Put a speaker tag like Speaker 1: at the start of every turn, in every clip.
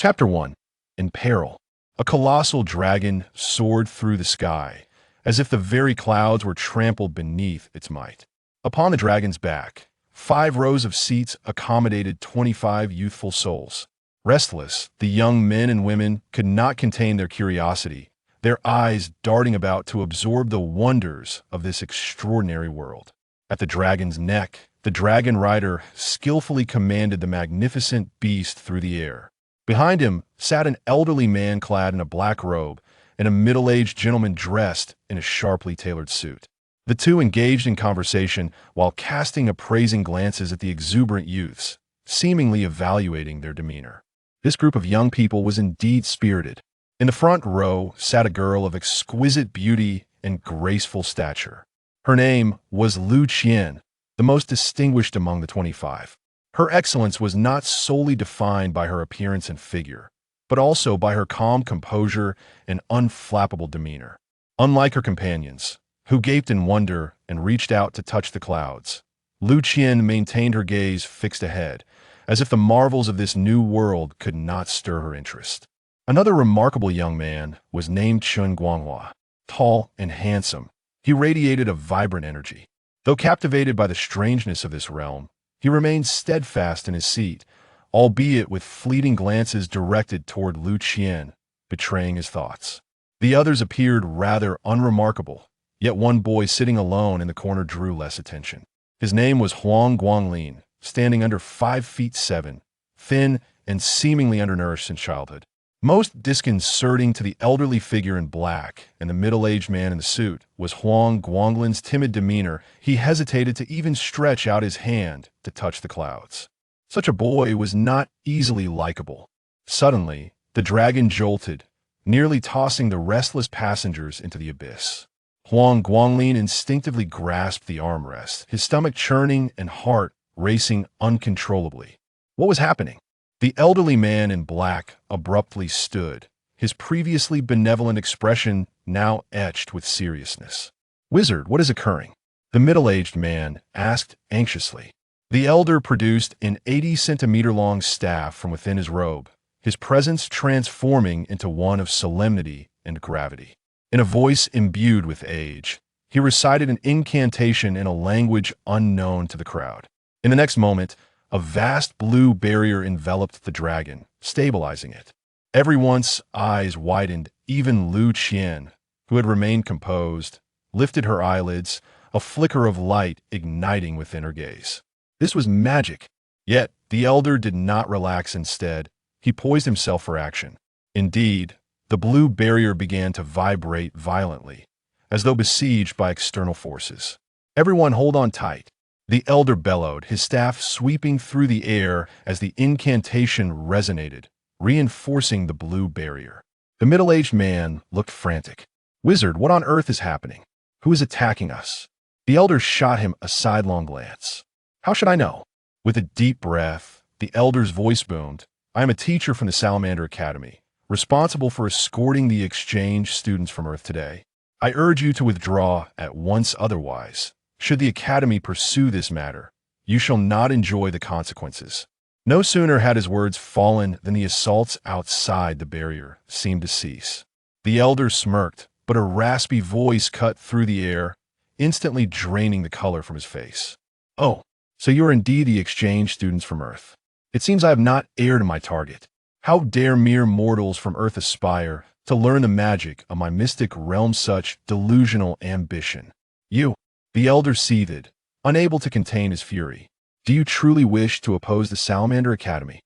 Speaker 1: Chapter 1. In Peril. A colossal dragon soared through the sky, as if the very clouds were trampled beneath its might. Upon the dragon's back, 5 rows of seats accommodated 25 youthful souls. Restless, the young men and women could not contain their curiosity, their eyes darting about to absorb the wonders of this extraordinary world. At the dragon's neck, the dragon rider skillfully commanded the magnificent beast through the air. Behind him sat an elderly man clad in a black robe and a middle-aged gentleman dressed in a sharply tailored suit. The two engaged in conversation while casting appraising glances at the exuberant youths, seemingly evaluating their demeanor. This group of young people was indeed spirited. In the front row sat a girl of exquisite beauty and graceful stature. Her name was Lu Qian, the most distinguished among the 25. Her excellence was not solely defined by her appearance and figure, but also by her calm composure and unflappable demeanor. Unlike her companions, who gaped in wonder and reached out to touch the clouds, Lu Qian maintained her gaze fixed ahead, as if the marvels of this new world could not stir her interest. Another remarkable young man was named Chen Guanghua. Tall and handsome, he radiated a vibrant energy. Though captivated by the strangeness of this realm, he remained steadfast in his seat, albeit with fleeting glances directed toward Lu Qian, betraying his thoughts. The others appeared rather unremarkable, yet one boy sitting alone in the corner drew less attention. His name was Huang Guanglin, standing under 5'7", thin and seemingly undernourished in childhood. Most disconcerting to the elderly figure in black and the middle-aged man in the suit was Huang Guanglin's timid demeanor. He hesitated to even stretch out his hand to touch the clouds. Such a boy was not easily likable. Suddenly, the dragon jolted, nearly tossing the restless passengers into the abyss. Huang Guanglin instinctively grasped the armrest, his stomach churning and heart racing uncontrollably. What was happening? The elderly man in black abruptly stood, his previously benevolent expression now etched with seriousness. "Wizard, what is occurring?" the middle-aged man asked anxiously. The elder produced an 80-centimeter-long staff from within his robe, his presence transforming into one of solemnity and gravity. In a voice imbued with age, he recited an incantation in a language unknown to the crowd. In the next moment, a vast blue barrier enveloped the dragon, stabilizing it. Everyone's eyes widened, even Lu Qian, who had remained composed, lifted her eyelids, a flicker of light igniting within her gaze. This was magic. Yet, the elder did not relax. Instead, he poised himself for action. Indeed, the blue barrier began to vibrate violently, as though besieged by external forces. "Everyone hold on tight," the elder bellowed, his staff sweeping through the air as the incantation resonated, reinforcing the blue barrier. The middle-aged man looked frantic. "Wizard, what on earth is happening? Who is attacking us?" The elder shot him a sidelong glance. "How should I know?" With a deep breath, the elder's voice boomed. "I am a teacher from the Salamander Academy, responsible for escorting the exchange students from Earth today. I urge you to withdraw at once, otherwise, should the Academy pursue this matter, you shall not enjoy the consequences." No sooner had his words fallen than the assaults outside the barrier seemed to cease. The elder smirked, but a raspy voice cut through the air, instantly draining the color from his face. "Oh, so you are indeed the exchange students from Earth. It seems I have not erred in my target. How dare mere mortals from Earth aspire to learn the magic of my mystic realm? Such delusional ambition. You..." The elder seethed, unable to contain his fury. "Do you truly wish to oppose the Salamander Academy?"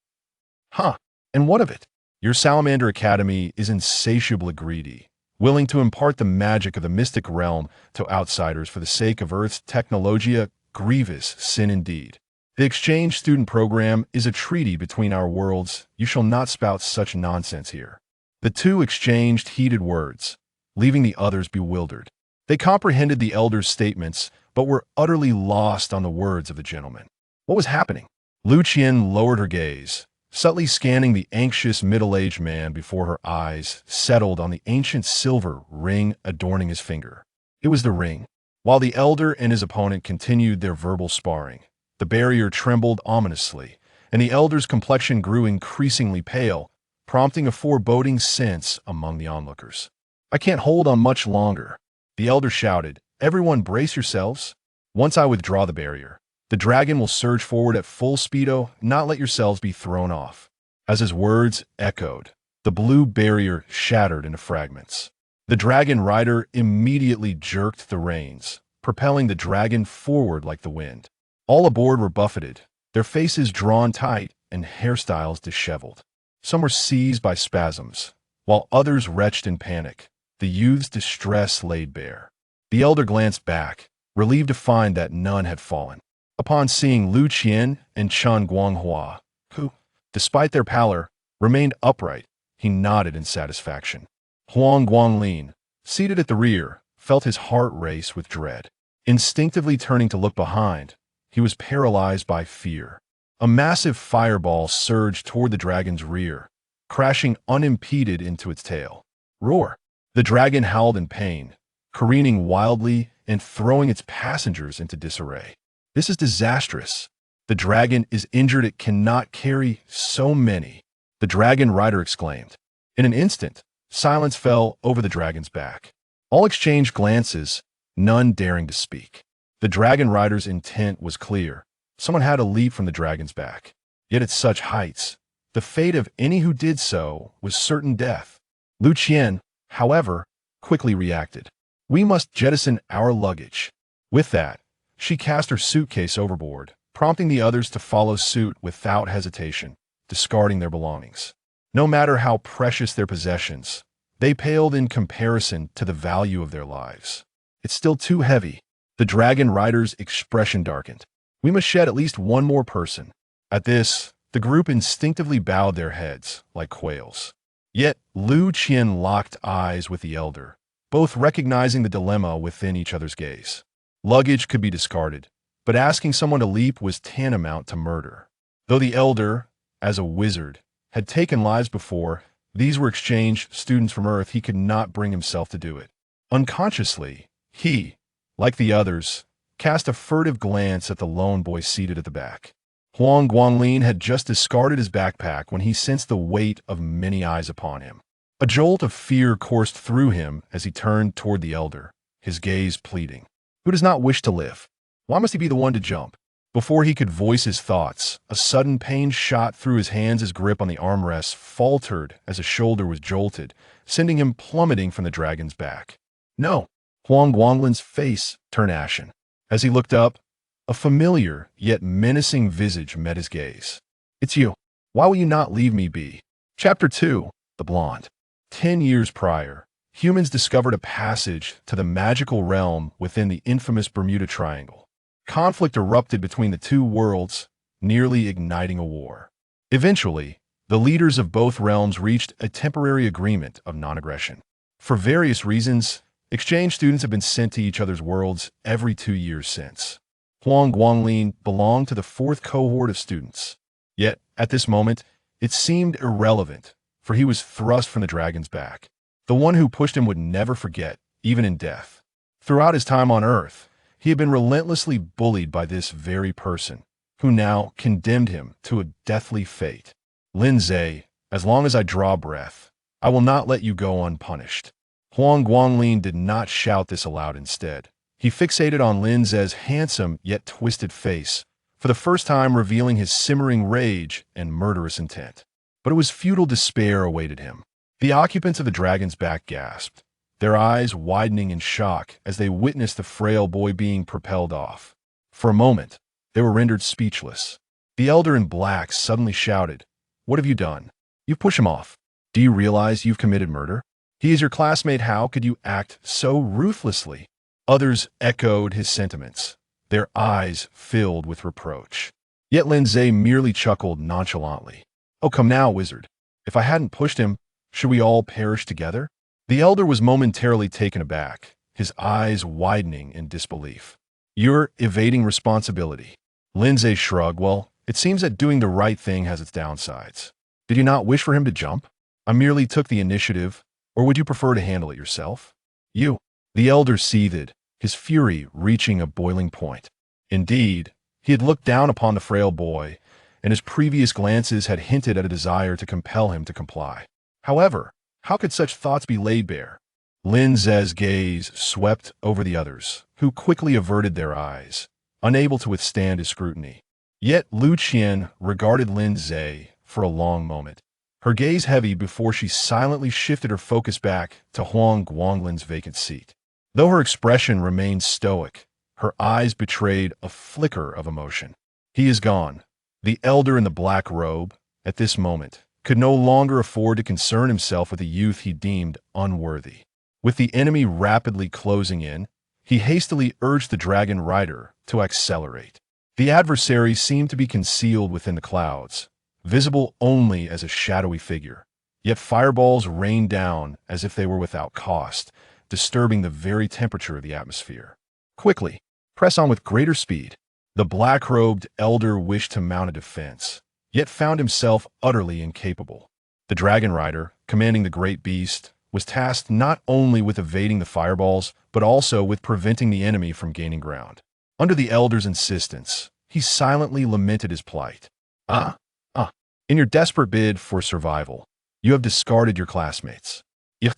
Speaker 1: "Huh, and what of it? Your Salamander Academy is insatiably greedy, willing to impart the magic of the mystic realm to outsiders for the sake of Earth's technologia. Grievous sin indeed. The exchange student program is a treaty between our worlds. You shall not spout such nonsense here." The two exchanged heated words, leaving the others bewildered. They comprehended the elder's statements, but were utterly lost on the words of the gentleman. What was happening? Lu Qian lowered her gaze, subtly scanning the anxious middle-aged man before her eyes settled on the ancient silver ring adorning his finger. It was the ring. While the elder and his opponent continued their verbal sparring, the barrier trembled ominously, and the elder's complexion grew increasingly pale, prompting a foreboding sense among the onlookers. I can't hold on much longer. The elder shouted, "Everyone brace yourselves. Once I withdraw the barrier, the dragon will surge forward at full speedo, not let yourselves be thrown off." As his words echoed, the blue barrier shattered into fragments. The dragon rider immediately jerked the reins, propelling the dragon forward like the wind. All aboard were buffeted, their faces drawn tight and hairstyles disheveled. Some were seized by spasms, while others retched in panic, the youth's distress laid bare. The elder glanced back, relieved to find that none had fallen. Upon seeing Lu Qian and Chen Guanghua, who, despite their pallor, remained upright, he nodded in satisfaction. Huang Guanglin, seated at the rear, felt his heart race with dread. Instinctively turning to look behind, he was paralyzed by fear. A massive fireball surged toward the dragon's rear, crashing unimpeded into its tail. Roar! The dragon howled in pain, careening wildly and throwing its passengers into disarray. This is disastrous. The dragon is injured. It cannot carry so many. The dragon rider exclaimed. In an instant, silence fell over the dragon's back. All exchanged glances, none daring to speak. The dragon rider's intent was clear. Someone had to leap from the dragon's back. Yet at such heights, the fate of any who did so was certain death. Lu Qian, however, quickly reacted. We must jettison our luggage. With that, she cast her suitcase overboard, prompting the others to follow suit without hesitation, discarding their belongings. No matter how precious their possessions, they paled in comparison to the value of their lives. It's still too heavy. The dragon rider's expression darkened. We must shed at least one more person. At this, the group instinctively bowed their heads, like quails. Yet Lu Qian locked eyes with the elder, both recognizing the dilemma within each other's gaze. Luggage could be discarded, but asking someone to leap was tantamount to murder. Though the elder, as a wizard, had taken lives before, these were exchanged students from Earth. He could not bring himself to do it. Unconsciously, he, like the others, cast a furtive glance at the lone boy seated at the back. Huang Guanglin had just discarded his backpack when he sensed the weight of many eyes upon him. A jolt of fear coursed through him as he turned toward the elder, his gaze pleading. Who does not wish to live? Why must he be the one to jump? Before he could voice his thoughts, a sudden pain shot through his hands. His grip on the armrest faltered as a shoulder was jolted, sending him plummeting from the dragon's back. No! Huang Guanglin's face turned ashen. As he looked up, a familiar yet menacing visage met his gaze. It's you. Why will you not leave me be? Chapter 2. The Blonde. 10 years prior, humans discovered a passage to the magical realm within the infamous Bermuda Triangle. Conflict erupted between the two worlds, nearly igniting a war. Eventually, the leaders of both realms reached a temporary agreement of non-aggression. For various reasons, exchange students have been sent to each other's worlds every 2 years since. Huang Guanglin belonged to the 4th cohort of students. Yet, at this moment, it seemed irrelevant, for he was thrust from the dragon's back. The one who pushed him would never forget, even in death. Throughout his time on Earth, he had been relentlessly bullied by this very person, who now condemned him to a deathly fate. Lin Zhe, as long as I draw breath, I will not let you go unpunished. Huang Guanglin did not shout this aloud. Instead, he fixated on Lin Zhe's handsome yet twisted face, for the first time revealing his simmering rage and murderous intent. But it was futile despair awaited him. The occupants of the dragon's back gasped, their eyes widening in shock as they witnessed the frail boy being propelled off. For a moment, they were rendered speechless. The elder in black suddenly shouted, "What have you done? You've pushed him off. Do you realize you've committed murder? He is your classmate. How could you act so ruthlessly?" Others echoed his sentiments, their eyes filled with reproach. Yet Lin Zhe merely chuckled nonchalantly. "Oh, come now, wizard. If I hadn't pushed him, should we all perish together?" The elder was momentarily taken aback, his eyes widening in disbelief. "You're evading responsibility." Lin Zhe shrugged. "Well, it seems that doing the right thing has its downsides. Did you not wish for him to jump? I merely took the initiative, or would you prefer to handle it yourself?" "You." The elder seethed, his fury reaching a boiling point. Indeed, he had looked down upon the frail boy, and his previous glances had hinted at a desire to compel him to comply. However, how could such thoughts be laid bare? Lin Ze's gaze swept over the others, who quickly averted their eyes, unable to withstand his scrutiny. Yet Lu Qian regarded Lin Ze for a long moment, her gaze heavy before she silently shifted her focus back to Huang Guanglin's vacant seat. Though her expression remained stoic, her eyes betrayed a flicker of emotion. He is gone. The elder in the black robe, at this moment, could no longer afford to concern himself with a youth he deemed unworthy. With the enemy rapidly closing in, he hastily urged the dragon rider to accelerate. The adversary seemed to be concealed within the clouds, visible only as a shadowy figure. Yet fireballs rained down as if they were without cost, disturbing the very temperature of the atmosphere. Quickly, press on with greater speed. The black-robed elder wished to mount a defense, yet found himself utterly incapable. The dragon rider, commanding the great beast, was tasked not only with evading the fireballs, but also with preventing the enemy from gaining ground. Under the elder's insistence, he silently lamented his plight. In your desperate bid for survival, you have discarded your classmates. The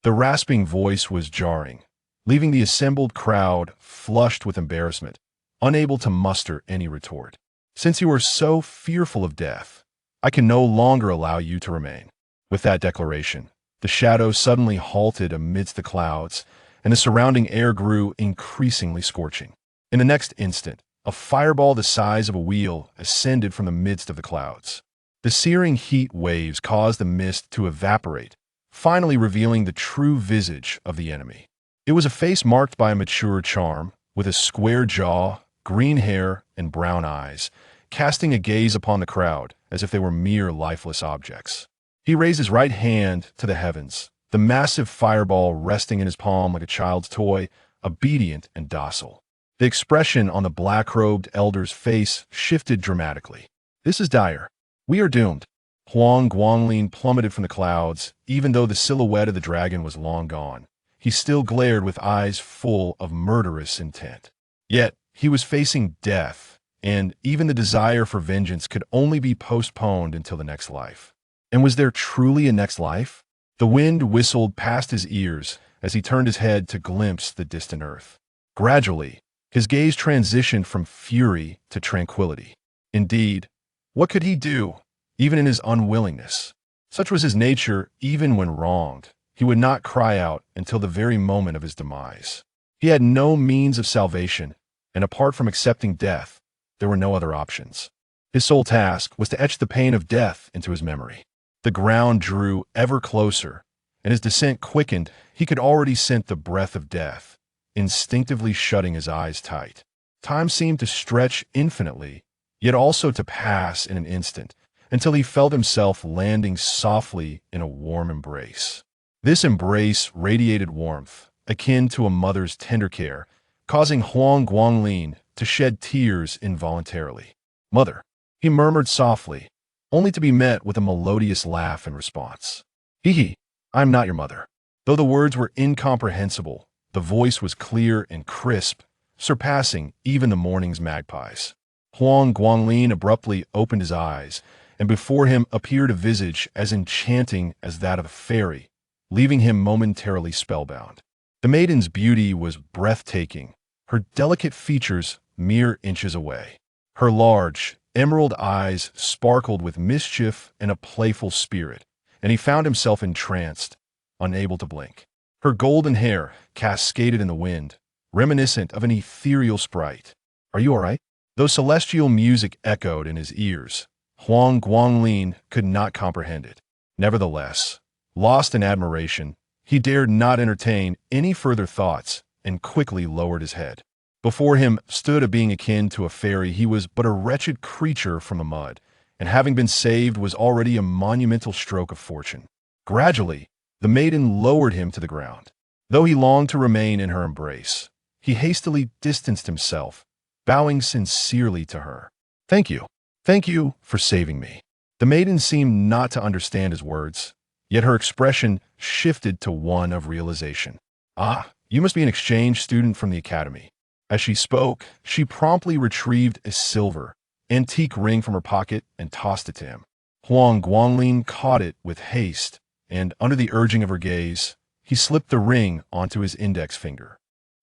Speaker 1: rasping voice was jarring, leaving the assembled crowd flushed with embarrassment, unable to muster any retort. Since you are so fearful of death, I can no longer allow you to remain. With that declaration, the shadow suddenly halted amidst the clouds, and the surrounding air grew increasingly scorching. In the next instant, a fireball the size of a wheel ascended from the midst of the clouds. The searing heat waves caused the mist to evaporate, finally revealing the true visage of the enemy. It was a face marked by a mature charm, with a square jaw, green hair, and brown eyes, casting a gaze upon the crowd as if they were mere lifeless objects. He raised his right hand to the heavens, the massive fireball resting in his palm like a child's toy, obedient and docile. The expression on the black-robed elder's face shifted dramatically. This is dire. We are doomed. Huang Guanglin plummeted from the clouds, even though the silhouette of the dragon was long gone. He still glared with eyes full of murderous intent. Yet, he was facing death, and even the desire for vengeance could only be postponed until the next life. And was there truly a next life? The wind whistled past his ears as he turned his head to glimpse the distant earth. Gradually, his gaze transitioned from fury to tranquility. Indeed, what could he do, even in his unwillingness? Such was his nature, even when wronged. He would not cry out until the very moment of his demise. He had no means of salvation, and apart from accepting death, there were no other options. His sole task was to etch the pain of death into his memory. The ground drew ever closer, and his descent quickened. He could already scent the breath of death, instinctively shutting his eyes tight. Time seemed to stretch infinitely, yet also to pass in an instant, until he felt himself landing softly in a warm embrace. This embrace radiated warmth, akin to a mother's tender care, causing Huang Guanglin to shed tears involuntarily. "Mother," he murmured softly, only to be met with a melodious laugh in response. "Hee, I'm not your mother." Though the words were incomprehensible, the voice was clear and crisp, surpassing even the morning's magpies. Huang Guanglin abruptly opened his eyes, and before him appeared a visage as enchanting as that of a fairy, leaving him momentarily spellbound. The maiden's beauty was breathtaking, her delicate features mere inches away. Her large, emerald eyes sparkled with mischief and a playful spirit, and he found himself entranced, unable to blink. Her golden hair cascaded in the wind, reminiscent of an ethereal sprite. "Are you all right?" Though celestial music echoed in his ears, Huang Guanglin could not comprehend it. Nevertheless, lost in admiration, he dared not entertain any further thoughts and quickly lowered his head. Before him stood a being akin to a fairy. He was but a wretched creature from the mud, and having been saved was already a monumental stroke of fortune. Gradually, the maiden lowered him to the ground. Though he longed to remain in her embrace, he hastily distanced himself, bowing sincerely to her. "Thank you. Thank you for saving me." The maiden seemed not to understand his words, yet her expression shifted to one of realization. "Ah, you must be an exchange student from the academy." As she spoke, she promptly retrieved a silver, antique ring from her pocket and tossed it to him. Huang Guanglin caught it with haste, and under the urging of her gaze, he slipped the ring onto his index finger.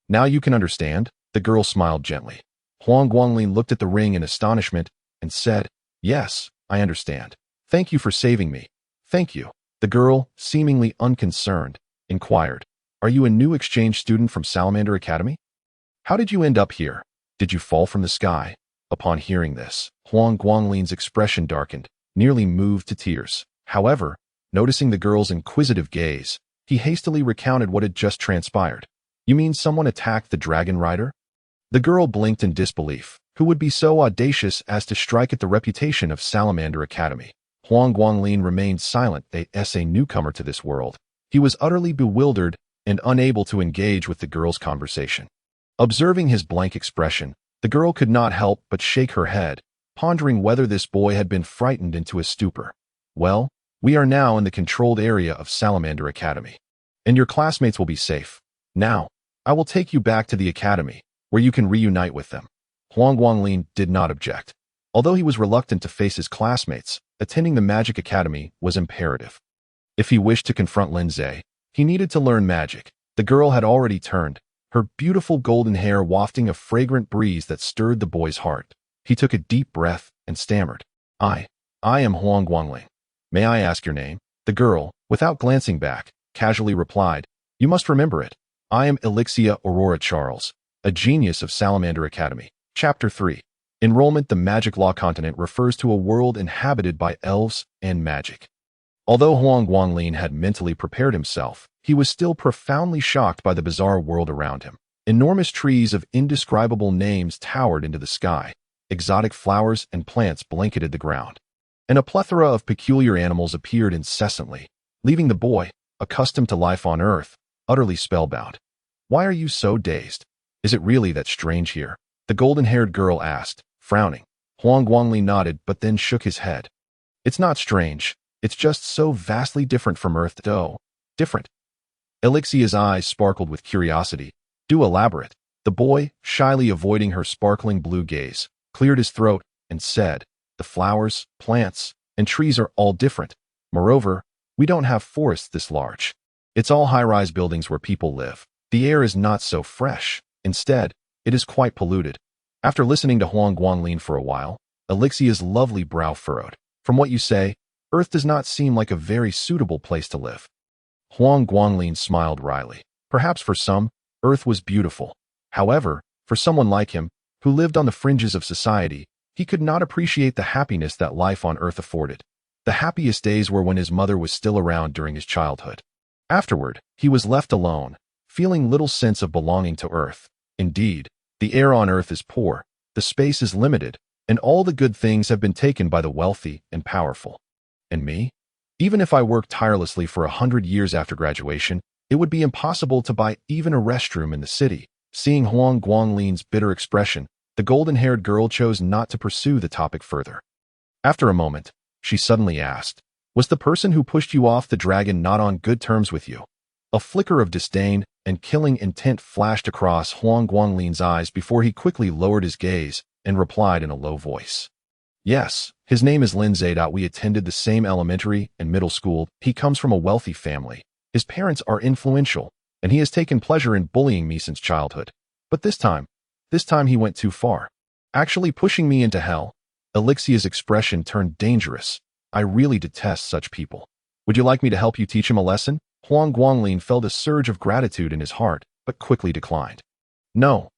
Speaker 1: Now you can understand, the girl smiled gently. Huang Guanglin looked at the ring in astonishment and said, Yes, I understand. Thank you for saving me. Thank you. The girl, seemingly unconcerned, inquired, Are you a new exchange student from Salamander Academy? How did you end up here? Did you fall from the sky? Upon hearing this, Huang Guanglin's expression darkened, nearly moved to tears. However, noticing the girl's inquisitive gaze, he hastily recounted what had just transpired. You mean someone attacked the dragon rider? The girl blinked in disbelief. Who would be so audacious as to strike at the reputation of Salamander Academy? Huang Guanglin remained silent as a newcomer to this world. He was utterly bewildered and unable to engage with the girl's conversation. Observing his blank expression, the girl could not help but shake her head, pondering whether this boy had been frightened into a stupor. Well, we are now in the controlled area of Salamander Academy, and your classmates will be safe. Now, I will take you back to the academy, where you can reunite with them. Huang Guanglin did not object. Although he was reluctant to face his classmates, attending the Magic Academy was imperative. If he wished to confront Lindsay, he needed to learn magic. The girl had already turned, her beautiful golden hair wafting a fragrant breeze that stirred the boy's heart. He took a deep breath and stammered, I am Huang Guanglin. May I ask your name? The girl, without glancing back, casually replied, You must remember it. I am Elixia Aurora Charles, a genius of Salamander Academy. Chapter 3. Enrollment. The Magic Law Continent refers to a world inhabited by elves and magic. Although Huang Guanglin had mentally prepared himself, he was still profoundly shocked by the bizarre world around him. Enormous trees of indescribable names towered into the sky. Exotic flowers and plants blanketed the ground. And a plethora of peculiar animals appeared incessantly, leaving the boy, accustomed to life on Earth, utterly spellbound. Why are you so dazed? Is it really that strange here? The golden-haired girl asked, frowning. Huang Guanglin nodded but then shook his head. It's not strange. It's just so vastly different from Earth. Oh, different. Elixia's eyes sparkled with curiosity. Do elaborate. The boy, shyly avoiding her sparkling blue gaze, cleared his throat and said, The flowers, plants, and trees are all different. Moreover, we don't have forests this large. It's all high-rise buildings where people live. The air is not so fresh. Instead, it is quite polluted. After listening to Huang Guanglin for a while, Elixia's lovely brow furrowed. From what you say, Earth does not seem like a very suitable place to live. Huang Guanglin smiled wryly. Perhaps for some, Earth was beautiful. However, for someone like him, who lived on the fringes of society, he could not appreciate the happiness that life on Earth afforded. The happiest days were when his mother was still around during his childhood. Afterward, he was left alone, feeling little sense of belonging to Earth. Indeed, the air on Earth is poor, the space is limited, and all the good things have been taken by the wealthy and powerful. And me? Even if I worked tirelessly for 100 years after graduation, it would be impossible to buy even a restroom in the city. Seeing Huang Guanglin's bitter expression, the golden-haired girl chose not to pursue the topic further. After a moment, she suddenly asked, Was the person who pushed you off the dragon not on good terms with you? A flicker of disdain and killing intent flashed across Huang Guanglin's eyes before he quickly lowered his gaze and replied in a low voice. Yes, his name is Lindsay. We attended the same elementary and middle school. He comes from a wealthy family. His parents are influential, and he has taken pleasure in bullying me since childhood. But this time he went too far. Actually pushing me into hell. Elixia's expression turned dangerous. I really detest such people. Would you like me to help you teach him a lesson? Huang Guanglin felt a surge of gratitude in his heart, but quickly declined. No,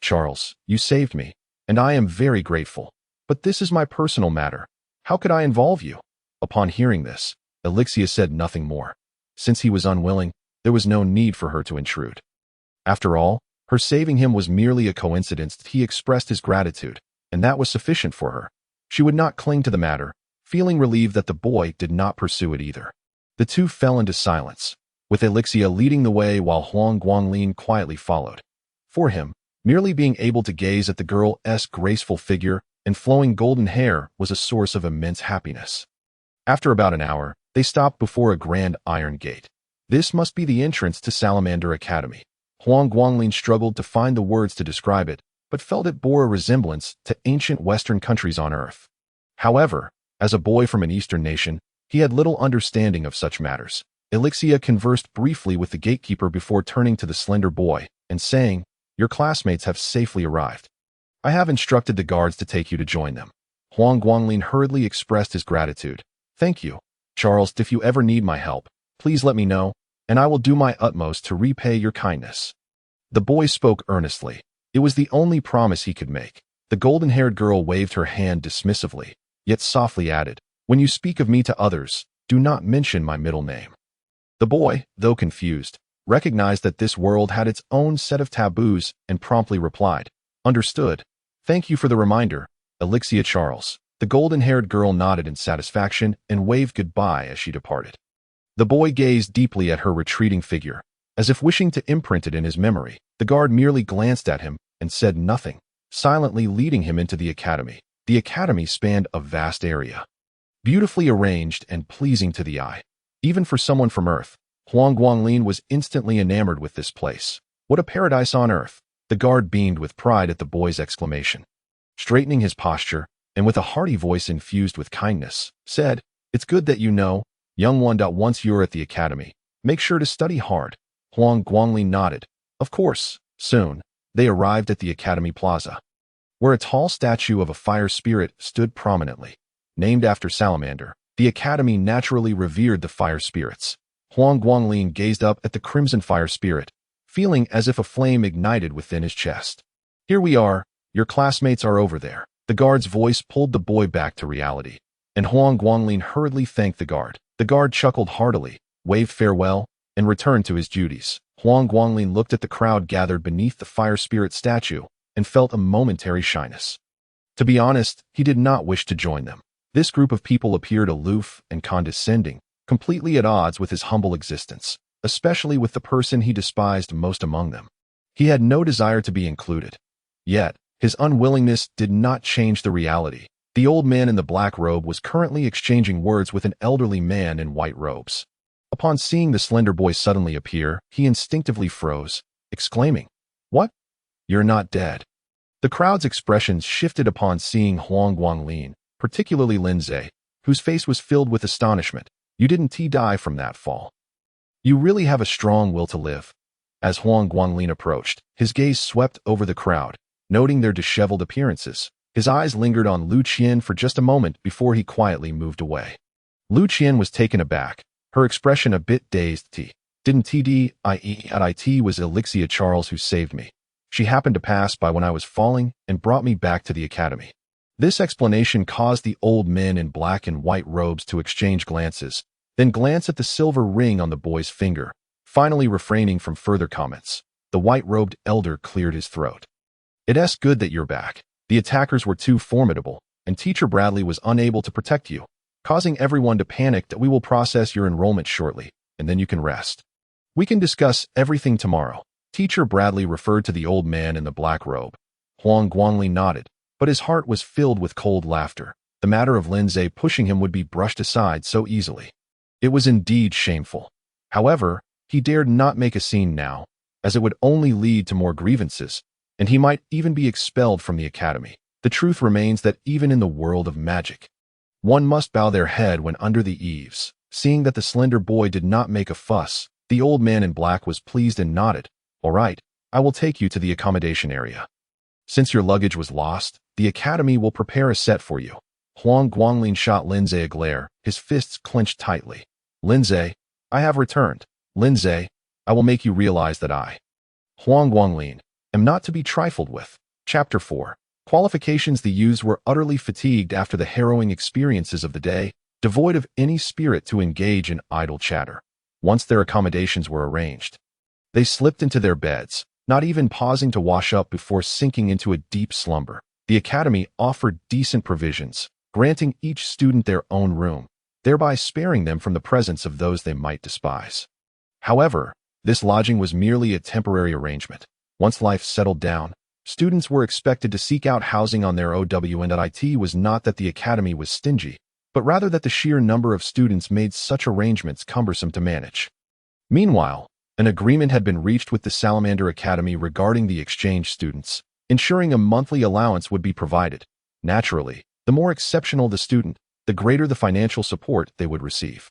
Speaker 1: Charles, you saved me, and I am very grateful. But this is my personal matter. How could I involve you? Upon hearing this, Elixia said nothing more. Since he was unwilling, there was no need for her to intrude. After all, her saving him was merely a coincidence. He expressed his gratitude, and that was sufficient for her. She would not cling to the matter, feeling relieved that the boy did not pursue it either. The two fell into silence, with Elixia leading the way while Huang Guanglin quietly followed. For him, merely being able to gaze at the girl's graceful figure and flowing golden hair was a source of immense happiness. After about an hour, they stopped before a grand iron gate. This must be the entrance to Salamander Academy. Huang Guanglin struggled to find the words to describe it, but felt it bore a resemblance to ancient Western countries on Earth. However, as a boy from an Eastern nation, he had little understanding of such matters. Elixia conversed briefly with the gatekeeper before turning to the slender boy and saying, "Your classmates have safely arrived. I have instructed the guards to take you to join them." Huang Guanglin hurriedly expressed his gratitude. "Thank you, Charles. If you ever need my help, please let me know, and I will do my utmost to repay your kindness." The boy spoke earnestly. It was the only promise he could make. The golden-haired girl waved her hand dismissively, yet softly added, "When you speak of me to others, do not mention my middle name." The boy, though confused, recognized that this world had its own set of taboos and promptly replied, "Understood. Thank you for the reminder, Elixia Charles." The golden-haired girl nodded in satisfaction and waved goodbye as she departed. The boy gazed deeply at her retreating figure, as if wishing to imprint it in his memory. The guard merely glanced at him and said nothing, silently leading him into the academy. The academy spanned a vast area, beautifully arranged and pleasing to the eye. Even for someone from Earth, Huang Guanglin was instantly enamored with this place. What a paradise on Earth! The guard beamed with pride at the boy's exclamation. Straightening his posture, and with a hearty voice infused with kindness, said, "It's good that you know, young one. Once you're at the academy, make sure to study hard." Huang Guanglin nodded. Of course. Soon, they arrived at the academy plaza, where a tall statue of a fire spirit stood prominently. Named after Salamander, the academy naturally revered the fire spirits. Huang Guanglin gazed up at the crimson fire spirit, feeling as if a flame ignited within his chest. "Here we are. Your classmates are over there." The guard's voice pulled the boy back to reality, and Huang Guanglin hurriedly thanked the guard. The guard chuckled heartily, waved farewell, and returned to his duties. Huang Guanglin looked at the crowd gathered beneath the fire spirit statue and felt a momentary shyness. To be honest, he did not wish to join them. This group of people appeared aloof and condescending, completely at odds with his humble existence, especially with the person he despised most among them. He had no desire to be included. Yet, his unwillingness did not change the reality. The old man in the black robe was currently exchanging words with an elderly man in white robes. Upon seeing the slender boy suddenly appear, he instinctively froze, exclaiming, "What? You're not dead." The crowd's expressions shifted upon seeing Huang Guanglin, particularly Lindsay, whose face was filled with astonishment. "You didn't die from that fall. You really have a strong will to live." As Huang Guanglin approached, his gaze swept over the crowd, noting their disheveled appearances. His eyes lingered on Lu Qian for just a moment before he quietly moved away. Lu Qian was taken aback, her expression a bit dazed. It was Elixia Charles who saved me. She happened to pass by when I was falling and brought me back to the academy. This explanation caused the old men in black and white robes to exchange glances, then glance at the silver ring on the boy's finger. Finally refraining from further comments, the white-robed elder cleared his throat. "It's good that you're back. The attackers were too formidable, and Teacher Bradley was unable to protect you, causing everyone to panic. That we will process your enrollment shortly, and then you can rest. We can discuss everything tomorrow." Teacher Bradley referred to the old man in the black robe. Huang Guanglin nodded, but his heart was filled with cold laughter. The matter of Lindsay pushing him would be brushed aside so easily. It was indeed shameful. However, he dared not make a scene now, as it would only lead to more grievances, and he might even be expelled from the academy. The truth remains that even in the world of magic, one must bow their head when under the eaves. Seeing that the slender boy did not make a fuss, the old man in black was pleased and nodded. "All right, I will take you to the accommodation area. Since your luggage was lost, the academy will prepare a set for you." Huang Guanglin shot Lindsay a glare, his fists clenched tightly. "Lindsay, I have returned. Lindsay, I will make you realize that I, Huang Guanglin, am not to be trifled with." Chapter 4. Qualifications. The youths were utterly fatigued after the harrowing experiences of the day, devoid of any spirit to engage in idle chatter. Once their accommodations were arranged, they slipped into their beds, not even pausing to wash up before sinking into a deep slumber. The academy offered decent provisions, granting each student their own room, thereby sparing them from the presence of those they might despise. However, this lodging was merely a temporary arrangement. Once life settled down, students were expected to seek out housing on their own. It was not that the academy was stingy, but rather that the sheer number of students made such arrangements cumbersome to manage. Meanwhile, an agreement had been reached with the Salamander Academy regarding the exchange students. ensuring a monthly allowance would be provided. Naturally, the more exceptional the student, the greater the financial support they would receive.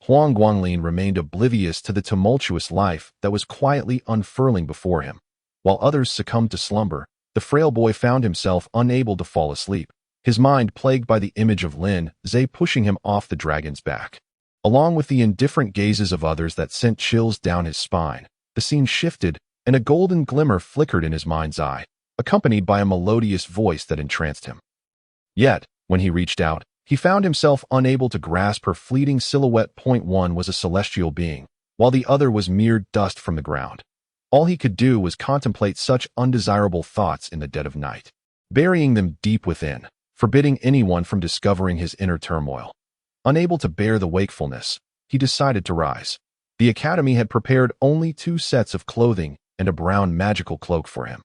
Speaker 1: Huang Guanglin remained oblivious to the tumultuous life that was quietly unfurling before him. While others succumbed to slumber, the frail boy found himself unable to fall asleep, his mind plagued by the image of Lin Zhe pushing him off the dragon's back. Along with the indifferent gazes of others that sent chills down his spine, the scene shifted, and a golden glimmer flickered in his mind's eye, accompanied by a melodious voice that entranced him. Yet, when he reached out, he found himself unable to grasp her fleeting silhouette. One was a celestial being, while the other was mere dust from the ground. All he could do was contemplate such undesirable thoughts in the dead of night, burying them deep within, forbidding anyone from discovering his inner turmoil. Unable to bear the wakefulness, he decided to rise. The academy had prepared only 2 sets of clothing and a brown magical cloak for him.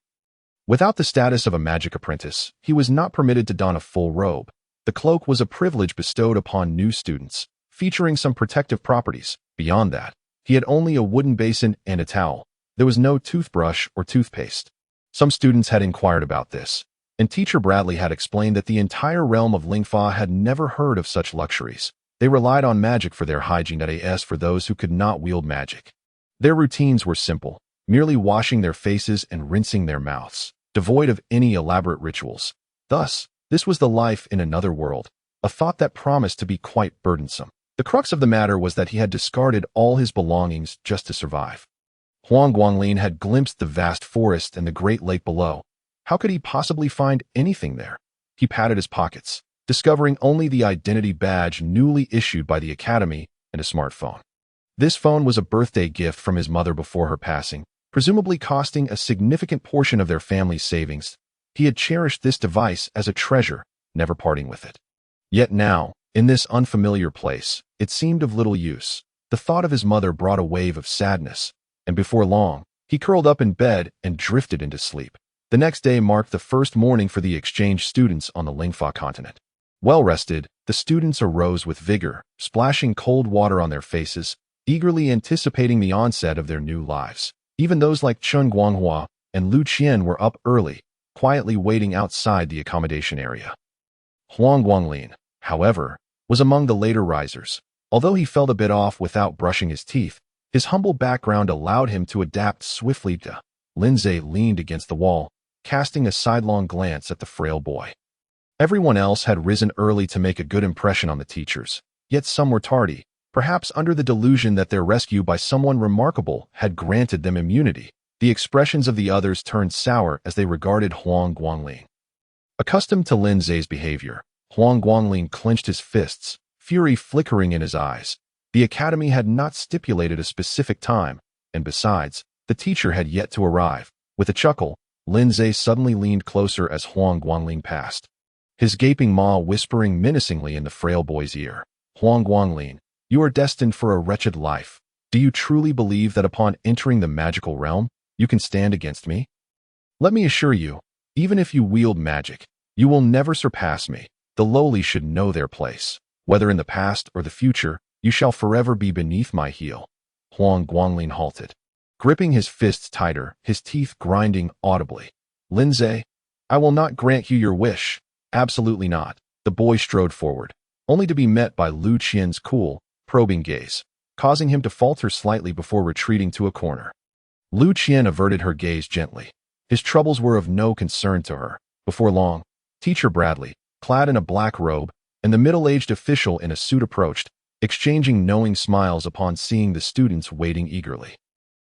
Speaker 1: Without the status of a magic apprentice, he was not permitted to don a full robe. The cloak was a privilege bestowed upon new students, featuring some protective properties. Beyond that, he had only a wooden basin and a towel. There was no toothbrush or toothpaste. Some students had inquired about this, and Teacher Bradley had explained that the entire realm of Lingfa had never heard of such luxuries. They relied on magic for their hygiene, as for those who could not wield magic. Their routines were simple, merely washing their faces and rinsing their mouths, devoid of any elaborate rituals. Thus, this was the life in another world, a thought that promised to be quite burdensome. The crux of the matter was that he had discarded all his belongings just to survive. Huang Guanglin had glimpsed the vast forest and the great lake below. How could he possibly find anything there? He patted his pockets, discovering only the identity badge newly issued by the academy and a smartphone. This phone was a birthday gift from his mother before her passing, presumably costing a significant portion of their family's savings. He had cherished this device as a treasure, never parting with it. Yet now, in this unfamiliar place, it seemed of little use. The thought of his mother brought a wave of sadness, and before long, he curled up in bed and drifted into sleep. The next day marked the first morning for the exchange students on the Lingfa continent. Well-rested, the students arose with vigor, splashing cold water on their faces, eagerly anticipating the onset of their new lives. Even those like Chen Guanghua and Lu Qian were up early, quietly waiting outside the accommodation area. Huang Guanglin, however, was among the later risers. Although he felt a bit off without brushing his teeth, his humble background allowed him to adapt swiftly to. Lin Zhe leaned against the wall, casting a sidelong glance at the frail boy. Everyone else had risen early to make a good impression on the teachers, yet some were tardy, perhaps under the delusion that their rescue by someone remarkable had granted them immunity. The expressions of the others turned sour as they regarded Huang Guanglin. Accustomed to Lin Zhe's behavior, Huang Guanglin clenched his fists, fury flickering in his eyes. The academy had not stipulated a specific time, and besides, the teacher had yet to arrive. With a chuckle, Lin Zhe suddenly leaned closer as Huang Guanglin passed, his gaping maw whispering menacingly in the frail boy's ear. Huang Guanglin, you are destined for a wretched life. Do you truly believe that upon entering the magical realm, you can stand against me? Let me assure you, even if you wield magic, you will never surpass me. The lowly should know their place. Whether in the past or the future, you shall forever be beneath my heel. Huang Guanglin halted, gripping his fists tighter, his teeth grinding audibly. Lin Zhe, I will not grant you your wish. Absolutely not. The boy strode forward, only to be met by Lu Qian's cool, probing gaze, causing him to falter slightly before retreating to a corner. Lu Qian averted her gaze gently. His troubles were of no concern to her. Before long, Teacher Bradley, clad in a black robe, and the middle-aged official in a suit approached, exchanging knowing smiles upon seeing the students waiting eagerly.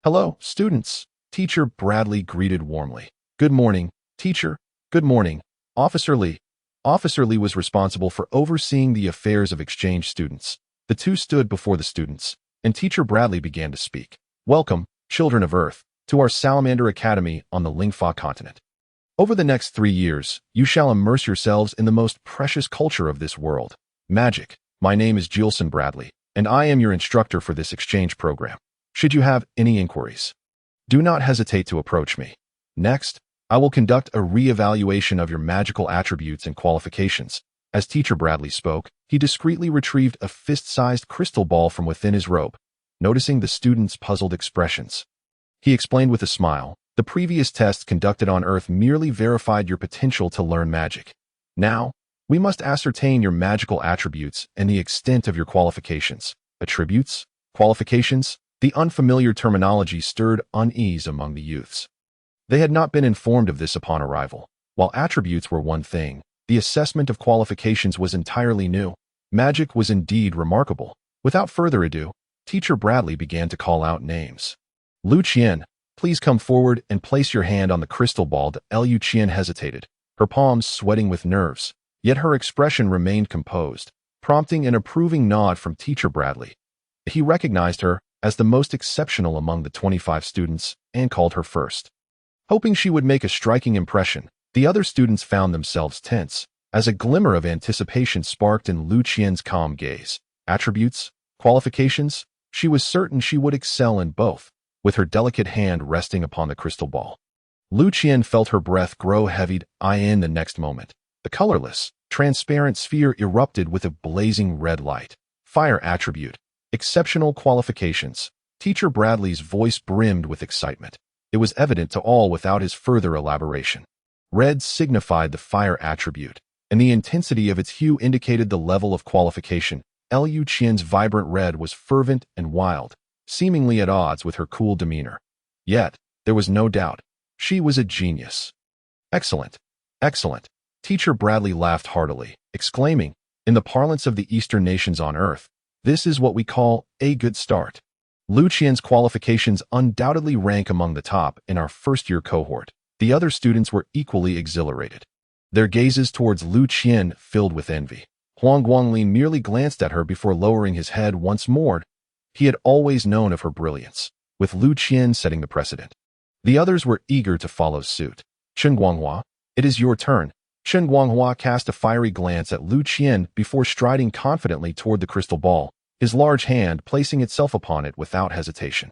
Speaker 1: Hello, students, Teacher Bradley greeted warmly. Good morning, teacher. Good morning, Officer Li. Officer Li was responsible for overseeing the affairs of exchange students. The two stood before the students, and Teacher Bradley began to speak. Welcome, children of Earth, to our Salamander Academy on the Lingfa continent. Over the next 3 years, you shall immerse yourselves in the most precious culture of this world, magic. My name is Gilson Bradley, and I am your instructor for this exchange program. Should you have any inquiries, do not hesitate to approach me. Next, I will conduct a re-evaluation of your magical attributes and qualifications. As Teacher Bradley spoke, he discreetly retrieved a fist-sized crystal ball from within his robe. Noticing the students' puzzled expressions, He explained with a smile. The previous tests conducted on Earth merely verified your potential to learn magic. Now, we must ascertain your magical attributes and the extent of your qualifications. Attributes? Qualifications? The unfamiliar terminology stirred unease among the youths. They had not been informed of this upon arrival. While attributes were one thing, the assessment of qualifications was entirely new. Magic was indeed remarkable. Without further ado, Teacher Bradley began to call out names. Lu Qian, please come forward and place your hand on the crystal ball. Lu Qian hesitated, her palms sweating with nerves, yet her expression remained composed, prompting an approving nod from Teacher Bradley. He recognized her as the most exceptional among the 25 students and called her first. Hoping she would make a striking impression, the other students found themselves tense, as a glimmer of anticipation sparked in Lu Qian's calm gaze. Attributes? Qualifications? She was certain she would excel in both, with her delicate hand resting upon the crystal ball. Lu Qian felt her breath grow heavy. In the next moment, the colorless, transparent sphere erupted with a blazing red light. Fire attribute. Exceptional qualifications. Teacher Bradley's voice brimmed with excitement. It was evident to all without his further elaboration. Red signified the fire attribute, and the intensity of its hue indicated the level of qualification. Lu Qian's vibrant red was fervent and wild, seemingly at odds with her cool demeanor. Yet, there was no doubt. She was a genius. Excellent. Excellent. Teacher Bradley laughed heartily, exclaiming, in the parlance of the Eastern nations on Earth, this is what we call a good start. Lu Qian's qualifications undoubtedly rank among the top in our first-year cohort. The other students were equally exhilarated. Their gazes towards Lu Qian filled with envy. Huang Guanglin merely glanced at her before lowering his head once more. He had always known of her brilliance, with Lu Qian setting the precedent. The others were eager to follow suit. Chen Guanghua, it is your turn. Chen Guanghua cast a fiery glance at Lu Qian before striding confidently toward the crystal ball, his large hand placing itself upon it without hesitation.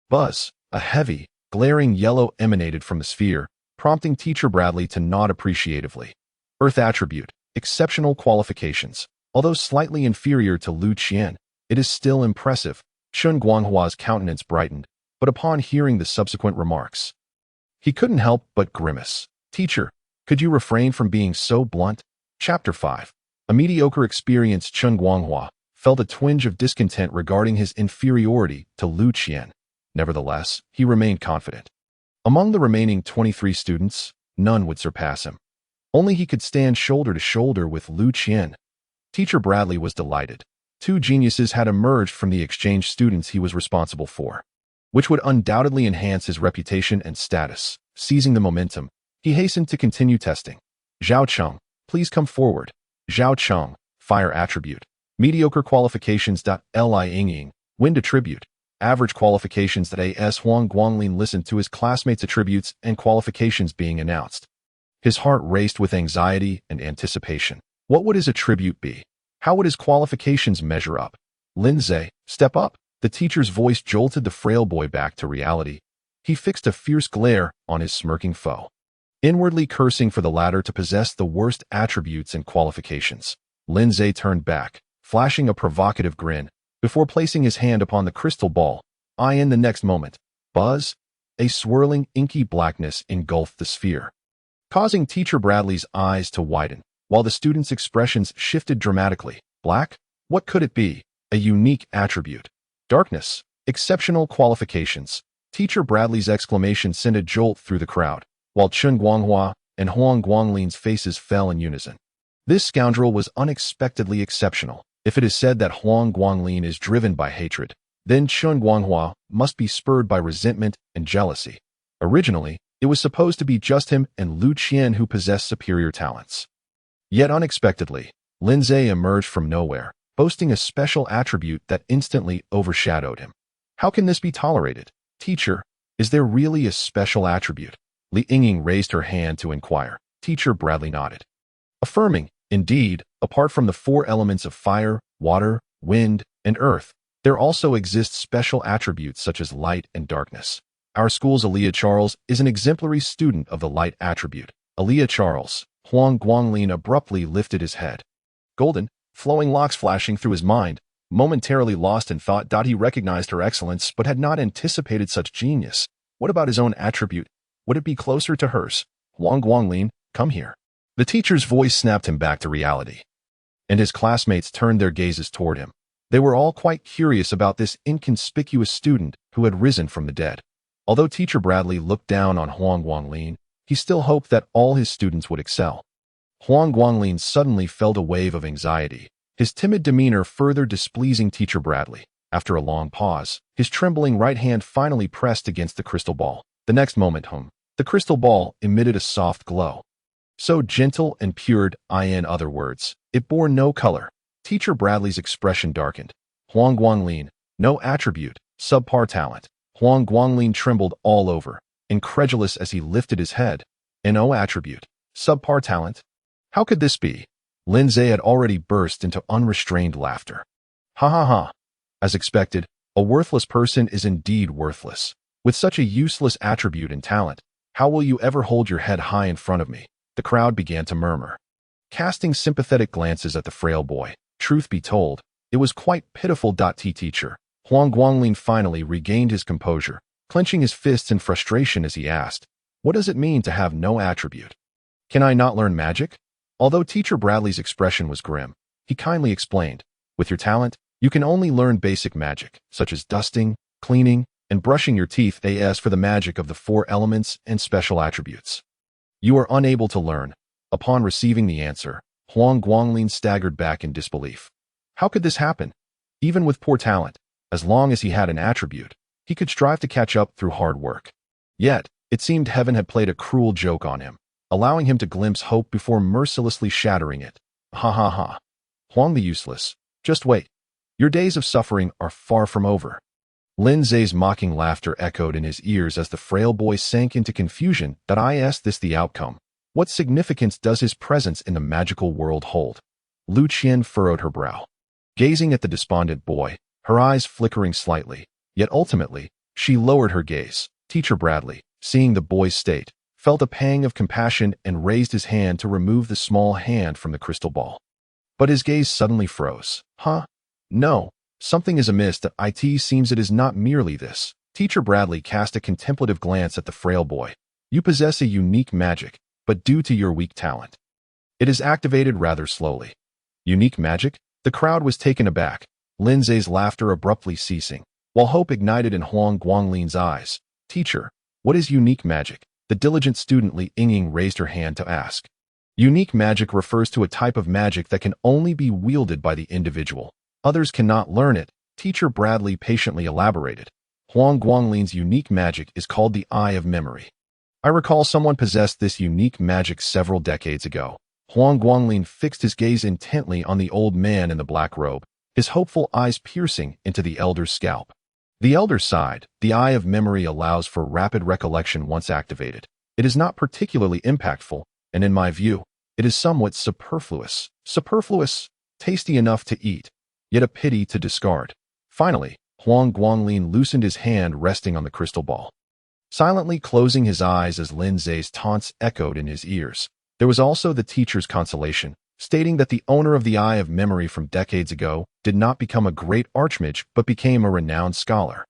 Speaker 1: Buzz, a heavy, glaring yellow emanated from the sphere, prompting Teacher Bradley to nod appreciatively. Earth attribute, exceptional qualifications. Although slightly inferior to Lu Qian, it is still impressive. Chen Guanghua's countenance brightened, but upon hearing the subsequent remarks, he couldn't help but grimace. Teacher, could you refrain from being so blunt? Chapter 5. A mediocre experienced Chen Guanghua felt a twinge of discontent regarding his inferiority to Lu Qian. Nevertheless, he remained confident. Among the remaining 23 students, none would surpass him. Only he could stand shoulder to shoulder with Lu Qian. Teacher Bradley was delighted. Two geniuses had emerged from the exchange students he was responsible for, which would undoubtedly enhance his reputation and status. Seizing the momentum, he hastened to continue testing. Zhao Cheng, please come forward. Zhao Cheng, fire attribute. Mediocre qualifications. Li Yingying, wind attribute. Average qualifications. As Huang Guanglin listened to his classmates' attributes and qualifications being announced, his heart raced with anxiety and anticipation. What would his attribute be? How would his qualifications measure up? Lindsay, step up. The teacher's voice jolted the frail boy back to reality. He fixed a fierce glare on his smirking foe, inwardly cursing for the latter to possess the worst attributes and qualifications. Lindsay turned back, flashing a provocative grin, before placing his hand upon the crystal ball. In the next moment, buzz, a swirling, inky blackness engulfed the sphere, causing Teacher Bradley's eyes to widen, while the students' expressions shifted dramatically. Black? What could it be? A unique attribute. Darkness. Exceptional qualifications. Teacher Bradley's exclamation sent a jolt through the crowd, while Chen Guanghua and Huang Guanglin's faces fell in unison. This scoundrel was unexpectedly exceptional. If it is said that Huang Guanglin is driven by hatred, then Chen Guanghua must be spurred by resentment and jealousy. Originally, it was supposed to be just him and Lu Qian who possessed superior talents. Yet unexpectedly, Lindsay emerged from nowhere, boasting a special attribute that instantly overshadowed him. How can this be tolerated? Teacher, is there really a special attribute? Li Yingying raised her hand to inquire. Teacher Bradley nodded, affirming, indeed, apart from the four elements of fire, water, wind, and earth, there also exist special attributes such as light and darkness. Our school's Aaliyah Charles is an exemplary student of the light attribute. Aaliyah Charles. Huang Guanglin abruptly lifted his head. Golden, flowing locks flashing through his mind, momentarily lost in thought. He recognized her excellence but had not anticipated such genius. What about his own attribute? Would it be closer to hers? Huang Guanglin, come here. The teacher's voice snapped him back to reality, and his classmates turned their gazes toward him. They were all quite curious about this inconspicuous student who had risen from the dead. Although Teacher Bradley looked down on Huang Guanglin, he still hoped that all his students would excel. Huang Guanglin suddenly felt a wave of anxiety, his timid demeanor further displeasing Teacher Bradley. After a long pause, his trembling right hand finally pressed against the crystal ball. The next moment, the crystal ball emitted a soft glow. So gentle and pure, in other words, it bore no color. Teacher Bradley's expression darkened. Huang Guanglin, no attribute, subpar talent. Huang Guanglin trembled all over, incredulous as he lifted his head. No attribute, subpar talent? How could this be? Lin Zhe had already burst into unrestrained laughter. Ha ha ha. As expected, a worthless person is indeed worthless. With such a useless attribute and talent, how will you ever hold your head high in front of me? The crowd began to murmur, casting sympathetic glances at the frail boy. Truth be told, it was quite pitiful. Teacher. Huang Guanglin finally regained his composure, clenching his fists in frustration as he asked, what does it mean to have no attribute? Can I not learn magic? Although Teacher Bradley's expression was grim, he kindly explained, with your talent, you can only learn basic magic, such as dusting, cleaning, and brushing your teeth. As for the magic of the 4 elements and special attributes, you are unable to learn. Upon receiving the answer, Huang Guanglin staggered back in disbelief. How could this happen? Even with poor talent, as long as he had an attribute, he could strive to catch up through hard work. Yet, it seemed heaven had played a cruel joke on him, allowing him to glimpse hope before mercilessly shattering it. Ha ha ha. Huang the useless. Just wait. Your days of suffering are far from over. Lin Zhe's mocking laughter echoed in his ears as the frail boy sank into confusion. Is this the outcome? What significance does his presence in the magical world hold? Lu Qian furrowed her brow, gazing at the despondent boy, her eyes flickering slightly, yet ultimately, she lowered her gaze. Teacher Bradley, seeing the boy's state, felt a pang of compassion and raised his hand to remove the small hand from the crystal ball. But his gaze suddenly froze. Huh? No, something is amiss. It seems it is not merely this. Teacher Bradley cast a contemplative glance at the frail boy. You possess a unique magic, but due to your weak talent, it is activated rather slowly. Unique magic? The crowd was taken aback, Lin Zhe's laughter abruptly ceasing, while hope ignited in Huang Guanglin's eyes. Teacher, what is unique magic? The diligent student Li Yingying raised her hand to ask. Unique magic refers to a type of magic that can only be wielded by the individual. Others cannot learn it, Teacher Bradley patiently elaborated. Huang Guanglin's unique magic is called the Eye of Memory. I recall someone possessed this unique magic several decades ago. Huang Guanglin fixed his gaze intently on the old man in the black robe, his hopeful eyes piercing into the elder's scalp. The elder sighed. The Eye of Memory allows for rapid recollection once activated. It is not particularly impactful, and in my view, it is somewhat superfluous. Superfluous, tasty enough to eat, yet a pity to discard. Finally, Huang Guanglin loosened his hand resting on the crystal ball, silently closing his eyes as Lin Zhe's taunts echoed in his ears. There was also the teacher's consolation, stating that the owner of the Eye of Memory from decades ago did not become a great archmage but became a renowned scholar.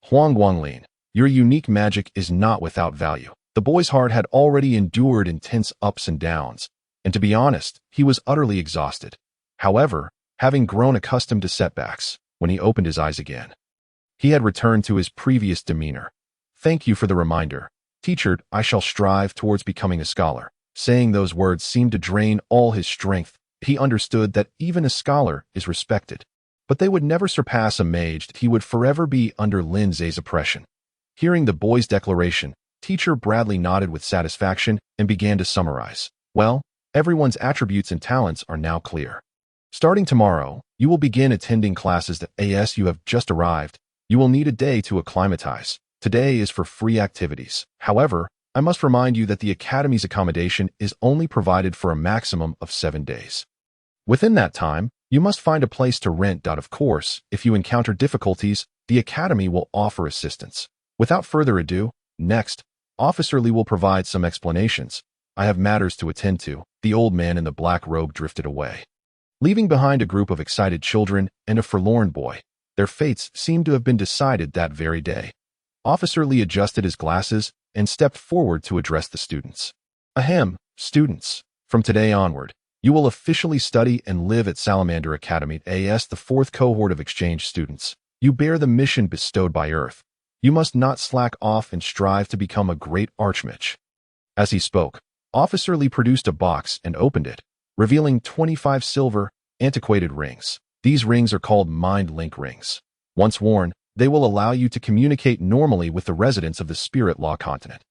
Speaker 1: Huang Guanglin, your unique magic is not without value. The boy's heart had already endured intense ups and downs, and to be honest, he was utterly exhausted. However, having grown accustomed to setbacks, when he opened his eyes again, he had returned to his previous demeanor. Thank you for the reminder. Teacher, I shall strive towards becoming a scholar. Saying those words seemed to drain all his strength. He understood that even a scholar is respected, but they would never surpass a mage. He would forever be under Lin Zhe's oppression. Hearing the boy's declaration, Teacher Bradley nodded with satisfaction and began to summarize. Well, everyone's attributes and talents are now clear. Starting tomorrow, you will begin attending classes. As you have just arrived, you will need a day to acclimatize. Today is for free activities. However, I must remind you that the Academy's accommodation is only provided for a maximum of 7 days. Within that time, you must find a place to rent. Of course, if you encounter difficulties, the Academy will offer assistance. Without further ado, next, Officer Li will provide some explanations. I have matters to attend to. The old man in the black robe drifted away, leaving behind a group of excited children and a forlorn boy. Their fates seemed to have been decided that very day. Officer Lee adjusted his glasses and stepped forward to address the students. Ahem, students. From today onward, you will officially study and live at Salamander Academy as the fourth cohort of exchange students. You bear the mission bestowed by Earth. You must not slack off and strive to become a great archmage. As he spoke, Officer Lee produced a box and opened it, revealing 25 silver, antiquated rings. These rings are called Mind Link rings. Once worn, they will allow you to communicate normally with the residents of the Spirit Law continent.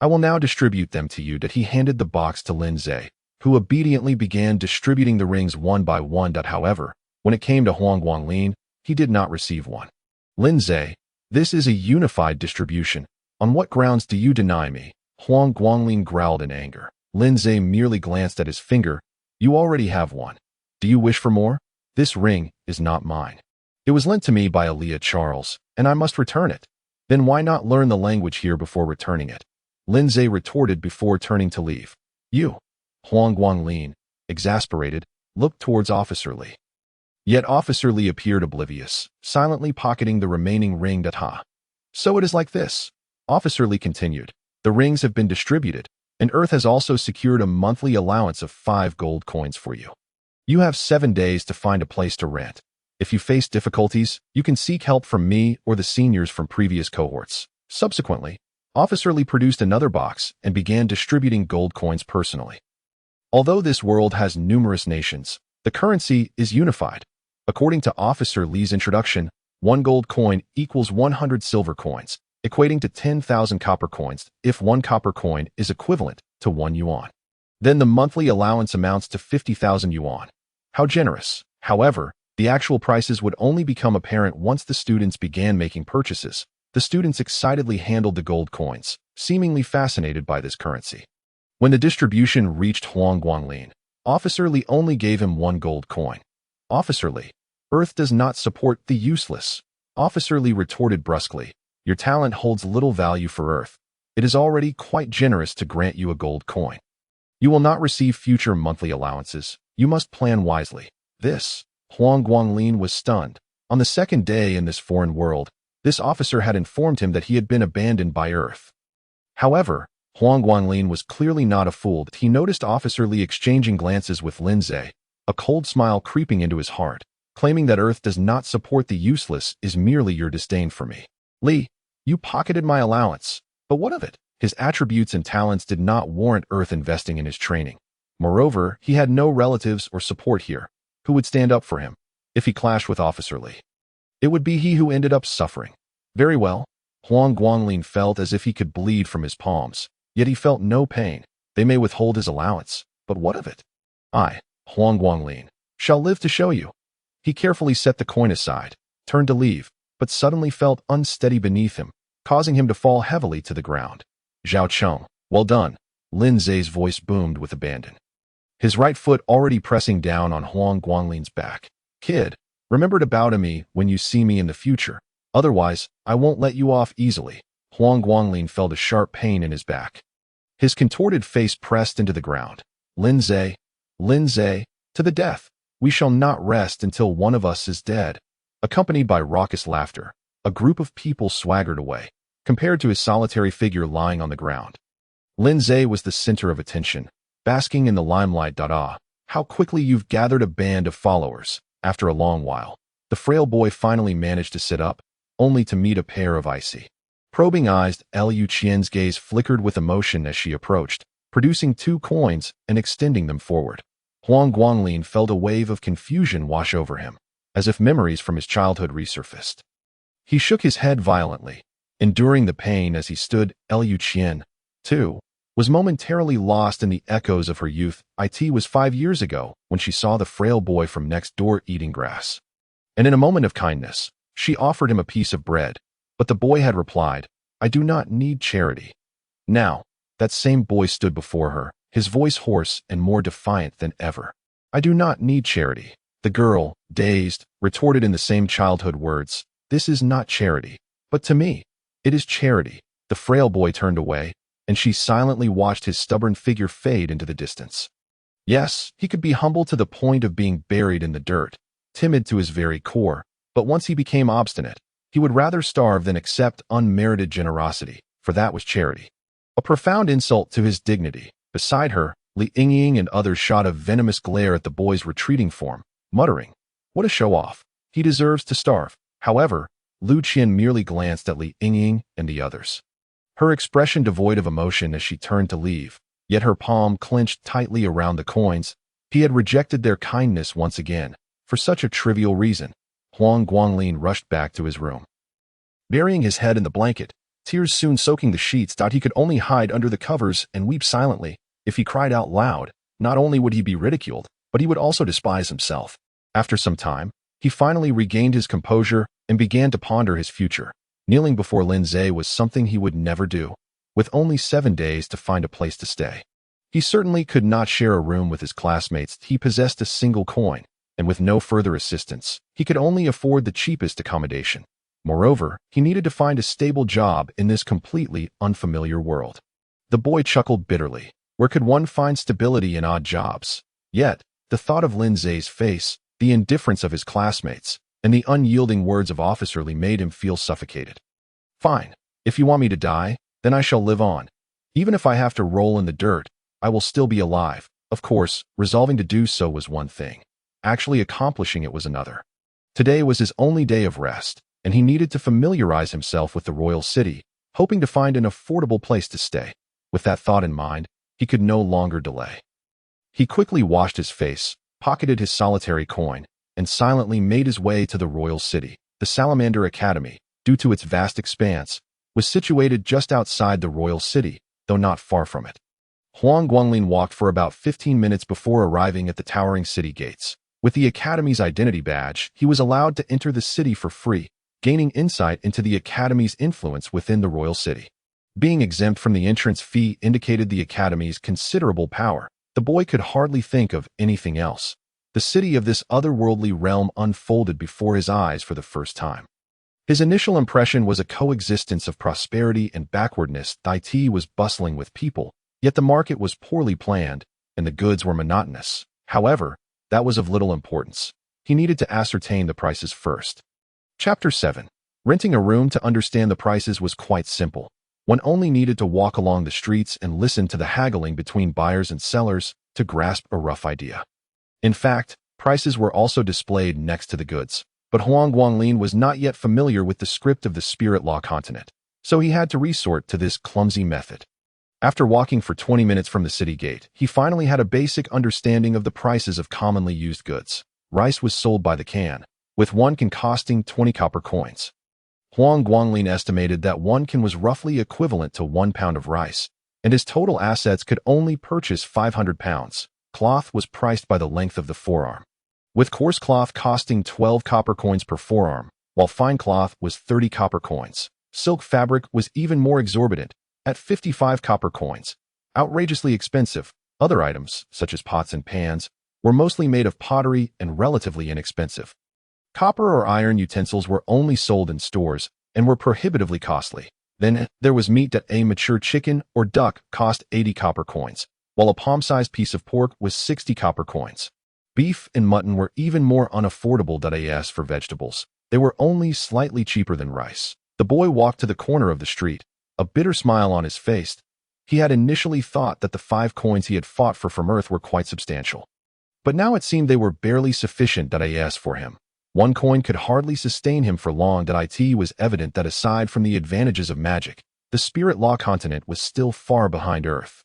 Speaker 1: I will now distribute them to you. That he handed the box to Lin Zhe, who obediently began distributing the rings one by one. However, when it came to Huang Guanglin, he did not receive one. Lin Zhe, this is a unified distribution. On what grounds do you deny me? Huang Guanglin growled in anger. Lin Zhe merely glanced at his finger. You already have one. Do you wish for more? This ring is not mine. It was lent to me by Aaliyah Charles, and I must return it. Then why not learn the language here before returning it? Lin Zhe retorted before turning to leave. You. Huang Guanglin, exasperated, looked towards Officer Lee. Yet Officer Lee appeared oblivious, silently pocketing the remaining ring. So it is like this. Officer Lee continued. The rings have been distributed, and Earth has also secured a monthly allowance of 5 gold coins for you. You have 7 days to find a place to rent. If you face difficulties, you can seek help from me or the seniors from previous cohorts. Subsequently, Officer Lee produced another box and began distributing gold coins personally. Although this world has numerous nations, the currency is unified. According to Officer Lee's introduction, 1 gold coin equals 100 silver coins, equating to 10,000 copper coins if 1 copper coin is equivalent to 1 yuan. Then the monthly allowance amounts to 50,000 yuan. How generous! However, the actual prices would only become apparent once the students began making purchases. The students excitedly handled the gold coins, seemingly fascinated by this currency. When the distribution reached Huang Guanglin, Officer Lee only gave him 1 gold coin. Officer Lee, Earth does not support the useless. Officer Lee retorted brusquely. Your talent holds little value for Earth. It is already quite generous to grant you a gold coin. You will not receive future monthly allowances. You must plan wisely. This. Huang Guanglin was stunned. On the second day in this foreign world, this officer had informed him that he had been abandoned by Earth. However, Huang Guanglin was clearly not a fool. He noticed Officer Lee exchanging glances with Lin Zhe, a cold smile creeping into his heart, claiming that Earth does not support the useless is merely your disdain for me. Lee, you pocketed my allowance, but what of it? His attributes and talents did not warrant Earth investing in his training. Moreover, he had no relatives or support here who would stand up for him if he clashed with Officer Lee. It would be he who ended up suffering. Very well. Huang Guanglin felt as if he could bleed from his palms, yet he felt no pain. They may withhold his allowance, but what of it? I, Huang Guanglin, shall live to show you. He carefully set the coin aside, turned to leave, but suddenly felt unsteady beneath him, causing him to fall heavily to the ground. Zhao Cheng, well done. Lin Zhe's voice boomed with abandon. His right foot already pressing down on Huang Guanglin's back. Kid, remember to bow to me when you see me in the future. Otherwise, I won't let you off easily. Huang Guanglin felt a sharp pain in his back. His contorted face pressed into the ground. Lin Zhe, to the death. We shall not rest until one of us is dead. Accompanied by raucous laughter, a group of people swaggered away, compared to his solitary figure lying on the ground. Lin Zhe was the center of attention, basking in the limelight. How quickly you've gathered a band of followers. After a long while, the frail boy finally managed to sit up, only to meet a pair of icy, probing eyes. Liu Qian's gaze flickered with emotion as she approached, producing 2 coins and extending them forward. Huang Guanglin felt a wave of confusion wash over him, as if memories from his childhood resurfaced. He shook his head violently, enduring the pain as he stood. Liu Qian, too, was momentarily lost in the echoes of her youth. It was 5 years ago when she saw the frail boy from next door eating grass. And in a moment of kindness, she offered him a piece of bread, but the boy had replied, I do not need charity. Now, that same boy stood before her, his voice hoarse and more defiant than ever. I do not need charity. The girl, dazed, retorted in the same childhood words, this is not charity, but to me, it is charity. The frail boy turned away, and she silently watched his stubborn figure fade into the distance. Yes, he could be humble to the point of being buried in the dirt, timid to his very core, but once he became obstinate, He would rather starve than accept unmerited generosity, for that was charity. A profound insult to his dignity. Beside her, Li Yingying and others shot a venomous glare at the boy's retreating form, muttering, "What a show-off. He deserves to starve." However, Lu Qian merely glanced at Li Yingying and the others. Her expression devoid of emotion as she turned to leave, yet her palm clenched tightly around the coins. He had rejected their kindness once again, for such a trivial reason. Huang Guanglin rushed back to his room. Burying his head in the blanket, tears soon soaking the sheets, he could only hide under the covers and weep silently. If he cried out loud, not only would he be ridiculed, but he would also despise himself. After some time, he finally regained his composure and began to ponder his future. Kneeling before Lin Zhe was something he would never do. With only 7 days to find a place to stay, he certainly could not share a room with his classmates. He possessed a single coin, and with no further assistance, he could only afford the cheapest accommodation. Moreover, he needed to find a stable job in this completely unfamiliar world. The boy chuckled bitterly. Where could one find stability in odd jobs? Yet, the thought of Lin Zhe's face, the indifference of his classmates, and the unyielding words of Officer Li made him feel suffocated. Fine. If you want me to die, then I shall live on. Even if I have to roll in the dirt, I will still be alive. Of course, resolving to do so was one thing. Actually accomplishing it was another. Today was his only day of rest, and he needed to familiarize himself with the royal city, hoping to find an affordable place to stay. With that thought in mind, he could no longer delay. He quickly washed his face, pocketed his solitary coin, and silently made his way to the royal city. The Salamander Academy, due to its vast expanse, was situated just outside the royal city, though not far from it. Huang Guanglin walked for about 15 minutes before arriving at the towering city gates. With the Academy's identity badge, he was allowed to enter the city for free, gaining insight into the Academy's influence within the royal city. Being exempt from the entrance fee indicated the Academy's considerable power. The boy could hardly think of anything else. The city of this otherworldly realm unfolded before his eyes for the first time. His initial impression was a coexistence of prosperity and backwardness. It was bustling with people, yet the market was poorly planned, and the goods were monotonous. However, that was of little importance. He needed to ascertain the prices first. Chapter 7. Renting a room. To understand the prices was quite simple. One only needed to walk along the streets and listen to the haggling between buyers and sellers to grasp a rough idea. In fact, prices were also displayed next to the goods. But Huang Guanglin was not yet familiar with the script of the Spirit Law continent, so he had to resort to this clumsy method. After walking for 20 minutes from the city gate, he finally had a basic understanding of the prices of commonly used goods. Rice was sold by the can, with 1 can costing 20 copper coins. Huang Guanglin estimated that 1 can was roughly equivalent to 1 pound of rice, and his total assets could only purchase 500 pounds. Cloth was priced by the length of the forearm, with coarse cloth costing 12 copper coins per forearm, while fine cloth was 30 copper coins. Silk fabric was even more exorbitant, at 55 copper coins. Outrageously expensive. Other items, such as pots and pans, were mostly made of pottery and relatively inexpensive. Copper or iron utensils were only sold in stores and were prohibitively costly. Then there was meat. A mature chicken or duck cost 80 copper coins, while a palm-sized piece of pork was 60 copper coins. Beef and mutton were even more unaffordable. As for vegetables, they were only slightly cheaper than rice. The boy walked to the corner of the street, a bitter smile on his face. He had initially thought that the 5 coins he had fought for from Earth were quite substantial. But now it seemed they were barely sufficient. For him, 1 coin could hardly sustain him for long. It was evident that aside from the advantages of magic, the Spirit Law continent was still far behind Earth.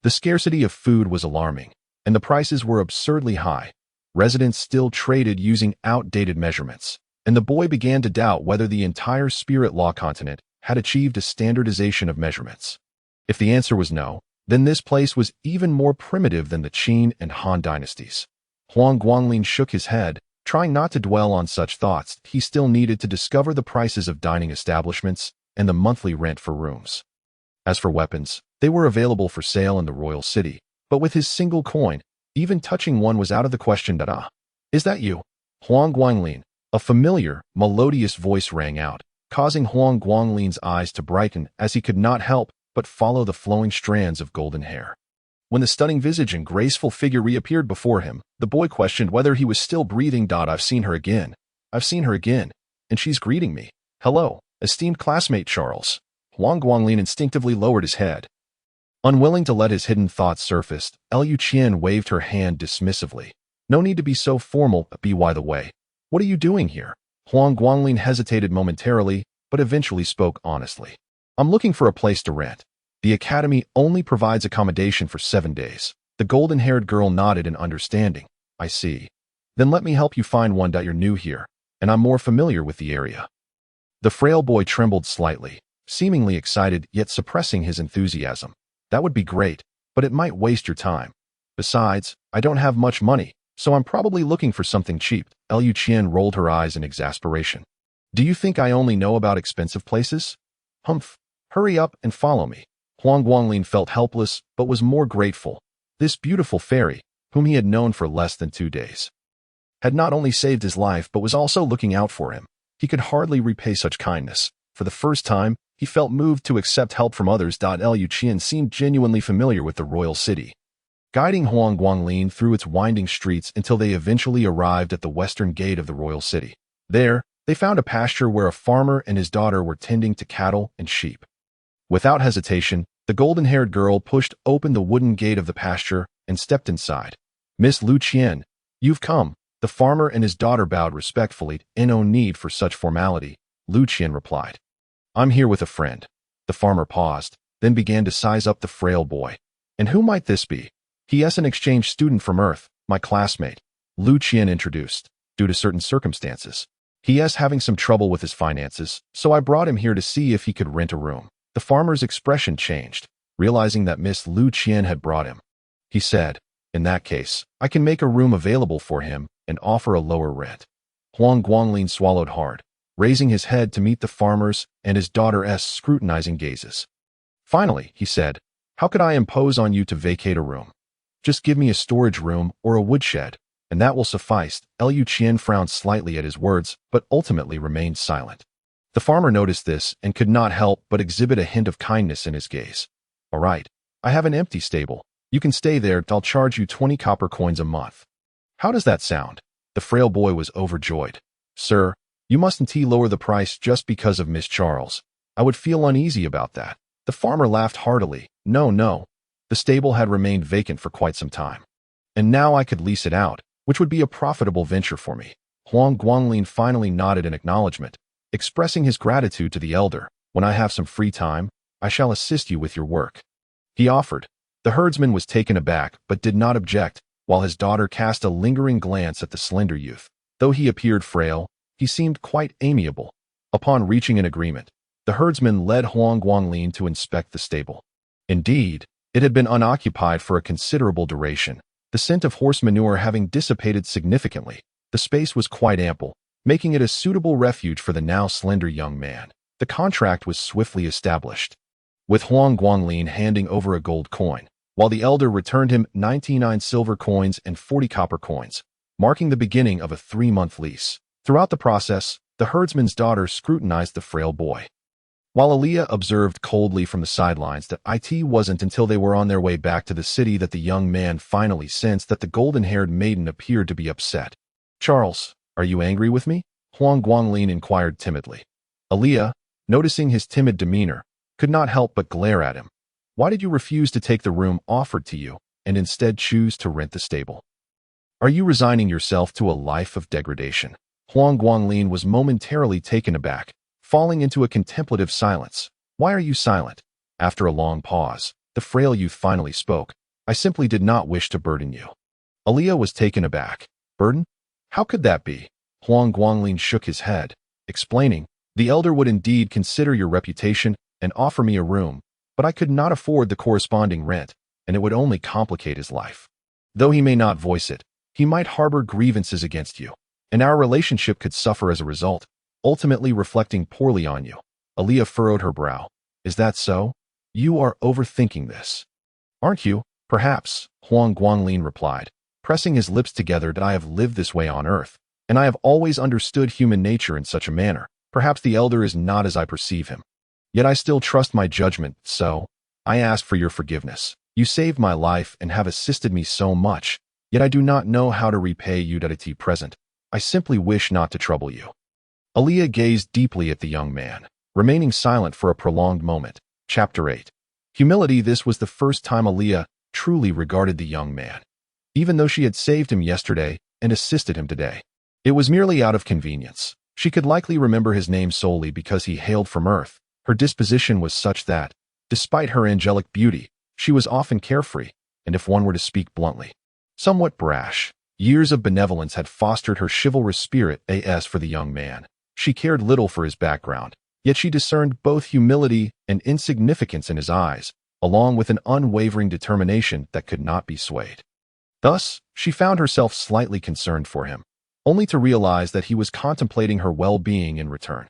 Speaker 1: The scarcity of food was alarming, and the prices were absurdly high. Residents still traded using outdated measurements, and the boy began to doubt whether the entire Spirit Law continent had achieved a standardization of measurements. If the answer was no, then this place was even more primitive than the Qin and Han dynasties. Huang Guanglin shook his head, trying not to dwell on such thoughts. He still needed to discover the prices of dining establishments and the monthly rent for rooms. As for weapons, they were available for sale in the royal city, but with his single coin, even touching one was out of the question. Is that you, Huang Guanglin? A familiar, melodious voice rang out, causing Huang Guanglin's eyes to brighten as he could not help but follow the flowing strands of golden hair. When the stunning visage and graceful figure reappeared before him, the boy questioned whether he was still breathing. I've seen her again, and she's greeting me. Hello, esteemed classmate Charles. Huang Guanglin instinctively lowered his head. Unwilling to let his hidden thoughts surface, Liu Qian waved her hand dismissively. No need to be so formal, by the way. What are you doing here? Huang Guanglin hesitated momentarily, but eventually spoke honestly. I'm looking for a place to rent. The academy only provides accommodation for 7 days. The golden-haired girl nodded in understanding. I see. Then let me help you find one. You're new here, and I'm more familiar with the area. The frail boy trembled slightly, seemingly excited yet suppressing his enthusiasm. That would be great, but it might waste your time. Besides, I don't have much money, so I'm probably looking for something cheap. Liu Qian rolled her eyes in exasperation. Do you think I only know about expensive places? Humph. Hurry up and follow me. Huang Guanglin felt helpless, but was more grateful. This beautiful fairy, whom he had known for less than 2 days, had not only saved his life but was also looking out for him. He could hardly repay such kindness. For the first time, he felt moved to accept help from others. Liu Qian seemed genuinely familiar with the royal city, guiding Huang Guanglin through its winding streets until they eventually arrived at the western gate of the royal city. There, they found a pasture where a farmer and his daughter were tending to cattle and sheep. Without hesitation, the golden-haired girl pushed open the wooden gate of the pasture and stepped inside. Miss Liu Qian, you've come. The farmer and his daughter bowed respectfully. No need for such formality, Liu Qian replied. I'm here with a friend. The farmer paused, then began to size up the frail boy. And who might this be? He is an exchange student from Earth, my classmate, Liu Qian introduced. Due to certain circumstances, he is having some trouble with his finances, so I brought him here to see if he could rent a room. The farmer's expression changed, realizing that Miss Liu Qian had brought him. He said, in that case, I can make a room available for him and offer a lower rent. Huang Guanglin swallowed hard, raising his head to meet the farmer's and his daughter's scrutinizing gazes. Finally, he said, how could I impose on you to vacate a room? Just give me a storage room or a woodshed, and that will suffice. Liu Qian frowned slightly at his words, but ultimately remained silent. The farmer noticed this and could not help but exhibit a hint of kindness in his gaze. All right, I have an empty stable. You can stay there. I'll charge you 20 copper coins a month. How does that sound? The frail boy was overjoyed. Sir, you mustn't lower the price just because of Miss Charles. I would feel uneasy about that. The farmer laughed heartily. No. The stable had remained vacant for quite some time, and now I could lease it out, which would be a profitable venture for me. Huang Guanglin finally nodded in acknowledgement, expressing his gratitude to the elder. When I have some free time, I shall assist you with your work, he offered. The herdsman was taken aback but did not object, while his daughter cast a lingering glance at the slender youth. Though he appeared frail, he seemed quite amiable. Upon reaching an agreement, the herdsman led Huang Guanglin to inspect the stable. Indeed, it had been unoccupied for a considerable duration, the scent of horse manure having dissipated significantly. The space was quite ample, making it a suitable refuge for the now slender young man. The contract was swiftly established, with Huang Guanglin handing over a gold coin, while the elder returned him 99 silver coins and 40 copper coins, marking the beginning of a 3-month lease. Throughout the process, the herdsman's daughter scrutinized the frail boy, while Aaliyah observed coldly from the sidelines. That it wasn't until they were on their way back to the city that the young man finally sensed that the golden-haired maiden appeared to be upset. Charles, are you angry with me? Huang Guanglin inquired timidly. Aaliyah, noticing his timid demeanor, could not help but glare at him. Why did you refuse to take the room offered to you and instead choose to rent the stable? Are you resigning yourself to a life of degradation? Huang Guanglin was momentarily taken aback, falling into a contemplative silence. Why are you silent? After a long pause, the frail youth finally spoke. I simply did not wish to burden you. Aaliyah was taken aback. Burden? How could that be? Huang Guanglin shook his head, explaining, the elder would indeed consider your reputation and offer me a room, but I could not afford the corresponding rent, and it would only complicate his life. Though he may not voice it, he might harbor grievances against you, and our relationship could suffer as a result, ultimately reflecting poorly on you. Aaliyah furrowed her brow. Is that so? You are overthinking this, aren't you? Perhaps, Huang Guanglin replied, pressing his lips together. That I have lived this way on Earth, and I have always understood human nature in such a manner. Perhaps the elder is not as I perceive him. Yet I still trust my judgment, so I ask for your forgiveness. You saved my life and have assisted me so much, yet I do not know how to repay you at present. I simply wish not to trouble you. Aaliyah gazed deeply at the young man, remaining silent for a prolonged moment. Chapter 8. Humility. This was the first time Aaliyah truly regarded the young man, even though she had saved him yesterday and assisted him today. It was merely out of convenience. She could likely remember his name solely because he hailed from Earth. Her disposition was such that, despite her angelic beauty, she was often carefree, and if one were to speak bluntly, somewhat brash. Years of benevolence had fostered her chivalrous spirit as for the young man. She cared little for his background, yet she discerned both humility and insignificance in his eyes, along with an unwavering determination that could not be swayed. Thus, she found herself slightly concerned for him, only to realize that he was contemplating her well-being in return.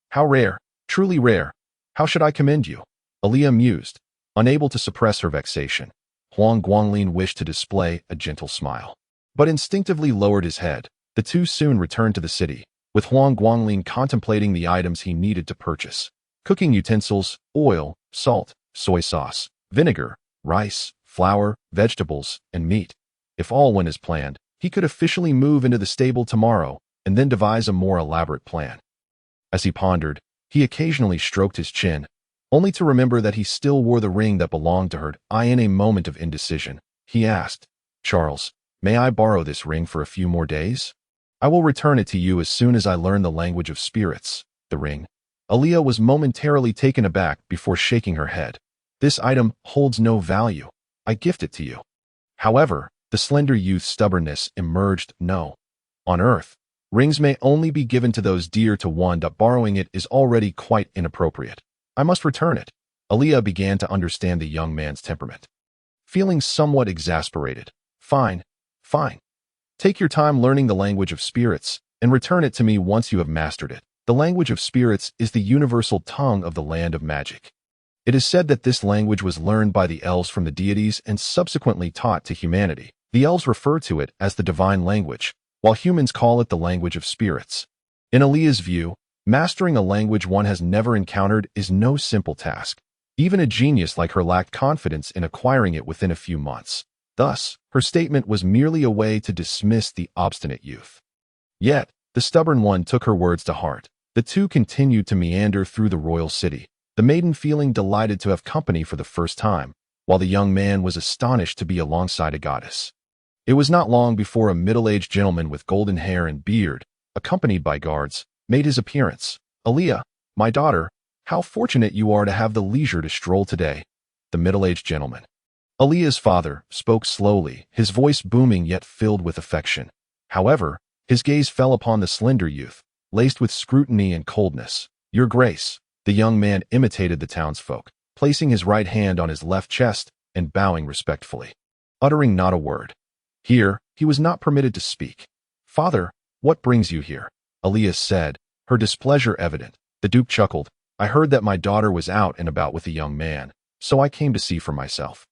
Speaker 1: How rare, truly rare. How should I commend you? Aaliyah mused, unable to suppress her vexation. Huang Guanglin wished to display a gentle smile, but instinctively lowered his head. The two soon returned to the city, with Huang Guanglin contemplating the items he needed to purchase: cooking utensils, oil, salt, soy sauce, vinegar, rice, flour, vegetables, and meat. If all went as planned, he could officially move into the stable tomorrow and then devise a more elaborate plan. As he pondered, he occasionally stroked his chin, only to remember that he still wore the ring that belonged to her. In a moment of indecision, he asked, "Charles, may I borrow this ring for a few more days? I will return it to you as soon as I learn the language of spirits." The ring. Aaliyah was momentarily taken aback before shaking her head. "This item holds no value. I gift it to you." However, the slender youth's stubbornness emerged. "No. On Earth, rings may only be given to those dear to one. Borrowing it is already quite inappropriate. I must return it." Aaliyah began to understand the young man's temperament. Feeling somewhat exasperated, Fine. Take your time learning the language of spirits, and return it to me once you have mastered it." The language of spirits is the universal tongue of the land of magic. It is said that this language was learned by the elves from the deities and subsequently taught to humanity. The elves refer to it as the divine language, while humans call it the language of spirits. In Aaliyah's view, mastering a language one has never encountered is no simple task. Even a genius like her lacked confidence in acquiring it within a few months. Thus, her statement was merely a way to dismiss the obstinate youth. Yet, the stubborn one took her words to heart. The two continued to meander through the royal city, the maiden feeling delighted to have company for the first time, while the young man was astonished to be alongside a goddess. It was not long before a middle-aged gentleman with golden hair and beard, accompanied by guards, made his appearance. "Aaliyah, my daughter, how fortunate you are to have the leisure to stroll today." The middle-aged gentleman, Aaliyah's father, spoke slowly, his voice booming yet filled with affection. However, his gaze fell upon the slender youth, laced with scrutiny and coldness. "Your Grace." The young man imitated the townsfolk, placing his right hand on his left chest and bowing respectfully, uttering not a word. Here, he was not permitted to speak. "Father, what brings you here?" Aaliyah said, her displeasure evident. The Duke chuckled. "I heard that my daughter was out and about with a young man, so I came to see for myself."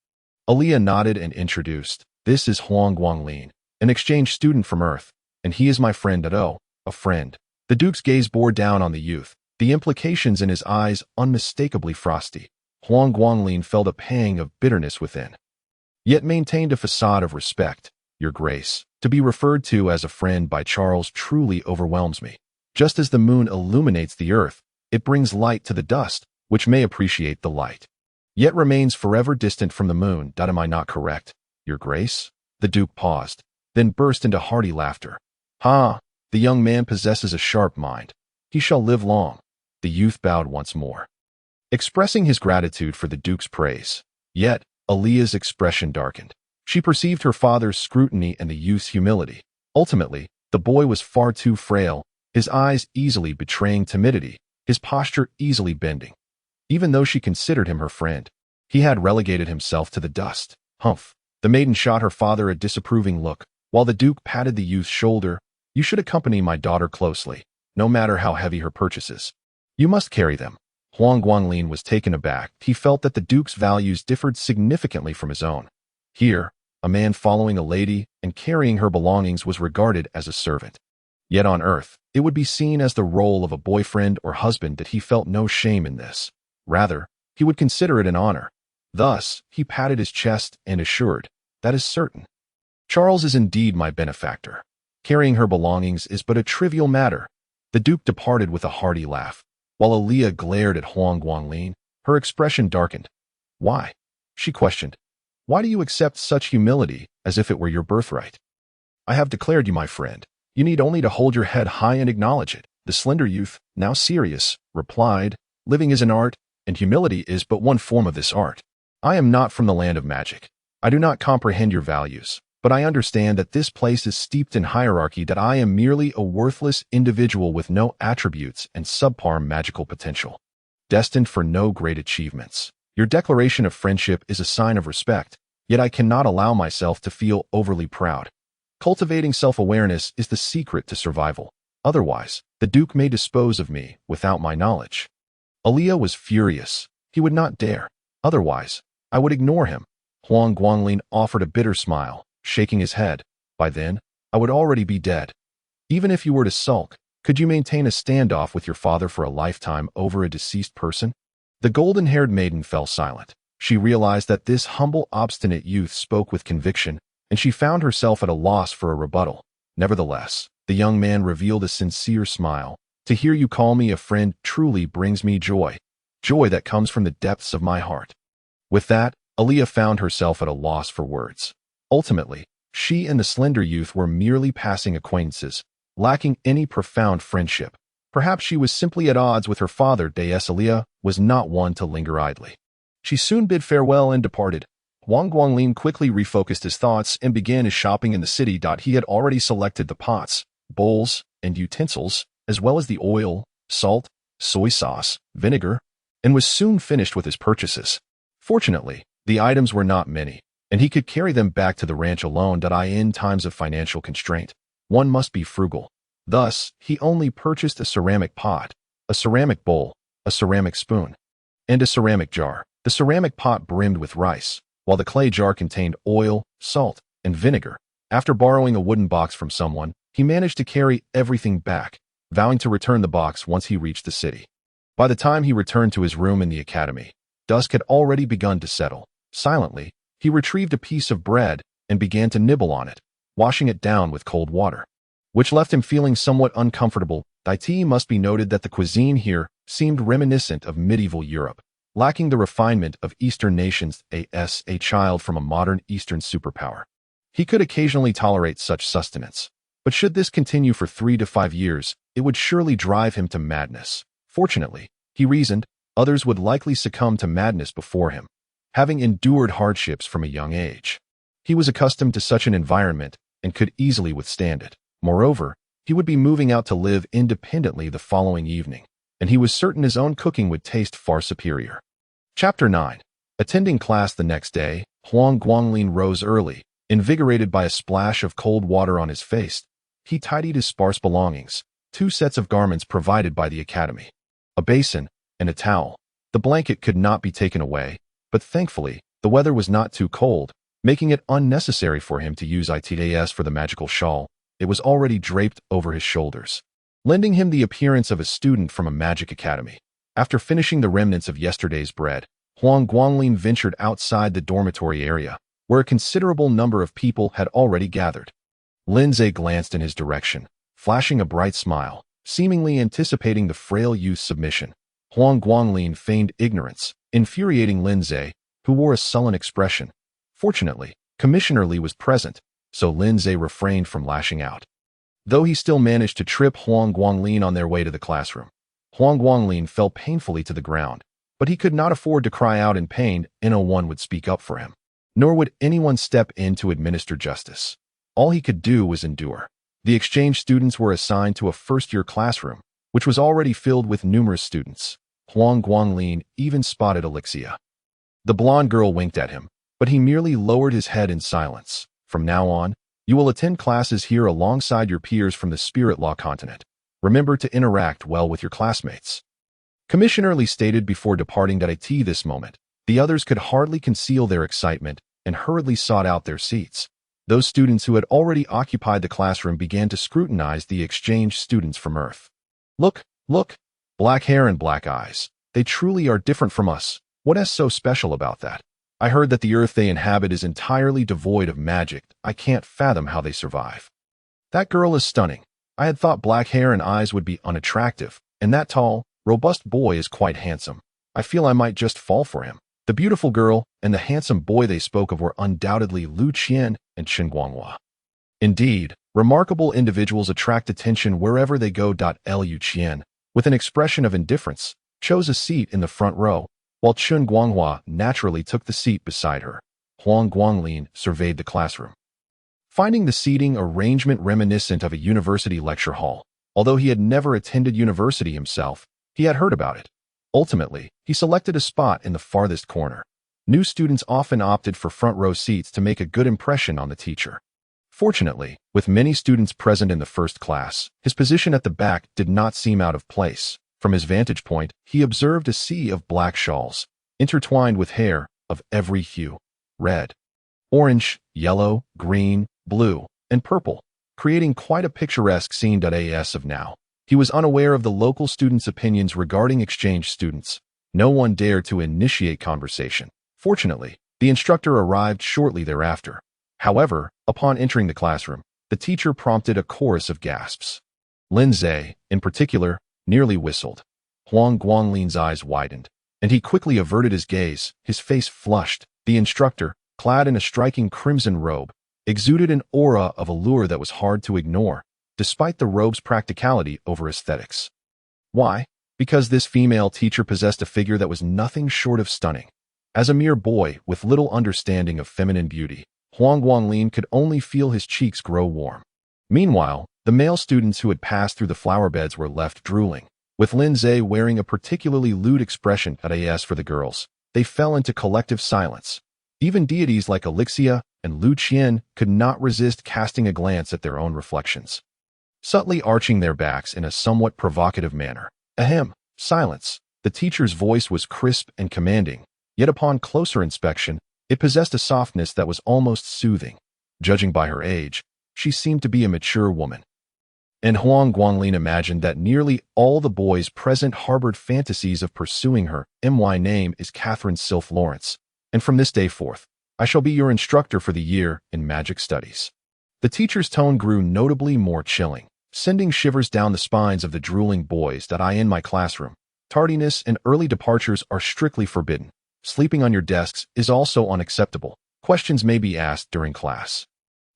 Speaker 1: Aaliyah nodded and introduced. "This is Huang Guanglin, an exchange student from Earth, and he is my friend Ado." "A friend." The Duke's gaze bore down on the youth, the implications in his eyes unmistakably frosty. Huang Guanglin felt a pang of bitterness within, yet maintained a facade of respect. "Your Grace, to be referred to as a friend by Charles truly overwhelms me. Just as the moon illuminates the earth, it brings light to the dust, which may appreciate the light, yet remains forever distant from the moon. Am I not correct, Your Grace?" The Duke paused, then burst into hearty laughter. "Ha! The young man possesses a sharp mind. He shall live long." The youth bowed once more, expressing his gratitude for the Duke's praise. Yet, Aaliyah's expression darkened. She perceived her father's scrutiny and the youth's humility. Ultimately, the boy was far too frail, his eyes easily betraying timidity, his posture easily bending. Even though she considered him her friend, he had relegated himself to the dust. "Humph." The maiden shot her father a disapproving look, while the Duke patted the youth's shoulder. "You should accompany my daughter closely, no matter how heavy her purchases. You must carry them." Huang Guanglin was taken aback. He felt that the Duke's values differed significantly from his own. Here, a man following a lady and carrying her belongings was regarded as a servant. Yet on Earth, it would be seen as the role of a boyfriend or husband. That he felt no shame in this. Rather, he would consider it an honor. Thus, he patted his chest and assured, "That is certain. Charles is indeed my benefactor. Carrying her belongings is but a trivial matter." The Duke departed with a hearty laugh, while Aaliyah glared at Huang Guanglin. Her expression darkened. Why? She questioned. Why do you accept such humility as if it were your birthright? I have declared you my friend. You need only to hold your head high and acknowledge it. The slender youth, now serious, replied, living is an art, and humility is but one form of this art. I am not from the land of magic. I do not comprehend your values, but I understand that this place is steeped in hierarchy, that I am merely a worthless individual with no attributes and subpar magical potential, destined for no great achievements. Your declaration of friendship is a sign of respect, yet I cannot allow myself to feel overly proud. Cultivating self-awareness is the secret to survival. Otherwise, the Duke may dispose of me without my knowledge. Aaliyah was furious. He would not dare. Otherwise, I would ignore him. Huang Guanglin offered a bitter smile, shaking his head. By then, I would already be dead. Even if you were to sulk, could you maintain a standoff with your father for a lifetime over a deceased person? The golden-haired maiden fell silent. She realized that this humble, obstinate youth spoke with conviction, and she found herself at a loss for a rebuttal. Nevertheless, the young man revealed a sincere smile. To hear you call me a friend truly brings me joy, joy that comes from the depths of my heart. With that, Aaliyah found herself at a loss for words. Ultimately, she and the slender youth were merely passing acquaintances, lacking any profound friendship. Perhaps she was simply at odds with her father. Aaliyah was not one to linger idly. She soon bid farewell and departed. Huang Guanglin quickly refocused his thoughts and began his shopping in the city. He had already selected the pots, bowls, and utensils, as well as the oil, salt, soy sauce, vinegar, and was soon finished with his purchases. Fortunately, the items were not many, and he could carry them back to the ranch alone. In times of financial constraint, one must be frugal. Thus, he only purchased a ceramic pot, a ceramic bowl, a ceramic spoon, and a ceramic jar. The ceramic pot brimmed with rice, while the clay jar contained oil, salt, and vinegar. After borrowing a wooden box from someone, he managed to carry everything back, vowing to return the box once he reached the city. By the time he returned to his room in the academy, dusk had already begun to settle. Silently, he retrieved a piece of bread and began to nibble on it, washing it down with cold water, which left him feeling somewhat uncomfortable. It must be noted that the cuisine here seemed reminiscent of medieval Europe, lacking the refinement of Eastern nations. As a child from a modern Eastern superpower, he could occasionally tolerate such sustenance. But should this continue for 3 to 5 years, it would surely drive him to madness. Fortunately, he reasoned, others would likely succumb to madness before him, having endured hardships from a young age. He was accustomed to such an environment and could easily withstand it. Moreover, he would be moving out to live independently the following evening, and he was certain his own cooking would taste far superior. Chapter 9. Attending class the next day, Huang Guanglin rose early, invigorated by a splash of cold water on his face. He tidied his sparse belongings, 2 sets of garments provided by the academy, a basin, and a towel. The blanket could not be taken away, but thankfully, the weather was not too cold, making it unnecessary for him to use its for the magical shawl. It was already draped over his shoulders, lending him the appearance of a student from a magic academy. After finishing the remnants of yesterday's bread, Huang Guanglin ventured outside the dormitory area, where a considerable number of people had already gathered. Lindsay glanced in his direction, flashing a bright smile, seemingly anticipating the frail youth's submission. Huang Guanglin feigned ignorance, infuriating Lindsay, who wore a sullen expression. Fortunately, Commissioner Li was present, so Lindsay refrained from lashing out, though he still managed to trip Huang Guanglin on their way to the classroom. Huang Guanglin fell painfully to the ground, but he could not afford to cry out in pain, and no one would speak up for him, nor would anyone step in to administer justice. All he could do was endure. The exchange students were assigned to a first-year classroom, which was already filled with numerous students. Huang Guanglin even spotted Alexia. The blonde girl winked at him, but he merely lowered his head in silence. From now on, you will attend classes here alongside your peers from the Spirit Law continent. Remember to interact well with your classmates. Commissioner Li stated before departing. At this moment, the others could hardly conceal their excitement and hurriedly sought out their seats. Those students who had already occupied the classroom began to scrutinize the exchange students from Earth. Look, black hair and black eyes. They truly are different from us. What is so special about that? I heard that the Earth they inhabit is entirely devoid of magic. I can't fathom how they survive. That girl is stunning. I had thought black hair and eyes would be unattractive, and that tall, robust boy is quite handsome. I feel I might just fall for him. The beautiful girl and the handsome boy they spoke of were undoubtedly Lu Qian and Chen Guanghua. Indeed, remarkable individuals attract attention wherever they go. Lu Qian, with an expression of indifference, chose a seat in the front row, while Chen Guanghua naturally took the seat beside her. Huang Guanglin surveyed the classroom, finding the seating arrangement reminiscent of a university lecture hall. Although he had never attended university himself, he had heard about it. Ultimately, he selected a spot in the farthest corner. New students often opted for front row seats to make a good impression on the teacher. Fortunately, with many students present in the first class, his position at the back did not seem out of place. From his vantage point, he observed a sea of black shawls, intertwined with hair of every hue: red, orange, yellow, green, blue, and purple, creating quite a picturesque scene. As of now, he was unaware of the local students' opinions regarding exchange students. No one dared to initiate conversation. Fortunately, the instructor arrived shortly thereafter. However, upon entering the classroom, the teacher prompted a chorus of gasps. Lin Zhe, in particular, nearly whistled. Huang Guanglin's eyes widened, and he quickly averted his gaze, his face flushed. The instructor, clad in a striking crimson robe, exuded an aura of allure that was hard to ignore, despite the robe's practicality over aesthetics. Why? Because this female teacher possessed a figure that was nothing short of stunning. As a mere boy with little understanding of feminine beauty, Huang Guanglin could only feel his cheeks grow warm. Meanwhile, the male students who had passed through the flower beds were left drooling. With Lin Zhe wearing a particularly lewd expression as for the girls, they fell into collective silence. Even deities like Elixia and Lu Qian could not resist casting a glance at their own reflections, subtly arching their backs in a somewhat provocative manner. Ahem, silence. The teacher's voice was crisp and commanding, yet upon closer inspection, it possessed a softness that was almost soothing. Judging by her age, she seemed to be a mature woman. And Huang Guanglin imagined that nearly all the boys present harbored fantasies of pursuing her. My name is Catherine Sylph Lawrence, and from this day forth, I shall be your instructor for the year in magic studies. The teacher's tone grew notably more chilling, sending shivers down the spines of the drooling boys. In my classroom, tardiness and early departures are strictly forbidden. Sleeping on your desks is also unacceptable. Questions may be asked during class,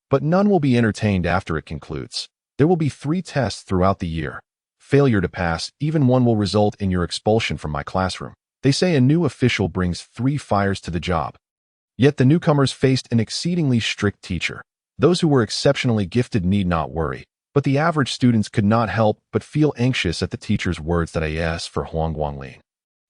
Speaker 1: but none will be entertained after it concludes. There will be 3 tests throughout the year. Failure to pass even one will result in your expulsion from my classroom. They say a new official brings 3 fires to the job. Yet the newcomers faced an exceedingly strict teacher. Those who were exceptionally gifted need not worry, but the average students could not help but feel anxious at the teacher's words. As for Huang Guanglin,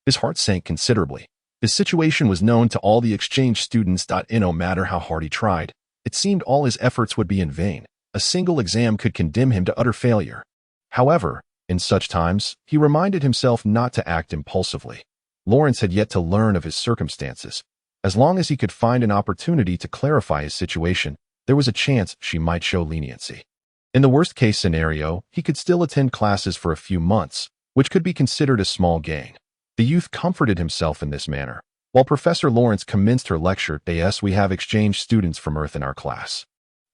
Speaker 1: his heart sank considerably. His situation was known to all the exchange students. No matter how hard he tried, it seemed all his efforts would be in vain. A single exam could condemn him to utter failure. However, in such times, he reminded himself not to act impulsively. Lawrence had yet to learn of his circumstances. As long as he could find an opportunity to clarify his situation, there was a chance she might show leniency. In the worst-case scenario, he could still attend classes for a few months, which could be considered a small gain. The youth comforted himself in this manner. While Professor Lawrence commenced her lecture, we have exchange students from Earth in our class.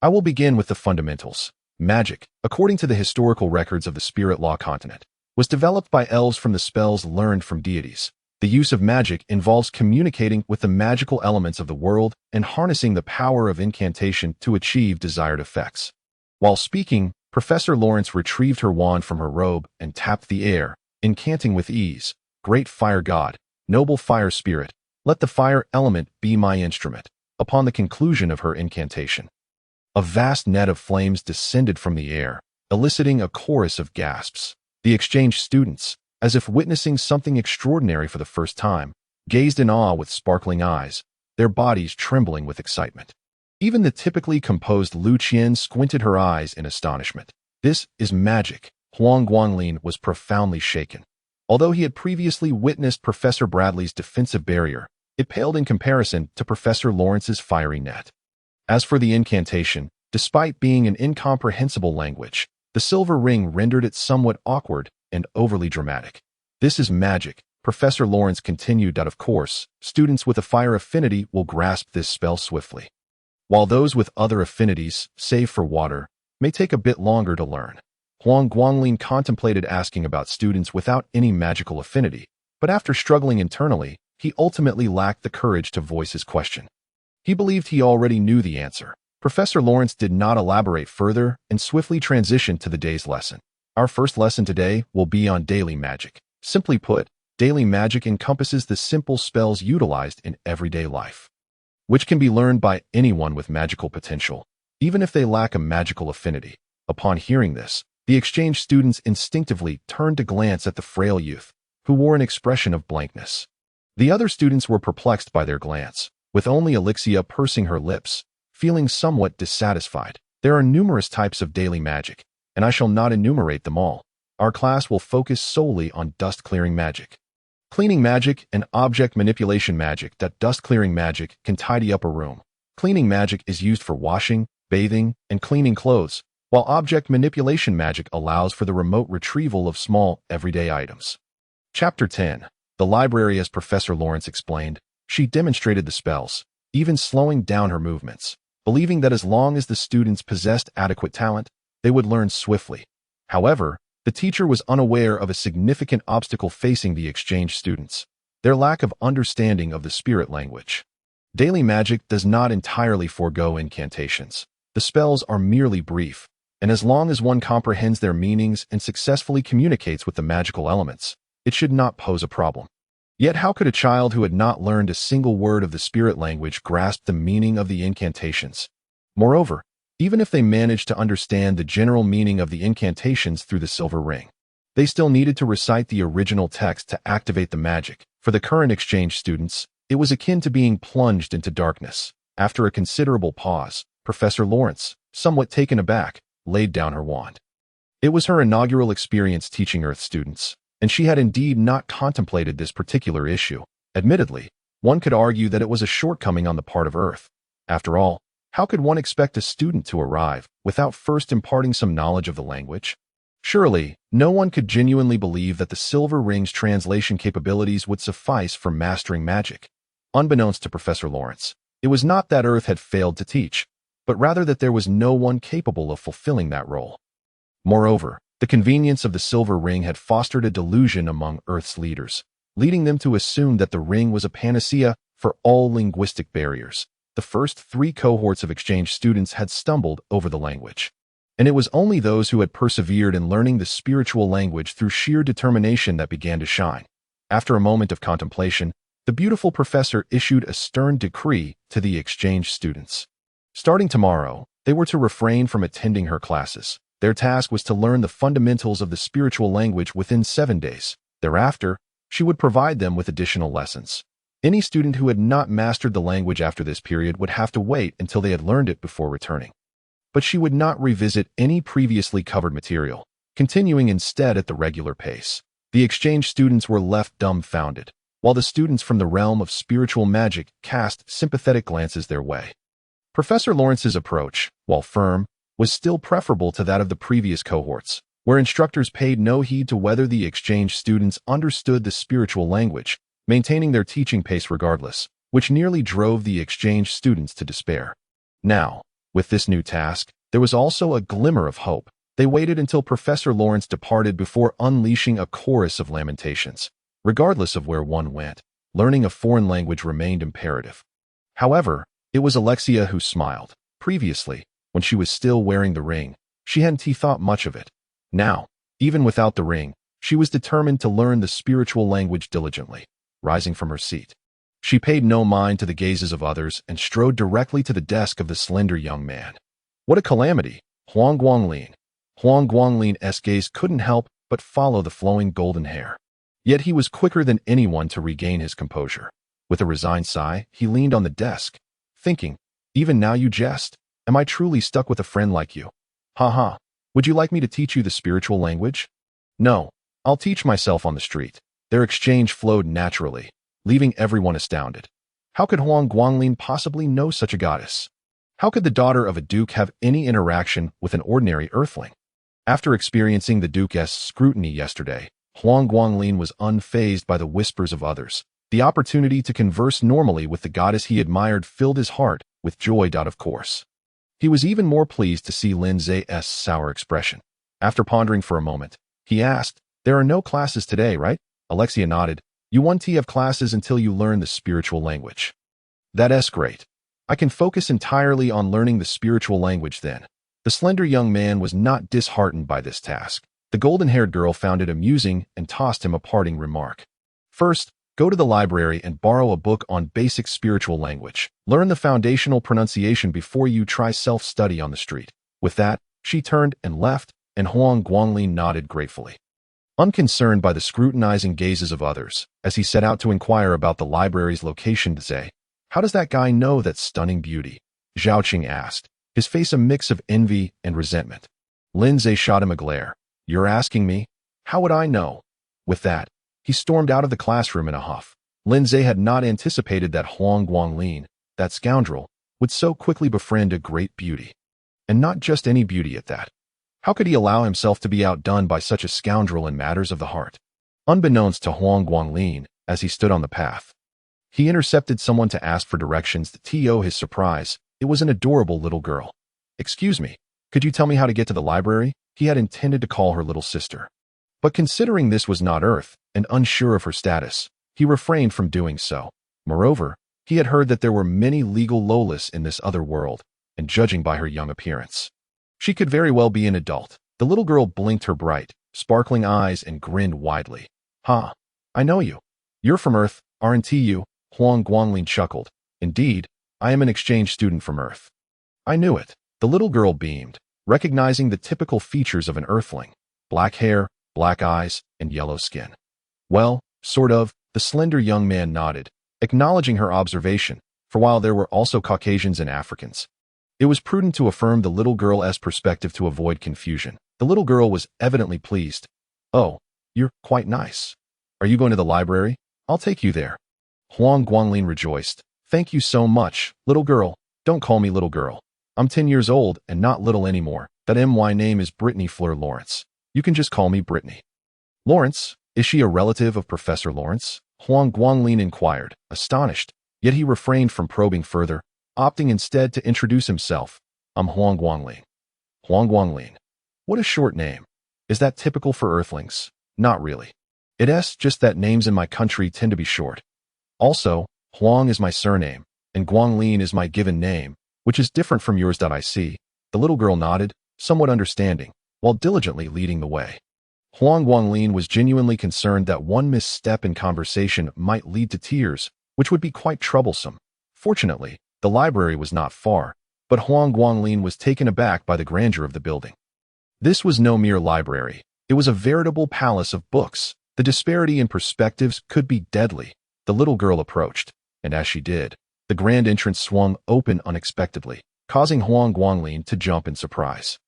Speaker 1: I will begin with the fundamentals. Magic, according to the historical records of the Spirit Law continent, was developed by elves from the spells learned from deities. The use of magic involves communicating with the magical elements of the world and harnessing the power of incantation to achieve desired effects. While speaking, Professor Lawrence retrieved her wand from her robe and tapped the air, incanting with ease. Great fire god, noble fire spirit, let the fire element be my instrument. Upon the conclusion of her incantation, a vast net of flames descended from the air, eliciting a chorus of gasps. The exchange students, as if witnessing something extraordinary for the first time, gazed in awe with sparkling eyes, their bodies trembling with excitement. Even the typically composed Lu Qian squinted her eyes in astonishment. This is magic. Huang Guanglin was profoundly shaken. Although he had previously witnessed Professor Bradley's defensive barrier, it paled in comparison to Professor Lawrence's fiery net. As for the incantation, despite being an incomprehensible language, the silver ring rendered it somewhat awkward and overly dramatic. This is magic, Professor Lawrence continued. Of course, students with a fire affinity will grasp this spell swiftly, while those with other affinities, save for water, may take a bit longer to learn. Huang Guanglin contemplated asking about students without any magical affinity, but after struggling internally, he ultimately lacked the courage to voice his question. He believed he already knew the answer. Professor Lawrence did not elaborate further and swiftly transitioned to the day's lesson. Our first lesson today will be on daily magic. Simply put, daily magic encompasses the simple spells utilized in everyday life, which can be learned by anyone with magical potential, even if they lack a magical affinity. Upon hearing this, the exchange students instinctively turned to glance at the frail youth, who wore an expression of blankness. The other students were perplexed by their glance, with only Alexia pursing her lips, feeling somewhat dissatisfied. There are numerous types of daily magic, and I shall not enumerate them all. Our class will focus solely on dust-clearing magic. Cleaning magic and object manipulation magic. That dust-clearing magic can tidy up a room. Cleaning magic is used for washing, bathing, and cleaning clothes, while object manipulation magic allows for the remote retrieval of small, everyday items. Chapter 10. The library. As Professor Lawrence explained, she demonstrated the spells, even slowing down her movements, believing that as long as the students possessed adequate talent, they would learn swiftly. However, the teacher was unaware of a significant obstacle facing the exchange students: their lack of understanding of the spirit language. Daily magic does not entirely forego incantations. The spells are merely brief, and as long as one comprehends their meanings and successfully communicates with the magical elements, it should not pose a problem. Yet how could a child who had not learned a single word of the spirit language grasp the meaning of the incantations? Moreover, even if they managed to understand the general meaning of the incantations through the silver ring, they still needed to recite the original text to activate the magic. For the current exchange students, it was akin to being plunged into darkness. After a considerable pause, Professor Lawrence, somewhat taken aback, laid down her wand. It was her inaugural experience teaching Earth students, and she had indeed not contemplated this particular issue. Admittedly, one could argue that it was a shortcoming on the part of Earth. After all, how could one expect a student to arrive without first imparting some knowledge of the language? Surely, no one could genuinely believe that the silver ring's translation capabilities would suffice for mastering magic. Unbeknownst to Professor Lawrence, it was not that Earth had failed to teach, but rather that there was no one capable of fulfilling that role. Moreover, the convenience of the silver ring had fostered a delusion among Earth's leaders, leading them to assume that the ring was a panacea for all linguistic barriers. The first 3 cohorts of exchange students had stumbled over the language, and it was only those who had persevered in learning the spiritual language through sheer determination that began to shine. After a moment of contemplation, the beautiful professor issued a stern decree to the exchange students. Starting tomorrow, they were to refrain from attending her classes. Their task was to learn the fundamentals of the spiritual language within 7 days. Thereafter, she would provide them with additional lessons. Any student who had not mastered the language after this period would have to wait until they had learned it before returning. But she would not revisit any previously covered material, continuing instead at the regular pace. The exchange students were left dumbfounded, while the students from the realm of spiritual magic cast sympathetic glances their way. Professor Lawrence's approach, while firm, was still preferable to that of the previous cohorts, where instructors paid no heed to whether the exchange students understood the spiritual language, maintaining their teaching pace regardless, which nearly drove the exchange students to despair. Now, with this new task, there was also a glimmer of hope. They waited until Professor Lawrence departed before unleashing a chorus of lamentations. Regardless of where one went, learning a foreign language remained imperative. However, it was Alexia who smiled. Previously, when she was still wearing the ring, she hadn't thought much of it. Now, even without the ring, she was determined to learn the spiritual language diligently. Rising from her seat, she paid no mind to the gazes of others and strode directly to the desk of the slender young man. What a calamity! Huang Guanglin. Huang Guanglin's gaze couldn't help but follow the flowing golden hair. Yet he was quicker than anyone to regain his composure. With a resigned sigh, he leaned on the desk, thinking, "Even now you jest? Am I truly stuck with a friend like you? Ha ha. Would you like me to teach you the spiritual language? No, I'll teach myself on the street." Their exchange flowed naturally, leaving everyone astounded. How could Huang Guanglin possibly know such a goddess? How could the daughter of a duke have any interaction with an ordinary earthling? After experiencing the duke's scrutiny yesterday, Huang Guanglin was unfazed by the whispers of others. The opportunity to converse normally with the goddess he admired filled his heart with joy. Of course, he was even more pleased to see Lin Zai's sour expression. After pondering for a moment, he asked, "There are no classes today, right?" Alexia nodded. "You won't have classes until you learn the spiritual language." "That's great. I can focus entirely on learning the spiritual language then." The slender young man was not disheartened by this task. The golden-haired girl found it amusing and tossed him a parting remark. "First, go to the library and borrow a book on basic spiritual language. Learn the foundational pronunciation before you try self-study on the street." With that, she turned and left, and Huang Guanglin nodded gratefully. Unconcerned by the scrutinizing gazes of others, as he set out to inquire about the library's location, Zhe, "How does that guy know that stunning beauty?" Zhao Qing asked, his face a mix of envy and resentment. Lin Zhe shot him a glare. "You're asking me? How would I know?" With that, he stormed out of the classroom in a huff. Lin Zhe had not anticipated that Huang Guanglin, that scoundrel, would so quickly befriend a great beauty. And not just any beauty at that. How could he allow himself to be outdone by such a scoundrel in matters of the heart? Unbeknownst to Huang Guanglin, as he stood on the path, he intercepted someone to ask for directions. To his surprise, it was an adorable little girl. "Excuse me, could you tell me how to get to the library?" He had intended to call her little sister. But considering this was not Earth, and unsure of her status, he refrained from doing so. Moreover, he had heard that there were many legal Lolas in this other world, and judging by her young appearance, she could very well be an adult. The little girl blinked her bright, sparkling eyes and grinned widely. "Ha! I know you. You're from Earth, aren't you?" Huang Guanglin chuckled. "Indeed, I am an exchange student from Earth." "I knew it." The little girl beamed, recognizing the typical features of an Earthling: black hair, black eyes, and yellow skin. "Well, sort of," the slender young man nodded, acknowledging her observation, for while there were also Caucasians and Africans, it was prudent to affirm the little girl's perspective to avoid confusion. The little girl was evidently pleased. "Oh, you're quite nice. Are you going to the library? I'll take you there." Huang Guanglin rejoiced. "Thank you so much, little girl. Don't call me little girl. I'm 10 years old and not little anymore. My name is Brittany Fleur Lawrence. You can just call me Brittany." "Lawrence? Is she a relative of Professor Lawrence?" Huang Guanglin inquired, astonished, yet he refrained from probing further, opting instead to introduce himself. "I'm Huang Guanglin." "Huang Guanglin. What a short name. Is that typical for Earthlings?" "Not really. It's just that names in my country tend to be short. Also, Huang is my surname, and Guanglin is my given name, which is different from yours. I see." The little girl nodded, somewhat understanding, while diligently leading the way. Huang Guanglin was genuinely concerned that one misstep in conversation might lead to tears, which would be quite troublesome. Fortunately, the library was not far, but Huang Guanglin was taken aback by the grandeur of the building. This was no mere library. It was a veritable palace of books. The disparity in perspectives could be deadly. The little girl approached, and as she did, the grand entrance swung open unexpectedly, causing Huang Guanglin to jump in surprise.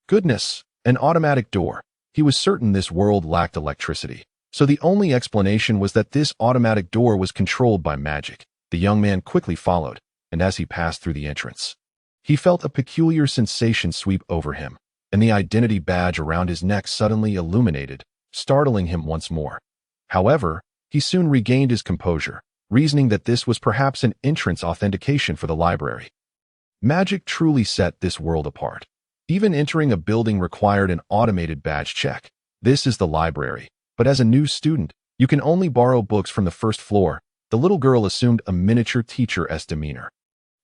Speaker 1: Goodness, an automatic door. He was certain this world lacked electricity, so the only explanation was that this automatic door was controlled by magic. The young man quickly followed, and as he passed through the entrance, he felt a peculiar sensation sweep over him, and the identity badge around his neck suddenly illuminated, startling him once more. However, he soon regained his composure, reasoning that this was perhaps an entrance authentication for the library. Magic truly set this world apart. Even entering a building required an automated badge check. This is the library, but as a new student, you can only borrow books from the first floor. The little girl assumed a miniature teacher's demeanor,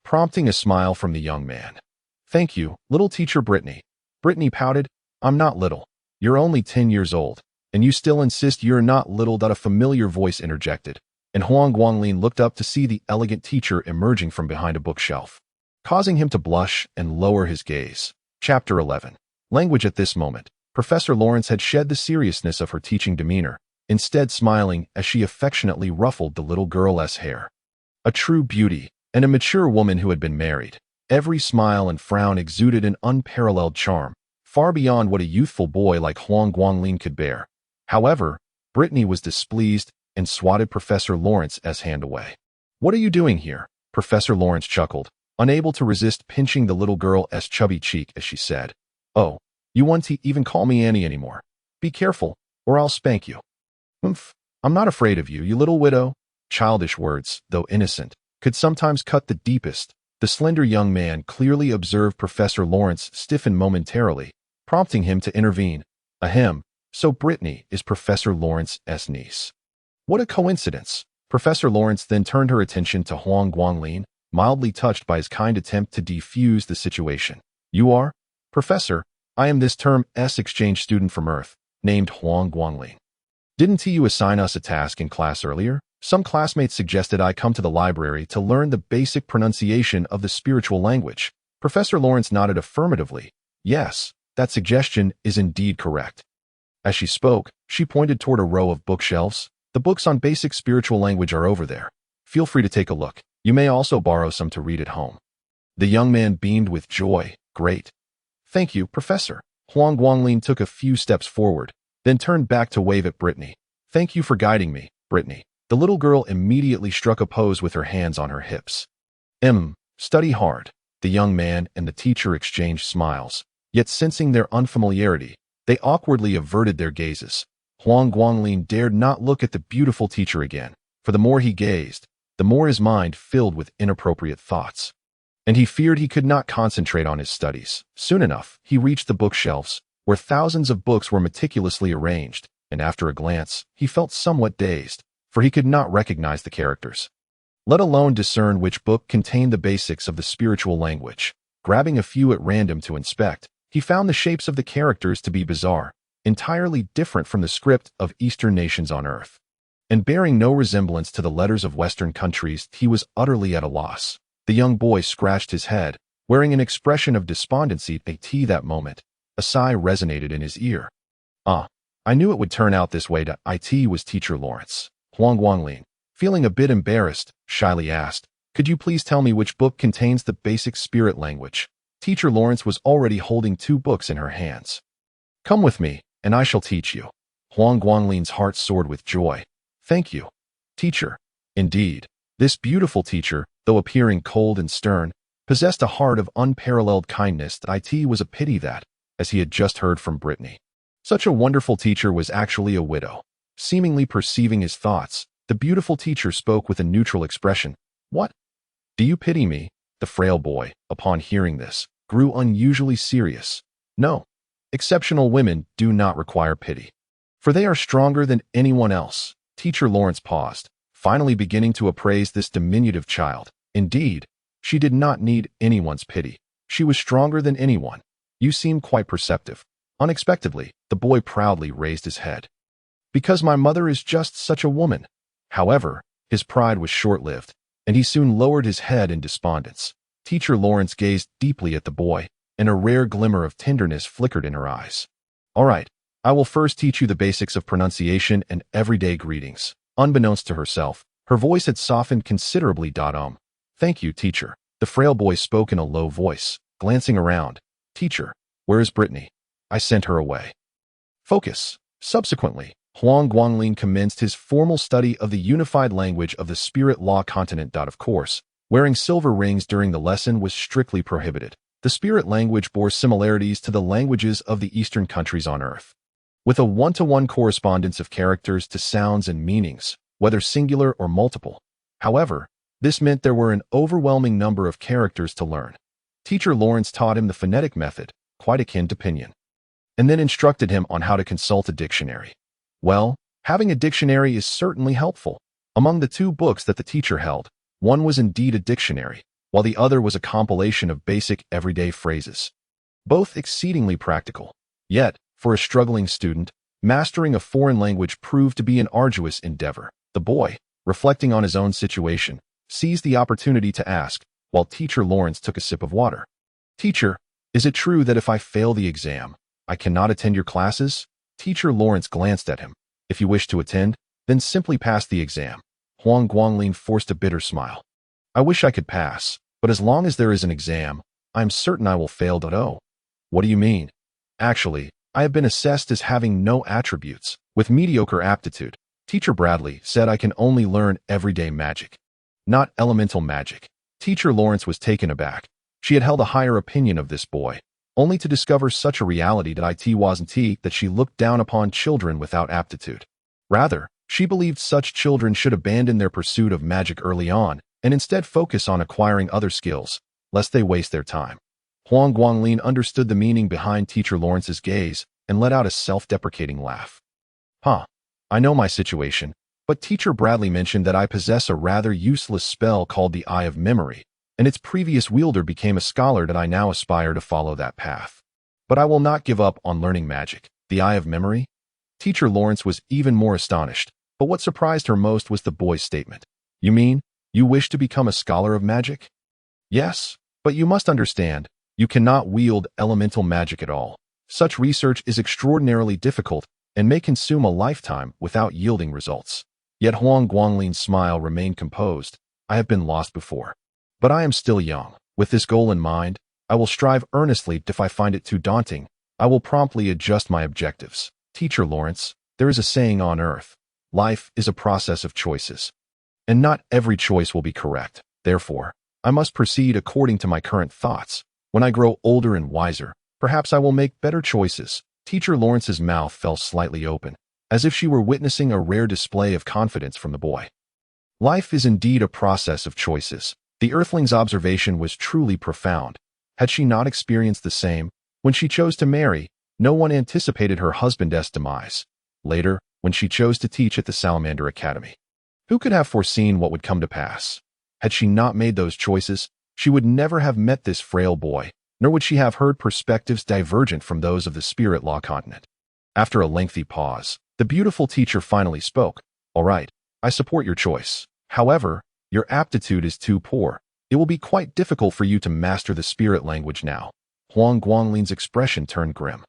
Speaker 1: prompting a smile from the young man. "Thank you, little teacher Brittany." Brittany pouted. "I'm not little. You're only 10 years old, and you still insist you're not little." A familiar voice interjected, and Huang Guanglin looked up to see the elegant teacher emerging from behind a bookshelf, causing him to blush and lower his gaze. Chapter 11. Language. At this moment, Professor Lawrence had shed the seriousness of her teaching demeanor, instead smiling as she affectionately ruffled the little girl's hair. A true beauty, and a mature woman who had been married. Every smile and frown exuded an unparalleled charm, far beyond what a youthful boy like Huang Guanglin could bear. However, Brittany was displeased and swatted Professor Lawrence's hand away. "What are you doing here?" Professor Lawrence chuckled, unable to resist pinching the little girl's chubby cheek as she said, "Oh, you won't even call me Annie anymore. Be careful, or I'll spank you." "Humph, I'm not afraid of you, you little widow." Childish words, though innocent, could sometimes cut the deepest. The slender young man clearly observed Professor Lawrence stiffen momentarily, prompting him to intervene. Ahem, so Brittany is Professor Lawrence's niece. What a coincidence. Professor Lawrence then turned her attention to Huang Guanglin, mildly touched by his kind attempt to defuse the situation. You are? Professor, I am this term's exchange student from Earth, named Huang Guanglin. Didn't you assign us a task in class earlier? Some classmates suggested I come to the library to learn the basic pronunciation of the spiritual language. Professor Lawrence nodded affirmatively. Yes, that suggestion is indeed correct. As she spoke, she pointed toward a row of bookshelves. The books on basic spiritual language are over there. Feel free to take a look. You may also borrow some to read at home. The young man beamed with joy. Great. Thank you, Professor. Huang Guanglin took a few steps forward, then turned back to wave at Brittany. Thank you for guiding me, Brittany. The little girl immediately struck a pose with her hands on her hips. Study hard. The young man and the teacher exchanged smiles, yet sensing their unfamiliarity, they awkwardly averted their gazes. Huang Guanglin dared not look at the beautiful teacher again, for the more he gazed, the more his mind filled with inappropriate thoughts. And he feared he could not concentrate on his studies. Soon enough, he reached the bookshelves, where thousands of books were meticulously arranged, and after a glance, he felt somewhat dazed, for he could not recognize the characters, let alone discern which book contained the basics of the spiritual language. Grabbing a few at random to inspect, he found the shapes of the characters to be bizarre, entirely different from the script of Eastern nations on Earth. And bearing no resemblance to the letters of Western countries, he was utterly at a loss. The young boy scratched his head, wearing an expression of despondency. At that moment, a sigh resonated in his ear. I knew it would turn out this way. It was Teacher Lawrence. Huang Guanglin, feeling a bit embarrassed, shyly asked, could you please tell me which book contains the basic spirit language? Teacher Lawrence was already holding 2 books in her hands. Come with me, and I shall teach you. Huang Guanglin's heart soared with joy. Thank you, teacher. Indeed, this beautiful teacher, though appearing cold and stern, possessed a heart of unparalleled kindness. It was a pity that, as he had just heard from Brittany, such a wonderful teacher was actually a widow. Seemingly perceiving his thoughts, the beautiful teacher spoke with a neutral expression. What? Do you pity me? The frail boy, upon hearing this, grew unusually serious. No. Exceptional women do not require pity, for they are stronger than anyone else. Teacher Lawrence paused, finally beginning to appraise this diminutive child. Indeed, she did not need anyone's pity. She was stronger than anyone. You seem quite perceptive. Unexpectedly, the boy proudly raised his head. Because my mother is just such a woman. However, his pride was short-lived, and he soon lowered his head in despondence. Teacher Lawrence gazed deeply at the boy, and a rare glimmer of tenderness flickered in her eyes. All right, I will first teach you the basics of pronunciation and everyday greetings. Unbeknownst to herself, her voice had softened considerably. Thank you, teacher. The frail boy spoke in a low voice, glancing around. Teacher, where is Brittany? I sent her away. Focus. Subsequently, Huang Guanglin commenced his formal study of the unified language of the spirit law continent. Of course, wearing silver rings during the lesson was strictly prohibited. The spirit language bore similarities to the languages of the Eastern countries on Earth, with a one-to-one correspondence of characters to sounds and meanings, whether singular or multiple. However, this meant there were an overwhelming number of characters to learn. Teacher Lawrence taught him the phonetic method, quite akin to pinyin, and then instructed him on how to consult a dictionary. Well, having a dictionary is certainly helpful. Among the 2 books that the teacher held, one was indeed a dictionary, while the other was a compilation of basic everyday phrases. Both exceedingly practical. Yet, for a struggling student, mastering a foreign language proved to be an arduous endeavor. The boy, reflecting on his own situation, seized the opportunity to ask, while Teacher Lawrence took a sip of water. Teacher, is it true that if I fail the exam, I cannot attend your classes? Teacher Lawrence glanced at him. If you wish to attend, then simply pass the exam. Huang Guanglin forced a bitter smile. I wish I could pass, but as long as there is an exam, I am certain I will fail. Oh, what do you mean? Actually, I have been assessed as having no attributes, with mediocre aptitude. Teacher Bradley said I can only learn everyday magic, not elemental magic. Teacher Lawrence was taken aback. She had held a higher opinion of this boy, only to discover such a reality that it wasn't that she looked down upon children without aptitude. Rather, she believed such children should abandon their pursuit of magic early on and instead focus on acquiring other skills, lest they waste their time. Huang Guanglin understood the meaning behind Teacher Lawrence's gaze and let out a self-deprecating laugh. Huh, I know my situation, but Teacher Bradley mentioned that I possess a rather useless spell called the Eye of Memory, and its previous wielder became a scholar that I now aspire to follow that path. But I will not give up on learning magic. The Eye of Memory? Teacher Lawrence was even more astonished, but what surprised her most was the boy's statement. You mean, you wish to become a scholar of magic? Yes, but you must understand, you cannot wield elemental magic at all. Such research is extraordinarily difficult and may consume a lifetime without yielding results. Yet Huang Guanglin's smile remained composed. I have been lost before. But I am still young. With this goal in mind, I will strive earnestly. If I find it too daunting, I will promptly adjust my objectives. Teacher Lawrence, there is a saying on earth. Life is a process of choices. And not every choice will be correct. Therefore, I must proceed according to my current thoughts. When I grow older and wiser, perhaps I will make better choices. Teacher Lawrence's mouth fell slightly open, as if she were witnessing a rare display of confidence from the boy. Life is indeed a process of choices. The Earthling's observation was truly profound. Had she not experienced the same? When she chose to marry, no one anticipated her husband's demise. Later, when she chose to teach at the Salamander Academy, who could have foreseen what would come to pass? Had she not made those choices, she would never have met this frail boy, nor would she have heard perspectives divergent from those of the Spirit Law continent. After a lengthy pause, the beautiful teacher finally spoke. All right, I support your choice. However, your aptitude is too poor. It will be quite difficult for you to master the spirit language now. Huang Guanglin's expression turned grim.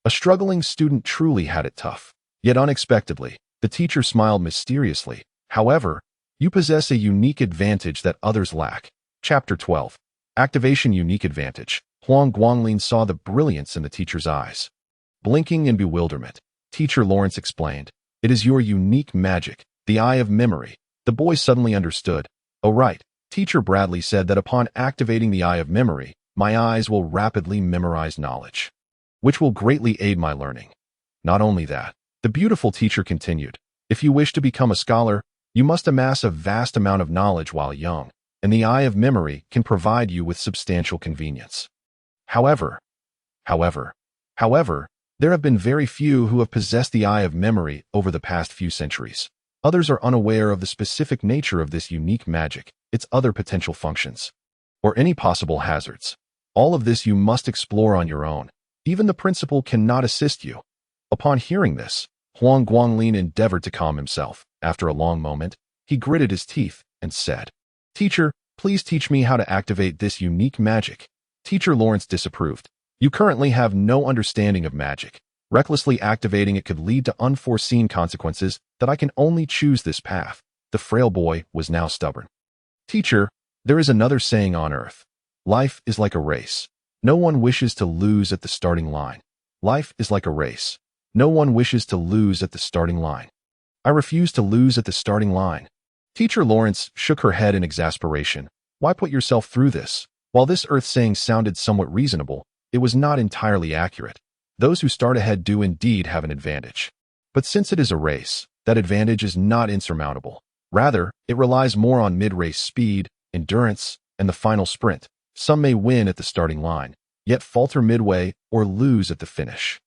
Speaker 1: A struggling student truly had it tough. Yet unexpectedly, the teacher smiled mysteriously. However, you possess a unique advantage that others lack. Chapter 12. Activation Unique Advantage. Huang Guanglin saw the brilliance in the teacher's eyes. Blinking in bewilderment, Teacher Lawrence explained, "It is your unique magic, the Eye of Memory." The boy suddenly understood. Oh right, Teacher Bradley said that upon activating the Eye of Memory, my eyes will rapidly memorize knowledge, which will greatly aid my learning. Not only that, the beautiful teacher continued, if you wish to become a scholar, you must amass a vast amount of knowledge while young, and the Eye of Memory can provide you with substantial convenience. However, there have been very few who have possessed the Eye of Memory over the past few centuries. Others are unaware of the specific nature of this unique magic, its other potential functions, or any possible hazards. All of this you must explore on your own. Even the principal cannot assist you. Upon hearing this, Huang Guanglin endeavored to calm himself. After a long moment, he gritted his teeth and said, Teacher, please teach me how to activate this unique magic. Teacher Lawrence disapproved. You currently have no understanding of magic. Recklessly activating it could lead to unforeseen consequences that I can only choose this path. The frail boy was now stubborn. Teacher, there is another saying on earth. Life is like a race. No one wishes to lose at the starting line. Life is like a race. No one wishes to lose at the starting line. I refuse to lose at the starting line. Teacher Lawrence shook her head in exasperation. Why put yourself through this? While this earth saying sounded somewhat reasonable, it was not entirely accurate. Those who start ahead do indeed have an advantage. But since it is a race, that advantage is not insurmountable. Rather, it relies more on mid-race speed, endurance, and the final sprint. Some may win at the starting line, yet falter midway or lose at the finish.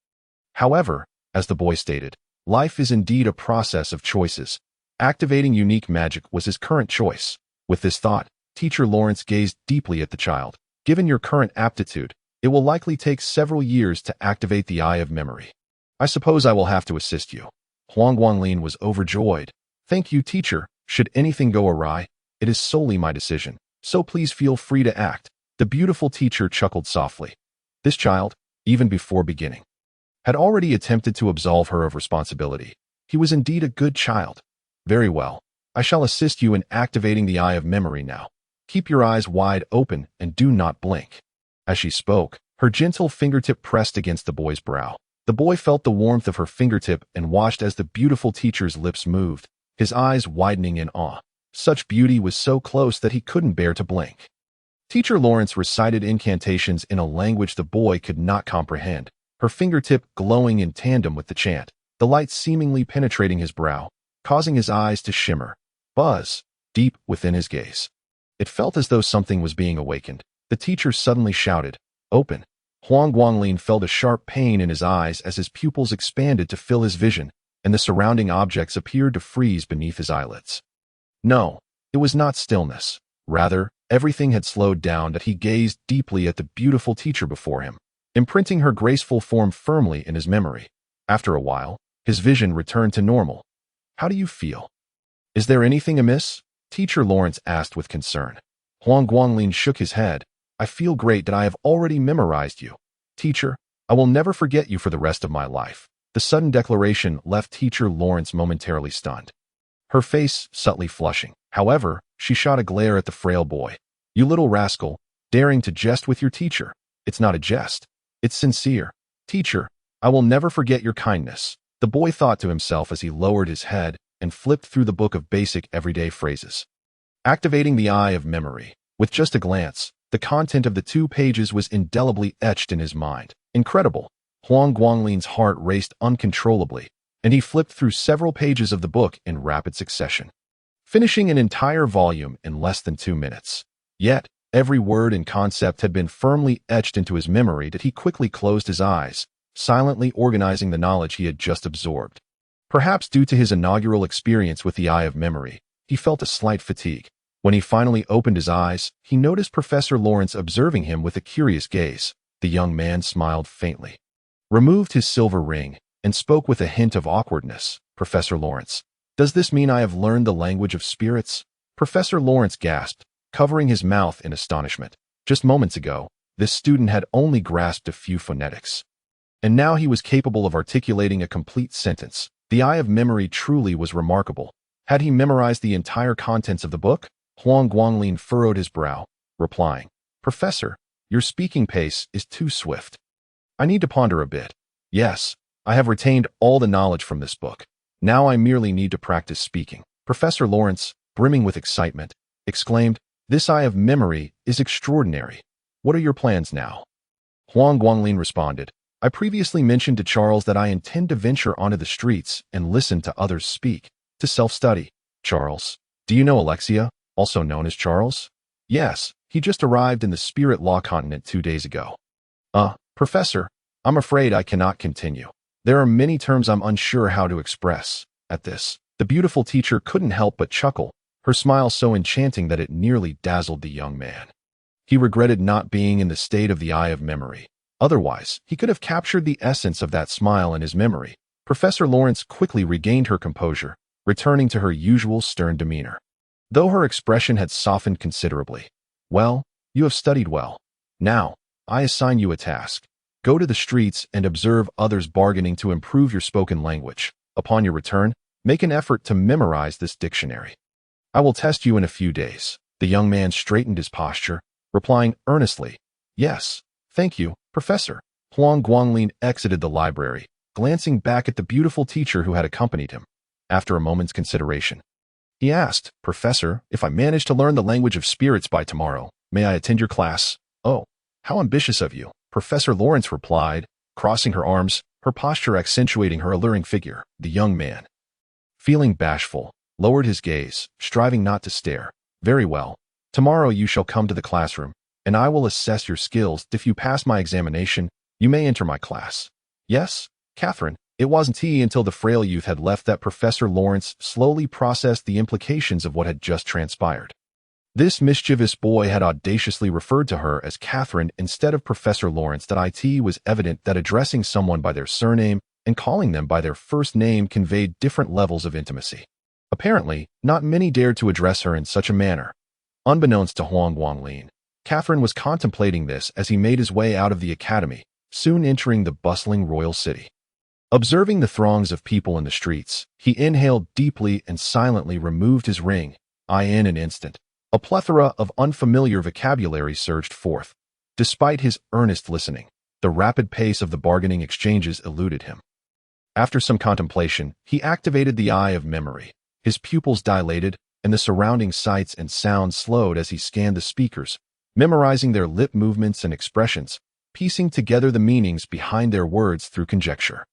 Speaker 1: However, as the boy stated, life is indeed a process of choices. Activating unique magic was his current choice. With this thought, Teacher Lawrence gazed deeply at the child. Given your current aptitude, it will likely take several years to activate the Eye of Memory. I suppose I will have to assist you. Huang Guanglin was overjoyed. Thank you, teacher. Should anything go awry, it is solely my decision, so please feel free to act. The beautiful teacher chuckled softly. This child, even before beginning, had already attempted to absolve her of responsibility. He was indeed a good child. Very well. I shall assist you in activating the Eye of Memory now. Keep your eyes wide open and do not blink. As she spoke, her gentle fingertip pressed against the boy's brow. The boy felt the warmth of her fingertip and watched as the beautiful teacher's lips moved, his eyes widening in awe. Such beauty was so close that he couldn't bear to blink. Teacher Lawrence recited incantations in a language the boy could not comprehend, her fingertip glowing in tandem with the chant, the light seemingly penetrating his brow, causing his eyes to shimmer, buzz, deep within his gaze. It felt as though something was being awakened. The teacher suddenly shouted, Open. Huang Guanglin felt a sharp pain in his eyes as his pupils expanded to fill his vision, and the surrounding objects appeared to freeze beneath his eyelids. No, it was not stillness. Rather, everything had slowed down that he gazed deeply at the beautiful teacher before him, imprinting her graceful form firmly in his memory. After a while, his vision returned to normal. How do you feel? Is there anything amiss? Teacher Lawrence asked with concern. Huang Guanglin shook his head. I feel great that I have already memorized you. Teacher, I will never forget you for the rest of my life. The sudden declaration left Teacher Lawrence momentarily stunned, her face subtly flushing. However, she shot a glare at the frail boy. You little rascal, daring to jest with your teacher. It's not a jest. It's sincere. Teacher, I will never forget your kindness. The boy thought to himself as he lowered his head and flipped through the book of basic everyday phrases. Activating the eye of memory. With just a glance, the content of the 2 pages was indelibly etched in his mind. Incredible. Huang Guanglin's heart raced uncontrollably, and he flipped through several pages of the book in rapid succession, finishing an entire volume in less than 2 minutes. Yet, every word and concept had been firmly etched into his memory that he quickly closed his eyes, silently organizing the knowledge he had just absorbed. Perhaps due to his inaugural experience with the eye of memory, he felt a slight fatigue. When he finally opened his eyes, he noticed Professor Lawrence observing him with a curious gaze. The young man smiled faintly, removed his silver ring, and spoke with a hint of awkwardness. Professor Lawrence, does this mean I have learned the language of spirits? Professor Lawrence gasped, covering his mouth in astonishment. Just moments ago, this student had only grasped a few phonetics, and now he was capable of articulating a complete sentence. The eye of memory truly was remarkable. Had he memorized the entire contents of the book? Huang Guanglin furrowed his brow, replying, Professor, your speaking pace is too swift. I need to ponder a bit. Yes, I have retained all the knowledge from this book. Now I merely need to practice speaking. Professor Lawrence, brimming with excitement, exclaimed, This eye of memory is extraordinary. What are your plans now? Huang Guanglin responded, I previously mentioned to Charles that I intend to venture onto the streets and listen to others speak, to self-study. Charles, do you know Alexia, also known as Charles? Yes, he just arrived in the Spirit Law continent 2 days ago. Professor, I'm afraid I cannot continue. There are many terms I'm unsure how to express. At this, the beautiful teacher couldn't help but chuckle, her smile so enchanting that it nearly dazzled the young man. He regretted not being in the state of the eye of memory. Otherwise, he could have captured the essence of that smile in his memory. Professor Lawrence quickly regained her composure, returning to her usual stern demeanor, though her expression had softened considerably. Well, you have studied well. Now, I assign you a task. Go to the streets and observe others bargaining to improve your spoken language. Upon your return, make an effort to memorize this dictionary. I will test you in a few days. The young man straightened his posture, replying earnestly, Yes, thank you, Professor. Huang Guanglin exited the library, glancing back at the beautiful teacher who had accompanied him. After a moment's consideration, he asked, Professor, if I manage to learn the language of spirits by tomorrow, may I attend your class? Oh, how ambitious of you, Professor Lawrence replied, crossing her arms, her posture accentuating her alluring figure. The young man, feeling bashful, lowered his gaze, striving not to stare. Very well. Tomorrow you shall come to the classroom, and I will assess your skills. If you pass my examination, you may enter my class. Yes, Catherine. It wasn't until the frail youth had left that Professor Lawrence slowly processed the implications of what had just transpired. This mischievous boy had audaciously referred to her as Catherine instead of Professor Lawrence. That it was evident that addressing someone by their surname and calling them by their first name conveyed different levels of intimacy. Apparently, not many dared to address her in such a manner. Unbeknownst to Huang Guanglin, Catherine was contemplating this as he made his way out of the academy, soon entering the bustling royal city. Observing the throngs of people in the streets, he inhaled deeply and silently removed his ring. In an instant, a plethora of unfamiliar vocabulary surged forth. Despite his earnest listening, the rapid pace of the bargaining exchanges eluded him. After some contemplation, he activated the eye of memory. His pupils dilated, and the surrounding sights and sounds slowed as he scanned the speakers, memorizing their lip movements and expressions, piecing together the meanings behind their words through conjecture.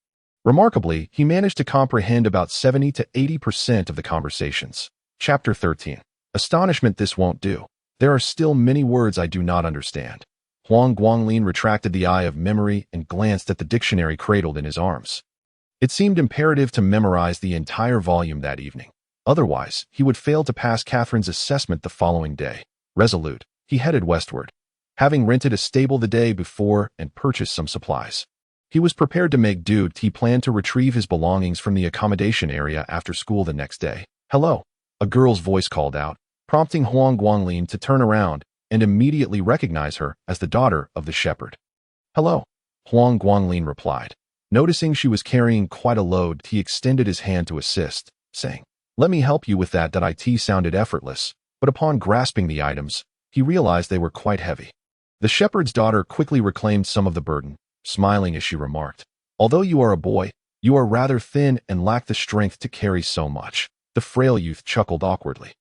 Speaker 1: Remarkably, he managed to comprehend about 70 to 80% of the conversations. Chapter 13. Astonishment. This won't do. There are still many words I do not understand. Huang Guanglin retracted the eye of memory and glanced at the dictionary cradled in his arms. It seemed imperative to memorize the entire volume that evening. Otherwise, he would fail to pass Catherine's assessment the following day. Resolute, he headed westward, having rented a stable the day before and purchased some supplies. He was prepared to make do. He planned to retrieve his belongings from the accommodation area after school the next day. "Hello," a girl's voice called out, prompting Huang Guanglin to turn around and immediately recognize her as the daughter of the shepherd. "Hello," Huang Guanglin replied. Noticing she was carrying quite a load, he extended his hand to assist, saying, "Let me help you with that." It sounded effortless, but upon grasping the items, he realized they were quite heavy. The shepherd's daughter quickly reclaimed some of the burden, smiling as she remarked, "Although you are a boy, you are rather thin and lack the strength to carry so much." The frail youth chuckled awkwardly.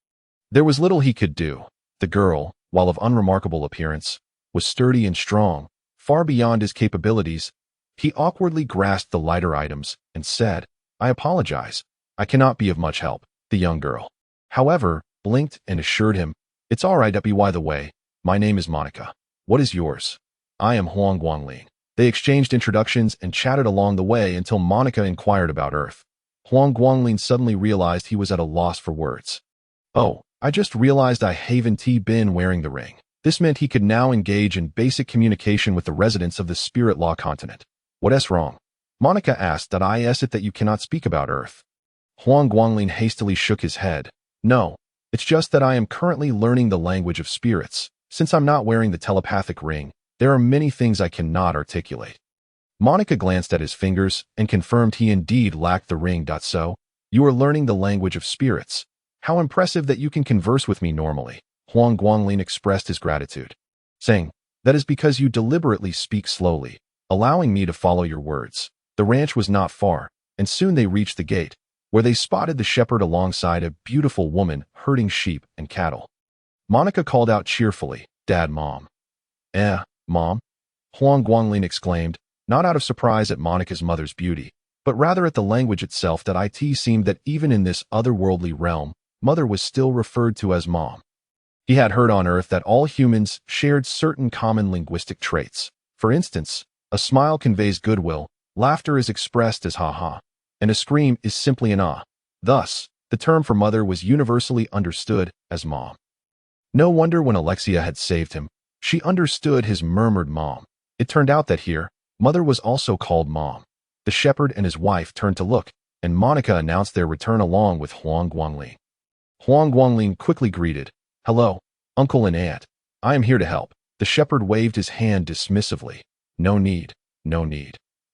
Speaker 1: There was little he could do. The girl, while of unremarkable appearance, was sturdy and strong, far beyond his capabilities. He awkwardly grasped the lighter items and said, "I apologize. I cannot be of much help." The young girl, however, blinked and assured him, "It's all right. By the way, my name is Monica. What is yours?" "I am Huang Guanglin." They exchanged introductions and chatted along the way until Monica inquired about Earth. Huang Guanglin suddenly realized he was at a loss for words. "Oh, I just realized I haven't been wearing the ring." This meant he could now engage in basic communication with the residents of the Spirit Law continent. "What's wrong?" Monica asked. "Is it that you cannot speak about Earth?" Huang Guanglin hastily shook his head. "No, it's just that I am currently learning the language of spirits. Since I'm not wearing the telepathic ring, there are many things I cannot articulate." Monica glanced at his fingers and confirmed he indeed lacked the ring. "So, you are learning the language of spirits. How impressive that you can converse with me normally." Huang Guanglin expressed his gratitude, saying, "That is because you deliberately speak slowly, allowing me to follow your words." The ranch was not far, and soon they reached the gate, where they spotted the shepherd alongside a beautiful woman herding sheep and cattle. Monica called out cheerfully, "Dad, Mom." Mom?" Huang Guanglin exclaimed, not out of surprise at Monica's mother's beauty, but rather at the language itself. It seemed that even in this otherworldly realm, Mother was still referred to as Mom. He had heard on Earth that all humans shared certain common linguistic traits. For instance, a smile conveys goodwill, laughter is expressed as ha-ha, and a scream is simply an ah. Thus, the term for mother was universally understood as Mom. No wonder when Alexia had saved him, she understood his murmured Mom. It turned out that here, Mother was also called Mom. The shepherd and his wife turned to look, and Monica announced their return along with Huang Guanglin. Huang Guanglin quickly greeted, "Hello, Uncle and Aunt. I am here to help." The shepherd waved his hand dismissively. No need.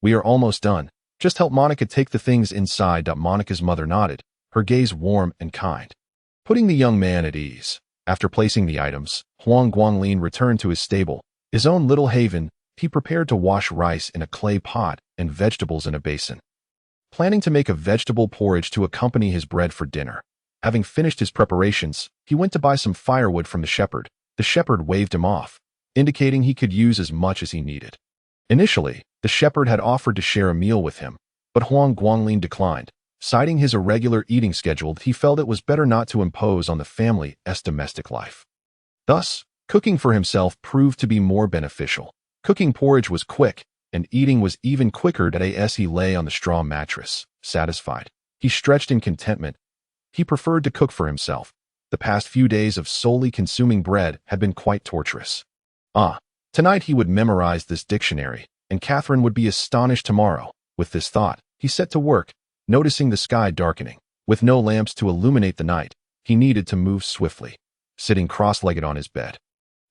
Speaker 1: We are almost done. Just help Monica take the things inside." Monica's mother nodded, her gaze warm and kind, putting the young man at ease. After placing the items, Huang Guanglin returned to his stable, his own little haven. He prepared to wash rice in a clay pot and vegetables in a basin, planning to make a vegetable porridge to accompany his bread for dinner. Having finished his preparations, he went to buy some firewood from the shepherd. The shepherd waved him off, indicating he could use as much as he needed. Initially, the shepherd had offered to share a meal with him, but Huang Guanglin declined. Citing his irregular eating schedule, he felt it was better not to impose on the family's domestic life. Thus, cooking for himself proved to be more beneficial. Cooking porridge was quick, and eating was even quicker. As he lay on the straw mattress, satisfied, he stretched in contentment. He preferred to cook for himself. The past few days of solely consuming bread had been quite torturous. Tonight he would memorize this dictionary, and Catherine would be astonished tomorrow. With this thought, he set to work, noticing the sky darkening. With no lamps to illuminate the night, he needed to move swiftly. Sitting cross-legged on his bed,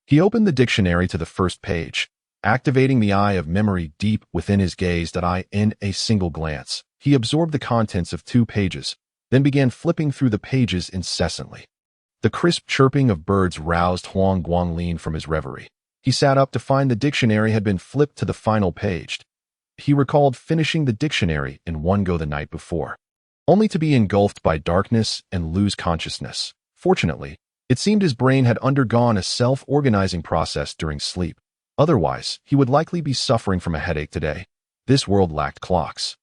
Speaker 1: he opened the dictionary to the first page, activating the eye of memory deep within his gaze. In a single glance, he absorbed the contents of 2 pages, then began flipping through the pages incessantly. The crisp chirping of birds roused Huang Guanglin from his reverie. He sat up to find the dictionary had been flipped to the final page. He recalled finishing the dictionary in one go the night before, only to be engulfed by darkness and lose consciousness. Fortunately, it seemed his brain had undergone a self-organizing process during sleep. Otherwise, he would likely be suffering from a headache today. This world lacked clocks.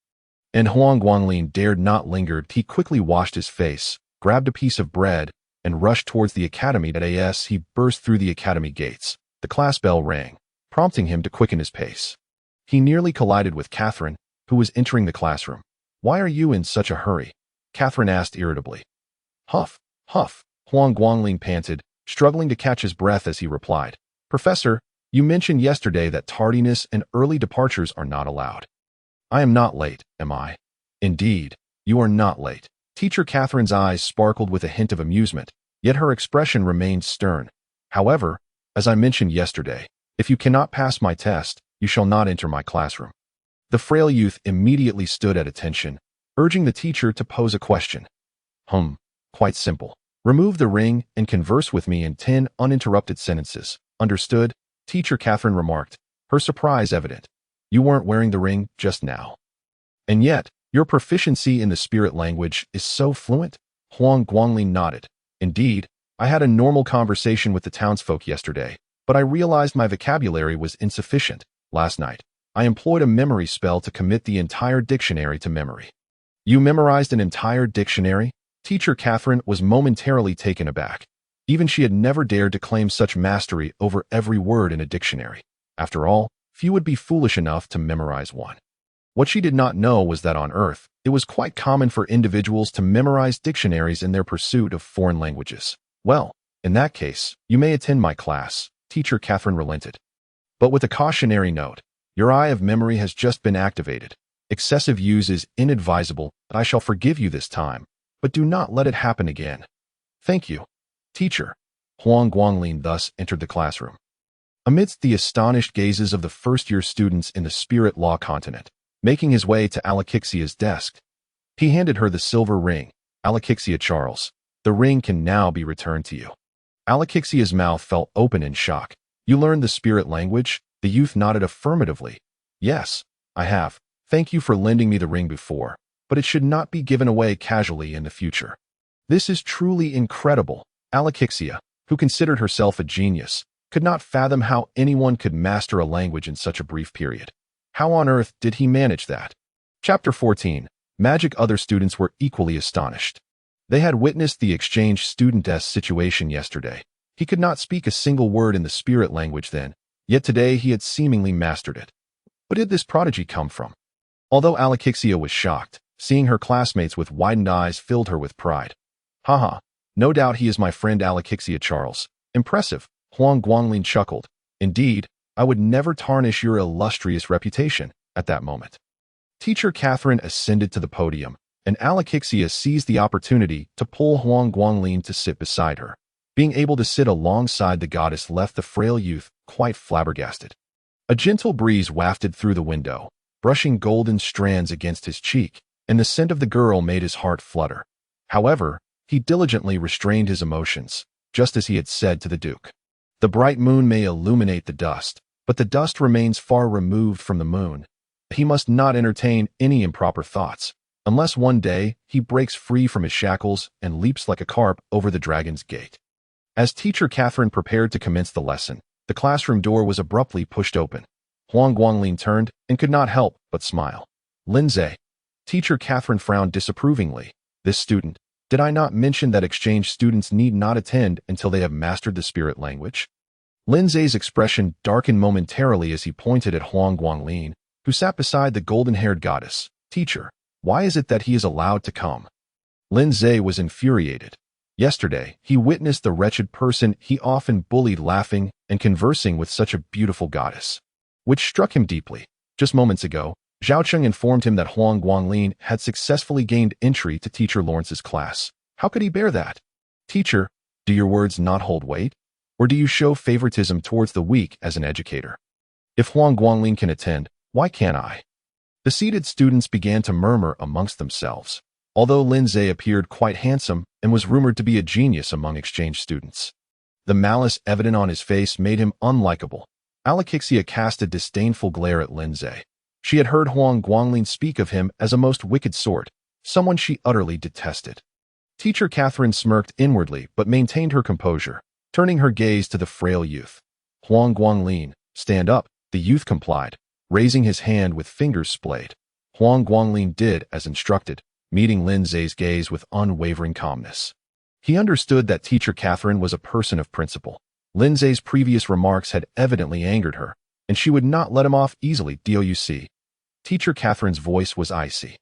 Speaker 1: And Huang Guanglin dared not linger. He quickly washed his face, grabbed a piece of bread, and rushed towards the academy. As he burst through the academy gates, the class bell rang. prompting him to quicken his pace. He nearly collided with Catherine, who was entering the classroom. "Why are you in such a hurry?" Catherine asked irritably. "Huff, huff," Huang Guanglin panted, struggling to catch his breath as he replied. "Professor, you mentioned yesterday that tardiness and early departures are not allowed." "I am not late, am I?" "Indeed, you are not late." Teacher Catherine's eyes sparkled with a hint of amusement, yet her expression remained stern. "However, as I mentioned yesterday, if you cannot pass my test, you shall not enter my classroom." The frail youth immediately stood at attention, urging the teacher to pose a question. Quite simple. Remove the ring and converse with me in 10 uninterrupted sentences. Understood? Teacher Catherine remarked, her surprise evident. "You weren't wearing the ring just now. And yet, your proficiency in the spirit language is so fluent?" Huang Guanglin nodded. "Indeed, I had a normal conversation with the townsfolk yesterday, but I realized my vocabulary was insufficient. Last night, I employed a memory spell to commit the entire dictionary to memory." "You memorized an entire dictionary?" Teacher Catherine was momentarily taken aback. Even she had never dared to claim such mastery over every word in a dictionary. After all, few would be foolish enough to memorize one. What she did not know was that on Earth, it was quite common for individuals to memorize dictionaries in their pursuit of foreign languages. "Well, in that case, you may attend my class," Teacher Catherine relented. "But with a cautionary note, your eye of memory has just been activated. Excessive use is inadvisable, and I shall forgive you this time, but do not let it happen again." "Thank you, teacher." Huang Guanglin thus entered the classroom. Amidst the astonished gazes of the first-year students in the spirit law continent, making his way to Alexia's desk, he handed her the silver ring. "Alexia Charles, the ring can now be returned to you." Alexia's mouth fell open in shock. "You learned the spirit language?" The youth nodded affirmatively. "Yes, I have. Thank you for lending me the ring before, but it should not be given away casually in the future." "This is truly incredible." Alexia, who considered herself a genius, could not fathom how anyone could master a language in such a brief period. How on earth did he manage that? Chapter 14. Magic. Other students were equally astonished. They had witnessed the exchange student's situation yesterday. He could not speak a single word in the spirit language then, yet today he had seemingly mastered it. Where did this prodigy come from? Although Alexia was shocked, seeing her classmates with widened eyes filled her with pride. "Haha, no doubt he is my friend Alexia Charles. Impressive," Huang Guanglin chuckled. "Indeed, I would never tarnish your illustrious reputation." At that moment, Teacher Catherine ascended to the podium, and Alexia seized the opportunity to pull Huang Guanglin to sit beside her. Being able to sit alongside the goddess left the frail youth quite flabbergasted. A gentle breeze wafted through the window, brushing golden strands against his cheek, and the scent of the girl made his heart flutter. However, he diligently restrained his emotions, just as he had said to the Duke. The bright moon may illuminate the dust, but the dust remains far removed from the moon. He must not entertain any improper thoughts, unless one day he breaks free from his shackles and leaps like a carp over the dragon's gate. As Teacher Catherine prepared to commence the lesson, the classroom door was abruptly pushed open. Huang Guanglin turned and could not help but smile. "Lindsay." Teacher Catherine frowned disapprovingly. "This student, did I not mention that exchange students need not attend until they have mastered the spirit language?" Lindsay's expression darkened momentarily as he pointed at Huang Guanglin, who sat beside the golden-haired goddess. "Teacher, why is it that he is allowed to come?" Lindsay was infuriated. Yesterday, he witnessed the wretched person he often bullied laughing and conversing with such a beautiful goddess, which struck him deeply. Just moments ago, Zhaocheng informed him that Huang Guanglin had successfully gained entry to Teacher Lawrence's class. How could he bear that? "Teacher, do your words not hold weight? Or do you show favoritism towards the weak as an educator? If Huang Guanglin can attend, why can't I?" The seated students began to murmur amongst themselves. Although Lindsay appeared quite handsome and was rumored to be a genius among exchange students, the malice evident on his face made him unlikable. Alexia cast a disdainful glare at Lindsay. She had heard Huang Guanglin speak of him as a most wicked sort, someone she utterly detested. Teacher Catherine smirked inwardly but maintained her composure, turning her gaze to the frail youth. "Huang Guanglin, stand up." The youth complied, raising his hand with fingers splayed. Huang Guanglin did as instructed, meeting Lindsay's gaze with unwavering calmness. He understood that Teacher Catherine was a person of principle. Lindsay's previous remarks had evidently angered her, and she would not let him off easily. Douc. Teacher Catherine's voice was icy.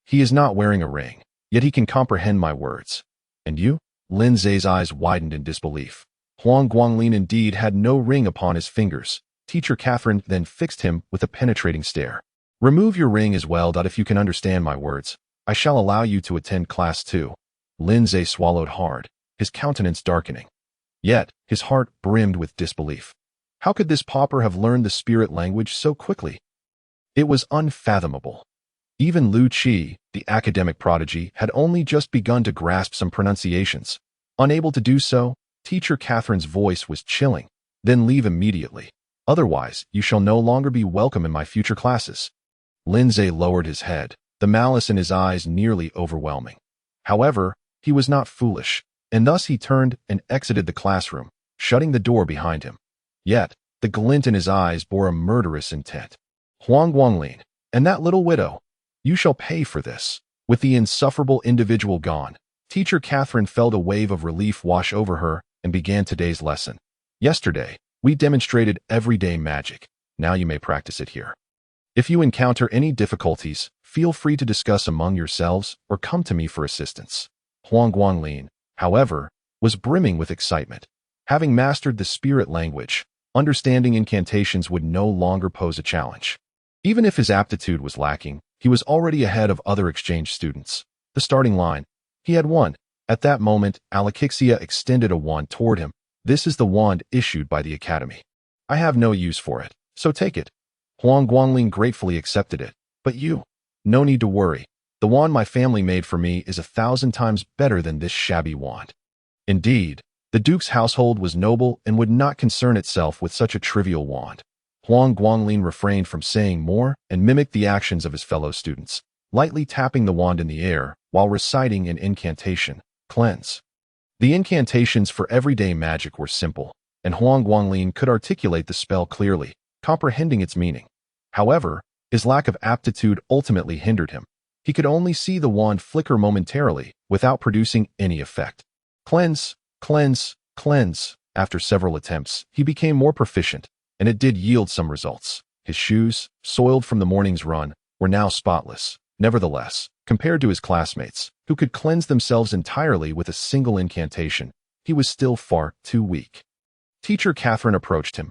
Speaker 1: He is not wearing a ring, yet he can comprehend my words. And you? Lin Zhe's eyes widened in disbelief. Huang Guanglin indeed had no ring upon his fingers. Teacher Catherine then fixed him with a penetrating stare. Remove your ring as well. If you can understand my words, I shall allow you to attend class 2. Lin Zhe swallowed hard, his countenance darkening. Yet, his heart brimmed with disbelief. How could this pauper have learned the spirit language so quickly? It was unfathomable. Even Lu Qi, the academic prodigy, had only just begun to grasp some pronunciations. Unable to do so, Teacher Catherine's voice was chilling. Then leave immediately. Otherwise, you shall no longer be welcome in my future classes. Lin Zhe lowered his head, the malice in his eyes nearly overwhelming. However, he was not foolish, and thus he turned and exited the classroom, shutting the door behind him. Yet, the glint in his eyes bore a murderous intent. Huang Guanglin, and that little widow, you shall pay for this. With the insufferable individual gone, Teacher Catherine felt a wave of relief wash over her and began today's lesson. Yesterday, we demonstrated everyday magic. Now you may practice it here. If you encounter any difficulties, feel free to discuss among yourselves or come to me for assistance. Huang Guanglin, however, was brimming with excitement. Having mastered the spirit language, understanding incantations would no longer pose a challenge. Even if his aptitude was lacking, he was already ahead of other exchange students. The starting line, he had won. At that moment, Alexia extended a wand toward him. This is the wand issued by the academy. I have no use for it, so take it. Huang Guanglin gratefully accepted it. But you? No need to worry. The wand my family made for me is 1,000 times better than this shabby wand. Indeed, the Duke's household was noble and would not concern itself with such a trivial wand. Huang Guanglin refrained from saying more and mimicked the actions of his fellow students, lightly tapping the wand in the air while reciting an incantation, cleanse. The incantations for everyday magic were simple, and Huang Guanglin could articulate the spell clearly, comprehending its meaning. However, his lack of aptitude ultimately hindered him. He could only see the wand flicker momentarily without producing any effect. Cleanse, cleanse, cleanse. After several attempts, he became more proficient, and it did yield some results. His shoes, soiled from the morning's run, were now spotless. Nevertheless, compared to his classmates, who could cleanse themselves entirely with a single incantation, he was still far too weak. Teacher Catherine approached him.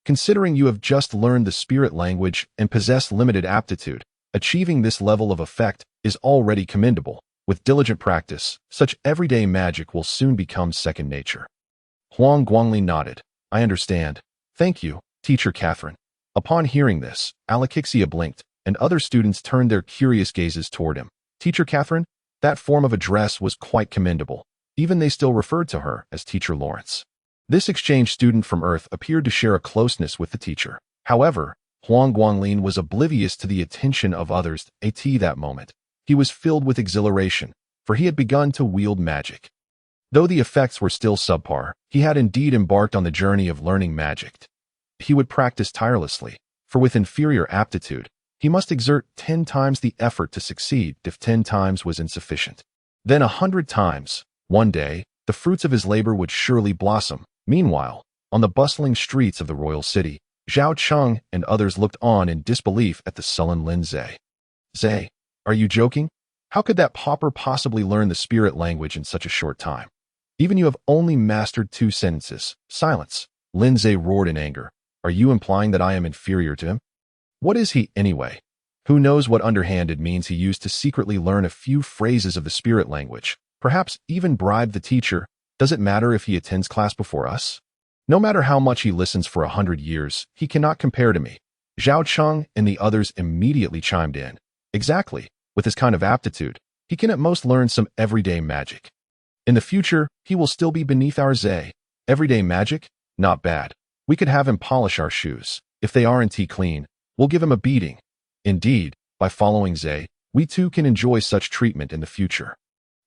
Speaker 1: Considering you have just learned the spirit language and possess limited aptitude, achieving this level of effect is already commendable. With diligent practice, such everyday magic will soon become second nature. Huang Guanglin nodded. I understand. Thank you, Teacher Catherine. Upon hearing this, Alexia blinked, and other students turned their curious gazes toward him. Teacher Catherine? That form of address was quite commendable. Even they still referred to her as Teacher Lawrence. This exchange student from Earth appeared to share a closeness with the teacher. However, Huang Guanglin was oblivious to the attention of others at that moment. He was filled with exhilaration, for he had begun to wield magic. Though the effects were still subpar, he had indeed embarked on the journey of learning magic. He would practice tirelessly, for with inferior aptitude, he must exert 10 times the effort to succeed if 10 times was insufficient. Then 100 times. One day, the fruits of his labor would surely blossom. Meanwhile, on the bustling streets of the royal city, Zhao Cheng and others looked on in disbelief at the sullen Lin Zhe. Zhe, are you joking? How could that pauper possibly learn the spirit language in such a short time? Even you have only mastered 2 sentences. Silence. Lin Zhe roared in anger. Are you implying that I am inferior to him? What is he anyway? Who knows what underhanded means he used to secretly learn a few phrases of the spirit language, perhaps even bribe the teacher? Does it matter if he attends class before us? No matter how much he listens for 100 years, he cannot compare to me. Zhao Cheng and the others immediately chimed in. Exactly. With his kind of aptitude, he can at most learn some everyday magic. In the future, he will still be beneath our Zhe. Everyday magic? Not bad. We could have him polish our shoes. If they aren't clean, we'll give him a beating. Indeed, by following Zhe, we too can enjoy such treatment in the future.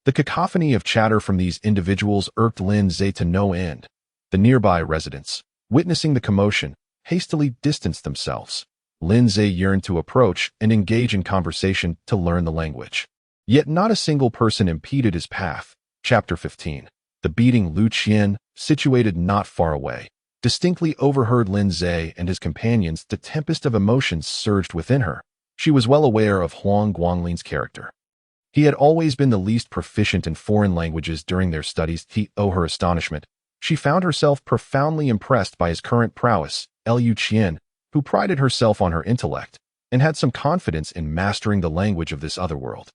Speaker 1: The cacophony of chatter from these individuals irked Lin Zhe to no end. The nearby residents, witnessing the commotion, hastily distanced themselves. Lin Zhe yearned to approach and engage in conversation to learn the language. Yet not a single person impeded his path. Chapter 15. The beating Lu Qian, situated not far away, distinctly overheard Lin Zhe and his companions. The tempest of emotions surged within her. She was well aware of Huang Guangling's character. He had always been the least proficient in foreign languages during their studies. To her astonishment, she found herself profoundly impressed by his current prowess. Liu Qian, who prided herself on her intellect and had some confidence in mastering the language of this other world,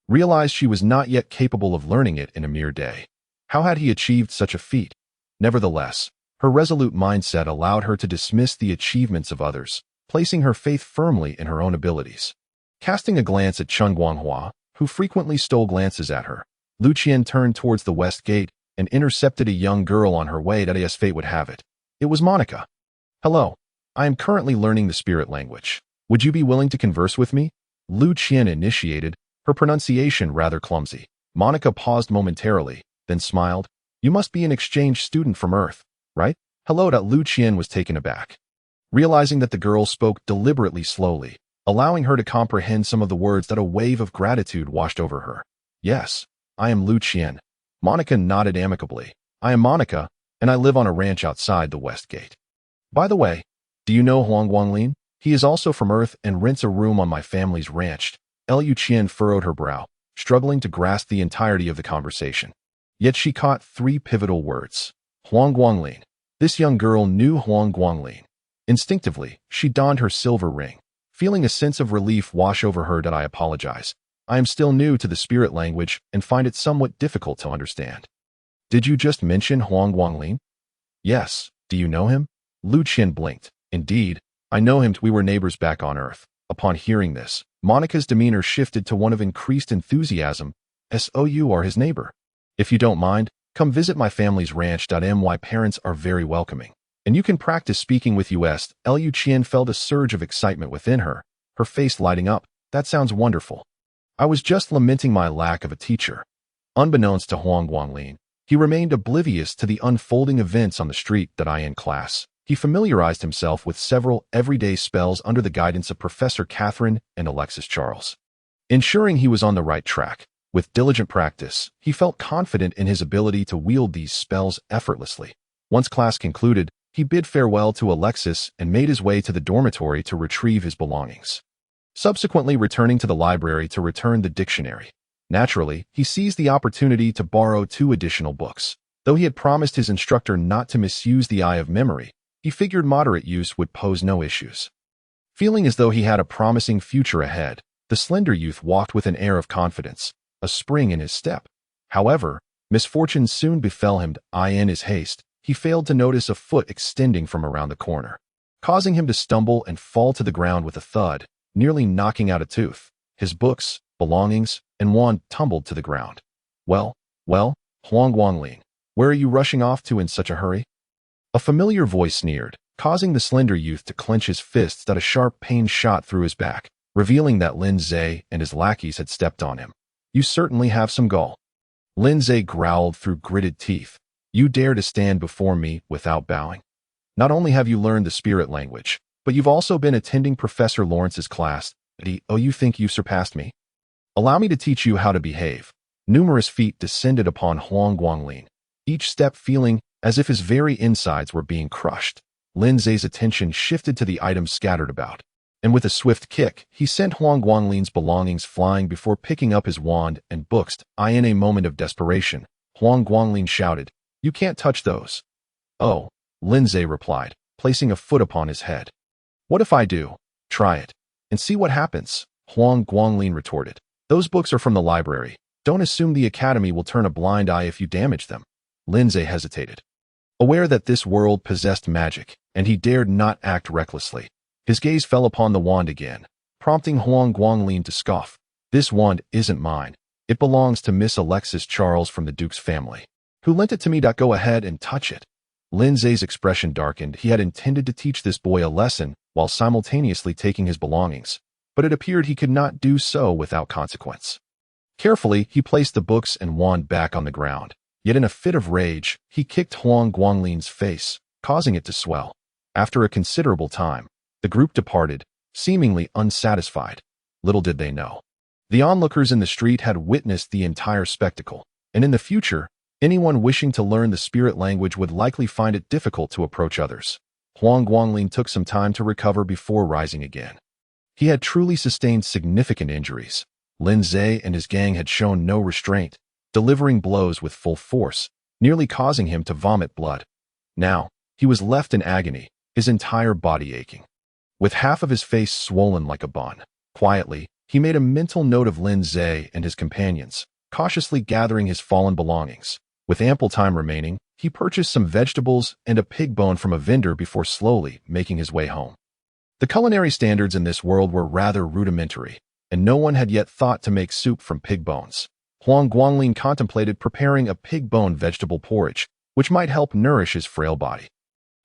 Speaker 1: realized she was not yet capable of learning it in a mere day. How had he achieved such a feat? Nevertheless, her resolute mindset allowed her to dismiss the achievements of others, placing her faith firmly in her own abilities. Casting a glance at Chen Guanghua, who frequently stole glances at her, Lu Qian turned towards the west gate and intercepted a young girl on her way that as fate would have it. It was Monica. "Hello. I am currently learning the spirit language. Would you be willing to converse with me?" Lu Qian initiated, her pronunciation rather clumsy. Monica paused momentarily, then smiled. "You must be an exchange student from Earth, right?" "Hello." Lu Qian was taken aback, realizing that the girl spoke deliberately slowly, allowing her to comprehend some of the words. That a wave of gratitude washed over her. "Yes, I am Lu Qian." Monica nodded amicably. "I am Monica, and I live on a ranch outside the West Gate. By the way, do you know Huang Guanglin? He is also from Earth and rents a room on my family's ranch." Liu Qian furrowed her brow, struggling to grasp the entirety of the conversation. Yet she caught three pivotal words. Huang Guanglin. This young girl knew Huang Guanglin. Instinctively, she donned her silver ring, feeling a sense of relief wash over her. "I apologize. I am still new to the spirit language and find it somewhat difficult to understand." "Did you just mention Huang Guanglin?" "Yes. Do you know him?" Lu Qian blinked. "Indeed, I know him. We were neighbors back on Earth." Upon hearing this, Monica's demeanor shifted to one of increased enthusiasm. "So you are his neighbor? If you don't mind, come visit my family's ranch. My parents are very welcoming, and you can practice speaking with us." Liu Qian felt a surge of excitement within her, her face lighting up. "That sounds wonderful. I was just lamenting my lack of a teacher." Unbeknownst to Huang Guanglin, he remained oblivious to the unfolding events on the street. In class, he familiarized himself with several everyday spells under the guidance of Professor Catherine and Alexis Charles, ensuring he was on the right track. With diligent practice, he felt confident in his ability to wield these spells effortlessly. Once class concluded, he bid farewell to Alexis and made his way to the dormitory to retrieve his belongings, subsequently returning to the library to return the dictionary. Naturally, he seized the opportunity to borrow 2 additional books. Though he had promised his instructor not to misuse the Eye of Memory, he figured moderate use would pose no issues. Feeling as though he had a promising future ahead, the slender youth walked with an air of confidence, a spring in his step. However, misfortune soon befell him. In his haste, he failed to notice a foot extending from around the corner, causing him to stumble and fall to the ground with a thud, nearly knocking out a tooth. His books, belongings, and wand tumbled to the ground. Well, Huang Guanglin, where are you rushing off to in such a hurry?" A familiar voice sneered, causing the slender youth to clench his fists. A sharp pain shot through his back, revealing that Lin Zhe and his lackeys had stepped on him. "You certainly have some gall." Lin Zhe growled through gritted teeth. "You dare to stand before me without bowing? Not only have you learned the spirit language, but you've also been attending Professor Lawrence's class. You think you've surpassed me? Allow me to teach you how to behave." Numerous feet descended upon Huang Guanglin, each step feeling as if his very insides were being crushed. Lin Zhe's attention shifted to the items scattered about, and with a swift kick, he sent Huang Guanglin's belongings flying before picking up his wand and books. In a moment of desperation, Huang Guanglin shouted, "You can't touch those." "Oh," Lin Zhe replied, placing a foot upon his head. "What if I do? Try it, and see what happens," Huang Guanglin retorted. "Those books are from the library. Don't assume the academy will turn a blind eye if you damage them." Lin Zhe hesitated, aware that this world possessed magic, and he dared not act recklessly. His gaze fell upon the wand again, prompting Huang Guanglin to scoff. "This wand isn't mine. It belongs to Miss Alexis Charles from the Duke's family, who lent it to me. Go ahead and touch it." Lin Zhe's expression darkened. He had intended to teach this boy a lesson while simultaneously taking his belongings, but it appeared he could not do so without consequence. Carefully, he placed the books and wand back on the ground. Yet in a fit of rage, he kicked Huang Guanglin's face, causing it to swell. After a considerable time, the group departed, seemingly unsatisfied. Little did they know, the onlookers in the street had witnessed the entire spectacle, and in the future, Anyone wishing to learn the spirit language would likely find it difficult to approach others. Huang Guanglin took some time to recover before rising again. He had truly sustained significant injuries. Lin Zhe and his gang had shown no restraint, delivering blows with full force, nearly causing him to vomit blood. Now, he was left in agony, his entire body aching. With half of his face swollen like a bun. Quietly, he made a mental note of Lin Zhe and his companions, cautiously gathering his fallen belongings. With ample time remaining, he purchased some vegetables and a pig bone from a vendor before slowly making his way home. The culinary standards in this world were rather rudimentary, and no one had yet thought to make soup from pig bones. Huang Guanglin contemplated preparing a pig bone vegetable porridge, which might help nourish his frail body.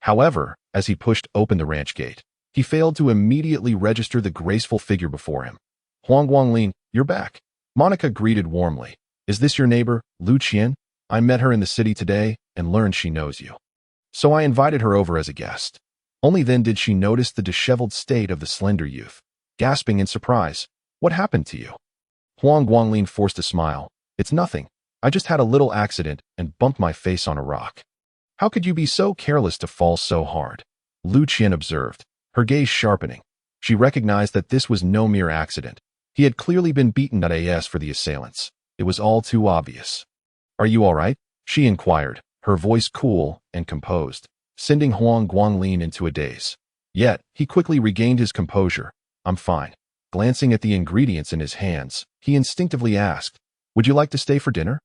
Speaker 1: However, as he pushed open the ranch gate, he failed to immediately register the graceful figure before him. Huang Guanglin, you're back. Monica greeted warmly. Is this your neighbor, Lu Qian? I met her in the city today and learned she knows you. So I invited her over as a guest. Only then did she notice the disheveled state of the slender youth. Gasping in surprise, what happened to you? Huang Guanglin forced a smile. It's nothing. I just had a little accident and bumped my face on a rock. How could you be so careless to fall so hard? Lu Qian observed, her gaze sharpening. She recognized that this was no mere accident. He had clearly been beaten at for the assailants. It was all too obvious. Are you all right? She inquired, her voice cool and composed, sending Huang Guanglin into a daze. Yet, he quickly regained his composure. I'm fine. Glancing at the ingredients in his hands, he instinctively asked, would you like to stay for dinner?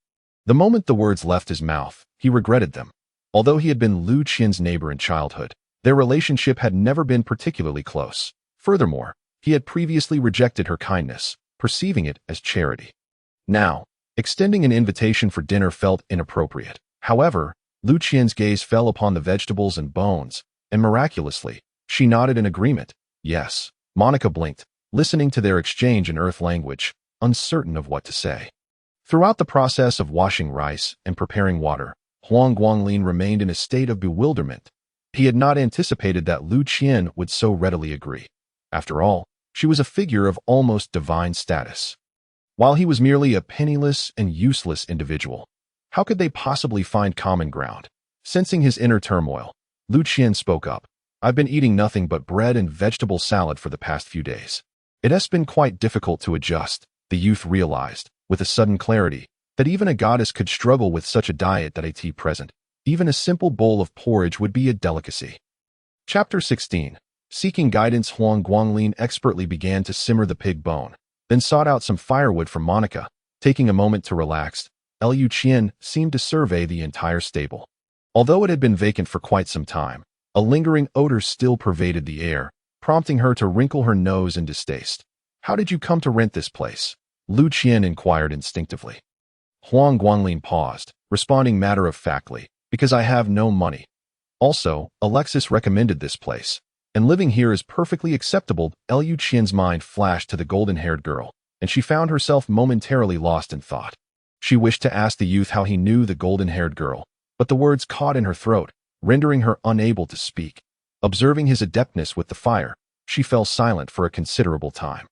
Speaker 1: The moment the words left his mouth, he regretted them. Although he had been Lu Qian's neighbor in childhood, their relationship had never been particularly close. Furthermore, he had previously rejected her kindness, perceiving it as charity. Now, extending an invitation for dinner felt inappropriate. However, Lu Qian's gaze fell upon the vegetables and bones, and miraculously, she nodded in agreement. Yes. Monica blinked, listening to their exchange in Earth language, uncertain of what to say. Throughout the process of washing rice and preparing water, Huang Guanglin remained in a state of bewilderment. He had not anticipated that Lu Qian would so readily agree. After all, she was a figure of almost divine status. While he was merely a penniless and useless individual, how could they possibly find common ground? Sensing his inner turmoil, Lu Qian spoke up. I've been eating nothing but bread and vegetable salad for the past few days. It has been quite difficult to adjust, the youth realized, with a sudden clarity, that even a goddess could struggle with such a diet at present. Even a simple bowl of porridge would be a delicacy. Chapter 16. Seeking guidance, Huang Guanglin expertly began to simmer the pig bone, then sought out some firewood from Monica. Taking a moment to relax, Lu Qian seemed to survey the entire stable. Although it had been vacant for quite some time, a lingering odor still pervaded the air, prompting her to wrinkle her nose in distaste. How did you come to rent this place? Lu Qian inquired instinctively. Huang Guanglin paused, responding matter-of-factly, because I have no money. Also, Alexis recommended this place, and living here is perfectly acceptable. Lu Qian's mind flashed to the golden-haired girl, and she found herself momentarily lost in thought. She wished to ask the youth how he knew the golden-haired girl, but the words caught in her throat, rendering her unable to speak. Observing his adeptness with the fire, she fell silent for a considerable time.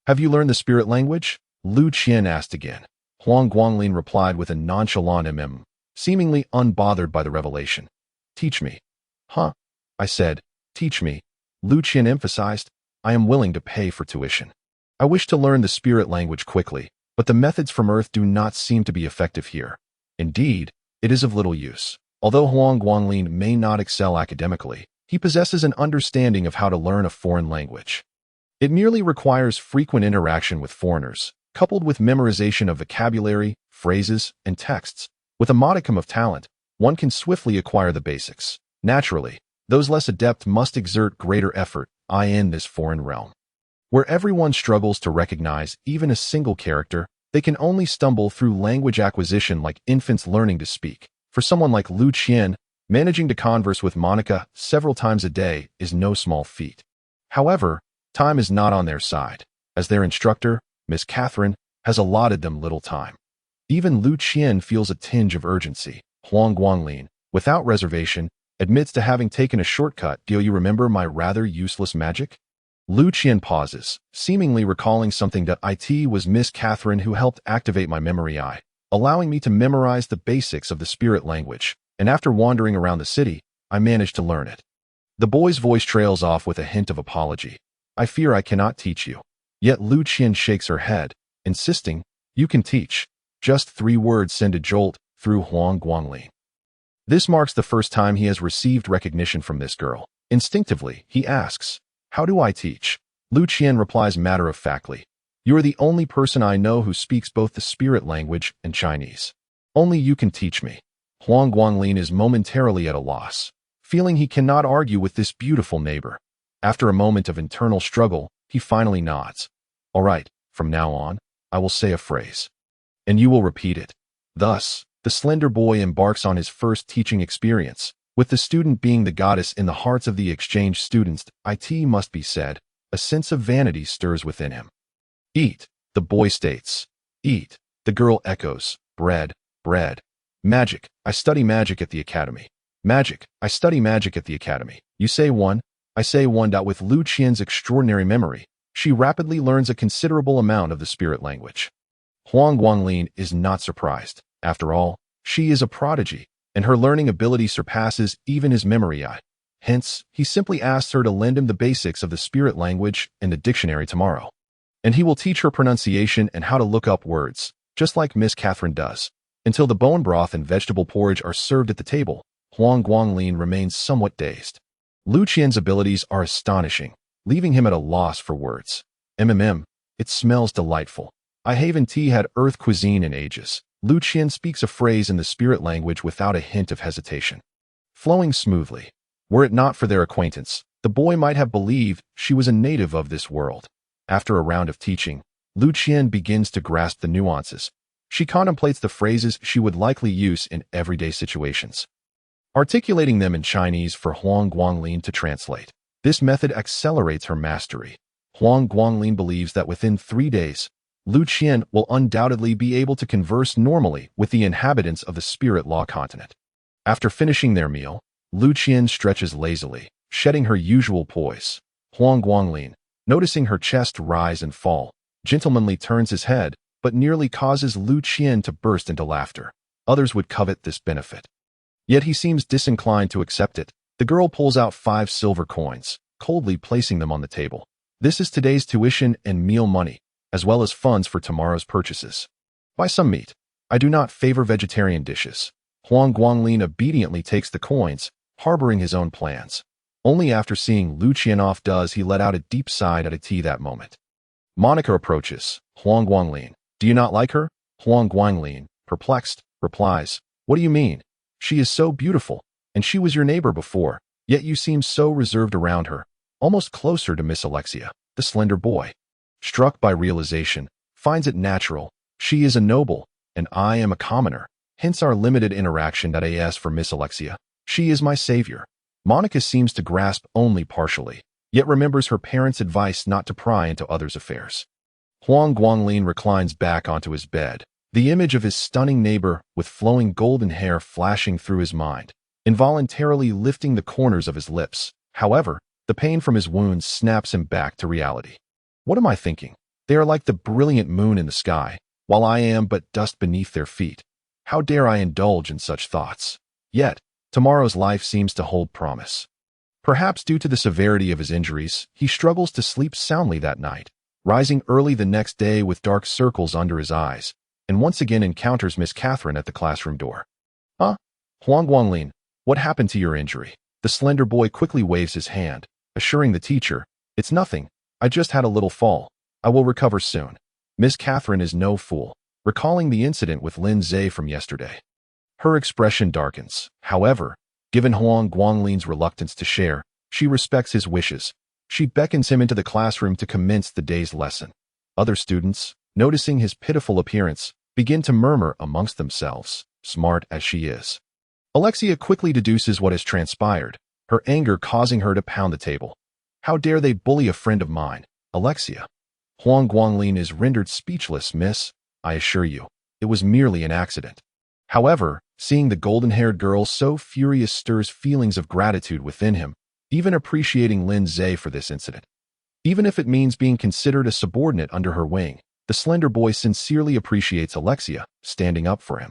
Speaker 1: Have you learned the spirit language? Lu Qian asked again. Huang Guanglin replied with a nonchalant seemingly unbothered by the revelation. Teach me. Huh? I said, teach me. Lu Qian emphasized, I am willing to pay for tuition. I wish to learn the spirit language quickly, but the methods from Earth do not seem to be effective here. Indeed, it is of little use. Although Huang Guanglin may not excel academically, he possesses an understanding of how to learn a foreign language. It merely requires frequent interaction with foreigners, coupled with memorization of vocabulary, phrases, and texts. With a modicum of talent, one can swiftly acquire the basics. Naturally, those less adept must exert greater effort in this foreign realm. Where everyone struggles to recognize even a single character, they can only stumble through language acquisition like infants learning to speak. For someone like Lu Qian, managing to converse with Monica several times a day is no small feat. However, time is not on their side, as their instructor, Miss Catherine, has allotted them little time. Even Lu Qian feels a tinge of urgency. Huang Guanglin, without reservation, admits to having taken a shortcut. Do you remember my rather useless magic? Lu Qian pauses, seemingly recalling something. It was Miss Catherine who helped activate my memory eye. allowing me to memorize the basics of the spirit language, and after wandering around the city, I managed to learn it. The boy's voice trails off with a hint of apology. I fear I cannot teach you. Yet Lu Qian shakes her head, insisting, you can teach. Just 3 words send a jolt through Huang Guanglin. This marks the first time he has received recognition from this girl. Instinctively, he asks, how do I teach? Lu Qian replies matter-of-factly, you are the only person I know who speaks both the spirit language and Chinese. Only you can teach me. Huang Guanglin is momentarily at a loss, feeling he cannot argue with this beautiful neighbor. After a moment of internal struggle, he finally nods. All right, from now on, I will say a phrase. And you will repeat it. Thus, the slender boy embarks on his first teaching experience, with the student being the goddess in the hearts of the exchange students. It must be said, a sense of vanity stirs within him. Eat, the boy states. Eat, the girl echoes. Bread, bread. Magic, I study magic at the academy. Magic, I study magic at the academy. You say one, I say one. With Lu Qian's extraordinary memory, she rapidly learns a considerable amount of the spirit language. Huang Guanglin is not surprised. After all, she is a prodigy, and her learning ability surpasses even his memory. Hence, he simply asks her to lend him the basics of the spirit language and the dictionary tomorrow. And he will teach her pronunciation and how to look up words, just like Miss Catherine does. Until the bone broth and vegetable porridge are served at the table, Huang Guanglin remains somewhat dazed. Lu Qian's abilities are astonishing, leaving him at a loss for words. It smells delightful. I haven't had earth cuisine in ages. Lu Qian speaks a phrase in the spirit language without a hint of hesitation, flowing smoothly. Were it not for their acquaintance, the boy might have believed she was a native of this world. After a round of teaching, Lu Qian begins to grasp the nuances. She contemplates the phrases she would likely use in everyday situations, articulating them in Chinese for Huang Guanglin to translate. This method accelerates her mastery. Huang Guanglin believes that within 3 days, Lu Qian will undoubtedly be able to converse normally with the inhabitants of the Spirit Law continent. After finishing their meal, Lu Qian stretches lazily, shedding her usual poise. Huang Guanglin, noticing her chest rise and fall, gentlemanly turns his head, but nearly causes Lu Qian to burst into laughter. Others would covet this benefit. Yet he seems disinclined to accept it. The girl pulls out 5 silver coins, coldly placing them on the table. This is today's tuition and meal money, as well as funds for tomorrow's purchases. Buy some meat. I do not favor vegetarian dishes. Huang Guanglin obediently takes the coins, harboring his own plans. Only after seeing Lu Qian off does he let out a deep sigh at that moment. Monica approaches. Huang Guanglin, do you not like her? Huang Guanglin, perplexed, replies, what do you mean? She is so beautiful, and she was your neighbor before, yet you seem so reserved around her, almost closer to Miss Alexia. The slender boy, struck by realization, finds it natural. She is a noble, and I am a commoner, hence our limited interaction. As for Miss Alexia, she is my savior. Monica seems to grasp only partially, yet remembers her parents' advice not to pry into others' affairs. Huang Guanglin reclines back onto his bed, the image of his stunning neighbor with flowing golden hair flashing through his mind, involuntarily lifting the corners of his lips. However, the pain from his wounds snaps him back to reality. What am I thinking? They are like the brilliant moon in the sky, while I am but dust beneath their feet. How dare I indulge in such thoughts? Yet, tomorrow's life seems to hold promise. Perhaps due to the severity of his injuries, he struggles to sleep soundly that night, rising early the next day with dark circles under his eyes, and once again encounters Miss Catherine at the classroom door. Huh? Huang Guanglin, what happened to your injury? The slender boy quickly waves his hand, assuring the teacher, it's nothing. I just had a little fall. I will recover soon. Miss Catherine is no fool, recalling the incident with Lin Zhe from yesterday. Her expression darkens. However, given Huang Guanglin's reluctance to share, she respects his wishes. She beckons him into the classroom to commence the day's lesson. Other students, noticing his pitiful appearance, begin to murmur amongst themselves, smart as she is. Alexia quickly deduces what has transpired, her anger causing her to pound the table. How dare they bully a friend of mine, Alexia? Huang Guanglin is rendered speechless. Miss, I assure you, it was merely an accident. However, seeing the golden-haired girl so furious stirs feelings of gratitude within him, even appreciating Lin Zhe for this incident. Even if it means being considered a subordinate under her wing, the The slender boy sincerely appreciates Alexia standing up for him.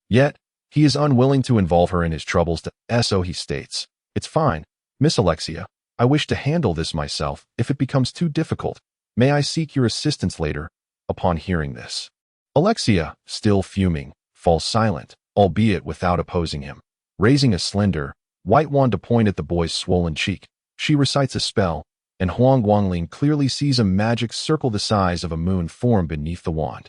Speaker 1: Yet, he is unwilling to involve her in his troubles. So he states, "It's fine, Miss Alexia. I wish to handle this myself. If it becomes too difficult, may I seek your assistance later?" Upon hearing this, Alexia, still fuming, falls silent, albeit without opposing him. Raising a slender, white wand to point at the boy's swollen cheek, she recites a spell, and Huang Guanglin clearly sees a magic circle the size of a moon form beneath the wand.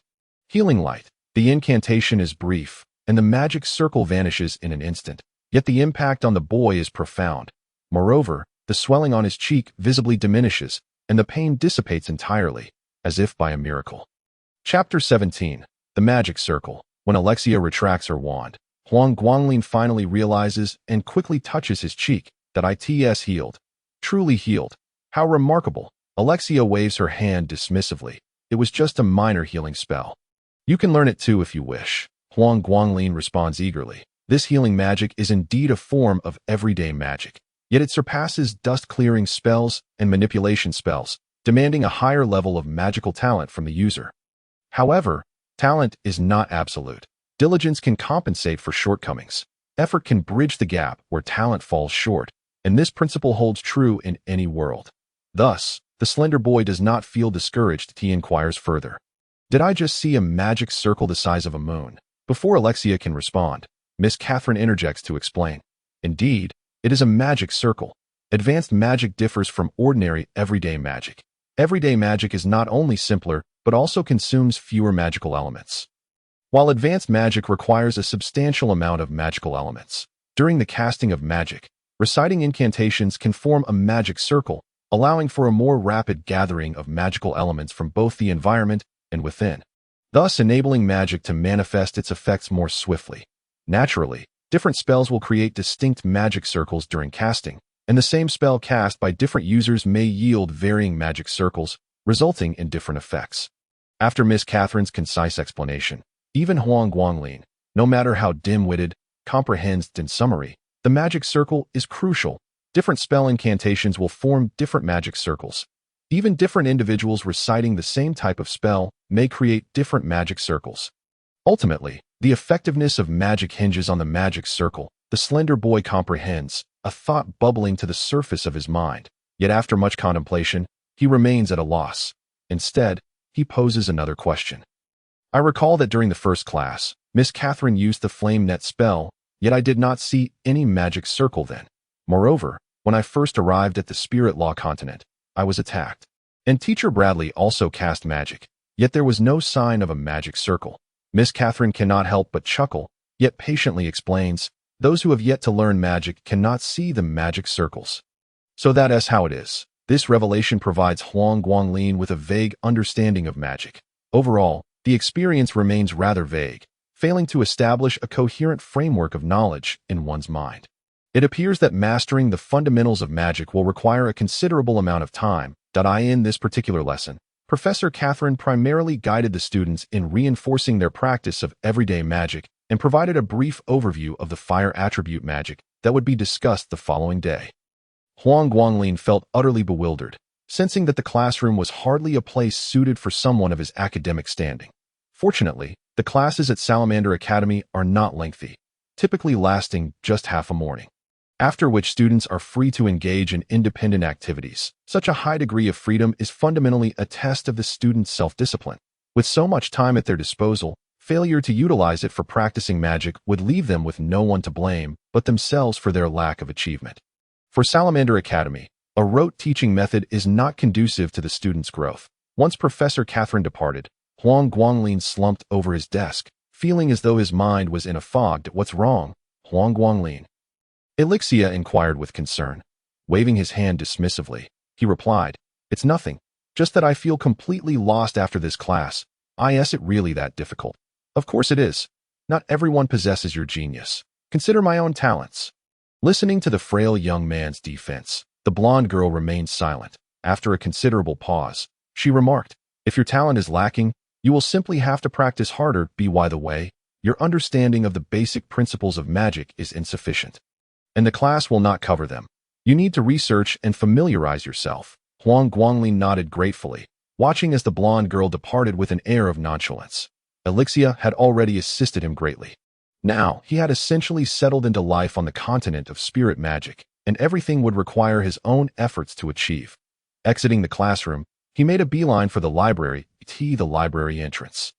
Speaker 1: Healing light. The incantation is brief, and the magic circle vanishes in an instant, yet the impact on the boy is profound. Moreover, the swelling on his cheek visibly diminishes, and the pain dissipates entirely, as if by a miracle. Chapter 17. The Magic Circle. When Alexia retracts her wand, Huang Guanglin finally realizes and quickly touches his cheek that it's healed. Truly healed. How remarkable. Alexia waves her hand dismissively. It was just a minor healing spell. You can learn it too if you wish. Huang Guanglin responds eagerly. This healing magic is indeed a form of everyday magic, yet it surpasses dust-clearing spells and manipulation spells, demanding a higher level of magical talent from the user. However, talent is not absolute. Diligence can compensate for shortcomings. Effort can bridge the gap where talent falls short, and this principle holds true in any world. Thus, the slender boy does not feel discouraged. He inquires further. Did I just see a magic circle the size of a moon? Before Alexia can respond, Miss Catherine interjects to explain. Indeed, it is a magic circle. Advanced magic differs from ordinary everyday magic. Everyday magic is not only simpler, but also consumes fewer magical elements, while advanced magic requires a substantial amount of magical elements. During the casting of magic, reciting incantations can form a magic circle, allowing for a more rapid gathering of magical elements from both the environment and within, thus enabling magic to manifest its effects more swiftly. Naturally, different spells will create distinct magic circles during casting, and the same spell cast by different users may yield varying magic circles, resulting in different effects. After Miss Catherine's concise explanation, even Huang Guanglin, no matter how dim-witted, comprehends. In summary, the magic circle is crucial. Different spell incantations will form different magic circles. Even different individuals reciting the same type of spell may create different magic circles. Ultimately, the effectiveness of magic hinges on the magic circle. The slender boy comprehends, a thought bubbling to the surface of his mind. Yet after much contemplation, he remains at a loss. Instead, he poses another question. I recall that during the first class, Miss Catherine used the flame net spell, yet I did not see any magic circle then. Moreover, when I first arrived at the Spirit Law continent, I was attacked. And Teacher Bradley also cast magic, yet there was no sign of a magic circle. Miss Catherine cannot help but chuckle, yet patiently explains, those who have yet to learn magic cannot see the magic circles. So that is how it is. This revelation provides Huang Guanglin with a vague understanding of magic. Overall, the experience remains rather vague, failing to establish a coherent framework of knowledge in one's mind. It appears that mastering the fundamentals of magic will require a considerable amount of time. In this particular lesson, Professor Catherine primarily guided the students in reinforcing their practice of everyday magic and provided a brief overview of the fire attribute magic that would be discussed the following day. Huang Guanglin felt utterly bewildered, sensing that the classroom was hardly a place suited for someone of his academic standing. Fortunately, the classes at Salamander Academy are not lengthy, typically lasting just half a morning, after which students are free to engage in independent activities. Such a high degree of freedom is fundamentally a test of the student's self-discipline. With so much time at their disposal, failure to utilize it for practicing magic would leave them with no one to blame but themselves for their lack of achievement. For Salamander Academy, a rote teaching method is not conducive to the student's growth. Once Professor Catherine departed, Huang Guanglin slumped over his desk, feeling as though his mind was in a fog. What's wrong, Huang Guanglin? Alexia inquired with concern. Waving his hand dismissively, he replied, It's nothing, just that I feel completely lost after this class. Is it really that difficult? Of course it is. Not everyone possesses your genius. Consider my own talents. Listening to the frail young man's defense, the blonde girl remained silent. After a considerable pause, she remarked, If your talent is lacking, you will simply have to practice harder. By the way, your understanding of the basic principles of magic is insufficient, and the class will not cover them. You need to research and familiarize yourself. Huang Guanglin nodded gratefully. watching as the blonde girl departed with an air of nonchalance. Elixia had already assisted him greatly. Now, he had essentially settled into life on the continent of spirit magic, and everything would require his own efforts to achieve. Exiting the classroom, he made a beeline for the library, the library entrance.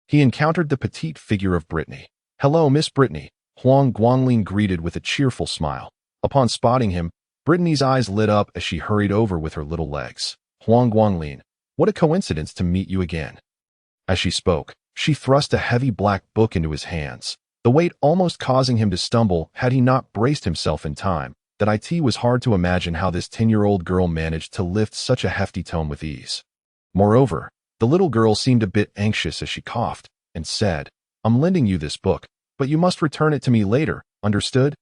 Speaker 1: He encountered the petite figure of Brittany. "Hello, Miss Brittany," Huang Guanglin greeted with a cheerful smile. Upon spotting him, Brittany's eyes lit up as she hurried over with her little legs. "Huang Guanglin, what a coincidence to meet you again." As she spoke, she thrust a heavy black book into his hands, the weight almost causing him to stumble had he not braced himself in time. That it was hard to imagine how this 10-year-old girl managed to lift such a hefty tome with ease. Moreover, the little girl seemed a bit anxious as she coughed and said, "I'm lending you this book, but you must return it to me later, understood?"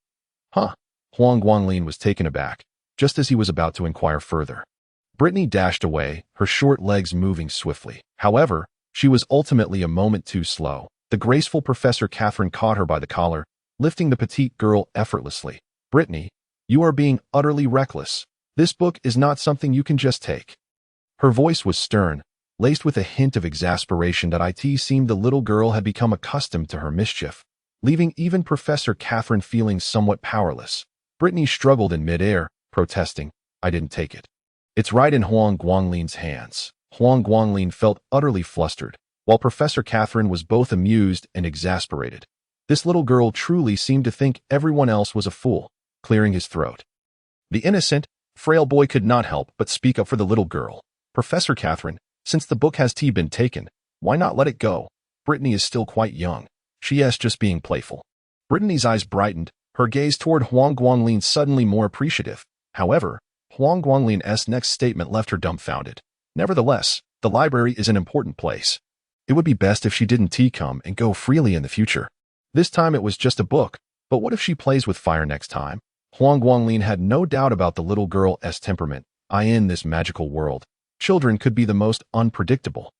Speaker 1: "Huh?" Huang Guanglin was taken aback, just as he was about to inquire further. Brittany dashed away, her short legs moving swiftly. However, she was ultimately a moment too slow. The graceful Professor Catherine caught her by the collar, lifting the petite girl effortlessly. "Brittany, you are being utterly reckless. This book is not something you can just take." Her voice was stern, laced with a hint of exasperation that it seemed the little girl had become accustomed to her mischief, leaving even Professor Catherine feeling somewhat powerless. Brittany struggled in midair, protesting, "I didn't take it." "It's right in Huang Guanglin's hands." Huang Guanglin felt utterly flustered, while Professor Catherine was both amused and exasperated. This little girl truly seemed to think everyone else was a fool. Clearing his throat, the innocent, frail boy could not help but speak up for the little girl. "Professor Catherine, since the book has been taken, why not let it go? Brittany is still quite young. She is just being playful." Brittany's eyes brightened, her gaze toward Huang Guanglin suddenly more appreciative. However, Huang Guanglin's next statement left her dumbfounded. "Nevertheless, the library is an important place. It would be best if she didn't come and go freely in the future. This time it was just a book, but what if she plays with fire next time?" Huang Guanglin had no doubt about the little girl's temperament. In this magical world, children could be the most unpredictable.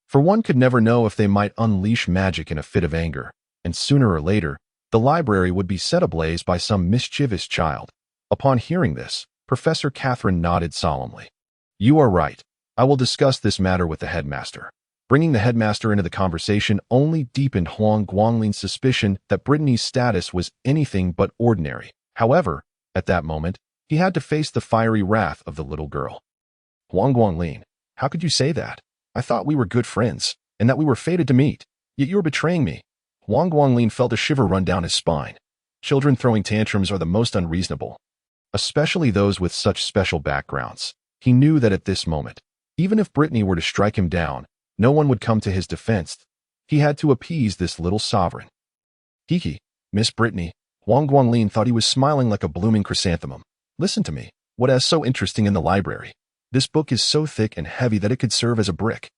Speaker 1: For one could never know if they might unleash magic in a fit of anger, and sooner or later, the library would be set ablaze by some mischievous child. Upon hearing this, Professor Catherine nodded solemnly. "You are right. I will discuss this matter with the headmaster." Bringing the headmaster into the conversation only deepened Huang Guanglin's suspicion that Brittany's status was anything but ordinary. However, at that moment, he had to face the fiery wrath of the little girl. "Huang Guanglin, how could you say that? I thought we were good friends, and that we were fated to meet, yet you are betraying me." Huang Guanglin felt a shiver run down his spine. Children throwing tantrums are the most unreasonable, especially those with such special backgrounds. He knew that at this moment, even if Brittany were to strike him down, no one would come to his defense. He had to appease this little sovereign. "Kiki, Miss Brittany," Huang Guanglin thought he was smiling like a blooming chrysanthemum. "Listen to me. What is so interesting in the library? This book is so thick and heavy that it could serve as a brick.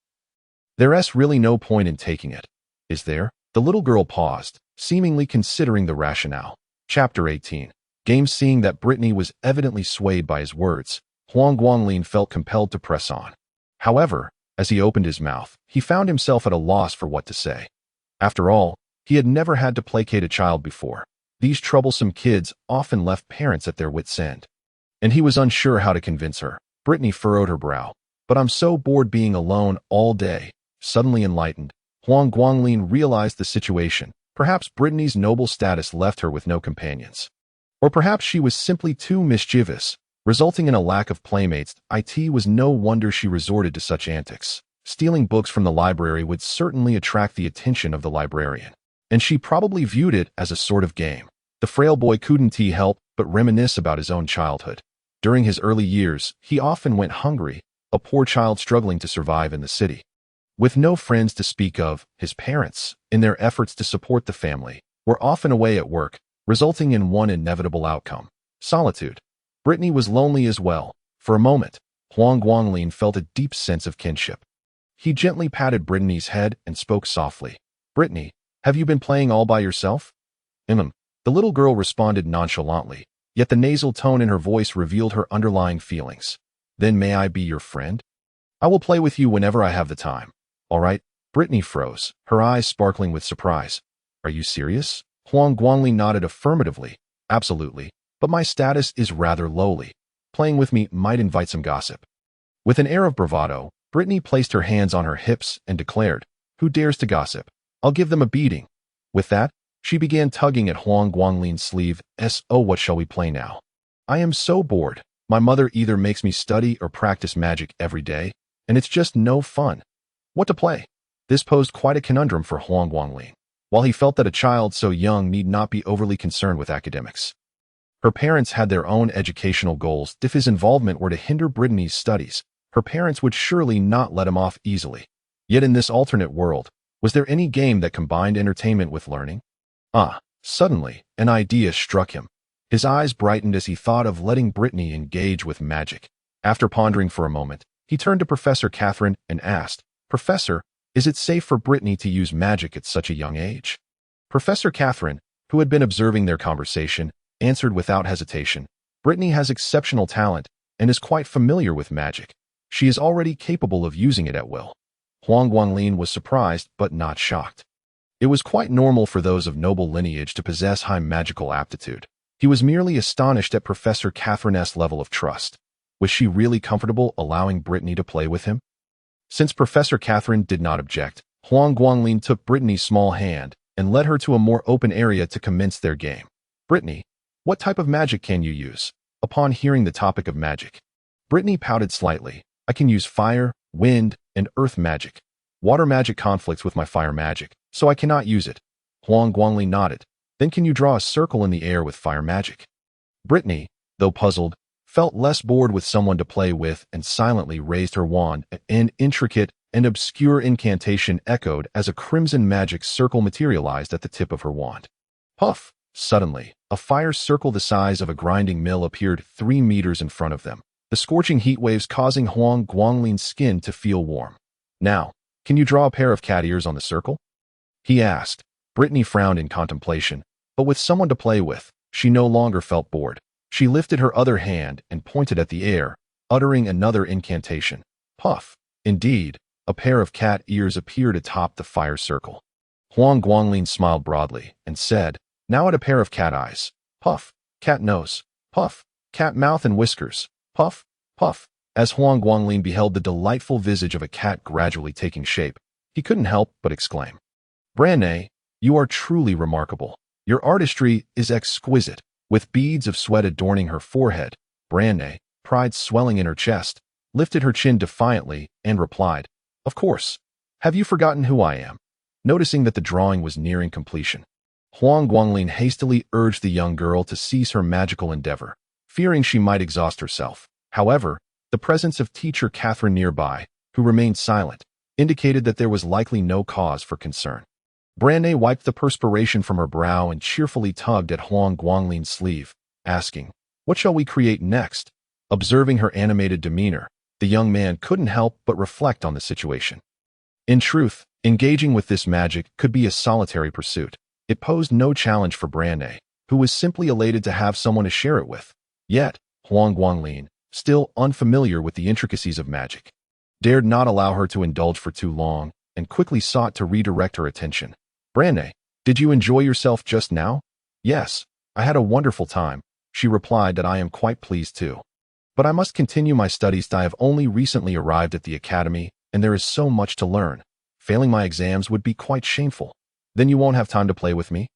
Speaker 1: There's really no point in taking it, is there?" The little girl paused, seemingly considering the rationale. Chapter 18. Games. Seeing that Brittany was evidently swayed by his words, Huang Guanglin felt compelled to press on. However, as he opened his mouth, he found himself at a loss for what to say. After all, he had never had to placate a child before. These troublesome kids often left parents at their wits' end. And he was unsure how to convince her. Brittany furrowed her brow. "But I'm so bored being alone all day." Suddenly enlightened, Huang Guanglin realized the situation. Perhaps Brittany's noble status left her with no companions. Or perhaps she was simply too mischievous, resulting in a lack of playmates. It was no wonder she resorted to such antics. Stealing books from the library would certainly attract the attention of the librarian, and she probably viewed it as a sort of game. The frail boy couldn't help but reminisce about his own childhood. During his early years, he often went hungry, a poor child struggling to survive in the city. With no friends to speak of, his parents, in their efforts to support the family, were often away at work, resulting in one inevitable outcome: solitude. Brittany was lonely as well. For a moment, Huang Guanglin felt a deep sense of kinship. He gently patted Brittany's head and spoke softly. "Brittany, have you been playing all by yourself?" The little girl responded nonchalantly, yet the nasal tone in her voice revealed her underlying feelings. "Then may I be your friend? I will play with you whenever I have the time." "All right." Brittany froze, her eyes sparkling with surprise. "Are you serious?" Huang Guanglin nodded affirmatively. "Absolutely, but my status is rather lowly. Playing with me might invite some gossip." With an air of bravado, Brittany placed her hands on her hips and declared, "Who dares to gossip? I'll give them a beating." With that, she began tugging at Huang Guangling's sleeve. "Oh, what shall we play now? I am so bored. My mother either makes me study or practice magic every day, and it's just no fun. What to play?" This posed quite a conundrum for Huang Guangling, while he felt that a child so young need not be overly concerned with academics. Her parents had their own educational goals. If his involvement were to hinder Brittany's studies, her parents would surely not let him off easily. Yet in this alternate world, was there any game that combined entertainment with learning? Suddenly, an idea struck him. His eyes brightened as he thought of letting Brittany engage with magic. After pondering for a moment, he turned to Professor Catherine and asked, "Professor, is it safe for Brittany to use magic at such a young age?" Professor Catherine, who had been observing their conversation, answered without hesitation, "Brittany has exceptional talent and is quite familiar with magic. She is already capable of using it at will." Huang Guanglin was surprised but not shocked. It was quite normal for those of noble lineage to possess high magical aptitude. He was merely astonished at Professor Catherine's level of trust. Was she really comfortable allowing Brittany to play with him? Since Professor Catherine did not object, Huang Guanglin took Brittany's small hand and led her to a more open area to commence their game. "Brittany, what type of magic can you use?" Upon hearing the topic of magic, Brittany pouted slightly. "I can use fire, wind, and earth magic. Water magic conflicts with my fire magic, so I cannot use it." Huang Guangli nodded. "Then can you draw a circle in the air with fire magic?" Brittany, though puzzled, felt less bored with someone to play with and silently raised her wand. An intricate and obscure incantation echoed as a crimson magic circle materialized at the tip of her wand. Puff! Suddenly, a fire circle the size of a grinding mill appeared 3 meters in front of them, the scorching heat waves causing Huang Guangling's skin to feel warm. "Now, can you draw a pair of cat ears on the circle?" he asked. Brittany frowned in contemplation, but with someone to play with, she no longer felt bored. She lifted her other hand and pointed at the air, uttering another incantation. Puff! Indeed, a pair of cat ears appeared atop the fire circle. Huang Guangling smiled broadly and said, "Now add a pair of cat eyes. Puff! Cat nose. Puff! Cat mouth and whiskers. Puff! Puff!" As Huang Guangling beheld the delightful visage of a cat gradually taking shape, he couldn't help but exclaim, "Branne, you are truly remarkable. Your artistry is exquisite." With beads of sweat adorning her forehead, Branne, pride swelling in her chest, lifted her chin defiantly and replied, "Of course. Have you forgotten who I am?" Noticing that the drawing was nearing completion, Huang Guangling hastily urged the young girl to cease her magical endeavor, fearing she might exhaust herself. However, the presence of teacher Catherine nearby, who remained silent, indicated that there was likely no cause for concern. Branne wiped the perspiration from her brow and cheerfully tugged at Huang Guangling's sleeve, asking, "What shall we create next?" Observing her animated demeanor, the young man couldn't help but reflect on the situation. In truth, engaging with this magic could be a solitary pursuit. It posed no challenge for Branne, who was simply elated to have someone to share it with. Yet, Huang Guangling, still unfamiliar with the intricacies of magic, dared not allow her to indulge for too long and quickly sought to redirect her attention. "Branne, did you enjoy yourself just now?" "Yes, I had a wonderful time," she replied. "That I am quite pleased too. But I must continue my studies. I have only recently arrived at the academy, and there is so much to learn. Failing my exams would be quite shameful." "Then you won't have time to play with me?"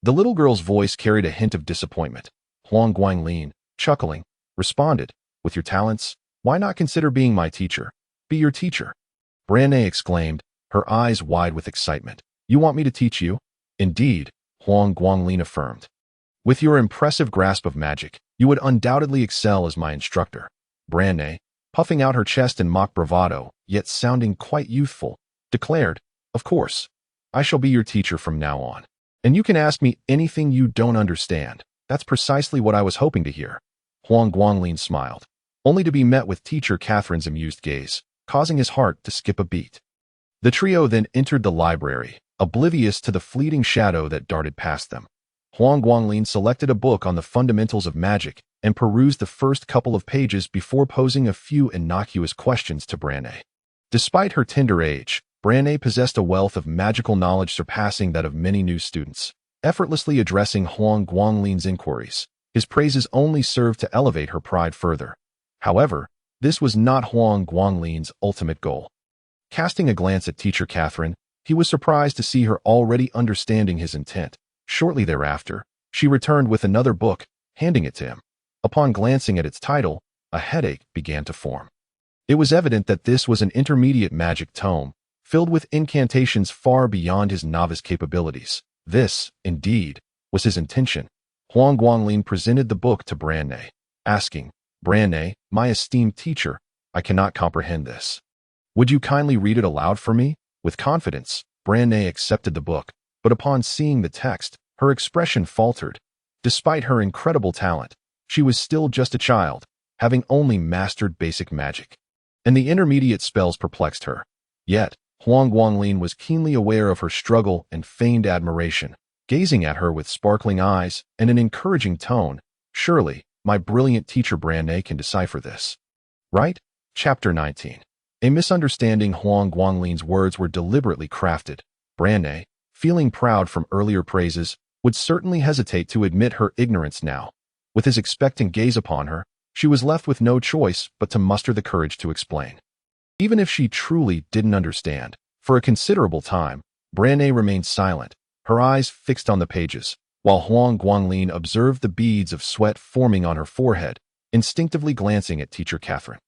Speaker 1: The little girl's voice carried a hint of disappointment. Huang Guanglin, chuckling, responded, "With your talents, why not consider being my teacher?" "Be your teacher?" Branne exclaimed, her eyes wide with excitement. "You want me to teach you?" "Indeed," Huang Guanglin affirmed. "With your impressive grasp of magic, you would undoubtedly excel as my instructor." Branne, puffing out her chest in mock bravado, yet sounding quite youthful, declared, "Of course, I shall be your teacher from now on. And you can ask me anything you don't understand." "That's precisely what I was hoping to hear." Huang Guanglin smiled, only to be met with teacher Catherine's amused gaze, causing his heart to skip a beat. The trio then entered the library, oblivious to the fleeting shadow that darted past them. Huang Guanglin selected a book on the fundamentals of magic and perused the first couple of pages before posing a few innocuous questions to Branne. Despite her tender age, Branne possessed a wealth of magical knowledge surpassing that of many new students. Effortlessly addressing Huang Guangling's inquiries, his praises only served to elevate her pride further. However, This was not Huang Guanglin's ultimate goal. Casting a glance at Teacher Catherine, he was surprised to see her already understanding his intent. Shortly thereafter, she returned with another book, handing it to him. Upon glancing at its title, a headache began to form. It was evident that this was an intermediate magic tome, filled with incantations far beyond his novice capabilities. This, indeed, was his intention. Huang Guanglin presented the book to Branne, asking, "Branne, my esteemed teacher, I cannot comprehend this. Would you kindly read it aloud for me?" With confidence, Branne accepted the book, but upon seeing the text, her expression faltered. Despite her incredible talent, she was still just a child, having only mastered basic magic, and the intermediate spells perplexed her. Yet, Huang Guanglin was keenly aware of her struggle and feigned admiration, gazing at her with sparkling eyes and an encouraging tone. "Surely, my brilliant teacher Branne can decipher this. Right?" Chapter 19. A misunderstanding. Huang Guanglin's words were deliberately crafted. Branne, feeling proud from earlier praises, would certainly hesitate to admit her ignorance now. With his expectant gaze upon her, she was left with no choice but to muster the courage to explain. Even if she truly didn't understand, for a considerable time, Branne remained silent, her eyes fixed on the pages, while Huang Guanglin observed the beads of sweat forming on her forehead, instinctively glancing at Teacher Catherine.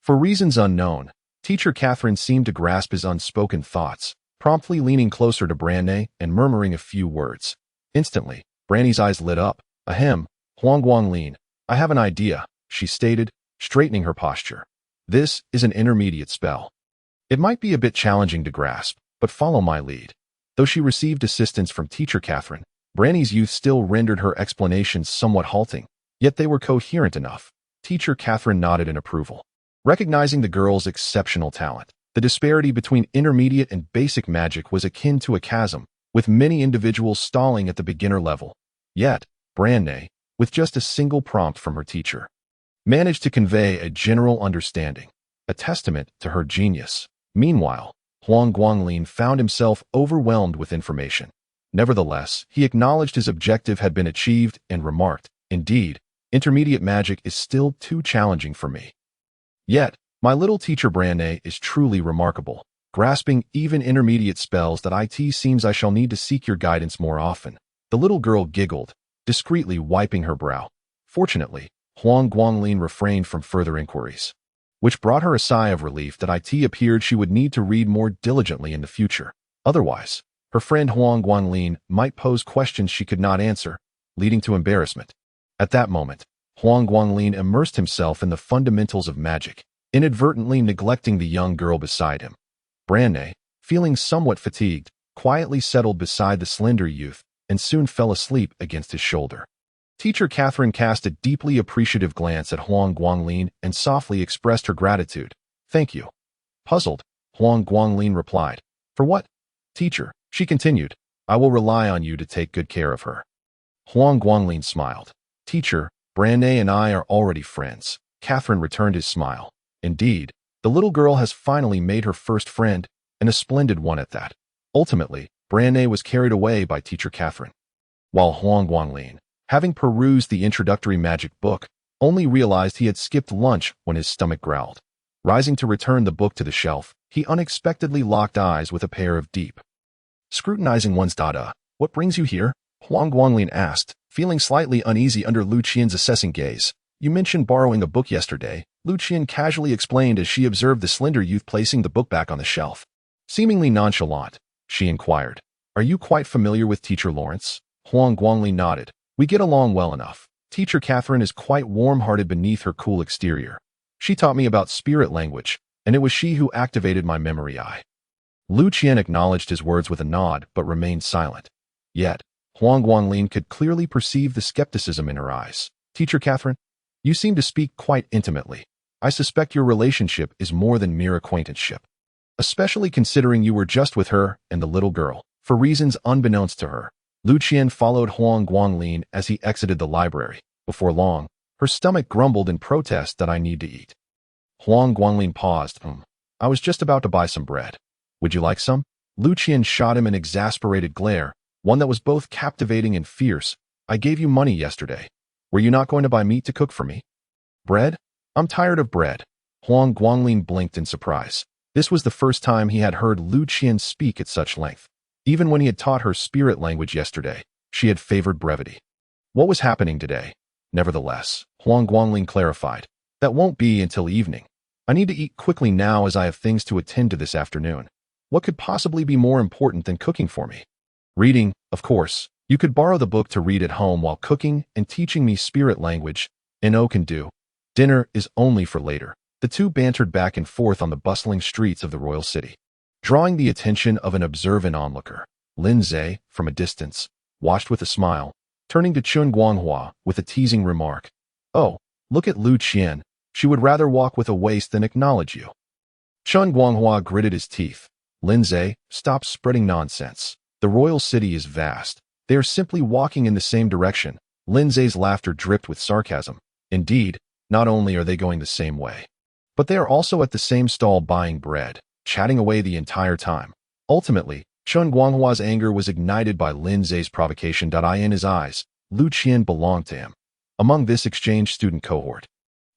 Speaker 1: For reasons unknown, Teacher Catherine seemed to grasp his unspoken thoughts, promptly leaning closer to Branne and murmuring a few words. Instantly, Branne's eyes lit up. "Ahem, Huang Guanglin, I have an idea," she stated, straightening her posture. "This is an intermediate spell. It might be a bit challenging to grasp, but follow my lead." Though she received assistance from Teacher Catherine, Branne's youth still rendered her explanations somewhat halting, yet they were coherent enough. Teacher Catherine nodded in approval. Recognizing the girl's exceptional talent, the disparity between intermediate and basic magic was akin to a chasm, with many individuals stalling at the beginner level. Yet, Branne, with just a single prompt from her teacher, managed to convey a general understanding, a testament to her genius. Meanwhile, Huang Guanglin found himself overwhelmed with information. Nevertheless, he acknowledged his objective had been achieved and remarked, "Indeed, intermediate magic is still too challenging for me. Yet, my little teacher Branne is truly remarkable, grasping even intermediate spells that it seems I shall need to seek your guidance more often." The little girl giggled, discreetly wiping her brow. Fortunately, Huang Guanglin refrained from further inquiries, which brought her a sigh of relief that it appeared she would need to read more diligently in the future. Otherwise, her friend Huang Guanglin might pose questions she could not answer, leading to embarrassment. At that moment, Huang Guanglin immersed himself in the fundamentals of magic, inadvertently neglecting the young girl beside him. Branne, feeling somewhat fatigued, quietly settled beside the slender youth and soon fell asleep against his shoulder. Teacher Catherine cast a deeply appreciative glance at Huang Guanglin and softly expressed her gratitude. "Thank you." Puzzled, Huang Guanglin replied, "For what?" "Teacher," she continued, "I will rely on you to take good care of her." Huang Guanglin smiled. "Teacher, Branne and I are already friends." Catherine returned his smile. Indeed, the little girl has finally made her first friend, and a splendid one at that. Ultimately, Branne was carried away by Teacher Catherine, while Huang Guanglin, having perused the introductory magic book, only realized he had skipped lunch when his stomach growled. Rising to return the book to the shelf, he unexpectedly locked eyes with a pair of deep, scrutinizing one's dada. "What brings you here?" Huang Guanglin asked, feeling slightly uneasy under Lu Qian's assessing gaze. "You mentioned borrowing a book yesterday," Lu Qian casually explained as she observed the slender youth placing the book back on the shelf. Seemingly nonchalant, she inquired, "Are you quite familiar with Teacher Lawrence?" Huang Guanglin nodded. "We get along well enough. Teacher Catherine is quite warm-hearted beneath her cool exterior. She taught me about spirit language, and it was she who activated my memory eye." Lu Qian acknowledged his words with a nod but remained silent. Yet, Huang Guanglin could clearly perceive the skepticism in her eyes. "Teacher Catherine, you seem to speak quite intimately. I suspect your relationship is more than mere acquaintanceship, especially considering you were just with her and the little girl." For reasons unbeknownst to her, Lu Qian followed Huang Guanglin as he exited the library. Before long, her stomach grumbled in protest that "I need to eat." Huang Guanglin paused. "I was just about to buy some bread. Would you like some?" Lu Qian shot him an exasperated glare, one that was both captivating and fierce. "I gave you money yesterday. Were you not going to buy meat to cook for me?" "Bread? I'm tired of bread." Huang Guanglin blinked in surprise. This was the first time he had heard Lu Qian speak at such length. Even when he had taught her spirit language yesterday, she had favored brevity. What was happening today? Nevertheless, Huang Guanglin clarified, that won't be until evening. I need to eat quickly now as I have things to attend to this afternoon. What could possibly be more important than cooking for me? Reading, of course. You could borrow the book to read at home while cooking and teaching me spirit language. No can do. Dinner is only for later. The two bantered back and forth on the bustling streets of the royal city. Drawing the attention of an observant onlooker, Lin Zhe, from a distance, watched with a smile, turning to Chen Guanghua with a teasing remark. Oh, look at Lu Qian. She would rather walk with a waist than acknowledge you. Chen Guanghua gritted his teeth. Lin Zhe, stop spreading nonsense. The royal city is vast. They are simply walking in the same direction. Lin Zhe's laughter dripped with sarcasm. Indeed, not only are they going the same way, but they are also at the same stall buying bread, chatting away the entire time. Ultimately, Chen Guanghua's anger was ignited by Lin Zhe's provocation. In his eyes, Lu Qian belonged to him. Among this exchange student cohort,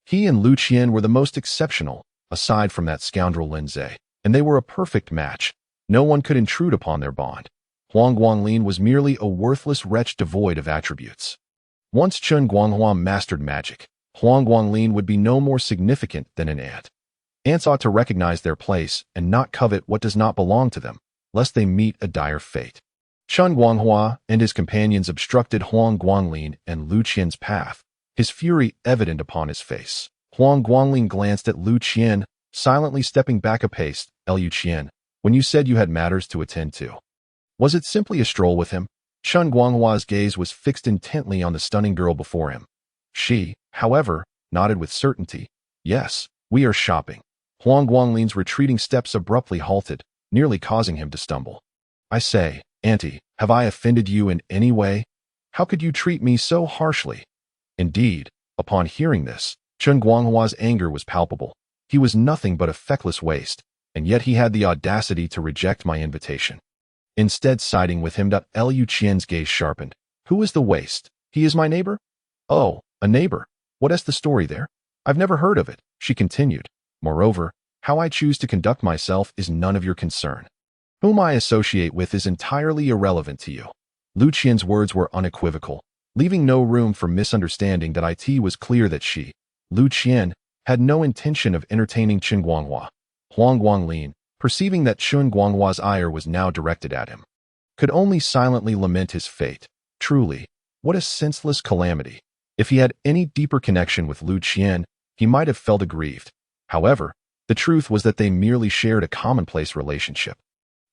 Speaker 1: he and Lu Qian were the most exceptional, aside from that scoundrel Lin Zhe, and they were a perfect match. No one could intrude upon their bond. Huang Guanglin was merely a worthless wretch devoid of attributes. Once Chen Guanghua mastered magic, Huang Guanglin would be no more significant than an ant. Ants ought to recognize their place and not covet what does not belong to them, lest they meet a dire fate. Chen Guanghua and his companions obstructed Huang Guanglin and Lu Qian's path, his fury evident upon his face. Huang Guanglin glanced at Lu Qian, silently stepping back a pace. Lu Qian, when you said you had matters to attend to, was it simply a stroll with him? Chen Guanghua's gaze was fixed intently on the stunning girl before him. She, however, nodded with certainty. Yes, we are shopping. Huang Guanglin's retreating steps abruptly halted, nearly causing him to stumble. I say, Auntie, have I offended you in any way? How could you treat me so harshly? Indeed, upon hearing this, Chen Guanghua's anger was palpable. He was nothing but a feckless waste, and yet he had the audacity to reject my invitation. Instead siding with him. Lu Qian's gaze sharpened. Who is the waste? He is my neighbor? Oh, a neighbor. What is the story there? I've never heard of it, she continued. Moreover, how I choose to conduct myself is none of your concern. Whom I associate with is entirely irrelevant to you. Lu Qian's words were unequivocal, leaving no room for misunderstanding. It was clear that she, Lu Qian, had no intention of entertaining Chen Guanghua. Huang Guanglin, perceiving that Chen Guanghua's ire was now directed at him, could only silently lament his fate. Truly, what a senseless calamity. If he had any deeper connection with Lu Qian, he might have felt aggrieved. However, the truth was that they merely shared a commonplace relationship.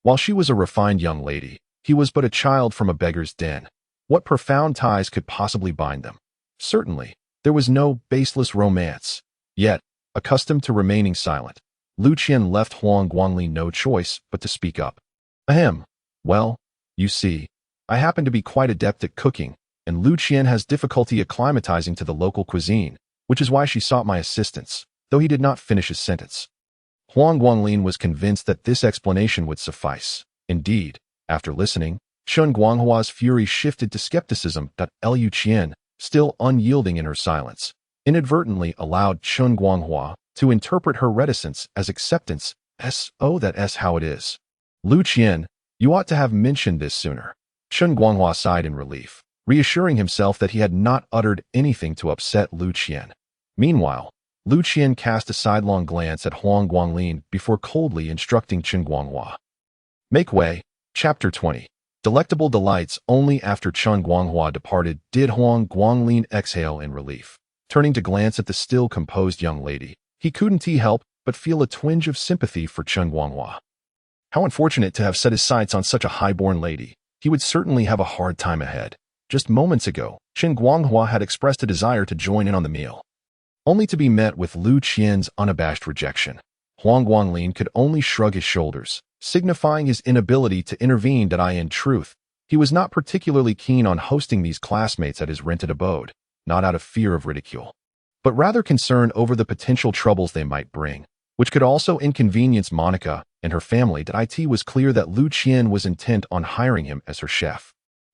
Speaker 1: While she was a refined young lady, he was but a child from a beggar's den. What profound ties could possibly bind them? Certainly, there was no baseless romance. Yet, accustomed to remaining silent, Lu Qian left Huang Guanglin no choice but to speak up. Ahem. Well, you see, I happen to be quite adept at cooking, and Lu Qian has difficulty acclimatizing to the local cuisine, which is why she sought my assistance, though he did not finish his sentence. Huang Guanglin was convinced that this explanation would suffice. Indeed, after listening, Chen Guanghua's fury shifted to skepticism. Lu Qian, still unyielding in her silence, inadvertently allowed Chen Guanghua to interpret her reticence as acceptance. That's how it is. Lu Qian, you ought to have mentioned this sooner. Chen Guanghua sighed in relief, reassuring himself that he had not uttered anything to upset Lu Qian. Meanwhile, Lu Qian cast a sidelong glance at Huang Guanglin before coldly instructing Chen Guanghua. Make way. Chapter 20. Delectable delights. Only after Chen Guanghua departed did Huang Guanglin exhale in relief. Turning to glance at the still composed young lady, he couldn't help but feel a twinge of sympathy for Chen Guanghua. How unfortunate to have set his sights on such a high-born lady. He would certainly have a hard time ahead. Just moments ago, Chen Guanghua had expressed a desire to join in on the meal, only to be met with Lu Qian's unabashed rejection. Huang Guanglin could only shrug his shoulders, signifying his inability to intervene. In truth, he was not particularly keen on hosting these classmates at his rented abode, not out of fear of ridicule, but rather concern over the potential troubles they might bring, which could also inconvenience Monica and her family. It was clear that Lu Qian was intent on hiring him as her chef.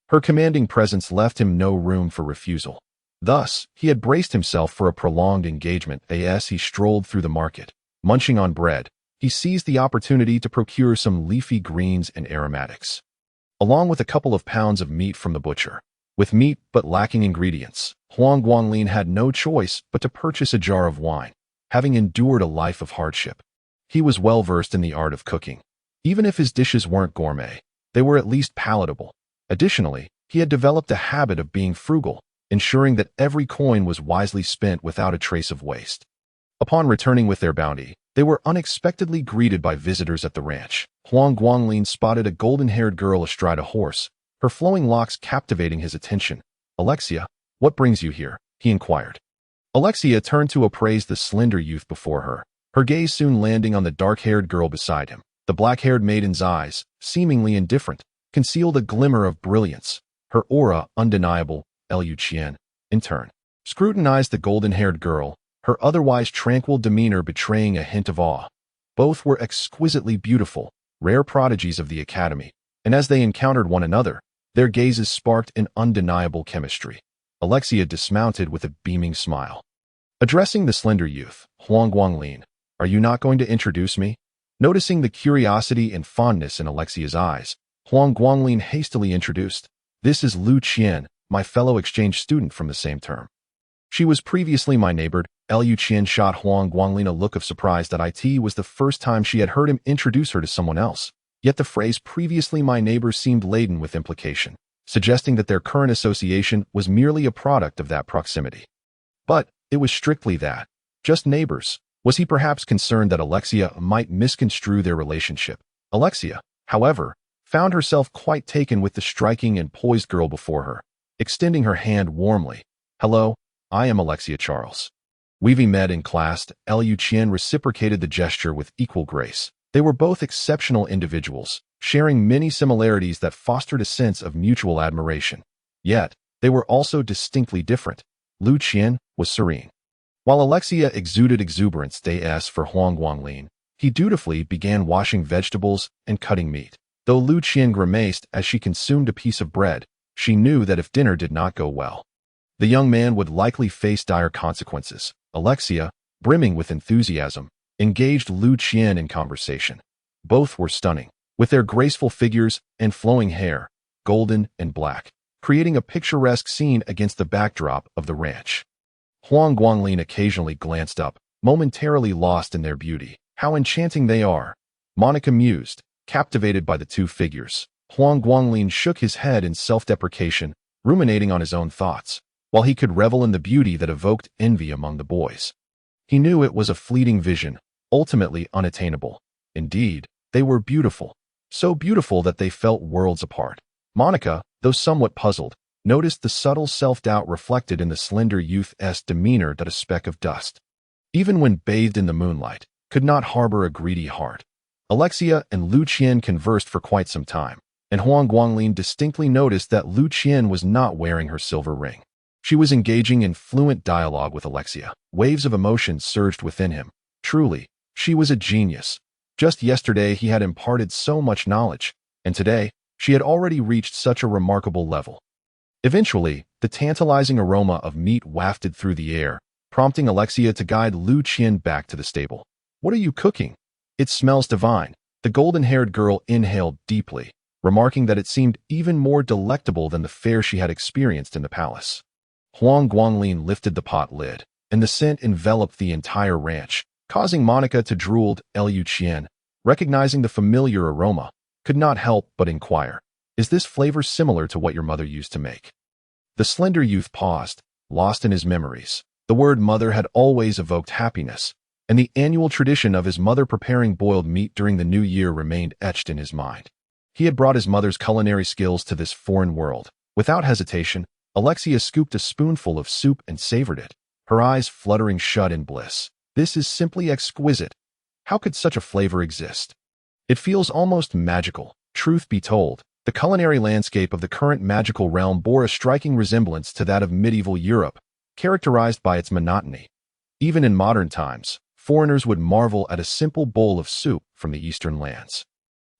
Speaker 1: Her commanding presence left him no room for refusal. Thus, he had braced himself for a prolonged engagement. As he strolled through the market, munching on bread, he seized the opportunity to procure some leafy greens and aromatics, along with a couple of pounds of meat from the butcher. With meat but lacking ingredients, Huang Guanglin had no choice but to purchase a jar of wine. Having endured a life of hardship, he was well versed in the art of cooking. Even if his dishes weren't gourmet, they were at least palatable. Additionally, he had developed a habit of being frugal, ensuring that every coin was wisely spent without a trace of waste. Upon returning with their bounty, they were unexpectedly greeted by visitors at the ranch. Huang Guanglin spotted a golden-haired girl astride a horse, her flowing locks captivating his attention. "Alexia, what brings you here?" he inquired. Alexia turned to appraise the slender youth before her, her gaze soon landing on the dark-haired girl beside him. The black-haired maiden's eyes, seemingly indifferent, concealed a glimmer of brilliance, her aura undeniable. Liu Qian, in turn, scrutinized the golden-haired girl, her otherwise tranquil demeanor betraying a hint of awe. Both were exquisitely beautiful, rare prodigies of the academy, and as they encountered one another, their gazes sparked an undeniable chemistry. Alexia dismounted with a beaming smile. Addressing the slender youth, "Huang Guanglin, are you not going to introduce me?" Noticing the curiosity and fondness in Alexia's eyes, Huang Guanglin hastily introduced, "This is Liu Qian, my fellow exchange student from the same term. She was previously my neighbor." Liu Qian shot Huang Guanglin a look of surprise that it was the first time she had heard him introduce her to someone else. Yet the phrase "previously my neighbor" seemed laden with implication, suggesting that their current association was merely a product of that proximity. But it was strictly that, just neighbors. Was he perhaps concerned that Alexia might misconstrue their relationship? Alexia, however, found herself quite taken with the striking and poised girl before her, extending her hand warmly. "Hello, I am Alexia Charles." We've met in class. Liu Qian reciprocated the gesture with equal grace. They were both exceptional individuals, sharing many similarities that fostered a sense of mutual admiration. Yet, they were also distinctly different. Liu Qian was serene, while Alexia exuded exuberance. For Huang Guanglin, he dutifully began washing vegetables and cutting meat. Though Liu Qian grimaced as she consumed a piece of bread, she knew that if dinner did not go well, the young man would likely face dire consequences. Alexia, brimming with enthusiasm, engaged Liu Qian in conversation. Both were stunning, with their graceful figures and flowing hair, golden and black, creating a picturesque scene against the backdrop of the ranch. Huang Guanglin occasionally glanced up, momentarily lost in their beauty. "How enchanting they are," Monica mused, captivated by the two figures. Huang Guanglin shook his head in self-deprecation, ruminating on his own thoughts, while he could revel in the beauty that evoked envy among the boys. He knew it was a fleeting vision, ultimately unattainable. Indeed, they were beautiful, so beautiful that they felt worlds apart. Monica, though somewhat puzzled, noticed the subtle self-doubt reflected in the slender youth's demeanor that a speck of dust, even when bathed in the moonlight, could not harbor a greedy heart. Alexia and Liu Qian conversed for quite some time, and Huang Guanglin distinctly noticed that Liu Qian was not wearing her silver ring. She was engaging in fluent dialogue with Alexia. Waves of emotion surged within him. Truly, she was a genius. Just yesterday he had imparted so much knowledge, and today she had already reached such a remarkable level. Eventually, the tantalizing aroma of meat wafted through the air, prompting Alexia to guide Liu Qian back to the stable. "What are you cooking? It smells divine." The golden-haired girl inhaled deeply, remarking that it seemed even more delectable than the fare she had experienced in the palace. Huang Guanglin lifted the pot lid, and the scent enveloped the entire ranch, causing Monica to drool. Liu Qian, recognizing the familiar aroma, could not help but inquire, "Is this flavor similar to what your mother used to make?" The slender youth paused, lost in his memories. The word mother had always evoked happiness, and the annual tradition of his mother preparing boiled meat during the new year remained etched in his mind. He had brought his mother's culinary skills to this foreign world. Without hesitation, Alexia scooped a spoonful of soup and savored it, her eyes fluttering shut in bliss. "This is simply exquisite. How could such a flavor exist? It feels almost magical." Truth be told, the culinary landscape of the current magical realm bore a striking resemblance to that of medieval Europe, characterized by its monotony. Even in modern times, foreigners would marvel at a simple bowl of soup from the eastern lands.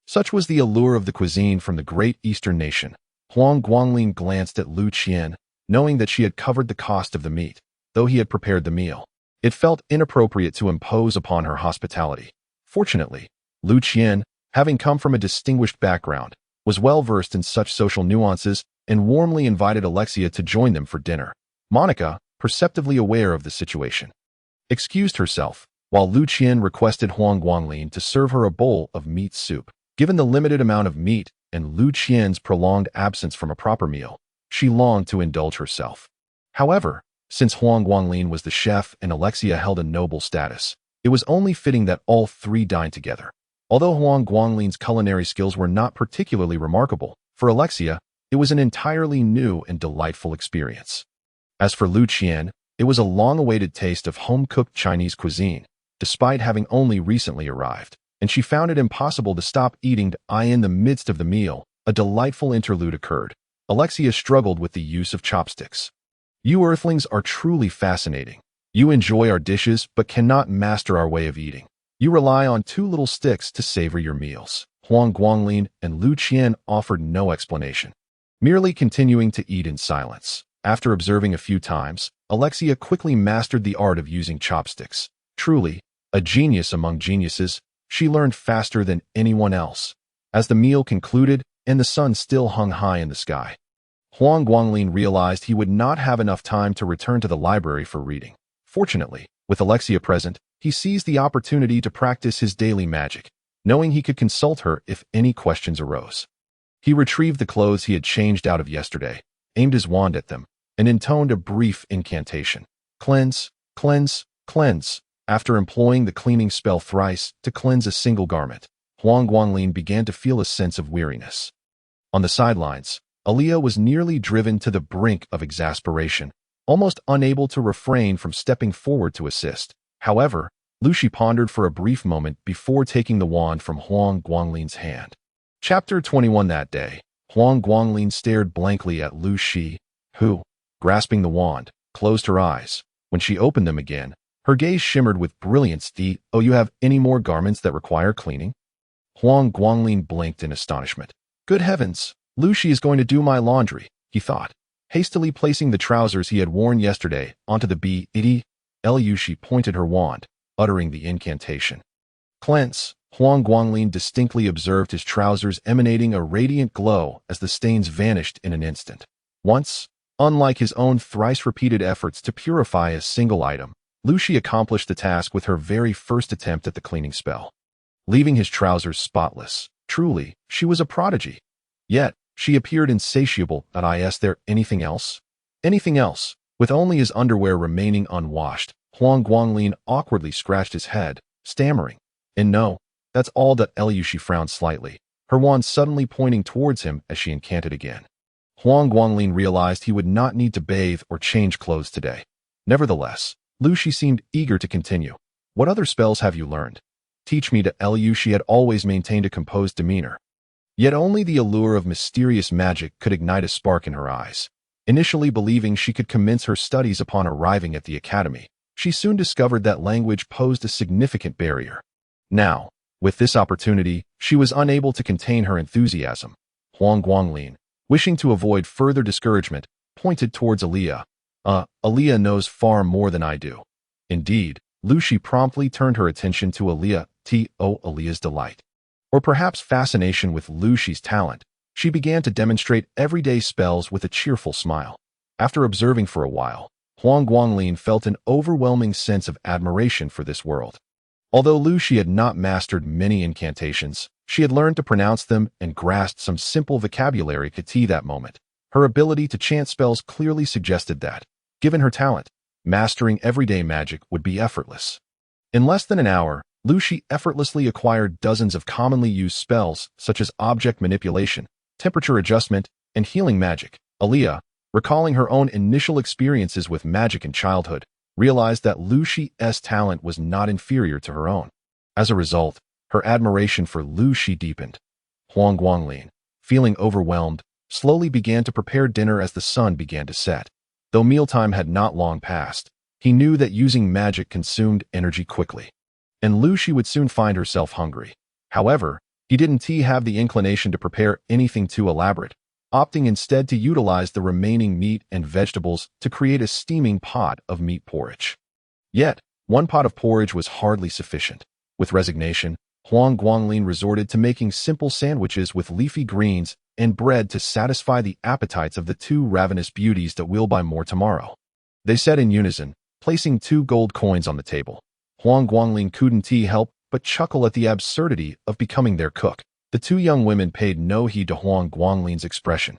Speaker 1: Such was the allure of the cuisine from the great eastern nation. Huang Guanglin glanced at Liu Qian, knowing that she had covered the cost of the meat, though he had prepared the meal. It felt inappropriate to impose upon her hospitality. Fortunately, Lu Qian, having come from a distinguished background, was well versed in such social nuances and warmly invited Alexia to join them for dinner. Monica, perceptively aware of the situation, excused herself, while Lu Qian requested Huang Guanglin to serve her a bowl of meat soup. Given the limited amount of meat and Lu Qian's prolonged absence from a proper meal, she longed to indulge herself. However, since Huang Guanglin was the chef and Alexia held a noble status, it was only fitting that all three dine together. Although Huang Guanglin's culinary skills were not particularly remarkable, for Alexia, it was an entirely new and delightful experience. As for Lu Qian, it was a long-awaited taste of home-cooked Chinese cuisine, despite having only recently arrived, and she found it impossible to stop eating. In the midst of the meal, a delightful interlude occurred. Alexia struggled with the use of chopsticks. "You earthlings are truly fascinating. You enjoy our dishes but cannot master our way of eating. You rely on two little sticks to savor your meals." Huang Guanglin and Lu Qian offered no explanation, merely continuing to eat in silence. After observing a few times, Alexia quickly mastered the art of using chopsticks. Truly, a genius among geniuses, she learned faster than anyone else. As the meal concluded and the sun still hung high in the sky, Huang Guanglin realized he would not have enough time to return to the library for reading. Fortunately, with Alexia present, he seized the opportunity to practice his daily magic, knowing he could consult her if any questions arose. He retrieved the clothes he had changed out of yesterday, aimed his wand at them, and intoned a brief incantation. "Cleanse, cleanse, cleanse." After employing the cleaning spell thrice to cleanse a single garment, Huang Guanglin began to feel a sense of weariness. On the sidelines, Aliyah was nearly driven to the brink of exasperation, almost unable to refrain from stepping forward to assist. However, Lu Shi pondered for a brief moment before taking the wand from Huang Guanglin's hand. Chapter 21. That day, Huang Guanglin stared blankly at Lu Shi, who, grasping the wand, closed her eyes. When she opened them again, her gaze shimmered with brilliance. "Oh, you have any more garments that require cleaning?" Huang Guanglin blinked in astonishment. "Good heavens, Lu Shi is going to do my laundry," he thought, hastily placing the trousers he had worn yesterday onto the bed. Lu Shi pointed her wand, uttering the incantation. "Cleanse." Huang Guanglin distinctly observed his trousers emanating a radiant glow as the stains vanished in an instant. Once, unlike his own thrice-repeated efforts to purify a single item, Lu Shi accomplished the task with her very first attempt at the cleaning spell, leaving his trousers spotless. Truly, she was a prodigy. Yet, she appeared insatiable. "Is there anything else?" Anything else? With only his underwear remaining unwashed, Huang Guanglin awkwardly scratched his head, stammering, "And no, that's all." Lu Shi frowned slightly, her wand suddenly pointing towards him as she incanted again. Huang Guanglin realized he would not need to bathe or change clothes today. Nevertheless, Lu Shi seemed eager to continue. "What other spells have you learned? Teach me." Lu Shi had always maintained a composed demeanor, yet only the allure of mysterious magic could ignite a spark in her eyes. Initially believing she could commence her studies upon arriving at the academy, she soon discovered that language posed a significant barrier. Now, with this opportunity, she was unable to contain her enthusiasm. Huang Guanglin, wishing to avoid further discouragement, pointed towards Aliyah. Aliyah knows far more than I do." Indeed, Lu Shi promptly turned her attention to Aliyah. Aliyah's delight, or perhaps fascination with Lu Shi's talent, she began to demonstrate everyday spells with a cheerful smile. After observing for a while, Huang Guanglin felt an overwhelming sense of admiration for this world. Although Lu Shi had not mastered many incantations, she had learned to pronounce them and grasped some simple vocabulary at that moment. Her ability to chant spells clearly suggested that, given her talent, mastering everyday magic would be effortless. In less than an hour, Lu Shi effortlessly acquired dozens of commonly used spells such as object manipulation, temperature adjustment, and healing magic. Aliyah, recalling her own initial experiences with magic in childhood, realized that Lu Shi's talent was not inferior to her own. As a result, her admiration for Lu Shi deepened. Huang Guanglin, feeling overwhelmed, slowly began to prepare dinner as the sun began to set. Though mealtime had not long passed, he knew that using magic consumed energy quickly, and Lu Shi would soon find herself hungry. However, he didn't have the inclination to prepare anything too elaborate. opting instead to utilize the remaining meat and vegetables to create a steaming pot of meat porridge. Yet, one pot of porridge was hardly sufficient. With resignation, Huang Guanglin resorted to making simple sandwiches with leafy greens and bread to satisfy the appetites of the two ravenous beauties that will buy more tomorrow. They said in unison, placing 2 gold coins on the table. Huang Guanglin couldn't help but chuckle at the absurdity of becoming their cook. The 2 young women paid no heed to Huang Guanglin's expression.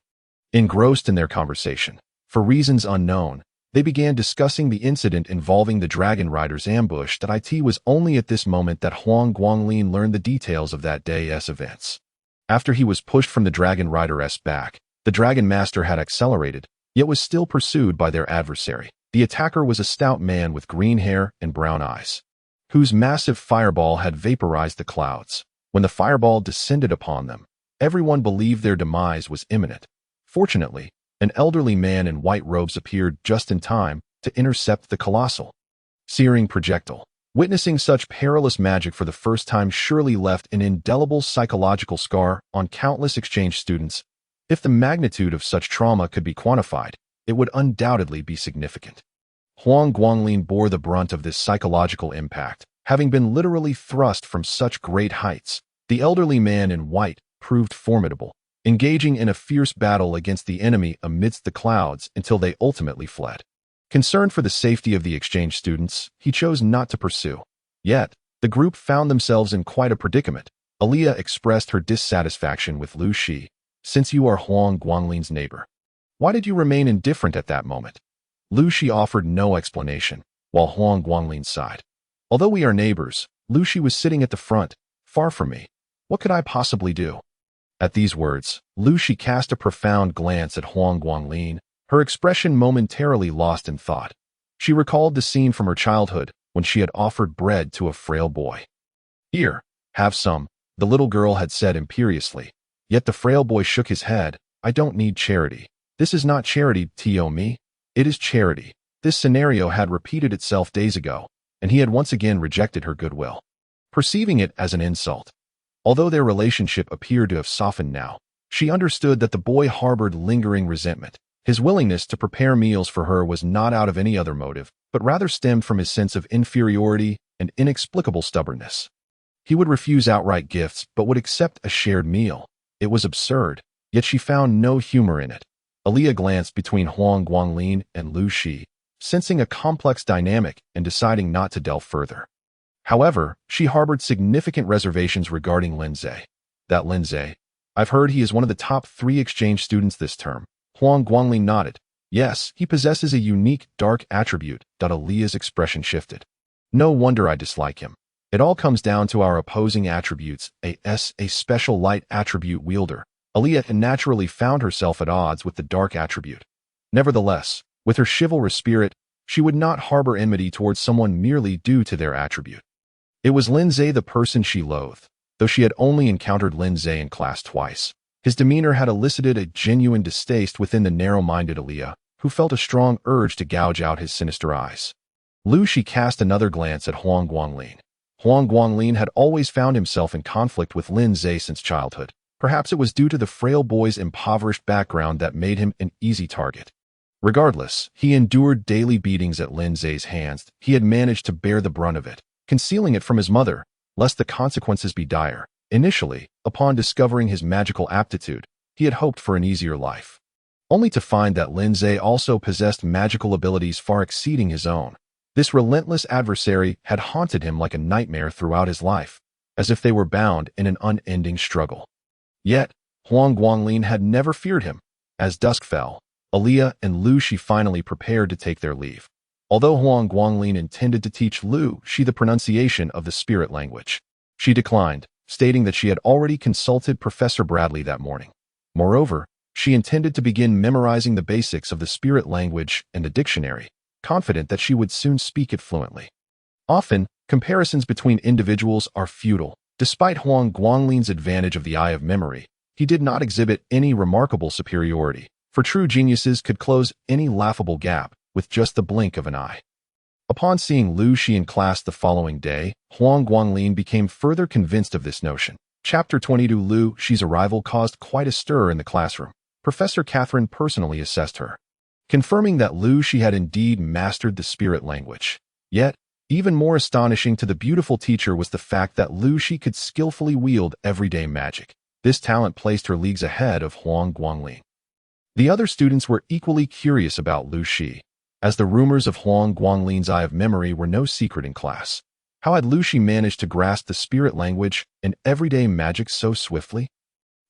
Speaker 1: Engrossed in their conversation, for reasons unknown, they began discussing the incident involving the dragon rider's ambush. That it was only at this moment that Huang Guanglin learned the details of that day's events. After he was pushed from the dragon rider's back, the dragon master had accelerated, yet was still pursued by their adversary. The attacker was a stout man with green hair and brown eyes, whose massive fireball had vaporized the clouds. When the fireball descended upon them, everyone believed their demise was imminent. Fortunately, an elderly man in white robes appeared just in time to intercept the colossal, searing projectile. Witnessing such perilous magic for the first time surely left an indelible psychological scar on countless exchange students. If the magnitude of such trauma could be quantified, it would undoubtedly be significant. Huang Guanglin bore the brunt of this psychological impact, having been literally thrust from such great heights. The elderly man in white proved formidable, engaging in a fierce battle against the enemy amidst the clouds until they ultimately fled. Concerned for the safety of the exchange students, he chose not to pursue. Yet, the group found themselves in quite a predicament. Aaliyah expressed her dissatisfaction with Lu Shi. Since you are Huang Guanglin's neighbor, why did you remain indifferent at that moment? Lu Shi offered no explanation, while Huang Guanglin sighed. Although we are neighbors, Lu Shi was sitting at the front, far from me. What could I possibly do? At these words, Lu Shi cast a profound glance at Huang Guanglin, her expression momentarily lost in thought. She recalled the scene from her childhood when she had offered bread to a frail boy. Here, have some, the little girl had said imperiously. Yet the frail boy shook his head. I don't need charity. This is not charity, Tio-me. It is charity. This scenario had repeated itself days ago, and he had once again rejected her goodwill, perceiving it as an insult. Although their relationship appeared to have softened now, she understood that the boy harbored lingering resentment. His willingness to prepare meals for her was not out of any other motive, but rather stemmed from his sense of inferiority and inexplicable stubbornness. He would refuse outright gifts but would accept a shared meal. It was absurd, yet she found no humor in it. Aaliyah glanced between Huang Guanglin and Lu Shi, sensing a complex dynamic and deciding not to delve further. However, she harbored significant reservations regarding Lin Zhe. That Lin Zhe, I've heard he is one of the top 3 exchange students this term. Huang Guanglin nodded. Yes, he possesses a unique, dark attribute. Aaliyah's expression shifted. No wonder I dislike him. It all comes down to our opposing attributes. A special light attribute wielder. Aaliyah naturally found herself at odds with the dark attribute. Nevertheless, with her chivalrous spirit, she would not harbor enmity towards someone merely due to their attribute. It was Lin Zhe the person she loathed, though she had only encountered Lin Zhe in class twice. His demeanor had elicited a genuine distaste within the narrow-minded Aaliyah, who felt a strong urge to gouge out his sinister eyes. Lu Shi cast another glance at Huang Guanglin. Huang Guanglin had always found himself in conflict with Lin Zhe since childhood. Perhaps it was due to the frail boy's impoverished background that made him an easy target. Regardless, he endured daily beatings at Lin Zhe's hands. He had managed to bear the brunt of it, concealing it from his mother, lest the consequences be dire. Initially, upon discovering his magical aptitude, he had hoped for an easier life, only to find that Lin Zhe also possessed magical abilities far exceeding his own. This relentless adversary had haunted him like a nightmare throughout his life, as if they were bound in an unending struggle. Yet, Huang Guanglin had never feared him. As dusk fell, Aaliyah and Lu Shi finally prepared to take their leave. Although Huang Guanglin intended to teach Lu Shi the pronunciation of the spirit language, she declined, stating that she had already consulted Professor Bradley that morning. Moreover, she intended to begin memorizing the basics of the spirit language and the dictionary, confident that she would soon speak it fluently. Often, comparisons between individuals are futile. Despite Huang Guanglin's advantage of the eye of memory, he did not exhibit any remarkable superiority, for true geniuses could close any laughable gap with just the blink of an eye. Upon seeing Lu Shi in class the following day, Huang Guanglin became further convinced of this notion. Chapter 22. Lu Shi's arrival caused quite a stir in the classroom. Professor Catherine personally assessed her, confirming that Lu Shi had indeed mastered the spirit language. Yet, even more astonishing to the beautiful teacher was the fact that Lu Shi could skillfully wield everyday magic. This talent placed her leagues ahead of Huang Guanglin. The other students were equally curious about Lu Shi, as the rumors of Huang Guanglin's Eye of Memory were no secret in class. How had Lu Shi managed to grasp the spirit language and everyday magic so swiftly?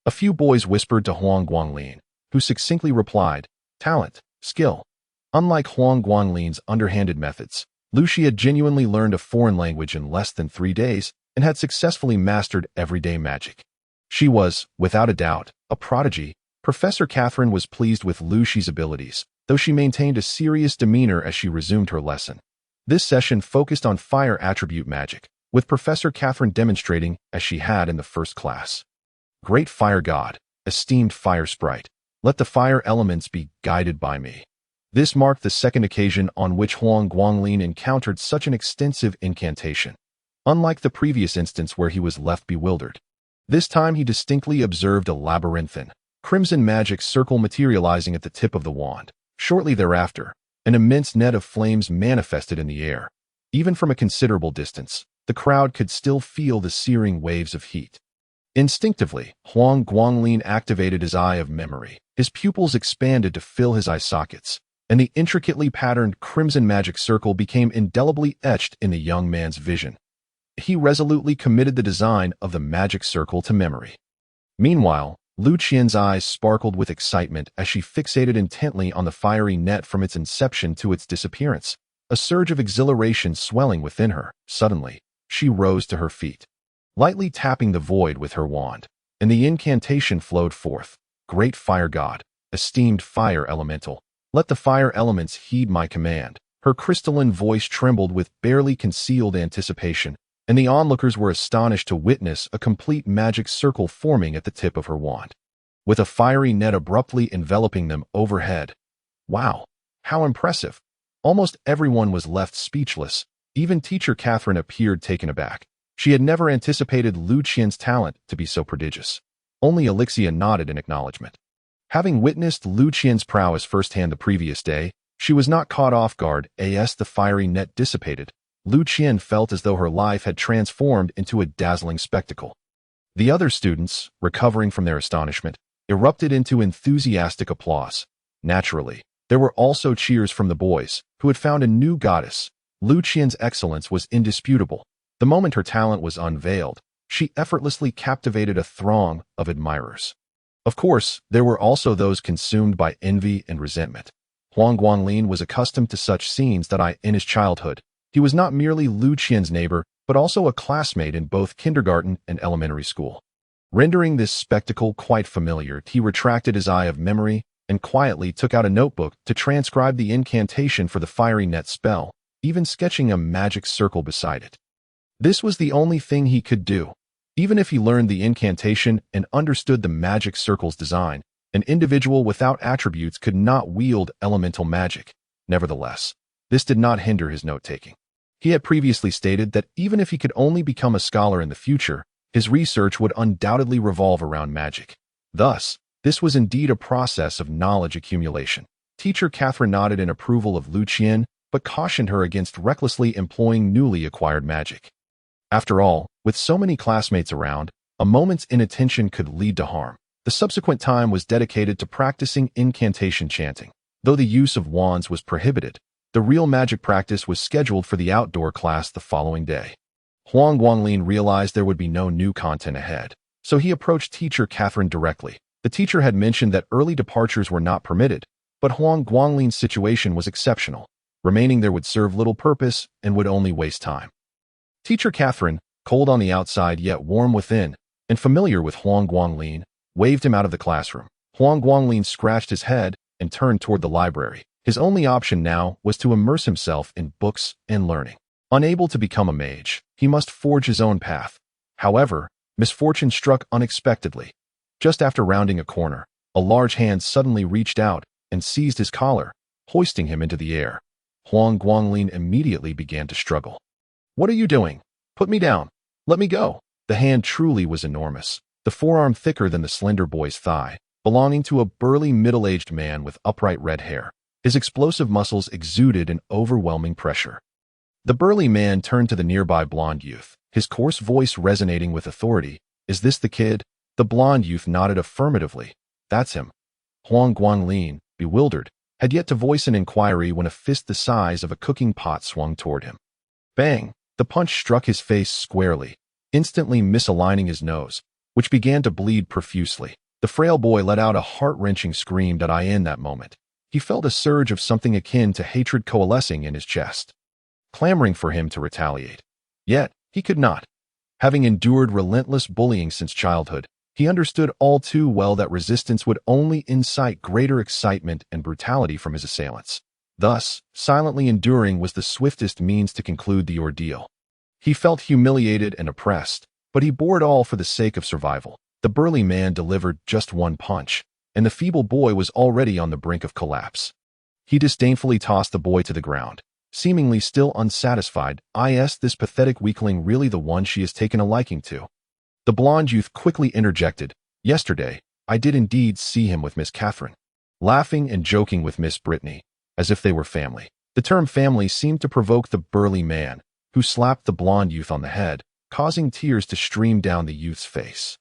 Speaker 1: A few boys whispered to Huang Guanglin, who succinctly replied, "Talent, skill." Unlike Huang Guanglin's underhanded methods, Lu Shi had genuinely learned a foreign language in less than 3 days and had successfully mastered everyday magic. She was, without a doubt, a prodigy. Professor Catherine was pleased with Lu Shi's abilities, though she maintained a serious demeanor as she resumed her lesson. This session focused on fire attribute magic, with Professor Catherine demonstrating as she had in the first class. Great fire god, esteemed fire sprite, let the fire elements be guided by me. This marked the second occasion on which Huang Guanglin encountered such an extensive incantation. Unlike the previous instance where he was left bewildered, this time he distinctly observed a labyrinthine, crimson magic circle materializing at the tip of the wand. Shortly thereafter, an immense net of flames manifested in the air. Even from a considerable distance, the crowd could still feel the searing waves of heat. Instinctively, Huang Guanglin activated his Eye of Memory. His pupils expanded to fill his eye sockets, and the intricately patterned crimson magic circle became indelibly etched in the young man's vision. He resolutely committed the design of the magic circle to memory. Meanwhile, Lu Qian's eyes sparkled with excitement as she fixated intently on the fiery net from its inception to its disappearance, a surge of exhilaration swelling within her. Suddenly, she rose to her feet, lightly tapping the void with her wand, and the incantation flowed forth. Great fire god, esteemed fire elemental, let the fire elements heed my command. Her crystalline voice trembled with barely concealed anticipation, and the onlookers were astonished to witness a complete magic circle forming at the tip of her wand, with a fiery net abruptly enveloping them overhead. Wow, how impressive! Almost everyone was left speechless. Even teacher Catherine appeared taken aback. She had never anticipated Lu Qian's talent to be so prodigious. Only Alexia nodded in acknowledgement. Having witnessed Lu Qian's prowess firsthand the previous day, she was not caught off guard as the fiery net dissipated. Lu Qian felt as though her life had transformed into a dazzling spectacle. The other students, recovering from their astonishment, erupted into enthusiastic applause. Naturally, there were also cheers from the boys, who had found a new goddess. Lu Qian's excellence was indisputable. The moment her talent was unveiled, she effortlessly captivated a throng of admirers. Of course, there were also those consumed by envy and resentment. Huang Guanglin was accustomed to such scenes in his childhood. He was not merely Lu Qian's neighbor, but also a classmate in both kindergarten and elementary school. Rendering this spectacle quite familiar, he retracted his Eye of Memory and quietly took out a notebook to transcribe the incantation for the fiery net spell, even sketching a magic circle beside it. This was the only thing he could do. Even if he learned the incantation and understood the magic circle's design, an individual without attributes could not wield elemental magic. Nevertheless, this did not hinder his note-taking. He had previously stated that even if he could only become a scholar in the future, his research would undoubtedly revolve around magic. Thus, this was indeed a process of knowledge accumulation. Teacher Catherine nodded in approval of Lu Qian, but cautioned her against recklessly employing newly acquired magic. After all, with so many classmates around, a moment's inattention could lead to harm. The subsequent time was dedicated to practicing incantation chanting. Though the use of wands was prohibited, the real magic practice was scheduled for the outdoor class the following day. Huang Guanglin realized there would be no new content ahead, so he approached teacher Catherine directly. The teacher had mentioned that early departures were not permitted, but Huang Guanglin's situation was exceptional. Remaining there would serve little purpose and would only waste time. Teacher Catherine, cold on the outside yet warm within, and familiar with Huang Guanglin, waved him out of the classroom. Huang Guanglin scratched his head and turned toward the library. His only option now was to immerse himself in books and learning. Unable to become a mage, he must forge his own path. However, misfortune struck unexpectedly. Just after rounding a corner, a large hand suddenly reached out and seized his collar, hoisting him into the air. Huang Guanglin immediately began to struggle. "What are you doing? Put me down. Let me go." The hand truly was enormous, the forearm thicker than the slender boy's thigh. belonging to a burly middle-aged man with upright red hair. His explosive muscles exuded an overwhelming pressure. The burly man turned to the nearby blonde youth, his coarse voice resonating with authority. "Is this the kid?" The blonde youth nodded affirmatively. "That's him." Huang Guanglin, bewildered, had yet to voice an inquiry when a fist the size of a cooking pot swung toward him. Bang! The punch struck his face squarely, instantly misaligning his nose, which began to bleed profusely. The frail boy let out a heart-wrenching scream. In that moment, he felt a surge of something akin to hatred coalescing in his chest, clamoring for him to retaliate. Yet, he could not. Having endured relentless bullying since childhood, he understood all too well that resistance would only incite greater excitement and brutality from his assailants. Thus, silently enduring was the swiftest means to conclude the ordeal. He felt humiliated and oppressed, but he bore it all for the sake of survival. The burly man delivered just one punch, and the feeble boy was already on the brink of collapse. He disdainfully tossed the boy to the ground, seemingly still unsatisfied. "Is this pathetic weakling really the one she has taken a liking to?" The blonde youth quickly interjected. "Yesterday, I did indeed see him with Miss Catherine, laughing and joking with Miss Brittany, as if they were family." The term family seemed to provoke the burly man, who slapped the blonde youth on the head, causing tears to stream down the youth's face.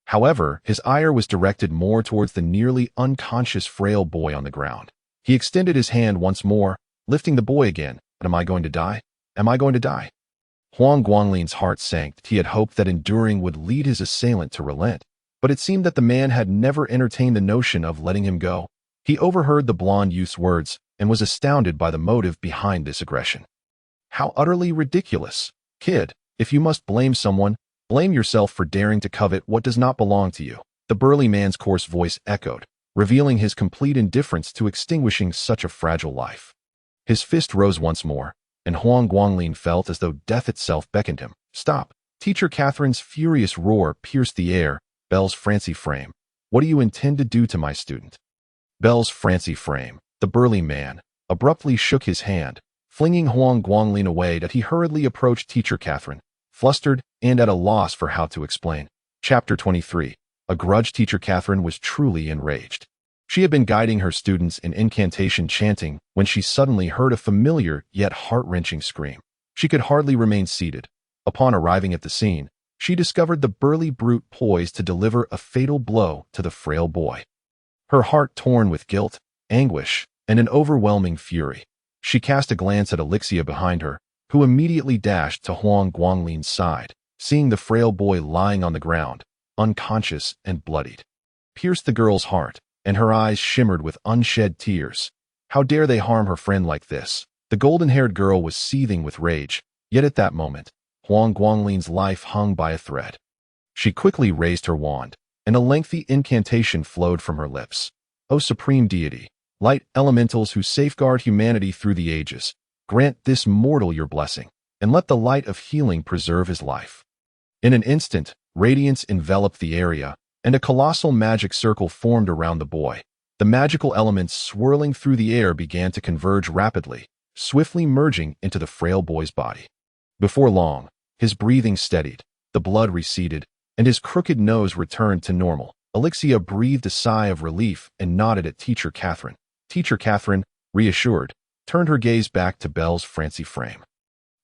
Speaker 1: However, his ire was directed more towards the nearly unconscious frail boy on the ground. He extended his hand once more, lifting the boy again. "Am I going to die? Am I going to die?" Huang Guanglin's heart sank. He had hoped that enduring would lead his assailant to relent, but it seemed that the man had never entertained the notion of letting him go. He overheard the blonde youth's words and was astounded by the motive behind this aggression. "How utterly ridiculous! Kid, if you must blame someone, blame yourself for daring to covet what does not belong to you." The burly man's coarse voice echoed, revealing his complete indifference to extinguishing such a fragile life. His fist rose once more, and Huang Guanglin felt as though death itself beckoned him. "Stop!" Teacher Catherine's furious roar pierced the air. "Bells Francie Frame, what do you intend to do to my student?" Bells Francie Frame, the burly man, abruptly shook his hand, flinging Huang Guanglin away. He hurriedly approached Teacher Catherine, flustered and at a loss for how to explain. Chapter 23. A grudge. Teacher Catherine was truly enraged. She had been guiding her students in incantation chanting when she suddenly heard a familiar yet heart-wrenching scream. She could hardly remain seated. Upon arriving at the scene, she discovered the burly brute poised to deliver a fatal blow to the frail boy. Her heart torn with guilt, anguish, and an overwhelming fury, she cast a glance at Alexia behind her, who immediately dashed to Huang Guanglin's side. Seeing the frail boy lying on the ground, unconscious and bloodied, pierced the girl's heart, and her eyes shimmered with unshed tears. How dare they harm her friend like this? The golden-haired girl was seething with rage, yet at that moment, Huang Guanglin's life hung by a thread. She quickly raised her wand, and a lengthy incantation flowed from her lips. "O supreme deity, light elementals who safeguard humanity through the ages, grant this mortal your blessing, and let the light of healing preserve his life." In an instant, radiance enveloped the area, and a colossal magic circle formed around the boy. The magical elements swirling through the air began to converge rapidly, swiftly merging into the frail boy's body. Before long, his breathing steadied, the blood receded, and his crooked nose returned to normal. Alexia breathed a sigh of relief and nodded at Teacher Catherine. Teacher Catherine, reassured, turned her gaze back to Bells Francie Frame,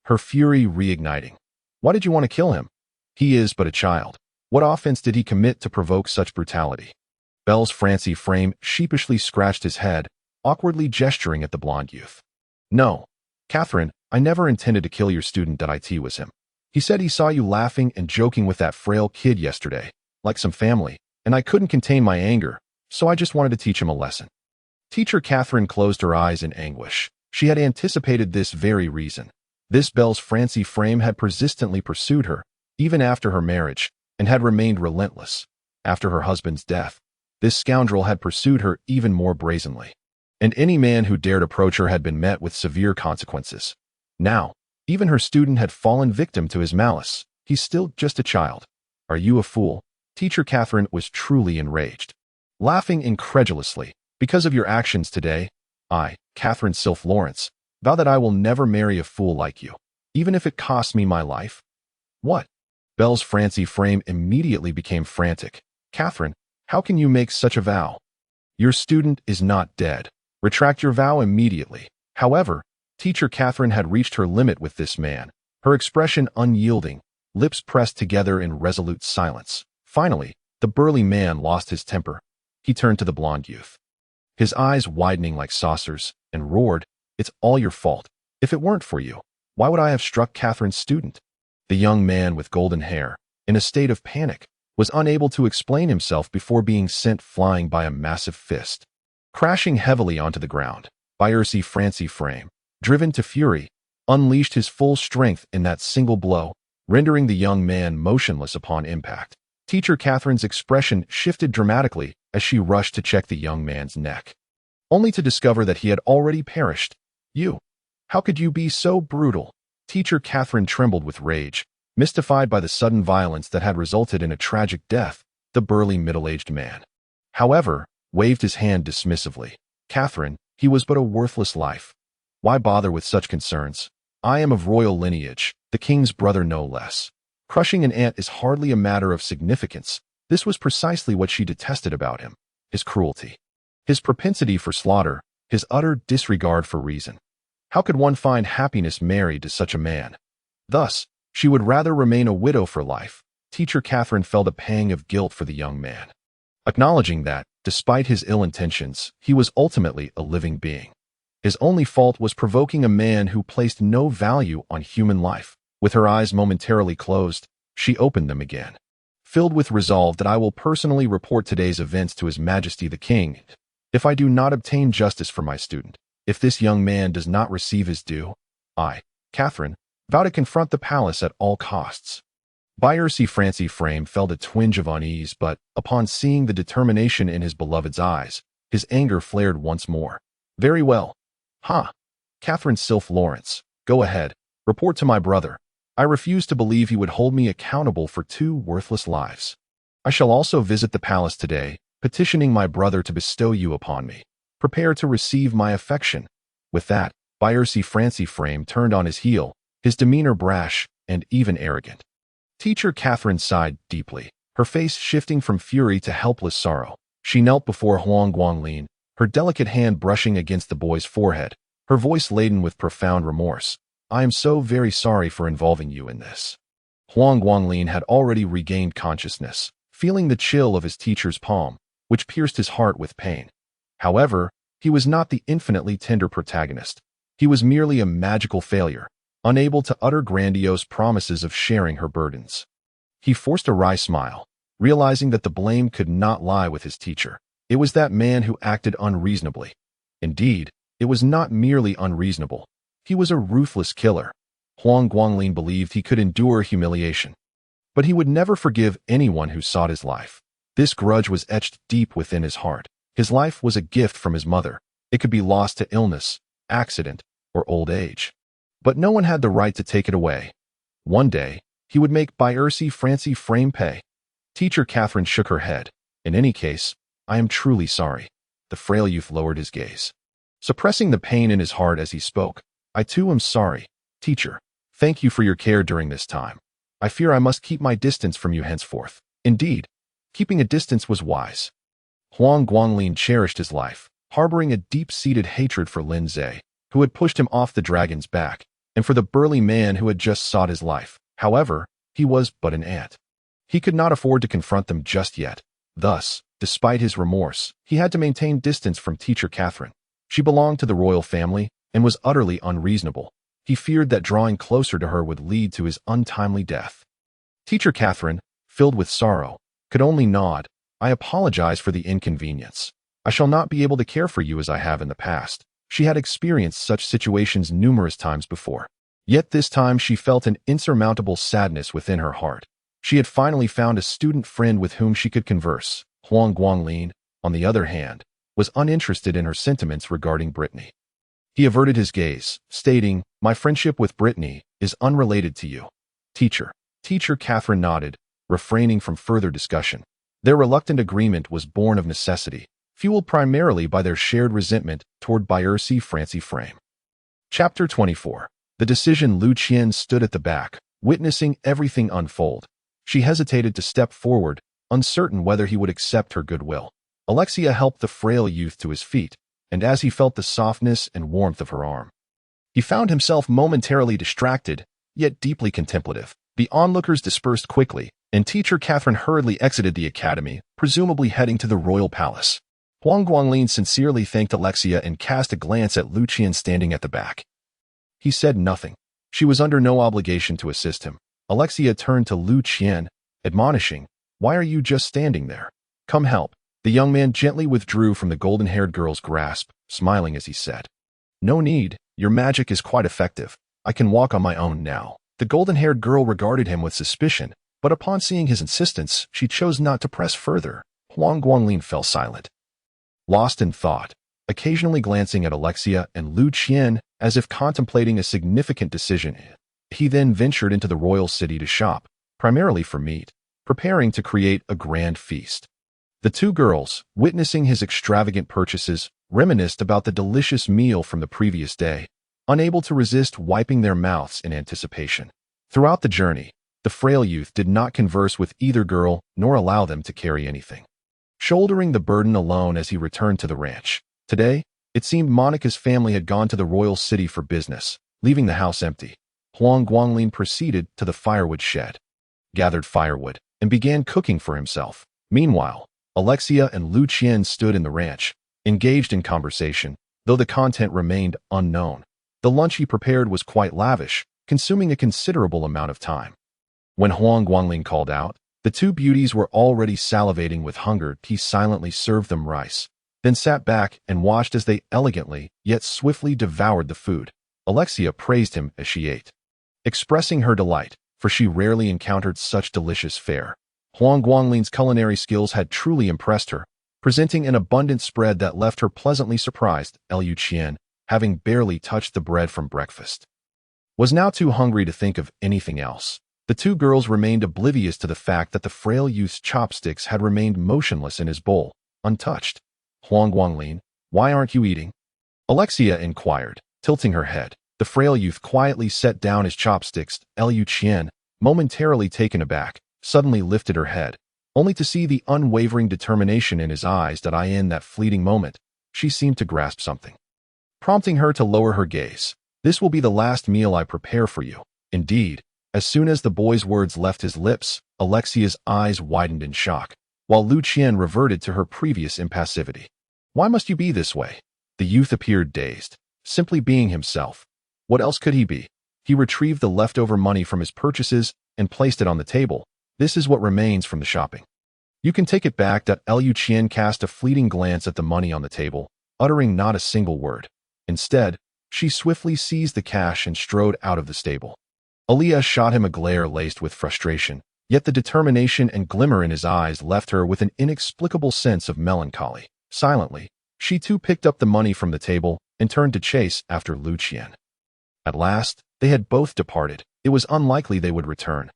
Speaker 1: her fury reigniting. "Why did you want to kill him? He is but a child. What offense did he commit to provoke such brutality?" Bells Francie Frame sheepishly scratched his head, awkwardly gesturing at the blonde youth. "No, Catherine, I never intended to kill your student. It was him. He said he saw you laughing and joking with that frail kid yesterday, like some family, and I couldn't contain my anger, so I just wanted to teach him a lesson." Teacher Catherine closed her eyes in anguish. She had anticipated this very reason. This Bells Francie Frame had persistently pursued her, even after her marriage, and had remained relentless. After her husband's death, this scoundrel had pursued her even more brazenly, and any man who dared approach her had been met with severe consequences. Now, even her student had fallen victim to his malice. "He's still just a child. Are you a fool?" Teacher Catherine was truly enraged. Laughing incredulously, "Because of your actions today, I, Catherine Sylph Lawrence, vow that I will never marry a fool like you, even if it costs me my life." "What?" Bells Francie Frame immediately became frantic. "Catherine, How can you make such a vow? Your student is not dead. Retract your vow immediately. However, Teacher Catherine had reached her limit with this man, her expression unyielding, lips pressed together in resolute silence. Finally, the burly man lost his temper. He turned to the blonde youth, his eyes widening like saucers, and roared, "It's all your fault. If it weren't for you, why would I have struck Catherine's student?" The young man with golden hair, in a state of panic, was unable to explain himself before being sent flying by a massive fist. Crashing heavily onto the ground, Birsey Francie Frame, driven to fury, unleashed his full strength in that single blow, rendering the young man motionless upon impact. Teacher Catherine's expression shifted dramatically as she rushed to check the young man's neck, only to discover that he had already perished. "You! How could you be so brutal?" Teacher Catherine trembled with rage, mystified by the sudden violence that had resulted in a tragic death. The burly middle-aged man, however, waved his hand dismissively. "Catherine, he was but a worthless life. Why bother with such concerns? I am of royal lineage, the king's brother no less. Crushing an ant is hardly a matter of significance." This was precisely what she detested about him: his cruelty, his propensity for slaughter, his utter disregard for reason. How could one find happiness married to such a man? Thus, she would rather remain a widow for life. Teacher Catherine felt a pang of guilt for the young man, acknowledging that, despite his ill intentions, he was ultimately a living being. His only fault was provoking a man who placed no value on human life. With her eyes momentarily closed, she opened them again, filled with resolve that "I will personally report today's events to His Majesty the King. If I do not obtain justice for my student, if this young man does not receive his due, I, Catherine, vow to confront the palace at all costs." Birsey Francie Frame felt a twinge of unease, but, upon seeing the determination in his beloved's eyes, his anger flared once more. "Very well. Catherine Sylph Lawrence, go ahead, report to my brother. I refuse to believe he would hold me accountable for 2 worthless lives. I shall also visit the palace today, petitioning my brother to bestow you upon me. Prepare to receive my affection." With that, Birsey Francie Frame turned on his heel, his demeanor brash and even arrogant. Teacher Catherine sighed deeply, her face shifting from fury to helpless sorrow. She knelt before Huang Guanglin, her delicate hand brushing against the boy's forehead, her voice laden with profound remorse. "I am so very sorry for involving you in this." Huang Guanglin had already regained consciousness, feeling the chill of his teacher's palm, which pierced his heart with pain. However, he was not the infinitely tender protagonist. He was merely a magical failure, unable to utter grandiose promises of sharing her burdens. He forced a wry smile, realizing that the blame could not lie with his teacher. It was that man who acted unreasonably. Indeed, it was not merely unreasonable. He was a ruthless killer. Huang Guanglin believed he could endure humiliation, but he would never forgive anyone who sought his life. This grudge was etched deep within his heart. His life was a gift from his mother. It could be lost to illness, accident, or old age, but no one had the right to take it away. One day, he would make Birsey Francie Frame pay. Teacher Catherine shook her head. "In any case, I am truly sorry." The frail youth lowered his gaze, suppressing the pain in his heart as he spoke. "I too am sorry, teacher. Thank you for your care during this time. I fear I must keep my distance from you henceforth." Indeed, keeping a distance was wise. Huang Guanglin cherished his life, harboring a deep-seated hatred for Lin Zhe, who had pushed him off the dragon's back, and for the burly man who had just sought his life. However, he was but an ant. He could not afford to confront them just yet. Thus, despite his remorse, he had to maintain distance from Teacher Catherine. She belonged to the royal family and was utterly unreasonable. He feared that drawing closer to her would lead to his untimely death. Teacher Catherine, filled with sorrow, could only nod. "I apologize for the inconvenience. I shall not be able to care for you as I have in the past." She had experienced such situations numerous times before. Yet this time she felt an insurmountable sadness within her heart. She had finally found a student friend with whom she could converse. Huang Guanglin, on the other hand, was uninterested in her sentiments regarding Brittany. He averted his gaze, stating, "My friendship with Brittany is unrelated to you." Teacher Catherine nodded, refraining from further discussion. Their reluctant agreement was born of necessity, fueled primarily by their shared resentment toward Birsey Francie Frame. Chapter 24. The decision. Lu Qian stood at the back, witnessing everything unfold. She hesitated to step forward, uncertain whether he would accept her goodwill. Alexia helped the frail youth to his feet, and as he felt the softness and warmth of her arm, he found himself momentarily distracted, yet deeply contemplative. The onlookers dispersed quickly, and teacher Catherine hurriedly exited the academy, presumably heading to the royal palace. Huang Guanglin sincerely thanked Alexia and cast a glance at Lu Qian standing at the back. He said nothing. She was under no obligation to assist him. Alexia turned to Lu Qian, admonishing, "Why are you just standing there? Come help." The young man gently withdrew from the golden-haired girl's grasp, smiling as he said, "No need, your magic is quite effective. I can walk on my own now." The golden-haired girl regarded him with suspicion, but upon seeing his insistence, she chose not to press further. Huang Guanglin fell silent, lost in thought, occasionally glancing at Alexia and Lu Qian as if contemplating a significant decision. He then ventured into the royal city to shop, primarily for meat, preparing to create a grand feast. The two girls, witnessing his extravagant purchases, reminisced about the delicious meal from the previous day, unable to resist wiping their mouths in anticipation. Throughout the journey, the frail youth did not converse with either girl nor allow them to carry anything, shouldering the burden alone as he returned to the ranch. Today, it seemed Monica's family had gone to the royal city for business, leaving the house empty. Huang Guanglin proceeded to the firewood shed, gathered firewood, and began cooking for himself. Meanwhile, Alexia and Lu Qian stood in the ranch, engaged in conversation, though the content remained unknown. The lunch he prepared was quite lavish, consuming a considerable amount of time. When Huang Guanglin called out, the two beauties were already salivating with hunger. He silently served them rice, then sat back and watched as they elegantly, yet swiftly devoured the food. Alexia praised him as she ate, expressing her delight, for she rarely encountered such delicious fare. Huang Guanglin's culinary skills had truly impressed her, presenting an abundant spread that left her pleasantly surprised. Lu Qian, having barely touched the bread from breakfast, was now too hungry to think of anything else. The two girls remained oblivious to the fact that the frail youth's chopsticks had remained motionless in his bowl, untouched. "Huang Guanglin, why aren't you eating?" Alexia inquired, tilting her head. The frail youth quietly set down his chopsticks. Lu Qian, momentarily taken aback, suddenly lifted her head, only to see the unwavering determination in his eyes. In that fleeting moment, she seemed to grasp something, prompting her to lower her gaze. "This will be the last meal I prepare for you." Indeed, as soon as the boy's words left his lips, Alexia's eyes widened in shock, while Lu Qian reverted to her previous impassivity. "Why must you be this way?" The youth appeared dazed, simply being himself. What else could he be? He retrieved the leftover money from his purchases and placed it on the table. "This is what remains from the shopping. You can take it back." Lu Qian cast a fleeting glance at the money on the table, uttering not a single word. Instead, she swiftly seized the cash and strode out of the stable. Aliyah shot him a glare laced with frustration, yet the determination and glimmer in his eyes left her with an inexplicable sense of melancholy. Silently, she too picked up the money from the table and turned to chase after Lu Qian. At last, they had both departed. It was unlikely they would return.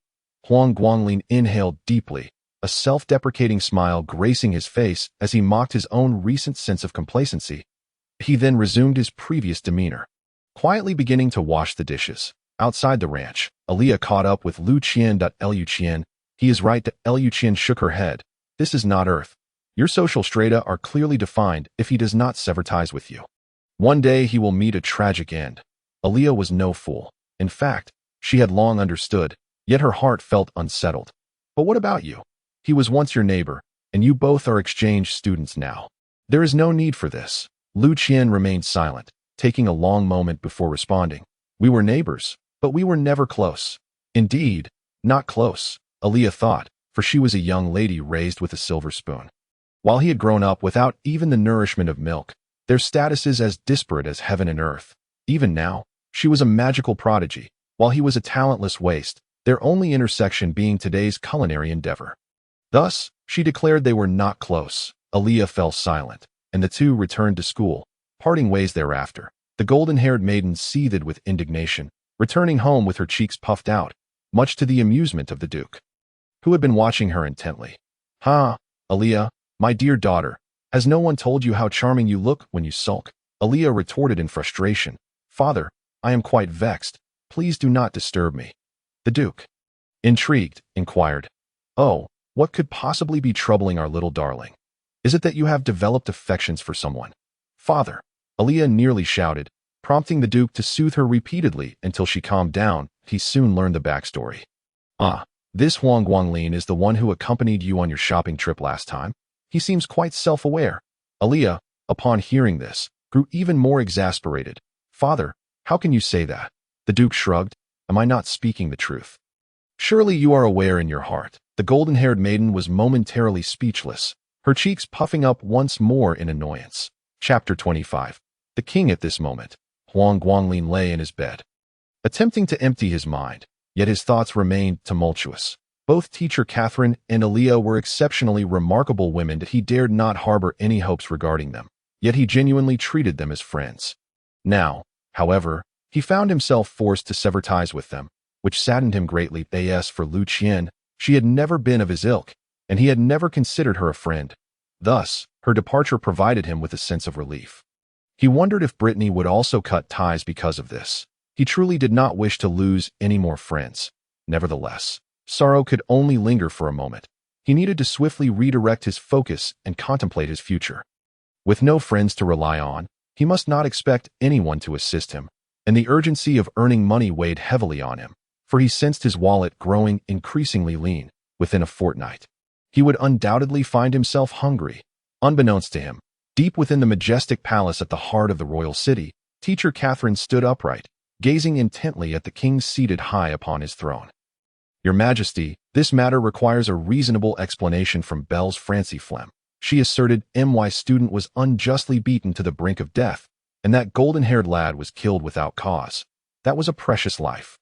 Speaker 1: Huang Guanglin inhaled deeply, a self-deprecating smile gracing his face as he mocked his own recent sense of complacency. He then resumed his previous demeanor, quietly beginning to wash the dishes. Outside the ranch, Aliyah caught up with Lu Qian. "Lu Qian, he is right." Lu Qian shook her head. "This is not Earth. Your social strata are clearly defined if he does not sever ties with you. One day he will meet a tragic end." Aliyah was no fool. In fact, she had long understood, yet her heart felt unsettled. "But what about you? He was once your neighbor, and you both are exchange students now. There is no need for this." Lu Qian remained silent, taking a long moment before responding. "We were neighbors, but we were never close." "Indeed, not close," Aliyah thought, for she was a young lady raised with a silver spoon. While he had grown up without even the nourishment of milk, their status is as disparate as heaven and earth. Even now, she was a magical prodigy, while he was a talentless waste, their only intersection being today's culinary endeavor. Thus, she declared they were not close. Aliyah fell silent, and the two returned to school, parting ways thereafter. The golden-haired maiden seethed with indignation, returning home with her cheeks puffed out, much to the amusement of the Duke, who had been watching her intently. "Ha, Aliyah, my dear daughter, has no one told you how charming you look when you sulk?" Aliyah retorted in frustration. "Father, I am quite vexed. Please do not disturb me." The Duke, intrigued, inquired, "Oh, What could possibly be troubling our little darling? Is it that you have developed affections for someone? Father, Aaliyah nearly shouted, prompting the Duke to soothe her repeatedly until she calmed down. He soon learned the backstory. Ah, this Huang Guanglin is the one who accompanied you on your shopping trip last time. He seems quite self-aware. Aaliyah, upon hearing this, grew even more exasperated. Father, how can you say that? The Duke shrugged. Am I not speaking the truth? Surely you are aware in your heart. The golden-haired maiden was momentarily speechless, her cheeks puffing up once more in annoyance. Chapter 25. The king at this moment. Huang Guanglin lay in his bed, attempting to empty his mind, yet his thoughts remained tumultuous. Both teacher Catherine and Aaliyah were exceptionally remarkable women that he dared not harbor any hopes regarding them, yet he genuinely treated them as friends. Now, however, he found himself forced to sever ties with them, which saddened him greatly. As for Lu Qian, she had never been of his ilk, and he had never considered her a friend. Thus, her departure provided him with a sense of relief. He wondered if Brittany would also cut ties because of this. He truly did not wish to lose any more friends. Nevertheless, sorrow could only linger for a moment. He needed to swiftly redirect his focus and contemplate his future. With no friends to rely on, he must not expect anyone to assist him, and the urgency of earning money weighed heavily on him, for he sensed his wallet growing increasingly lean. Within a fortnight, he would undoubtedly find himself hungry. Unbeknownst to him, deep within the majestic palace at the heart of the royal city, teacher Catherine stood upright, gazing intently at the king seated high upon his throne. Your Majesty, this matter requires a reasonable explanation from Belle's Francie Flem. She asserted my student was unjustly beaten to the brink of death, and that golden-haired lad was killed without cause. That was a precious life.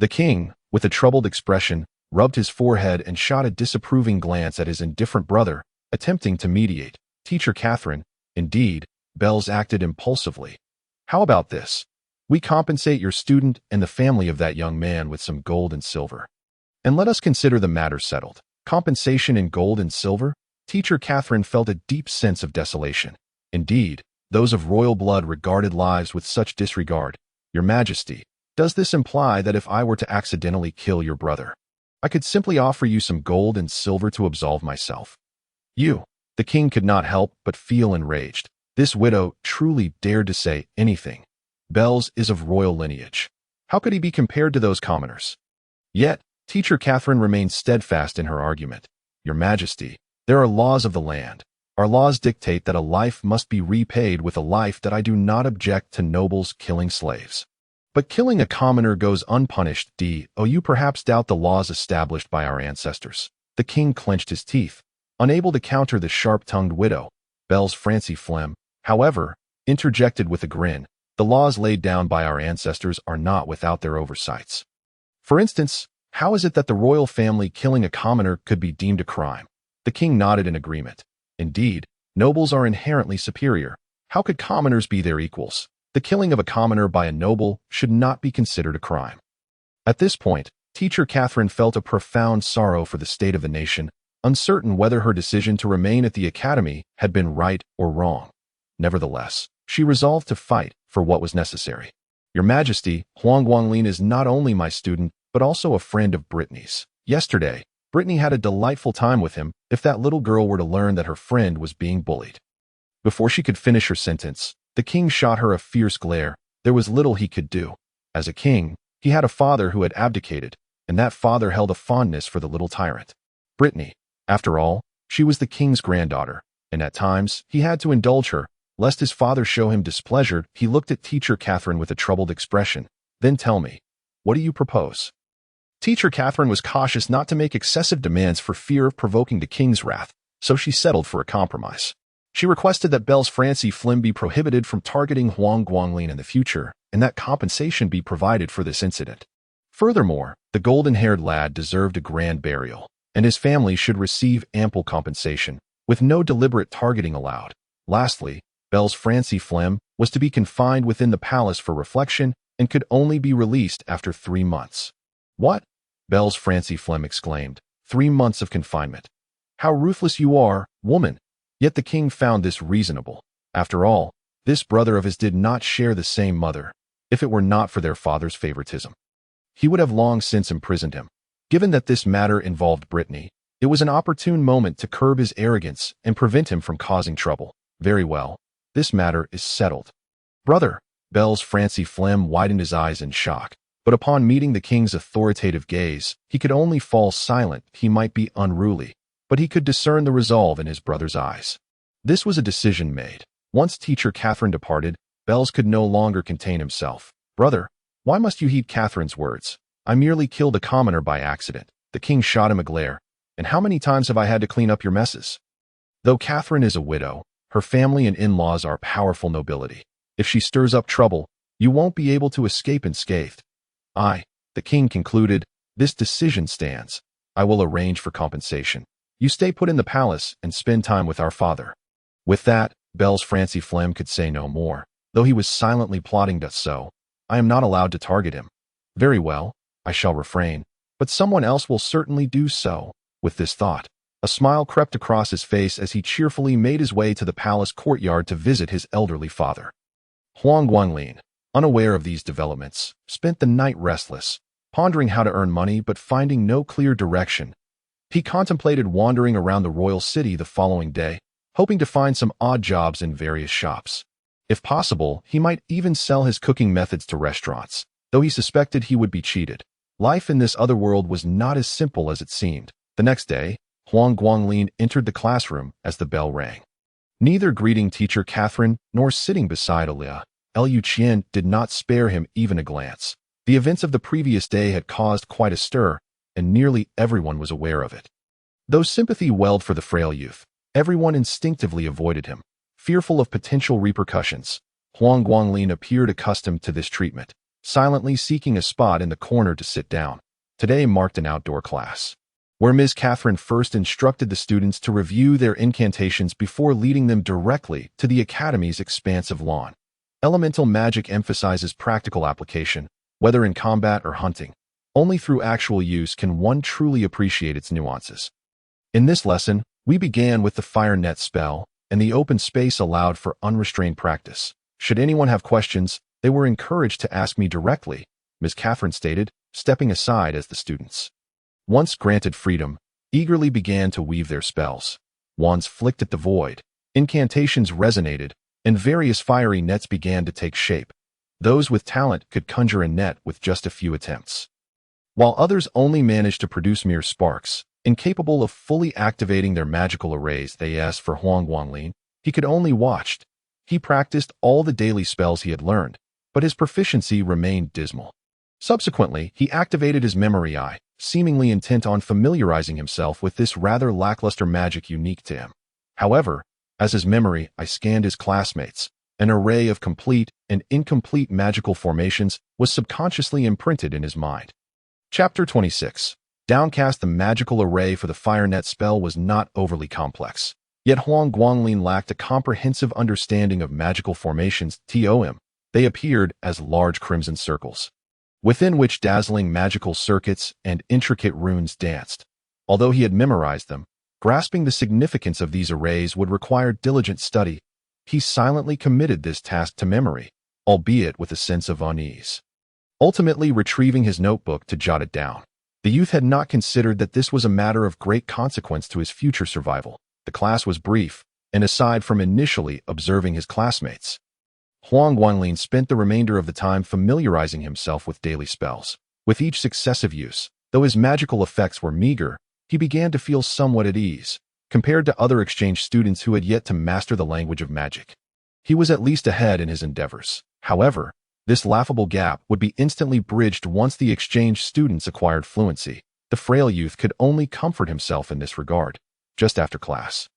Speaker 1: The king, with a troubled expression, rubbed his forehead and shot a disapproving glance at his indifferent brother, attempting to mediate. Teacher Catherine, indeed, Belle's acted impulsively. How about this? We compensate your student and the family of that young man with some gold and silver. And let us consider the matter settled. Compensation in gold and silver? Teacher Catherine felt a deep sense of desolation. Indeed, those of royal blood regarded lives with such disregard. Your Majesty, does this imply that if I were to accidentally kill your brother, I could simply offer you some gold and silver to absolve myself? The king could not help but feel enraged. This widow truly dared to say anything. Belle's is of royal lineage. How could he be compared to those commoners? Yet, teacher Catherine remained steadfast in her argument. Your Majesty, there are laws of the land. Our laws dictate that a life must be repaid with a life. That I do not object to nobles killing slaves. But killing a commoner goes unpunished. You perhaps doubt the laws established by our ancestors. The king clenched his teeth, unable to counter the sharp-tongued widow. Belle's Francie Flem, however, interjected with a grin. The laws laid down by our ancestors are not without their oversights. For instance, how is it that the royal family killing a commoner could be deemed a crime? The king nodded in agreement. Indeed, nobles are inherently superior. How could commoners be their equals? The killing of a commoner by a noble should not be considered a crime. At this point, teacher Catherine felt a profound sorrow for the state of the nation, uncertain whether her decision to remain at the academy had been right or wrong. Nevertheless, she resolved to fight for what was necessary. Your Majesty, Huang Guanglin is not only my student, but also a friend of Brittany's. Yesterday, Brittany had a delightful time with him. If that little girl were to learn that her friend was being bullied. Before she could finish her sentence, the king shot her a fierce glare. There was little he could do. As a king, he had a father who had abdicated, and that father held a fondness for the little tyrant. Brittany, after all, she was the king's granddaughter, and at times he had to indulge her, lest his father show him displeasure. He looked at teacher Catherine with a troubled expression. Then tell me, what do you propose? Teacher Catherine was cautious not to make excessive demands for fear of provoking the king's wrath, so she settled for a compromise. She requested that Belle's Francie Flem be prohibited from targeting Huang Guanglin in the future, and that compensation be provided for this incident. Furthermore, the golden-haired lad deserved a grand burial, and his family should receive ample compensation, with no deliberate targeting allowed. Lastly, Belle's Francie Flem was to be confined within the palace for reflection and could only be released after 3 months. What? Belle's Francie Flem exclaimed. 3 months of confinement. How ruthless you are, woman! Yet the king found this reasonable. After all, this brother of his did not share the same mother. If it were not for their father's favoritism, he would have long since imprisoned him. Given that this matter involved Brittany, It was an opportune moment to curb his arrogance and prevent him from causing trouble. Very well. This matter is settled. Brother, Belle's Francie Flem widened his eyes in shock, but upon meeting the king's authoritative gaze, he could only fall silent. He might be unruly, but he could discern the resolve in his brother's eyes. This was a decision made. Once teacher Catherine departed, Bells could no longer contain himself. Brother, why must you heed Catherine's words? I merely killed a commoner by accident. The king shot him a glare. And how many times have I had to clean up your messes? Though Catherine is a widow, her family and in-laws are powerful nobility. If she stirs up trouble, you won't be able to escape unscathed. The king concluded, this decision stands. I will arrange for compensation. You stay put in the palace and spend time with our father. With that, Belle's Francie Flem could say no more, though he was silently plotting to so. I am not allowed to target him. Very well, I shall refrain, but someone else will certainly do so. With this thought, a smile crept across his face as he cheerfully made his way to the palace courtyard to visit his elderly father. Huang Guanglin, unaware of these developments, spent the night restless, pondering how to earn money but finding no clear direction. He contemplated wandering around the royal city the following day, hoping to find some odd jobs in various shops. If possible, he might even sell his cooking methods to restaurants, though he suspected he would be cheated. Life in this other world was not as simple as it seemed. The next day, Huang Guanglin entered the classroom as the bell rang. Neither greeting teacher Catherine nor sitting beside Liu Qian did not spare him even a glance. The events of the previous day had caused quite a stir, and nearly everyone was aware of it. Though sympathy welled for the frail youth, everyone instinctively avoided him, fearful of potential repercussions. Huang Guanglin appeared accustomed to this treatment, silently seeking a spot in the corner to sit down. Today marked an outdoor class, where Ms. Catherine first instructed the students to review their incantations before leading them directly to the academy's expansive lawn. Elemental magic emphasizes practical application, whether in combat or hunting. Only through actual use can one truly appreciate its nuances. In this lesson, we began with the fire net spell, and the open space allowed for unrestrained practice. Should anyone have questions, they were encouraged to ask me directly, Ms. Catherine stated, stepping aside as the students, once granted freedom, eagerly began to weave their spells. Wands flicked at the void, incantations resonated, and various fiery nets began to take shape. Those with talent could conjure a net with just a few attempts, while others only managed to produce mere sparks, incapable of fully activating their magical arrays. As for Huang Guanglin, he could only watch. He practiced all the daily spells he had learned, but his proficiency remained dismal. Subsequently, he activated his memory eye, seemingly intent on familiarizing himself with this rather lackluster magic unique to him. However, as his memory eye scanned his classmates, an array of complete and incomplete magical formations was subconsciously imprinted in his mind. Chapter 26. Downcast. The magical array for the fire net spell was not overly complex, yet Huang Guanglin lacked a comprehensive understanding of magical formations. They appeared as large crimson circles, within which dazzling magical circuits and intricate runes danced. Although he had memorized them, grasping the significance of these arrays would require diligent study. He silently committed this task to memory, albeit with a sense of unease, ultimately retrieving his notebook to jot it down. The youth had not considered that this was a matter of great consequence to his future survival. The class was brief, and aside from initially observing his classmates, Huang Guanglin spent the remainder of the time familiarizing himself with daily spells. With each successive use, though his magical effects were meager, he began to feel somewhat at ease, compared to other exchange students who had yet to master the language of magic. He was at least ahead in his endeavors. However, this laughable gap would be instantly bridged once the exchange students acquired fluency. The frail youth could only comfort himself in this regard. Just after class,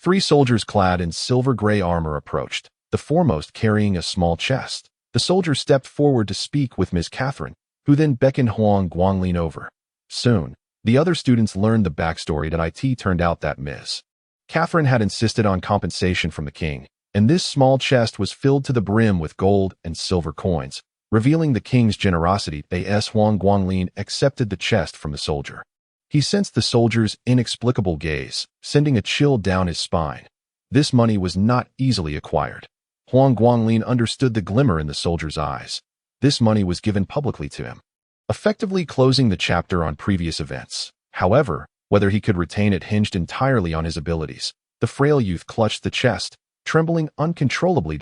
Speaker 1: 3 soldiers clad in silver-gray armor approached, the foremost carrying a small chest. The soldier stepped forward to speak with Ms. Catherine, who then beckoned Huang Guanglin over. Soon, the other students learned the backstory that it turned out that Ms. Catherine had insisted on compensation from the king, and this small chest was filled to the brim with gold and silver coins, revealing the king's generosity. Huang Guanglin accepted the chest from the soldier. He sensed the soldier's inexplicable gaze, sending a chill down his spine. This money was not easily acquired. Huang Guanglin understood the glimmer in the soldier's eyes. This money was given publicly to him, effectively closing the chapter on previous events. However, Whether he could retain it hinged entirely on his abilities. The frail youth clutched the chest, trembling uncontrollably.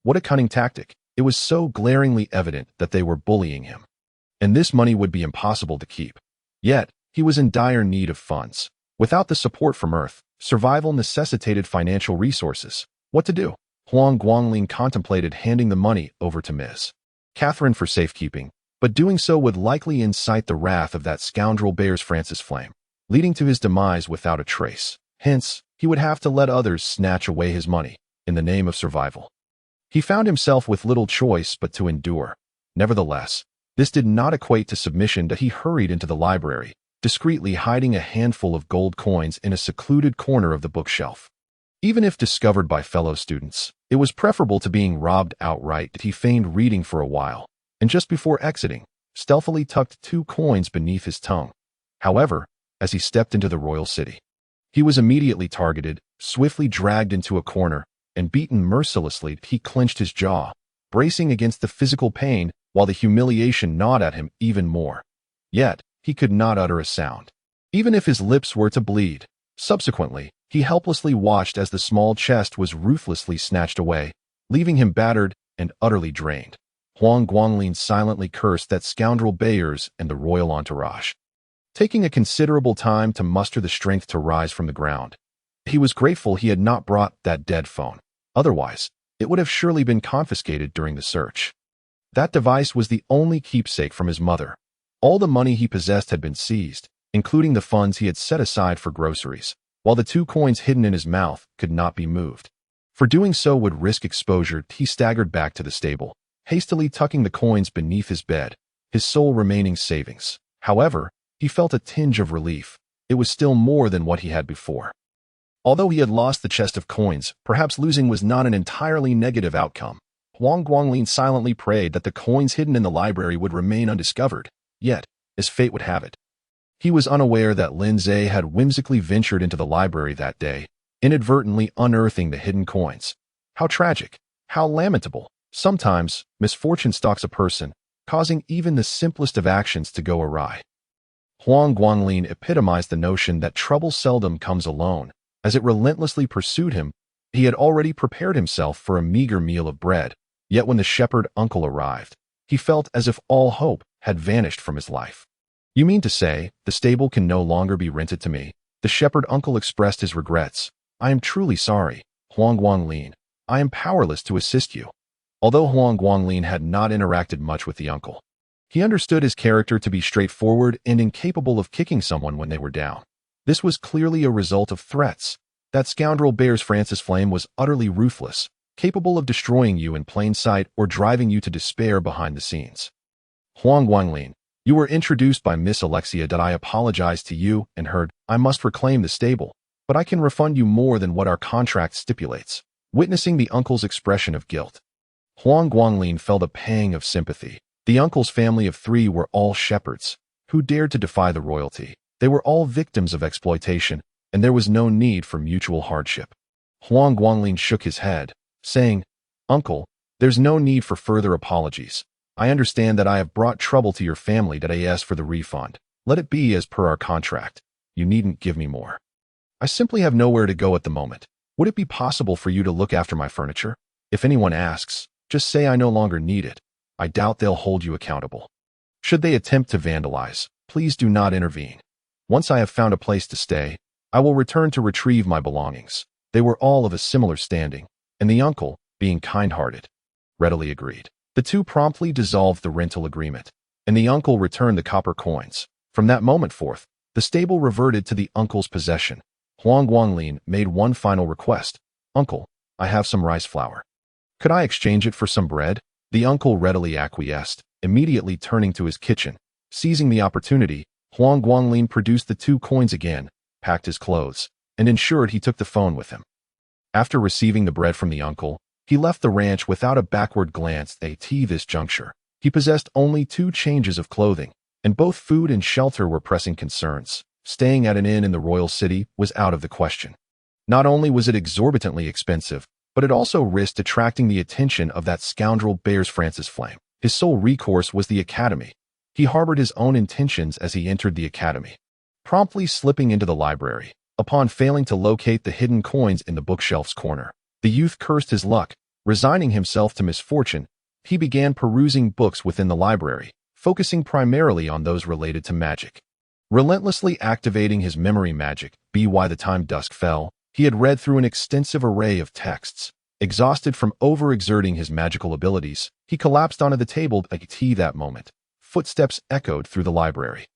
Speaker 1: What a cunning tactic. It was so glaringly evident that they were bullying him. And this money would be impossible to keep. Yet, he was in dire need of funds. Without the support from Earth, survival necessitated financial resources. What to do? Huang Guanglin contemplated handing the money over to Ms. Catherine for safekeeping, but doing so would likely incite the wrath of that scoundrel Bears Francis Flame, leading to his demise without a trace. Hence, he would have to let others snatch away his money, in the name of survival. He found himself with little choice but to endure. Nevertheless, this did not equate to submission. He hurried into the library, discreetly hiding a handful of gold coins in a secluded corner of the bookshelf. Even if discovered by fellow students, it was preferable to being robbed outright. He feigned reading for a while, and just before exiting, stealthily tucked 2 coins beneath his tongue. However, as he stepped into the royal city, he was immediately targeted, swiftly dragged into a corner, and beaten mercilessly. He clenched his jaw, bracing against the physical pain while the humiliation gnawed at him even more. Yet, he could not utter a sound, even if his lips were to bleed. Subsequently, he helplessly watched as the small chest was ruthlessly snatched away, leaving him battered and utterly drained. Huang Guanglin silently cursed that scoundrel Bayers and the royal entourage. Taking a considerable time to muster the strength to rise from the ground, he was grateful he had not brought that dead phone. Otherwise, it would have surely been confiscated during the search. That device was the only keepsake from his mother. All the money he possessed had been seized, including the funds he had set aside for groceries, while the 2 coins hidden in his mouth could not be moved. For doing so would risk exposure. He staggered back to the stable, hastily tucking the coins beneath his bed, his sole remaining savings. However, he felt a tinge of relief. It was still more than what he had before. Although he had lost the chest of coins, perhaps losing was not an entirely negative outcome. Huang Guanglin silently prayed that the coins hidden in the library would remain undiscovered. Yet, as fate would have it, he was unaware that Lin Zhe had whimsically ventured into the library that day, inadvertently unearthing the hidden coins. How tragic! How lamentable! Sometimes, misfortune stalks a person, causing even the simplest of actions to go awry. Huang Guanglin epitomized the notion that trouble seldom comes alone. As it relentlessly pursued him, he had already prepared himself for a meager meal of bread. Yet when the shepherd uncle arrived, he felt as if all hope had vanished from his life. You mean to say, the stable can no longer be rented to me? The shepherd uncle expressed his regrets. I am truly sorry, Huang Guanglin. I am powerless to assist you. Although Huang Guanglin had not interacted much with the uncle, he understood his character to be straightforward and incapable of kicking someone when they were down. This was clearly a result of threats. That scoundrel Bears Francis Flame was utterly ruthless, capable of destroying you in plain sight or driving you to despair behind the scenes. Huang Guanglin, you were introduced by Miss Alexia. I apologize to you and her. I must reclaim the stable, but I can refund you more than what our contract stipulates. Witnessing the uncle's expression of guilt, Huang Guanglin felt a pang of sympathy. The uncle's family of 3 were all shepherds, who dared to defy the royalty. They were all victims of exploitation, and there was no need for mutual hardship. Huang Guanglin shook his head, saying, Uncle, there's no need for further apologies. I understand that I have brought trouble to your family. I ask for the refund. Let it be as per our contract. You needn't give me more. I simply have nowhere to go at the moment. Would it be possible for you to look after my furniture? If anyone asks, just say I no longer need it. I doubt they'll hold you accountable. Should they attempt to vandalize, please do not intervene. Once I have found a place to stay, I will return to retrieve my belongings. They were all of a similar standing, and the uncle, being kind-hearted, readily agreed. The 2 promptly dissolved the rental agreement, and the uncle returned the copper coins. From that moment forth, the stable reverted to the uncle's possession. Huang Guanglin made one final request. Uncle, I have some rice flour. Could I exchange it for some bread? The uncle readily acquiesced, immediately turning to his kitchen. Seizing the opportunity, Huang Guanglin produced the 2 coins again, packed his clothes, and ensured he took the phone with him. After receiving the bread from the uncle, he left the ranch without a backward glance. At this juncture, he possessed only 2 changes of clothing, and both food and shelter were pressing concerns. Staying at an inn in the royal city was out of the question. Not only was it exorbitantly expensive, but it also risked attracting the attention of that scoundrel Bears Francis Flame. His sole recourse was the academy. He harbored his own intentions as he entered the academy. promptly slipping into the library. Upon failing to locate the hidden coins in the bookshelf's corner, the youth cursed his luck. Resigning himself to misfortune, he began perusing books within the library, focusing primarily on those related to magic. Relentlessly activating his memory magic, by the time dusk fell, he had read through an extensive array of texts. Exhausted from overexerting his magical abilities, he collapsed onto the table at that moment. Footsteps echoed through the library,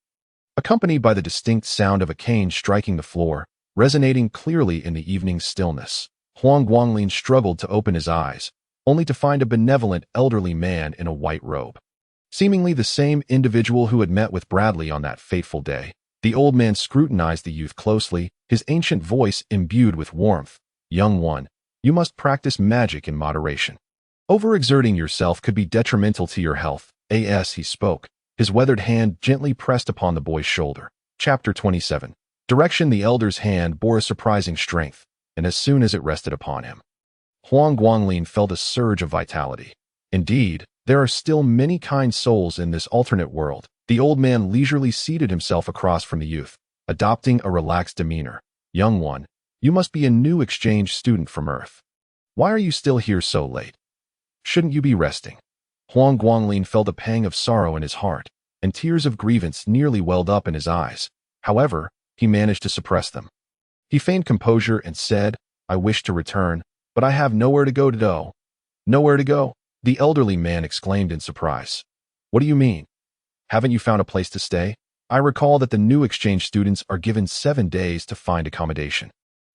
Speaker 1: accompanied by the distinct sound of a cane striking the floor, resonating clearly in the evening's stillness. Huang Guanglin struggled to open his eyes, only to find a benevolent elderly man in a white robe. Seemingly the same individual who had met with Bradley on that fateful day. The old man scrutinized the youth closely, his ancient voice imbued with warmth. "Young one, you must practice magic in moderation. Overexerting yourself could be detrimental to your health." He spoke, his weathered hand gently pressed upon the boy's shoulder. Chapter 27. Direction. The elder's hand bore a surprising strength, and as soon as it rested upon him, Huang Guanglin felt a surge of vitality. Indeed, there are still many kind souls in this alternate world. The old man leisurely seated himself across from the youth, adopting a relaxed demeanor. "Young one, you must be a new exchange student from Earth. Why are you still here so late? Shouldn't you be resting?" Huang Guanglin felt a pang of sorrow in his heart, and tears of grievance nearly welled up in his eyes. However, he managed to suppress them. He feigned composure and said, "I wish to return, but I have nowhere to go today." "Nowhere to go?" the elderly man exclaimed in surprise. "What do you mean? Haven't you found a place to stay? I recall that the new exchange students are given 7 days to find accommodation.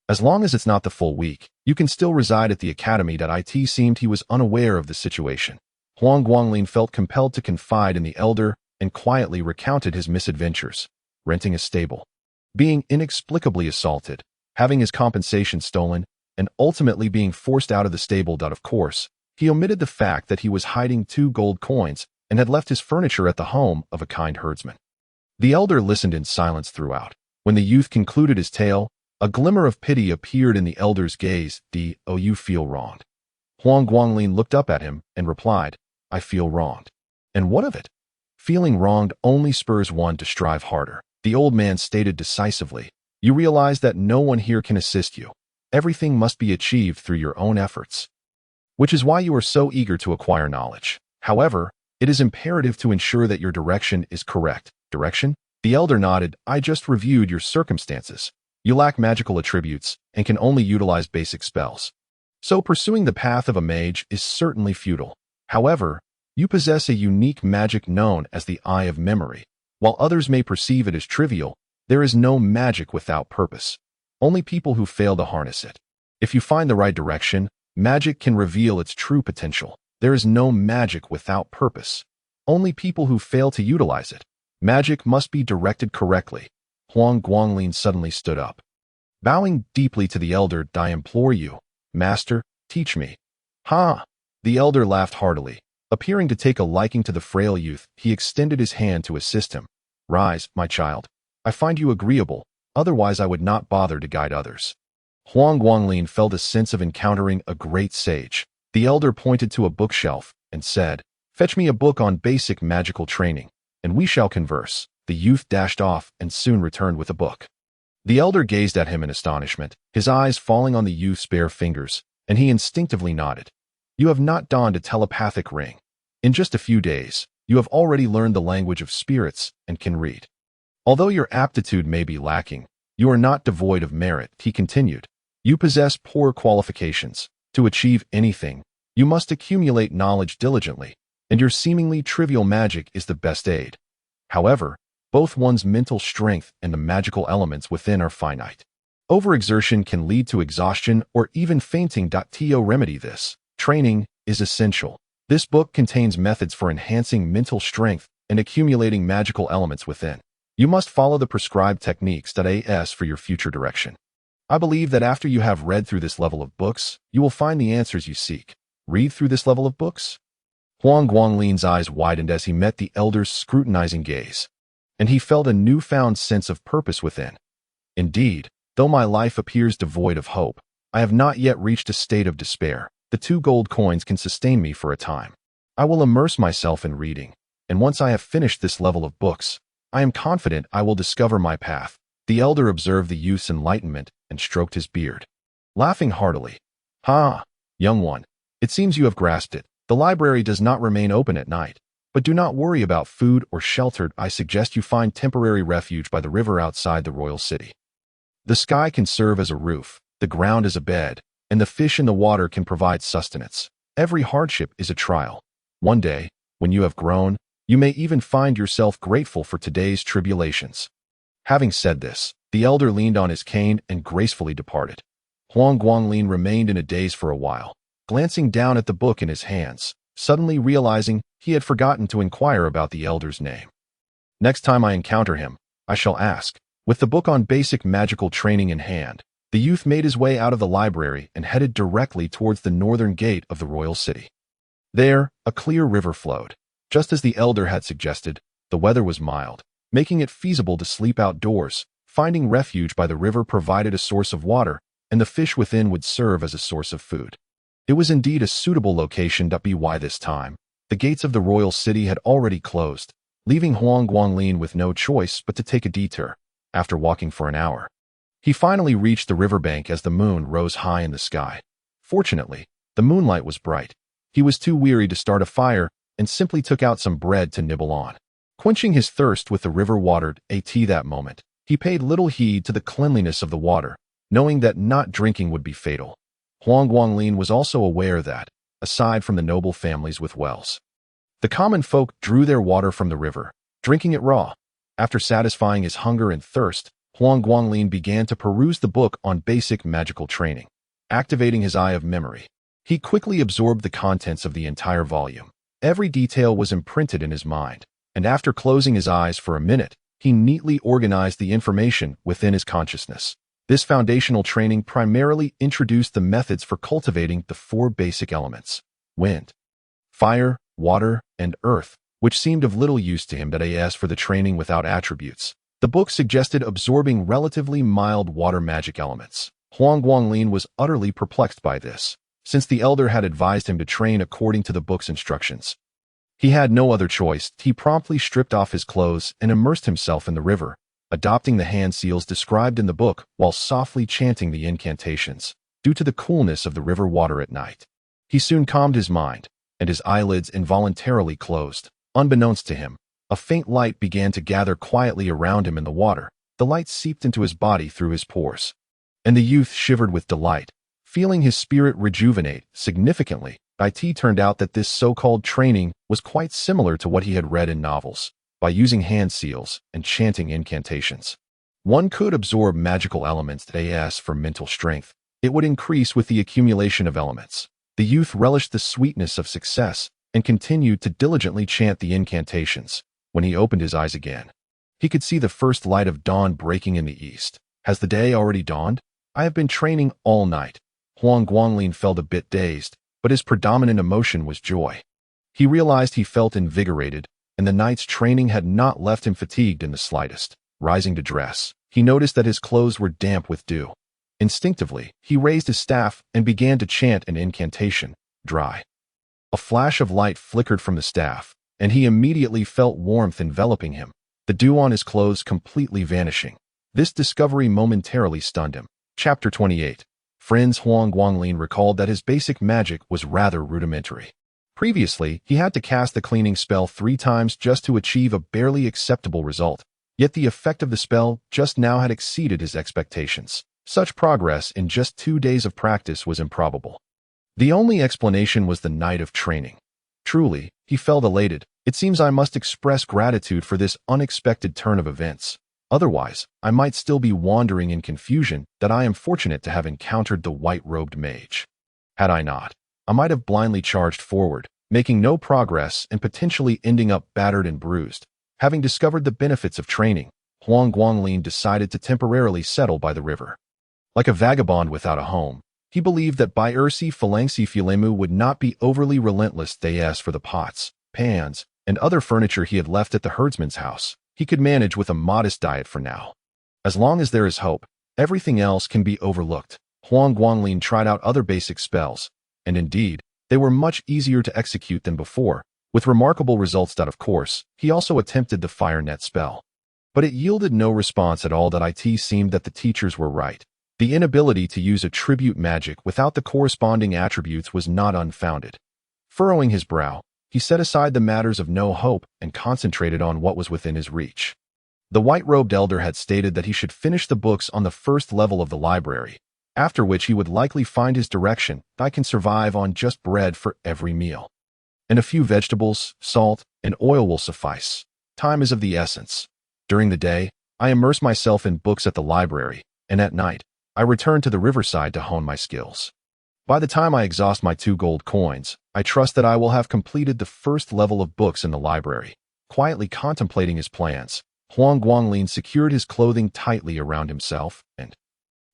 Speaker 1: As long as it's not the full week, you can still reside at the academy." It seemed he was unaware of the situation. Huang Guanglin felt compelled to confide in the elder and quietly recounted his misadventures: renting a stable, being inexplicably assaulted, having his compensation stolen, and ultimately being forced out of the stable. Of course, he omitted the fact that he was hiding 2 gold coins and had left his furniture at the home of a kind herdsman. The elder listened in silence throughout. When the youth concluded his tale, a glimmer of pity appeared in the elder's gaze. "Oh, you feel wronged." Huang Guanglin looked up at him and replied, "I feel wronged. And what of it? Feeling wronged only spurs one to strive harder." The old man stated decisively, "You realize that no one here can assist you. Everything must be achieved through your own efforts, which is why you are so eager to acquire knowledge. However, it is imperative to ensure that your direction is correct." "Direction?" The elder nodded. "I just reviewed your circumstances. You lack magical attributes and can only utilize basic spells. So pursuing the path of a mage is certainly futile. However, you possess a unique magic known as the Eye of Memory. While others may perceive it as trivial, there is no magic without purpose. Only people who fail to harness it. If you find the right direction, magic can reveal its true potential. There is no magic without purpose. Only people who fail to utilize it. Magic must be directed correctly." Huang Guanglin suddenly stood up. Bowing deeply to the elder, "I implore you, Master, teach me." "Ha!" The elder laughed heartily. Appearing to take a liking to the frail youth, he extended his hand to assist him. "Rise, my child. I find you agreeable, otherwise I would not bother to guide others." Huang Guanglin felt a sense of encountering a great sage. The elder pointed to a bookshelf and said, "Fetch me a book on basic magical training, and we shall converse." The youth dashed off and soon returned with a book. The elder gazed at him in astonishment, his eyes falling on the youth's bare fingers, and he instinctively nodded. "You have not donned a telepathic ring. In just a few days, you have already learned the language of spirits and can read. Although your aptitude may be lacking, you are not devoid of merit," he continued. "You possess poor qualifications. To achieve anything, you must accumulate knowledge diligently, and your seemingly trivial magic is the best aid. However, both one's mental strength and the magical elements within are finite. Overexertion can lead to exhaustion or even fainting. To remedy this, training is essential. This book contains methods for enhancing mental strength and accumulating magical elements within. You must follow the prescribed techniques. For your future direction. I believe that after you have read through this level of books, you will find the answers you seek." "Read through this level of books?" Huang Guanglin's eyes widened as he met the elder's scrutinizing gaze, and he felt a newfound sense of purpose within. "Indeed, though my life appears devoid of hope, I have not yet reached a state of despair. The 2 gold coins can sustain me for a time. I will immerse myself in reading, and once I have finished this level of books, I am confident I will discover my path." The elder observed the youth's enlightenment and stroked his beard, laughing heartily. "Ha, young one, it seems you have grasped it. The library does not remain open at night. But do not worry about food or shelter. I suggest you find temporary refuge by the river outside the royal city. The sky can serve as a roof, the ground as a bed, and the fish in the water can provide sustenance. Every hardship is a trial. One day, when you have grown, you may even find yourself grateful for today's tribulations." Having said this, the elder leaned on his cane and gracefully departed. Huang Guanglin remained in a daze for a while, glancing down at the book in his hands, suddenly realizing he had forgotten to inquire about the elder's name. Next time I encounter him, I shall ask. With the book on basic magical training in hand, the youth made his way out of the library and headed directly towards the northern gate of the royal city. There, a clear river flowed. Just as the elder had suggested, the weather was mild, making it feasible to sleep outdoors. Finding refuge by the river provided a source of water, and the fish within would serve as a source of food. It was indeed a suitable location. By this time, the gates of the royal city had already closed, leaving Huang Guanglin with no choice but to take a detour. After walking for an hour, he finally reached the riverbank as the moon rose high in the sky. Fortunately, the moonlight was bright. He was too weary to start a fire and simply took out some bread to nibble on. Quenching his thirst with the river-watered tea that moment, he paid little heed to the cleanliness of the water, knowing that not drinking would be fatal. Huang Guanglin was also aware that, aside from the noble families with wells, the common folk drew their water from the river, drinking it raw. After satisfying his hunger and thirst, Huang Guanglin began to peruse the book on basic magical training. Activating his eye of memory, he quickly absorbed the contents of the entire volume. Every detail was imprinted in his mind, and after closing his eyes for a minute, he neatly organized the information within his consciousness. This foundational training primarily introduced the methods for cultivating the four basic elements: wind, fire, water, and earth, which seemed of little use to him. As for the training without attributes, the book suggested absorbing relatively mild water magic elements. Huang Guanglin was utterly perplexed by this, since the elder had advised him to train according to the book's instructions. He had no other choice. He promptly stripped off his clothes and immersed himself in the river, adopting the hand seals described in the book while softly chanting the incantations. Due to the coolness of the river water at night, he soon calmed his mind, and his eyelids involuntarily closed. Unbeknownst to him, a faint light began to gather quietly around him in the water. The light seeped into his body through his pores, and the youth shivered with delight, feeling his spirit rejuvenate significantly. It turned out that this so-called training was quite similar to what he had read in novels. By using hand seals and chanting incantations, one could absorb magical elements. As for mental strength, it would increase with the accumulation of elements. The youth relished the sweetness of success and continued to diligently chant the incantations. When he opened his eyes again, he could see the first light of dawn breaking in the east. Has the day already dawned? I have been training all night. Huang Guanglin felt a bit dazed, but his predominant emotion was joy. He realized he felt invigorated, and the night's training had not left him fatigued in the slightest. Rising to dress, he noticed that his clothes were damp with dew. Instinctively, he raised his staff and began to chant an incantation, "Dry." A flash of light flickered from the staff, and he immediately felt warmth enveloping him, the dew on his clothes completely vanishing. This discovery momentarily stunned him. Chapter 28. Friends. Huang Guanglin recalled that his basic magic was rather rudimentary. Previously, he had to cast the cleaning spell 3 times just to achieve a barely acceptable result, yet the effect of the spell just now had exceeded his expectations. Such progress in just 2 days of practice was improbable. The only explanation was the night of training. Truly, he felt elated. It seems I must express gratitude for this unexpected turn of events. Otherwise, I might still be wandering in confusion. That I am fortunate to have encountered the white-robed mage. Had I not, I might have blindly charged forward, making no progress and potentially ending up battered and bruised. Having discovered the benefits of training, Huang Guanglin decided to temporarily settle by the river. Like a vagabond without a home, he believed that Bai Ersi Phalanxi Fulemu would not be overly relentless. As for the pots, pans, and other furniture he had left at the herdsman's house, he could manage with a modest diet for now. As long as there is hope, everything else can be overlooked. Huang Guanglin tried out other basic spells, and indeed, they were much easier to execute than before, with remarkable results. Of course, he also attempted the fire net spell. But it yielded no response at all. That it seemed that the teachers were right. The inability to use attribute magic without the corresponding attributes was not unfounded. Furrowing his brow, he set aside the matters of no hope and concentrated on what was within his reach. The white-robed elder had stated that he should finish the books on the first level of the library, after which he would likely find his direction. I can survive on just bread for every meal. And a few vegetables, salt, and oil will suffice. Time is of the essence. During the day, I immerse myself in books at the library, and at night, I return to the riverside to hone my skills. By the time I exhaust my 2 gold coins, I trust that I will have completed the first level of books in the library. Quietly contemplating his plans, Huang Guanglin secured his clothing tightly around himself and,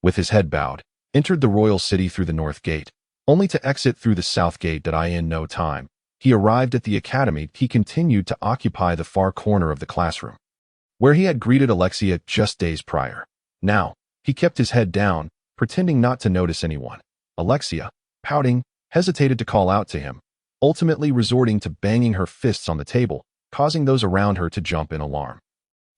Speaker 1: with his head bowed, entered the royal city through the north gate, only to exit through the south gate. In no time, he arrived at the academy. He continued to occupy the far corner of the classroom, where he had greeted Alexia just days prior. Now, he kept his head down, pretending not to notice anyone. Alexia, pouting, hesitated to call out to him, ultimately resorting to banging her fists on the table, causing those around her to jump in alarm.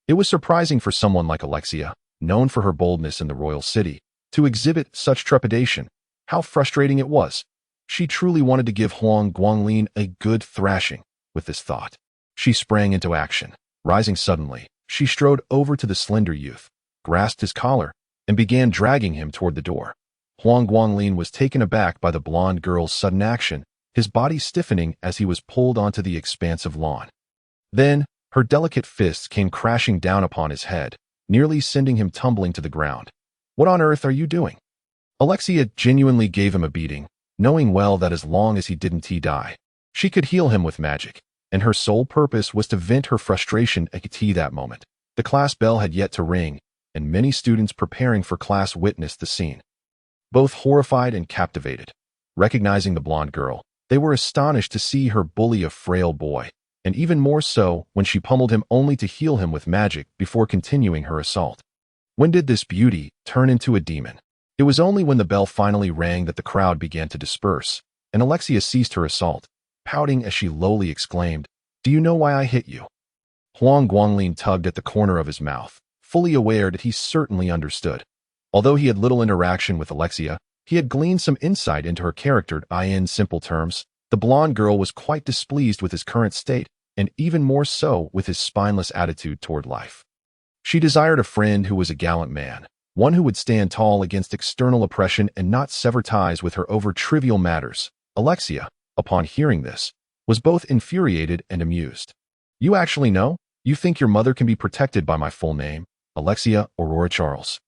Speaker 1: It was surprising for someone like Alexia, known for her boldness in the royal city, to exhibit such trepidation. How frustrating it was. She truly wanted to give Huang Guanglin a good thrashing. With this thought, she sprang into action. Rising suddenly, she strode over to the slender youth, grasped his collar, and began dragging him toward the door. Huang Guanglin was taken aback by the blonde girl's sudden action, his body stiffening as he was pulled onto the expansive lawn. Then, her delicate fists came crashing down upon his head, nearly sending him tumbling to the ground. What on earth are you doing? Alexia genuinely gave him a beating, knowing well that as long as he didn't die, she could heal him with magic, and her sole purpose was to vent her frustration at that moment. The class bell had yet to ring, and many students preparing for class witnessed the scene. Both horrified and captivated. Recognizing the blonde girl, they were astonished to see her bully a frail boy, and even more so when she pummeled him only to heal him with magic before continuing her assault. When did this beauty turn into a demon? It was only when the bell finally rang that the crowd began to disperse, and Alexia ceased her assault, pouting as she lowly exclaimed, "Do you know why I hit you?" Huang Guanglin tugged at the corner of his mouth, fully aware that he certainly understood. Although he had little interaction with Alexia, he had gleaned some insight into her character. In simple terms, the blonde girl was quite displeased with his current state, and even more so with his spineless attitude toward life. She desired a friend who was a gallant man, one who would stand tall against external oppression and not sever ties with her over trivial matters. Alexia, upon hearing this, was both infuriated and amused. "You actually know? You think your mother can be protected by my full name, Alexia Aurora Charles?"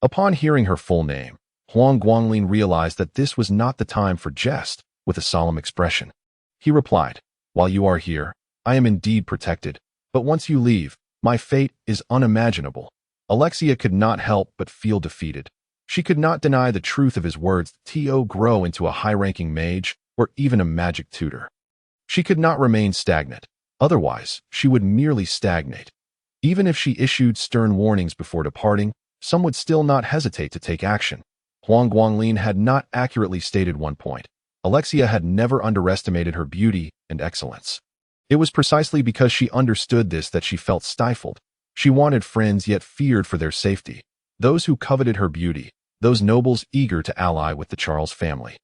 Speaker 1: Upon hearing her full name, Huang Guanglin realized that this was not the time for jest. With a solemn expression, he replied, "While you are here, I am indeed protected, but once you leave, my fate is unimaginable." Alexia could not help but feel defeated. She could not deny the truth of his words to grow into a high-ranking mage or even a magic tutor. She could not remain stagnant, otherwise she would merely stagnate. Even if she issued stern warnings before departing, some would still not hesitate to take action. Huang Guanglin had not accurately stated one point. Alexia had never underestimated her beauty and excellence. It was precisely because she understood this that she felt stifled. She wanted friends yet feared for their safety. Those who coveted her beauty, those nobles eager to ally with the Charles family,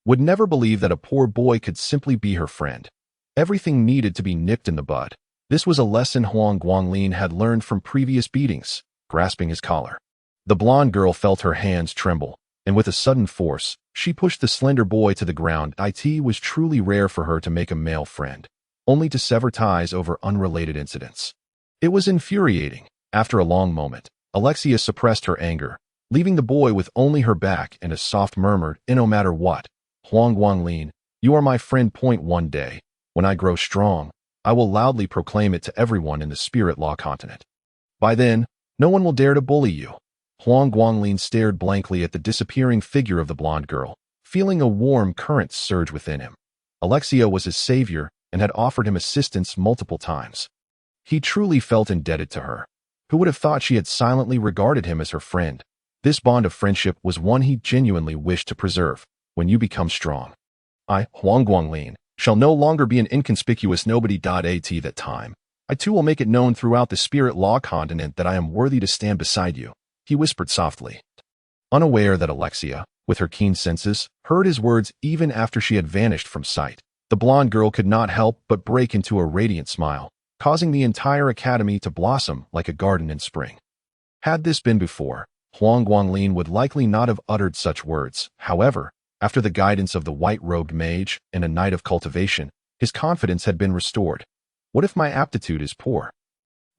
Speaker 1: would never believe that a poor boy could simply be her friend. Everything needed to be nipped in the bud. This was a lesson Huang Guanglin had learned from previous beatings. Grasping his collar, the blonde girl felt her hands tremble, and with a sudden force, she pushed the slender boy to the ground. It was truly rare for her to make a male friend, only to sever ties over unrelated incidents. It was infuriating. After a long moment, Alexia suppressed her anger, leaving the boy with only her back and a soft murmur, "No matter what, Huang Guanglin, you are my friend. One day, when I grow strong, I will loudly proclaim it to everyone in the Spirit Law continent. By then, no one will dare to bully you." Huang Guanglin stared blankly at the disappearing figure of the blonde girl, feeling a warm current surge within him. Alexia was his savior and had offered him assistance multiple times. He truly felt indebted to her. Who would have thought she had silently regarded him as her friend? This bond of friendship was one he genuinely wished to preserve. "When you become strong, I, Huang Guanglin, shall no longer be an inconspicuous nobody. At that time, I too will make it known throughout the spirit law continent that I am worthy to stand beside you, he whispered softly. Unaware that Alexia, with her keen senses, heard his words even after she had vanished from sight, the blonde girl could not help but break into a radiant smile, causing the entire academy to blossom like a garden in spring. Had this been before, Huang Guanglin would likely not have uttered such words. However, after the guidance of the white-robed mage and a night of cultivation, his confidence had been restored. What if my aptitude is poor?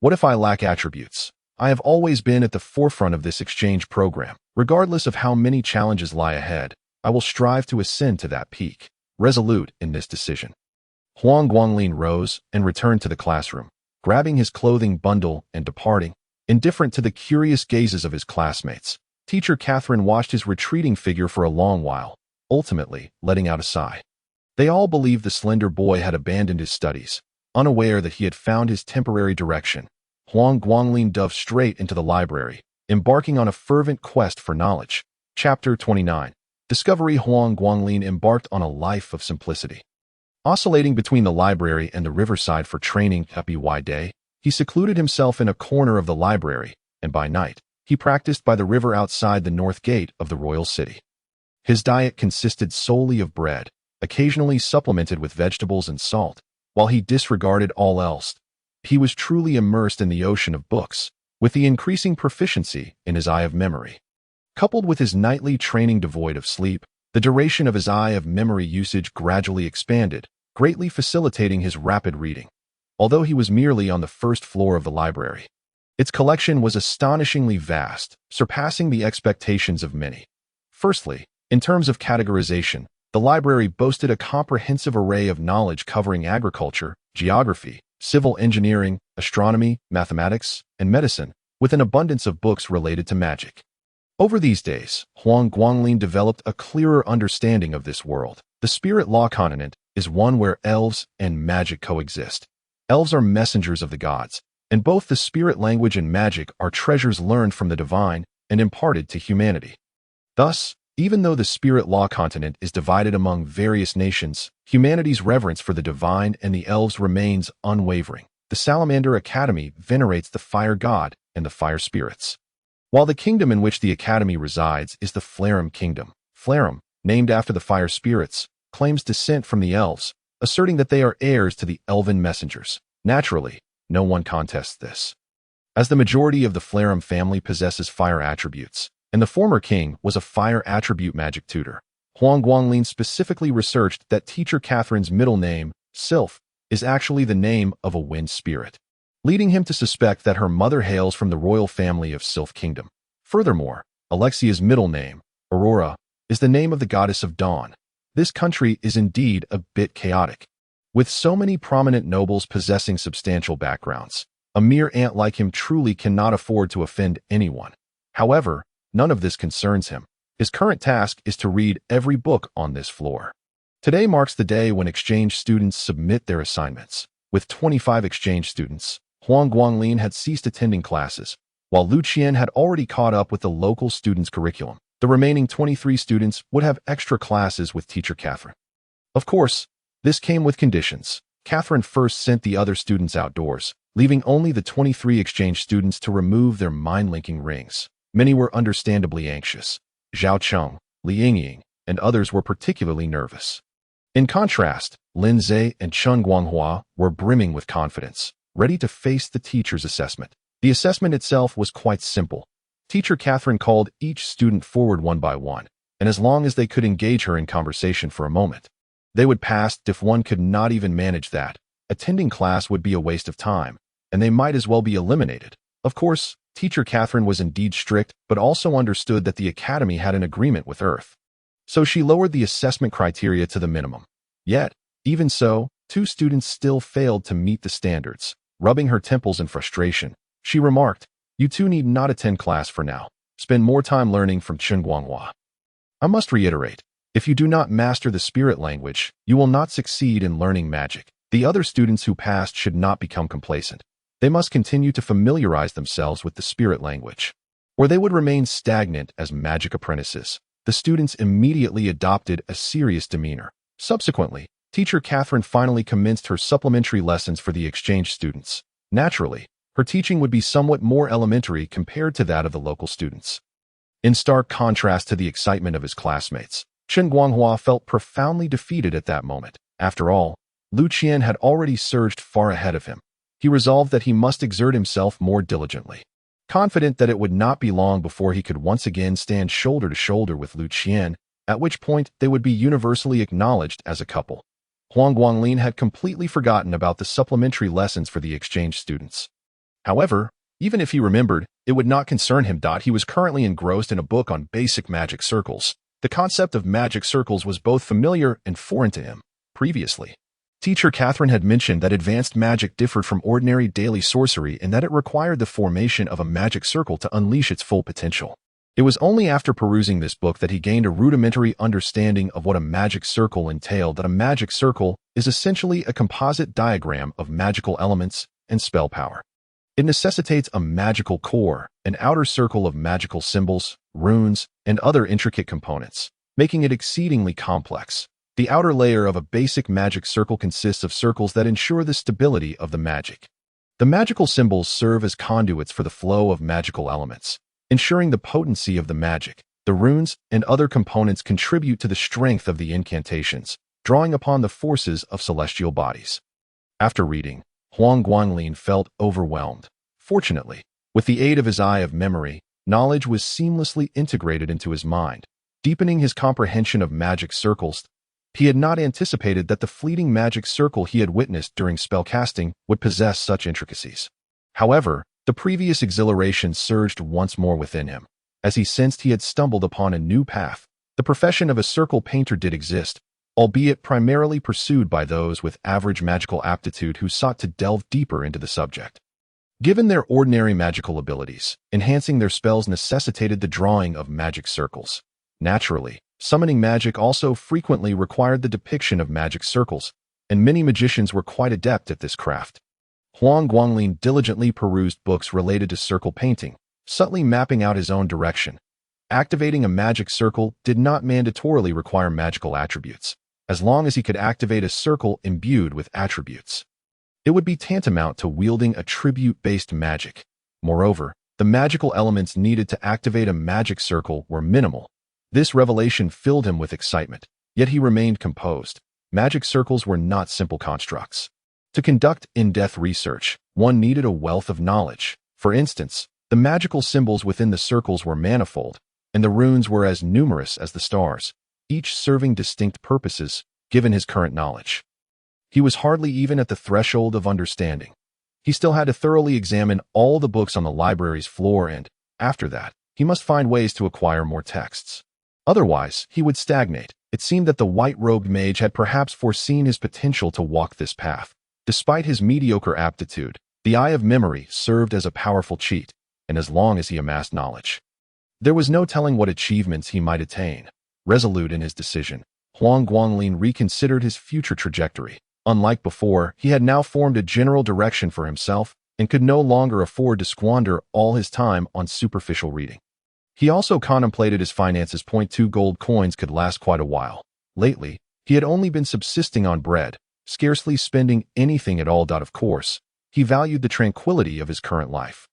Speaker 1: What if I lack attributes? I have always been at the forefront of this exchange program. Regardless of how many challenges lie ahead, I will strive to ascend to that peak, resolute in this decision. Huang Guanglin rose and returned to the classroom, grabbing his clothing bundle and departing. Indifferent to the curious gazes of his classmates, Teacher Catherine watched his retreating figure for a long while, ultimately letting out a sigh. They all believed the slender boy had abandoned his studies. Unaware that he had found his temporary direction, Huang Guanglin dove straight into the library, embarking on a fervent quest for knowledge. Chapter 29. Discovery. Huang Guanglin embarked on a life of simplicity. Oscillating between the library and the riverside for training by day, he secluded himself in a corner of the library, and by night, he practiced by the river outside the north gate of the royal city. His diet consisted solely of bread, occasionally supplemented with vegetables and salt, while he disregarded all else. He was truly immersed in the ocean of books, with the increasing proficiency in his eye of memory. Coupled with his nightly training devoid of sleep, the duration of his eye of memory usage gradually expanded, greatly facilitating his rapid reading. Although he was merely on the first floor of the library, its collection was astonishingly vast, surpassing the expectations of many. Firstly, in terms of categorization, the library boasted a comprehensive array of knowledge covering agriculture, geography, civil engineering, astronomy, mathematics, and medicine, with an abundance of books related to magic. Over these days, Huang Guanglin developed a clearer understanding of this world. The spirit law continent is one where elves and magic coexist. Elves are messengers of the gods, and both the spirit language and magic are treasures learned from the divine and imparted to humanity. Thus, even though the spirit law continent is divided among various nations, humanity's reverence for the divine and the elves remains unwavering. The Salamander Academy venerates the fire god and the fire spirits, while the kingdom in which the academy resides is the Flarum Kingdom. Flarum, named after the fire spirits, claims descent from the elves, asserting that they are heirs to the elven messengers. Naturally, no one contests this, as the majority of the Flarum family possesses fire attributes, and the former king was a fire attribute magic tutor. Huang Guanglin specifically researched that Teacher Catherine's middle name, Sylph, is actually the name of a wind spirit, leading him to suspect that her mother hails from the royal family of Sylph Kingdom. Furthermore, Alexia's middle name, Aurora, is the name of the goddess of dawn. This country is indeed a bit chaotic, with so many prominent nobles possessing substantial backgrounds. A mere ant like him truly cannot afford to offend anyone. However, none of this concerns him. His current task is to read every book on this floor. Today marks the day when exchange students submit their assignments. With 25 exchange students, Huang Guanglin had ceased attending classes, while Lu Qian had already caught up with the local students' curriculum. The remaining 23 students would have extra classes with Teacher Catherine. Of course, this came with conditions. Catherine first sent the other students outdoors, leaving only the 23 exchange students to remove their mind-linking rings. Many were understandably anxious. Zhao Cheng, Li Yingying, and others were particularly nervous. In contrast, Lin Zhe and Chen Guanghua were brimming with confidence, ready to face the teacher's assessment. The assessment itself was quite simple. Teacher Catherine called each student forward one by one, and as long as they could engage her in conversation for a moment, they would pass. If one could not even manage that, attending class would be a waste of time, and they might as well be eliminated. Of course, Teacher Catherine was indeed strict, but also understood that the academy had an agreement with Earth. So she lowered the assessment criteria to the minimum. Yet, even so, 2 students still failed to meet the standards. Rubbing her temples in frustration, she remarked, "You two need not attend class for now. Spend more time learning from Chen Guanghua. I must reiterate, if you do not master the spirit language, you will not succeed in learning magic." The other students who passed should not become complacent. They must continue to familiarize themselves with the spirit language, or they would remain stagnant as magic apprentices. The students immediately adopted a serious demeanor. Subsequently, Teacher Catherine finally commenced her supplementary lessons for the exchange students. Naturally, her teaching would be somewhat more elementary compared to that of the local students. In stark contrast to the excitement of his classmates, Chen Guanghua felt profoundly defeated at that moment. After all, Lu Qian had already surged far ahead of him. He resolved that he must exert himself more diligently. Confident that it would not be long before he could once again stand shoulder to shoulder with Lu Qian, at which point they would be universally acknowledged as a couple. Huang Guanglin had completely forgotten about the supplementary lessons for the exchange students. However, even if he remembered, it would not concern him. He was currently engrossed in a book on basic magic circles. The concept of magic circles was both familiar and foreign to him. Previously, Teacher Catherine had mentioned that advanced magic differed from ordinary daily sorcery in that it required the formation of a magic circle to unleash its full potential. It was only after perusing this book that he gained a rudimentary understanding of what a magic circle entailed. That a magic circle is essentially a composite diagram of magical elements and spell power. It necessitates a magical core, an outer circle of magical symbols, runes, and other intricate components, making it exceedingly complex. The outer layer of a basic magic circle consists of circles that ensure the stability of the magic. The magical symbols serve as conduits for the flow of magical elements, ensuring the potency of the magic. The runes and other components contribute to the strength of the incantations, drawing upon the forces of celestial bodies. After reading, Huang Guanglin felt overwhelmed. Fortunately, with the aid of his eye of memory, knowledge was seamlessly integrated into his mind, deepening his comprehension of magic circles. He had not anticipated that the fleeting magic circle he had witnessed during spellcasting would possess such intricacies. However, the previous exhilaration surged once more within him, as he sensed he had stumbled upon a new path. The profession of a circle painter did exist, albeit primarily pursued by those with average magical aptitude who sought to delve deeper into the subject. Given their ordinary magical abilities, enhancing their spells necessitated the drawing of magic circles. Naturally, summoning magic also frequently required the depiction of magic circles, and many magicians were quite adept at this craft. Huang Guanglin diligently perused books related to circle painting, subtly mapping out his own direction. Activating a magic circle did not mandatorily require magical attributes, as long as he could activate a circle imbued with attributes. It would be tantamount to wielding a tribute-based magic. Moreover, the magical elements needed to activate a magic circle were minimal. This revelation filled him with excitement, yet he remained composed. Magic circles were not simple constructs. To conduct in-depth research, one needed a wealth of knowledge. For instance, the magical symbols within the circles were manifold, and the runes were as numerous as the stars, each serving distinct purposes, given his current knowledge. He was hardly even at the threshold of understanding. He still had to thoroughly examine all the books on the library's floor and, after that, he must find ways to acquire more texts. Otherwise, he would stagnate. It seemed that the white-robed mage had perhaps foreseen his potential to walk this path. Despite his mediocre aptitude, the eye of memory served as a powerful cheat, and as long as he amassed knowledge, there was no telling what achievements he might attain. Resolute in his decision, Huang Guanglin reconsidered his future trajectory. Unlike before, he had now formed a general direction for himself and could no longer afford to squander all his time on superficial reading. He also contemplated his finances. 2 gold coins could last quite a while. Lately, he had only been subsisting on bread, scarcely spending anything at all. Of course, he valued the tranquility of his current life.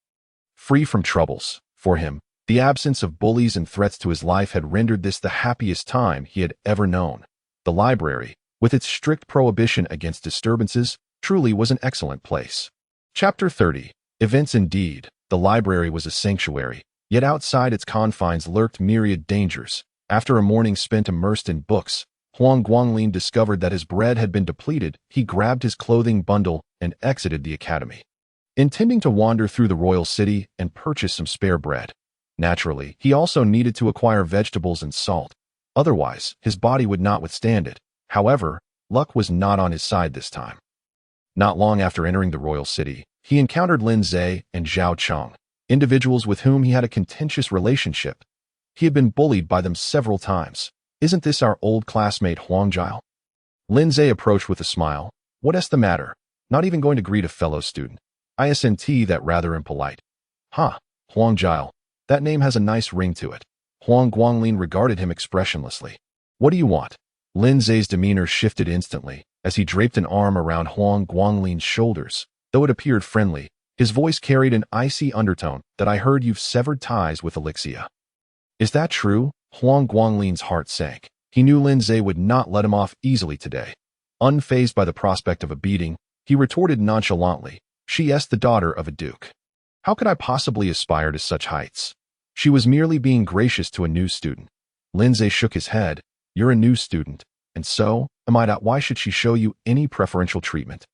Speaker 1: Free from troubles, for him, the absence of bullies and threats to his life had rendered this the happiest time he had ever known. The library, with its strict prohibition against disturbances, truly was an excellent place. Chapter 30. Events. Indeed, the library was a sanctuary, yet outside its confines lurked myriad dangers. After a morning spent immersed in books, Huang Guanglin discovered that his bread had been depleted. He grabbed his clothing bundle and exited the academy, intending to wander through the royal city and purchase some spare bread. Naturally, he also needed to acquire vegetables and salt. Otherwise, his body would not withstand it. However, luck was not on his side this time. Not long after entering the royal city, he encountered Lin Zhe and Zhao Cheng, individuals with whom he had a contentious relationship. He had been bullied by them several times. Isn't this our old classmate Huang Jiao? Lin Zhe approached with a smile. What's the matter? Not even going to greet a fellow student? Isn't that rather impolite? Huang Jiao. That name has a nice ring to it. Huang Guanglin regarded him expressionlessly. What do you want? Lin Zhe's demeanor shifted instantly, as he draped an arm around Huang Guanglin's shoulders. Though it appeared friendly, his voice carried an icy undertone that I heard you've severed ties with Elixia. Is that true? Huang Guangling's heart sank. He knew Lin Zhe would not let him off easily today. Unfazed by the prospect of a beating, he retorted nonchalantly, she is the daughter of a duke. How could I possibly aspire to such heights? She was merely being gracious to a new student. Lin Zhe shook his head. You're a new student, and so am I. Why should she show you any preferential treatment?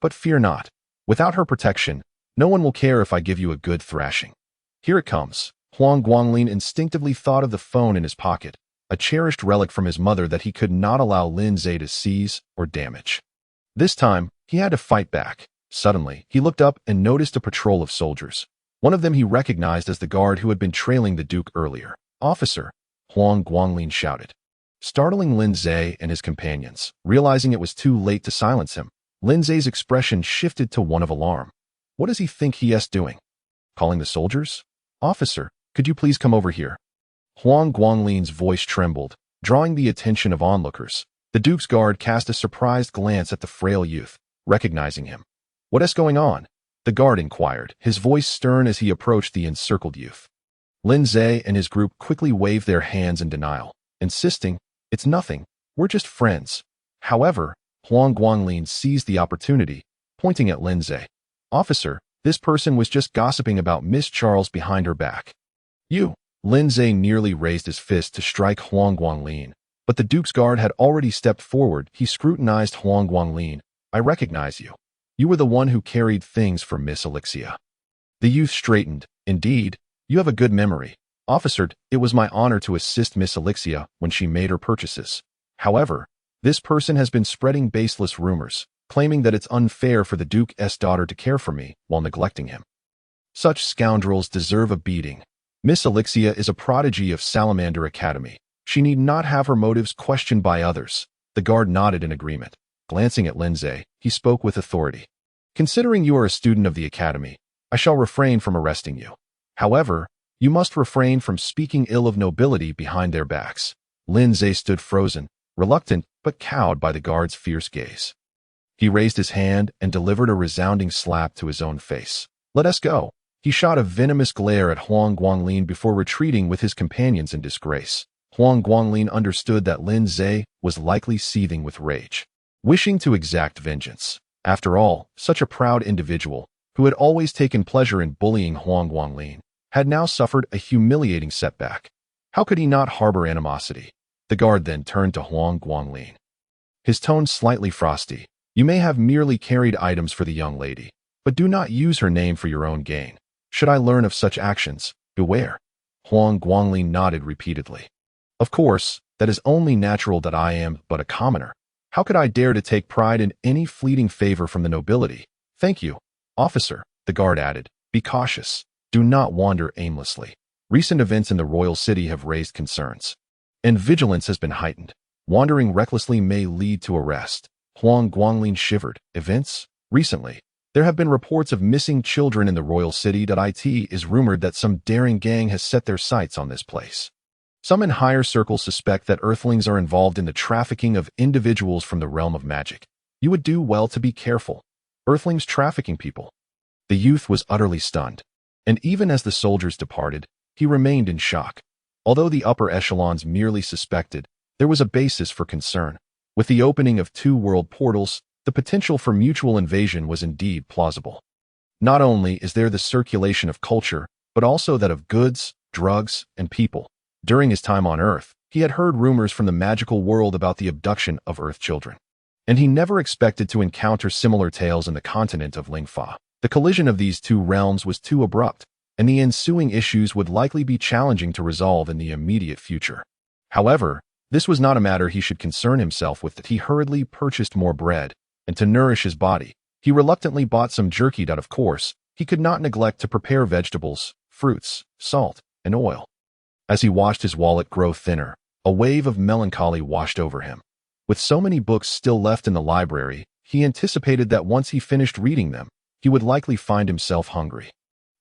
Speaker 1: But fear not. Without her protection, no one will care if I give you a good thrashing. Here it comes. Huang Guangling instinctively thought of the phone in his pocket, a cherished relic from his mother that he could not allow Lin Zhe to seize or damage. This time, he had to fight back. Suddenly, he looked up and noticed a patrol of soldiers. One of them he recognized as the guard who had been trailing the Duke earlier. Officer, Huang Guangling shouted, startling Lin Zhe and his companions. Realizing it was too late to silence him, Lin Zhe's expression shifted to one of alarm. What does he think he is doing? Calling the soldiers? Officer, could you please come over here? Huang Guangling's voice trembled, drawing the attention of onlookers. The Duke's guard cast a surprised glance at the frail youth, recognizing him. What is going on? The guard inquired, his voice stern as he approached the encircled youth. Lin Zhe and his group quickly waved their hands in denial, insisting, it's nothing, we're just friends. However, Huang Guangling seized the opportunity, pointing at Lin Zhe. Officer, this person was just gossiping about Miss Charles behind her back. You! Lin Zhe nearly raised his fist to strike Huang Guangling, but the Duke's guard had already stepped forward. He scrutinized Huang Guangling. I recognize you. You were the one who carried things for Miss Elixia. The youth straightened. Indeed, you have a good memory. Officer, it was my honor to assist Miss Elixia when she made her purchases. However, this person has been spreading baseless rumors, claiming that it's unfair for the Duke's daughter to care for me while neglecting him. Such scoundrels deserve a beating. Miss Elixia is a prodigy of Salamander Academy. She need not have her motives questioned by others. The guard nodded in agreement. Glancing at Lin Zhe, he spoke with authority. Considering you are a student of the academy, I shall refrain from arresting you. However, you must refrain from speaking ill of nobility behind their backs. Lin Zhe stood frozen, reluctant but cowed by the guard's fierce gaze. He raised his hand and delivered a resounding slap to his own face. Let us go. He shot a venomous glare at Huang Guangling before retreating with his companions in disgrace. Huang Guangling understood that Lin Zhe was likely seething with rage, wishing to exact vengeance. After all, such a proud individual, who had always taken pleasure in bullying Huang Guangling, had now suffered a humiliating setback. How could he not harbor animosity? The guard then turned to Huang Guangling. His tone slightly frosty. You may have merely carried items for the young lady, but do not use her name for your own gain. Should I learn of such actions, beware. Huang Guangling nodded repeatedly. Of course, that is only natural that I am but a commoner. How could I dare to take pride in any fleeting favor from the nobility? Thank you, officer, the guard added. Be cautious. Do not wander aimlessly. Recent events in the royal city have raised concerns, and vigilance has been heightened. Wandering recklessly may lead to arrest. Huang Guangling shivered. Events? Recently, there have been reports of missing children in the royal city. It is rumored that some daring gang has set their sights on this place. Some in higher circles suspect that Earthlings are involved in the trafficking of individuals from the realm of magic. You would do well to be careful. Earthlings trafficking people. The youth was utterly stunned, and even as the soldiers departed, he remained in shock. Although the upper echelons merely suspected, there was a basis for concern. With the opening of 2 world portals, the potential for mutual invasion was indeed plausible. Not only is there the circulation of culture, but also that of goods, drugs, and people. During his time on Earth, he had heard rumors from the magical world about the abduction of Earth children, and he never expected to encounter similar tales in the continent of Lingfa. The collision of these 2 realms was too abrupt, and the ensuing issues would likely be challenging to resolve in the immediate future. However, this was not a matter he should concern himself with. He hurriedly purchased more bread, and to nourish his body, he reluctantly bought some jerky. Of course, he could not neglect to prepare vegetables, fruits, salt, and oil. As he watched his wallet grow thinner, a wave of melancholy washed over him. With so many books still left in the library, he anticipated that once he finished reading them, he would likely find himself hungry.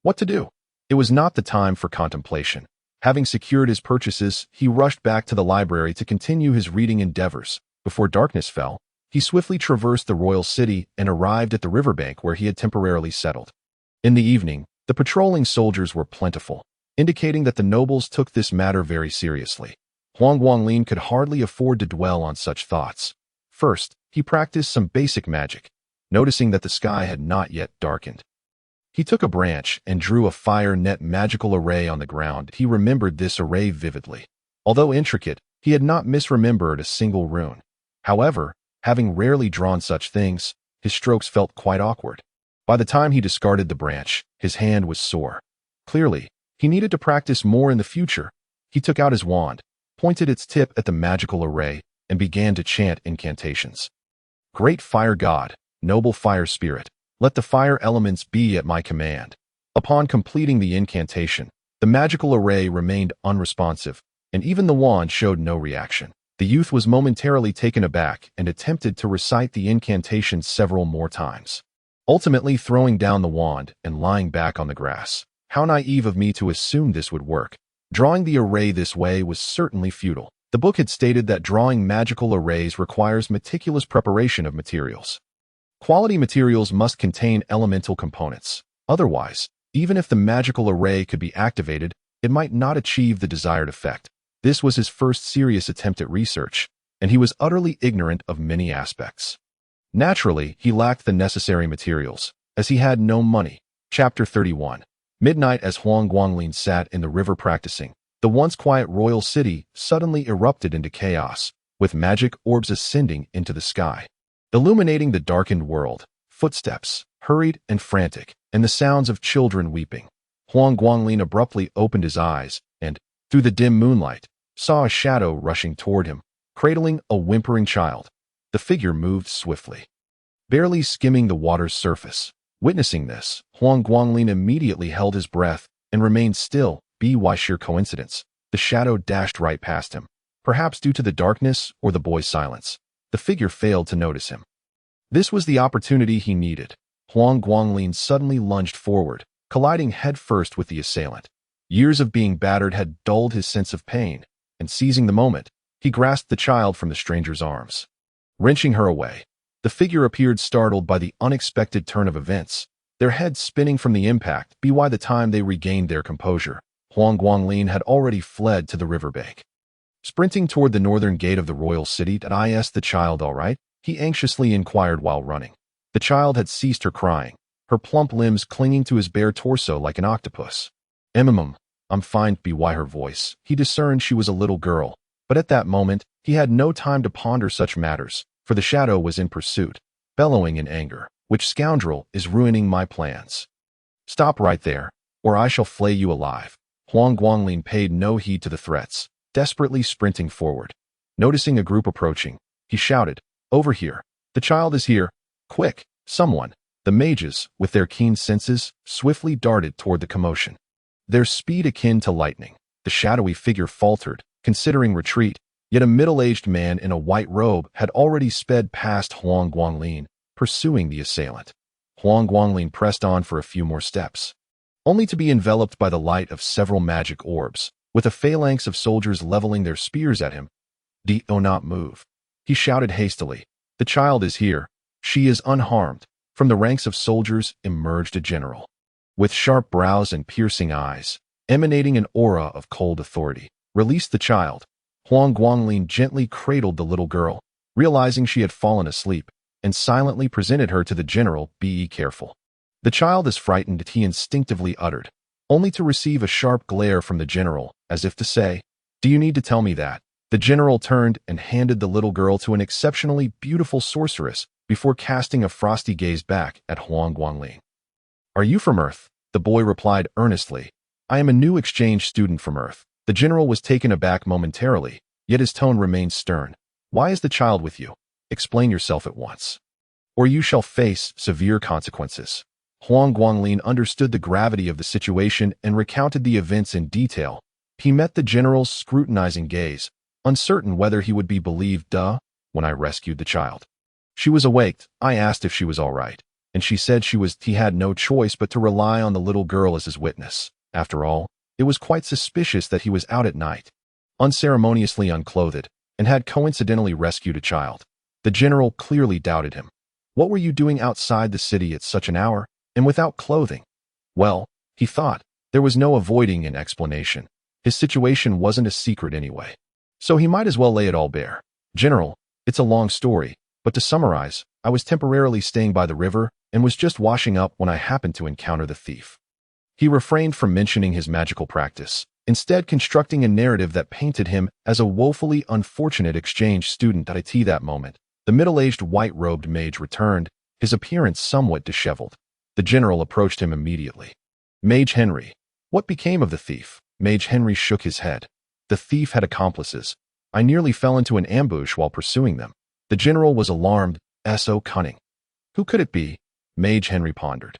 Speaker 1: What to do? It was not the time for contemplation. Having secured his purchases, he rushed back to the library to continue his reading endeavors. Before darkness fell, He swiftly traversed the royal city and arrived at the riverbank where he had temporarily settled. In the evening, the patrolling soldiers were plentiful, indicating that the nobles took this matter very seriously. Huang Guanglin could hardly afford to dwell on such thoughts. First, he practiced some basic magic, noticing that the sky had not yet darkened. He took a branch and drew a fire net magical array on the ground. He remembered this array vividly. Although intricate, he had not misremembered a single rune. However, having rarely drawn such things, his strokes felt quite awkward. By the time he discarded the branch, his hand was sore. Clearly, he needed to practice more in the future. He took out his wand, pointed its tip at the magical array, and began to chant incantations. Great fire god, noble fire spirit, let the fire elements be at my command. Upon completing the incantation, the magical array remained unresponsive, and even the wand showed no reaction. The youth was momentarily taken aback and attempted to recite the incantation several more times, ultimately throwing down the wand and lying back on the grass. How naive of me to assume this would work. Drawing the array this way was certainly futile. The book had stated that drawing magical arrays requires meticulous preparation of materials. Quality materials must contain elemental components. Otherwise, even if the magical array could be activated, it might not achieve the desired effect. This was his first serious attempt at research, and he was utterly ignorant of many aspects. Naturally, he lacked the necessary materials, as he had no money. Chapter 31. Midnight. As Huang Guanglin sat in the river practicing, the once quiet royal city suddenly erupted into chaos, with magic orbs ascending into the sky, illuminating the darkened world. Footsteps, hurried and frantic, and the sounds of children weeping. Huang Guanglin abruptly opened his eyes and, through the dim moonlight, saw a shadow rushing toward him, cradling a whimpering child. The figure moved swiftly, barely skimming the water's surface. Witnessing this, Huang Guanglin immediately held his breath and remained still. By sheer coincidence, the shadow dashed right past him. Perhaps due to the darkness or the boy's silence, the figure failed to notice him. This was the opportunity he needed. Huang Guanglin suddenly lunged forward, colliding headfirst with the assailant. Years of being battered had dulled his sense of pain, and seizing the moment, he grasped the child from the stranger's arms. Wrenching her away, the figure appeared startled by the unexpected turn of events, their heads spinning from the impact. By the time they regained their composure, Huang Guanglin had already fled to the riverbank. Sprinting toward the northern gate of the royal city, "Did I ask the child all right?" he anxiously inquired while running. The child had ceased her crying, her plump limbs clinging to his bare torso like an octopus. I'm fine." By her voice, he discerned she was a little girl, but at that moment, he had no time to ponder such matters, for the shadow was in pursuit, bellowing in anger. "Which scoundrel is ruining my plans? Stop right there, or I shall flay you alive." Huang Guanglin paid no heed to the threats, desperately sprinting forward. Noticing a group approaching, he shouted, "Over here! The child is here! Quick, someone!" The mages, with their keen senses, swiftly darted toward the commotion. Their speed akin to lightning, the shadowy figure faltered, considering retreat, yet a middle-aged man in a white robe had already sped past Huang Guanglin, pursuing the assailant. Huang Guanglin pressed on for a few more steps, only to be enveloped by the light of several magic orbs, with a phalanx of soldiers leveling their spears at him. "Do not move," he shouted hastily. "The child is here. She is unharmed." From the ranks of soldiers emerged a general, with sharp brows and piercing eyes, emanating an aura of cold authority. "Release the child." Huang Guanglin gently cradled the little girl, realizing she had fallen asleep, and silently presented her to the general. "Be careful. The child is frightened," he instinctively uttered, only to receive a sharp glare from the general, as if to say, "Do you need to tell me that?" The general turned and handed the little girl to an exceptionally beautiful sorceress before casting a frosty gaze back at Huang Guanglin. "Are you from Earth?" The boy replied earnestly. "I am a new exchange student from Earth." The general was taken aback momentarily, yet his tone remained stern. "Why is the child with you? Explain yourself at once, or you shall face severe consequences." Huang Guanglin understood the gravity of the situation and recounted the events in detail. He met the general's scrutinizing gaze, uncertain whether he would be believed. "When I rescued the child, she was awake. I asked if she was all right, and she said she was." He had no choice but to rely on the little girl as his witness. After all, it was quite suspicious that he was out at night, unceremoniously unclothed, and had coincidentally rescued a child. The general clearly doubted him. What were you doing outside the city at such an hour, and without clothing? Well, he thought, there was no avoiding an explanation. His situation wasn't a secret anyway. So he might as well lay it all bare. General, it's a long story, but to summarize, I was temporarily staying by the river and was just washing up when I happened to encounter the thief. He refrained from mentioning his magical practice, instead constructing a narrative that painted him as a woefully unfortunate exchange student at that moment. The middle-aged white-robed mage returned, his appearance somewhat disheveled. The general approached him immediately. Mage Henry, what became of the thief? Mage Henry shook his head. The thief had accomplices. I nearly fell into an ambush while pursuing them. The general was alarmed, so cunning. Who could it be? Mage Henry pondered.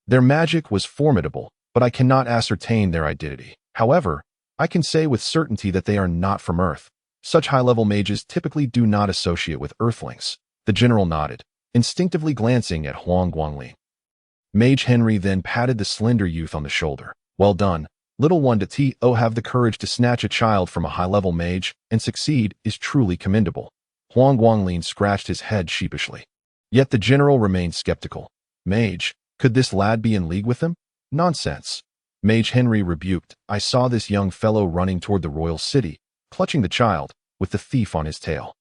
Speaker 1: Their magic was formidable, but I cannot ascertain their identity. However, I can say with certainty that they are not from Earth. Such high-level mages typically do not associate with Earthlings. The general nodded, instinctively glancing at Huang Guanglin. Mage Henry then patted the slender youth on the shoulder. Well done, little one. To have the courage to snatch a child from a high-level mage and succeed is truly commendable. Huang Guanglin scratched his head sheepishly. Yet the general remained skeptical. Mage, could this lad be in league with them? Nonsense. Mage Henry rebuked. I saw this young fellow running toward the royal city, clutching the child, with the thief on his tail.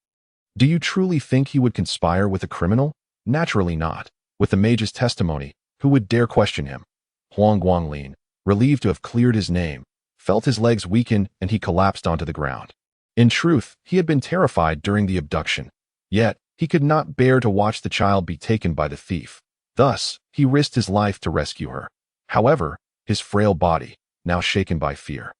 Speaker 1: Do you truly think he would conspire with a criminal? Naturally not. With the mage's testimony, who would dare question him? Huang Guanglin, relieved to have cleared his name, felt his legs weaken and he collapsed onto the ground. In truth, he had been terrified during the abduction. Yet, he could not bear to watch the child be taken by the thief. Thus, he risked his life to rescue her. However, his frail body, now shaken by fear,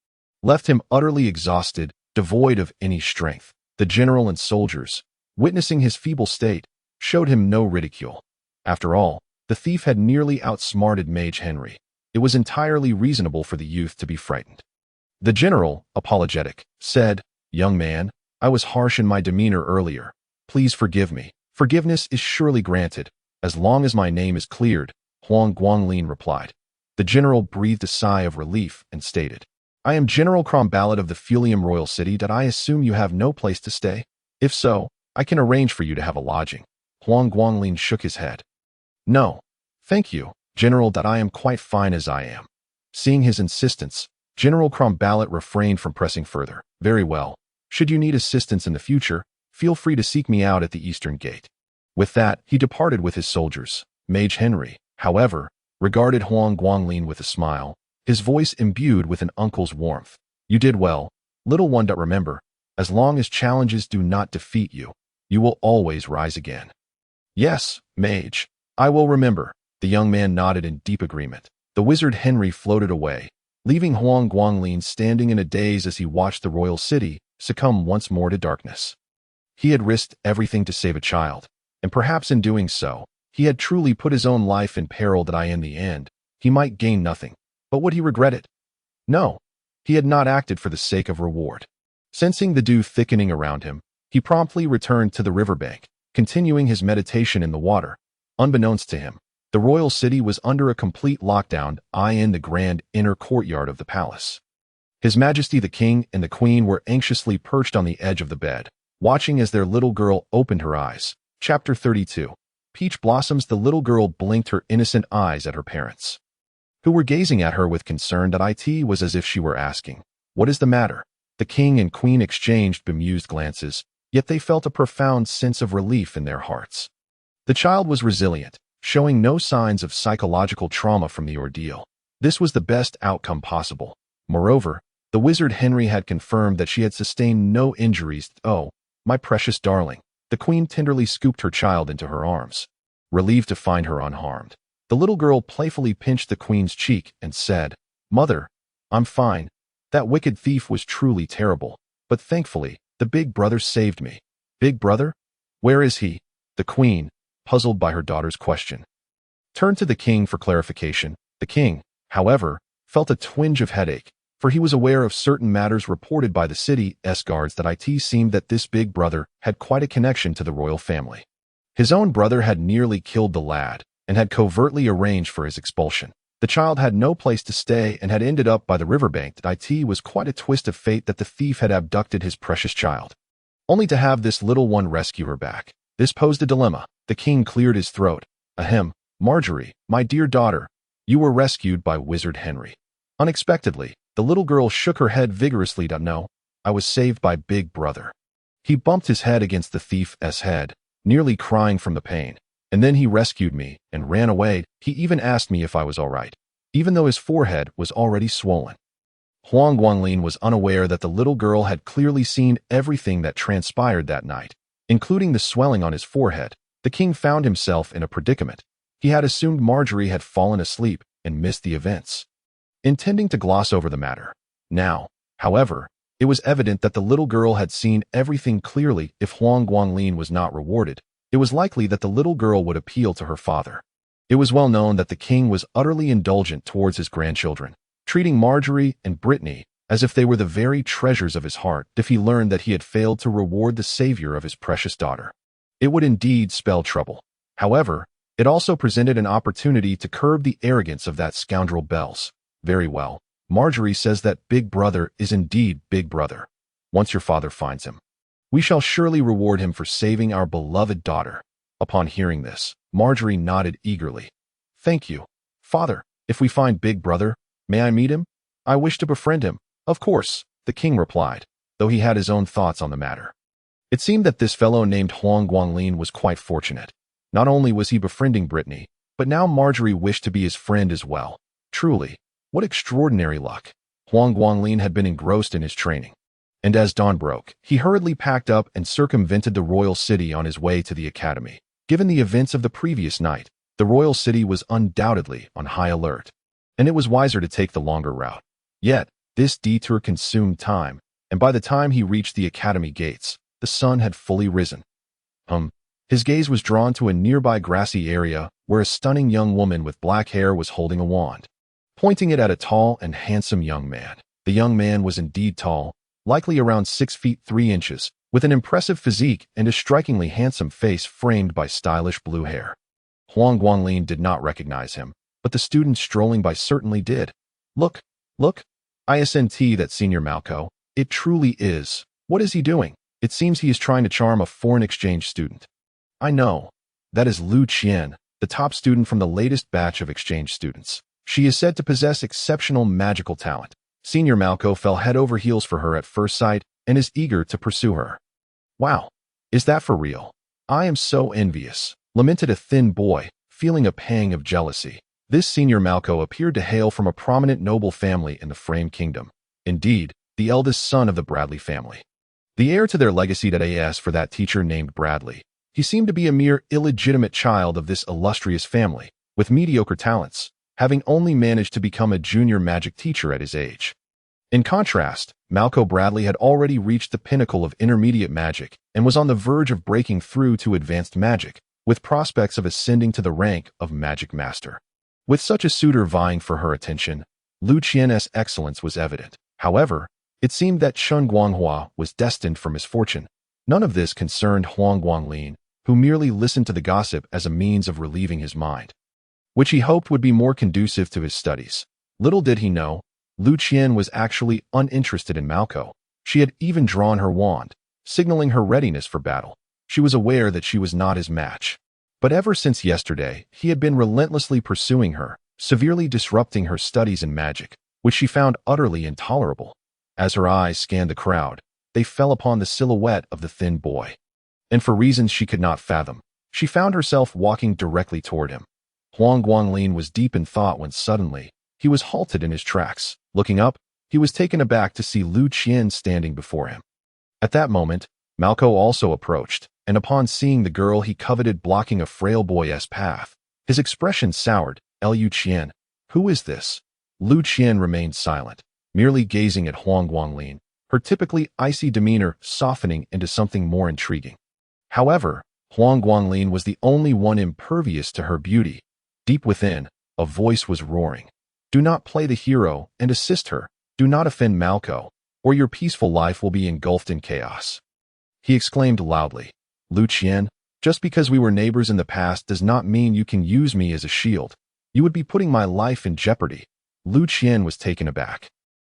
Speaker 1: left him utterly exhausted, devoid of any strength. The general and soldiers, witnessing his feeble state, showed him no ridicule. After all, the thief had nearly outsmarted Mage Henry. It was entirely reasonable for the youth to be frightened. The general, apologetic, said, Young man, I was harsh in my demeanor earlier. Please forgive me. Forgiveness is surely granted, as long as my name is cleared, Huang Guanglin replied. The general breathed a sigh of relief and stated, I am General Cromballet of the Fulium Royal City. Did I assume you have no place to stay? If so, I can arrange for you to have a lodging. Huang Guanglin shook his head. No, thank you, General. That I am quite fine as I am. Seeing his insistence, General Cromballet refrained from pressing further. Very well. Should you need assistance in the future, feel free to seek me out at the Eastern Gate. With that, he departed with his soldiers. Mage Henry, however, regarded Huang Guanglin with a smile, his voice imbued with an uncle's warmth. You did well, little one. Remember, as long as challenges do not defeat you, you will always rise again. Yes, Mage, I will remember. The young man nodded in deep agreement. The wizard Henry floated away, leaving Huang Guanglin standing in a daze as he watched the royal city succumb once more to darkness. He had risked everything to save a child, and perhaps in doing so, he had truly put his own life in peril. That in the end, he might gain nothing. But would he regret it? No, he had not acted for the sake of reward. Sensing the dew thickening around him, he promptly returned to the riverbank, continuing his meditation in the water. Unbeknownst to him, the royal city was under a complete lockdown in the grand inner courtyard of the palace. His Majesty the King and the Queen were anxiously perched on the edge of the bed, watching as their little girl opened her eyes. Chapter 32. Peach Blossoms. The little girl blinked her innocent eyes at her parents, who were gazing at her with concern. That it was as if she were asking, What is the matter? The king and queen exchanged bemused glances, yet they felt a profound sense of relief in their hearts. The child was resilient, showing no signs of psychological trauma from the ordeal. This was the best outcome possible. Moreover, the wizard Henry had confirmed that she had sustained no injuries. Oh, my precious darling. The queen tenderly scooped her child into her arms, relieved to find her unharmed. The little girl playfully pinched the queen's cheek and said, Mother, I'm fine. That wicked thief was truly terrible, but thankfully, the big brother saved me. Big brother? Where is he? The queen, puzzled by her daughter's question, turned to the king for clarification. The king, however, felt a twinge of headache, for he was aware of certain matters reported by the city's guards. That it seemed that this big brother had quite a connection to the royal family. His own brother had nearly killed the lad, and had covertly arranged for his expulsion. The child had no place to stay and had ended up by the riverbank. That it was quite a twist of fate that the thief had abducted his precious child, only to have this little one rescue her back. This posed a dilemma. The king cleared his throat. Ahem, Marjorie, my dear daughter, you were rescued by Wizard Henry. Unexpectedly, the little girl shook her head vigorously. No, I was saved by Big Brother. He bumped his head against the thief's head, nearly crying from the pain. And then he rescued me and ran away. He even asked me if I was all right, even though his forehead was already swollen. Huang Guanglin was unaware that the little girl had clearly seen everything that transpired that night, including the swelling on his forehead. The king found himself in a predicament. He had assumed Marjorie had fallen asleep and missed the events, intending to gloss over the matter. Now, however, it was evident that the little girl had seen everything clearly. If Huang Guanglin was not rewarded, it was likely that the little girl would appeal to her father. It was well known that the king was utterly indulgent towards his grandchildren, treating Marjorie and Brittany as if they were the very treasures of his heart. If he learned that he had failed to reward the savior of his precious daughter, it would indeed spell trouble. However, it also presented an opportunity to curb the arrogance of that scoundrel Bells. Very well, Marjorie says that Big Brother is indeed Big Brother. Once your father finds him, we shall surely reward him for saving our beloved daughter. Upon hearing this, Marjorie nodded eagerly. Thank you, father. If we find Big Brother, may I meet him? I wish to befriend him. Of course, the king replied, though he had his own thoughts on the matter. It seemed that this fellow named Huang Guanglin was quite fortunate. Not only was he befriending Brittany, but now Marjorie wished to be his friend as well. Truly, what extraordinary luck. Huang Guanglin had been engrossed in his training, and as dawn broke, he hurriedly packed up and circumvented the royal city on his way to the academy. Given the events of the previous night, the royal city was undoubtedly on high alert, and it was wiser to take the longer route. Yet, this detour consumed time, and by the time he reached the academy gates, the sun had fully risen. His gaze was drawn to a nearby grassy area where a stunning young woman with black hair was holding a wand, pointing it at a tall and handsome young man. The young man was indeed tall, likely around 6 feet 3 inches, with an impressive physique and a strikingly handsome face framed by stylish blue hair. Huang Guanglin did not recognize him, but the student strolling by certainly did. Look, isn't that Senior Malco? It truly is. What is he doing? It seems he is trying to charm a foreign exchange student. I know. That is Lu Qian, the top student from the latest batch of exchange students. She is said to possess exceptional magical talent. Senior Malco fell head over heels for her at first sight and is eager to pursue her. Wow, is that for real? I am so envious, lamented a thin boy, feeling a pang of jealousy. This Senior Malco appeared to hail from a prominent noble family in the Frame Kingdom. Indeed, the eldest son of the Bradley family. The heir to their legacy. As for that teacher named Bradley, he seemed to be a mere illegitimate child of this illustrious family, with mediocre talents, having only managed to become a junior magic teacher at his age. In contrast, Malco Bradley had already reached the pinnacle of intermediate magic and was on the verge of breaking through to advanced magic, with prospects of ascending to the rank of Magic Master. With such a suitor vying for her attention, Lu Qian's excellence was evident. However, it seemed that Chen Guanghua was destined for misfortune. None of this concerned Huang Guanglin, who merely listened to the gossip as a means of relieving his mind, which he hoped would be more conducive to his studies. Little did he know, Lu Qian was actually uninterested in Malco. She had even drawn her wand, signaling her readiness for battle. She was aware that she was not his match. But ever since yesterday, he had been relentlessly pursuing her, severely disrupting her studies in magic, which she found utterly intolerable. As her eyes scanned the crowd, they fell upon the silhouette of the thin boy. And for reasons she could not fathom, she found herself walking directly toward him. Huang Guanglin was deep in thought when suddenly, he was halted in his tracks. Looking up, he was taken aback to see Lu Qian standing before him. At that moment, Malco also approached, and upon seeing the girl he coveted blocking a frail boy's path, his expression soured. Lu Qian, who is this? Lu Qian remained silent, merely gazing at Huang Guanglin, her typically icy demeanor softening into something more intriguing. However, Huang Guanglin was the only one impervious to her beauty. Deep within, a voice was roaring. Do not play the hero and assist her. Do not offend Malco, or your peaceful life will be engulfed in chaos. He exclaimed loudly. Lu Qian, just because we were neighbors in the past does not mean you can use me as a shield. You would be putting my life in jeopardy. Lu Qian was taken aback,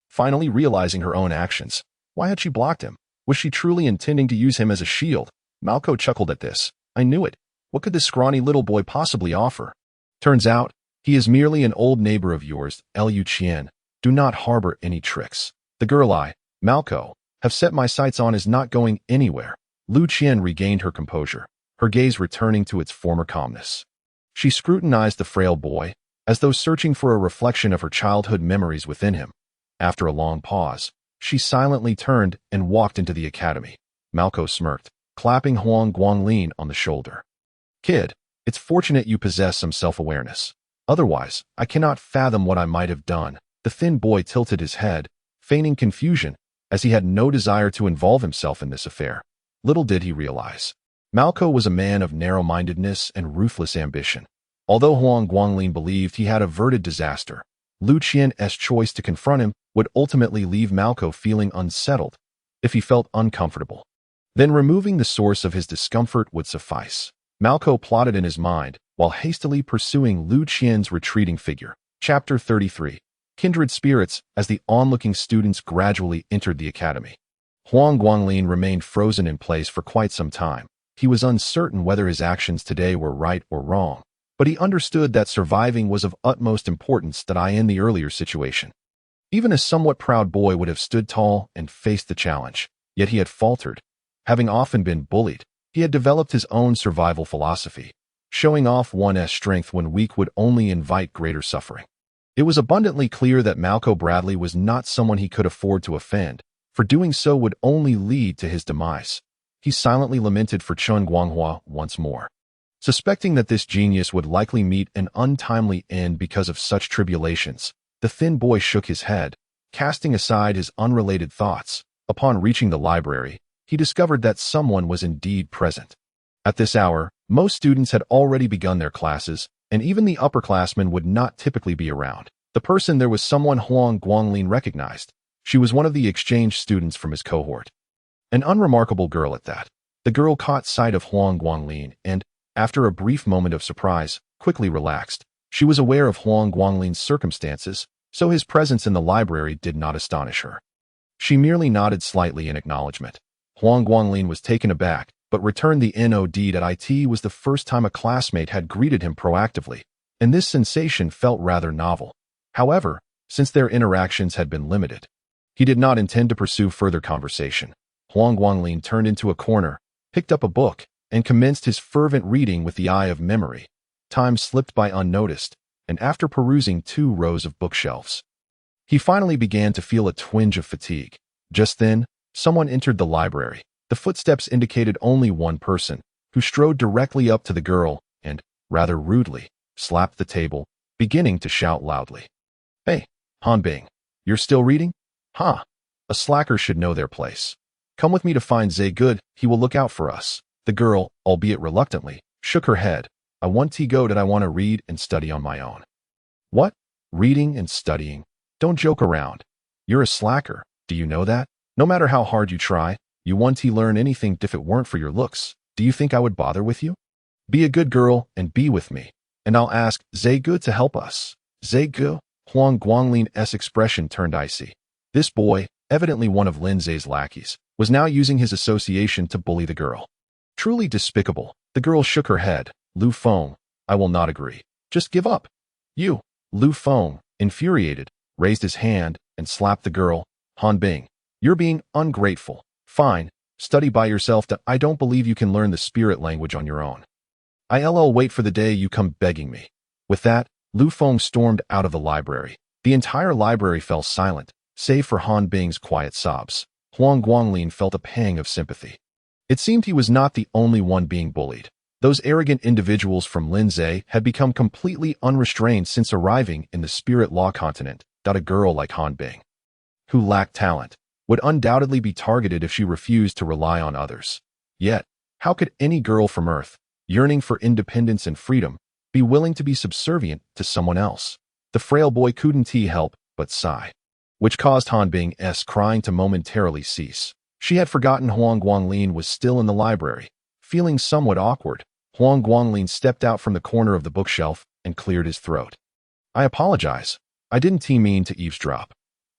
Speaker 1: finally realizing her own actions. Why had she blocked him? Was she truly intending to use him as a shield? Malco chuckled at this. I knew it. What could this scrawny little boy possibly offer? Turns out, he is merely an old neighbor of yours, Liu Qian. Do not harbor any tricks. The girl Malko, have set my sights on is not going anywhere. Liu Qian regained her composure, her gaze returning to its former calmness. She scrutinized the frail boy, as though searching for a reflection of her childhood memories within him. After a long pause, she silently turned and walked into the academy. Malko smirked, clapping Huang Guanglin on the shoulder. Kid, it's fortunate you possess some self-awareness. Otherwise, I cannot fathom what I might have done. The thin boy tilted his head, feigning confusion, as he had no desire to involve himself in this affair. Little did he realize. Malko was a man of narrow-mindedness and ruthless ambition. Although Huang Guanglin believed he had averted disaster, Liu Qian's choice to confront him would ultimately leave Malko feeling unsettled, if he felt uncomfortable. Then removing the source of his discomfort would suffice. Malko plotted in his mind, while hastily pursuing Liu Qian's retreating figure. Chapter 33. Kindred Spirits. As the onlooking students gradually entered the academy, Huang Guanglin remained frozen in place for quite some time. He was uncertain whether his actions today were right or wrong, but he understood that surviving was of utmost importance in the earlier situation. Even a somewhat proud boy would have stood tall and faced the challenge, yet he had faltered. Having often been bullied, he had developed his own survival philosophy. Showing off one's strength when weak would only invite greater suffering. It was abundantly clear that Malko Bradley was not someone he could afford to offend, for doing so would only lead to his demise. He silently lamented for Chen Guanghua once more. Suspecting that this genius would likely meet an untimely end because of such tribulations, the thin boy shook his head, casting aside his unrelated thoughts. Upon reaching the library, he discovered that someone was indeed present. At this hour, most students had already begun their classes, and even the upperclassmen would not typically be around. The person there was someone Huang Guanglin recognized. She was one of the exchange students from his cohort. An unremarkable girl at that. The girl caught sight of Huang Guanglin and, after a brief moment of surprise, quickly relaxed. She was aware of Huang Guanglin's circumstances, so his presence in the library did not astonish her. She merely nodded slightly in acknowledgement. Huang Guanglin was taken aback, but returned the nod that it was the first time a classmate had greeted him proactively, and this sensation felt rather novel. However, since their interactions had been limited, he did not intend to pursue further conversation. Huang Guanglin turned into a corner, picked up a book, and commenced his fervent reading with the eye of memory. Time slipped by unnoticed, and after perusing 2 rows of bookshelves, he finally began to feel a twinge of fatigue. Just then, someone entered the library. The footsteps indicated only one person, who strode directly up to the girl and, rather rudely, slapped the table, beginning to shout loudly. Hey, Han Bing, you're still reading? Ha! A slacker should know their place. Come with me to find Zhe Good, he will look out for us. The girl, albeit reluctantly, shook her head. I want to go that I want to read and study on my own. What? Reading and studying? Don't joke around. You're a slacker, do you know that? No matter how hard you try, you want to learn anything if it weren't for your looks. Do you think I would bother with you? Be a good girl and be with me, and I'll ask Zhe Good to help us. Zhe Good? Huang Guanglin's expression turned icy. This boy, evidently one of Lin Zhe's lackeys, was now using his association to bully the girl. Truly despicable. The girl shook her head. Lu Feng, I will not agree. Just give up. You. Lu Feng, infuriated, raised his hand and slapped the girl. Han Bing, you're being ungrateful. Fine, study by yourself. I don't believe you can learn the spirit language on your own. I'll wait for the day you come begging me. With that, Lu Feng stormed out of the library. The entire library fell silent, save for Han Bing's quiet sobs. Huang Guanglin felt a pang of sympathy. It seemed he was not the only one being bullied. Those arrogant individuals from Lin Zhe had become completely unrestrained since arriving in the spirit law continent. A girl like Han Bing, who lacked talent, would undoubtedly be targeted if she refused to rely on others. Yet, how could any girl from Earth, yearning for independence and freedom, be willing to be subservient to someone else? The frail boy couldn't help but sigh, which caused Han Bing's crying to momentarily cease. She had forgotten Huang Guanglin was still in the library. Feeling somewhat awkward, Huang Guanglin stepped out from the corner of the bookshelf and cleared his throat. I apologize. I didn't mean to eavesdrop.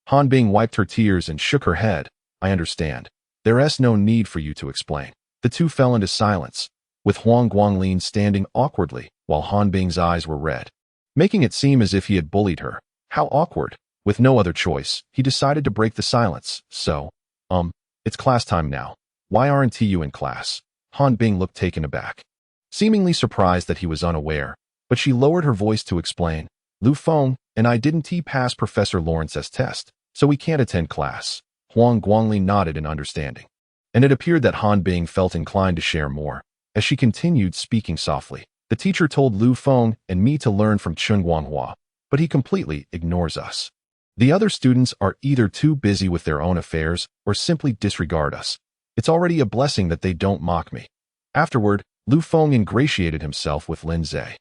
Speaker 1: Han Bing wiped her tears and shook her head. I understand. There's no need for you to explain. The two fell into silence, with Huang Guanglin standing awkwardly while Han Bing's eyes were red, making it seem as if he had bullied her. How awkward. With no other choice, he decided to break the silence. So, it's class time now. Why aren't you in class? Han Bing looked taken aback, seemingly surprised that he was unaware, but she lowered her voice to explain. Lu Feng and I didn't pass Professor Lawrence's test, so we can't attend class. Huang Guanglin nodded in understanding, and it appeared that Han Bing felt inclined to share more. As she continued speaking softly, the teacher told Lu Feng and me to learn from Chun Guanghua, but he completely ignores us. The other students are either too busy with their own affairs or simply disregard us. It's already a blessing that they don't mock me. Afterward, Lu Feng ingratiated himself with Lin Zhe.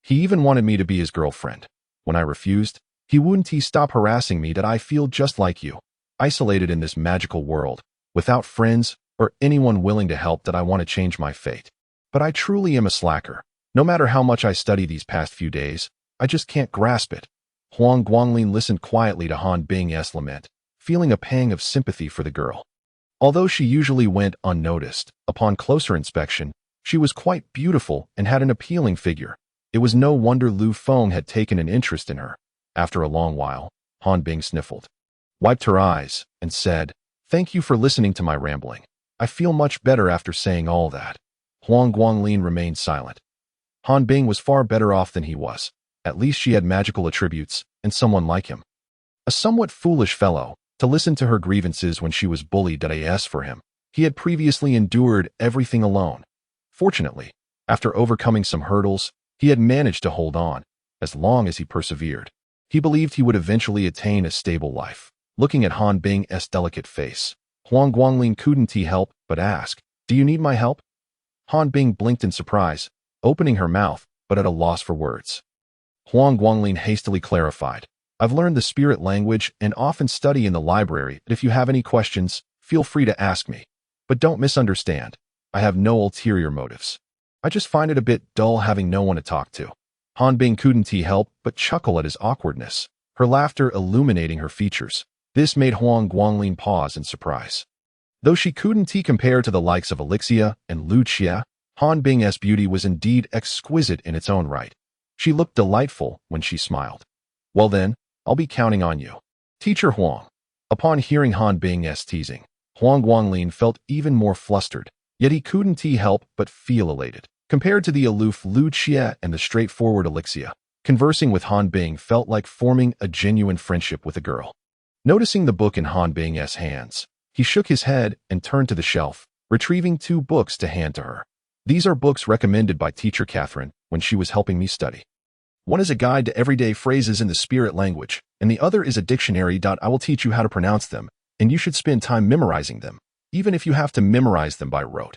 Speaker 1: He even wanted me to be his girlfriend. When I refused, he wouldn't stop harassing me that I feel just like you, isolated in this magical world, without friends or anyone willing to help, that I want to change my fate. But I truly am a slacker. No matter how much I study these past few days, I just can't grasp it. Huang Guanglin listened quietly to Han Bing's lament, feeling a pang of sympathy for the girl. Although she usually went unnoticed, upon closer inspection, she was quite beautiful and had an appealing figure. It was no wonder Lu Feng had taken an interest in her. After a long while, Han Bing sniffled, wiped her eyes, and said, "Thank you for listening to my rambling. I feel much better after saying all that." Huang Guanglin remained silent. Han Bing was far better off than he was. At least she had magical attributes, and someone like him. A somewhat foolish fellow, to listen to her grievances when she was bullied for him. He had previously endured everything alone. Fortunately, after overcoming some hurdles, he had managed to hold on. As long as he persevered, he believed he would eventually attain a stable life. Looking at Han Bing's delicate face, Huang Guanglin couldn't help but ask, "Do you need my help?" Han Bing blinked in surprise, opening her mouth, but at a loss for words. Huang Guanglin hastily clarified, "I've learned the spirit language and often study in the library, and if you have any questions, feel free to ask me. But don't misunderstand. I have no ulterior motives. I just find it a bit dull having no one to talk to." Han Bing couldn't help but chuckle at his awkwardness, her laughter illuminating her features. This made Huang Guanglin pause in surprise. Though she couldn't compare to the likes of Elixia and Lu Xia, Han Bing's beauty was indeed exquisite in its own right. She looked delightful when she smiled. "Well then, I'll be counting on you, Teacher Huang." Upon hearing Han Bing's teasing, Huang Guanglin felt even more flustered, yet he couldn't help but feel elated. Compared to the aloof Lu Xia and the straightforward Elixia, conversing with Han Bing felt like forming a genuine friendship with a girl. Noticing the book in Han Bing's hands, he shook his head and turned to the shelf, retrieving 2 books to hand to her. "These are books recommended by Teacher Catherine when she was helping me study. One is a guide to everyday phrases in the spirit language, and the other is a dictionary. I will teach you how to pronounce them, and you should spend time memorizing them, even if you have to memorize them by rote.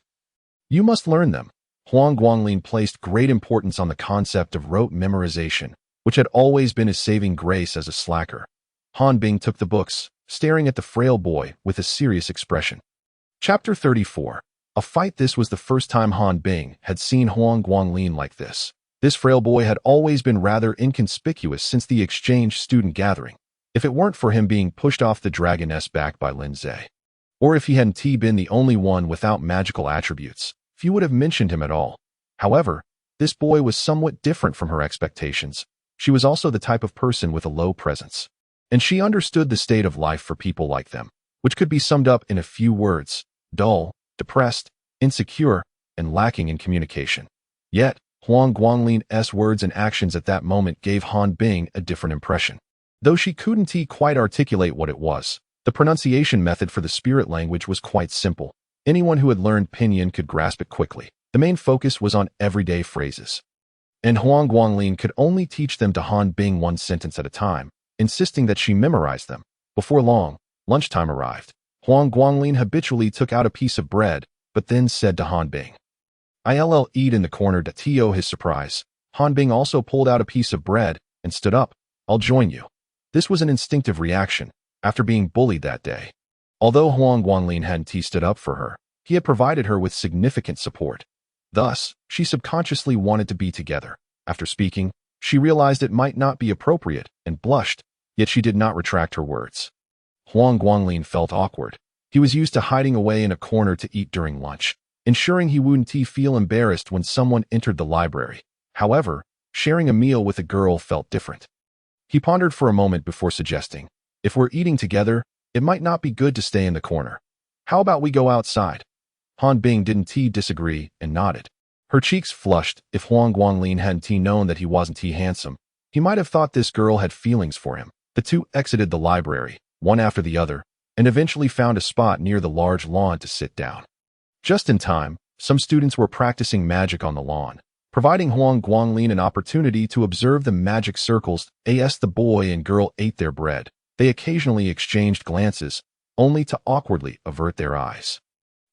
Speaker 1: You must learn them." Huang Guanglin placed great importance on the concept of rote memorization, which had always been his saving grace as a slacker. Han Bing took the books, staring at the frail boy with a serious expression. Chapter 34. A fight. This was the first time Han Bing had seen Huang Guanglin like this. This frail boy had always been rather inconspicuous since the exchange student gathering, if it weren't for him being pushed off the dragon's back by Lin Zhe. Or if he hadn't been the only one without magical attributes, few would have mentioned him at all. However, this boy was somewhat different from her expectations. She was also the type of person with a low presence, and she understood the state of life for people like them, which could be summed up in a few words: dull, depressed, insecure, and lacking in communication. Yet, Huang Guanglin's words and actions at that moment gave Han Bing a different impression. Though she couldn't quite articulate what it was, the pronunciation method for the spirit language was quite simple. Anyone who had learned Pinyin could grasp it quickly. The main focus was on everyday phrases, and Huang Guanglin could only teach them to Han Bing one sentence at a time, insisting that she memorize them. Before long, lunchtime arrived. Huang Guanglin habitually took out a piece of bread, but then said to Han Bing, "I'll eat in the corner." To his surprise, Han Bing also pulled out a piece of bread and stood up. "I'll join you." This was an instinctive reaction after being bullied that day. Although Huang Guanglin hadn't stood up for her, he had provided her with significant support. Thus, she subconsciously wanted to be together. After speaking, she realized it might not be appropriate and blushed, yet she did not retract her words. Huang Guanglin felt awkward. He was used to hiding away in a corner to eat during lunch. ensuring he wouldn't feel embarrassed when someone entered the library. However, sharing a meal with a girl felt different. He pondered for a moment before suggesting, "If we're eating together, it might not be good to stay in the corner. How about we go outside?" Han Bing didn't disagree and nodded. Her cheeks flushed. If Huang Guanglin hadn't known that he wasn't handsome, he might have thought this girl had feelings for him. The two exited the library, one after the other, and eventually found a spot near the large lawn to sit down. Just in time, some students were practicing magic on the lawn, providing Huang Guanglin an opportunity to observe the magic circles. As the boy and girl ate their bread, they occasionally exchanged glances, only to awkwardly avert their eyes.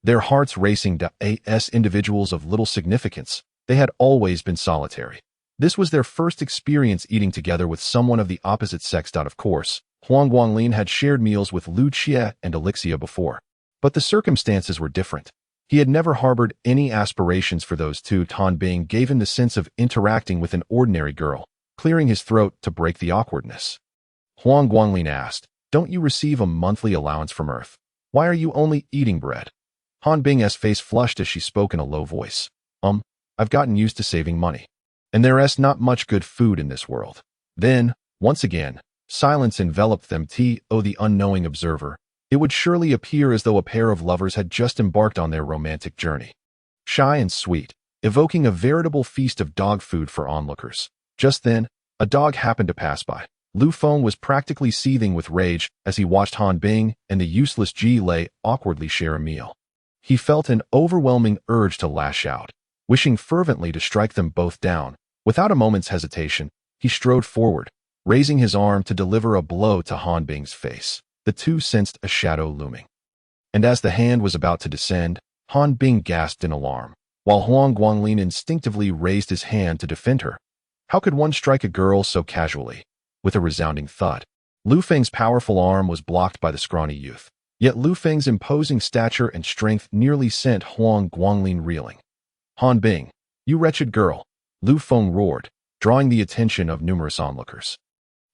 Speaker 1: Their hearts racing. As individuals of little significance, they had always been solitary. This was their first experience eating together with someone of the opposite sex. Of course, Huang Guanglin had shared meals with Lu Xie and Alexia before, but the circumstances were different. He had never harbored any aspirations for those two. Han Bing gave him the sense of interacting with an ordinary girl, clearing his throat to break the awkwardness. Huang Guanglin asked, "Don't you receive a monthly allowance from Earth? Why are you only eating bread?" Han Bing's face flushed as she spoke in a low voice. I've gotten used to saving money. And there's not much good food in this world." Then, once again, silence enveloped them. The unknowing observer, it would surely appear as though a pair of lovers had just embarked on their romantic journey. Shy and sweet, evoking a veritable feast of dog food for onlookers. Just then, a dog happened to pass by. Lu Feng was practically seething with rage as he watched Han Bing and the useless Ji Lei awkwardly share a meal. He felt an overwhelming urge to lash out, wishing fervently to strike them both down. Without a moment's hesitation, he strode forward, raising his arm to deliver a blow to Han Bing's face. The two sensed a shadow looming. And as the hand was about to descend, Han Bing gasped in alarm, while Huang Guanglin instinctively raised his hand to defend her. How could one strike a girl so casually? With a resounding thud, Lu Feng's powerful arm was blocked by the scrawny youth. Yet Lu Feng's imposing stature and strength nearly sent Huang Guanglin reeling. "Han Bing, you wretched girl!" Lu Feng roared, drawing the attention of numerous onlookers.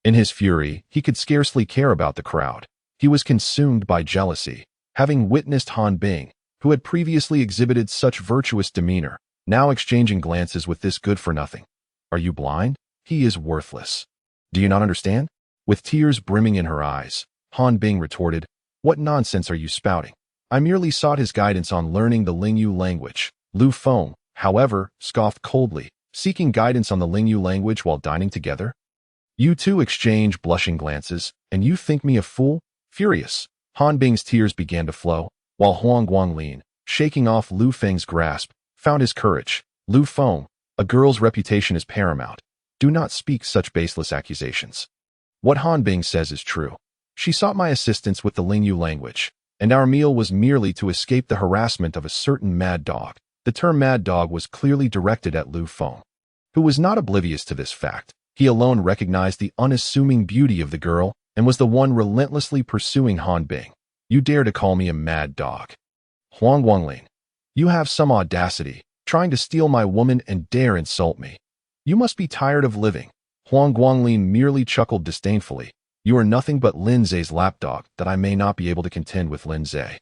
Speaker 1: In his fury, he could scarcely care about the crowd. He was consumed by jealousy, having witnessed Han Bing, who had previously exhibited such virtuous demeanor, now exchanging glances with this good-for-nothing. "Are you blind? He is worthless. Do you not understand?" With tears brimming in her eyes, Han Bing retorted, "What nonsense are you spouting? I merely sought his guidance on learning the Lingyu language." Lu Feng, however, scoffed coldly, "Seeking guidance on the Lingyu language while dining together? You two exchange blushing glances, and you think me a fool?" Furious, Han Bing's tears began to flow, while Huang Guanglin, shaking off Lu Feng's grasp, found his courage. "Lu Feng, a girl's reputation is paramount. Do not speak such baseless accusations. What Han Bing says is true. She sought my assistance with the Lingyu language, and our meal was merely to escape the harassment of a certain mad dog." The term mad dog was clearly directed at Lu Feng, who was not oblivious to this fact. He alone recognized the unassuming beauty of the girl and was the one relentlessly pursuing Han Bing. "You dare to call me a mad dog? Huang Guanglin, you have some audacity, trying to steal my woman and dare insult me. You must be tired of living." Huang Guanglin merely chuckled disdainfully. "You are nothing but Lin Zhe's lapdog, that I may not be able to contend with Lin Zhe.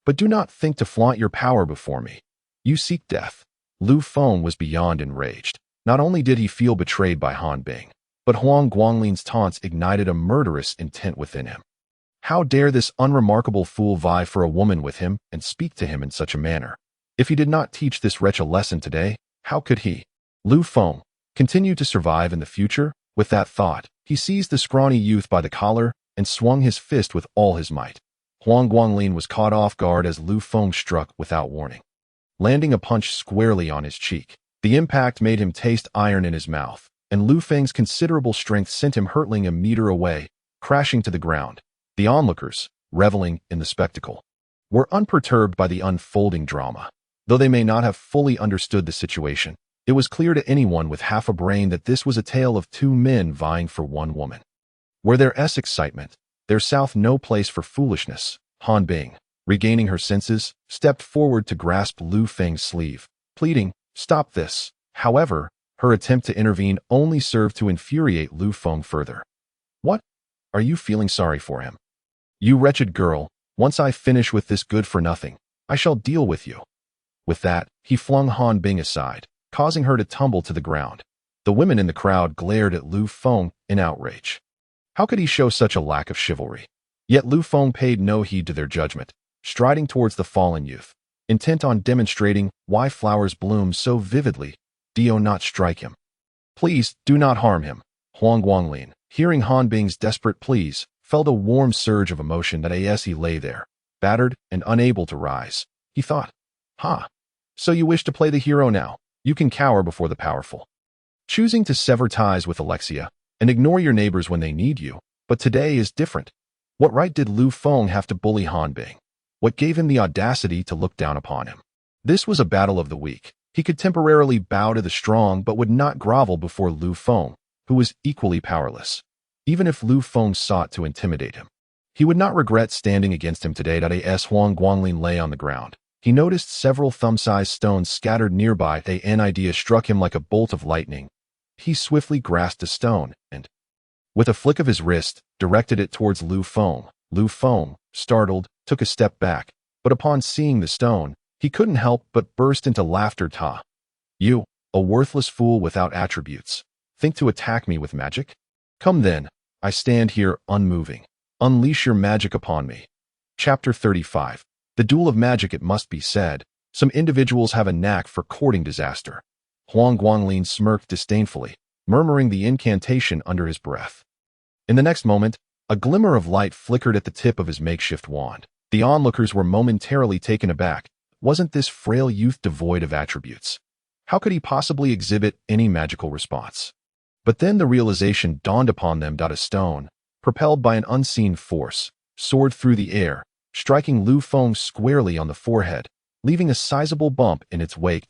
Speaker 1: But do not think to flaunt your power before me. You seek death." Lu Feng was beyond enraged. Not only did he feel betrayed by Han Bing, but Huang Guanglin's taunts ignited a murderous intent within him. How dare this unremarkable fool vie for a woman with him and speak to him in such a manner? If he did not teach this wretch a lesson today, how could he? Lu Feng continue to survive in the future? With that thought, he seized the scrawny youth by the collar and swung his fist with all his might. Huang Guanglin was caught off guard as Lu Feng struck without warning, landing a punch squarely on his cheek. The impact made him taste iron in his mouth, and Lu Feng's considerable strength sent him hurtling a meter away, crashing to the ground. The onlookers, reveling in the spectacle, were unperturbed by the unfolding drama. Though they may not have fully understood the situation, it was clear to anyone with half a brain that this was a tale of two men vying for one woman. Where there's excitement, there's no place for foolishness. Han Bing, regaining her senses, stepped forward to grasp Lu Feng's sleeve, pleading, "Stop this." However, her attempt to intervene only served to infuriate Lu Feng further. "What? Are you feeling sorry for him? You wretched girl, once I finish with this good-for-nothing, I shall deal with you." With that, he flung Han Bing aside, causing her to tumble to the ground. The women in the crowd glared at Lu Feng in outrage. How could he show such a lack of chivalry? Yet Lu Feng paid no heed to their judgment, striding towards the fallen youth, intent on demonstrating why flowers bloom so vividly. Do not strike him. Please, do not harm him. Huang Guanglin, hearing Han Bing's desperate pleas, felt a warm surge of emotion that as he lay there, battered and unable to rise. He thought, so you wish to play the hero now? You can cower before the powerful. Choosing to sever ties with Alexia and ignore your neighbors when they need you, but today is different. What right did Lu Feng have to bully Han Bing? What gave him the audacity to look down upon him? This was a battle of the weak. He could temporarily bow to the strong but would not grovel before Lu Feng, who was equally powerless. Even if Lu Feng sought to intimidate him, he would not regret standing against him today. As Huang Guanglin lay on the ground, he noticed several thumb-sized stones scattered nearby. An idea struck him like a bolt of lightning. He swiftly grasped a stone and, with a flick of his wrist, directed it towards Lu Feng. Lu Feng, startled, took a step back, but upon seeing the stone, he couldn't help but burst into laughter. You, a worthless fool without attributes, think to attack me with magic? Come then, I stand here unmoving. Unleash your magic upon me. Chapter 35. The Duel of Magic. It must be said, some individuals have a knack for courting disaster. Huang Guanglin smirked disdainfully, murmuring the incantation under his breath. In the next moment, a glimmer of light flickered at the tip of his makeshift wand. The onlookers were momentarily taken aback. Wasn't this frail youth devoid of attributes? How could he possibly exhibit any magical response? But then the realization dawned upon them. A stone, propelled by an unseen force, soared through the air, striking Lu Feng squarely on the forehead, leaving a sizable bump in its wake.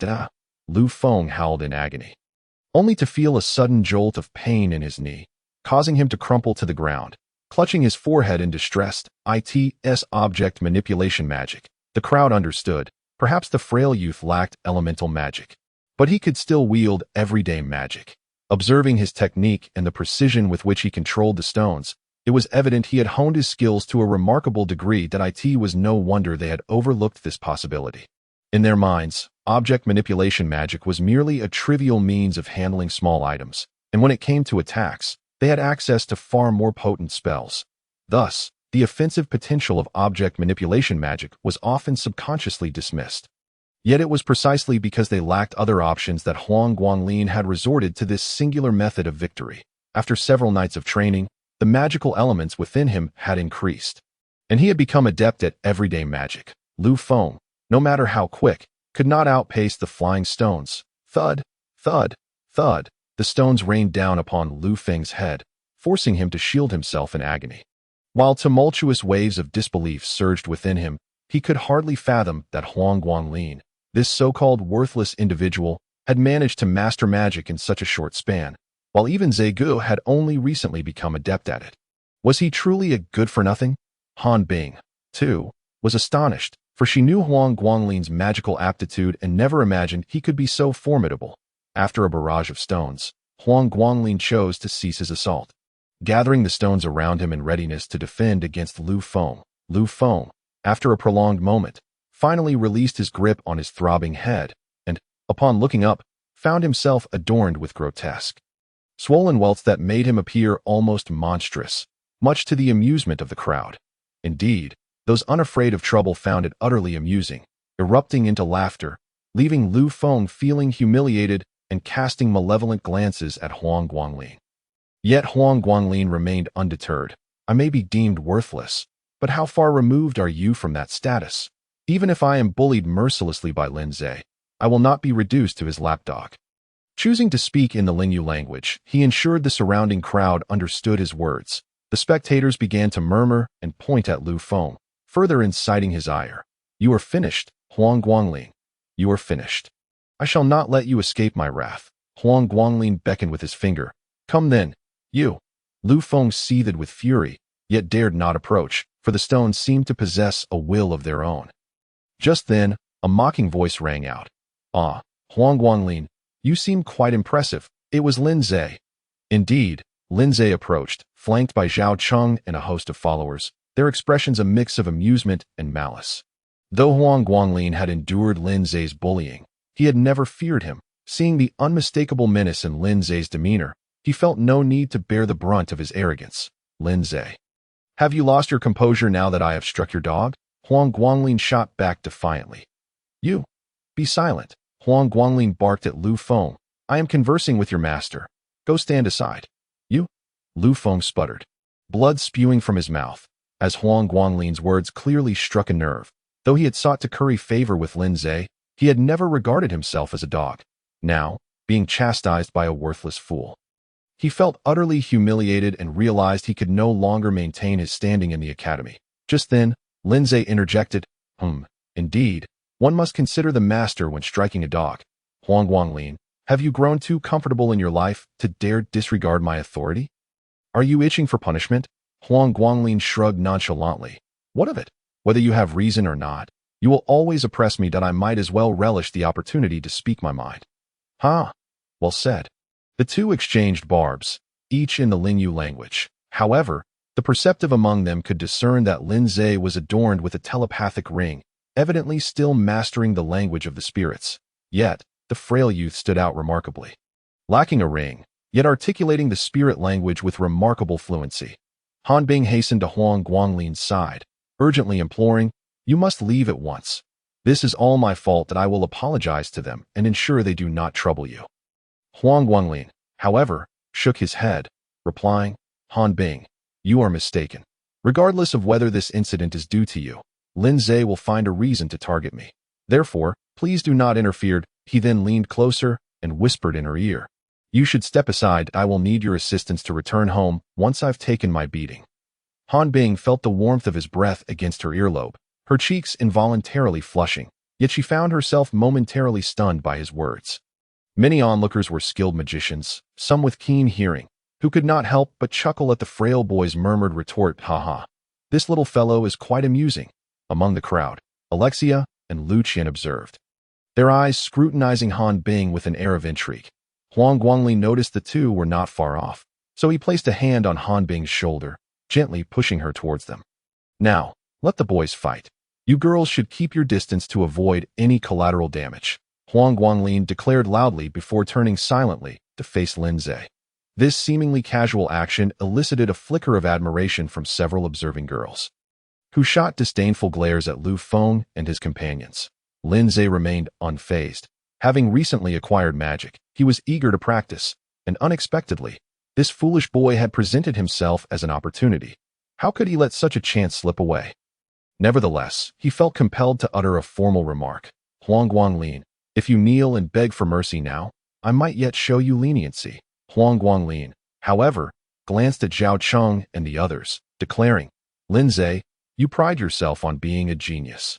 Speaker 1: Lu Feng howled in agony, only to feel a sudden jolt of pain in his knee, causing him to crumple to the ground, clutching his forehead in distress. It's object manipulation magic. The crowd understood. Perhaps the frail youth lacked elemental magic, but he could still wield everyday magic. Observing his technique and the precision with which he controlled the stones, it was evident he had honed his skills to a remarkable degree. It was no wonder they had overlooked this possibility. In their minds, object manipulation magic was merely a trivial means of handling small items, and when it came to attacks, they had access to far more potent spells. Thus, the offensive potential of object manipulation magic was often subconsciously dismissed. Yet it was precisely because they lacked other options that Huang Guanglin had resorted to this singular method of victory. After several nights of training, the magical elements within him had increased, and he had become adept at everyday magic. Lu Feng, no matter how quick, could not outpace the flying stones. Thud, thud, thud. The stones rained down upon Lu Feng's head, forcing him to shield himself in agony. While tumultuous waves of disbelief surged within him, he could hardly fathom that Huang Guanglin, this so-called worthless individual, had managed to master magic in such a short span, while even Zegu had only recently become adept at it. Was he truly a good-for-nothing? Han Bing, too, was astonished, for she knew Huang Guanglin's magical aptitude and never imagined he could be so formidable. After a barrage of stones, Huang Guanglin chose to cease his assault, gathering the stones around him in readiness to defend against Lu Feng. Lu Feng, after a prolonged moment, finally released his grip on his throbbing head, and, upon looking up, found himself adorned with grotesque, swollen welts that made him appear almost monstrous, much to the amusement of the crowd. Indeed, those unafraid of trouble found it utterly amusing, erupting into laughter, leaving Lu Feng feeling humiliated and casting malevolent glances at Huang Guanglin. Yet Huang Guanglin remained undeterred. I may be deemed worthless, but how far removed are you from that status? Even if I am bullied mercilessly by Lin Zhe, I will not be reduced to his lapdog. Choosing to speak in the Lingyu language, he ensured the surrounding crowd understood his words. The spectators began to murmur and point at Lu Feng, further inciting his ire. You are finished, Huang Guanglin. You are finished. I shall not let you escape my wrath. Huang Guanglin beckoned with his finger. Come then, you. Lu Feng seethed with fury, yet dared not approach, for the stones seemed to possess a will of their own. Just then, a mocking voice rang out. Ah, Huang Guanglin, you seem quite impressive. It was Lin Zhe. Indeed, Lin Zhe approached, flanked by Zhao Cheng and a host of followers, their expressions a mix of amusement and malice. Though Huang Guanglin had endured Lin Zhe's bullying, he had never feared him. Seeing the unmistakable menace in Lin Zhe's demeanor, he felt no need to bear the brunt of his arrogance. Lin Zhe, have you lost your composure now that I have struck your dog? Huang Guanglin shot back defiantly. You, be silent. Huang Guanglin barked at Lu Feng. I am conversing with your master. Go stand aside. You? Lu Feng sputtered, blood spewing from his mouth, as Huang Guanglin's words clearly struck a nerve. Though he had sought to curry favor with Lin Zhe, he had never regarded himself as a dog. Now, being chastised by a worthless fool, he felt utterly humiliated and realized he could no longer maintain his standing in the academy. Just then, Lin Zhe interjected, indeed, one must consider the master when striking a dog. Huang Guanglin, have you grown too comfortable in your life to dare disregard my authority? Are you itching for punishment? Huang Guanglin shrugged nonchalantly. What of it? Whether you have reason or not, you will always oppress me that I might as well relish the opportunity to speak my mind. Ha! Well said. The two exchanged barbs, each in the Lingyu language. However, the perceptive among them could discern that Lin Zhe was adorned with a telepathic ring, evidently still mastering the language of the spirits. Yet, the frail youth stood out remarkably. Lacking a ring, yet articulating the spirit language with remarkable fluency. Han Bing hastened to Huang Guanglin's side, urgently imploring, you must leave at once. This is all my fault that I will apologize to them and ensure they do not trouble you. Huang Guanglin, however, shook his head, replying, Han Bing, you are mistaken. Regardless of whether this incident is due to you, Lin Zhe will find a reason to target me. Therefore, please do not interfere. He then leaned closer and whispered in her ear. You should step aside. I will need your assistance to return home once I've taken my beating. Han Bing felt the warmth of his breath against her earlobe, her cheeks involuntarily flushing, yet she found herself momentarily stunned by his words. Many onlookers were skilled magicians, some with keen hearing, who could not help but chuckle at the frail boy's murmured retort, ha. This little fellow is quite amusing. Among the crowd, Alexia and Lu Qian observed, their eyes scrutinizing Han Bing with an air of intrigue. Huang Guanglin noticed the two were not far off, so he placed a hand on Han Bing's shoulder, gently pushing her towards them. Now, let the boys fight. You girls should keep your distance to avoid any collateral damage, Huang Guanglin declared loudly before turning silently to face Lin Zhe. This seemingly casual action elicited a flicker of admiration from several observing girls, who shot disdainful glares at Lu Feng and his companions. Lin Zhe remained unfazed. Having recently acquired magic, he was eager to practice, and unexpectedly, this foolish boy had presented himself as an opportunity. How could he let such a chance slip away? Nevertheless, he felt compelled to utter a formal remark. Huang Guanglin, if you kneel and beg for mercy now, I might yet show you leniency. Huang Guanglin, however, glanced at Zhao Cheng and the others, declaring, Lin Zhe, you pride yourself on being a genius.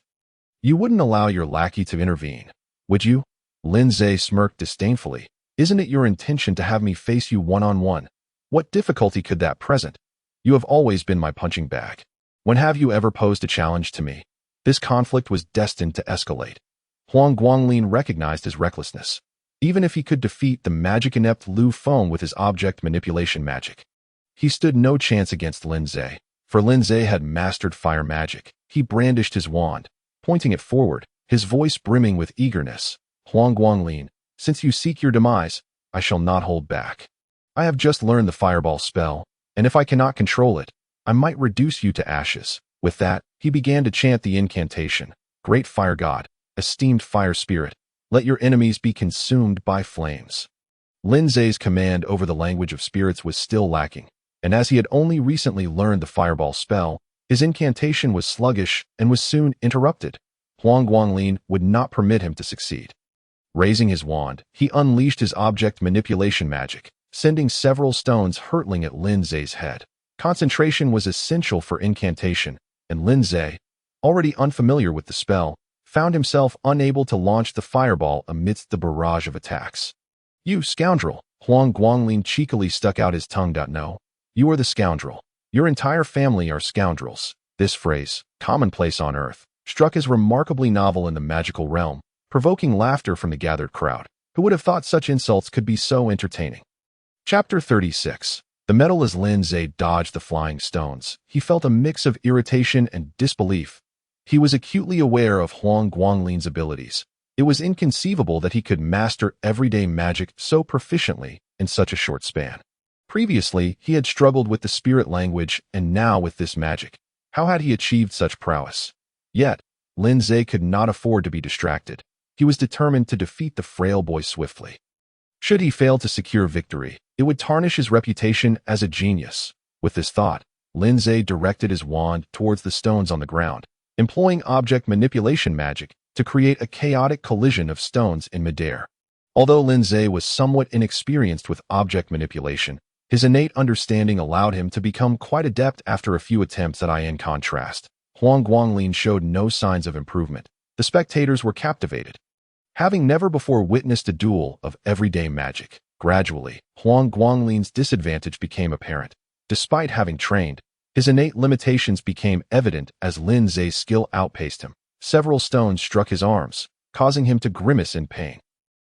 Speaker 1: You wouldn't allow your lackey to intervene, would you? Lin Zhe smirked disdainfully. Isn't it your intention to have me face you one-on-one? What difficulty could that present? You have always been my punching bag. When have you ever posed a challenge to me? This conflict was destined to escalate. Huang Guanglin recognized his recklessness. Even if he could defeat the magic-inept Lu Feng with his object manipulation magic, he stood no chance against Lin Zhe, for Lin Zhe had mastered fire magic. He brandished his wand, pointing it forward, his voice brimming with eagerness. Huang Guanglin, since you seek your demise, I shall not hold back. I have just learned the fireball spell, and if I cannot control it, I might reduce you to ashes. With that, he began to chant the incantation. Great fire god, esteemed fire spirit, let your enemies be consumed by flames. Lin Zhe's command over the language of spirits was still lacking, and as he had only recently learned the fireball spell, his incantation was sluggish and was soon interrupted. Huang Guanglin would not permit him to succeed. Raising his wand, he unleashed his object manipulation magic, sending several stones hurtling at Lin Zhe's head. Concentration was essential for incantation, and Lin Zhe, already unfamiliar with the spell, found himself unable to launch the fireball amidst the barrage of attacks. You scoundrel! Huang Guanglin cheekily stuck out his tongue. No, you are the scoundrel. Your entire family are scoundrels. This phrase, commonplace on Earth, struck as remarkably novel in the magical realm, provoking laughter from the gathered crowd. Who would have thought such insults could be so entertaining? Chapter 36. The metal. As Lin Zhe dodged the flying stones, he felt a mix of irritation and disbelief. He was acutely aware of Huang Guangling's abilities. It was inconceivable that he could master everyday magic so proficiently in such a short span. Previously, he had struggled with the spirit language, and now with this magic. How had he achieved such prowess? Yet, Lin Zhe could not afford to be distracted. He was determined to defeat the frail boy swiftly. Should he fail to secure victory, it would tarnish his reputation as a genius. With this thought, Lin Zhe directed his wand towards the stones on the ground, employing object manipulation magic to create a chaotic collision of stones in midair. Although Lin Zhe was somewhat inexperienced with object manipulation, his innate understanding allowed him to become quite adept after a few attempts. In contrast, Huang Guangling showed no signs of improvement. The spectators were captivated. Having never before witnessed a duel of everyday magic, gradually, Huang Guangling's disadvantage became apparent. Despite having trained, his innate limitations became evident as Lin Zhe's skill outpaced him. Several stones struck his arms, causing him to grimace in pain,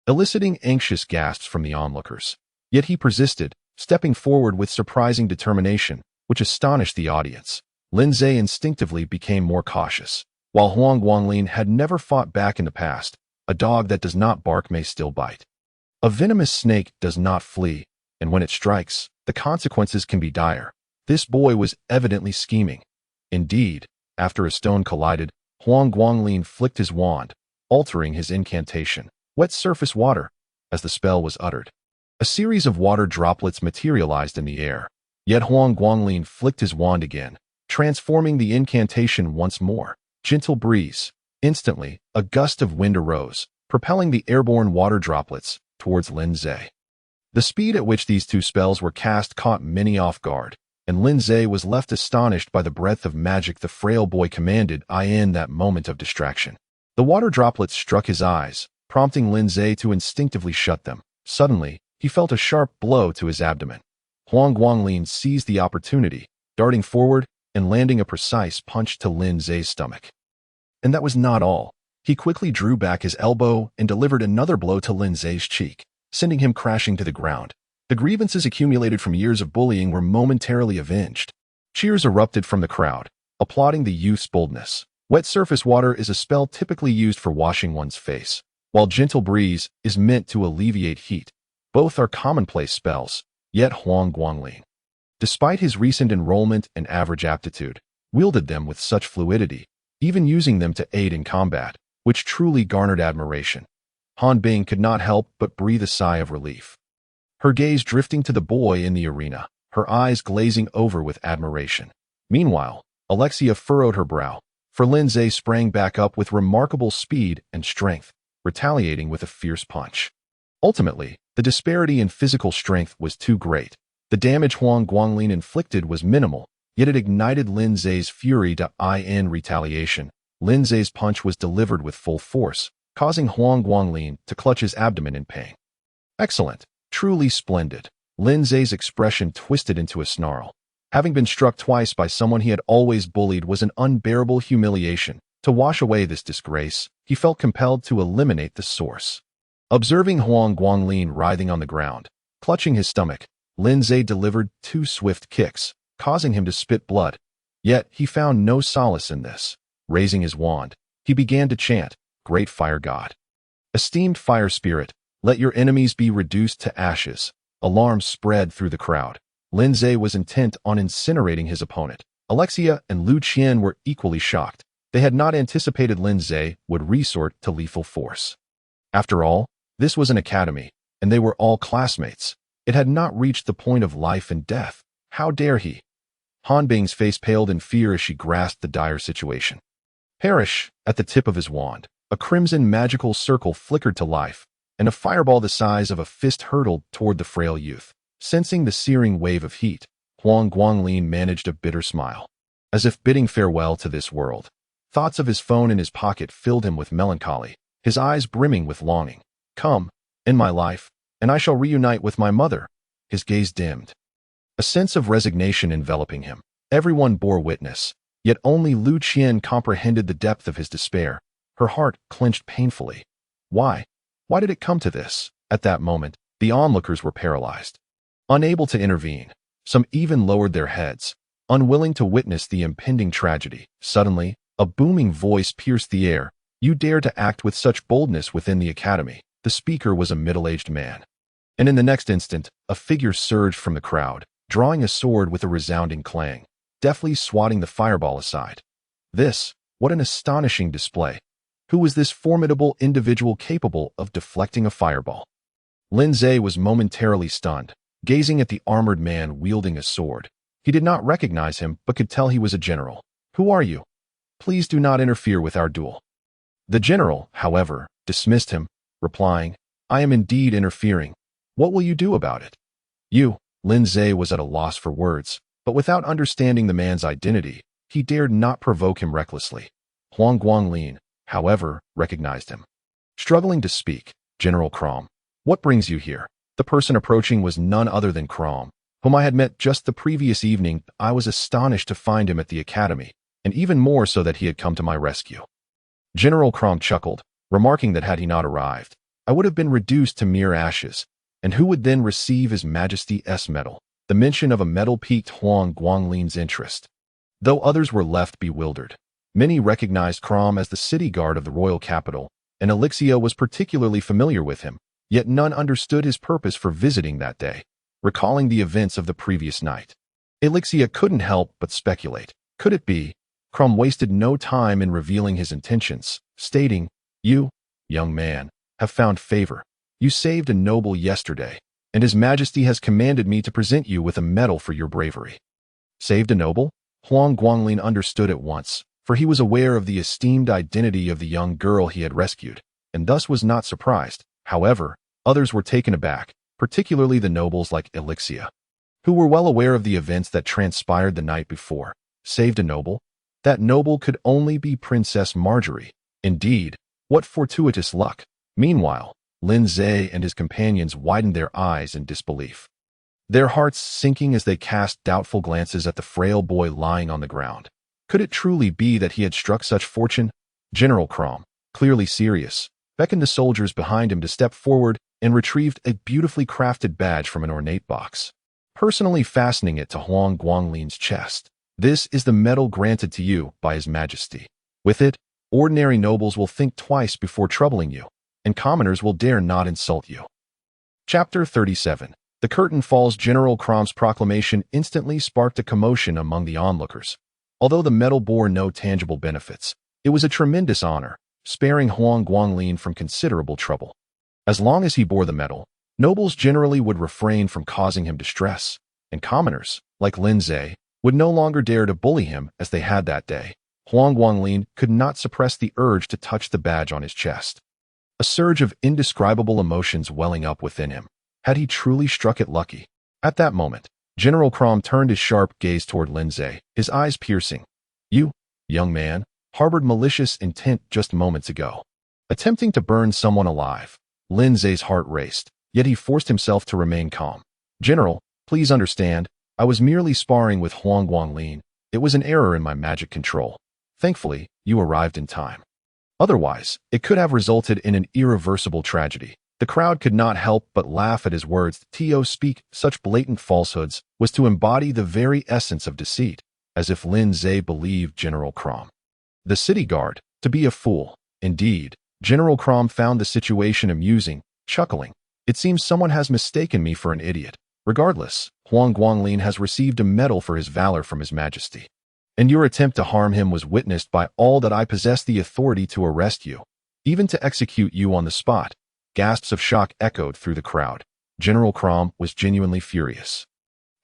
Speaker 1: eliciting anxious gasps from the onlookers. Yet he persisted, stepping forward with surprising determination, which astonished the audience. Lin Zhe instinctively became more cautious. While Huang Guangling had never fought back in the past, a dog that does not bark may still bite. A venomous snake does not flee, and when it strikes, the consequences can be dire. This boy was evidently scheming. Indeed, after a stone collided, Huang Guangling flicked his wand, altering his incantation, wet surface water, as the spell was uttered. A series of water droplets materialized in the air, yet Huang Guangling flicked his wand again, transforming the incantation once more. Gentle breeze. Instantly, a gust of wind arose, propelling the airborne water droplets towards Lin Zhe. The speed at which these two spells were cast caught many off guard, and Lin Zhe was left astonished by the breadth of magic the frail boy commanded in that moment of distraction. The water droplets struck his eyes, prompting Lin Zhe to instinctively shut them. Suddenly, he felt a sharp blow to his abdomen. Huang Guangling seized the opportunity, darting forward and landing a precise punch to Lin Zhe's stomach. And that was not all. He quickly drew back his elbow and delivered another blow to Lin Zhe's cheek, sending him crashing to the ground. The grievances accumulated from years of bullying were momentarily avenged. Cheers erupted from the crowd, applauding the youth's boldness. Wet surface water is a spell typically used for washing one's face, while gentle breeze is meant to alleviate heat. Both are commonplace spells, yet Huang Guangling, despite his recent enrollment and average aptitude, wielded them with such fluidity, even using them to aid in combat, which truly garnered admiration. Han Bing could not help but breathe a sigh of relief, her gaze drifting to the boy in the arena, her eyes glazing over with admiration. Meanwhile, Alexia furrowed her brow, for Lin Zhe sprang back up with remarkable speed and strength, retaliating with a fierce punch. Ultimately, the disparity in physical strength was too great. The damage Huang Guangling inflicted was minimal, yet it ignited Lin Zhe's fury in retaliation. Lin Zhe's punch was delivered with full force, causing Huang Guangling to clutch his abdomen in pain. Excellent. Truly splendid. Lin Zhe's expression twisted into a snarl. Having been struck twice by someone he had always bullied was an unbearable humiliation. To wash away this disgrace, he felt compelled to eliminate the source. Observing Huang Guangling writhing on the ground, clutching his stomach, Lin Zhe delivered 2 swift kicks, causing him to spit blood. Yet he found no solace in this. Raising his wand, he began to chant, "Great Fire God. Esteemed Fire Spirit, let your enemies be reduced to ashes." Alarm spread through the crowd. Lin Zhe was intent on incinerating his opponent. Alexia and Lu Qian were equally shocked. They had not anticipated Lin Zhe would resort to lethal force. After all, this was an academy, and they were all classmates. It had not reached the point of life and death. How dare he? Han Bing's face paled in fear as she grasped the dire situation. Perish! At the tip of his wand, a crimson magical circle flickered to life, and a fireball the size of a fist hurtled toward the frail youth. Sensing the searing wave of heat, Huang Guangling managed a bitter smile. As if bidding farewell to this world, thoughts of his phone in his pocket filled him with melancholy, his eyes brimming with longing. Come, in my life, and I shall reunite with my mother. His gaze dimmed, a sense of resignation enveloping him. Everyone bore witness, yet only Lu Qian comprehended the depth of his despair. Her heart clenched painfully. Why? Why did it come to this? At that moment, the onlookers were paralyzed. Unable to intervene, some even lowered their heads, unwilling to witness the impending tragedy. Suddenly, A booming voice pierced the air. "You dare to act with such boldness within the academy." The speaker was a middle-aged man. And in the next instant, a figure surged from the crowd, drawing a sword with a resounding clang, deftly swatting the fireball aside. What an astonishing display! Who was this formidable individual capable of deflecting a fireball? Lin Zhe was momentarily stunned, gazing at the armored man wielding a sword. He did not recognize him, but could tell he was a general. "Who are you? Please do not interfere with our duel." The general, however, dismissed him, replying, "I am indeed interfering. What will you do about it?" Lin Zhe was at a loss for words, but without understanding the man's identity, he dared not provoke him recklessly. Huang Guanglin, however, recognized him. Struggling to speak, "General Crom, what brings you here?" The person approaching was none other than Crom, whom I had met just the previous evening. I was astonished to find him at the academy, and even more so that he had come to my rescue. General Crom chuckled, remarking that had he not arrived, I would have been reduced to mere ashes, and who would then receive His Majesty's medal? The mention of a medal piqued Huang Guanglin's interest. Though others were left bewildered, many recognized Crom as the city guard of the royal capital, and Elixia was particularly familiar with him, yet none understood his purpose for visiting that day, recalling the events of the previous night. Elixia couldn't help but speculate. Could it be? Crom wasted no time in revealing his intentions, stating, "You, young man, have found favor. You saved a noble yesterday, and His Majesty has commanded me to present you with a medal for your bravery." Saved a noble? Huang Guanglin understood at once, for he was aware of the esteemed identity of the young girl he had rescued, and thus was not surprised. However, others were taken aback, particularly the nobles like Elixia, who were well aware of the events that transpired the night before. Saved a noble? That noble could only be Princess Marjorie. Indeed, what fortuitous luck! Meanwhile, Lin Zhe and his companions widened their eyes in disbelief, their hearts sinking as they cast doubtful glances at the frail boy lying on the ground. Could it truly be that he had struck such fortune? General Crom, clearly serious, beckoned the soldiers behind him to step forward and retrieved a beautifully crafted badge from an ornate box, personally fastening it to Huang Guanglin's chest. "This is the medal granted to you by His Majesty. With it, ordinary nobles will think twice before troubling you, and commoners will dare not insult you." Chapter 37. The curtain falls. General Crom's proclamation instantly sparked a commotion among the onlookers. Although the medal bore no tangible benefits, it was a tremendous honor, sparing Huang Guanglin from considerable trouble. As long as he bore the medal, nobles generally would refrain from causing him distress, and commoners, like Lin Zhe, would no longer dare to bully him as they had that day. Huang Guanglin could not suppress the urge to touch the badge on his chest, a surge of indescribable emotions welling up within him. Had he truly struck it lucky? At that moment, General Crom turned his sharp gaze toward Lin Zhe, his eyes piercing. "You, young man, harbored malicious intent just moments ago, attempting to burn someone alive." Lin Zhe's heart raced, yet he forced himself to remain calm. "General, please understand, I was merely sparring with Huang Guanglin. It was an error in my magic control. Thankfully, you arrived in time. Otherwise, it could have resulted in an irreversible tragedy." The crowd could not help but laugh at his words. To speak such blatant falsehoods was to embody the very essence of deceit, as if Lin Zhe believed General Crom, the city guard, to be a fool. Indeed, General Crom found the situation amusing, chuckling. "It seems someone has mistaken me for an idiot. Regardless, Huang Guanglin has received a medal for his valor from His Majesty, and your attempt to harm him was witnessed by all that I possess the authority to arrest you, even to execute you on the spot." Gasps of shock echoed through the crowd. General Crom was genuinely furious,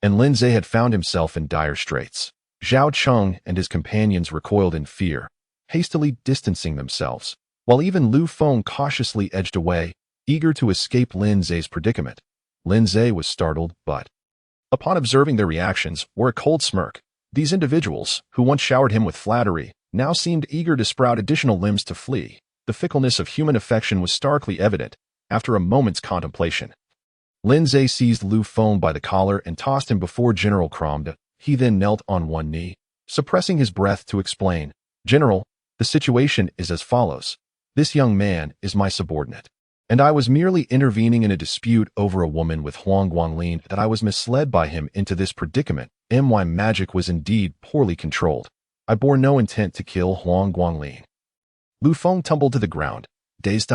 Speaker 1: and Lin Zhe had found himself in dire straits. Zhao Cheng and his companions recoiled in fear, hastily distancing themselves, while even Lu Feng cautiously edged away, eager to escape Lin Zhe's predicament. Lin Zhe was startled, but upon observing their reactions, wore a cold smirk. These individuals, who once showered him with flattery, now seemed eager to sprout additional limbs to flee. The fickleness of human affection was starkly evident after a moment's contemplation. Lin Zhe seized Lu Feng by the collar and tossed him before General Crom. He then knelt on one knee, suppressing his breath to explain, "General, the situation is as follows. This young man is my subordinate, and I was merely intervening in a dispute over a woman with Huang Guanglin that I was misled by him into this predicament. My magic was indeed poorly controlled. I bore no intent to kill Huang Guanglin. Lu Feng tumbled to the ground. Dazed.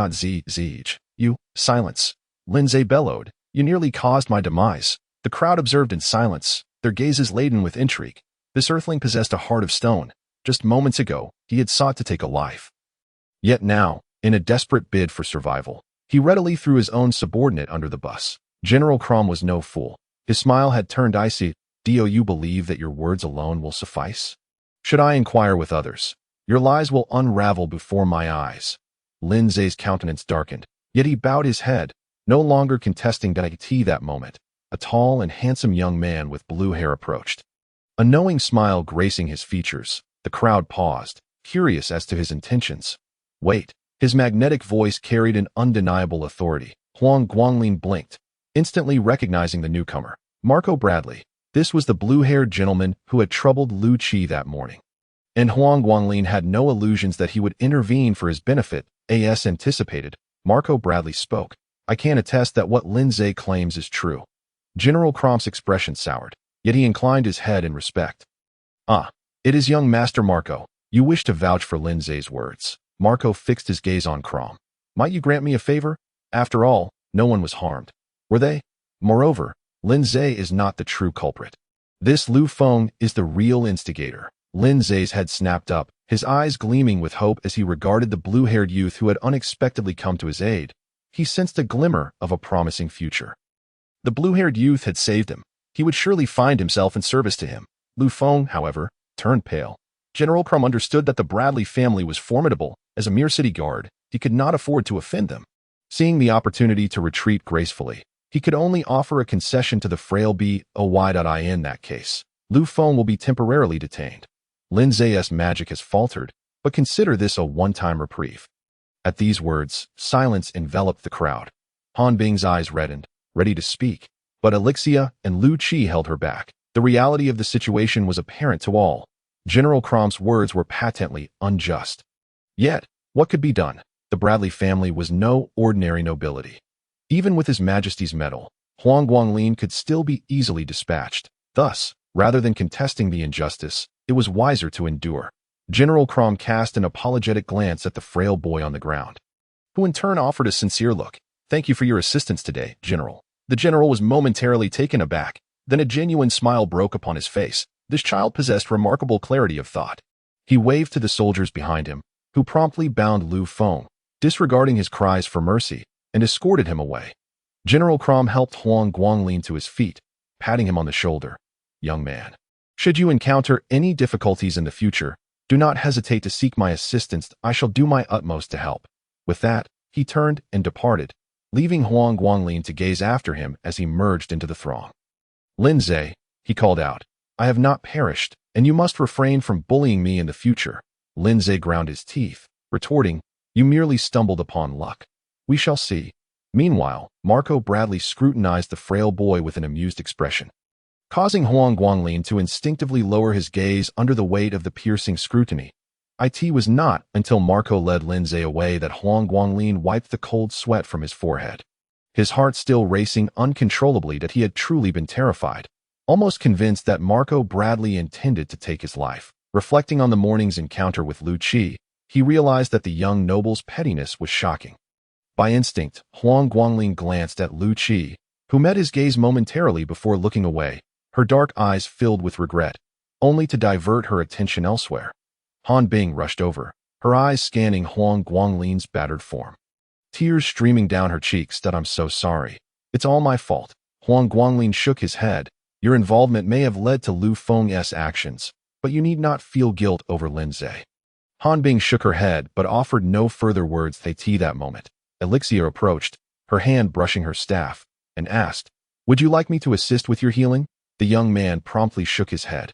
Speaker 1: You, silence. Lindsay bellowed. You nearly caused my demise. The crowd observed in silence, their gazes laden with intrigue. This earthling possessed a heart of stone. Just moments ago, he had sought to take a life. Yet now, in a desperate bid for survival, he readily threw his own subordinate under the bus. General Crom was no fool. His smile had turned icy. Do you believe that your words alone will suffice? Should I inquire with others? Your lies will unravel before my eyes. Lindsay's countenance darkened, yet he bowed his head, no longer contesting that moment. A tall and handsome young man with blue hair approached. A knowing smile gracing his features, the crowd paused, curious as to his intentions. Wait. His magnetic voice carried an undeniable authority. Huang Guanglin blinked, instantly recognizing the newcomer. Marco Bradley. This was the blue-haired gentleman who had troubled Lu Qi that morning. And Huang Guanglin had no illusions that he would intervene for his benefit. As anticipated, Marco Bradley spoke. I can attest that what Lindsay claims is true. General Crom's expression soured, yet he inclined his head in respect. Ah, it is young Master Marco. You wish to vouch for Lindsay's words. Marco fixed his gaze on Crom. Might you grant me a favor? After all, no one was harmed. Were they? Moreover, Lindsay is not the true culprit. This Lu Feng is the real instigator. Lindsay's head snapped up, his eyes gleaming with hope as he regarded the blue-haired youth who had unexpectedly come to his aid. He sensed a glimmer of a promising future. The blue-haired youth had saved him. He would surely find himself in service to him. Lu Feng, however, turned pale. General Crom understood that the Bradley family was formidable. As a mere city guard, he could not afford to offend them. Seeing the opportunity to retreat gracefully, he could only offer a concession to the frail boy. In that case, Lu Feng will be temporarily detained. Lindsay's magic has faltered, but consider this a one-time reprieve. At these words, silence enveloped the crowd. Han Bing's eyes reddened, ready to speak, but Elixia and Lu Qi held her back. The reality of the situation was apparent to all. General Crom's words were patently unjust. Yet, what could be done? The Bradley family was no ordinary nobility. Even with His Majesty's medal, Huang Guanglin could still be easily dispatched. Thus, rather than contesting the injustice, it was wiser to endure. General Crom cast an apologetic glance at the frail boy on the ground, who in turn offered a sincere look. Thank you for your assistance today, General. The general was momentarily taken aback. Then a genuine smile broke upon his face. This child possessed remarkable clarity of thought. He waved to the soldiers behind him, who promptly bound Lu Feng, disregarding his cries for mercy, and escorted him away. General Crom helped Huang Guanglin to his feet, patting him on the shoulder. Young man, should you encounter any difficulties in the future, do not hesitate to seek my assistance. I shall do my utmost to help. With that, he turned and departed, leaving Huang Guanglin to gaze after him as he merged into the throng. Lindsay, he called out, I have not perished, and you must refrain from bullying me in the future. Lindsay ground his teeth, retorting, you merely stumbled upon luck. We shall see. Meanwhile, Marco Bradley scrutinized the frail boy with an amused expression, causing Huang Guanglin to instinctively lower his gaze under the weight of the piercing scrutiny. It was not until Marco led Lindsay away that Huang Guanglin wiped the cold sweat from his forehead. His heart still racing uncontrollably that he had truly been terrified, almost convinced that Marco Bradley intended to take his life. Reflecting on the morning's encounter with Lu Qi, he realized that the young noble's pettiness was shocking. By instinct, Huang Guanglin glanced at Lu Qi, who met his gaze momentarily before looking away, her dark eyes filled with regret, only to divert her attention elsewhere. Han Bing rushed over, her eyes scanning Huang Guanglin's battered form. Tears streaming down her cheeks. I'm so sorry. It's all my fault. Huang Guanglin shook his head. Your involvement may have led to Lu Feng's actions, but you need not feel guilt over Lindsay. Han Bing shook her head but offered no further words. That moment, Elixia approached, her hand brushing her staff, and asked, Would you like me to assist with your healing? The young man promptly shook his head.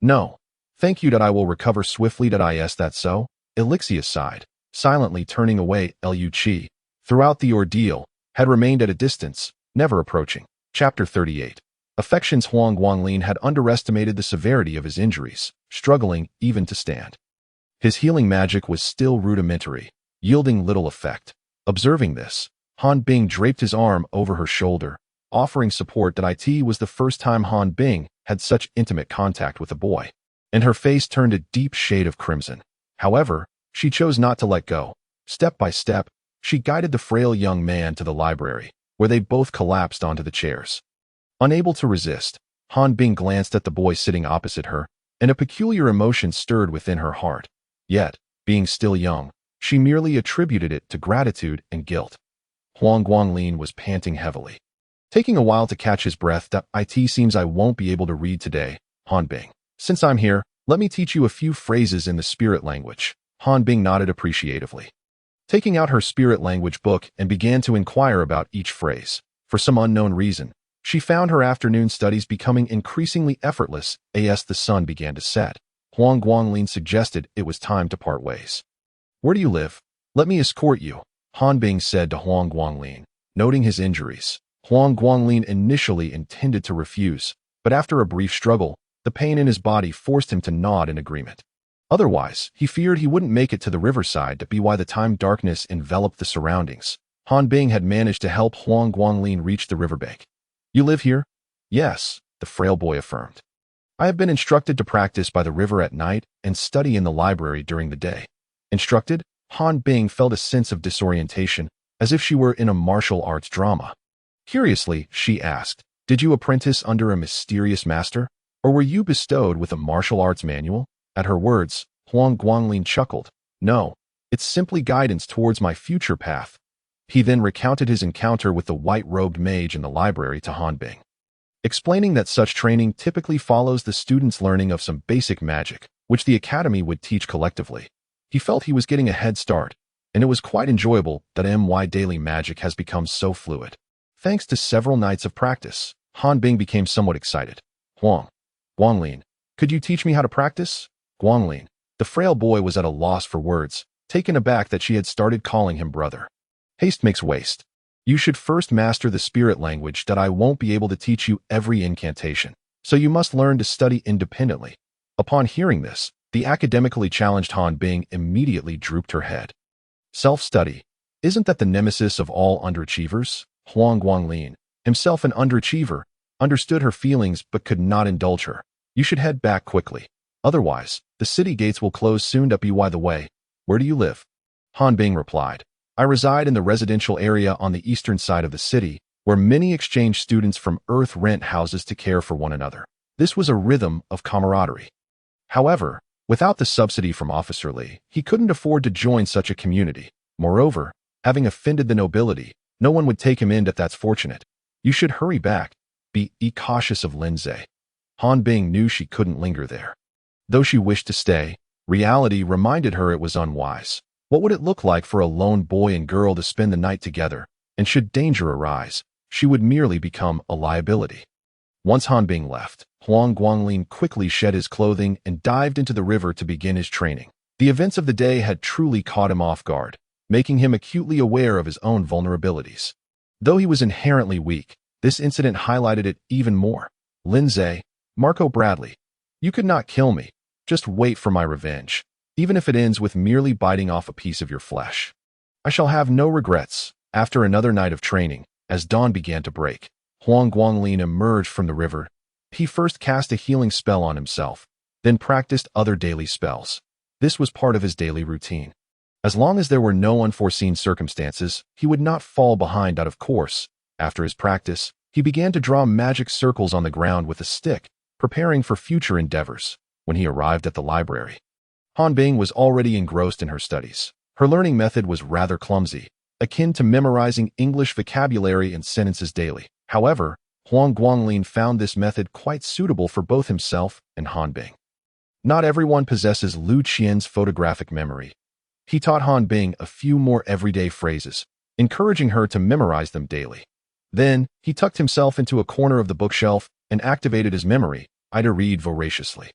Speaker 1: No. Thank you. I will recover swiftly. Is that so? Elixia sighed, silently turning away. Lu Qi, throughout the ordeal, had remained at a distance, never approaching. Chapter 38. Affections. Huang Guanglin had underestimated the severity of his injuries, struggling even to stand. His healing magic was still rudimentary, yielding little effect. Observing this, Han Bing draped his arm over her shoulder, offering support. It was the first time Han Bing had such intimate contact with a boy. and her face turned a deep shade of crimson. However, she chose not to let go. Step by step, she guided the frail young man to the library, where they both collapsed onto the chairs. Unable to resist, Han Bing glanced at the boy sitting opposite her, and a peculiar emotion stirred within her heart. Yet, being still young, she merely attributed it to gratitude and guilt. Huang Guanglin was panting heavily. Taking a while to catch his breath, "It seems I won't be able to read today, Han Bing. Since I'm here, let me teach you a few phrases in the spirit language." Han Bing nodded appreciatively, taking out her spirit language book and began to inquire about each phrase. For some unknown reason, she found her afternoon studies becoming increasingly effortless as the sun began to set. Huang Guanglin suggested it was time to part ways. "Where do you live? Let me escort you," Han Bing said to Huang Guanglin, noting his injuries. Huang Guanglin initially intended to refuse, but after a brief struggle, the pain in his body forced him to nod in agreement. Otherwise, he feared he wouldn't make it to the riverside by the time darkness enveloped the surroundings. Han Bing had managed to help Huang Guanglin reach the riverbank. "You live here?" "Yes," the frail boy affirmed. "I have been instructed to practice by the river at night and study in the library during the day." Instructed? Han Bing felt a sense of disorientation, as if she were in a martial arts drama. Curiously, she asked, "Did you apprentice under a mysterious master, or were you bestowed with a martial arts manual?" At her words, Huang Guanglin chuckled. "No, it's simply guidance towards my future path." He then recounted his encounter with the white-robed mage in the library to Han Bing, explaining that such training typically follows the student's learning of some basic magic, which the academy would teach collectively. He felt he was getting a head start, and it was quite enjoyable that daily magic has become so fluid. Thanks to several nights of practice, Han Bing became somewhat excited. "Huang Guanglin, could you teach me how to practice?" Guanglin, the frail boy, was at a loss for words, taken aback that she had started calling him brother. "Haste makes waste. You should first master the spirit language that I won't be able to teach you every incantation, so you must learn to study independently." Upon hearing this, the academically challenged Han Bing immediately drooped her head. "Self-study, isn't that the nemesis of all underachievers?" Huang Guanglin, himself an underachiever, understood her feelings but could not indulge her. "You should head back quickly. Otherwise, the city gates will close soon. By the way, where do you live?" Han Bing replied, "I reside in the residential area on the eastern side of the city, where many exchange students from Earth rent houses to care for one another." This was a rhythm of camaraderie. However, without the subsidy from Officer Li, he couldn't afford to join such a community. Moreover, having offended the nobility, no one would take him in. That's fortunate. You should hurry back. Be cautious of Lindsay. Han Bing knew she couldn't linger there. Though she wished to stay, reality reminded her it was unwise. What would it look like for a lone boy and girl to spend the night together, and should danger arise, she would merely become a liability. Once Han Bing left, Huang Guanglin quickly shed his clothing and dived into the river to begin his training. The events of the day had truly caught him off guard, making him acutely aware of his own vulnerabilities. Though he was inherently weak, this incident highlighted it even more. "Lindsay, Marco Bradley, you could not kill me. Just wait for my revenge, even if it ends with merely biting off a piece of your flesh. I shall have no regrets." After another night of training, as dawn began to break, Huang Guanglin emerged from the river. He first cast a healing spell on himself, then practiced other daily spells. This was part of his daily routine. As long as there were no unforeseen circumstances, he would not fall behind. Of course, after his practice, he began to draw magic circles on the ground with a stick, preparing for future endeavors. When he arrived at the library, Han Bing was already engrossed in her studies. Her learning method was rather clumsy, akin to memorizing English vocabulary and sentences daily. However, Huang Guanglin found this method quite suitable for both himself and Han Bing. Not everyone possesses Lu Qian's photographic memory. He taught Han Bing a few more everyday phrases, encouraging her to memorize them daily. Then, he tucked himself into a corner of the bookshelf and activated his memory, to read voraciously.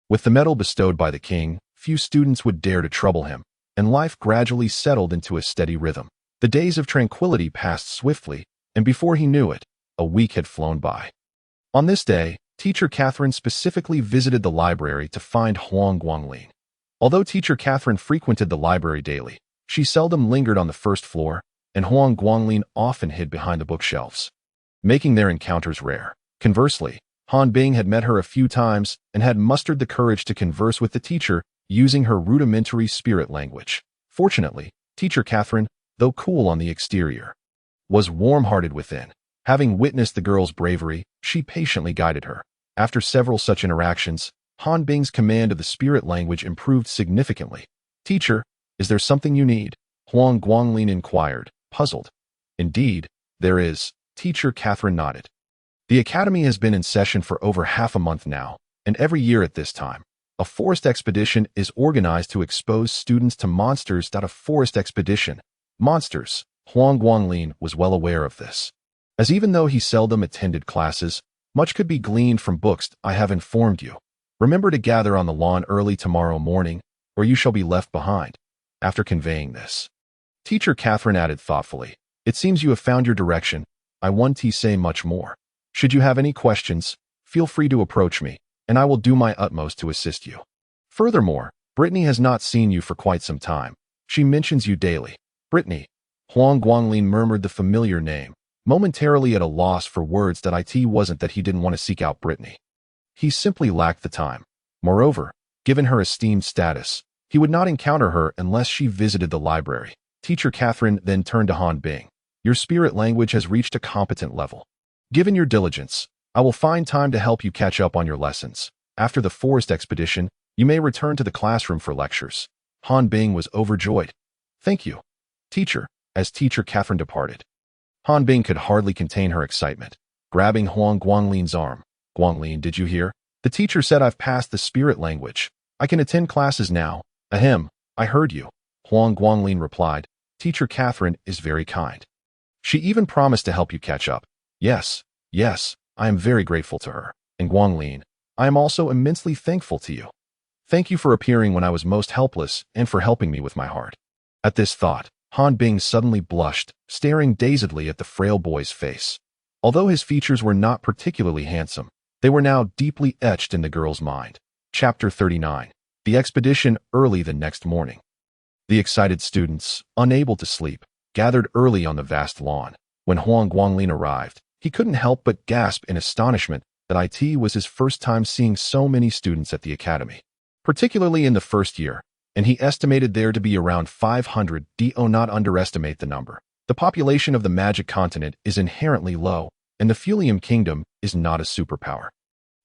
Speaker 1: With the medal bestowed by the king, few students would dare to trouble him, and life gradually settled into a steady rhythm. The days of tranquility passed swiftly, and before he knew it, a week had flown by. On this day, Teacher Catherine specifically visited the library to find Huang Guanglin. Although Teacher Catherine frequented the library daily, she seldom lingered on the first floor, and Huang Guanglin often hid behind the bookshelves, making their encounters rare. Conversely, Han Bing had met her a few times and had mustered the courage to converse with the teacher using her rudimentary spirit language. Fortunately, Teacher Catherine, though cool on the exterior, was warm-hearted within. Having witnessed the girl's bravery, she patiently guided her. After several such interactions, Han Bing's command of the spirit language improved significantly. "Teacher, is there something you need?" Huang Guanglin inquired, puzzled. "Indeed, there is," Teacher Catherine nodded. "The academy has been in session for over half a month now, and every year at this time, a forest expedition is organized to expose students to monsters. A forest expedition. Monsters. Huang Guanglin was well aware of this, as even though he seldom attended classes, much could be gleaned from books. "I have informed you. Remember to gather on the lawn early tomorrow morning, or you shall be left behind." After conveying this, Teacher Catherine added thoughtfully, "It seems you have found your direction. I want to say much more. Should you have any questions, feel free to approach me, and I will do my utmost to assist you. Furthermore, Brittany has not seen you for quite some time. She mentions you daily." Brittany. Huang Guanglin murmured the familiar name, momentarily at a loss for words. It wasn't that he didn't want to seek out Brittany. He simply lacked the time. Moreover, given her esteemed status, he would not encounter her unless she visited the library. Teacher Catherine then turned to Han Bing. "Your spirit language has reached a competent level. Given your diligence, I will find time to help you catch up on your lessons. After the forest expedition, you may return to the classroom for lectures." Han Bing was overjoyed. "Thank you, teacher." As Teacher Catherine departed, Han Bing could hardly contain her excitement, grabbing Huang Guanglin's arm. "Guanglin, did you hear? The teacher said I've passed the spirit language. I can attend classes now." "Ahem, I heard you," Huang Guanglin replied. "Teacher Catherine is very kind. She even promised to help you catch up." Yes, I am very grateful to her. And Guanglin, I am also immensely thankful to you. Thank you for appearing when I was most helpless and for helping me with my heart." At this thought, Han Bing suddenly blushed, staring dazedly at the frail boy's face. Although his features were not particularly handsome, they were now deeply etched in the girl's mind. Chapter 39. The expedition. Early the next morning, the excited students, unable to sleep, gathered early on the vast lawn. When Huang Guanglin arrived, he couldn't help but gasp in astonishment that it was his first time seeing so many students at the academy, particularly in the first year, and he estimated there to be around 500. Do not underestimate the number. The population of the Magic Continent is inherently low, and the Fulium Kingdom is not a superpower.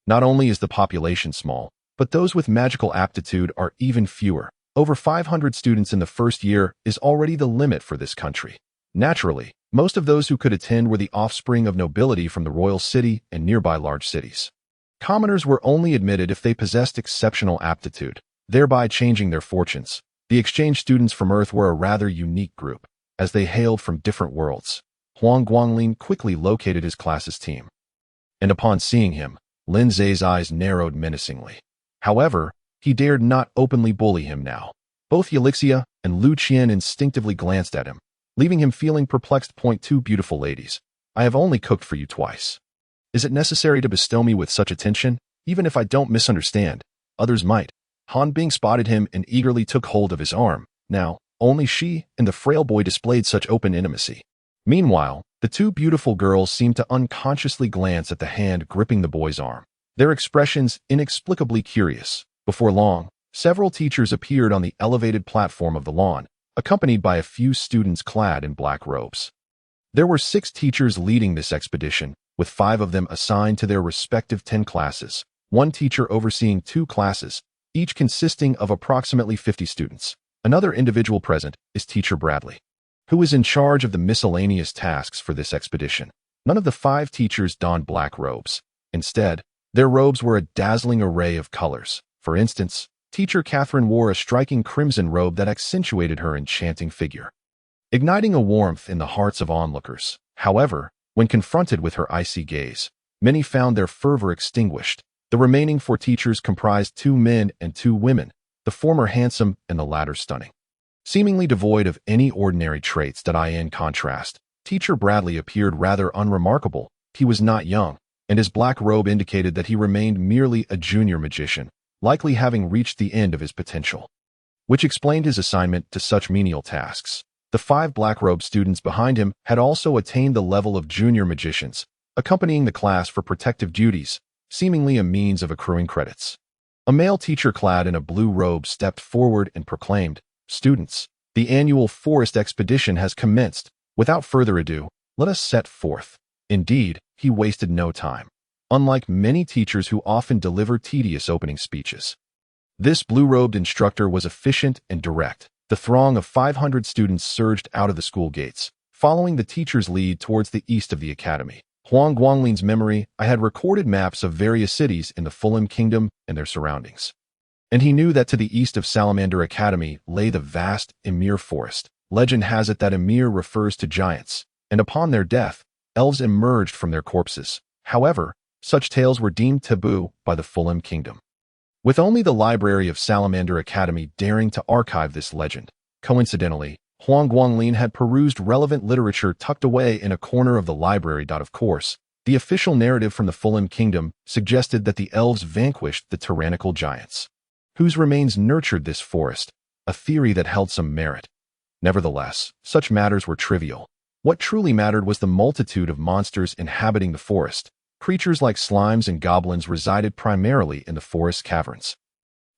Speaker 1: Not only is the population small, but those with magical aptitude are even fewer. Over 500 students in the first year is already the limit for this country. Naturally, most of those who could attend were the offspring of nobility from the royal city and nearby large cities. Commoners were only admitted if they possessed exceptional aptitude, thereby changing their fortunes. The exchange students from Earth were a rather unique group, as they hailed from different worlds. Huang Guanglin quickly located his class's team, and upon seeing him, Lin Zhe's eyes narrowed menacingly. However, he dared not openly bully him now. Both Elixia and Lu Qian instinctively glanced at him, leaving him feeling perplexed. "2 beautiful ladies, I have only cooked for you twice. Is it necessary to bestow me with such attention? Even if I don't misunderstand, others might." Han Bing spotted him and eagerly took hold of his arm. Now, only she and the frail boy displayed such open intimacy. Meanwhile, the 2 beautiful girls seemed to unconsciously glance at the hand gripping the boy's arm, their expressions inexplicably curious. Before long, several teachers appeared on the elevated platform of the lawn, accompanied by a few students clad in black robes. There were 6 teachers leading this expedition, with 5 of them assigned to their respective 10 classes, 1 teacher overseeing 2 classes, each consisting of approximately 50 students. Another individual present is Teacher Bradley, who is in charge of the miscellaneous tasks for this expedition. None of the 5 teachers donned black robes. Instead, their robes were a dazzling array of colors. For instance, Teacher Catherine wore a striking crimson robe that accentuated her enchanting figure, igniting a warmth in the hearts of onlookers. However, when confronted with her icy gaze, many found their fervor extinguished. The remaining 4 teachers comprised 2 men and 2 women, the former handsome and the latter stunning. Seemingly devoid of any ordinary traits. In contrast, Teacher Bradley appeared rather unremarkable. He was not young, and his black robe indicated that he remained merely a junior magician, likely having reached the end of his potential, which explained his assignment to such menial tasks. The 5 black-robed students behind him had also attained the level of junior magicians, accompanying the class for protective duties. seemingly a means of accruing credits. A male teacher clad in a blue robe stepped forward and proclaimed, "Students, the annual forest expedition has commenced. Without further ado, let us set forth." Indeed, he wasted no time. Unlike many teachers who often deliver tedious opening speeches, this blue-robed instructor was efficient and direct. The throng of 500 students surged out of the school gates, following the teacher's lead towards the east of the academy. Huang Guanglin's memory, I had recorded maps of various cities in the Fulham Kingdom and their surroundings. And he knew that to the east of Salamander Academy lay the vast Emir Forest. Legend has it that Emir refers to giants, and upon their death, elves emerged from their corpses. However, such tales were deemed taboo by the Fulham Kingdom, with only the library of Salamander Academy daring to archive this legend. Coincidentally, Huang Guanglin had perused relevant literature tucked away in a corner of the library. Of course, the official narrative from the Fulham Kingdom suggested that the elves vanquished the tyrannical giants, whose remains nurtured this forest, a theory that held some merit. Nevertheless, such matters were trivial. What truly mattered was the multitude of monsters inhabiting the forest. Creatures like slimes and goblins resided primarily in the forest caverns,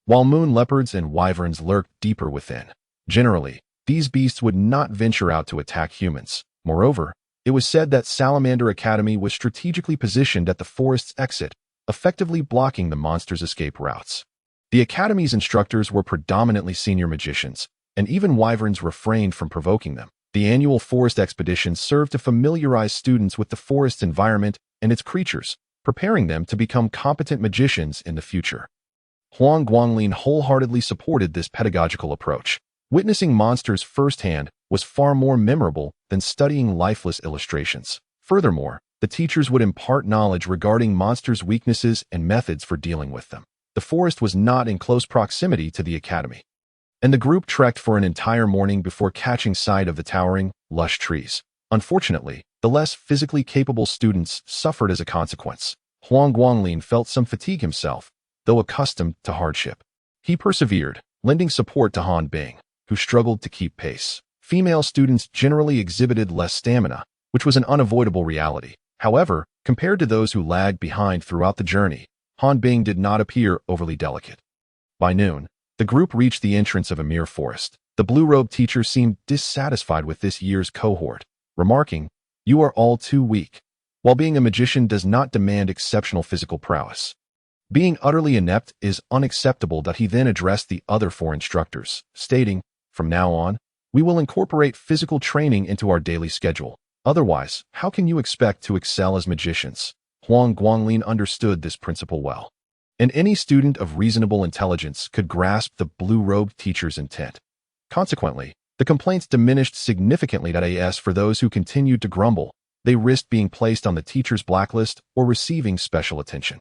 Speaker 1: while moon leopards and wyverns lurked deeper within. Generally, these beasts would not venture out to attack humans. Moreover, it was said that Salamander Academy was strategically positioned at the forest's exit, effectively blocking the monsters' escape routes. The Academy's instructors were predominantly senior magicians, and even wyverns refrained from provoking them. The annual forest expedition served to familiarize students with the forest environment and its creatures, preparing them to become competent magicians in the future. Huang Guanglin wholeheartedly supported this pedagogical approach. Witnessing monsters firsthand was far more memorable than studying lifeless illustrations. Furthermore, the teachers would impart knowledge regarding monsters' weaknesses and methods for dealing with them. The forest was not in close proximity to the academy, and the group trekked for an entire morning before catching sight of the towering, lush trees. Unfortunately, the less physically capable students suffered as a consequence. Huang Guanglin felt some fatigue himself, though accustomed to hardship. He persevered, lending support to Han Bing, who struggled to keep pace. Female students generally exhibited less stamina, which was an unavoidable reality. However, compared to those who lagged behind throughout the journey, Han Bing did not appear overly delicate. By noon, the group reached the entrance of Emir Forest. The blue-robed teacher seemed dissatisfied with this year's cohort, remarking, "You are all too weak." While being a magician does not demand exceptional physical prowess, being utterly inept is unacceptable. That he then addressed the other four instructors, stating, "From now on, we will incorporate physical training into our daily schedule. Otherwise, how can you expect to excel as magicians?" Huang Guanglin understood this principle well, and any student of reasonable intelligence could grasp the blue-robed teacher's intent. Consequently, the complaints diminished significantly. As for those who continued to grumble, they risked being placed on the teacher's blacklist or receiving special attention.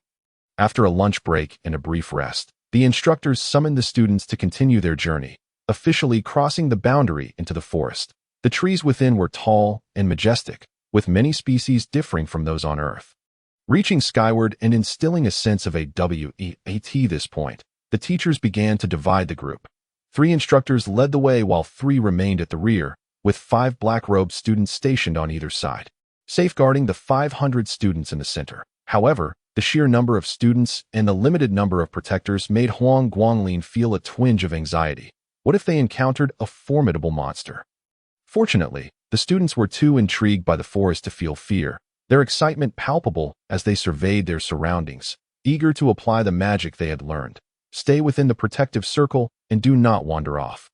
Speaker 1: After a lunch break and a brief rest, the instructors summoned the students to continue their journey, officially crossing the boundary into the forest. The trees within were tall and majestic, with many species differing from those on Earth. Reaching skyward and instilling a sense of this point, the teachers began to divide the group. 3 instructors led the way while 3 remained at the rear, with 5 black-robed students stationed on either side, safeguarding the 500 students in the center. However, the sheer number of students and the limited number of protectors made Huang Guanglin feel a twinge of anxiety. What if they encountered a formidable monster? Fortunately, the students were too intrigued by the forest to feel fear, their excitement palpable as they surveyed their surroundings, eager to apply the magic they had learned. Stay within the protective circle and do not wander off.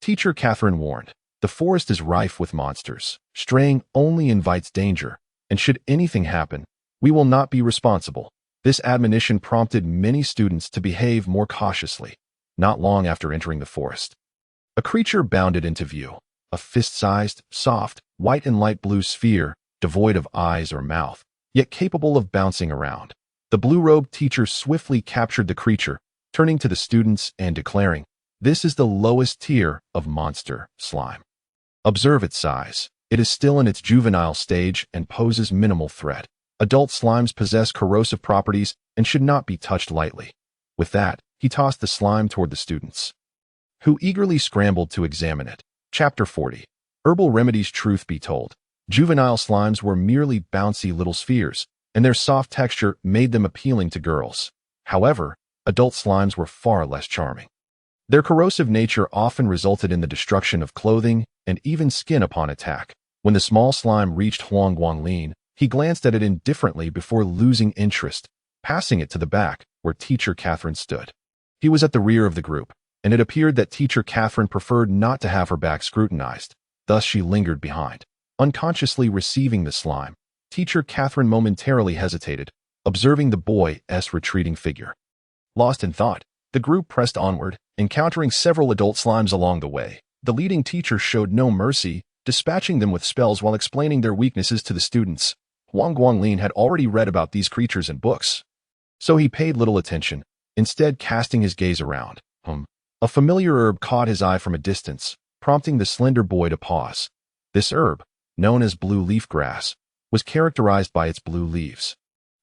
Speaker 1: Teacher Catherine warned, "The forest is rife with monsters. Straying only invites danger, and should anything happen, we will not be responsible." This admonition prompted many students to behave more cautiously. Not long after entering the forest, a creature bounded into view, a fist-sized, soft, white and light blue sphere, devoid of eyes or mouth, yet capable of bouncing around. The blue-robed teacher swiftly captured the creature, turning to the students and declaring, "This is the lowest tier of monster slime. Observe its size. It is still in its juvenile stage and poses minimal threat. Adult slimes possess corrosive properties and should not be touched lightly." With that, he tossed the slime toward the students, who eagerly scrambled to examine it. Chapter 40. Herbal Remedies. Truth be told, juvenile slimes were merely bouncy little spheres, and their soft texture made them appealing to girls. However, adult slimes were far less charming. Their corrosive nature often resulted in the destruction of clothing and even skin upon attack. When the small slime reached Huang Guanglin, he glanced at it indifferently before losing interest, passing it to the back, where Teacher Catherine stood. He was at the rear of the group, and it appeared that Teacher Catherine preferred not to have her back scrutinized. Thus she lingered behind. Unconsciously receiving the slime, Teacher Catherine momentarily hesitated, observing the boy's retreating figure. Lost in thought, the group pressed onward, encountering several adult slimes along the way. The leading teacher showed no mercy, dispatching them with spells while explaining their weaknesses to the students. Huang Guanglin had already read about these creatures in books, so he paid little attention, instead casting his gaze around. A familiar herb caught his eye from a distance, prompting the slender boy to pause. This herb, known as blue leaf grass, was characterized by its blue leaves.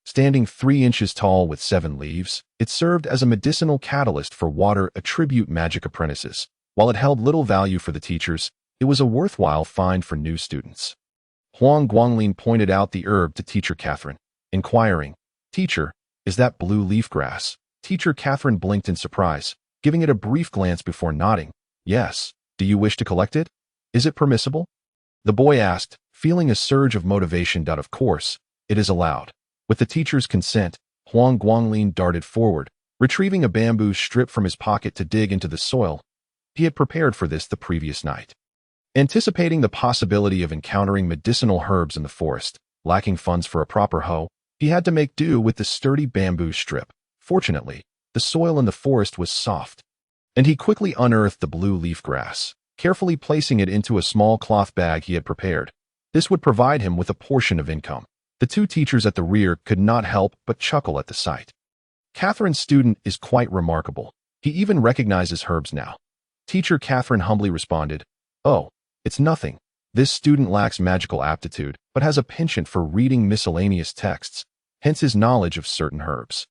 Speaker 1: Standing 3 inches tall with 7 leaves, it served as a medicinal catalyst for water attribute magic apprentices. While it held little value for the teachers, it was a worthwhile find for new students. Huang Guanglin pointed out the herb to Teacher Catherine, inquiring, "Teacher, is that blue leaf grass?" Teacher Catherine blinked in surprise, giving it a brief glance before nodding. "Yes. Do you wish to collect it? Is it permissible?" The boy asked, feeling a surge of motivation. Of course, it is allowed. With the teacher's consent, Huang Guanglin darted forward, retrieving a bamboo strip from his pocket to dig into the soil. He had prepared for this the previous night. Anticipating the possibility of encountering medicinal herbs in the forest, lacking funds for a proper hoe, he had to make do with the sturdy bamboo strip. Fortunately, the soil in the forest was soft, and he quickly unearthed the blue leaf grass, carefully placing it into a small cloth bag he had prepared. This would provide him with a portion of income. The 2 teachers at the rear could not help but chuckle at the sight. Catherine's student is quite remarkable. He even recognizes herbs now. Teacher Catherine humbly responded, "Oh, it's nothing. This student lacks magical aptitude, but has a penchant for reading miscellaneous texts, hence his knowledge of certain herbs."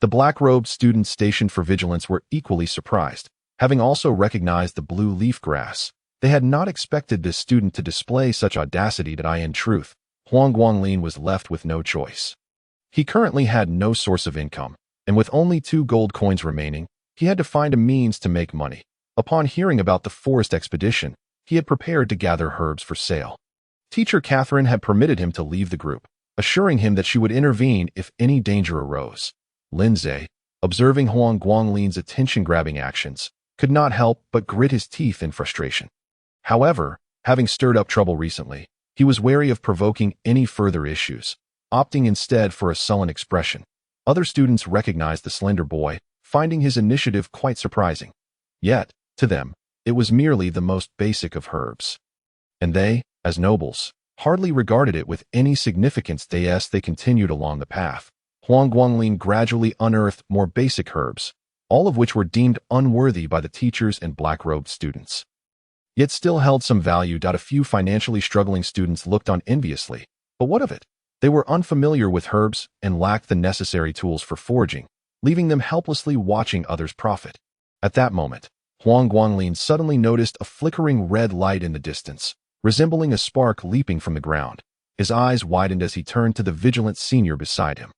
Speaker 1: The black-robed students stationed for vigilance were equally surprised, having also recognized the blue leaf grass. They had not expected this student to display such audacity. In truth, Huang Guanglin was left with no choice. He currently had no source of income, and with only 2 gold coins remaining, he had to find a means to make money. Upon hearing about the forest expedition, he had prepared to gather herbs for sale. Teacher Catherine had permitted him to leave the group, assuring him that she would intervene if any danger arose. Lindsay, observing Huang Guanglin's attention-grabbing actions, could not help but grit his teeth in frustration. However, having stirred up trouble recently, he was wary of provoking any further issues, opting instead for a sullen expression. Other students recognized the slender boy, finding his initiative quite surprising. Yet, to them, it was merely the most basic of herbs. And they, as nobles, hardly regarded it with any significance. They continued along the path. Huang Guanglin gradually unearthed more basic herbs, all of which were deemed unworthy by the teachers and black-robed students, yet still held some value. A few financially struggling students looked on enviously, but what of it? They were unfamiliar with herbs and lacked the necessary tools for foraging, leaving them helplessly watching others profit. At that moment, Huang Guanglin suddenly noticed a flickering red light in the distance, resembling a spark leaping from the ground. His eyes widened as he turned to the vigilant senior beside him.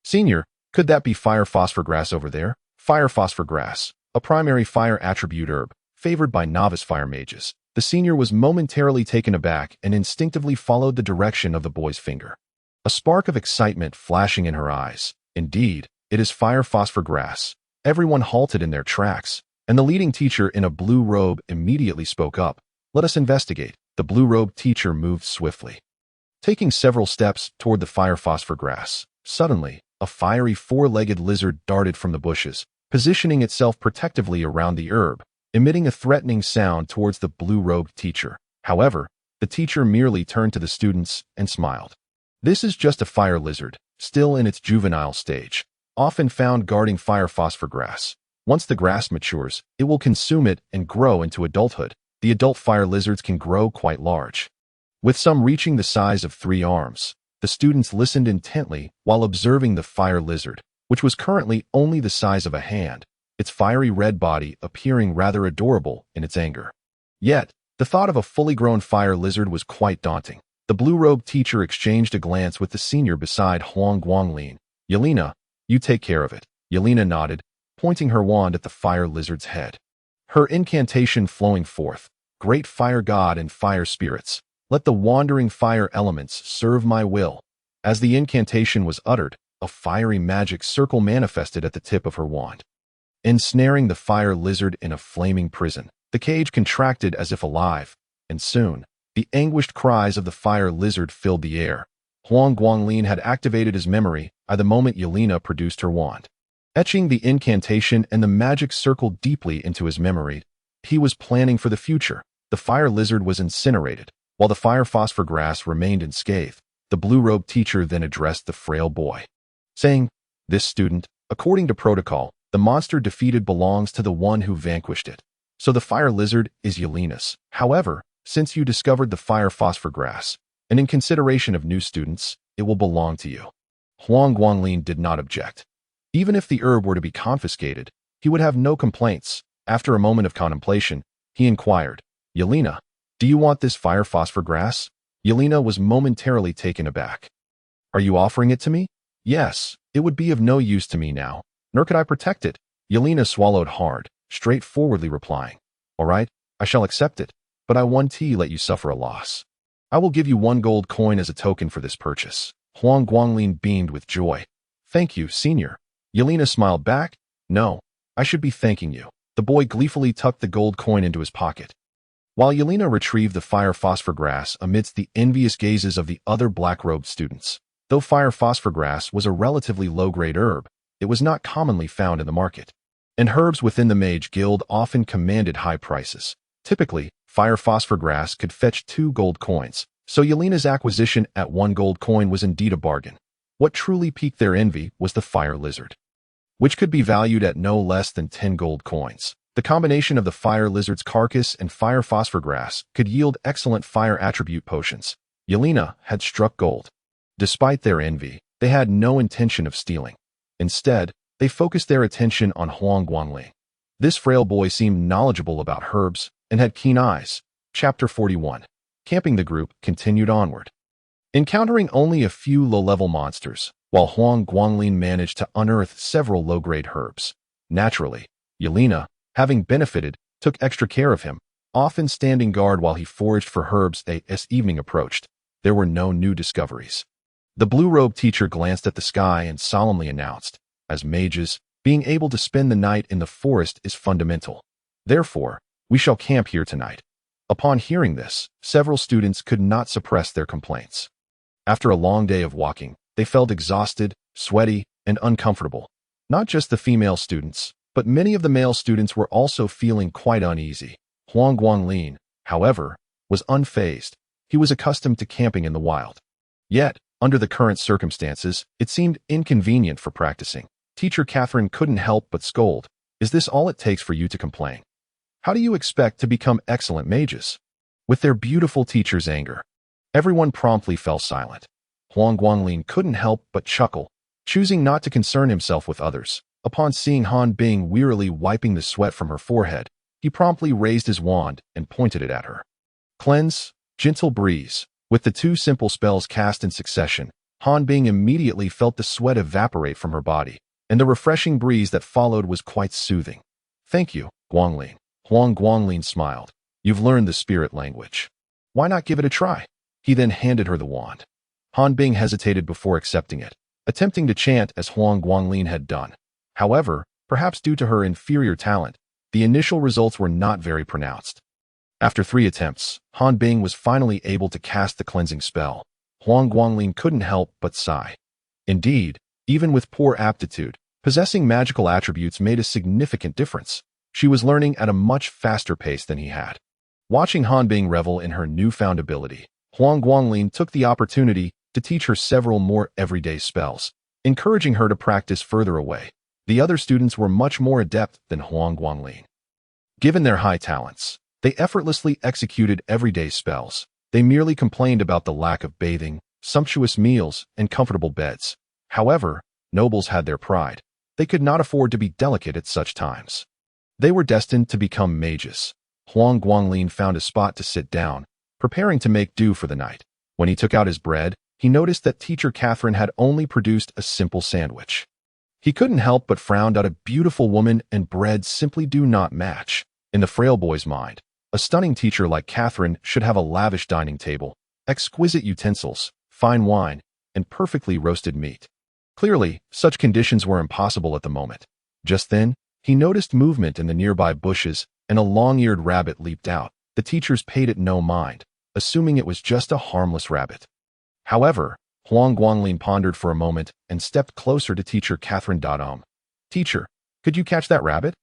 Speaker 1: "Senior, could that be fire phosphor grass over there?" Fire phosphor grass, a primary fire attribute herb, favored by novice fire mages. The senior was momentarily taken aback and instinctively followed the direction of the boy's finger. A spark of excitement flashing in her eyes. "Indeed, it is fire phosphor grass." Everyone halted in their tracks, and the leading teacher in a blue robe immediately spoke up. "Let us investigate." The blue-robed teacher moved swiftly, taking several steps toward the fire phosphor grass. Suddenly, a fiery 4-legged lizard darted from the bushes, positioning itself protectively around the herb, emitting a threatening sound towards the blue-robed teacher. However, the teacher merely turned to the students and smiled. "This is just a fire lizard, still in its juvenile stage, often found guarding fire phosphor grass. Once the grass matures, it will consume it and grow into adulthood. The adult fire lizards can grow quite large, with some reaching the size of 3 arms. The students listened intently while observing the fire lizard, which was currently only the size of a hand, its fiery red body appearing rather adorable in its anger. Yet, the thought of a fully grown fire lizard was quite daunting. The blue-robed teacher exchanged a glance with the senior beside Huang Guanglin. Yelena, you take care of it. Yelena nodded, pointing her wand at the fire lizard's head. Her incantation flowing forth, Great fire god and fire spirits, let the wandering fire elements serve my will. As the incantation was uttered, a fiery magic circle manifested at the tip of her wand, ensnaring the fire lizard in a flaming prison. The cage contracted as if alive, and soon, the anguished cries of the fire lizard filled the air. Huang Guanglin had activated his memory at the moment Yelena produced her wand, etching the incantation and the magic circle deeply into his memory. He was planning for the future. The fire lizard was incinerated, while the fire phosphor grass remained unscathed. The blue-robed teacher then addressed the frail boy, saying, "This student, according to protocol, the monster defeated belongs to the one who vanquished it. So the fire lizard is Yelena's. However, since you discovered the fire phosphor grass, and in consideration of new students, it will belong to you." Huang Guanglin did not object. Even if the herb were to be confiscated, he would have no complaints. After a moment of contemplation, he inquired, "Yelena, do you want this fire phosphor grass?" Yelena was momentarily taken aback. "Are you offering it to me?" "Yes, it would be of no use to me now, nor could I protect it." Yelena swallowed hard, straightforwardly replying, "All right, I shall accept it, but I won't let you suffer a loss. I will give you 1 gold coin as a token for this purchase." Huang Guanglin beamed with joy. "Thank you, senior." Yelena smiled back. "No, I should be thanking you." The boy gleefully tucked the gold coin into his pocket, while Yelena retrieved the fire phosphor grass amidst the envious gazes of the other black-robed students. Though fire phosphor grass was a relatively low-grade herb, it was not commonly found in the market, and herbs within the Mage Guild often commanded high prices. Typically, fire phosphor grass could fetch 2 gold coins, so Yelena's acquisition at 1 gold coin was indeed a bargain. What truly piqued their envy was the fire lizard, which could be valued at no less than 10 gold coins. The combination of the fire lizard's carcass and fire phosphor grass could yield excellent fire attribute potions. Yelena had struck gold. Despite their envy, they had no intention of stealing. Instead, they focused their attention on Huang Guanglin. This frail boy seemed knowledgeable about herbs and had keen eyes. Chapter 41. Camping. The group continued onward, encountering only a few low-level monsters, while Huang Guanglin managed to unearth several low-grade herbs. Naturally, Yelena, having benefited, took extra care of him, often standing guard while he foraged for herbs. As evening approached, there were no new discoveries. The blue-robed teacher glanced at the sky and solemnly announced, "As mages, being able to spend the night in the forest is fundamental. Therefore, we shall camp here tonight." Upon hearing this, several students could not suppress their complaints. After a long day of walking, they felt exhausted, sweaty, and uncomfortable. Not just the female students, but many of the male students were also feeling quite uneasy. Huang Guanglin, however, was unfazed. He was accustomed to camping in the wild. Yet, under the current circumstances, it seemed inconvenient for practicing. Teacher Catherine couldn't help but scold. "Is this all it takes for you to complain? How do you expect to become excellent mages?" With their beautiful teacher's anger, everyone promptly fell silent. Huang Guanglin couldn't help but chuckle, choosing not to concern himself with others. Upon seeing Han Bing wearily wiping the sweat from her forehead, he promptly raised his wand and pointed it at her. Cleanse, gentle breeze. With the 2 simple spells cast in succession, Han Bing immediately felt the sweat evaporate from her body, and the refreshing breeze that followed was quite soothing. "Thank you, Guanglin." Huang Guanglin smiled. "You've learned the spirit language. Why not give it a try?" He then handed her the wand. Han Bing hesitated before accepting it, attempting to chant as Huang Guanglin had done. However, perhaps due to her inferior talent, the initial results were not very pronounced. After 3 attempts, Han Bing was finally able to cast the cleansing spell. Huang Guanglin couldn't help but sigh. Indeed, even with poor aptitude, possessing magical attributes made a significant difference. She was learning at a much faster pace than he had. Watching Han Bing revel in her newfound ability, Huang Guanglin took the opportunity to teach her several more everyday spells, encouraging her to practice further away. The other students were much more adept than Huang Guanglin. Given their high talents, they effortlessly executed everyday spells. They merely complained about the lack of bathing, sumptuous meals, and comfortable beds. However, nobles had their pride. They could not afford to be delicate at such times. They were destined to become mages. Huang Guanglin found a spot to sit down, preparing to make do for the night. When he took out his bread, he noticed that Teacher Catherine had only produced a simple sandwich. He couldn't help but frown at a beautiful woman and bread simply do not match. In the frail boy's mind, a stunning teacher like Catherine should have a lavish dining table, exquisite utensils, fine wine, and perfectly roasted meat. Clearly, such conditions were impossible at the moment. Just then, he noticed movement in the nearby bushes, and a long-eared rabbit leaped out. The teachers paid it no mind, assuming it was just a harmless rabbit. However, Huang Guanglin pondered for a moment and stepped closer to Teacher Catherine. Teacher, could you catch that rabbit?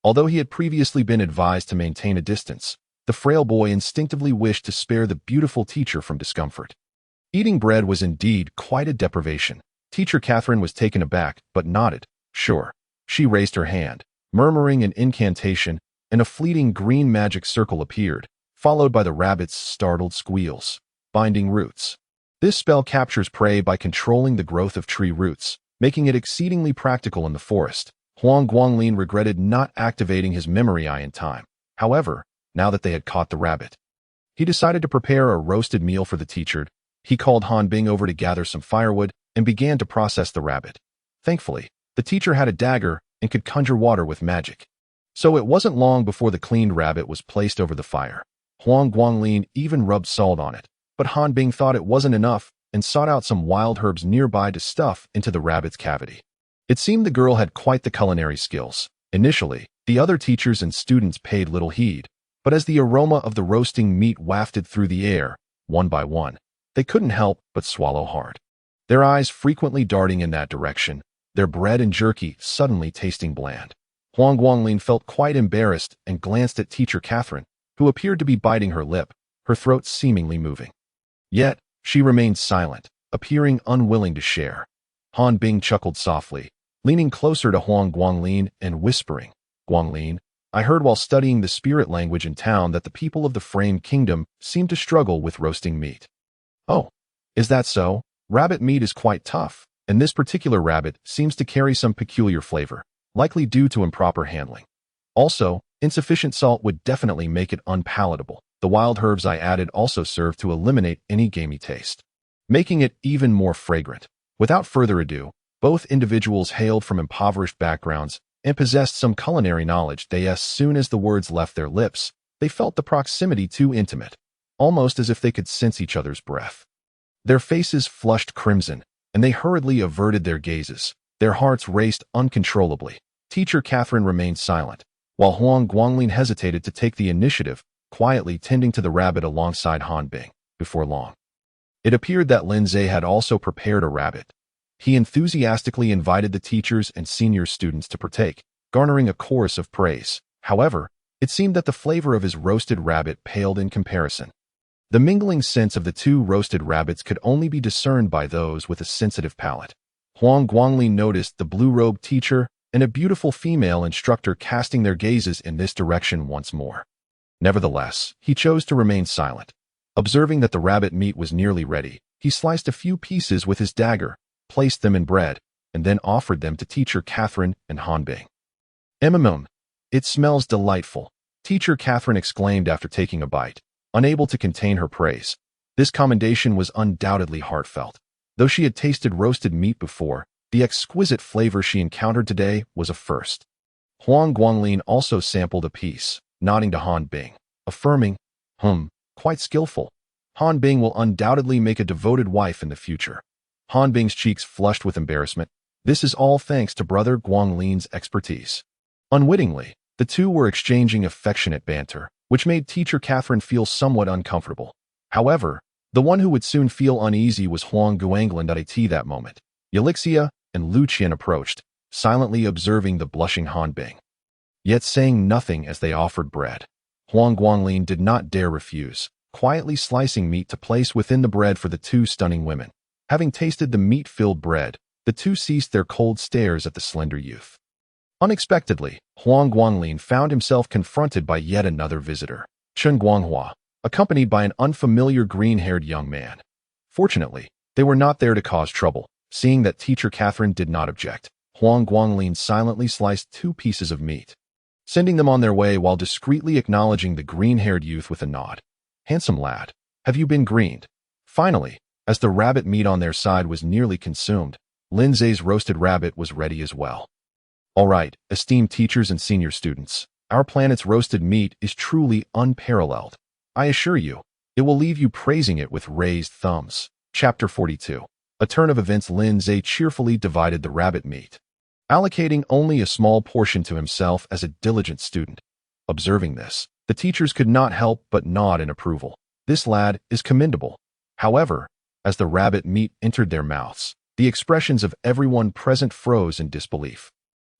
Speaker 1: Although he had previously been advised to maintain a distance, the frail boy instinctively wished to spare the beautiful teacher from discomfort. Eating bread was indeed quite a deprivation. Teacher Catherine was taken aback, but nodded. Sure. She raised her hand, murmuring an incantation, and a fleeting green magic circle appeared, followed by the rabbit's startled squeals. Binding roots. This spell captures prey by controlling the growth of tree roots, making it exceedingly practical in the forest. Huang Guanglin regretted not activating his memory eye in time. However, now that they had caught the rabbit, he decided to prepare a roasted meal for the teacher. He called Han Bing over to gather some firewood and began to process the rabbit. Thankfully, the teacher had a dagger and could conjure water with magic. So it wasn't long before the cleaned rabbit was placed over the fire. Huang Guanglin even rubbed salt on it, but Han Bing thought it wasn't enough and sought out some wild herbs nearby to stuff into the rabbit's cavity. It seemed the girl had quite the culinary skills. Initially, the other teachers and students paid little heed, but as the aroma of the roasting meat wafted through the air, one by one, they couldn't help but swallow hard. Their eyes frequently darting in that direction, their bread and jerky suddenly tasting bland. Huang Guanglin felt quite embarrassed and glanced at Teacher Catherine, who appeared to be biting her lip, her throat seemingly moving. Yet, she remained silent, appearing unwilling to share. Han Bing chuckled softly, leaning closer to Huang Guanglin and whispering, Guanglin, I heard while studying the spirit language in town that the people of the Frame Kingdom seem to struggle with roasting meat. Oh, is that so? Rabbit meat is quite tough, and this particular rabbit seems to carry some peculiar flavor, likely due to improper handling. Also, insufficient salt would definitely make it unpalatable. The wild herbs I added also serve to eliminate any gamey taste, making it even more fragrant. Without further ado, both individuals hailed from impoverished backgrounds and possessed some culinary knowledge. As soon as the words left their lips, they felt the proximity too intimate, almost as if they could sense each other's breath. Their faces flushed crimson, and they hurriedly averted their gazes. Their hearts raced uncontrollably. Teacher Catherine remained silent, while Huang Guanglin hesitated to take the initiative, quietly tending to the rabbit alongside Han Bing. Before long, it appeared that Lin Zhe had also prepared a rabbit. He enthusiastically invited the teachers and senior students to partake, garnering a chorus of praise. However, it seemed that the flavor of his roasted rabbit paled in comparison. The mingling scents of the two roasted rabbits could only be discerned by those with a sensitive palate. Huang Guanglin noticed the blue-robed teacher and a beautiful female instructor casting their gazes in this direction once more. Nevertheless, he chose to remain silent. Observing that the rabbit meat was nearly ready, he sliced a few pieces with his dagger, placed them in bread, and then offered them to Teacher Catherine and Han Bing. It smells delightful, Teacher Catherine exclaimed after taking a bite, unable to contain her praise. This commendation was undoubtedly heartfelt. Though she had tasted roasted meat before, the exquisite flavor she encountered today was a first. Huang Guanglin also sampled a piece, nodding to Han Bing, affirming, quite skillful. Han Bing will undoubtedly make a devoted wife in the future. Han Bing's cheeks flushed with embarrassment. This is all thanks to Brother Guanglin's expertise. Unwittingly, the two were exchanging affectionate banter, which made Teacher Catherine feel somewhat uncomfortable. However, the one who would soon feel uneasy was Huang Guanglin. At that moment, Elixia and Lu Qian approached, silently observing the blushing Han Bing, yet saying nothing as they offered bread. Huang Guanglin did not dare refuse, quietly slicing meat to place within the bread for the two stunning women. Having tasted the meat-filled bread, the two ceased their cold stares at the slender youth. Unexpectedly, Huang Guanglin found himself confronted by yet another visitor, Chen Guanghua, accompanied by an unfamiliar green-haired young man. Fortunately, they were not there to cause trouble. Seeing that Teacher Catherine did not object, Huang Guanglin silently sliced 2 pieces of meat, sending them on their way while discreetly acknowledging the green-haired youth with a nod. Handsome lad, have you been greened? Finally, as the rabbit meat on their side was nearly consumed, Lindsay's roasted rabbit was ready as well. All right, esteemed teachers and senior students, our planet's roasted meat is truly unparalleled. I assure you, it will leave you praising it with raised thumbs. Chapter 42. A turn of events. Lindsay cheerfully divided the rabbit meat, allocating only a small portion to himself as a diligent student. Observing this, the teachers could not help but nod in approval. This lad is commendable. However, as the rabbit meat entered their mouths, the expressions of everyone present froze in disbelief.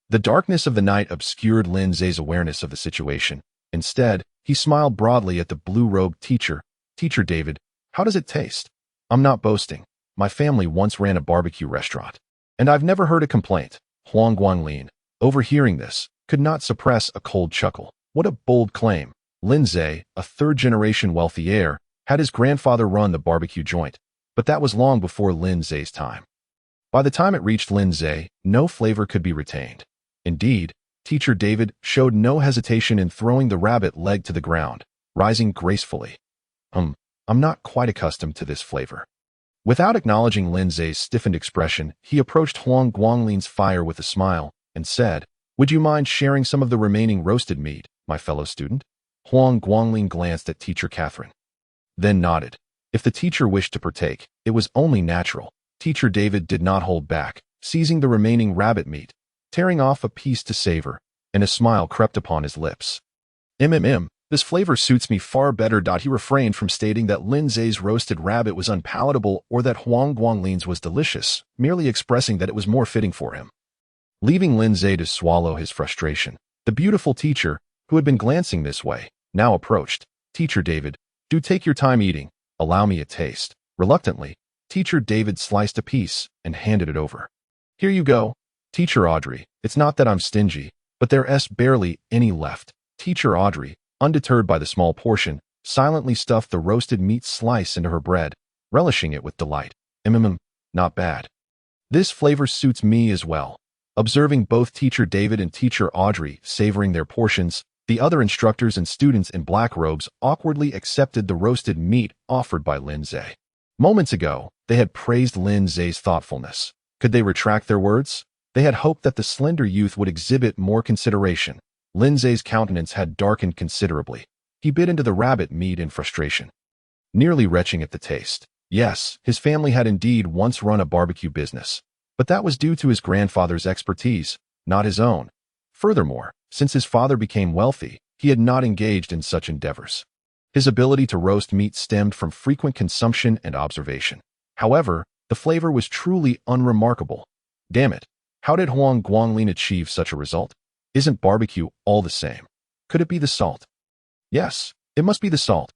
Speaker 1: The darkness of the night obscured Lindsay's awareness of the situation. Instead, he smiled broadly at the blue-robed teacher. Teacher David, how does it taste? I'm not boasting. My family once ran a barbecue restaurant, and I've never heard a complaint. Huang Guanglin, overhearing this, could not suppress a cold chuckle. What a bold claim. Lindsay, a third-generation wealthy heir, had his grandfather run the barbecue joint, but that was long before Lindsay's time. By the time it reached Lindsay, no flavor could be retained. Indeed, Teacher David showed no hesitation in throwing the rabbit leg to the ground, rising gracefully. I'm not quite accustomed to this flavor. Without acknowledging Lindsay's stiffened expression, he approached Huang Guanglin's fire with a smile and said, "Would you mind sharing some of the remaining roasted meat, my fellow student?" Huang Guanglin glanced at Teacher Catherine, then nodded. If the teacher wished to partake, it was only natural. Teacher David did not hold back, seizing the remaining rabbit meat, tearing off a piece to savor, and a smile crept upon his lips. This flavor suits me far better. He refrained from stating that Lindsay's roasted rabbit was unpalatable or that Huang Guanglin's was delicious, merely expressing that it was more fitting for him. Leaving Lindsay to swallow his frustration, the beautiful teacher, who had been glancing this way, now approached. Teacher David, do take your time eating. Allow me a taste. Reluctantly, Teacher David sliced a piece and handed it over. Here you go. Teacher Audrey, it's not that I'm stingy, but there's barely any left. Teacher Audrey, undeterred by the small portion, silently stuffed the roasted meat slice into her bread, relishing it with delight. Not bad. This flavor suits me as well. Observing both Teacher David and Teacher Audrey savoring their portions, the other instructors and students in black robes awkwardly accepted the roasted meat offered by Lindsay. Moments ago, they had praised Lindsay's thoughtfulness. Could they retract their words? They had hoped that the slender youth would exhibit more consideration. Lindsay's countenance had darkened considerably. He bit into the rabbit meat in frustration, nearly retching at the taste. Yes, his family had indeed once run a barbecue business, but that was due to his grandfather's expertise, not his own. Furthermore, since his father became wealthy, he had not engaged in such endeavors. His ability to roast meat stemmed from frequent consumption and observation. However, the flavor was truly unremarkable. Damn it, how did Huang Guanglin achieve such a result? Isn't barbecue all the same? Could it be the salt? Yes, it must be the salt.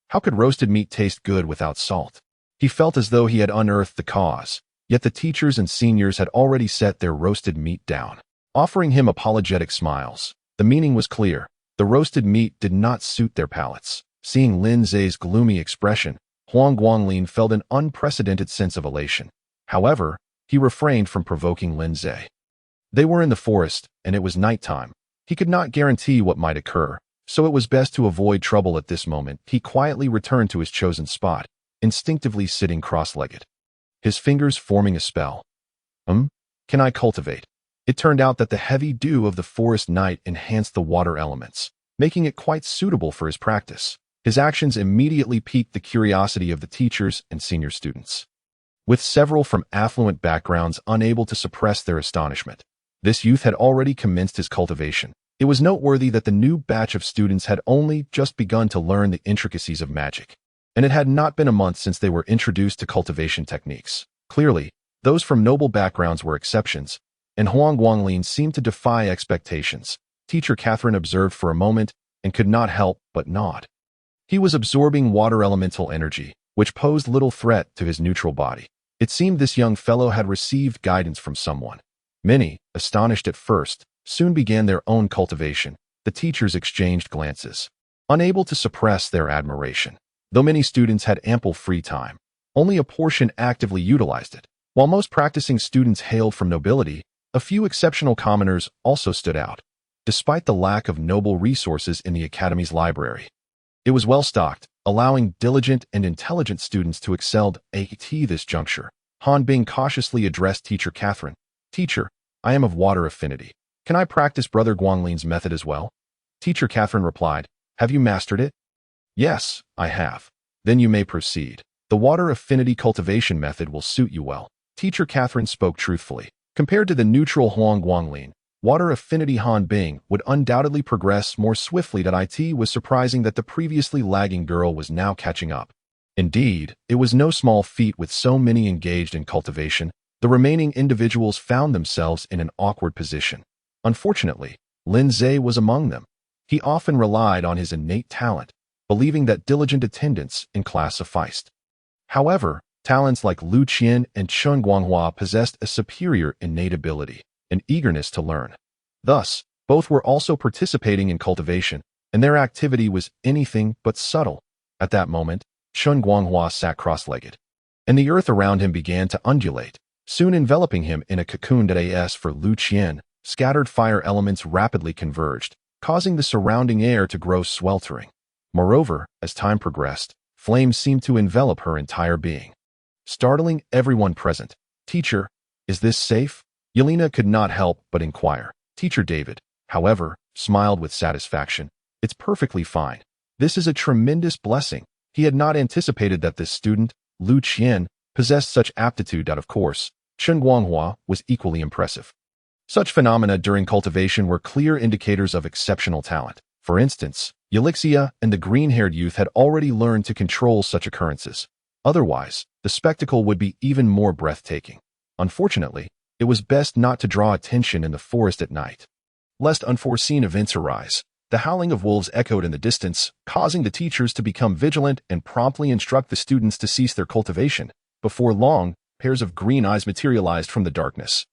Speaker 1: How could roasted meat taste good without salt? He felt as though he had unearthed the cause, yet the teachers and seniors had already set their roasted meat down, offering him apologetic smiles. The meaning was clear. The roasted meat did not suit their palates. Seeing Lindsay's gloomy expression, Huang Guanglin felt an unprecedented sense of elation. However, he refrained from provoking Lindsay. They were in the forest, and it was nighttime. He could not guarantee what might occur, so it was best to avoid trouble at this moment. He quietly returned to his chosen spot, instinctively sitting cross-legged, his fingers forming a spell. Can I cultivate? It turned out that the heavy dew of the forest night enhanced the water elements, making it quite suitable for his practice. His actions immediately piqued the curiosity of the teachers and senior students, with several from affluent backgrounds unable to suppress their astonishment. This youth had already commenced his cultivation. It was noteworthy that the new batch of students had only just begun to learn the intricacies of magic, and it had not been a month since they were introduced to cultivation techniques. Clearly, those from noble backgrounds were exceptions, and Huang Guanglin seemed to defy expectations. Teacher Catherine observed for a moment and could not help but nod. He was absorbing water elemental energy, which posed little threat to his neutral body. It seemed this young fellow had received guidance from someone. Many, astonished at first, soon began their own cultivation. The teachers exchanged glances, unable to suppress their admiration. Though many students had ample free time, only a portion actively utilized it. While most practicing students hailed from nobility, a few exceptional commoners also stood out. Despite the lack of noble resources in the academy's library, it was well stocked, allowing diligent and intelligent students to excel at this juncture. Han Bing cautiously addressed Teacher Catherine. Teacher, I am of water affinity. Can I practice Brother Guangling's method as well? Teacher Catherine replied, Have you mastered it? Yes, I have. Then you may proceed. The water affinity cultivation method will suit you well. Teacher Catherine spoke truthfully. Compared to the neutral Huang Guanglin, water affinity Han Bing would undoubtedly progress more swiftly. It was surprising that the previously lagging girl was now catching up. Indeed, it was no small feat with so many engaged in cultivation. The remaining individuals found themselves in an awkward position. Unfortunately, Lin Zhe was among them. He often relied on his innate talent, believing that diligent attendance in class sufficed. However, talents like Lu Qian and Chen Guanghua possessed a superior innate ability, an eagerness to learn. Thus, both were also participating in cultivation, and their activity was anything but subtle. At that moment, Chen Guanghua sat cross-legged, and the earth around him began to undulate, soon enveloping him in a cocoon. As for Lu Qian, scattered fire elements rapidly converged, causing the surrounding air to grow sweltering. Moreover, as time progressed, flames seemed to envelop her entire being, startling everyone present. Teacher, is this safe? Yelena could not help but inquire. Teacher David, however, smiled with satisfaction. It's perfectly fine. This is a tremendous blessing. He had not anticipated that this student, Lu Qian, possessed such aptitude. Of course, Chen Guanghua was equally impressive. Such phenomena during cultivation were clear indicators of exceptional talent. For instance, Elixia and the green-haired youth had already learned to control such occurrences. Otherwise, the spectacle would be even more breathtaking. Unfortunately, it was best not to draw attention in the forest at night, lest unforeseen events arise. The howling of wolves echoed in the distance, causing the teachers to become vigilant and promptly instruct the students to cease their cultivation. Before long, pairs of green eyes materialized from the darkness,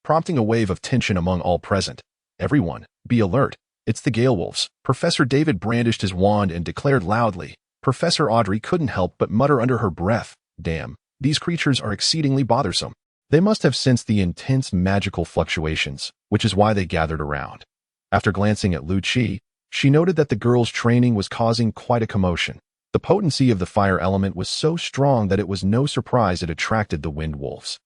Speaker 1: prompting a wave of tension among all present. Everyone, be alert. It's the Gale Wolves. Professor David brandished his wand and declared loudly. Professor Audrey couldn't help but mutter under her breath, Damn, these creatures are exceedingly bothersome. They must have sensed the intense magical fluctuations, which is why they gathered around. After glancing at Lu Qi, she noted that the girl's training was causing quite a commotion. The potency of the fire element was so strong that it was no surprise it attracted the wind wolves.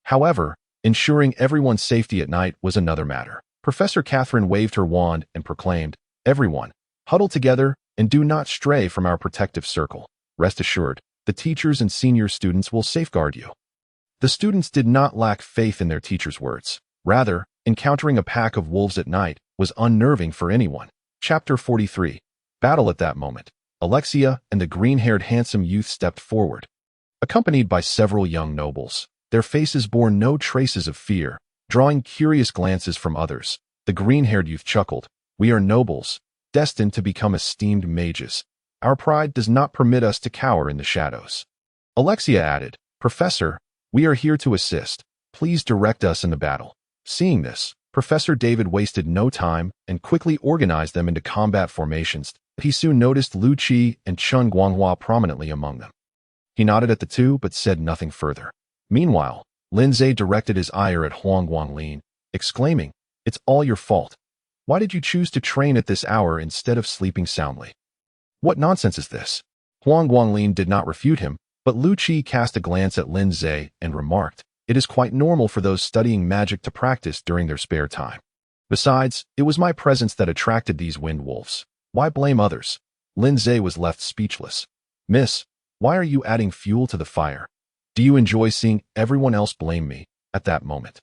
Speaker 1: However, ensuring everyone's safety at night was another matter. Professor Catherine waved her wand and proclaimed, Everyone, huddle together and do not stray from our protective circle. Rest assured, the teachers and senior students will safeguard you. The students did not lack faith in their teacher's words. Rather, encountering a pack of wolves at night was unnerving for anyone. Chapter 43. Battle. At that moment, Alexia and the green-haired handsome youth stepped forward, accompanied by several young nobles. Their faces bore no traces of fear, drawing curious glances from others. The green-haired youth chuckled. We are nobles, destined to become esteemed mages. Our pride does not permit us to cower in the shadows. Alexia added, Professor, we are here to assist. Please direct us in the battle. Seeing this, Professor David wasted no time and quickly organized them into combat formations. He soon noticed Lu Qi and Chen Guanghua prominently among them. He nodded at the two but said nothing further. Meanwhile, Lin Zhe directed his ire at Huang Guanglin, exclaiming, It's all your fault. Why did you choose to train at this hour instead of sleeping soundly? What nonsense is this? Huang Guanglin did not refute him, but Lu Qi cast a glance at Lin Zhe and remarked, It is quite normal for those studying magic to practice during their spare time. Besides, it was my presence that attracted these wind wolves. Why blame others? Lin Zhe was left speechless. Miss, why are you adding fuel to the fire? Do you enjoy seeing everyone else blame me? At that moment,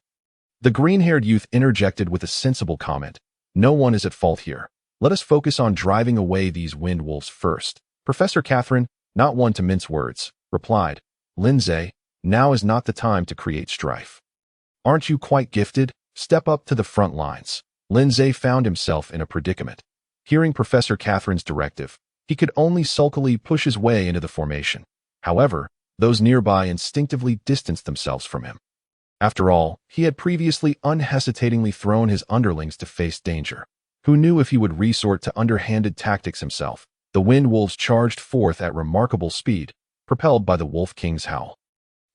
Speaker 1: the green-haired youth interjected with a sensible comment. No one is at fault here. Let us focus on driving away these wind wolves first. Professor Catherine, not one to mince words, replied, Lin Zhe, now is not the time to create strife. Aren't you quite gifted? Step up to the front lines. Lin Zhe found himself in a predicament. Hearing Professor Catherine's directive, he could only sulkily push his way into the formation. However, those nearby instinctively distanced themselves from him. After all, he had previously unhesitatingly thrown his underlings to face danger. Who knew if he would resort to underhanded tactics himself? The wind wolves charged forth at remarkable speed, propelled by the Wolf King's howl,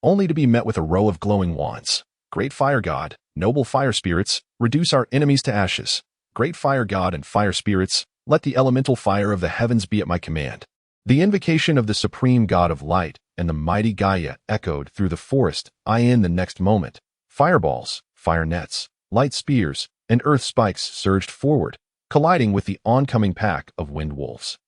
Speaker 1: only to be met with a row of glowing wands. Great Fire God, noble fire spirits, reduce our enemies to ashes. Great Fire God and fire spirits, let the elemental fire of the heavens be at my command. The invocation of the supreme god of light and the mighty Gaia echoed through the forest. In the next moment, fireballs, fire nets, light spears, and earth spikes surged forward, colliding with the oncoming pack of wind wolves.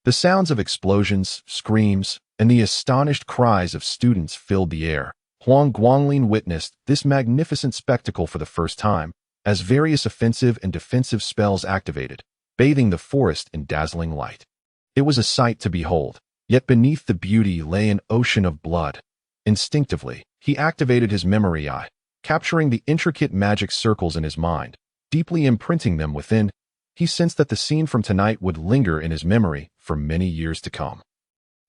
Speaker 1: The sounds of explosions, screams, and the astonished cries of students filled the air. Huang Guanglin witnessed this magnificent spectacle for the first time, as various offensive and defensive spells activated, bathing the forest in dazzling light. It was a sight to behold, yet beneath the beauty lay an ocean of blood. Instinctively, he activated his memory eye, capturing the intricate magic circles in his mind, deeply imprinting them within. He sensed that the scene from tonight would linger in his memory for many years to come.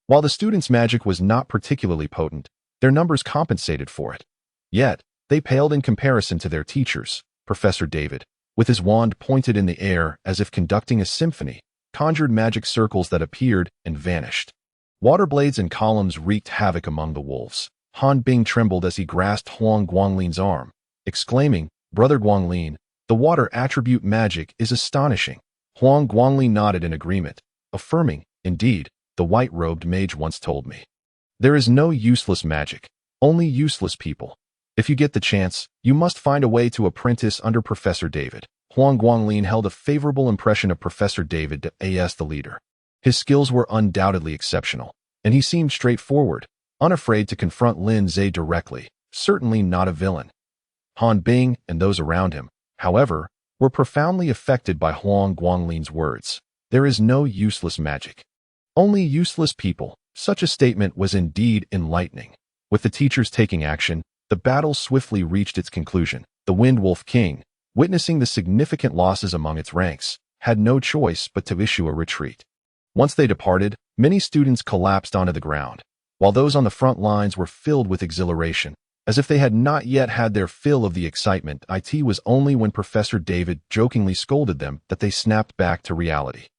Speaker 1: While the students' magic was not particularly potent, their numbers compensated for it. Yet, they paled in comparison to their teachers. Professor David, with his wand pointed in the air as if conducting a symphony, conjured magic circles that appeared and vanished. Water blades and columns wreaked havoc among the wolves. Han Bing trembled as he grasped Huang Guanglin's arm, exclaiming, "Brother Guanglin, the water attribute magic is astonishing." Huang Guanglin nodded in agreement, affirming, "Indeed, the white-robed mage once told me. There is no useless magic, only useless people. If you get the chance, you must find a way to apprentice under Professor David." Huang Guanglin held a favorable impression of Professor David as the leader. His skills were undoubtedly exceptional, and he seemed straightforward, unafraid to confront Lin Zhe directly, certainly not a villain. Han Bing and those around him, however, were profoundly affected by Huang Guanglin's words. There is no useless magic, only useless people. Such a statement was indeed enlightening. With the teachers taking action, the battle swiftly reached its conclusion. The Wind Wolf King, witnessing the significant losses among its ranks, had no choice but to issue a retreat. Once they departed, many students collapsed onto the ground, while those on the front lines were filled with exhilaration, as if they had not yet had their fill of the excitement. It was only when Professor David jokingly scolded them that they snapped back to reality.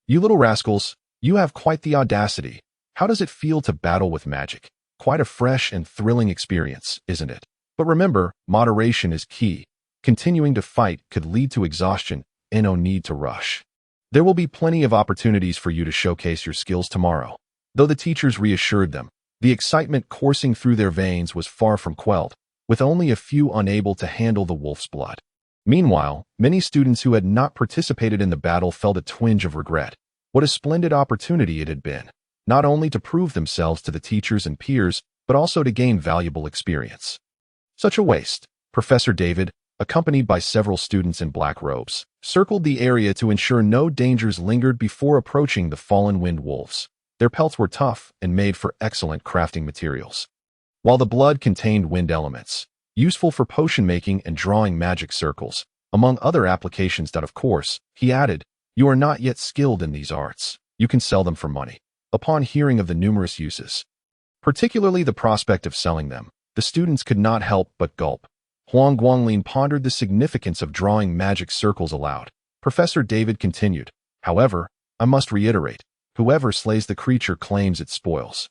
Speaker 1: "You little rascals, you have quite the audacity. How does it feel to battle with magic? Quite a fresh and thrilling experience, isn't it? But remember, moderation is key. Continuing to fight could lead to exhaustion, and no need to rush. There will be plenty of opportunities for you to showcase your skills tomorrow." Though the teachers reassured them, the excitement coursing through their veins was far from quelled, with only a few unable to handle the wolf's blood. Meanwhile, many students who had not participated in the battle felt a twinge of regret. What a splendid opportunity it had been, not only to prove themselves to the teachers and peers, but also to gain valuable experience. Such a waste. Professor David, accompanied by several students in black robes, circled the area to ensure no dangers lingered before approaching the fallen wind wolves. Their pelts were tough and made for excellent crafting materials, while the blood contained wind elements, useful for potion making and drawing magic circles, among other applications. That, of course, he added, "You are not yet skilled in these arts. You can sell them for money." Upon hearing of the numerous uses, particularly the prospect of selling them, the students could not help but gulp. Huang Guanglin pondered the significance of drawing magic circles aloud. Professor David continued, "However, I must reiterate, whoever slays the creature claims its spoils.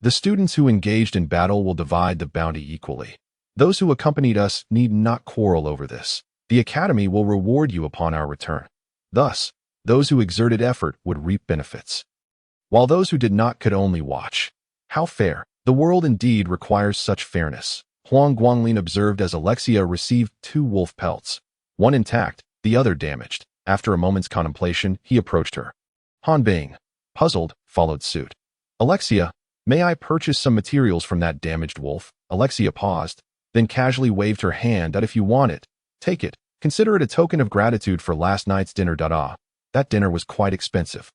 Speaker 1: The students who engaged in battle will divide the bounty equally. Those who accompanied us need not quarrel over this. The Academy will reward you upon our return. Thus, those who exerted effort would reap benefits, while those who did not could only watch." How fair. The world indeed requires such fairness. Huang Guanglin observed as Alexia received 2 wolf pelts, one intact, the other damaged. After a moment's contemplation, he approached her. Han Bing, puzzled, followed suit. "Alexia, may I purchase some materials from that damaged wolf?" Alexia paused, then casually waved her hand that if you want it, take it. Consider it a token of gratitude for last night's dinner. That dinner was quite expensive.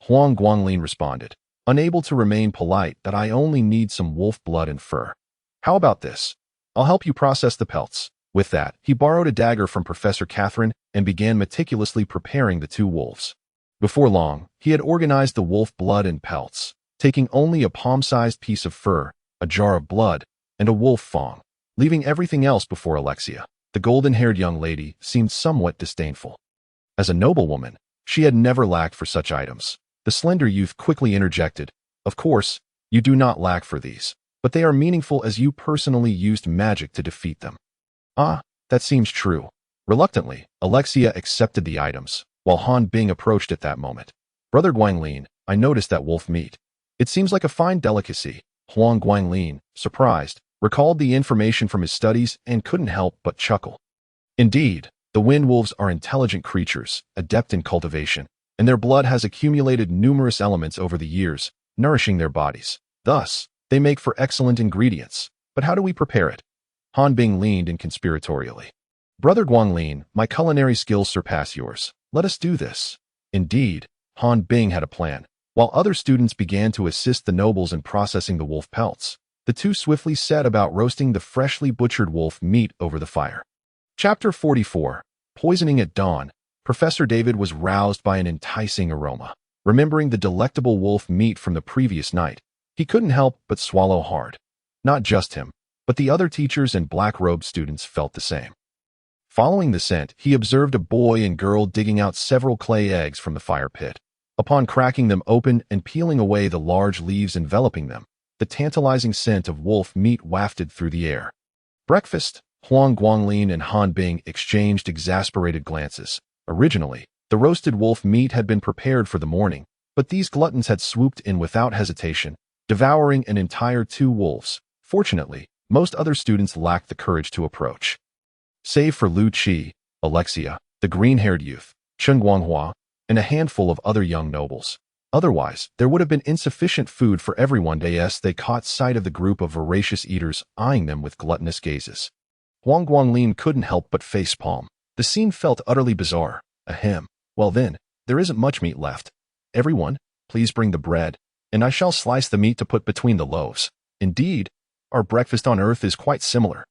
Speaker 1: Huang Guanglin responded, unable to remain polite, that I only need some wolf blood and fur. How about this? I'll help you process the pelts. With that, he borrowed a dagger from Professor Catherine and began meticulously preparing the 2 wolves. Before long, he had organized the wolf blood and pelts, taking only a palm-sized piece of fur, a jar of blood, and a wolf fang, leaving everything else before Alexia. The golden-haired young lady seemed somewhat disdainful. As a noblewoman, she had never lacked for such items. The slender youth quickly interjected, "Of course, you do not lack for these, but they are meaningful as you personally used magic to defeat them." "Ah, that seems true." Reluctantly, Alexia accepted the items, while Han Bing approached at that moment. "Brother Guanglin, I noticed that wolf meat. It seems like a fine delicacy. Huang Guanglin, surprised, recalled the information from his studies and couldn't help but chuckle. Indeed, the wind wolves are intelligent creatures, adept in cultivation, and their blood has accumulated numerous elements over the years, nourishing their bodies. Thus, they make for excellent ingredients. But how do we prepare it? Han Bing leaned in conspiratorially. Brother Guanglin, my culinary skills surpass yours. Let us do this. Indeed, Han Bing had a plan. While other students began to assist the nobles in processing the wolf pelts, the two swiftly set about roasting the freshly butchered wolf meat over the fire. Chapter 44. Poisoning at Dawn. Professor David was roused by an enticing aroma. Remembering the delectable wolf meat from the previous night, he couldn't help but swallow hard. Not just him, but the other teachers and black-robed students felt the same. Following the scent, he observed a boy and girl digging out several clay eggs from the fire pit. Upon cracking them open and peeling away the large leaves enveloping them, the tantalizing scent of wolf meat wafted through the air. Breakfast. Huang Guanglin and Han Bing exchanged exasperated glances. Originally, the roasted wolf meat had been prepared for the morning, but these gluttons had swooped in without hesitation, devouring an entire 2 wolves. Fortunately, most other students lacked the courage to approach. Save for Lu Qi, Alexia, the green-haired youth, Chen Guanghua, and a handful of other young nobles. Otherwise, there would have been insufficient food for everyone. As they caught sight of the group of voracious eaters eyeing them with gluttonous gazes, Huang Guanglin couldn't help but facepalm. The scene felt utterly bizarre. Ahem. Well then, there isn't much meat left. Everyone, please bring the bread, and I shall slice the meat to put between the loaves. Indeed, our breakfast on Earth is quite similar.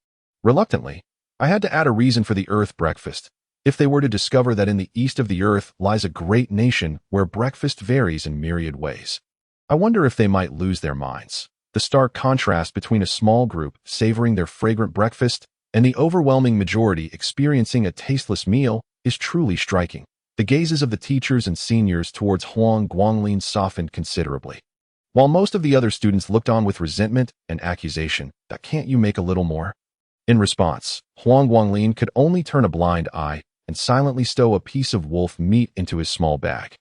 Speaker 1: Reluctantly, I had to add a reason for the Earth breakfast. If they were to discover that in the east of the Earth lies a great nation where breakfast varies in myriad ways, I wonder if they might lose their minds. The stark contrast between a small group savoring their fragrant breakfast and the overwhelming majority experiencing a tasteless meal is truly striking. The gazes of the teachers and seniors towards Huang Guanglin softened considerably, while most of the other students looked on with resentment and accusation. That can't you make a little more? In response, Huang Guanglin could only turn a blind eye and silently stow a piece of wolf meat into his small bag.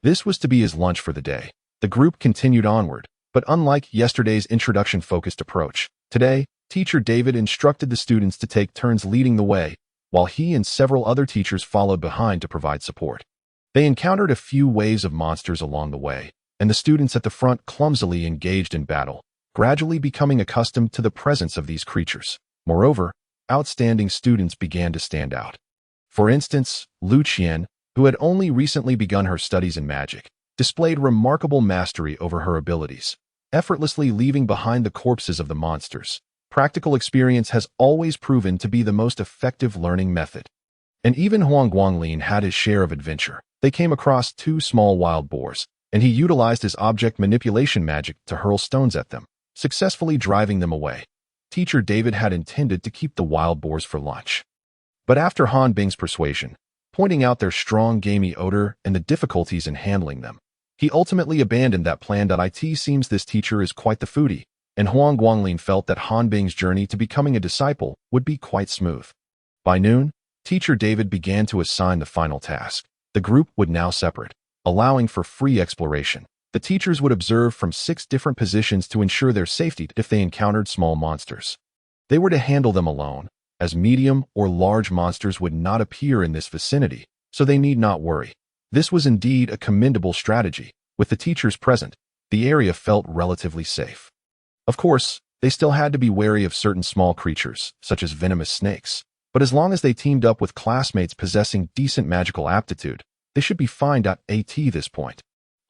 Speaker 1: This was to be his lunch for the day. The group continued onward, but unlike yesterday's introduction-focused approach, today, Teacher David instructed the students to take turns leading the way, while he and several other teachers followed behind to provide support. They encountered a few waves of monsters along the way, and the students at the front clumsily engaged in battle, gradually becoming accustomed to the presence of these creatures. Moreover, outstanding students began to stand out. For instance, Lu Qian, who had only recently begun her studies in magic, displayed remarkable mastery over her abilities, effortlessly leaving behind the corpses of the monsters. Practical experience has always proven to be the most effective learning method. And even Huang Guanglin had his share of adventure. They came across 2 small wild boars, and he utilized his object manipulation magic to hurl stones at them, successfully driving them away. Teacher David had intended to keep the wild boars for lunch. But after Han Bing's persuasion, pointing out their strong gamey odor and the difficulties in handling them, he ultimately abandoned that plan. It seems this teacher is quite the foodie, and Huang Guanglin felt that Han Bing's journey to becoming a disciple would be quite smooth. By noon, Teacher David began to assign the final task. The group would now separate, allowing for free exploration. The teachers would observe from 6 different positions to ensure their safety if they encountered small monsters. They were to handle them alone, as medium or large monsters would not appear in this vicinity, so they need not worry. This was indeed a commendable strategy. With the teachers present, the area felt relatively safe. Of course, they still had to be wary of certain small creatures, such as venomous snakes, but as long as they teamed up with classmates possessing decent magical aptitude, they should be fine. At this point,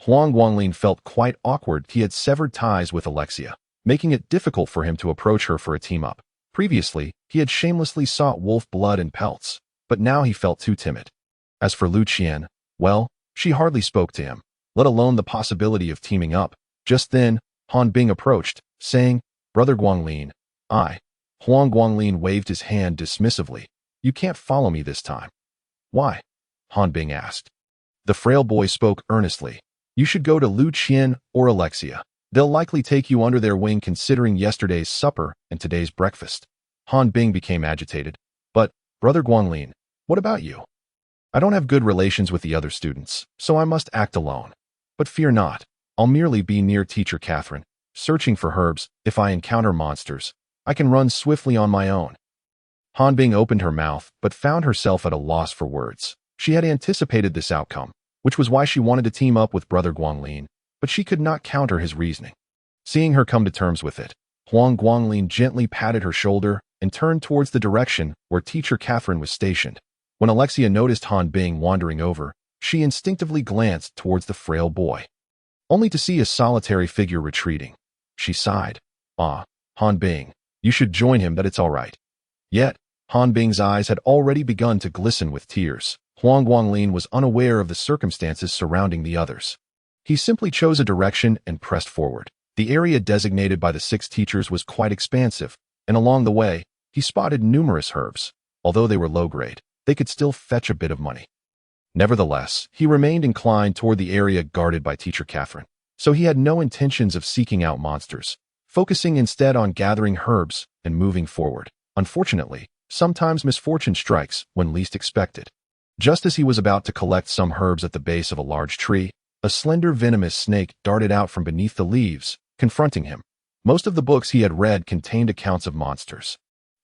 Speaker 1: Huang Guanglin felt quite awkward. He had severed ties with Alexia, making it difficult for him to approach her for a team-up. Previously, he had shamelessly sought wolf blood and pelts, but now he felt too timid. As for Lu Qian, well, she hardly spoke to him, let alone the possibility of teaming up. Just then, Han Bing approached, saying, "Brother Guanglin, I." Huang Guanglin waved his hand dismissively. "You can't follow me this time." "Why?" Han Bing asked. The frail boy spoke earnestly. "You should go to Lu Qian or Alexia. They'll likely take you under their wing considering yesterday's supper and today's breakfast." Han Bing became agitated. "But, Brother Guanglin, what about you? I don't have good relations with the other students, so I must act alone." But fear not. I'll merely be near Teacher Catherine, searching for herbs. If I encounter monsters, I can run swiftly on my own. Han Bing opened her mouth, but found herself at a loss for words. She had anticipated this outcome, which was why she wanted to team up with Brother Guanglin, but she could not counter his reasoning. Seeing her come to terms with it, Huang Guanglin gently patted her shoulder and turned towards the direction where Teacher Catherine was stationed. When Alexia noticed Han Bing wandering over, she instinctively glanced towards the frail boy, only to see a solitary figure retreating. She sighed. Ah, Han Bing, you should join him, that it's all right. Yet, Han Bing's eyes had already begun to glisten with tears. Huang Guanglin was unaware of the circumstances surrounding the others. He simply chose a direction and pressed forward. The area designated by the 6 teachers was quite expansive, and along the way, he spotted numerous herbs. Although they were low-grade, they could still fetch a bit of money. Nevertheless, he remained inclined toward the area guarded by Teacher Catherine, so he had no intentions of seeking out monsters, focusing instead on gathering herbs and moving forward. Unfortunately, sometimes misfortune strikes when least expected. Just as he was about to collect some herbs at the base of a large tree, a slender venomous snake darted out from beneath the leaves, confronting him. Most of the books he had read contained accounts of monsters,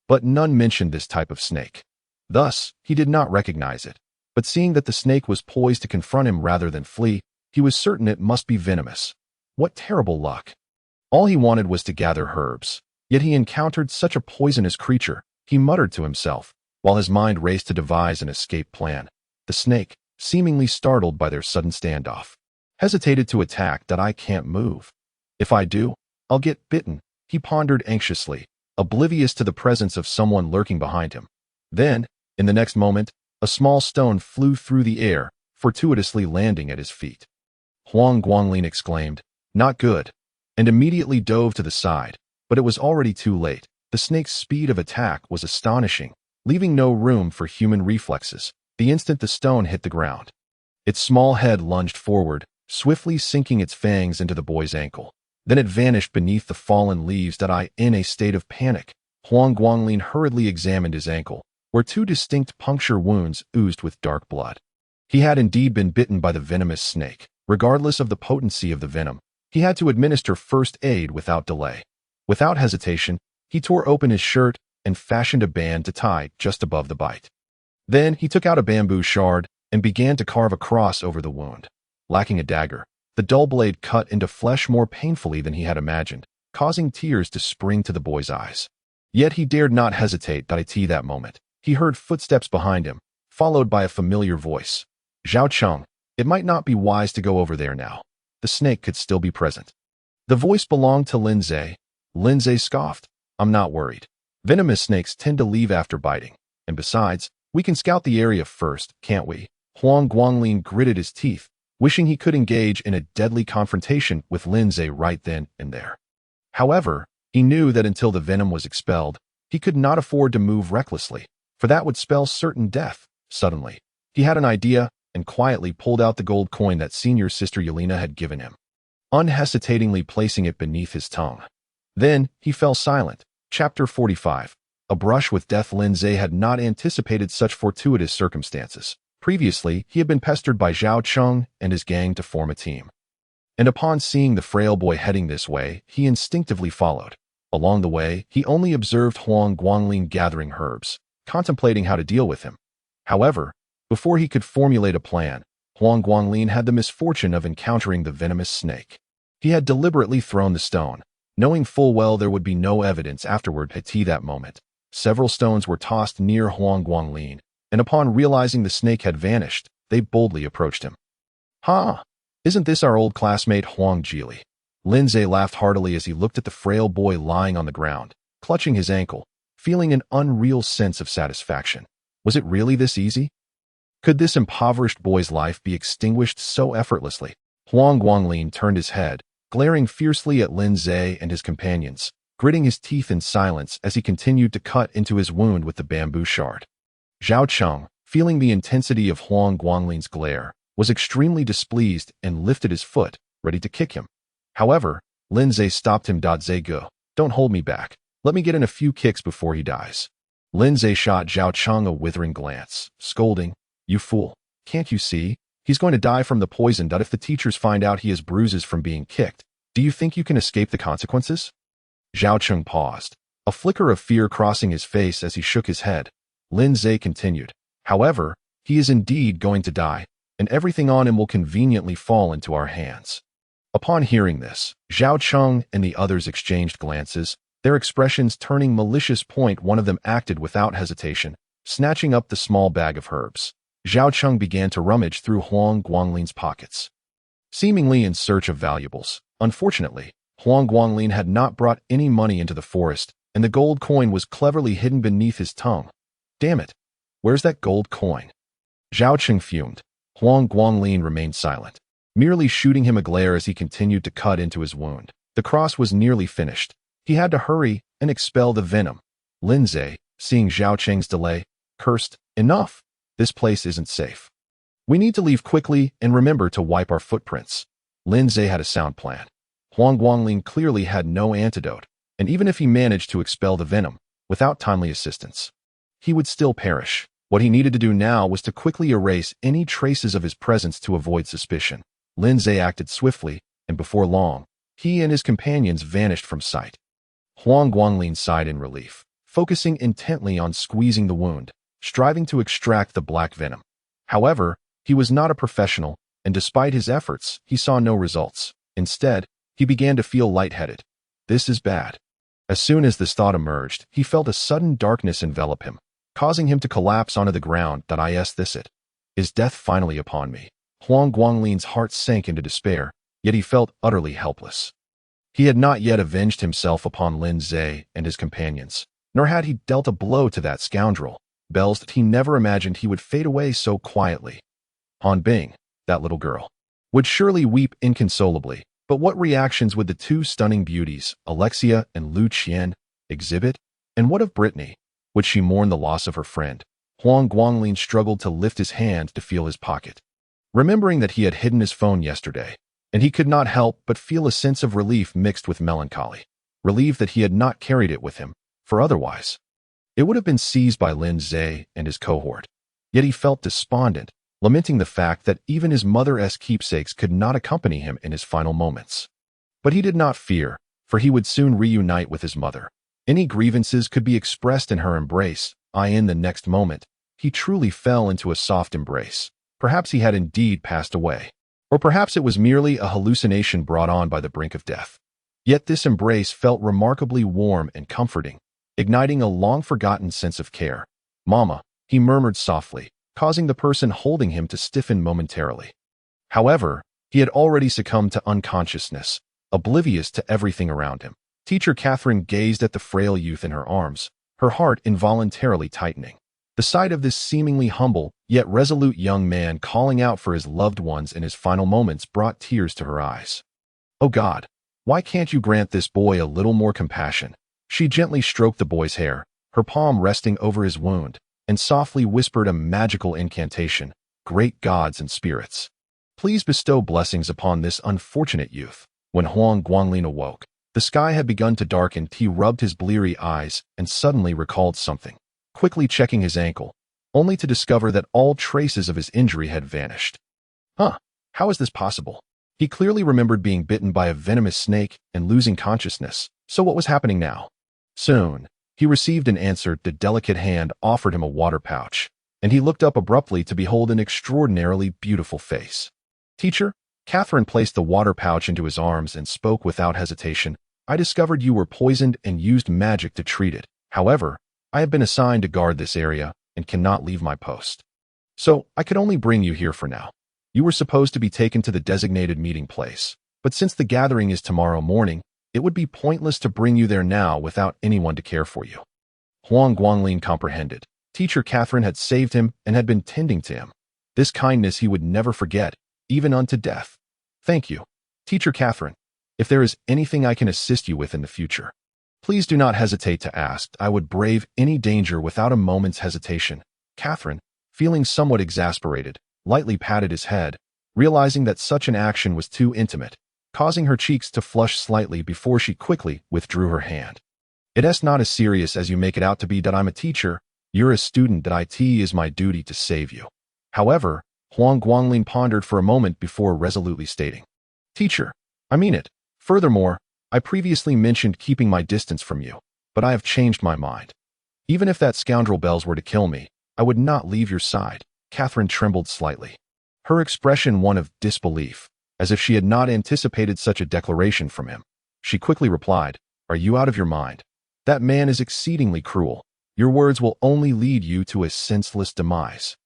Speaker 1: but none mentioned this type of snake. Thus, he did not recognize it, but seeing that the snake was poised to confront him rather than flee, he was certain it must be venomous. What terrible luck! All he wanted was to gather herbs, yet he encountered such a poisonous creature, he muttered to himself, while his mind raced to devise an escape plan. The snake, seemingly startled by their sudden standoff, hesitated to attack. That I can't move. If I do, I'll get bitten, he pondered anxiously, oblivious to the presence of someone lurking behind him. Then, in the next moment, a small stone flew through the air, fortuitously landing at his feet. Huang Guanglin exclaimed, "Not good," and immediately dove to the side, but it was already too late. The snake's speed of attack was astonishing, leaving no room for human reflexes the instant the stone hit the ground. Its small head lunged forward, swiftly sinking its fangs into the boy's ankle. Then it vanished beneath the fallen leaves. In a state of panic, Huang Guanglin hurriedly examined his ankle, where 2 distinct puncture wounds oozed with dark blood. He had indeed been bitten by the venomous snake. Regardless of the potency of the venom, he had to administer first aid without delay. Without hesitation, he tore open his shirt and fashioned a band to tie just above the bite. Then he took out a bamboo shard and began to carve a cross over the wound. Lacking a dagger, the dull blade cut into flesh more painfully than he had imagined, causing tears to spring to the boy's eyes. Yet he dared not hesitate. That moment, he heard footsteps behind him, followed by a familiar voice. "Zhao Cheng, it might not be wise to go over there now. The snake could still be present." The voice belonged to Lin Zhe. Lin Zhe scoffed. "I'm not worried. Venomous snakes tend to leave after biting. And besides, we can scout the area first, can't we?" Huang Guanglin gritted his teeth, wishing he could engage in a deadly confrontation with Lin Zhe right then and there. However, he knew that until the venom was expelled, he could not afford to move recklessly, for that would spell certain death. Suddenly, he had an idea and quietly pulled out the gold coin that senior sister Yelena had given him, unhesitatingly placing it beneath his tongue. Then, he fell silent. Chapter 45. A brush with death. Lin Zhe had not anticipated such fortuitous circumstances. Previously, he had been pestered by Zhao Cheng and his gang to form a team. And upon seeing the frail boy heading this way, he instinctively followed. Along the way, he only observed Huang Guanglin gathering herbs, contemplating how to deal with him. However, before he could formulate a plan, Huang Guanglin had the misfortune of encountering the venomous snake. He had deliberately thrown the stone, knowing full well there would be no evidence afterward. At that moment, several stones were tossed near Huang Guanglin, and upon realizing the snake had vanished, they boldly approached him. "Ha! Isn't this our old classmate Huang Jili?" Lin Zhe laughed heartily as he looked at the frail boy lying on the ground, clutching his ankle, feeling an unreal sense of satisfaction. Was it really this easy? Could this impoverished boy's life be extinguished so effortlessly? Huang Guanglin turned his head, glaring fiercely at Lin Zhe and his companions, gritting his teeth in silence as he continued to cut into his wound with the bamboo shard. Zhao Cheng, feeling the intensity of Huang Guanglin's glare, was extremely displeased and lifted his foot, ready to kick him. However, Lin Zhe stopped him. "Zhe Ge, don't hold me back. Let me get in a few kicks before he dies." Lin Zhe shot Zhao Cheng a withering glance, scolding, "You fool, can't you see? He's going to die from the poison. If the teachers find out he has bruises from being kicked, do you think you can escape the consequences? Zhao Cheng paused, a flicker of fear crossing his face as he shook his head. Lin Zhe continued, however, he is indeed going to die, and everything on him will conveniently fall into our hands. Upon hearing this, Zhao Cheng and the others exchanged glances, their expressions turning malicious. One of them acted without hesitation, snatching up the small bag of herbs. Zhao Cheng began to rummage through Huang Guanglin's pockets, seemingly in search of valuables. Unfortunately, Huang Guanglin had not brought any money into the forest, and the gold coin was cleverly hidden beneath his tongue. Damn it! Where's that gold coin? Zhao Cheng fumed. Huang Guanglin remained silent, merely shooting him a glare as he continued to cut into his wound. The cross was nearly finished. He had to hurry and expel the venom. Lin Zhe, seeing Zhao Cheng's delay, cursed, enough! This place isn't safe. We need to leave quickly and remember to wipe our footprints. Lin Zhe had a sound plan. Huang Guanglin clearly had no antidote, and even if he managed to expel the venom, without timely assistance, he would still perish. What he needed to do now was to quickly erase any traces of his presence to avoid suspicion. Lin Zhe acted swiftly, and before long, he and his companions vanished from sight. Huang Guanglin sighed in relief, focusing intently on squeezing the wound, striving to extract the black venom. However, he was not a professional, and despite his efforts, he saw no results. Instead, he began to feel lightheaded. This is bad. As soon as this thought emerged, he felt a sudden darkness envelop him, causing him to collapse onto the ground. Is death finally upon me? Huang Guanglin's heart sank into despair, yet he felt utterly helpless. He had not yet avenged himself upon Lin Zhe and his companions, nor had he dealt a blow to that scoundrel. Bells that he never imagined he would fade away so quietly. Han Bing, that little girl, would surely weep inconsolably, but what reactions would the two stunning beauties, Alexia and Lu Qian, exhibit? And what of Brittany? Would she mourn the loss of her friend? Huang Guanglin struggled to lift his hand to feel his pocket, remembering that he had hidden his phone yesterday, and he could not help but feel a sense of relief mixed with melancholy, relieved that he had not carried it with him, for otherwise it would have been seized by Lin Zhe and his cohort. Yet he felt despondent, lamenting the fact that even his mother's keepsakes could not accompany him in his final moments. But he did not fear, for he would soon reunite with his mother. Any grievances could be expressed in her embrace. In the next moment, he truly fell into a soft embrace. Perhaps he had indeed passed away. Or perhaps it was merely a hallucination brought on by the brink of death. Yet this embrace felt remarkably warm and comforting, igniting a long-forgotten sense of care. Mama, he murmured softly, causing the person holding him to stiffen momentarily. However, he had already succumbed to unconsciousness, oblivious to everything around him. Teacher Catherine gazed at the frail youth in her arms, her heart involuntarily tightening. The sight of this seemingly humble, yet resolute young man calling out for his loved ones in his final moments brought tears to her eyes. Oh God, why can't you grant this boy a little more compassion? She gently stroked the boy's hair, her palm resting over his wound, and softly whispered a magical incantation. Great gods and spirits, please bestow blessings upon this unfortunate youth. When Huang Guanglin awoke, the sky had begun to darken. He rubbed his bleary eyes and suddenly recalled something, quickly checking his ankle, only to discover that all traces of his injury had vanished. How is this possible? He clearly remembered being bitten by a venomous snake and losing consciousness. So what was happening now? Soon, he received an answer. The delicate hand offered him a water pouch, and he looked up abruptly to behold an extraordinarily beautiful face. Teacher, Catherine placed the water pouch into his arms and spoke without hesitation. I discovered you were poisoned and used magic to treat it. However, I have been assigned to guard this area and cannot leave my post. So, I could only bring you here for now. You were supposed to be taken to the designated meeting place, but since the gathering is tomorrow morning, it would be pointless to bring you there now without anyone to care for you. Huang Guanglin comprehended. Teacher Catherine had saved him and had been tending to him. This kindness he would never forget, even unto death. Thank you, Teacher Catherine. If there is anything I can assist you with in the future, please do not hesitate to ask. I would brave any danger without a moment's hesitation. Catherine, feeling somewhat exasperated, lightly patted his head, realizing that such an action was too intimate, causing her cheeks to flush slightly before she quickly withdrew her hand. It's not as serious as you make it out to be. I'm a teacher, you're a student. It is my duty to save you. However, Huang Guanglin pondered for a moment before resolutely stating, "Teacher, I mean it. Furthermore, I previously mentioned keeping my distance from you, but I have changed my mind. Even if that scoundrel Bells were to kill me, I would not leave your side." Catherine trembled slightly, her expression one of disbelief, as if she had not anticipated such a declaration from him. She quickly replied, "Are you out of your mind? That man is exceedingly cruel. Your words will only lead you to a senseless demise.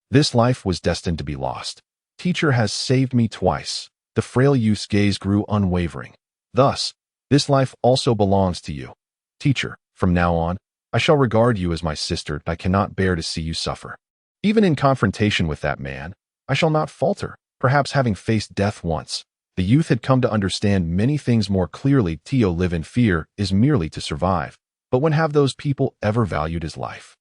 Speaker 1: This life was destined to be lost. Teacher has saved me twice." The frail youth's gaze grew unwavering. "Thus, this life also belongs to you. Teacher, from now on, I shall regard you as my sister. I cannot bear to see you suffer. Even in confrontation with that man, I shall not falter." Perhaps having faced death once, the youth had come to understand many things more clearly. To live in fear is merely to survive, but when have those people ever valued his life?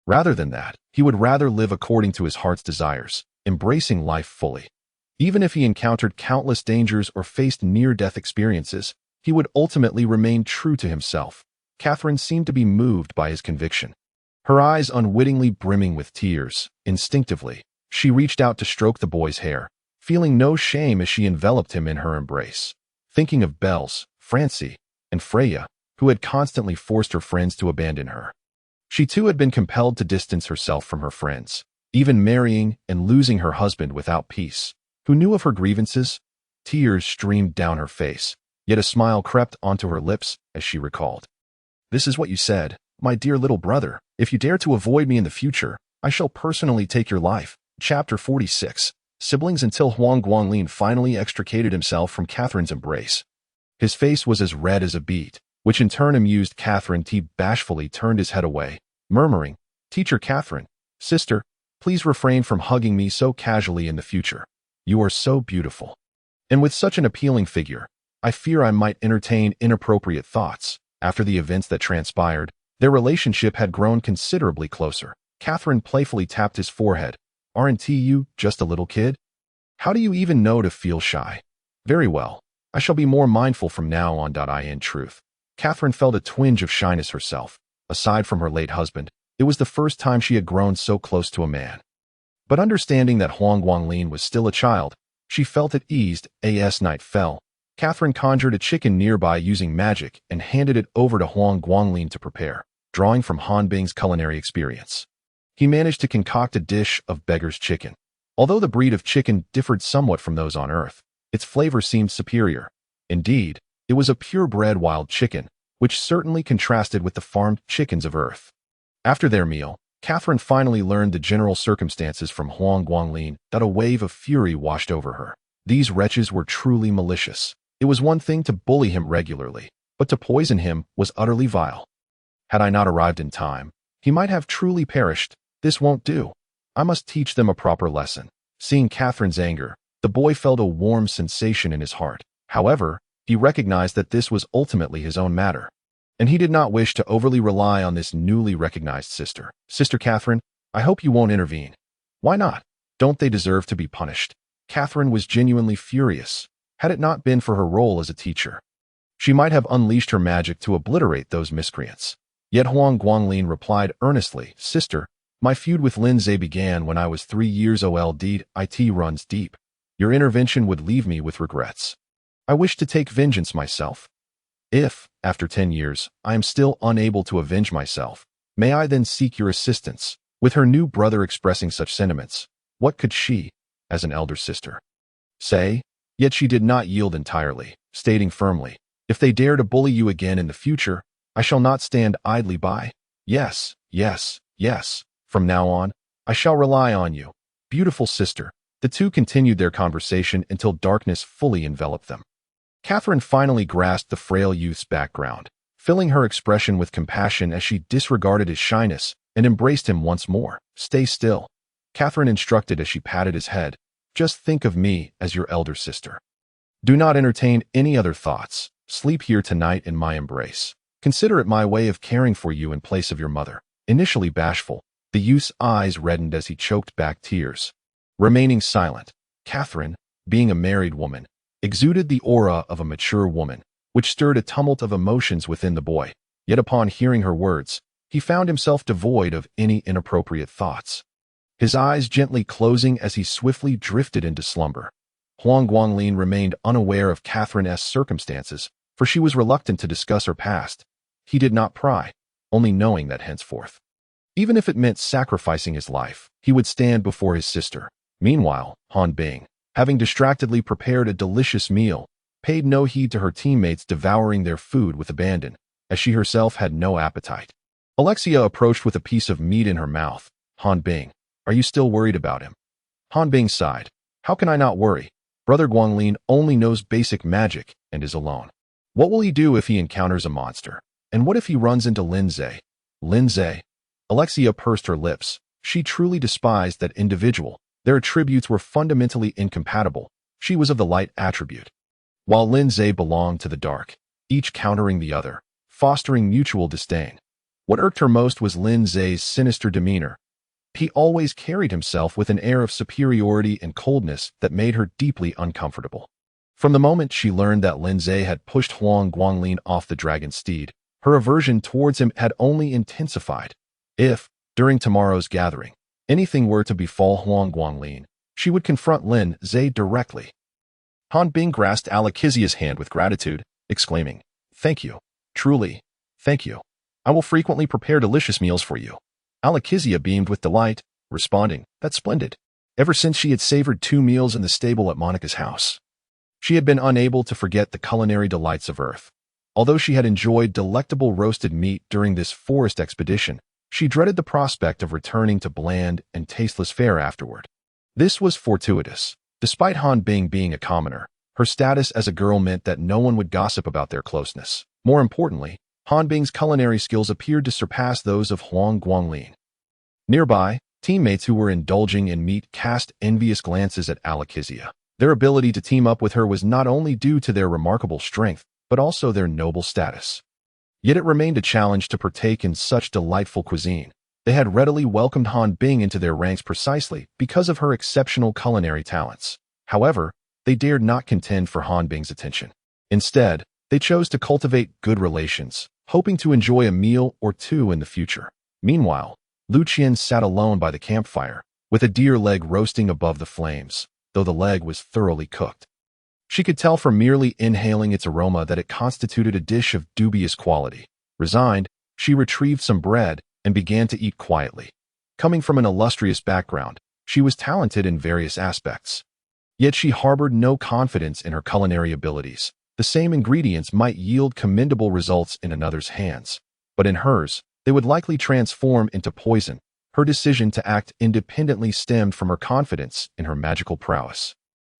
Speaker 1: Rather than that, he would rather live according to his heart's desires, embracing life fully. Even if he encountered countless dangers or faced near-death experiences, he would ultimately remain true to himself. Catherine seemed to be moved by his conviction, her eyes unwittingly brimming with tears. Instinctively, she reached out to stroke the boy's hair, feeling no shame as she enveloped him in her embrace. Thinking of Bells, Francie, and Freya, who had constantly forced her friends to abandon her. She too had been compelled to distance herself from her friends, even marrying and losing her husband without peace. Who knew of her grievances? Tears streamed down her face, yet a smile crept onto her lips as she recalled. "This is what you said, my dear little brother. If you dare to avoid me in the future, I shall personally take your life." Chapter 46. Siblings. Until Huang Guanglin finally extricated himself from Catherine's embrace. His face was as red as a beet, which in turn amused Catherine. He bashfully turned his head away, murmuring, "Teacher Catherine, sister, please refrain from hugging me so casually in the future. You are so beautiful. And with such an appealing figure, I fear I might entertain inappropriate thoughts." After the events that transpired, their relationship had grown considerably closer. Catherine playfully tapped his forehead. "Aren't you just a little kid? How do you even know to feel shy?" "Very well. I shall be more mindful from now on." In truth, Catherine felt a twinge of shyness herself. Aside from her late husband, it was the first time she had grown so close to a man. But understanding that Huang Guanglin was still a child, she felt at ease. As night fell, Catherine conjured a chicken nearby using magic and handed it over to Huang Guanglin to prepare, drawing from Han Bing's culinary experience. He managed to concoct a dish of beggar's chicken. Although the breed of chicken differed somewhat from those on Earth, its flavor seemed superior. Indeed, it was a purebred wild chicken, which certainly contrasted with the farmed chickens of Earth. After their meal, Catherine finally learned the general circumstances from Huang Guanglin. A wave of fury washed over her. These wretches were truly malicious. It was one thing to bully him regularly, but to poison him was utterly vile. Had I not arrived in time, he might have truly perished. This won't do. I must teach them a proper lesson. Seeing Catherine's anger, the boy felt a warm sensation in his heart. However, he recognized that this was ultimately his own matter, and he did not wish to overly rely on this newly recognized sister. "Sister Catherine, I hope you won't intervene." "Why not? Don't they deserve to be punished?" Catherine was genuinely furious. Had it not been for her role as a teacher, she might have unleashed her magic to obliterate those miscreants. Yet Huang Guanglin replied earnestly, "Sister, my feud with Lin Zhe began when I was 3 years old. It runs deep. Your intervention would leave me with regrets. I wish to take vengeance myself. If, after 10 years, I am still unable to avenge myself, may I then seek your assistance?" With her new brother expressing such sentiments, what could she, as an elder sister, say? Yet she did not yield entirely, stating firmly, "If they dare to bully you again in the future, I shall not stand idly by. Yes, yes, yes. From now on, I shall rely on you, beautiful sister." The two continued their conversation until darkness fully enveloped them. Catherine finally grasped the frail youth's background, filling her expression with compassion as she disregarded his shyness and embraced him once more. "Stay still," Catherine instructed as she patted his head. "Just think of me as your elder sister. Do not entertain any other thoughts. Sleep here tonight in my embrace. Consider it my way of caring for you in place of your mother." Initially bashful, the youth's eyes reddened as he choked back tears. Remaining silent, Catherine, being a married woman, exuded the aura of a mature woman, which stirred a tumult of emotions within the boy. Yet upon hearing her words, he found himself devoid of any inappropriate thoughts. his eyes gently closing as he swiftly drifted into slumber. Huang Guanglin remained unaware of Catherine's circumstances, for she was reluctant to discuss her past. He did not pry, only knowing that henceforth, even if it meant sacrificing his life, he would stand before his sister. Meanwhile, Han Bing, having distractedly prepared a delicious meal, paid no heed to her teammates devouring their food with abandon, as she herself had no appetite. Alexia approached with a piece of meat in her mouth. Han Bing, are you still worried about him? Han Bing sighed. How can I not worry? Brother Guanglin only knows basic magic and is alone. What will he do if he encounters a monster? And what if he runs into Lin Zhe? Lin Zhe? Alexia pursed her lips. She truly despised that individual. Their attributes were fundamentally incompatible. She was of the light attribute, while Lin Zhe belonged to the dark, each countering the other, fostering mutual disdain. What irked her most was Lin Zhe's sinister demeanor. He always carried himself with an air of superiority and coldness that made her deeply uncomfortable. From the moment she learned that Lin Zhe had pushed Huang Guanglin off the dragon steed, her aversion towards him had only intensified. If, during tomorrow's gathering, anything were to befall Huang Guanglin, she would confront Lin Zhe directly. Han Bing grasped Alexia's hand with gratitude, exclaiming, "Thank you. Truly, thank you. I will frequently prepare delicious meals for you." Alexia beamed with delight, responding, "That's splendid." Ever since she had savored 2 meals in the stable at Monica's house, she had been unable to forget the culinary delights of Earth. Although she had enjoyed delectable roasted meat during this forest expedition, she dreaded the prospect of returning to bland and tasteless fare afterward. This was fortuitous. Despite Han Bing being a commoner, her status as a girl meant that no one would gossip about their closeness. More importantly, Han Bing's culinary skills appeared to surpass those of Huang Guanglin. Nearby, teammates who were indulging in meat cast envious glances at Alexia. Their ability to team up with her was not only due to their remarkable strength, but also their noble status. Yet it remained a challenge to partake in such delightful cuisine. They had readily welcomed Han Bing into their ranks precisely because of her exceptional culinary talents. However, they dared not contend for Han Bing's attention. Instead, they chose to cultivate good relations, hoping to enjoy a meal or two in the future. Meanwhile, Lu Qian sat alone by the campfire, with a deer leg roasting above the flames, though the leg was thoroughly cooked. She could tell from merely inhaling its aroma that it constituted a dish of dubious quality. Resigned, she retrieved some bread and began to eat quietly. Coming from an illustrious background, she was talented in various aspects. Yet she harbored no confidence in her culinary abilities. The same ingredients might yield commendable results in another's hands, but in hers, they would likely transform into poison. Her decision to act independently stemmed from her confidence in her magical prowess,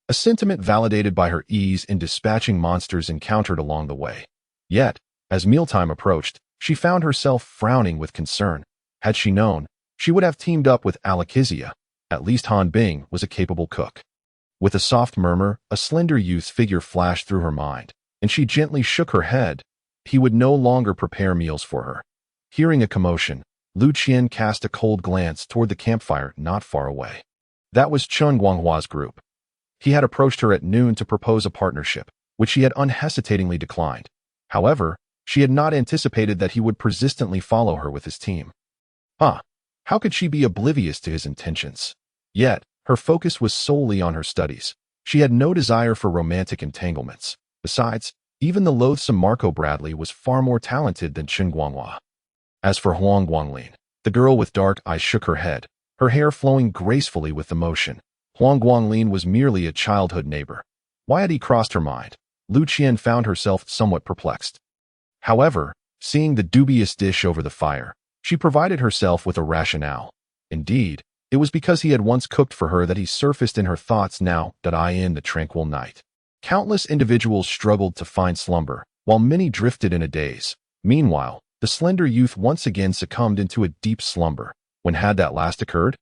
Speaker 1: a sentiment validated by her ease in dispatching monsters encountered along the way. Yet, as mealtime approached, she found herself frowning with concern. Had she known, she would have teamed up with Alexia. At least Han Bing was a capable cook. With a soft murmur, a slender youth's figure flashed through her mind, and she gently shook her head. He would no longer prepare meals for her. Hearing a commotion, Lu Qian cast a cold glance toward the campfire not far away. That was Chen Guanghua's group. He had approached her at noon to propose a partnership, which she had unhesitatingly declined. However, she had not anticipated that he would persistently follow her with his team. How could she be oblivious to his intentions? Yet, her focus was solely on her studies. She had no desire for romantic entanglements. Besides, even the loathsome Marco Bradley was far more talented than Chen Guanghua. As for Huang Guanglin, the girl with dark eyes shook her head, her hair flowing gracefully with the motion. Huang Guanglin was merely a childhood neighbor. Why had he crossed her mind? Lu Qian found herself somewhat perplexed. However, seeing the dubious dish over the fire, she provided herself with a rationale. Indeed, it was because he had once cooked for her that he surfaced in her thoughts now that I in the tranquil night. Countless individuals struggled to find slumber, while many drifted in a daze. Meanwhile, the slender youth once again succumbed into a deep slumber. When had that last occurred?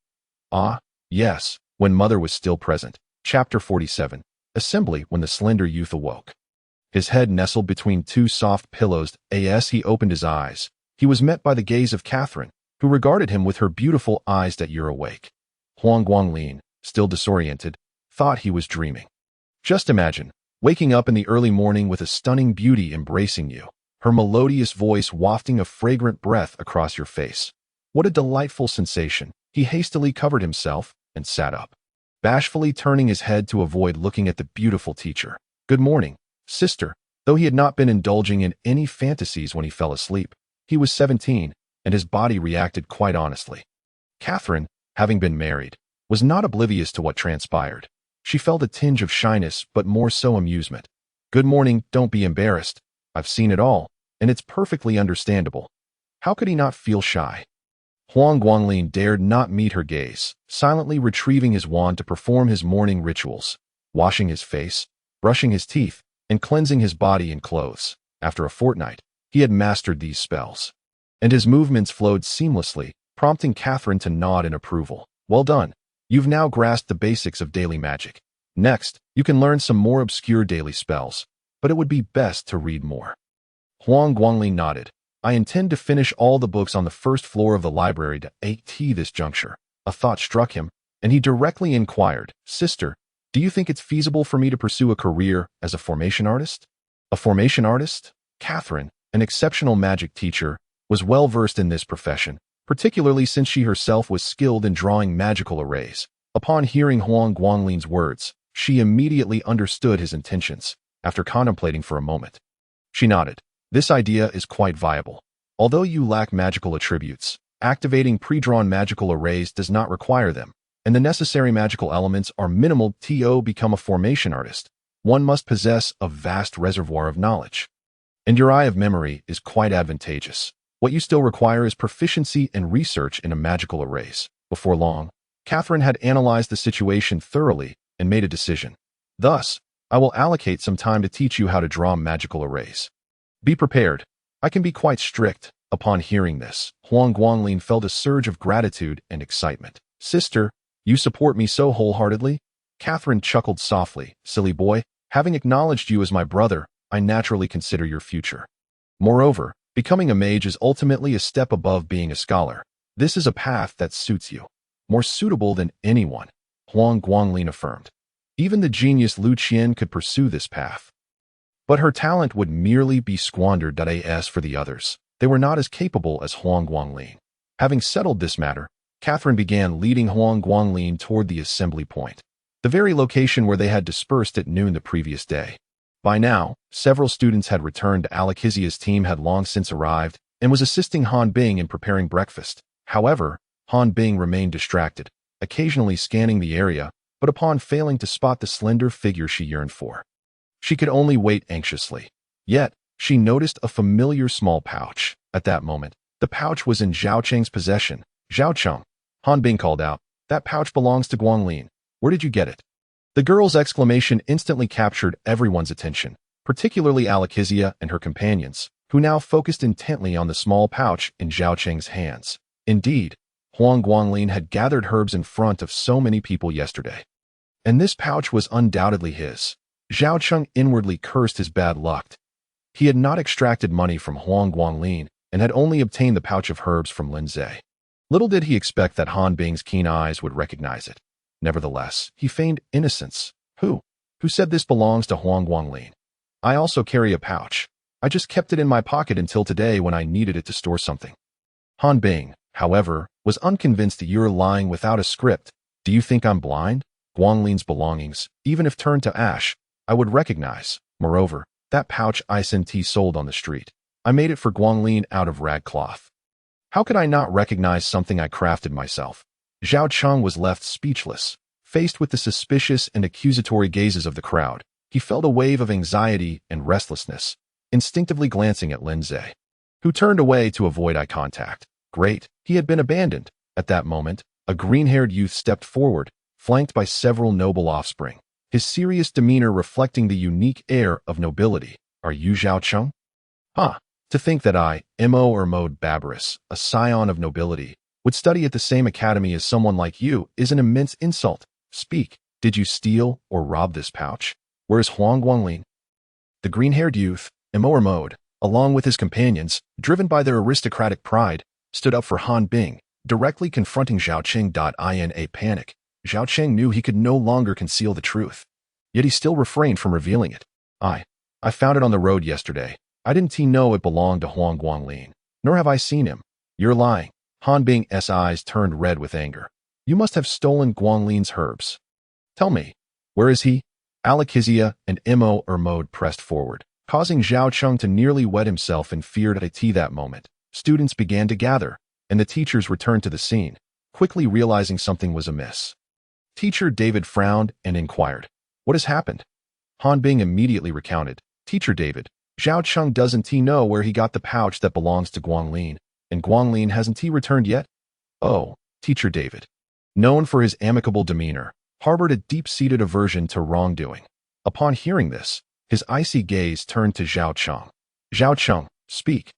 Speaker 1: Yes, when Mother was still present. Chapter 47. Assembly. When the slender youth awoke, his head nestled between 2 soft pillows. As he opened his eyes, he was met by the gaze of Catherine, who regarded him with her beautiful eyes that you're awake. Huang Guanglin, still disoriented, thought he was dreaming. Just imagine, waking up in the early morning with a stunning beauty embracing you, her melodious voice wafting a fragrant breath across your face. What a delightful sensation. He hastily covered himself and sat up, bashfully turning his head to avoid looking at the beautiful teacher. "Good morning, sister." Though he had not been indulging in any fantasies when he fell asleep, he was 17, and his body reacted quite honestly. Catherine, having been married, was not oblivious to what transpired. She felt a tinge of shyness, but more so amusement. "Good morning, don't be embarrassed. I've seen it all, and it's perfectly understandable." How could he not feel shy? Huang Guanglin dared not meet her gaze, silently retrieving his wand to perform his morning rituals, washing his face, brushing his teeth, and cleansing his body and clothes. After a fortnight, he had mastered these spells, and his movements flowed seamlessly, prompting Catherine to nod in approval. "Well done. You've now grasped the basics of daily magic. Next, you can learn some more obscure daily spells, but it would be best to read more." Huang Guanglin nodded. "I intend to finish all the books on the first floor of the library at this juncture." A thought struck him, and he directly inquired, "Sister, do you think it's feasible for me to pursue a career as a formation artist?" A formation artist? Catherine, an exceptional magic teacher, was well versed in this profession, particularly since she herself was skilled in drawing magical arrays. Upon hearing Huang Guanglin's words, she immediately understood his intentions. After contemplating for a moment, she nodded. "This idea is quite viable. Although you lack magical attributes, activating pre-drawn magical arrays does not require them, and the necessary magical elements are minimal to become a formation artist. One must possess a vast reservoir of knowledge, and your eye of memory is quite advantageous. What you still require is proficiency and research in magical arrays." Before long, Catherine had analyzed the situation thoroughly and made a decision. "Thus, I will allocate some time to teach you how to draw magical arrays. Be prepared. I can be quite strict." Upon hearing this, Huang Guanglin felt a surge of gratitude and excitement. "Sister, you support me so wholeheartedly?" Catherine chuckled softly. "Silly boy, having acknowledged you as my brother, I naturally consider your future. Moreover, becoming a mage is ultimately a step above being a scholar. This is a path that suits you, more suitable than anyone," Huang Guanglin affirmed. Even the genius Lu Qian could pursue this path, but her talent would merely be squandered. As for the others, they were not as capable as Huang Guanglin. Having settled this matter, Catherine began leading Huang Guanglin toward the assembly point, the very location where they had dispersed at noon the previous day. By now, several students had returned. Alakizia's team had long since arrived and was assisting Han Bing in preparing breakfast. However, Han Bing remained distracted, occasionally scanning the area, but upon failing to spot the slender figure she yearned for, she could only wait anxiously. Yet, she noticed a familiar small pouch. At that moment, the pouch was in Zhao Cheng's possession. "Zhao Cheng," Han Bing called out, "that pouch belongs to Guanglin. Where did you get it?" The girl's exclamation instantly captured everyone's attention, particularly Alakizia and her companions, who now focused intently on the small pouch in Zhao Cheng's hands. Indeed, Huang Guanglin had gathered herbs in front of so many people yesterday, and this pouch was undoubtedly his. Zhao Cheng inwardly cursed his bad luck. He had not extracted money from Huang Guanglin and had only obtained the pouch of herbs from Lin Zhe. Little did he expect that Han Bing's keen eyes would recognize it. Nevertheless, he feigned innocence. Who said this belongs to Huang Guanglin? I also carry a pouch. I just kept it in my pocket until today when I needed it to store something." Han Bing, however, was unconvinced. "You're lying without a script. Do you think I'm blind? Guanglin's belongings, even if turned to ash, I would recognize. Moreover, that pouch Isent sold on the street. I made it for Guanglin out of rag cloth. How could I not recognize something I crafted myself?" Zhao Cheng was left speechless. Faced with the suspicious and accusatory gazes of the crowd, he felt a wave of anxiety and restlessness, instinctively glancing at Lin Zhe, who turned away to avoid eye contact. Great, he had been abandoned. At that moment, a green-haired youth stepped forward, flanked by several noble offspring, his serious demeanor reflecting the unique air of nobility. "Are you Zhao Cheng?" "Ah, to think that I, Mo Barbarous, a scion of nobility, would study at the same academy as someone like you is an immense insult. Speak, did you steal or rob this pouch? Where is Huang Guanglin?" The green-haired youth, Mo, along with his companions, driven by their aristocratic pride, stood up for Han Bing, directly confronting Zhao Cheng. In a panic, Zhao Cheng knew he could no longer conceal the truth. Yet he still refrained from revealing it. I found it on the road yesterday. I didn't know it belonged to Huang Guanglin, nor have I seen him." "You're lying." Han Bing's eyes turned red with anger. You must have stolen Guanlin's herbs. Tell me, where is he? Alakizia and Mo Ermode pressed forward, causing Zhao Cheng to nearly wet himself in fear at that moment. Students began to gather, and the teachers returned to the scene, quickly realizing something was amiss. Teacher David frowned and inquired, what has happened? Han Bing immediately recounted, Teacher David, Zhao Cheng doesn't he know where he got the pouch that belongs to Guanlin, and Guanlin hasn't he returned yet? Oh, Teacher David, known for his amicable demeanor, harbored a deep-seated aversion to wrongdoing. Upon hearing this, his icy gaze turned to Zhao Cheng. Zhao Cheng, speak.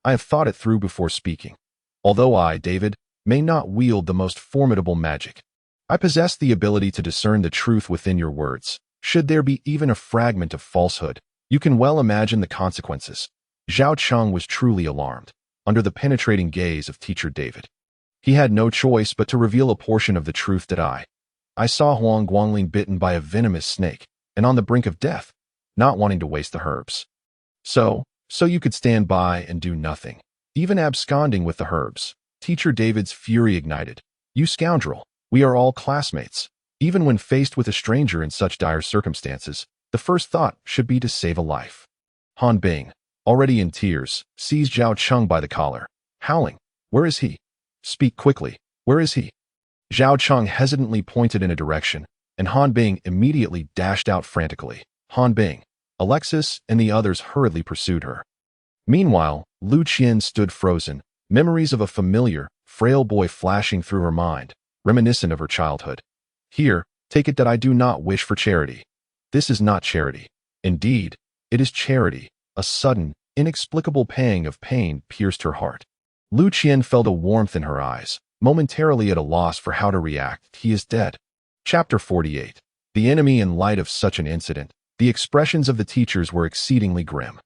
Speaker 1: I have thought it through before speaking. Although I, David, may not wield the most formidable magic, I possess the ability to discern the truth within your words. Should there be even a fragment of falsehood, you can well imagine the consequences. Zhao Cheng was truly alarmed, under the penetrating gaze of Teacher David. He had no choice but to reveal a portion of the truth that I saw Huang Guanglin bitten by a venomous snake, and on the brink of death, not wanting to waste the herbs. So you could stand by and do nothing, even absconding with the herbs. Teacher David's fury ignited. You scoundrel, we are all classmates. Even when faced with a stranger in such dire circumstances, the first thought should be to save a life. Han Bing, already in tears, seized Zhao Cheng by the collar, howling, where is he? Speak quickly, where is he? Zhao Cheng hesitantly pointed in a direction, and Han Bing immediately dashed out frantically. Han Bing, Alexis, and the others hurriedly pursued her. Meanwhile, Lu Qian stood frozen, memories of a familiar, frail boy flashing through her mind, reminiscent of her childhood. Here, take it that I do not wish for charity. This is not charity. Indeed, it is charity. A sudden, inexplicable pang of pain pierced her heart. Lu Qian felt a warmth in her eyes, momentarily at a loss for how to react. He is dead. Chapter 48. The enemy. In light of such an incident, the expressions of the teachers were exceedingly grim.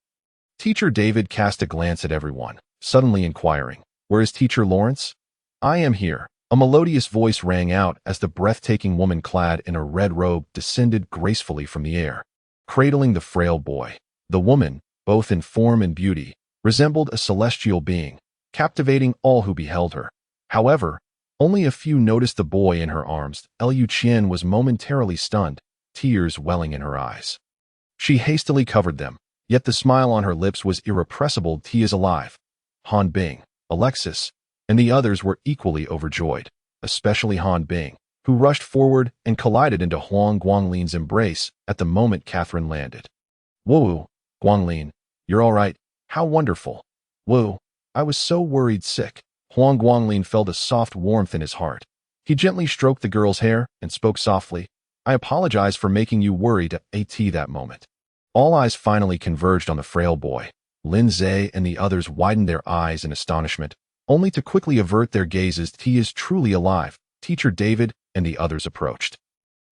Speaker 1: Teacher David cast a glance at everyone, suddenly inquiring, where is Teacher Lawrence? I am here. A melodious voice rang out as the breathtaking woman clad in a red robe descended gracefully from the air, cradling the frail boy. The woman, both in form and beauty, resembled a celestial being, captivating all who beheld her. However, only a few noticed the boy in her arms. Lu Qian was momentarily stunned, tears welling in her eyes. She hastily covered them, yet the smile on her lips was irrepressible. He is alive. Han Bing, Alexis, and the others were equally overjoyed, especially Han Bing, who rushed forward and collided into Huang Guanglin's embrace at the moment Catherine landed. Whoa, Guanglin, you're all right. How wonderful. Whoa, I was so worried sick. Huang Guanglin felt a soft warmth in his heart. He gently stroked the girl's hair and spoke softly. I apologize for making you worried at that moment. All eyes finally converged on the frail boy. Lin Zhe and the others widened their eyes in astonishment, only to quickly avert their gazes. He is truly alive. Teacher David and the others approached.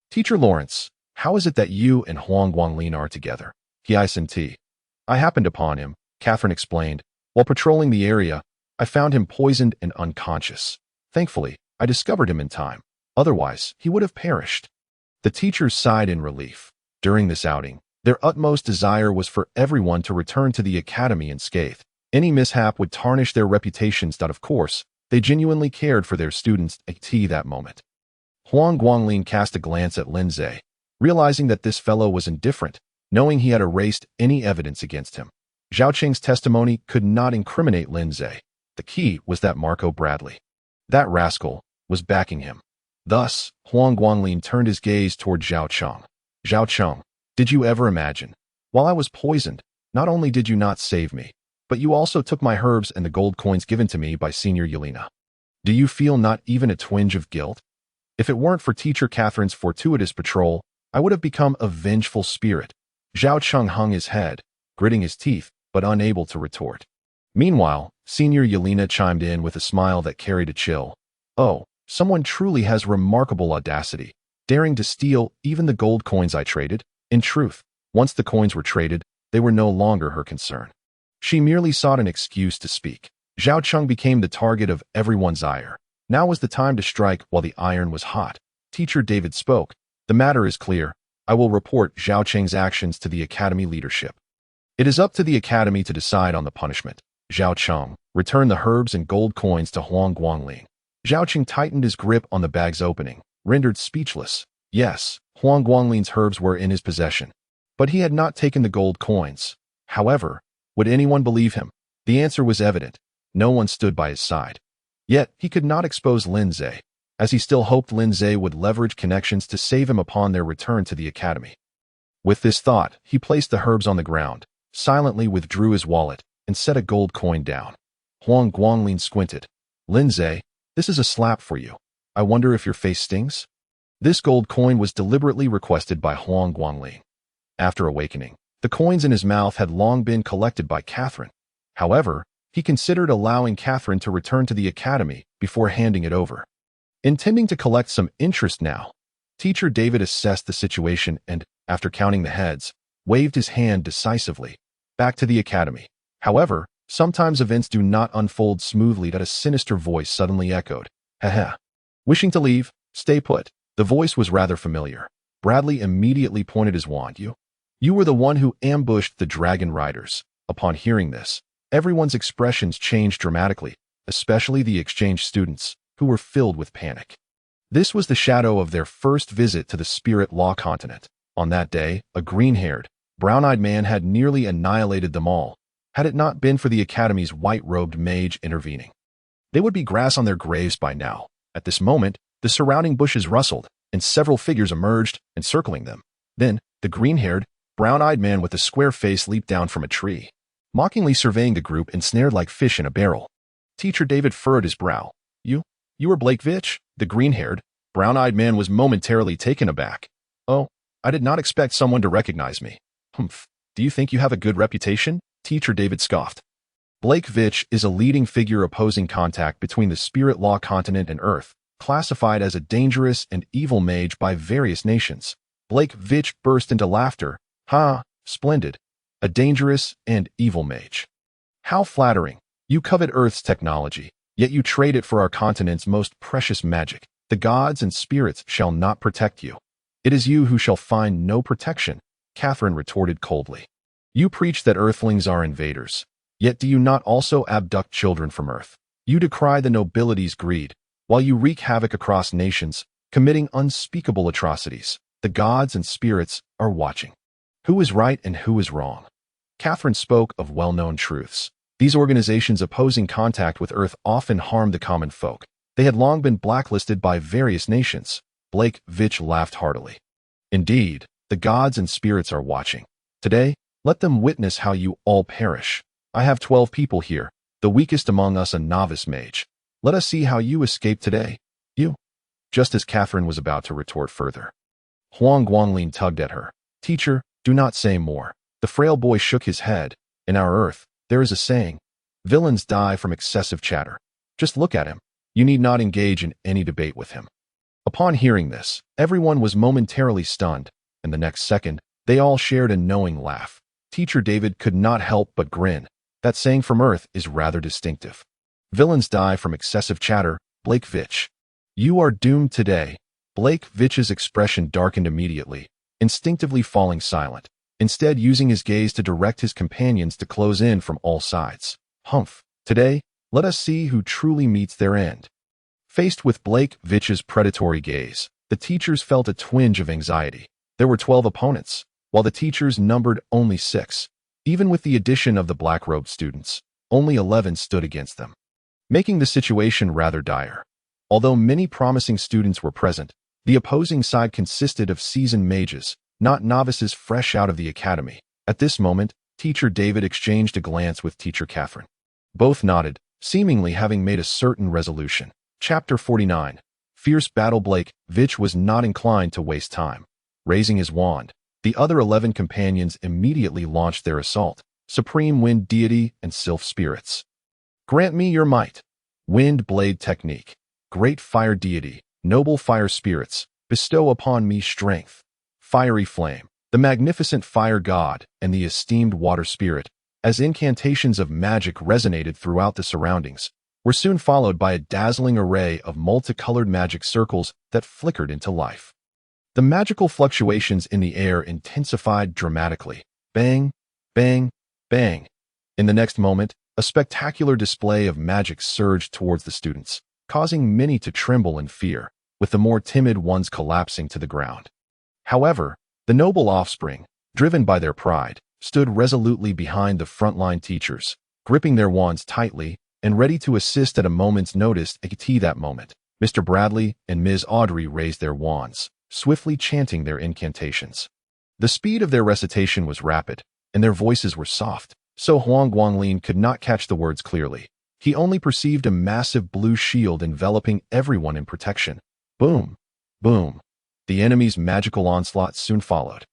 Speaker 1: Teacher Lawrence, how is it that you and Huang Guanglin are together? I happened upon him, Catherine explained. While patrolling the area, I found him poisoned and unconscious. Thankfully, I discovered him in time. Otherwise, he would have perished. The teachers sighed in relief. During this outing, their utmost desire was for everyone to return to the academy unscathed. Any mishap would tarnish their reputations. Of course, they genuinely cared for their students at that moment. Huang Guanglin cast a glance at Lin Zhe, realizing that this fellow was indifferent, knowing he had erased any evidence against him. Zhao Qing's testimony could not incriminate Lin Zhe. The key was that Marco Bradley, that rascal, was backing him. Thus, Huang Guanglin turned his gaze toward Zhao Cheng. Zhao Cheng, did you ever imagine? While I was poisoned, not only did you not save me, but you also took my herbs and the gold coins given to me by Senior Yelena. Do you feel not even a twinge of guilt? If it weren't for Teacher Catherine's fortuitous patrol, I would have become a vengeful spirit. Zhao Cheng hung his head, gritting his teeth, but unable to retort. Meanwhile, Senior Yelena chimed in with a smile that carried a chill. Oh, someone truly has remarkable audacity, daring to steal even the gold coins I traded. In truth, once the coins were traded, they were no longer her concern. She merely sought an excuse to speak. Zhao Cheng became the target of everyone's ire. Now was the time to strike while the iron was hot. Teacher David spoke. The matter is clear. I will report Zhao Cheng's actions to the academy leadership. It is up to the academy to decide on the punishment. Zhao Cheng, return the herbs and gold coins to Huang Guangling. Zhao Cheng tightened his grip on the bag's opening, rendered speechless. Yes, Huang Guangling's herbs were in his possession, but he had not taken the gold coins. However, would anyone believe him? The answer was evident. No one stood by his side. Yet, he could not expose Lin Zhe, as he still hoped Lin Zhe would leverage connections to save him upon their return to the academy. With this thought, he placed the herbs on the ground, silently withdrew his wallet, and set a gold coin down. Huang Guangling squinted. Lin Zhe, this is a slap for you. I wonder if your face stings? This gold coin was deliberately requested by Huang Guangling. After awakening, the coins in his mouth had long been collected by Catherine. However, he considered allowing Catherine to return to the academy before handing it over. Intending to collect some interest now, Teacher David assessed the situation and, after counting the heads, waved his hand decisively, back to the academy. However, sometimes events do not unfold smoothly. That a sinister voice suddenly echoed. Heh. Wishing to leave, stay put. The voice was rather familiar. Bradley immediately pointed his wand. You were the one who ambushed the dragon riders. Upon hearing this, everyone's expressions changed dramatically, especially the exchange students, who were filled with panic. This was the shadow of their first visit to the Spirit Law continent. On that day, a green-haired, brown-eyed man had nearly annihilated them all, had it not been for the Academy's white-robed mage intervening. They would be grass on their graves by now. At this moment, the surrounding bushes rustled, and several figures emerged, encircling them. Then, the green-haired, brown-eyed man with the square face leaped down from a tree, mockingly surveying the group ensnared like fish in a barrel. Teacher David furrowed his brow. You are Blake Vitch? The green-haired, brown-eyed man was momentarily taken aback. Oh, I did not expect someone to recognize me. Humph. Do you think you have a good reputation? Teacher David scoffed. Blake Vitch is a leading figure opposing contact between the Spirit Law continent and Earth, classified as a dangerous and evil mage by various nations. Blake Vitch burst into laughter. Ha, splendid. A dangerous and evil mage. How flattering. You covet Earth's technology, yet you trade it for our continent's most precious magic. The gods and spirits shall not protect you. It is you who shall find no protection, Catherine retorted coldly. You preach that Earthlings are invaders. Yet do you not also abduct children from Earth? You decry the nobility's greed, while you wreak havoc across nations, committing unspeakable atrocities. The gods and spirits are watching. Who is right and who is wrong? Catherine spoke of well-known truths. These organizations opposing contact with Earth often harm the common folk. They had long been blacklisted by various nations. Blake Vitch laughed heartily. Indeed, the gods and spirits are watching. Today, let them witness how you all perish. I have 12 people here, the weakest among us a novice mage. Let us see how you escape today. You. Just as Catherine was about to retort further, Huang Guangling tugged at her. Teacher, do not say more. The frail boy shook his head. In our Earth, there is a saying, villains die from excessive chatter. Just look at him. You need not engage in any debate with him. Upon hearing this, everyone was momentarily stunned, and the next second, they all shared a knowing laugh. Teacher David could not help but grin. That saying from Earth is rather distinctive. Villains die from excessive chatter, Blake Vitch. You are doomed today. Blake Vitch's expression darkened immediately, instinctively falling silent, instead using his gaze to direct his companions to close in from all sides. Humph. Today, let us see who truly meets their end. Faced with Blake Vitch's predatory gaze, the teachers felt a twinge of anxiety. There were 12 opponents, while the teachers numbered only 6. Even with the addition of the black-robed students, only 11 stood against them, making the situation rather dire. Although many promising students were present, the opposing side consisted of seasoned mages, not novices fresh out of the academy. At this moment, Teacher David exchanged a glance with Teacher Catherine. Both nodded, seemingly having made a certain resolution. Chapter 49. Fierce Battle. Blake Vitch was not inclined to waste time. Raising his wand, the other 11 companions immediately launched their assault. Supreme Wind Deity and Sylph Spirits. Grant me your might. Wind Blade Technique. Great Fire Deity, Noble Fire Spirits, bestow upon me strength. Fiery Flame, the Magnificent Fire God, and the Esteemed Water Spirit, as incantations of magic resonated throughout the surroundings, were soon followed by a dazzling array of multicolored magic circles that flickered into life. The magical fluctuations in the air intensified dramatically. Bang, bang, bang. In the next moment, A spectacular display of magic surged towards the students, causing many to tremble in fear, with the more timid ones collapsing to the ground. However, the noble offspring, driven by their pride, stood resolutely behind the frontline teachers, gripping their wands tightly and ready to assist at a moment's notice. At that moment, Mr. Bradley and Ms. Audrey raised their wands, swiftly chanting their incantations. The speed of their recitation was rapid, and their voices were soft, so Huang Guanglin could not catch the words clearly. He only perceived a massive blue shield enveloping everyone in protection. Boom! Boom! The enemy's magical onslaught soon followed.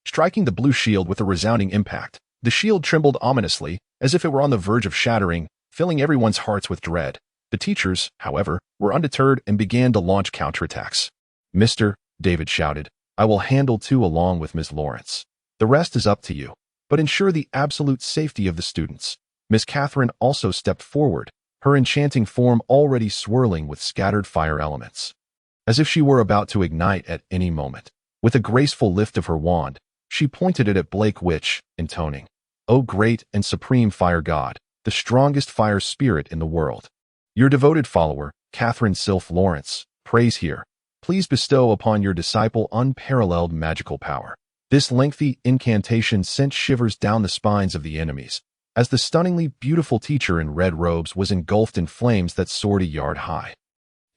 Speaker 1: Striking the blue shield with a resounding impact, the shield trembled ominously, as if it were on the verge of shattering, filling everyone's hearts with dread. The teachers, however, were undeterred and began to launch counterattacks. "Mr. David shouted, I will handle two along with Ms. Lawrence. The rest is up to you, but ensure the absolute safety of the students." Miss Catherine also stepped forward, her enchanting form already swirling with scattered fire elements, as if she were about to ignite at any moment. With a graceful lift of her wand, she pointed it at Blake Witch, intoning, "O great and supreme fire god, the strongest fire spirit in the world. Your devoted follower, Catherine Sylph Lawrence, prays here. Please bestow upon your disciple unparalleled magical power." This lengthy incantation sent shivers down the spines of the enemies, as the stunningly beautiful teacher in red robes was engulfed in flames that soared a yard high,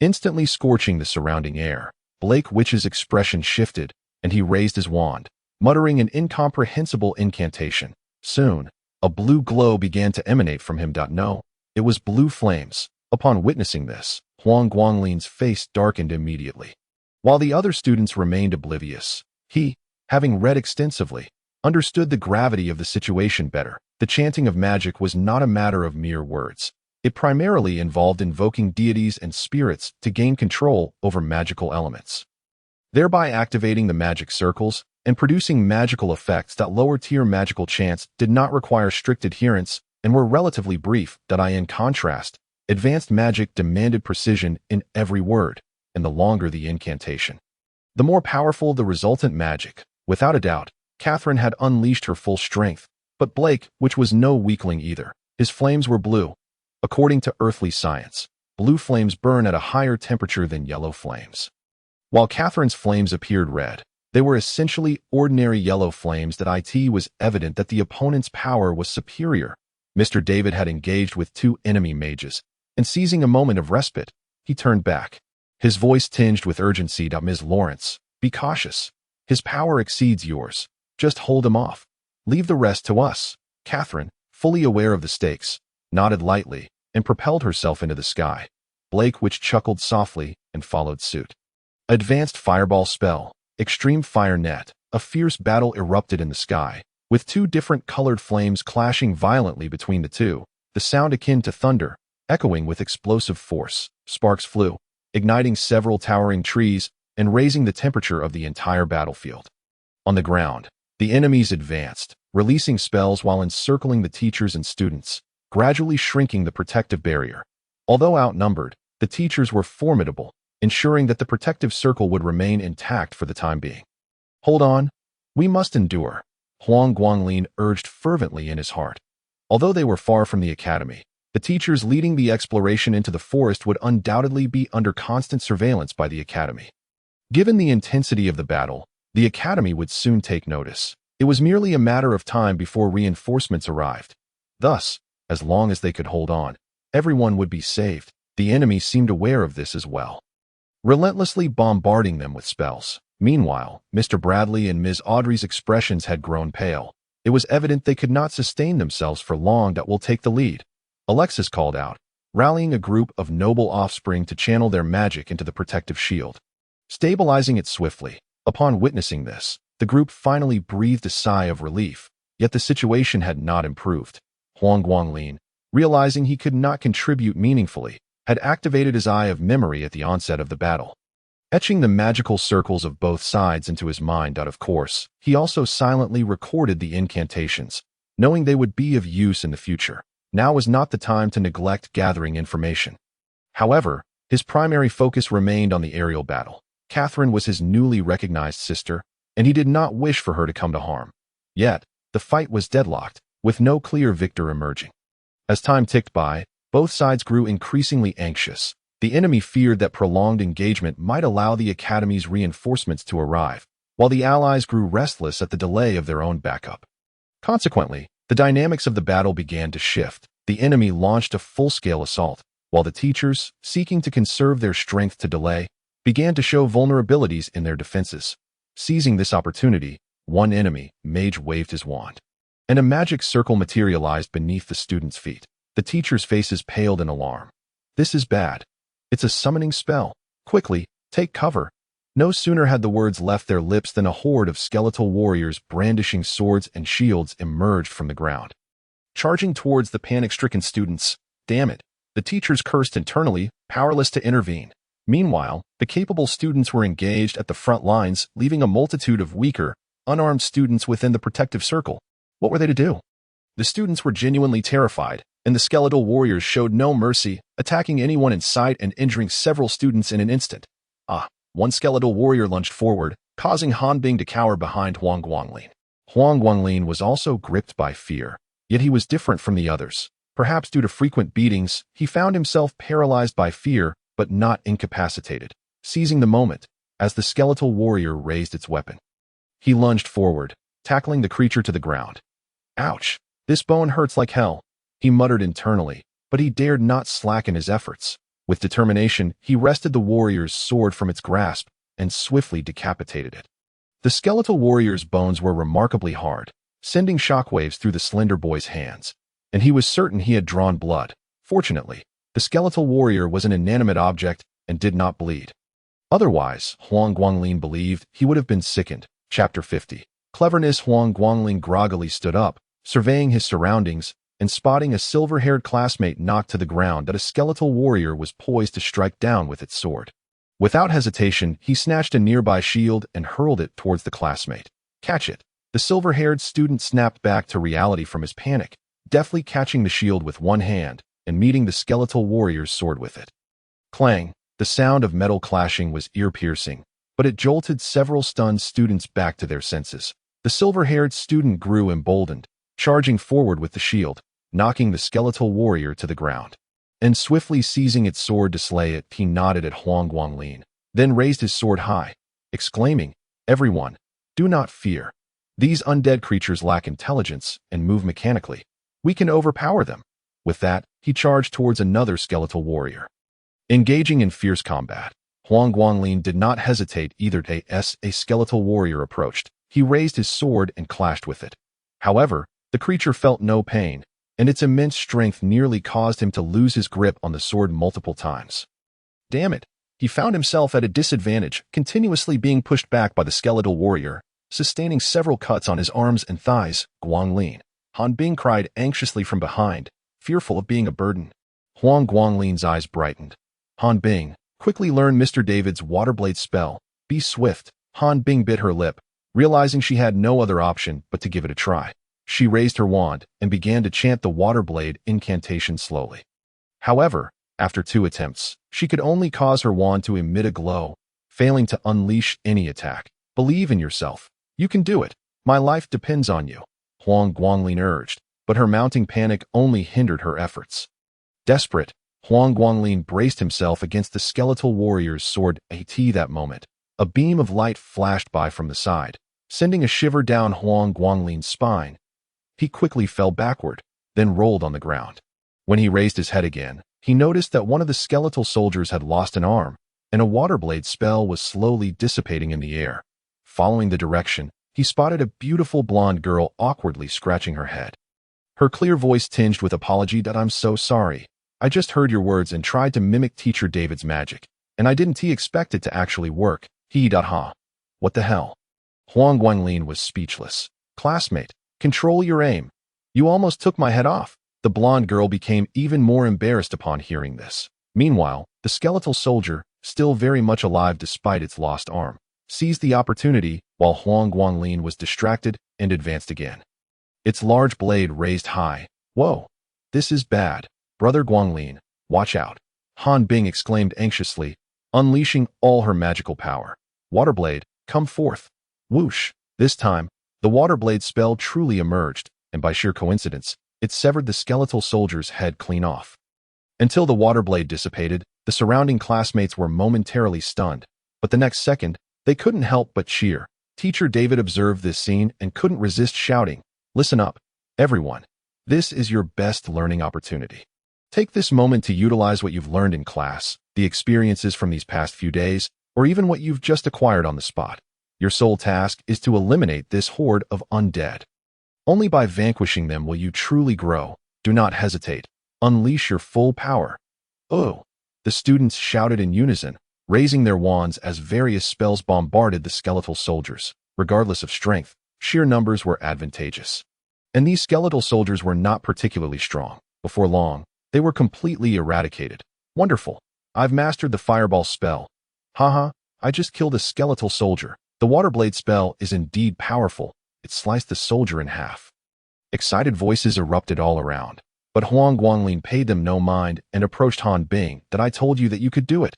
Speaker 1: instantly scorching the surrounding air. Blake Witch's expression shifted, and he raised his wand, muttering an incomprehensible incantation. Soon, a blue glow began to emanate from him. No, it was blue flames. Upon witnessing this, Huang Guanglin's face darkened immediately. While the other students remained oblivious, he, having read extensively, understood the gravity of the situation better. The chanting of magic was not a matter of mere words. It primarily involved invoking deities and spirits to gain control over magical elements, thereby activating the magic circles and producing magical effects. That lower-tier magical chants did not require strict adherence and were relatively brief. In contrast, advanced magic demanded precision in every word, and the longer the incantation, the more powerful the resultant magic. Without a doubt, Catherine had unleashed her full strength, but Blake, which was no weakling either, his flames were blue. According to earthly science, blue flames burn at a higher temperature than yellow flames. While Catherine's flames appeared red, they were essentially ordinary yellow flames. It was evident that the opponent's power was superior. Mr. David had engaged with two enemy mages, and seizing a moment of respite, he turned back, his voice tinged with urgency. "Ms. Lawrence, be cautious. His power exceeds yours. Just hold him off. Leave the rest to us." Catherine, fully aware of the stakes, nodded lightly and propelled herself into the sky. Blake Witch chuckled softly and followed suit. Advanced Fireball Spell, Extreme Fire Net. A fierce battle erupted in the sky, with two different colored flames clashing violently between the two, the sound akin to thunder, echoing with explosive force. Sparks flew, igniting several towering trees and raising the temperature of the entire battlefield. On the ground, the enemies advanced, releasing spells while encircling the teachers and students, gradually shrinking the protective barrier. Although outnumbered, the teachers were formidable, ensuring that the protective circle would remain intact for the time being. "Hold on. We must endure," Huang Guanglin urged fervently in his heart. Although they were far from the academy, the teachers leading the exploration into the forest would undoubtedly be under constant surveillance by the academy. Given the intensity of the battle, the academy would soon take notice. It was merely a matter of time before reinforcements arrived. Thus, as long as they could hold on, everyone would be saved. The enemy seemed aware of this as well, relentlessly bombarding them with spells. Meanwhile, Mr. Bradley and Ms. Audrey's expressions had grown pale. It was evident they could not sustain themselves for long. "That will take the lead," Alexis called out, rallying a group of noble offspring to channel their magic into the protective shield, stabilizing it swiftly. Upon witnessing this, the group finally breathed a sigh of relief, yet the situation had not improved. Huang Guanglin, realizing he could not contribute meaningfully, had activated his Eye of Memory at the onset of the battle, etching the magical circles of both sides into his mind. Of course, he also silently recorded the incantations, knowing they would be of use in the future. Now was not the time to neglect gathering information. However, his primary focus remained on the aerial battle. Catherine was his newly recognized sister, and he did not wish for her to come to harm. Yet, the fight was deadlocked, with no clear victor emerging. As time ticked by, both sides grew increasingly anxious. The enemy feared that prolonged engagement might allow the Academy's reinforcements to arrive, while the Allies grew restless at the delay of their own backup. Consequently, the dynamics of the battle began to shift. The enemy launched a full-scale assault, while the teachers, seeking to conserve their strength to delay, began to show vulnerabilities in their defenses. Seizing this opportunity, one enemy, Mage, waved his wand, and a magic circle materialized beneath the students' feet. The teachers' faces paled in alarm. "This is bad. It's a summoning spell. Quickly, take cover." No sooner had the words left their lips than a horde of skeletal warriors brandishing swords and shields emerged from the ground, charging towards the panic-stricken students. Damn it! The teachers cursed internally, powerless to intervene. Meanwhile, the capable students were engaged at the front lines, leaving a multitude of weaker, unarmed students within the protective circle. What were they to do? The students were genuinely terrified, and the skeletal warriors showed no mercy, attacking anyone in sight and injuring several students in an instant. One skeletal warrior lunged forward, causing Han Bing to cower behind Huang Guanglin. Huang Guanglin was also gripped by fear, yet he was different from the others. Perhaps due to frequent beatings, he found himself paralyzed by fear, but not incapacitated. Seizing the moment, as the skeletal warrior raised its weapon, he lunged forward, tackling the creature to the ground. "Ouch! This bone hurts like hell," he muttered internally, but he dared not slacken his efforts. With determination, he wrested the warrior's sword from its grasp and swiftly decapitated it. The skeletal warrior's bones were remarkably hard, sending shockwaves through the slender boy's hands, and he was certain he had drawn blood. Fortunately, the skeletal warrior was an inanimate object and did not bleed. Otherwise, Huang Guanglin believed he would have been sickened. Chapter 50. Cleverness. Huang Guanglin groggily stood up, surveying his surroundings, and spotting a silver-haired classmate knocked to the ground that a skeletal warrior was poised to strike down with its sword. Without hesitation, he snatched a nearby shield and hurled it towards the classmate. "Catch it!" The silver-haired student snapped back to reality from his panic, deftly catching the shield with one hand and meeting the skeletal warrior's sword with it. Clang! The sound of metal clashing was ear-piercing, but it jolted several stunned students back to their senses. The silver-haired student grew emboldened, charging forward with the shield, knocking the skeletal warrior to the ground. And swiftly seizing its sword to slay it, he nodded at Huang Guanglin, then raised his sword high, exclaiming, "Everyone, do not fear. These undead creatures lack intelligence and move mechanically. We can overpower them." With that, he charged towards another skeletal warrior. Engaging in fierce combat, Huang Guanglin did not hesitate either. As a skeletal warrior approached, he raised his sword and clashed with it. However, the creature felt no pain, and its immense strength nearly caused him to lose his grip on the sword multiple times. Damn it! He found himself at a disadvantage, continuously being pushed back by the skeletal warrior, sustaining several cuts on his arms and thighs. "Guanglin!" Han Bing cried anxiously from behind, fearful of being a burden. Huang Guanglin's eyes brightened. "Han Bing, quickly learn Mr. David's Waterblade spell. Be swift." Han Bing bit her lip, realizing she had no other option but to give it a try. She raised her wand and began to chant the Waterblade incantation slowly. However, after 2 attempts, she could only cause her wand to emit a glow, failing to unleash any attack. "Believe in yourself. You can do it. My life depends on you," Huang Guanglin urged, but her mounting panic only hindered her efforts. Desperate, Huang Guanglin braced himself against the skeletal warrior's sword. At that moment, a beam of light flashed by from the side, sending a shiver down Huang Guanglin's spine. He quickly fell backward, then rolled on the ground. When he raised his head again, he noticed that one of the skeletal soldiers had lost an arm, and a Waterblade spell was slowly dissipating in the air. Following the direction, he spotted a beautiful blonde girl awkwardly scratching her head. Her clear voice tinged with apology. "I'm so sorry. I just heard your words and tried to mimic Teacher David's magic, and I didn't expect it to actually work." What the hell? Huang Guanglin was speechless. "Classmate, control your aim. You almost took my head off." The blonde girl became even more embarrassed upon hearing this. Meanwhile, the skeletal soldier, still very much alive despite its lost arm, seized the opportunity while Huang Guanglin was distracted and advanced again. Its large blade raised high. "Whoa! This is bad. Brother Guanglin, watch out!" Han Bing exclaimed anxiously, unleashing all her magical power. "Waterblade, come forth!" Whoosh! This time, the Waterblade spell truly emerged, and by sheer coincidence, It severed the skeletal soldier's head clean off. Until the water blade dissipated, the surrounding classmates were momentarily stunned, but the next second, they couldn't help but cheer. Teacher David observed this scene and couldn't resist shouting, "Listen up, everyone. This is your best learning opportunity. Take this moment to utilize what you've learned in class, the experiences from these past few days, or even what you've just acquired on the spot. Your sole task is to eliminate this horde of undead. Only by vanquishing them will you truly grow. Do not hesitate. Unleash your full power." "Oh!" the students shouted in unison, raising their wands as various spells bombarded the skeletal soldiers. Regardless of strength, sheer numbers were advantageous. And these skeletal soldiers were not particularly strong. Before long, they were completely eradicated. "Wonderful. I've mastered the fireball spell. Haha, I just killed a skeletal soldier. The water blade spell is indeed powerful. It sliced the soldier in half." Excited voices erupted all around, but Huang Guanglin paid them no mind and approached Han Bing. "That I told you that you could do it.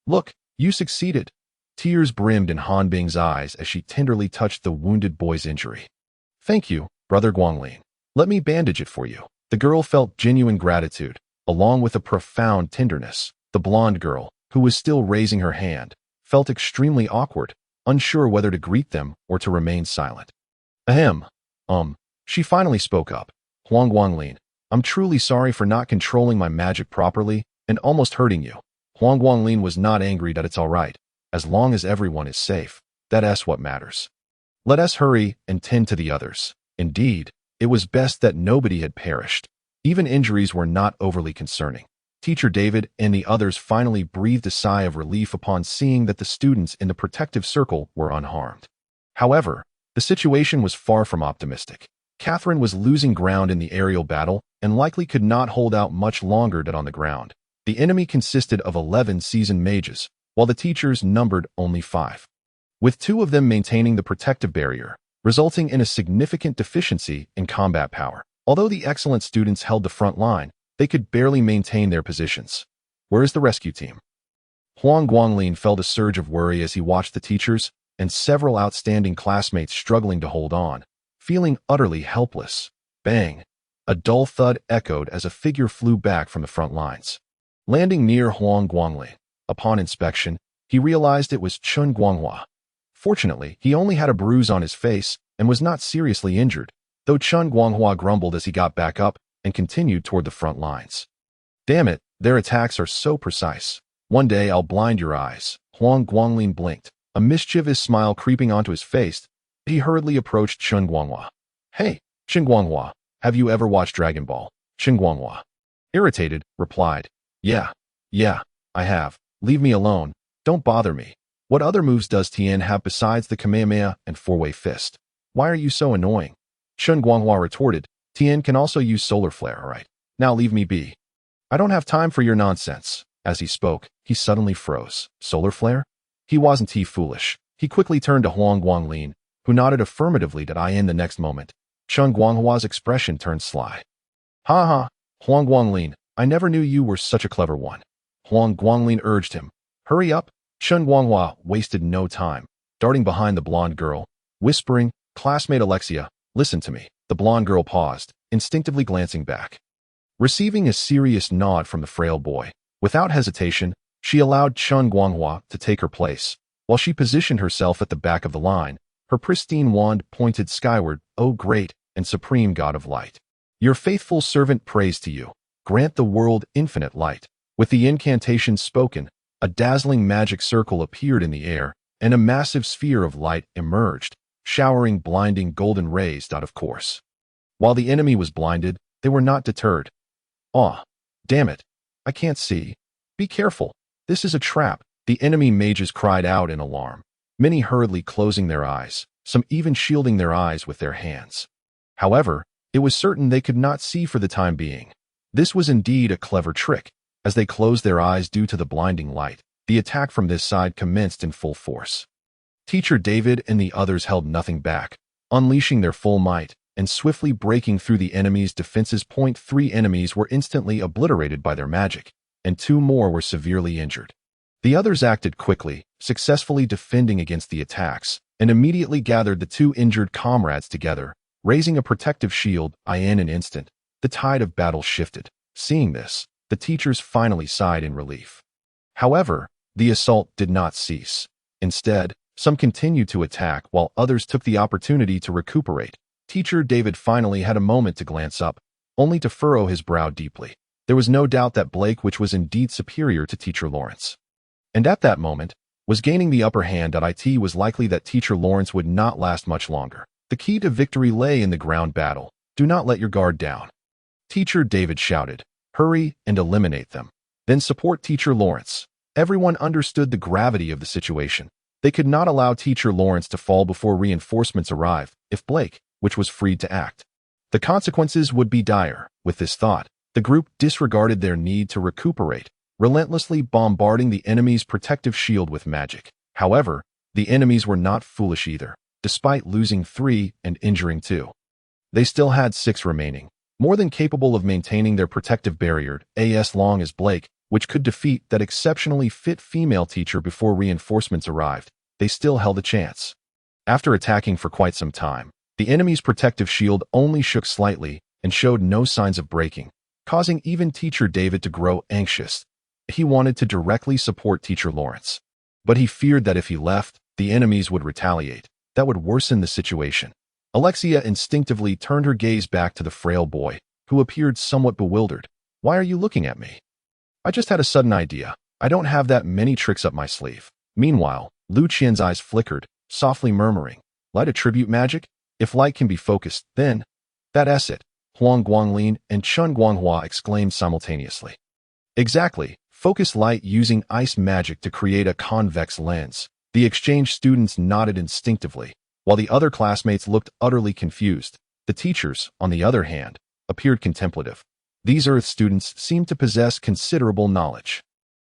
Speaker 1: Look, you succeeded." Tears brimmed in Han Bing's eyes as she tenderly touched the wounded boy's injury. "Thank you, Brother Guanglin. Let me bandage it for you." The girl felt genuine gratitude, along with a profound tenderness. The blonde girl, who was still raising her hand, felt extremely awkward, unsure whether to greet them or to remain silent. Ahem. She finally spoke up. "Huang Guanglin, I'm truly sorry for not controlling my magic properly and almost hurting you." Huang Guanglin was not angry. "That it's all right. As long as everyone is safe, that's what matters. Let us hurry and tend to the others." Indeed, it was best that nobody had perished. Even injuries were not overly concerning. Teacher David and the others finally breathed a sigh of relief upon seeing that the students in the protective circle were unharmed. However, the situation was far from optimistic. Catherine was losing ground in the aerial battle and likely could not hold out much longer than on the ground. The enemy consisted of 11 seasoned mages, while the teachers numbered only 5. With 2 of them maintaining the protective barrier, resulting in a significant deficiency in combat power. Although the excellent students held the front line, they could barely maintain their positions. "Where is the rescue team?" Huang Guanglin felt a surge of worry as he watched the teachers and several outstanding classmates struggling to hold on, feeling utterly helpless. Bang! A dull thud echoed as a figure flew back from the front lines, landing near Huang Guanglin. Upon inspection, he realized it was Chen Guanghua. Fortunately, he only had a bruise on his face and was not seriously injured, though Chen Guanghua grumbled as he got back up and continued toward the front lines. "Damn it, their attacks are so precise. One day I'll blind your eyes." Huang Guanglin blinked, a mischievous smile creeping onto his face. He hurriedly approached Chen Guanghua. "Hey, Chen Guanghua, have you ever watched Dragon Ball?" Chen Guanghua, irritated, replied, Yeah, I have. Leave me alone. Don't bother me. What other moves does Tien have besides the Kamehameha and four-way fist? Why are you so annoying?" Chen Guanghua retorted, "Tien can also use solar flare, all right? Now leave me be. I don't have time for your nonsense." As he spoke, he suddenly froze. Solar flare? He wasn't foolish. He quickly turned to Huang Guanglin, who nodded affirmatively to In the next moment. Chen Guanghua's expression turned sly. "Ha ha, Huang Guanglin, I never knew you were such a clever one." Huang Guanglin urged him. "Hurry up." Chen Guanghua wasted no time, darting behind the blonde girl, whispering, "Classmate Alexia, listen to me." The blonde girl paused, instinctively glancing back. Receiving a serious nod from the frail boy, without hesitation, she allowed Chen Guanghua to take her place. While she positioned herself at the back of the line, her pristine wand pointed skyward. "O great and supreme God of light, your faithful servant prays to you. Grant the world infinite light." With the incantation spoken, a dazzling magic circle appeared in the air, and a massive sphere of light emerged, showering blinding golden rays. Of course, while the enemy was blinded, they were not deterred. "Aw, damn it, I can't see. Be careful, this is a trap." The enemy mages cried out in alarm, many hurriedly closing their eyes, some even shielding their eyes with their hands. However, it was certain they could not see for the time being. This was indeed a clever trick. As they closed their eyes due to the blinding light, the attack from this side commenced in full force. Teacher David and the others held nothing back, unleashing their full might and swiftly breaking through the enemy's defenses. 3 enemies were instantly obliterated by their magic, and 2 more were severely injured. The others acted quickly, successfully defending against the attacks, and immediately gathered the 2 injured comrades together, raising a protective shield. In an instant, the tide of battle shifted. Seeing this, the teachers finally sighed in relief. However, the assault did not cease. Instead, some continued to attack while others took the opportunity to recuperate. Teacher David finally had a moment to glance up, only to furrow his brow deeply. There was no doubt that Blake, which was indeed superior to Teacher Lawrence, and at that moment, was gaining the upper hand. It was likely that Teacher Lawrence would not last much longer. The key to victory lay in the ground battle. Do not let your guard down. Teacher David shouted, "Hurry and eliminate them. Then support Teacher Lawrence." Everyone understood the gravity of the situation. They could not allow Teacher Lawrence to fall before reinforcements arrived. If Blake, which was freed to act, the consequences would be dire. With this thought, the group disregarded their need to recuperate, relentlessly bombarding the enemy's protective shield with magic. However, the enemies were not foolish either. Despite losing 3 and injuring 2, they still had 6 remaining, more than capable of maintaining their protective barrier as long as Blake, which could defeat that exceptionally fit female teacher before reinforcements arrived. They still held a chance. After attacking for quite some time, the enemy's protective shield only shook slightly and showed no signs of breaking, causing even Teacher David to grow anxious. He wanted to directly support Teacher Lawrence, but he feared that if he left, the enemies would retaliate. That would worsen the situation. Alexia instinctively turned her gaze back to the frail boy, who appeared somewhat bewildered. "Why are you looking at me?" "I just had a sudden idea. I don't have that many tricks up my sleeve." Meanwhile, Lu Qian's eyes flickered, softly murmuring, "Light attribute magic? If light can be focused, then that's it." Huang Guanglin and Chun Guanghua exclaimed simultaneously. "Exactly. Focus light using ice magic to create a convex lens." The exchange students nodded instinctively, while the other classmates looked utterly confused. The teachers, on the other hand, appeared contemplative. These Earth students seemed to possess considerable knowledge.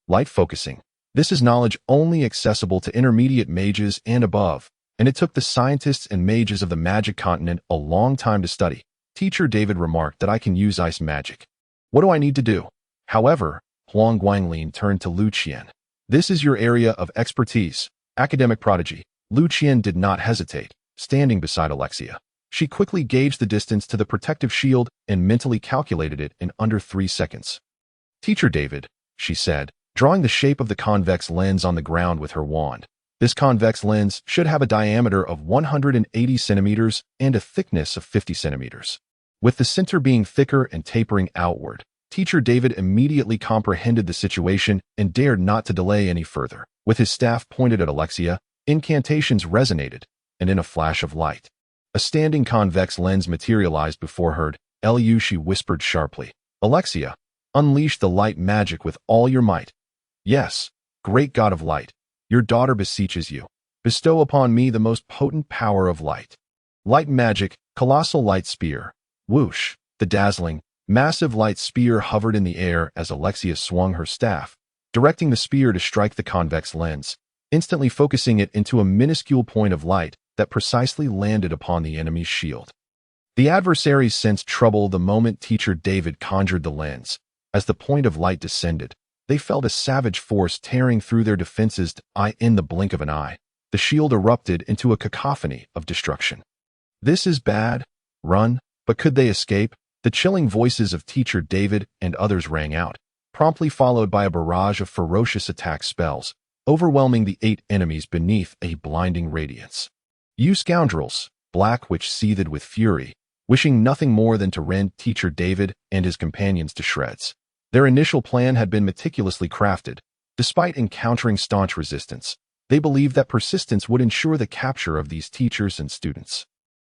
Speaker 1: Light focusing. This is knowledge only accessible to intermediate mages and above, and it took the scientists and mages of the magic continent a long time to study. Teacher David remarked that I can use ice magic. What do I need to do? However, Huang Guanglin turned to Lu Qian. This is your area of expertise. Academic prodigy. Lu Qian did not hesitate, standing beside Alexia. She quickly gauged the distance to the protective shield and mentally calculated it in under 3 seconds. "Teacher David," she said, drawing the shape of the convex lens on the ground with her wand. "This convex lens should have a diameter of 180 centimeters and a thickness of 50 centimeters. With the center being thicker and tapering outward, Teacher David immediately comprehended the situation and dared not to delay any further. With his staff pointed at Alexia, incantations resonated, and in a flash of light, a standing convex lens materialized before her. She whispered sharply. "Alexia, unleash the light magic with all your might." "Yes, great god of light, your daughter beseeches you. Bestow upon me the most potent power of light." Light magic, colossal light spear. Whoosh, the dazzling, massive light spear hovered in the air as Alexia swung her staff, directing the spear to strike the convex lens, instantly focusing it into a minuscule point of light that precisely landed upon the enemy's shield. The adversaries sensed trouble the moment Teacher David conjured the lens. As the point of light descended, they felt a savage force tearing through their defenses. In the blink of an eye, the shield erupted into a cacophony of destruction. "This is bad. Run." But could they escape? The chilling voices of Teacher David and others rang out, promptly followed by a barrage of ferocious attack spells, overwhelming the 8 enemies beneath a blinding radiance. "You scoundrels!" Black Witch seethed with fury, wishing nothing more than to rend Teacher David and his companions to shreds. Their initial plan had been meticulously crafted. Despite encountering staunch resistance, they believed that persistence would ensure the capture of these teachers and students.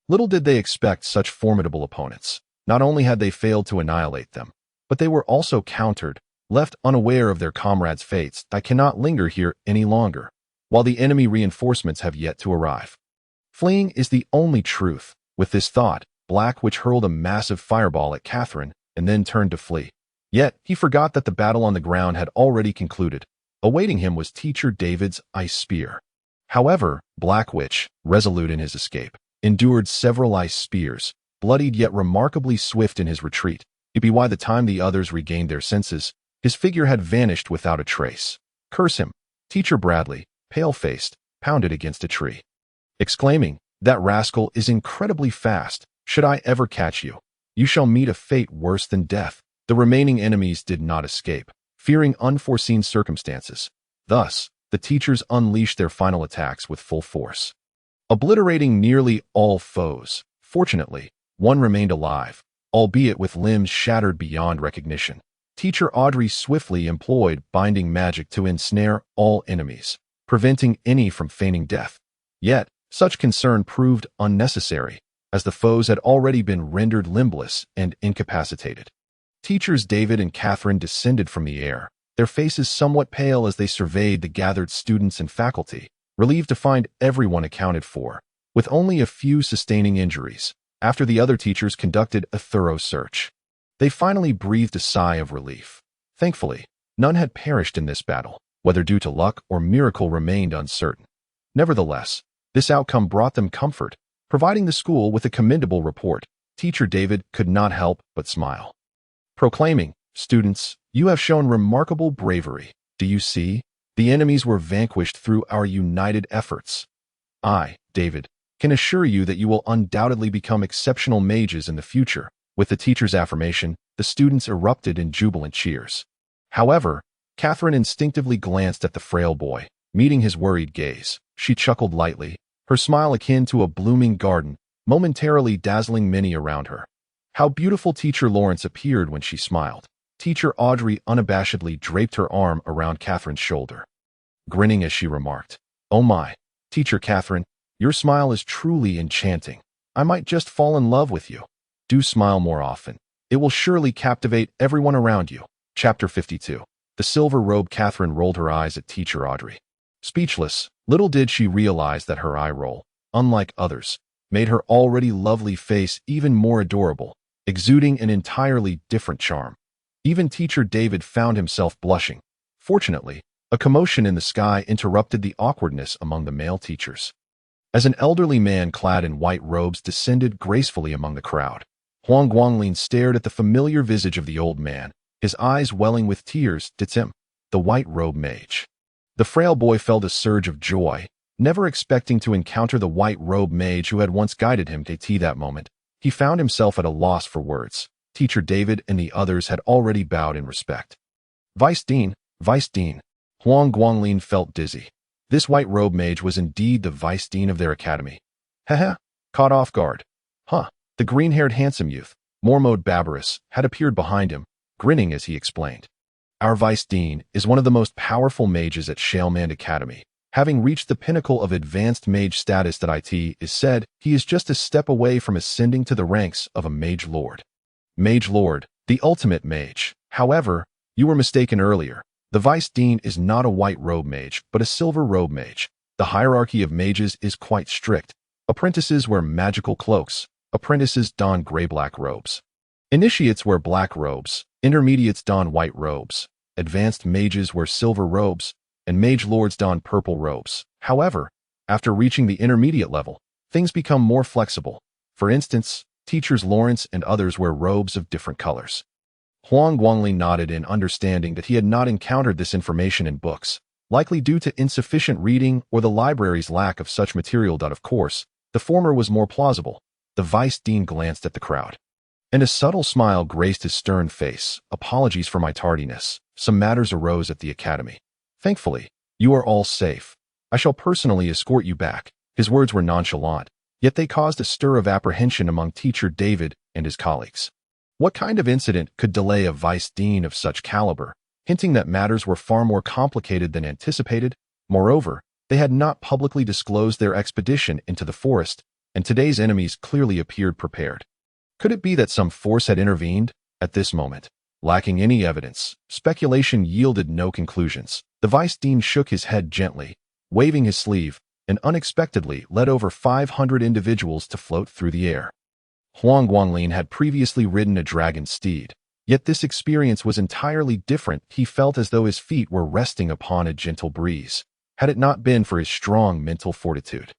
Speaker 1: Little did they expect such formidable opponents. Not only had they failed to annihilate them, but they were also countered, left unaware of their comrades' fates. "I cannot linger here any longer, while the enemy reinforcements have yet to arrive. Fleeing is the only truth." With this thought, Black Witch hurled a massive fireball at Catherine and then turned to flee. Yet, he forgot that the battle on the ground had already concluded. Awaiting him was Teacher David's ice spear. However, Black Witch, resolute in his escape, endured several ice spears, bloodied yet remarkably swift in his retreat. By the time the others regained their senses, his figure had vanished without a trace. "Curse him!" Teacher Bradley, pale-faced, pounded against a tree, exclaiming, "That rascal is incredibly fast. Should I ever catch you?" You shall meet a fate worse than death. The remaining enemies did not escape, fearing unforeseen circumstances. Thus, the teachers unleashed their final attacks with full force, obliterating nearly all foes. Fortunately, one remained alive, albeit with limbs shattered beyond recognition. Teacher Audrey swiftly employed binding magic to ensnare all enemies, preventing any from feigning death. Yet, such concern proved unnecessary, as the foes had already been rendered limbless and incapacitated. Teachers David and Catherine descended from the air, their faces somewhat pale as they surveyed the gathered students and faculty, relieved to find everyone accounted for, with only a few sustaining injuries, after the other teachers conducted a thorough search. They finally breathed a sigh of relief. Thankfully, none had perished in this battle, whether due to luck or miracle remained uncertain. Nevertheless, this outcome brought them comfort, providing the school with a commendable report. Teacher David could not help but smile, proclaiming, "Students, you have shown remarkable bravery. Do you see? The enemies were vanquished through our united efforts. I, David, can assure you that you will undoubtedly become exceptional mages in the future." With the teacher's affirmation, the students erupted in jubilant cheers. However, Catherine instinctively glanced at the frail boy. Meeting his worried gaze, she chuckled lightly, her smile akin to a blooming garden, momentarily dazzling many around her. How beautiful Teacher Lawrence appeared when she smiled. Teacher Audrey unabashedly draped her arm around Catherine's shoulder, grinning as she remarked, "Oh my, Teacher Catherine, your smile is truly enchanting. I might just fall in love with you. Do smile more often. It will surely captivate everyone around you." Chapter 52. The silver-robed Catherine rolled her eyes at Teacher Audrey. Speechless, little did she realize that her eye roll, unlike others, made her already lovely face even more adorable, exuding an entirely different charm. Even Teacher David found himself blushing. Fortunately, a commotion in the sky interrupted the awkwardness among the male teachers, as an elderly man clad in white robes descended gracefully among the crowd. Huang Guanglin stared at the familiar visage of the old man, his eyes welling with tears. "It's him, the white-robed mage." The frail boy felt a surge of joy, never expecting to encounter the white-robed mage who had once guided him. At that moment, he found himself at a loss for words. Teacher David and the others had already bowed in respect. Vice Dean, Vice Dean. Huang Guanglin felt dizzy. This white-robed mage was indeed the Vice Dean of their academy. Haha, caught off guard. Huh. The green-haired handsome youth, Mormode Babarus, had appeared behind him, grinning as he explained. "Our Vice Dean is one of the most powerful mages at Shalemand Academy. Having reached the pinnacle of advanced mage status that it is said, he is just a step away from ascending to the ranks of a Mage Lord." Mage Lord, the ultimate mage. However, you were mistaken earlier. The Vice Dean is not a white-robe mage, but a silver-robe mage. The hierarchy of mages is quite strict. Apprentices wear magical cloaks. Apprentices don gray-black robes. Initiates wear black robes. Intermediates don white robes. Advanced mages wear silver robes, and mage lords don purple robes. However, after reaching the intermediate level, things become more flexible. For instance, teachers Lawrence and others wear robes of different colors. Huang Guanglin nodded in understanding that he had not encountered this information in books, likely due to insufficient reading or the library's lack of such material. Of course, the former was more plausible. The Vice Dean glanced at the crowd, and a subtle smile graced his stern face. "Apologies for my tardiness. Some matters arose at the academy. Thankfully, you are all safe. I shall personally escort you back." His words were nonchalant, yet they caused a stir of apprehension among Teacher David and his colleagues. What kind of incident could delay a Vice Dean of such caliber, hinting that matters were far more complicated than anticipated? Moreover, they had not publicly disclosed their expedition into the forest, and today's enemies clearly appeared prepared. Could it be that some force had intervened? At this moment, lacking any evidence, speculation yielded no conclusions. The Vice Dean shook his head gently, waving his sleeve, and unexpectedly led over 500 individuals to float through the air. Huang Guanglin had previously ridden a dragon steed, yet this experience was entirely different. He felt as though his feet were resting upon a gentle breeze. Had it not been for his strong mental fortitude,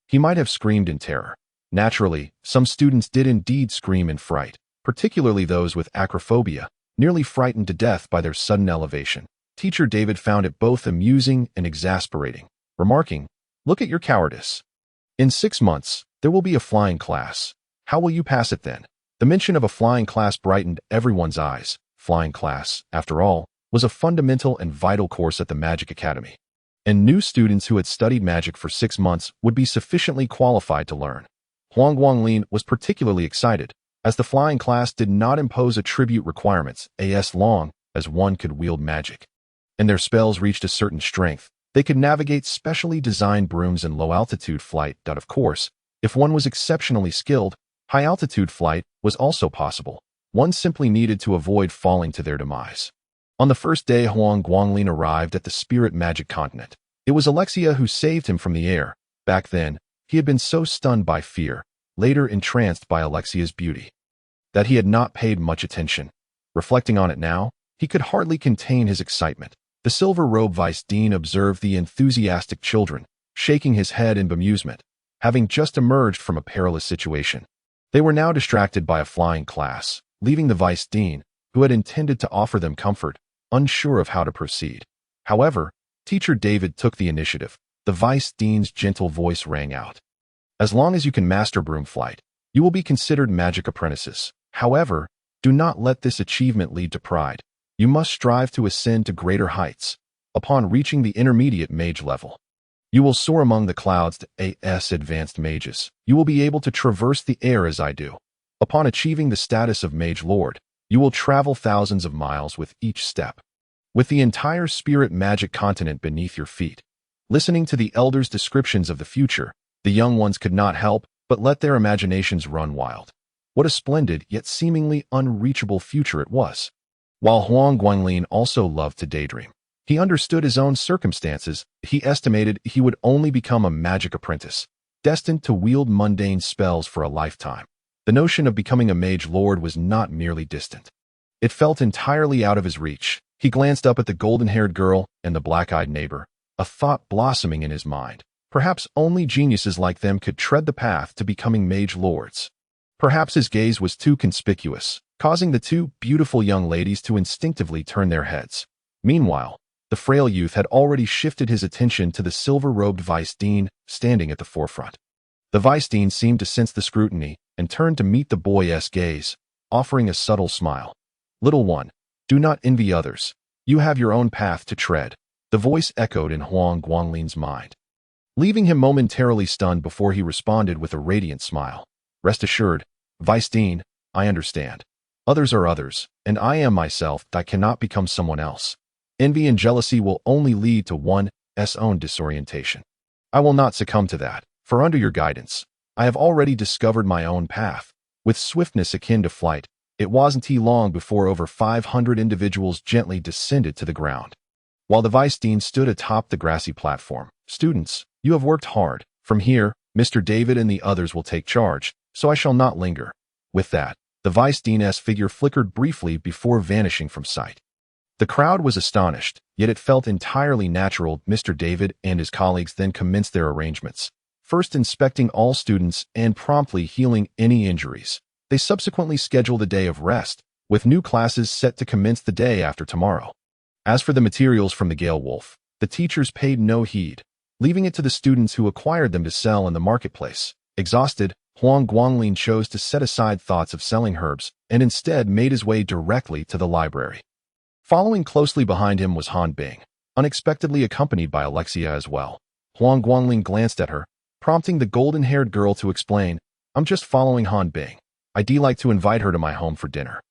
Speaker 1: he might have screamed in terror. Naturally, some students did indeed scream in fright, particularly those with acrophobia, nearly frightened to death by their sudden elevation. Teacher David found it both amusing and exasperating, remarking, "Look at your cowardice. In 6 months, there will be a flying class. How will you pass it then?" The mention of a flying class brightened everyone's eyes. Flying class, after all, was a fundamental and vital course at the Magic Academy, and new students who had studied magic for 6 months would be sufficiently qualified to learn. Huang Guanglin was particularly excited, as the flying class did not impose attribute requirements as long as one could wield magic, and their spells reached a certain strength. They could navigate specially designed brooms in low-altitude flight. Of course, if one was exceptionally skilled, high-altitude flight was also possible. One simply needed to avoid falling to their demise. On the first day Huang Guanglin arrived at the Spirit Magic Continent, it was Alexia who saved him from the air. Back then, he had been so stunned by fear, later entranced by Alexia's beauty, that he had not paid much attention. Reflecting on it now, he could hardly contain his excitement. The silver-robed vice dean observed the enthusiastic children, shaking his head in bemusement, having just emerged from a perilous situation. They were now distracted by a flying class, leaving the vice dean, who had intended to offer them comfort, unsure of how to proceed. However, Teacher David took the initiative. The vice dean's gentle voice rang out. As long as you can master broom flight, you will be considered magic apprentices. However, do not let this achievement lead to pride. You must strive to ascend to greater heights. Upon reaching the intermediate mage level, you will soar among the clouds to advanced mages. You will be able to traverse the air as I do. Upon achieving the status of Mage Lord, you will travel thousands of miles with each step, with the entire Spirit Magic Continent beneath your feet. Listening to the elders' descriptions of the future, the young ones could not help but let their imaginations run wild. What a splendid yet seemingly unreachable future it was. While Huang Guanglin also loved to daydream, he understood his own circumstances. He estimated he would only become a magic apprentice, destined to wield mundane spells for a lifetime. The notion of becoming a mage lord was not merely distant. It felt entirely out of his reach. He glanced up at the golden-haired girl and the black-eyed neighbor, a thought blossoming in his mind. Perhaps only geniuses like them could tread the path to becoming mage lords. Perhaps his gaze was too conspicuous, causing the two beautiful young ladies to instinctively turn their heads. Meanwhile, the frail youth had already shifted his attention to the silver-robed vice dean standing at the forefront. The vice dean seemed to sense the scrutiny and turned to meet the boy's gaze, offering a subtle smile. "Little one, do not envy others. You have your own path to tread," the voice echoed in Huang Guanglin's mind, leaving him momentarily stunned before he responded with a radiant smile. "Rest assured, Vice Dean, I understand. Others are others, and I am myself. I cannot become someone else. Envy and jealousy will only lead to one's own disorientation. I will not succumb to that, for under your guidance, I have already discovered my own path." With swiftness akin to flight, it wasn't long before over 500 individuals gently descended to the ground, while the vice dean stood atop the grassy platform. "Students, you have worked hard. From here, Mr. David and the others will take charge, so I shall not linger." With that, the vice dean's figure flickered briefly before vanishing from sight. The crowd was astonished, yet it felt entirely natural. Mr. David and his colleagues then commenced their arrangements, first inspecting all students and promptly healing any injuries. They subsequently scheduled a day of rest, with new classes set to commence the day after tomorrow. As for the materials from the Gale Wolf, the teachers paid no heed, leaving it to the students who acquired them to sell in the marketplace. Exhausted, Huang Guanglin chose to set aside thoughts of selling herbs and instead made his way directly to the library. Following closely behind him was Han Bing, unexpectedly accompanied by Alexia as well. Huang Guanglin glanced at her, prompting the golden-haired girl to explain, "I'm just following Han Bing. I'd like to invite her to my home for dinner."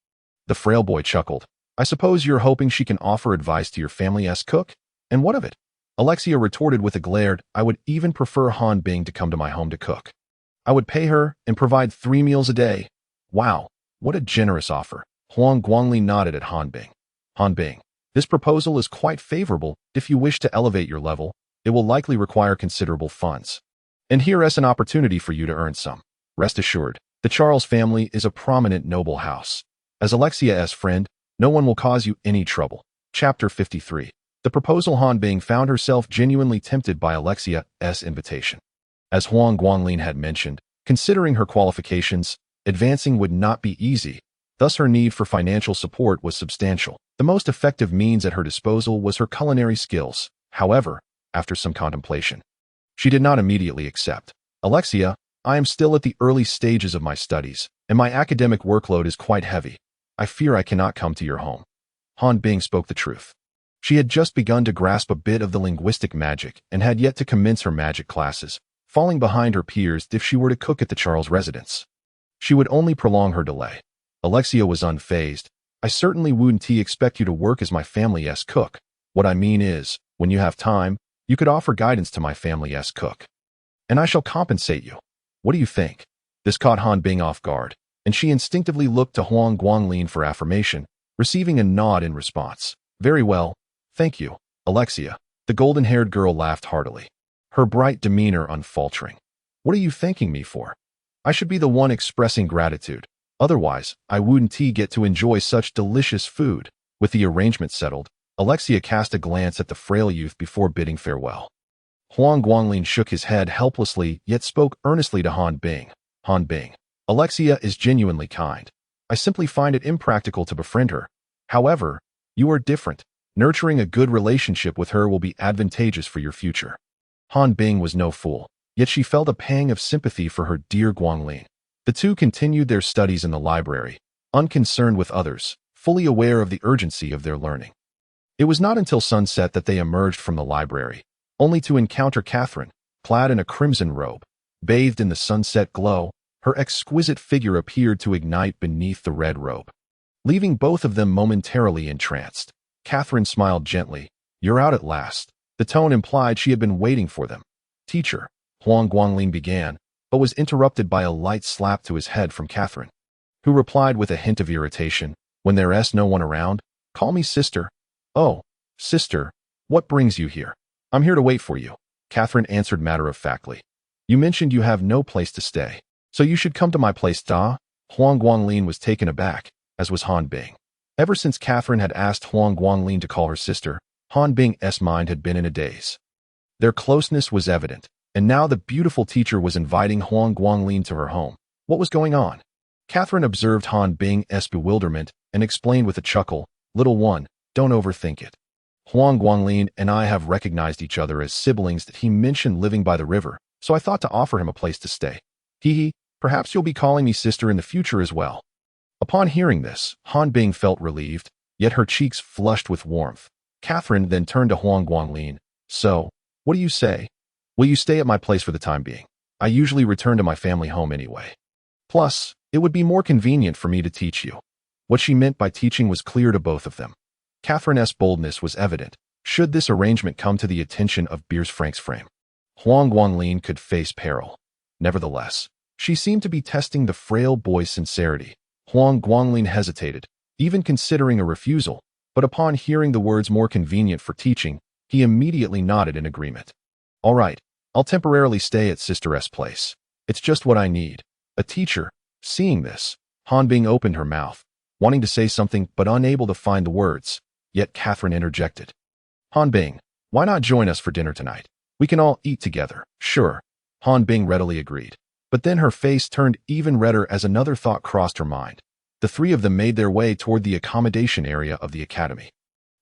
Speaker 1: The frail boy chuckled. "I suppose you're hoping she can offer advice to your family's cook? And what of it?" Alexia retorted with a glare. "I would even prefer Han Bing to come to my home to cook. I would pay her and provide 3 meals a day." "Wow, what a generous offer." Huang Guanglin nodded at Han Bing. "Han Bing, this proposal is quite favorable. If you wish to elevate your level, it will likely require considerable funds. And here is an opportunity for you to earn some. Rest assured, the Charles family is a prominent noble house. As Alexia's friend, no one will cause you any trouble." Chapter 53. The proposal. Han Bing found herself genuinely tempted by Alexia's invitation. As Huang Guanglin had mentioned, considering her qualifications, advancing would not be easy, thus her need for financial support was substantial. The most effective means at her disposal was her culinary skills. However, after some contemplation, she did not immediately accept. "Alexia, I am still at the early stages of my studies, and my academic workload is quite heavy. I fear I cannot come to your home. Han Bing spoke the truth. She had just begun to grasp a bit of the linguistic magic and had yet to commence her magic classes, falling behind her peers if she were to cook at the Charles residence. She would only prolong her delay. Alexia was unfazed. I certainly wouldn't expect you to work as my family's cook. What I mean is, when you have time, you could offer guidance to my family's cook. And I shall compensate you. What do you think? This caught Han Bing off guard, and she instinctively looked to Huang Guanglin for affirmation, receiving a nod in response. Very well, thank you, Alexia. The golden-haired girl laughed heartily, her bright demeanor unfaltering. What are you thanking me for? I should be the one expressing gratitude. Otherwise, I wouldn't get to enjoy such delicious food. With the arrangement settled, Alexia cast a glance at the frail youth before bidding farewell. Huang Guanglin shook his head helplessly yet spoke earnestly to Han Bing. Han Bing, Alexia is genuinely kind. I simply find it impractical to befriend her. However, you are different. Nurturing a good relationship with her will be advantageous for your future. Han Bing was no fool, yet she felt a pang of sympathy for her dear Guanglin. The two continued their studies in the library, unconcerned with others, fully aware of the urgency of their learning. It was not until sunset that they emerged from the library, only to encounter Catherine, clad in a crimson robe. Bathed in the sunset glow, her exquisite figure appeared to ignite beneath the red robe. Leaving both of them momentarily entranced, Catherine smiled gently. You're out at last. The tone implied she had been waiting for them. Teacher, Huang Guanglin began, but was interrupted by a light slap to his head from Catherine, who replied with a hint of irritation, when there's no one around, call me sister. Oh, sister, what brings you here? I'm here to wait for you, Catherine answered matter-of-factly. You mentioned you have no place to stay, so you should come to my place, da? Huang Guanglin was taken aback, as was Han Bing. Ever since Catherine had asked Huang Guanglin to call her sister, Han Bing's mind had been in a daze. Their closeness was evident, and now the beautiful teacher was inviting Huang Guanglin to her home. What was going on? Catherine observed Han Bing's bewilderment and explained with a chuckle, Little one, don't overthink it. Huang Guanglin and I have recognized each other as siblings that he mentioned living by the river, so I thought to offer him a place to stay. Hee, perhaps you'll be calling me sister in the future as well. Upon hearing this, Han Bing felt relieved, yet her cheeks flushed with warmth. Catherine then turned to Huang Guanglin. So, what do you say? Will you stay at my place for the time being? I usually return to my family home anyway. Plus, it would be more convenient for me to teach you. What she meant by teaching was clear to both of them. Catherine's boldness was evident, should this arrangement come to the attention of Beers Frank's frame. Huang Guanglin could face peril. Nevertheless, she seemed to be testing the frail boy's sincerity. Huang Guanglin hesitated, even considering a refusal, but upon hearing the words more convenient for teaching, he immediately nodded in agreement. All right, I'll temporarily stay at Sister's place. It's just what I need. A teacher. Seeing this, Han Bing opened her mouth, wanting to say something but unable to find the words. Yet Catherine interjected. Han Bing, why not join us for dinner tonight? We can all eat together. Sure. Han Bing readily agreed. But then her face turned even redder as another thought crossed her mind. The three of them made their way toward the accommodation area of the academy.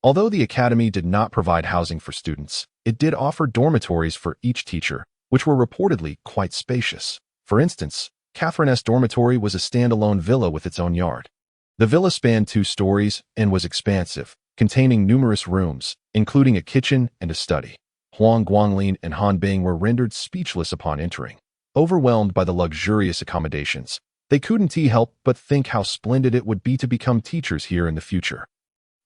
Speaker 1: Although the academy did not provide housing for students, it did offer dormitories for each teacher, which were reportedly quite spacious. For instance, Catherine's dormitory was a standalone villa with its own yard. The villa spanned 2 stories and was expansive, containing numerous rooms, including a kitchen and a study. Huang Guanglin and Han Bing were rendered speechless upon entering. Overwhelmed by the luxurious accommodations, they couldn't help but think how splendid it would be to become teachers here in the future.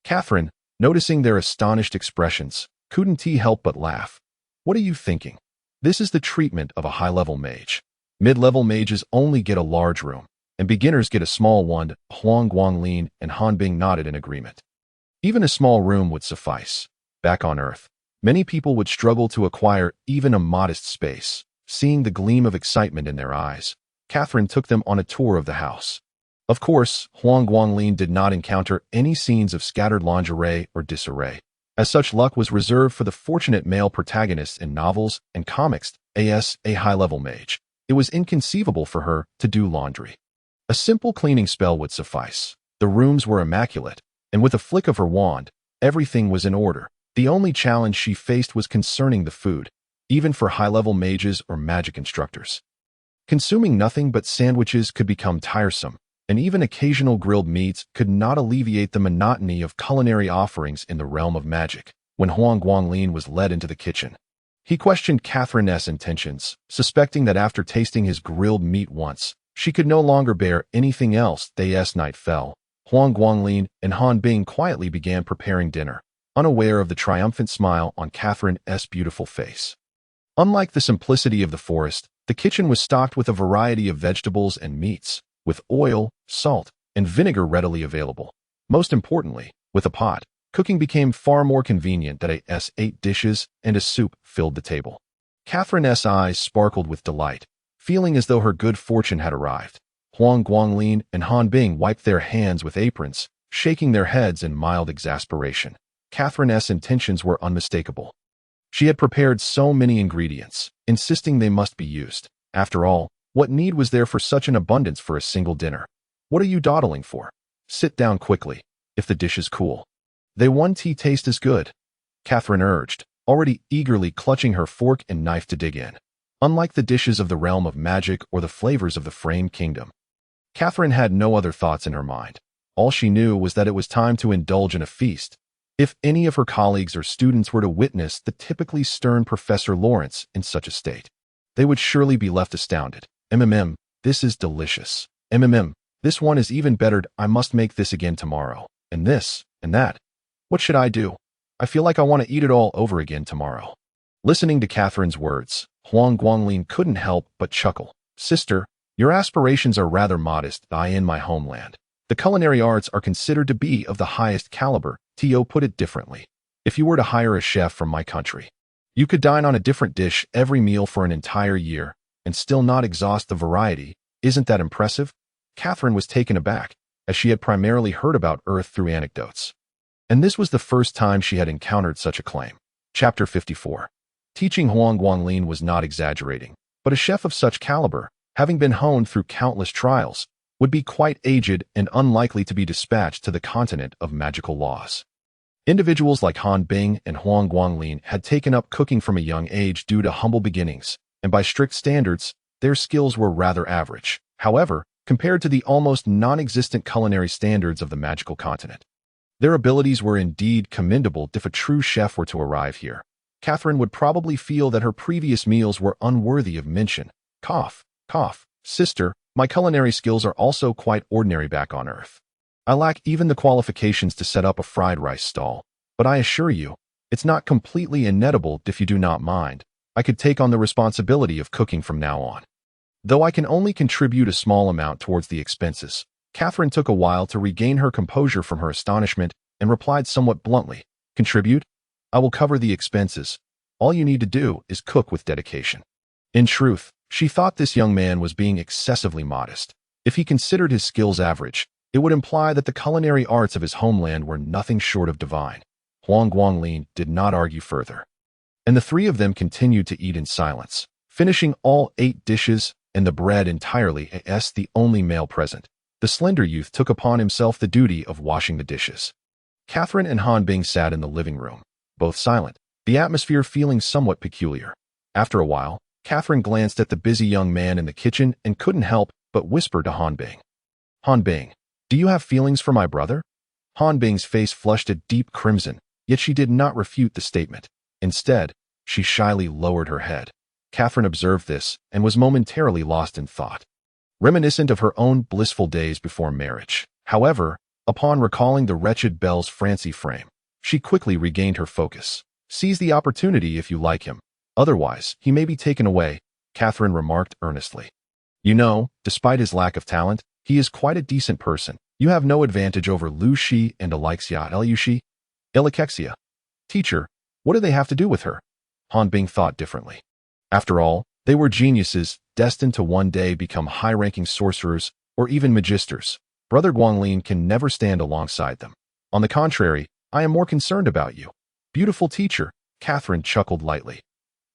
Speaker 1: Catherine, noticing their astonished expressions, couldn't help but laugh. What are you thinking? This is the treatment of a high-level mage. Mid-level mages only get a large room, and beginners get a small one. Huang Guanglin and Han Bing nodded in agreement. Even a small room would suffice. Back on Earth, many people would struggle to acquire even a modest space. Seeing the gleam of excitement in their eyes, Catherine took them on a tour of the house. Of course, Huang Guanglin did not encounter any scenes of scattered lingerie or disarray, as such luck was reserved for the fortunate male protagonists in novels and comics. As a high-level mage, it was inconceivable for her to do laundry. A simple cleaning spell would suffice. The rooms were immaculate, and with a flick of her wand, everything was in order. The only challenge she faced was concerning the food, even for high-level mages or magic instructors. Consuming nothing but sandwiches could become tiresome, and even occasional grilled meats could not alleviate the monotony of culinary offerings in the realm of magic. When Huang Guanglin was led into the kitchen, he questioned Catherine's intentions, suspecting that after tasting his grilled meat once, she could no longer bear anything else. As night fell, Huang Guanglin and Han Bing quietly began preparing dinner, unaware of the triumphant smile on Catherine's beautiful face. Unlike the simplicity of the forest, the kitchen was stocked with a variety of vegetables and meats, with oil, salt, and vinegar readily available. Most importantly, with a pot, cooking became far more convenient that as 8 dishes and a soup filled the table. Catherine's eyes sparkled with delight, feeling as though her good fortune had arrived. Huang Guanglin and Han Bing wiped their hands with aprons, shaking their heads in mild exasperation. Catherine's intentions were unmistakable. She had prepared so many ingredients, insisting they must be used. After all, what need was there for such an abundance for a single dinner? What are you dawdling for? Sit down quickly, if the dish is cool. They one tea taste as good, Catherine urged, already eagerly clutching her fork and knife to dig in. Unlike the dishes of the realm of magic or the flavors of the Frame Kingdom, Catherine had no other thoughts in her mind. All she knew was that it was time to indulge in a feast. If any of her colleagues or students were to witness the typically stern Professor Lawrence in such a state, they would surely be left astounded. This is delicious. This one is even better. I must make this again tomorrow. And this, and that. What should I do? I feel like I want to eat it all over again tomorrow. Listening to Catherine's words, Huang Guanglin couldn't help but chuckle. Sister, your aspirations are rather modest. In my homeland, the culinary arts are considered to be of the highest caliber. Tio put it differently. If you were to hire a chef from my country, you could dine on a different dish every meal for an entire year and still not exhaust the variety. Isn't that impressive? Catherine was taken aback, as she had primarily heard about Earth through anecdotes. And this was the first time she had encountered such a claim. Chapter 54. Teaching Huang Guanglin was not exaggerating, but a chef of such caliber, having been honed through countless trials, would be quite aged and unlikely to be dispatched to the continent of magical laws. Individuals like Han Bing and Huang Guanglin had taken up cooking from a young age due to humble beginnings, and by strict standards, their skills were rather average. However, compared to the almost non-existent culinary standards of the magical continent, their abilities were indeed commendable. If a true chef were to arrive here, Catherine would probably feel that her previous meals were unworthy of mention. Cough, cough. Sister, my culinary skills are also quite ordinary back on Earth. I lack even the qualifications to set up a fried rice stall, but I assure you, it's not completely inedible. If you do not mind, I could take on the responsibility of cooking from now on. Though I can only contribute a small amount towards the expenses, Catherine took a while to regain her composure from her astonishment and replied somewhat bluntly, Contribute? I will cover the expenses. All you need to do is cook with dedication. In truth, she thought this young man was being excessively modest. If he considered his skills average, it would imply that the culinary arts of his homeland were nothing short of divine. Huang Guanglin did not argue further, and the three of them continued to eat in silence, finishing all 8 dishes and the bread entirely. As the only male present, the slender youth took upon himself the duty of washing the dishes. Catherine and Han Bing sat in the living room, both silent, the atmosphere feeling somewhat peculiar. After a while, Catherine glanced at the busy young man in the kitchen and couldn't help but whisper to Han Bing. Han Bing, do you have feelings for my brother? Han Bing's face flushed a deep crimson, yet she did not refute the statement. Instead, she shyly lowered her head. Catherine observed this and was momentarily lost in thought, reminiscent of her own blissful days before marriage. However, upon recalling the wretched Belle's Francie frame, she quickly regained her focus. Seize the opportunity if you like him. Otherwise, he may be taken away, Catherine remarked earnestly. You know, despite his lack of talent, he is quite a decent person. You have no advantage over Lu Shi and Alexia Elushi. Alexia. Teacher, what do they have to do with her? Han Bing thought differently. After all, they were geniuses, destined to one day become high-ranking sorcerers or even magisters. Brother Guanglin can never stand alongside them. On the contrary, I am more concerned about you. Beautiful teacher, Catherine chuckled lightly.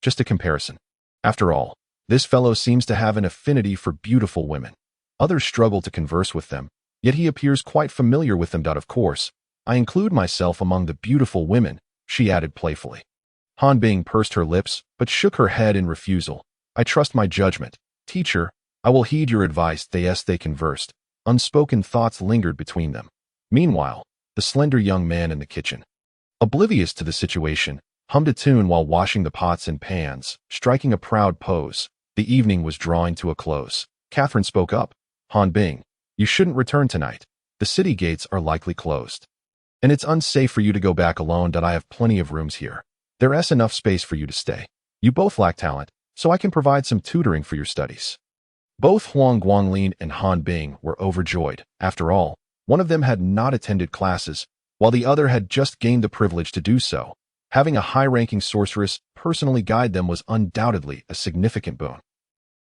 Speaker 1: Just a comparison. After all, this fellow seems to have an affinity for beautiful women. Others struggle to converse with them, yet he appears quite familiar with them. Of course, I include myself among the beautiful women, she added playfully. Han Bing pursed her lips, but shook her head in refusal. I trust my judgment. Teacher, I will heed your advice. They conversed. Unspoken thoughts lingered between them. Meanwhile, the slender young man in the kitchen, oblivious to the situation, hummed a tune while washing the pots and pans, striking a proud pose. The evening was drawing to a close. Catherine spoke up. Han Bing, you shouldn't return tonight. The city gates are likely closed. And it's unsafe for you to go back alone. I have plenty of rooms here. There's enough space for you to stay. You both lack talent, so I can provide some tutoring for your studies. Both Huang Guanglin and Han Bing were overjoyed. After all, one of them had not attended classes, while the other had just gained the privilege to do so. Having a high-ranking sorceress personally guide them was undoubtedly a significant boon.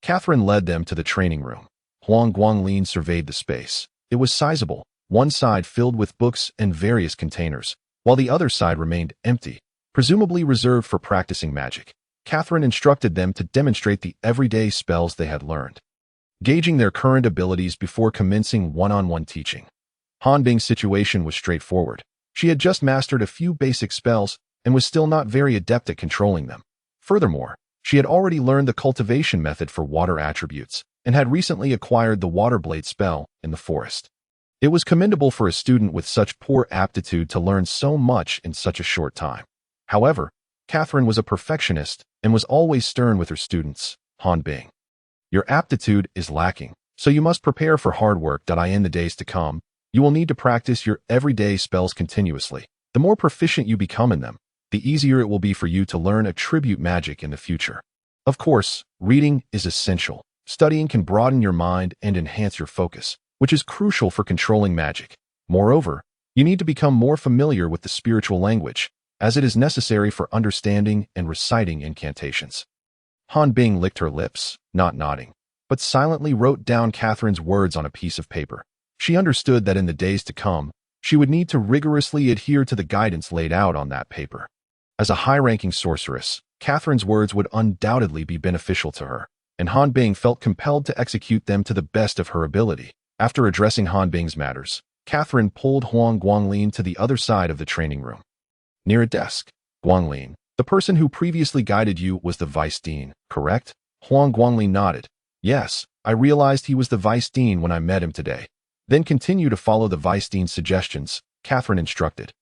Speaker 1: Catherine led them to the training room. Huang Guanglin surveyed the space. It was sizable, one side filled with books and various containers, while the other side remained empty, presumably reserved for practicing magic. Catherine instructed them to demonstrate the everyday spells they had learned, gauging their current abilities before commencing one-on-one teaching. Han Bing's situation was straightforward. She had just mastered a few basic spells and was still not very adept at controlling them. Furthermore, she had already learned the cultivation method for water attributes and had recently acquired the water blade spell in the forest. It was commendable for a student with such poor aptitude to learn so much in such a short time. However, Catherine was a perfectionist and was always stern with her students. Han Bing, your aptitude is lacking, so you must prepare for hard work. In the days to come, you will need to practice your everyday spells continuously. The more proficient you become in them, the easier it will be for you to learn attribute magic in the future. Of course, reading is essential. Studying can broaden your mind and enhance your focus, which is crucial for controlling magic. Moreover, you need to become more familiar with the spiritual language, as it is necessary for understanding and reciting incantations. Han Bing licked her lips, not nodding, but silently wrote down Catherine's words on a piece of paper. She understood that in the days to come, she would need to rigorously adhere to the guidance laid out on that paper. As a high-ranking sorceress, Catherine's words would undoubtedly be beneficial to her, and Han Bing felt compelled to execute them to the best of her ability. After addressing Han Bing's matters, Catherine pulled Huang Guanglin to the other side of the training room. Near a desk, Guanglin, the person who previously guided you was the vice dean, correct? Huang Guanglin nodded. Yes, I realized he was the vice dean when I met him today. Then continue to follow the vice dean's suggestions, Catherine instructed.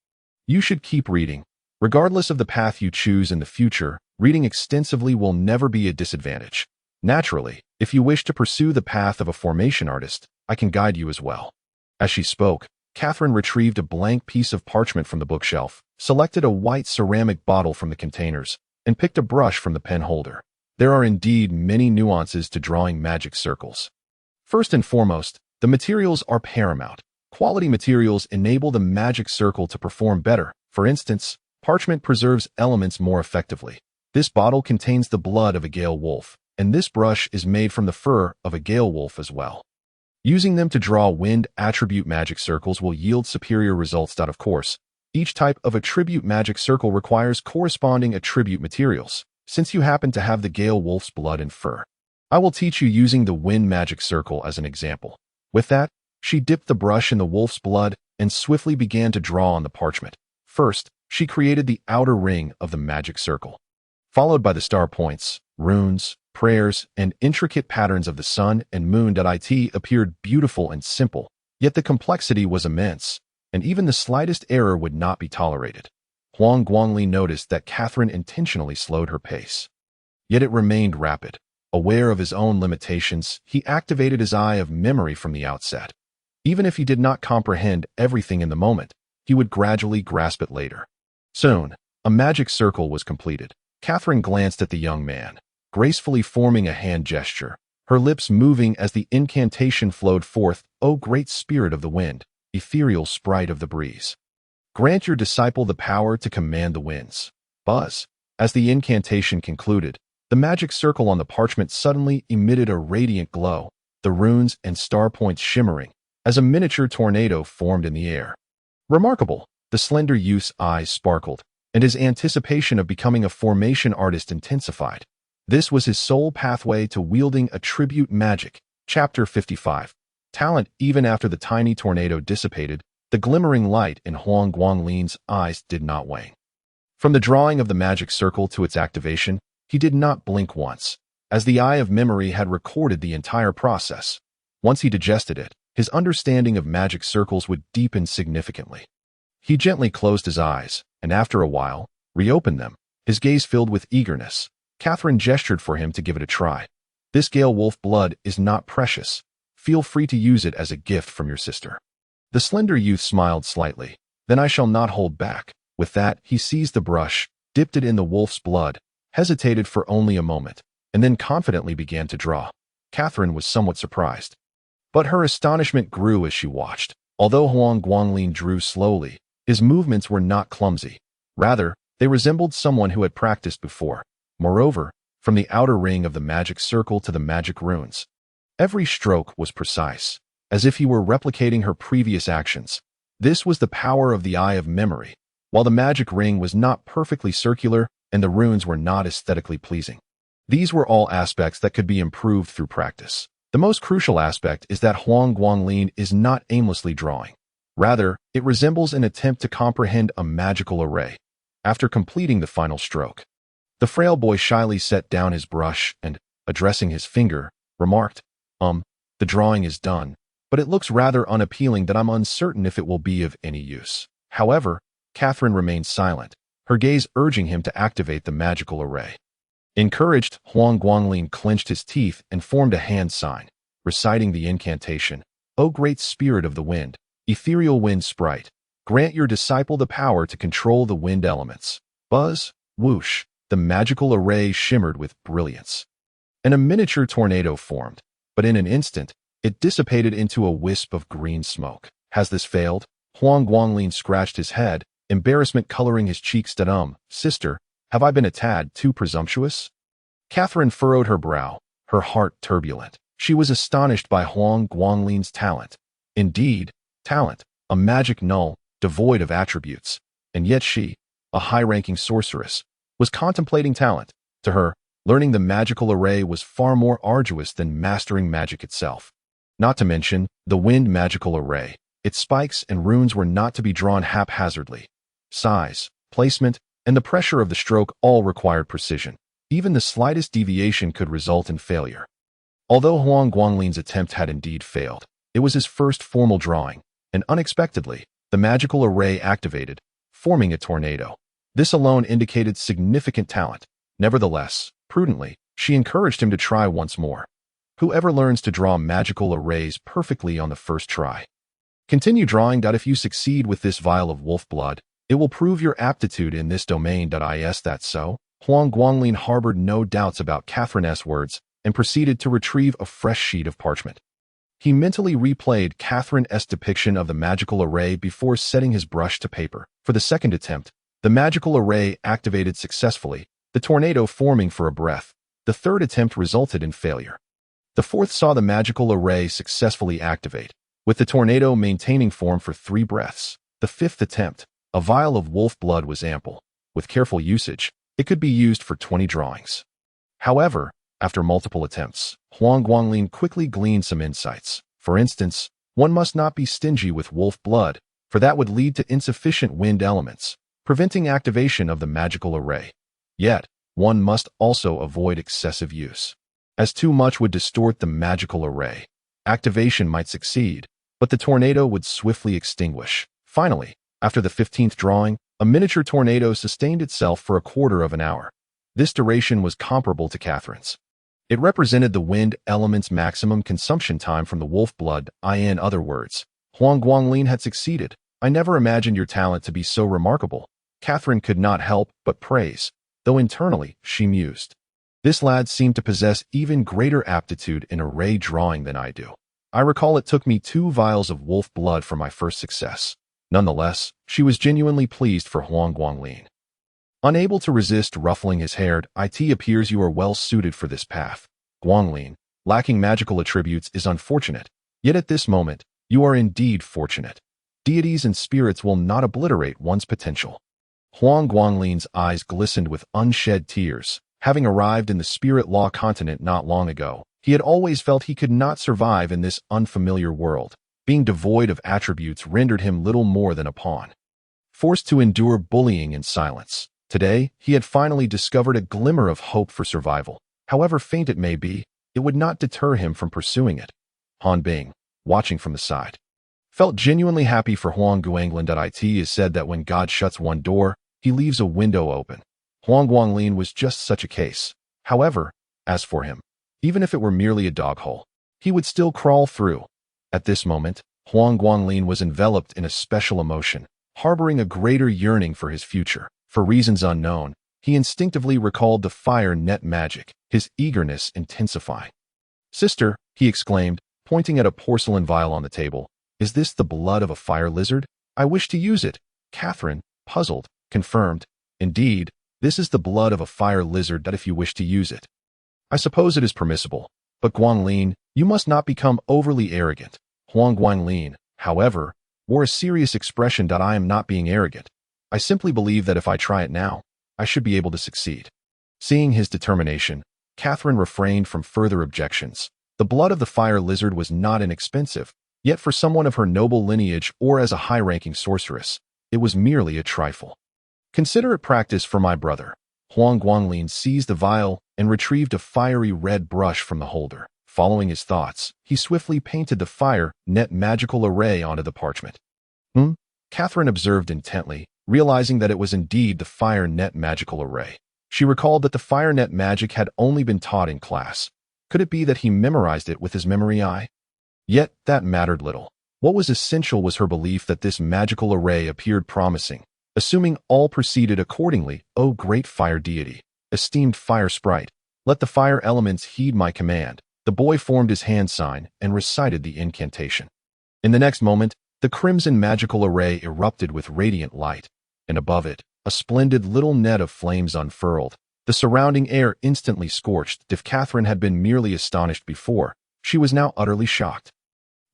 Speaker 1: You should keep reading. Regardless of the path you choose in the future, reading extensively will never be a disadvantage. Naturally, if you wish to pursue the path of a formation artist, I can guide you as well. As she spoke, Catherine retrieved a blank piece of parchment from the bookshelf, selected a white ceramic bottle from the containers, and picked a brush from the pen holder. There are indeed many nuances to drawing magic circles. First and foremost, the materials are paramount. Quality materials enable the magic circle to perform better. For instance, parchment preserves elements more effectively. This bottle contains the blood of a Gale wolf, and this brush is made from the fur of a Gale wolf as well. Using them to draw wind attribute magic circles will yield superior results. Of course, each type of attribute magic circle requires corresponding attribute materials, since you happen to have the Gale wolf's blood and fur. I will teach you using the wind magic circle as an example. With that, she dipped the brush in the wolf's blood and swiftly began to draw on the parchment. First, she created the outer ring of the magic circle, followed by the star points, runes, prayers, and intricate patterns of the sun and moon. It appeared beautiful and simple, yet the complexity was immense, and even the slightest error would not be tolerated. Huang Guanglin noticed that Catherine intentionally slowed her pace, yet it remained rapid. Aware of his own limitations, he activated his eye of memory from the outset. Even if he did not comprehend everything in the moment, he would gradually grasp it later. Soon, a magic circle was completed. Catherine glanced at the young man, gracefully forming a hand gesture, her lips moving as the incantation flowed forth. O great spirit of the wind, ethereal sprite of the breeze, grant your disciple the power to command the winds. Buzz. As the incantation concluded, the magic circle on the parchment suddenly emitted a radiant glow, the runes and star points shimmering, as a miniature tornado formed in the air. Remarkable! The slender youth's eyes sparkled, and his anticipation of becoming a formation artist intensified. This was his sole pathway to wielding attribute magic. Chapter 55. Talent. Even after the tiny tornado dissipated, the glimmering light in Huang Guanglin's eyes did not wane. From the drawing of the magic circle to its activation, he did not blink once. as the Eye of Memory had recorded the entire process. Once he digested it, his understanding of magic circles would deepen significantly. He gently closed his eyes, and after a while, reopened them, his gaze filled with eagerness. Catherine gestured for him to give it a try. This Gale Wolf blood is not precious. Feel free to use it as a gift from your sister. The slender youth smiled slightly. Then I shall not hold back. With that, he seized the brush, dipped it in the wolf's blood, hesitated for only a moment, and then confidently began to draw. Catherine was somewhat surprised. But her astonishment grew as she watched. Although Huang Guanglin drew slowly, his movements were not clumsy. Rather, they resembled someone who had practiced before. Moreover, from the outer ring of the magic circle to the magic runes, every stroke was precise, as if he were replicating her previous actions. This was the power of the Eye of Memory. While the magic ring was not perfectly circular and the runes were not aesthetically pleasing, these were all aspects that could be improved through practice. The most crucial aspect is that Huang Guanglin is not aimlessly drawing. Rather, it resembles an attempt to comprehend a magical array. After completing the final stroke, the frail boy shyly set down his brush and, addressing his finger, remarked, the drawing is done, but it looks rather unappealing that I'm uncertain if it will be of any use. However, Catherine remained silent, her gaze urging him to activate the magical array. Encouraged, Huang Guanglin clenched his teeth and formed a hand sign, reciting the incantation. O great spirit of the wind, ethereal wind sprite, grant your disciple the power to control the wind elements. Buzz, whoosh, the magical array shimmered with brilliance, and a miniature tornado formed, but in an instant, it dissipated into a wisp of green smoke. Has this failed? Huang Guanglin scratched his head, embarrassment coloring his cheeks. Sister, have I been a tad too presumptuous? Catherine furrowed her brow, her heart turbulent. She was astonished by Huang Guanglin's talent. Indeed, talent, a magic null, devoid of attributes. And yet she, a high-ranking sorceress, was contemplating talent. To her, learning the magical array was far more arduous than mastering magic itself. Not to mention, the wind magical array. Its spikes and runes were not to be drawn haphazardly. Size, placement, and the pressure of the stroke all required precision. Even the slightest deviation could result in failure. Although Huang Guanglin's attempt had indeed failed, it was his first formal drawing, and unexpectedly, the magical array activated, forming a tornado. This alone indicated significant talent. Nevertheless, prudently, she encouraged him to try once more. Whoever learns to draw magical arrays perfectly on the first try. Continue drawing. If you succeed with this vial of wolf blood, it will prove your aptitude in this domain. Is that so? Huang Guanglin harbored no doubts about Catherine's words and proceeded to retrieve a fresh sheet of parchment. He mentally replayed Catherine's depiction of the magical array before setting his brush to paper. For the second attempt, the magical array activated successfully, the tornado forming for a breath. The third attempt resulted in failure. The fourth saw the magical array successfully activate, with the tornado maintaining form for 3 breaths. The fifth attempt, a vial of wolf blood, was ample. With careful usage, it could be used for 20 drawings. However, after multiple attempts, Huang Guanglin quickly gleaned some insights. For instance, one must not be stingy with wolf blood, for that would lead to insufficient wind elements, preventing activation of the magical array. Yet, one must also avoid excessive use, as too much would distort the magical array. Activation might succeed, but the tornado would swiftly extinguish. Finally, after the 15th drawing, a miniature tornado sustained itself for a quarter of an hour. This duration was comparable to Catherine's. It represented the wind element's maximum consumption time from the wolf blood. In other words, Huang Guanglin had succeeded. I never imagined your talent to be so remarkable. Catherine could not help but praise, though internally she mused. This lad seemed to possess even greater aptitude in array drawing than I do. I recall it took me 2 vials of wolf blood for my first success. Nonetheless, she was genuinely pleased for Huang Guanglin. Unable to resist ruffling his hair, it appears you are well suited for this path. Guanglin, lacking magical attributes, is unfortunate, yet at this moment, you are indeed fortunate. Deities and spirits will not obliterate one's potential. Huang Guanglin's eyes glistened with unshed tears. Having arrived in the spirit law continent not long ago, he had always felt he could not survive in this unfamiliar world. Being devoid of attributes rendered him little more than a pawn, forced to endure bullying in silence. Today, he had finally discovered a glimmer of hope for survival. However faint it may be, it would not deter him from pursuing it. Han Bing, watching from the side, felt genuinely happy for Huang Guanglin. It is said that when God shuts one door, he leaves a window open. Huang Guanglin was just such a case. However, as for him, even if it were merely a dog hole, he would still crawl through. At this moment, Huang Guanglin was enveloped in a special emotion, harboring a greater yearning for his future. For reasons unknown, he instinctively recalled the fire net magic, his eagerness intensifying. "Sister," he exclaimed, pointing at a porcelain vial on the table, "is this the blood of a fire lizard? I wish to use it." Catherine, puzzled, confirmed, "Indeed, this is the blood of a fire lizard. If you wish to use it, I suppose it is permissible. But Guanglin, you must not become overly arrogant." Huang Guanglin, however, wore a serious expression. "I am not being arrogant. I simply believe that if I try it now, I should be able to succeed." Seeing his determination, Catherine refrained from further objections. The blood of the fire lizard was not inexpensive, yet for someone of her noble lineage or as a high-ranking sorceress, it was merely a trifle. "Consider it practice for my brother." Huang Guanglin seized the vial and retrieved a fiery red brush from the holder. Following his thoughts, he swiftly painted the fire net magical array onto the parchment. Catherine observed intently, realizing that it was indeed the fire net magical array. She recalled that the fire net magic had only been taught in class. Could it be that he memorized it with his memory eye? Yet that mattered little. What was essential was her belief that this magical array appeared promising. Assuming all proceeded accordingly, "O great fire deity, esteemed fire sprite, let the fire elements heed my command." The boy formed his hand sign and recited the incantation. In the next moment, the crimson magical array erupted with radiant light, and above it, a splendid little net of flames unfurled. The surrounding air instantly scorched. If Catherine had been merely astonished before, she was now utterly shocked.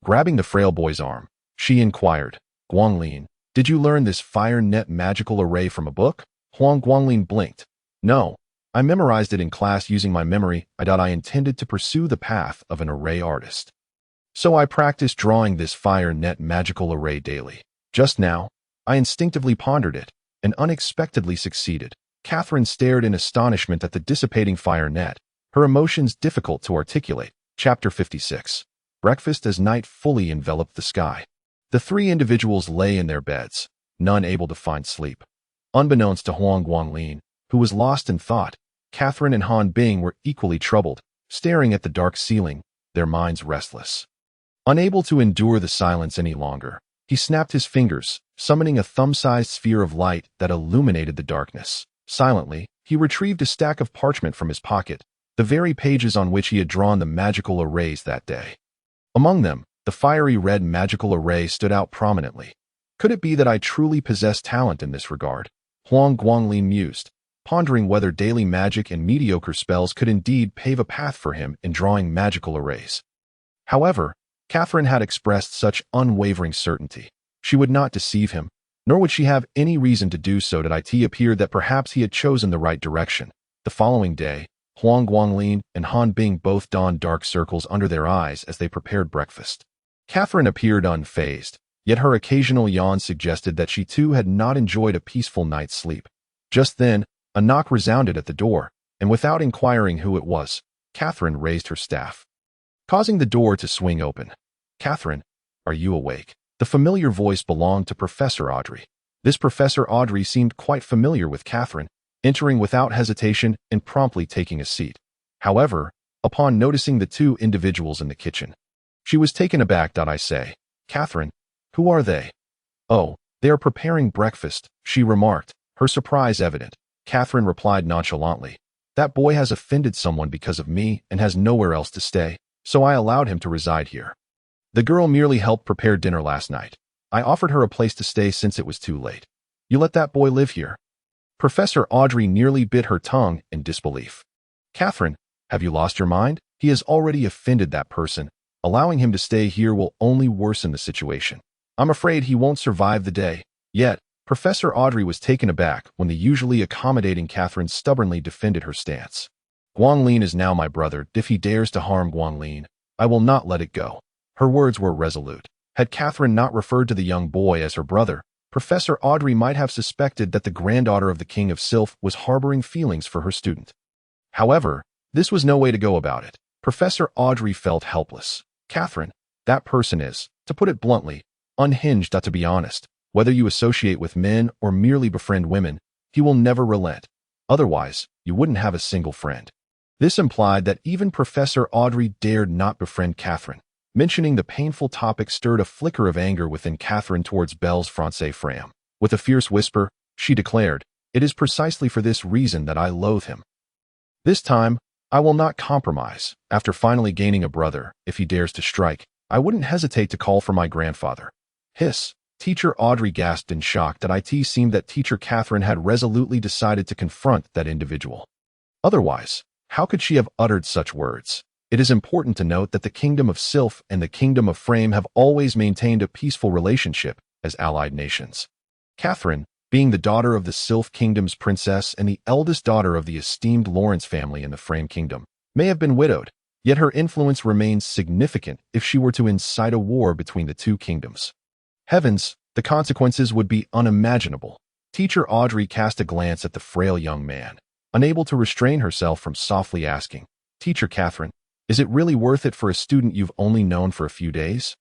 Speaker 1: Grabbing the frail boy's arm, she inquired, "Guanglin, did you learn this fire net magical array from a book?" Huang Guanglin blinked. "No, I memorized it in class using my memory. I intended to pursue the path of an array artist. So I practiced drawing this fire net magical array daily. Just now, I instinctively pondered it, and unexpectedly succeeded." Catherine stared in astonishment at the dissipating fire net, her emotions difficult to articulate. Chapter 56. Breakfast as night fully enveloped the sky. The three individuals lay in their beds, none able to find sleep. Unbeknownst to Huang Guanglin, who was lost in thought, Catherine and Han Bing were equally troubled, staring at the dark ceiling, their minds restless. Unable to endure the silence any longer, he snapped his fingers, summoning a thumb-sized sphere of light that illuminated the darkness. Silently, he retrieved a stack of parchment from his pocket, the very pages on which he had drawn the magical arrays that day. Among them, the fiery red magical array stood out prominently. "Could it be that I truly possess talent in this regard?" Huang Guanglin mused, pondering whether daily magic and mediocre spells could indeed pave a path for him in drawing magical arrays. However, Catherine had expressed such unwavering certainty. She would not deceive him, nor would she have any reason to do so. It appeared that perhaps he had chosen the right direction. The following day, Huang Guanglin and Han Bing both donned dark circles under their eyes as they prepared breakfast. Catherine appeared unfazed, yet her occasional yawn suggested that she too had not enjoyed a peaceful night's sleep. Just then, a knock resounded at the door, and without inquiring who it was, Catherine raised her staff, causing the door to swing open. "Catherine, are you awake?" The familiar voice belonged to Professor Audrey. This Professor Audrey seemed quite familiar with Catherine, entering without hesitation and promptly taking a seat. However, upon noticing the two individuals in the kitchen, she was taken aback. "I say, Catherine, who are they?" "Oh, they are preparing breakfast," she remarked, her surprise evident. Catherine replied nonchalantly, "That boy has offended someone because of me and has nowhere else to stay, so I allowed him to reside here. The girl merely helped prepare dinner last night. I offered her a place to stay since it was too late. You let that boy live here?" Professor Audrey nearly bit her tongue in disbelief. "Catherine, have you lost your mind? He has already offended that person. Allowing him to stay here will only worsen the situation. I'm afraid he won't survive the day." Yet, Professor Audrey was taken aback when the usually accommodating Catherine stubbornly defended her stance. "Guanglin is now my brother. If he dares to harm Guanglin, I will not let it go." Her words were resolute. Had Catherine not referred to the young boy as her brother, Professor Audrey might have suspected that the granddaughter of the King of Sylph was harboring feelings for her student. However, This was no way to go about it. Professor Audrey felt helpless. Catherine, that person is, to put it bluntly, unhinged. To be honest, whether you associate with men or merely befriend women, he will never relent. Otherwise, you wouldn't have a single friend. This implied that even Professor Audrey dared not befriend Catherine. Mentioning the painful topic stirred a flicker of anger within Catherine towards Belle's fiancé Fram. With a fierce whisper, she declared, "It is precisely for this reason that I loathe him. This time, I will not compromise. After finally gaining a brother, if he dares to strike, I wouldn't hesitate to call for my grandfather." Hiss. Teacher Audrey gasped in shock. It seemed that Teacher Catherine had resolutely decided to confront that individual. Otherwise, how could she have uttered such words? It is important to note that the Kingdom of Sylph and the Kingdom of Frame have always maintained a peaceful relationship as allied nations. Catherine, being the daughter of the Sylph Kingdom's princess and the eldest daughter of the esteemed Lawrence family in the Frame Kingdom, may have been widowed, yet her influence remains significant if she were to incite a war between the two kingdoms. Heavens, the consequences would be unimaginable. Teacher Audrey cast a glance at the frail young man, unable to restrain herself from softly asking, "Teacher Catherine, is it really worth it for a student you've only known for a few days?"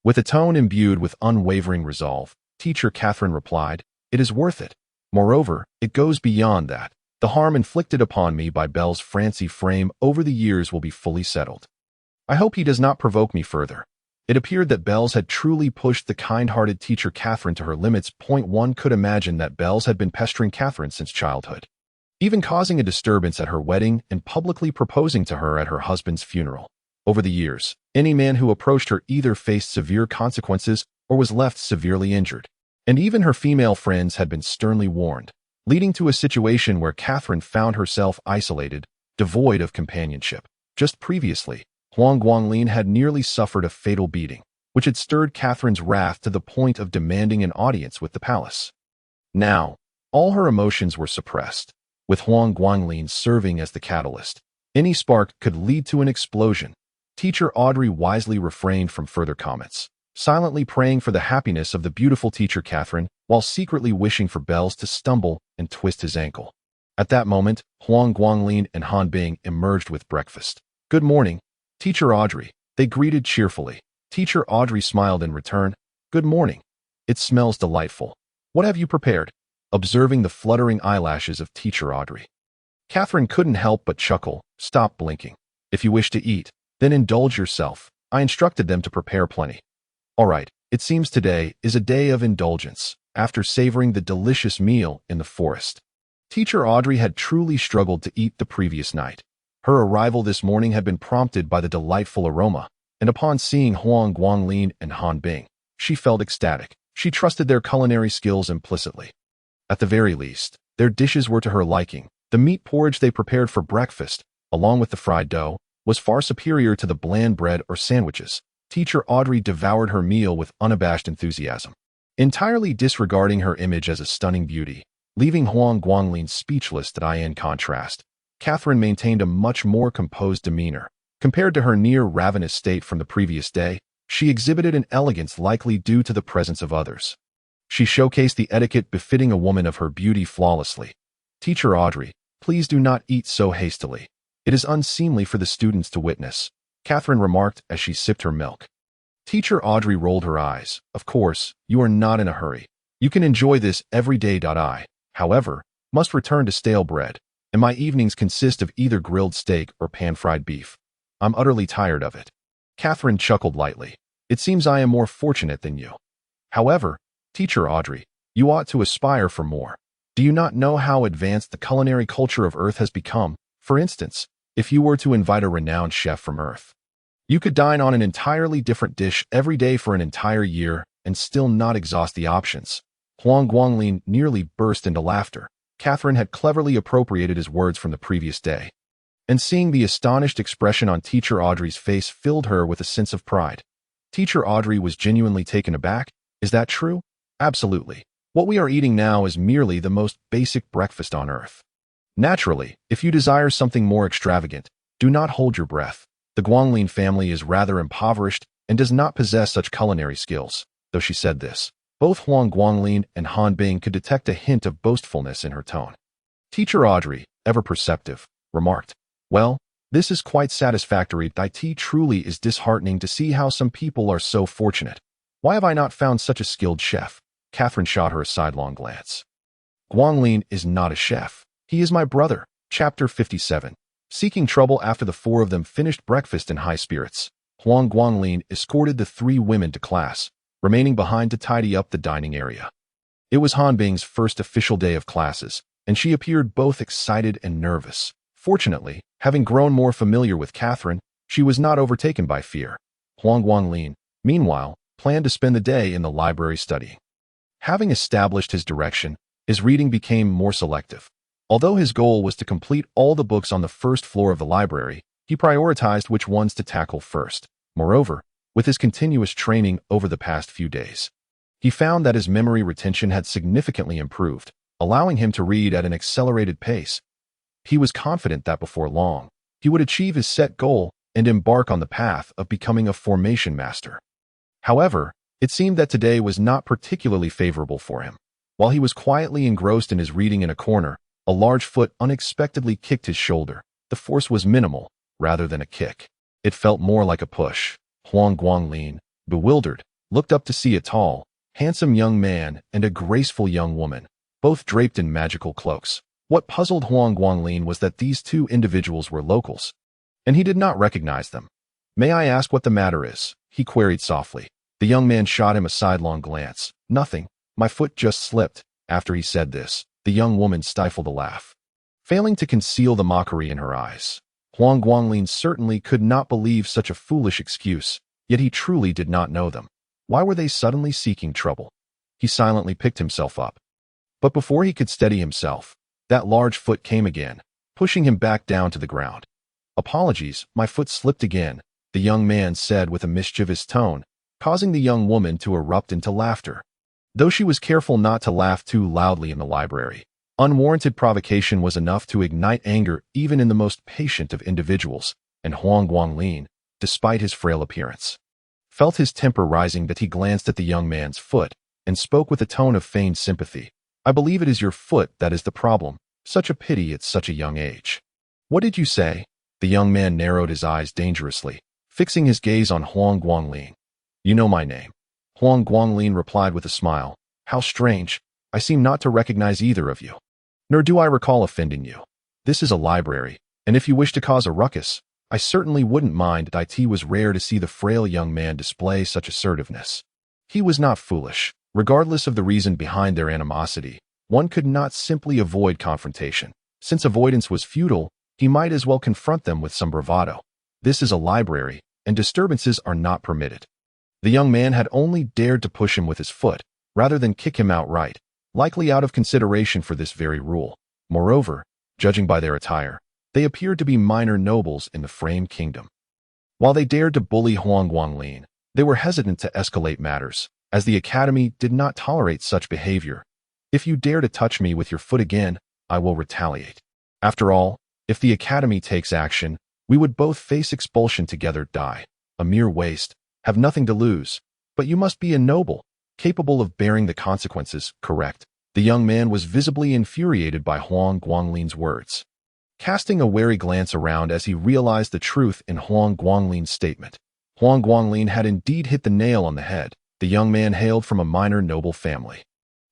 Speaker 1: With a tone imbued with unwavering resolve, Teacher Catherine replied, "It is worth it. Moreover, it goes beyond that. The harm inflicted upon me by Belle's fiancé Frame over the years will be fully settled. I hope he does not provoke me further." It appeared that Belle's had truly pushed the kind-hearted Teacher Catherine to her limits. One could imagine that Belle's had been pestering Catherine since childhood, even causing a disturbance at her wedding and publicly proposing to her at her husband's funeral. Over the years, any man who approached her either faced severe consequences or was left severely injured, and even her female friends had been sternly warned, leading to a situation where Catherine found herself isolated, devoid of companionship. Just previously, Huang Guanglin had nearly suffered a fatal beating, which had stirred Catherine's wrath to the point of demanding an audience with the palace. Now, all her emotions were suppressed, with Huang Guanglin serving as the catalyst. Any spark could lead to an explosion. Teacher Audrey wisely refrained from further comments, silently praying for the happiness of the beautiful Teacher Catherine while secretly wishing for Belle's to stumble and twist his ankle. At that moment, Huang Guanglin and Han Bing emerged with breakfast. "Good morning, Teacher Audrey," they greeted cheerfully. Teacher Audrey smiled in return. "Good morning. It smells delightful. What have you prepared?" Observing the fluttering eyelashes of Teacher Audrey, Catherine couldn't help but chuckle. "Stop blinking. If you wish to eat, then indulge yourself. I instructed them to prepare plenty." "All right, it seems today is a day of indulgence." After savoring the delicious meal in the forest, Teacher Audrey had truly struggled to eat the previous night. Her arrival this morning had been prompted by the delightful aroma, and upon seeing Huang Guanglin and Han Bing, she felt ecstatic. She trusted their culinary skills implicitly. At the very least, their dishes were to her liking. The meat porridge they prepared for breakfast, along with the fried dough, was far superior to the bland bread or sandwiches. Teacher Audrey devoured her meal with unabashed enthusiasm, entirely disregarding her image as a stunning beauty, leaving Huang Guanglin speechless. In contrast, Catherine maintained a much more composed demeanor. Compared to her near-ravenous state from the previous day, she exhibited an elegance likely due to the presence of others. She showcased the etiquette befitting a woman of her beauty flawlessly. "Teacher Audrey, please do not eat so hastily. It is unseemly for the students to witness," Catherine remarked as she sipped her milk. Teacher Audrey rolled her eyes. "Of course, you are not in a hurry. You can enjoy this every day. I, however, must return to stale bread, and my evenings consist of either grilled steak or pan-fried beef. I'm utterly tired of it." Catherine chuckled lightly. "It seems I am more fortunate than you. However, Teacher Audrey, you ought to aspire for more. Do you not know how advanced the culinary culture of Earth has become? For instance, if you were to invite a renowned chef from Earth, you could dine on an entirely different dish every day for an entire year and still not exhaust the options." Huang Guanglin nearly burst into laughter. Catherine had cleverly appropriated his words from the previous day, and seeing the astonished expression on Teacher Audrey's face filled her with a sense of pride. Teacher Audrey was genuinely taken aback. "Is that true?" "Absolutely. What we are eating now is merely the most basic breakfast on Earth. Naturally, if you desire something more extravagant, do not hold your breath. The Guanglin family is rather impoverished and does not possess such culinary skills." Though she said this, both Huang Guanglin and Han Bing could detect a hint of boastfulness in her tone. Teacher Audrey, ever perceptive, remarked, "Well, This is quite satisfactory. It truly is disheartening to see how some people are so fortunate. Why have I not found such a skilled chef? Catherine shot her a sidelong glance. Guanglin is not a chef. He is my brother. Chapter 57. Seeking trouble. After the four of them finished breakfast in high spirits, Huang Guanglin escorted the three women to class, remaining behind to tidy up the dining area. It was Han Bing's first official day of classes, and she appeared both excited and nervous. Fortunately, having grown more familiar with Catherine, she was not overtaken by fear. Huang Guanglin, meanwhile, planned to spend the day in the library studying. Having established his direction, his reading became more selective. Although his goal was to complete all the books on the first floor of the library, he prioritized which ones to tackle first. Moreover, with his continuous training over the past few days, he found that his memory retention had significantly improved, allowing him to read at an accelerated pace. He was confident that before long, he would achieve his set goal and embark on the path of becoming a formation master. However, it seemed that today was not particularly favorable for him. While he was quietly engrossed in his reading in a corner, a large foot unexpectedly kicked his shoulder. The force was minimal, rather than a kick. It felt more like a push. Huang Guanglin, bewildered, looked up to see a tall, handsome young man and a graceful young woman, both draped in magical cloaks. What puzzled Huang Guanglin was that these two individuals were locals, and he did not recognize them. "May I ask what the matter is?" he queried softly. The young man shot him a sidelong glance. "Nothing. My foot just slipped." After he said this, the young woman stifled a laugh, failing to conceal the mockery in her eyes. Huang Guanglin certainly could not believe such a foolish excuse, yet he truly did not know them. Why were they suddenly seeking trouble? He silently picked himself up. But before he could steady himself, that large foot came again, pushing him back down to the ground. "Apologies, my foot slipped again," the young man said with a mischievous tone, causing the young woman to erupt into laughter. Though she was careful not to laugh too loudly in the library, unwarranted provocation was enough to ignite anger even in the most patient of individuals, and Huang Guanglin, despite his frail appearance, felt his temper rising. That he glanced at the young man's foot and spoke with a tone of feigned sympathy. "I believe it is your foot that is the problem. Such a pity at such a young age." "What did you say?" The young man narrowed his eyes dangerously, fixing his gaze on Huang Guanglin. "You know my name." Huang Guanglin replied with a smile. "How strange. I seem not to recognize either of you. Nor do I recall offending you. This is a library, and if you wish to cause a ruckus, I certainly wouldn't mind." It was rare to see the frail young man display such assertiveness. He was not foolish. Regardless of the reason behind their animosity, one could not simply avoid confrontation. Since avoidance was futile, he might as well confront them with some bravado. This is a library, and disturbances are not permitted. The young man had only dared to push him with his foot, rather than kick him outright, likely out of consideration for this very rule. Moreover, judging by their attire, they appeared to be minor nobles in the Frame Kingdom. While they dared to bully Huang Guanglin, they were hesitant to escalate matters, as the academy did not tolerate such behavior. "If you dare to touch me with your foot again, I will retaliate. After all, if the academy takes action, we would both face expulsion together. Die. A mere waste. Have nothing to lose. But you must be a noble, capable of bearing the consequences, correct?" The young man was visibly infuriated by Huang Guanglin's words, casting a wary glance around as he realized the truth in Huang Guanglin's statement. Huang Guanglin had indeed hit the nail on the head. The young man hailed from a minor noble family,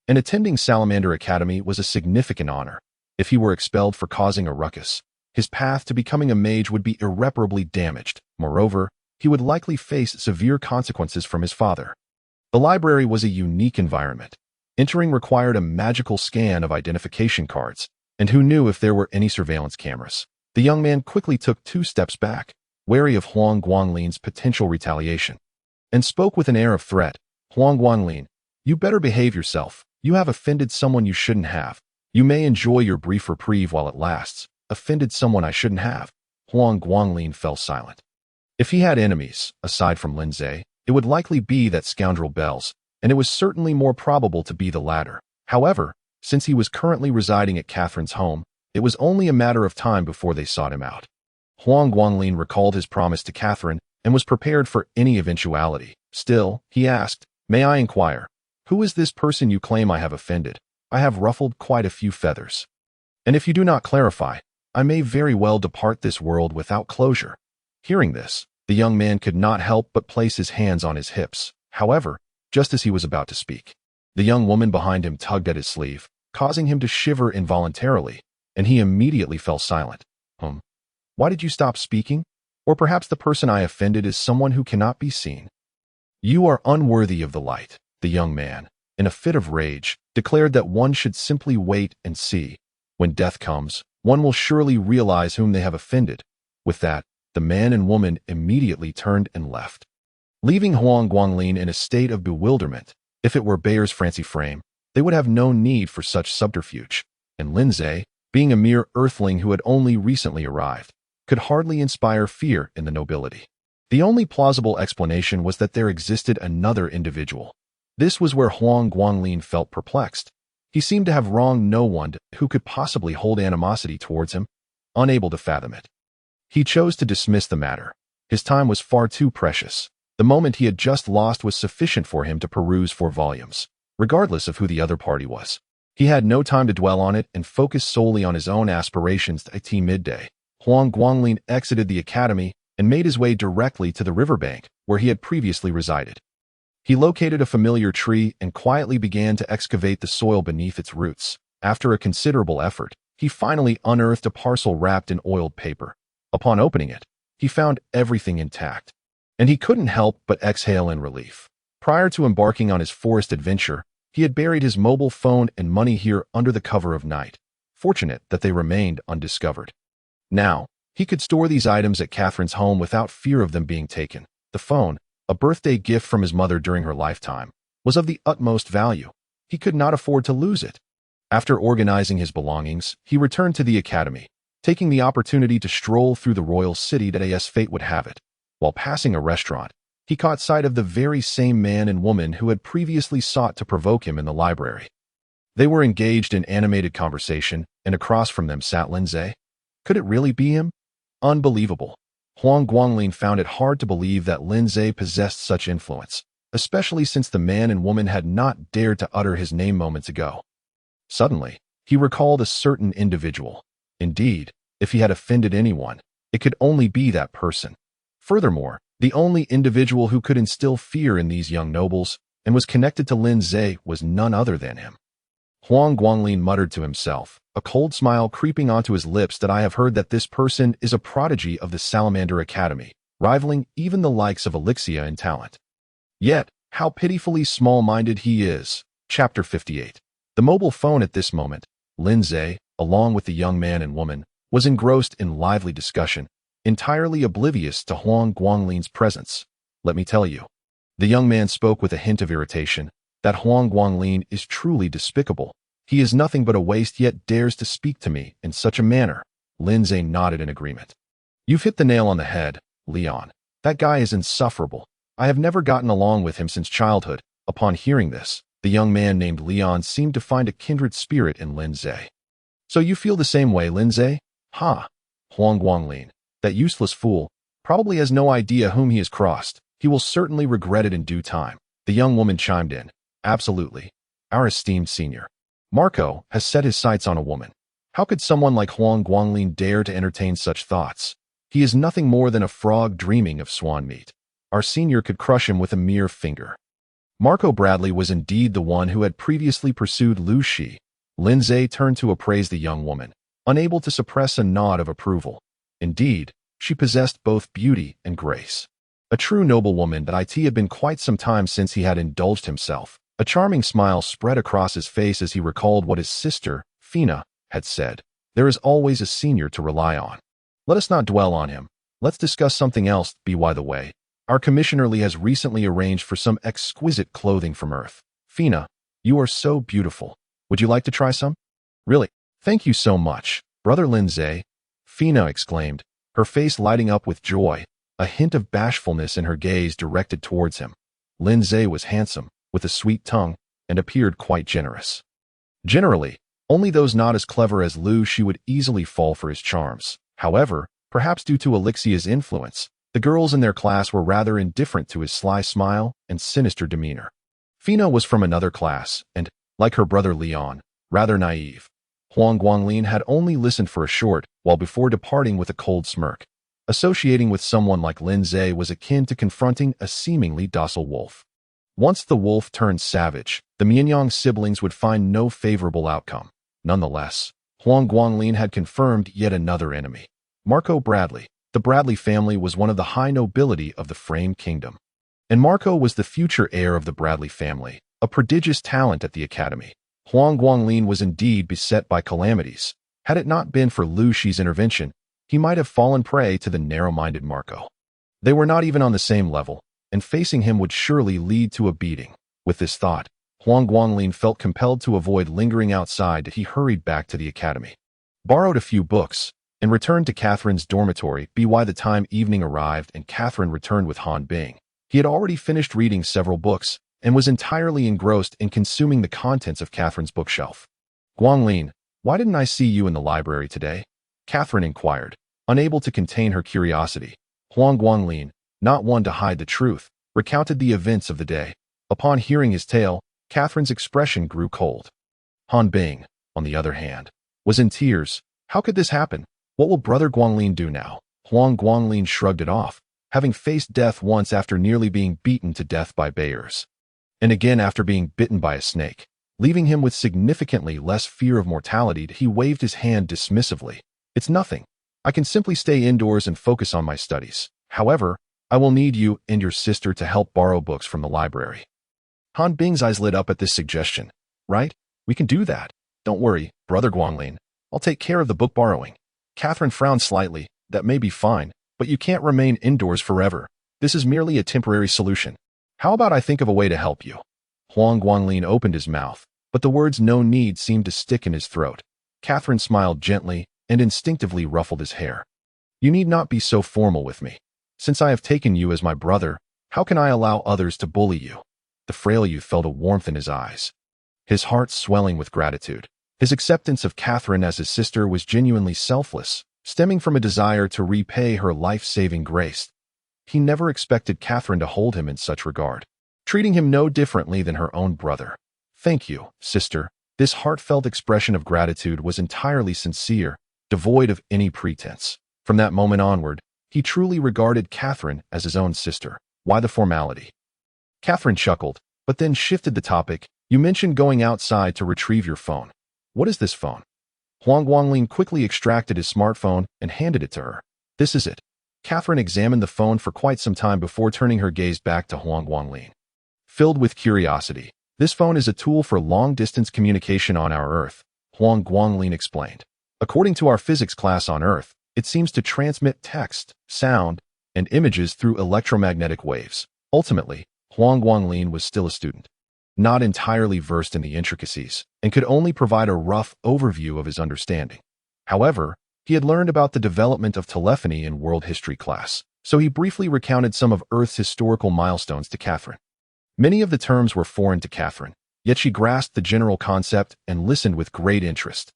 Speaker 1: and attending Salamander Academy was a significant honor. If he were expelled for causing a ruckus, his path to becoming a mage would be irreparably damaged. Moreover, he would likely face severe consequences from his father. The library was a unique environment. Entering required a magical scan of identification cards, and who knew if there were any surveillance cameras. The young man quickly took 2 steps back, wary of Huang Guanglin's potential retaliation, and spoke with an air of threat. "Huang Guanglin, you better behave yourself. You have offended someone you shouldn't have. You may enjoy your brief reprieve while it lasts. Offended someone I shouldn't have." Huang Guanglin fell silent. If he had enemies, aside from Lindsay, it would likely be that scoundrel Bells, and it was certainly more probable to be the latter. However, since he was currently residing at Catherine's home, it was only a matter of time before they sought him out. Huang Guanglin recalled his promise to Catherine and was prepared for any eventuality. Still, he asked, "May I inquire, who is this person you claim I have offended? I have ruffled quite a few feathers. And if you do not clarify, I may very well depart this world without closure." Hearing this, the young man could not help but place his hands on his hips. However, just as he was about to speak, the young woman behind him tugged at his sleeve, causing him to shiver involuntarily, and he immediately fell silent. Why did you stop speaking? Or perhaps the person I offended is someone who cannot be seen. You are unworthy of the light." The young man, in a fit of rage, declared that one should simply wait and see. When death comes, one will surely realize whom they have offended. With that, the man and woman immediately turned and left, leaving Huang Guanglin in a state of bewilderment. If it were Bayer's fancy frame, they would have no need for such subterfuge, and Lindsay, being a mere earthling who had only recently arrived, could hardly inspire fear in the nobility. The only plausible explanation was that there existed another individual. This was where Huang Guanglin felt perplexed. He seemed to have wronged no one who could possibly hold animosity towards him, unable to fathom it. He chose to dismiss the matter. His time was far too precious. The moment he had just lost was sufficient for him to peruse 4 volumes, regardless of who the other party was. He had no time to dwell on it and focused solely on his own aspirations. At midday, Huang Guanglin exited the academy and made his way directly to the riverbank where he had previously resided. He located a familiar tree and quietly began to excavate the soil beneath its roots. After a considerable effort, he finally unearthed a parcel wrapped in oiled paper. Upon opening it, he found everything intact, and he couldn't help but exhale in relief. Prior to embarking on his forest adventure, he had buried his mobile phone and money here under the cover of night, fortunate that they remained undiscovered. Now, he could store these items at Catherine's home without fear of them being taken. The phone, a birthday gift from his mother during her lifetime, was of the utmost value. He could not afford to lose it. After organizing his belongings, he returned to the academy, taking the opportunity to stroll through the royal city that as fate would have it. While passing a restaurant, he caught sight of the very same man and woman who had previously sought to provoke him in the library. They were engaged in animated conversation, and across from them sat Lindsay. Could it really be him? Unbelievable. Huang Guanglin found it hard to believe that Lindsay possessed such influence, especially since the man and woman had not dared to utter his name moments ago. Suddenly, he recalled a certain individual. Indeed, if he had offended anyone, it could only be that person. Furthermore, the only individual who could instill fear in these young nobles and was connected to Lindsay was none other than him. Huang Guanglin muttered to himself, a cold smile creeping onto his lips, that I have heard that this person is a prodigy of the Salamander Academy, rivaling even the likes of Elixia in talent. Yet, how pitifully small-minded he is. Chapter 58. The mobile phone at this moment, Lindsay, along with the young man and woman, was engrossed in lively discussion, entirely oblivious to Huang Guanglin's presence. Let me tell you. The young man spoke with a hint of irritation, that Huang Guanglin is truly despicable. He is nothing but a waste, yet dares to speak to me in such a manner. Lindsay nodded in agreement. You've hit the nail on the head, Leon. That guy is insufferable. I have never gotten along with him since childhood. Upon hearing this, the young man named Leon seemed to find a kindred spirit in Lindsay. So you feel the same way, Lindsay? Ha! Huang Guanglin, that useless fool, probably has no idea whom he has crossed. He will certainly regret it in due time. The young woman chimed in. Absolutely. Our esteemed senior, Marco, has set his sights on a woman. How could someone like Huang Guanglin dare to entertain such thoughts? He is nothing more than a frog dreaming of swan meat. Our senior could crush him with a mere finger. Marco Bradley was indeed the one who had previously pursued Lu Shi. Lindsay turned to appraise the young woman, unable to suppress a nod of approval. Indeed, she possessed both beauty and grace. A true noblewoman that it had been quite some time since he had indulged himself. A charming smile spread across his face as he recalled what his sister, Fina, had said. There is always a senior to rely on. Let us not dwell on him. Let's discuss something else. By the way, our commissioner Lee has recently arranged for some exquisite clothing from Earth. Fina, you are so beautiful. Would you like to try some? Really? Thank you so much, Brother Lindsay, Fina exclaimed, her face lighting up with joy, a hint of bashfulness in her gaze directed towards him. Lindsay was handsome, with a sweet tongue, and appeared quite generous. Generally, only those not as clever as Lu Shi would easily fall for his charms. However, perhaps due to Elixia's influence, the girls in their class were rather indifferent to his sly smile and sinister demeanor. Fina was from another class, and, like her brother Leon, rather naive. Huang Guanglin had only listened for a short while before departing with a cold smirk. Associating with someone like Lin Zhe was akin to confronting a seemingly docile wolf. Once the wolf turned savage, the Mianyang siblings would find no favorable outcome. Nonetheless, Huang Guanglin had confirmed yet another enemy. Marco Bradley. The Bradley family was one of the high nobility of the Frame Kingdom. And Marco was the future heir of the Bradley family, a prodigious talent at the academy. Huang Guanglin was indeed beset by calamities. Had it not been for Lu Shi's intervention, he might have fallen prey to the narrow-minded Marco. They were not even on the same level, and facing him would surely lead to a beating. With this thought, Huang Guanglin felt compelled to avoid lingering outside. He hurried back to the academy, borrowed a few books, and returned to Catherine's dormitory. By the time evening arrived and Catherine returned with Han Bing, he had already finished reading several books and was entirely engrossed in consuming the contents of Catherine's bookshelf. Guanglin, why didn't I see you in the library today? Catherine inquired, unable to contain her curiosity. Huang Guanglin, not one to hide the truth, recounted the events of the day. Upon hearing his tale, Catherine's expression grew cold. Han Bing, on the other hand, was in tears. How could this happen? What will Brother Guanglin do now? Huang Guanglin shrugged it off, having faced death once after nearly being beaten to death by bears, and again after being bitten by a snake. Leaving him with significantly less fear of mortality, he waved his hand dismissively. It's nothing. I can simply stay indoors and focus on my studies. However, I will need you and your sister to help borrow books from the library. Han Bing's eyes lit up at this suggestion. Right? We can do that. Don't worry, Brother Guanglin. I'll take care of the book borrowing. Catherine frowned slightly. That may be fine, but you can't remain indoors forever. This is merely a temporary solution. How about I think of a way to help you? Huang Guanglin opened his mouth, but the words no need seemed to stick in his throat. Catherine smiled gently and instinctively ruffled his hair. You need not be so formal with me. Since I have taken you as my brother, how can I allow others to bully you? The frail youth felt a warmth in his eyes, his heart swelling with gratitude. His acceptance of Catherine as his sister was genuinely selfless, stemming from a desire to repay her life-saving grace. He never expected Catherine to hold him in such regard, treating him no differently than her own brother. Thank you, sister. This heartfelt expression of gratitude was entirely sincere, devoid of any pretense. From that moment onward, he truly regarded Catherine as his own sister. Why the formality? Catherine chuckled, but then shifted the topic. You mentioned going outside to retrieve your phone. What is this phone? Huang Guanglin quickly extracted his smartphone and handed it to her. This is it. Catherine examined the phone for quite some time before turning her gaze back to Huang Guanglin. Filled with curiosity, this phone is a tool for long-distance communication on our Earth, Huang Guanglin explained. According to our physics class on Earth, it seems to transmit text, sound, and images through electromagnetic waves. Ultimately, Huang Guanglin was still a student, not entirely versed in the intricacies, and could only provide a rough overview of his understanding. However, he had learned about the development of telephony in world history class, so he briefly recounted some of Earth's historical milestones to Catherine. Many of the terms were foreign to Catherine, yet she grasped the general concept and listened with great interest.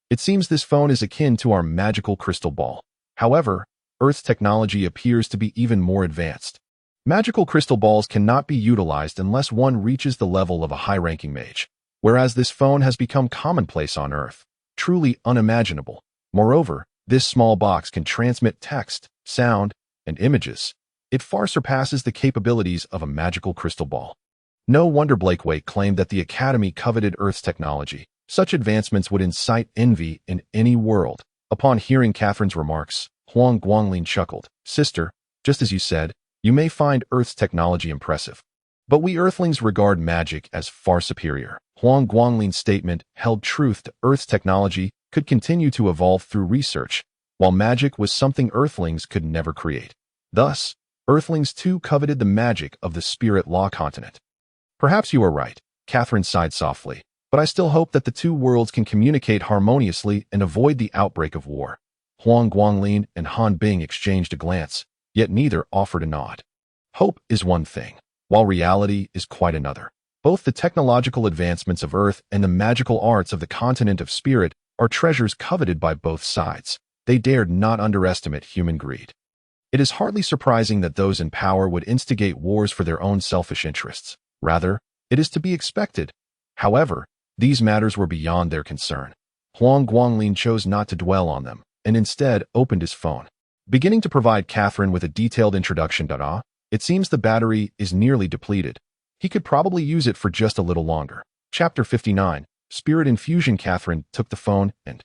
Speaker 1: It seems this phone is akin to our magical crystal ball. However, Earth's technology appears to be even more advanced. Magical crystal balls cannot be utilized unless one reaches the level of a high-ranking mage, whereas this phone has become commonplace on Earth, truly unimaginable. Moreover, this small box can transmit text, sound, and images. It far surpasses the capabilities of a magical crystal ball. No wonder Blakeway claimed that the Academy coveted Earth's technology. Such advancements would incite envy in any world. Upon hearing Catherine's remarks, Huang Guanglin chuckled. Sister, just as you said, you may find Earth's technology impressive, but we Earthlings regard magic as far superior. Huang Guanglin's statement held truth to Earth's technology could continue to evolve through research, while magic was something Earthlings could never create. Thus, Earthlings too coveted the magic of the Spirit Law continent. Perhaps you are right, Catherine sighed softly, but I still hope that the two worlds can communicate harmoniously and avoid the outbreak of war. Huang Guanglin and Han Bing exchanged a glance, yet neither offered a nod. Hope is one thing, while reality is quite another. Both the technological advancements of Earth and the magical arts of the continent of Spirit are treasures coveted by both sides. They dared not underestimate human greed. It is hardly surprising that those in power would instigate wars for their own selfish interests. Rather, it is to be expected. However, these matters were beyond their concern. Huang Guanglin chose not to dwell on them, and instead opened his phone. Beginning to provide Catherine with a detailed introduction. It seems the battery is nearly depleted. He could probably use it for just a little longer. Chapter 59, Spirit Infusion. Catherine took the phone and,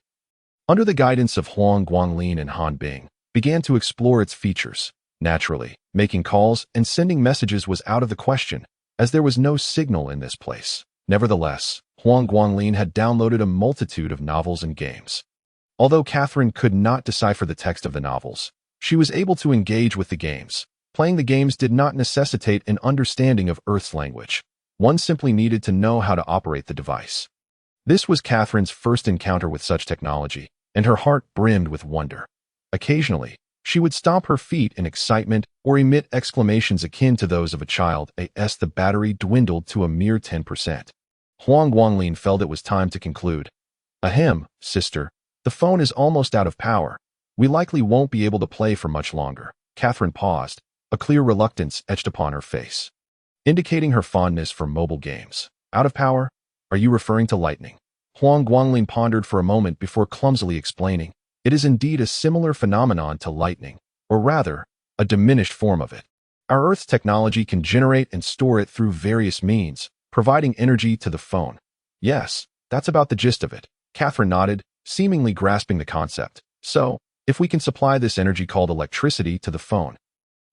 Speaker 1: under the guidance of Huang Guanglin and Han Bing, began to explore its features. Naturally, making calls and sending messages was out of the question, as there was no signal in this place. Nevertheless, Huang Guanglin had downloaded a multitude of novels and games. Although Catherine could not decipher the text of the novels, she was able to engage with the games. Playing the games did not necessitate an understanding of Earth's language. One simply needed to know how to operate the device. This was Catherine's first encounter with such technology, and her heart brimmed with wonder. Occasionally, she would stomp her feet in excitement or emit exclamations akin to those of a child as the battery dwindled to a mere 10%. Huang Guanglin felt it was time to conclude. Ahem, sister, the phone is almost out of power. We likely won't be able to play for much longer. Catherine paused, a clear reluctance etched upon her face, indicating her fondness for mobile games. Out of power? Are you referring to lightning? Huang Guanglin pondered for a moment before clumsily explaining. It is indeed a similar phenomenon to lightning, or rather, a diminished form of it. Our Earth's technology can generate and store it through various means, providing energy to the phone. Yes, that's about the gist of it. Catherine nodded, seemingly grasping the concept. So, if we can supply this energy called electricity to the phone,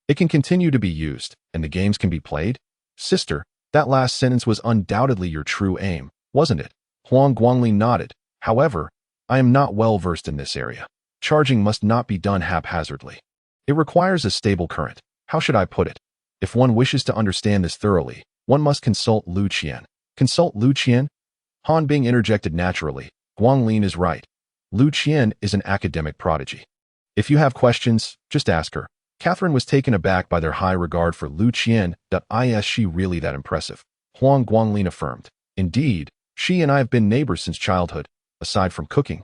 Speaker 1: it can continue to be used, and the games can be played? Sister, that last sentence was undoubtedly your true aim, wasn't it? Huang Guanglin nodded. However, I am not well versed in this area. Charging must not be done haphazardly. It requires a stable current. How should I put it? If one wishes to understand this thoroughly, one must consult Lu Qian. Consult Lu Qian? Han Bing interjected naturally. Guanglin is right. Lu Qian is an academic prodigy. If you have questions, just ask her. Catherine was taken aback by their high regard for Lu Qian. Is she really that impressive? Huang Guanglin affirmed. Indeed, she and I have been neighbors since childhood, aside from cooking.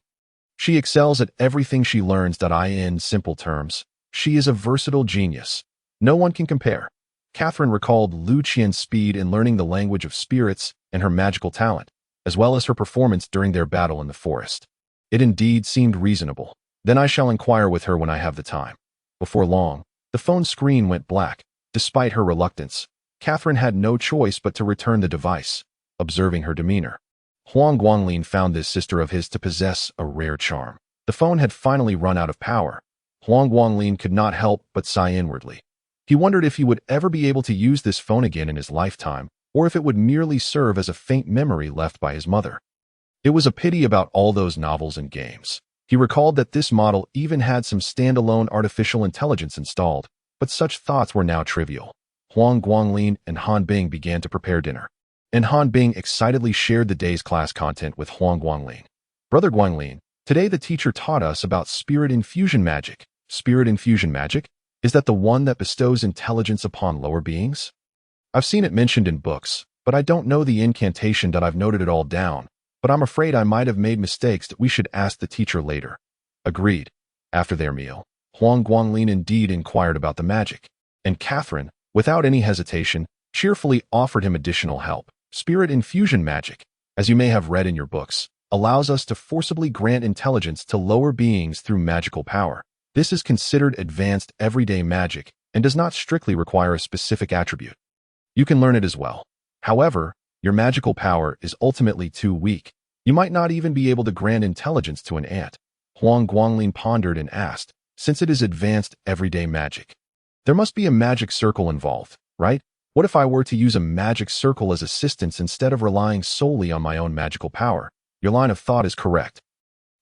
Speaker 1: She excels at everything she learns. In simple terms, she is a versatile genius. No one can compare. Catherine recalled Lu Qian's speed in learning the language of spirits and her magical talent, as well as her performance during their battle in the forest. It indeed seemed reasonable. Then I shall inquire with her when I have the time. Before long, the phone screen went black. Despite her reluctance, Catherine had no choice but to return the device, observing her demeanor. Huang Guanglin found this sister of his to possess a rare charm. The phone had finally run out of power. Huang Guanglin could not help but sigh inwardly. He wondered if he would ever be able to use this phone again in his lifetime, or if it would merely serve as a faint memory left by his mother. It was a pity about all those novels and games. He recalled that this model even had some standalone artificial intelligence installed, but such thoughts were now trivial. Huang Guanglin and Han Bing began to prepare dinner, and Han Bing excitedly shared the day's class content with Huang Guanglin. Brother Guanglin, today the teacher taught us about spirit infusion magic. Spirit infusion magic? Is that the one that bestows intelligence upon lower beings? I've seen it mentioned in books, but I don't know the incantation. I've noted it all down, but I'm afraid I might have made mistakes that we should ask the teacher later. Agreed. After their meal, Huang Guanglin indeed inquired about the magic, and Catherine, without any hesitation, cheerfully offered him additional help. Spirit infusion magic, as you may have read in your books, allows us to forcibly grant intelligence to lower beings through magical power. This is considered advanced everyday magic and does not strictly require a specific attribute. You can learn it as well. However, your magical power is ultimately too weak. You might not even be able to grant intelligence to an ant. Huang Guanglin pondered and asked, since it is advanced everyday magic, there must be a magic circle involved, right? What if I were to use a magic circle as assistance instead of relying solely on my own magical power? Your line of thought is correct.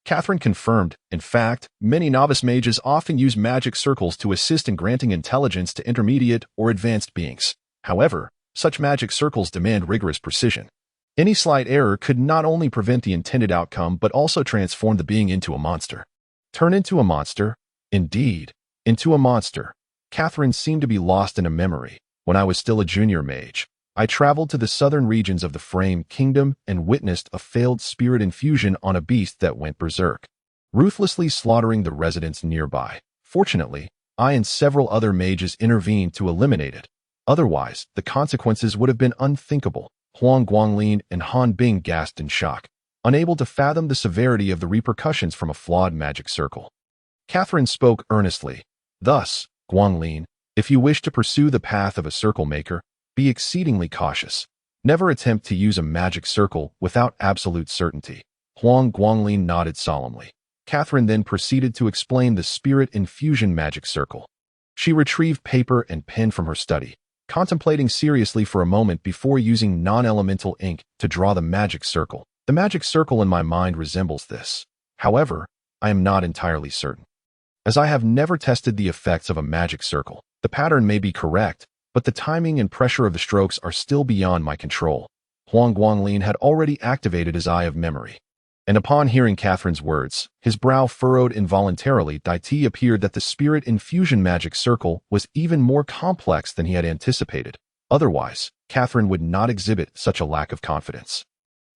Speaker 1: Catherine confirmed. In fact, many novice mages often use magic circles to assist in granting intelligence to intermediate or advanced beings. However, such magic circles demand rigorous precision. Any slight error could not only prevent the intended outcome but also transform the being into a monster. Turn into a monster? Indeed, into a monster. Catherine seemed to be lost in a memory. When I was still a junior mage, I traveled to the southern regions of the Frame Kingdom and witnessed a failed spirit infusion on a beast that went berserk, ruthlessly slaughtering the residents nearby. Fortunately, I and several other mages intervened to eliminate it. Otherwise, the consequences would have been unthinkable. Huang Guanglin and Han Bing gasped in shock. unable to fathom the severity of the repercussions from a flawed magic circle. Catherine spoke earnestly. Thus, Guanglin, if you wish to pursue the path of a circle maker, be exceedingly cautious. Never attempt to use a magic circle without absolute certainty. Huang Guanglin nodded solemnly. Catherine then proceeded to explain the spirit infusion magic circle. She retrieved paper and pen from her study, contemplating seriously for a moment before using non-elemental ink to draw the magic circle. The magic circle in my mind resembles this. However, I am not entirely certain. As I have never tested the effects of a magic circle, the pattern may be correct, but the timing and pressure of the strokes are still beyond my control. Huang Guanglin had already activated his eye of memory. And upon hearing Catherine's words, his brow furrowed involuntarily. It appeared that the spirit infusion magic circle was even more complex than he had anticipated. Otherwise, Catherine would not exhibit such a lack of confidence.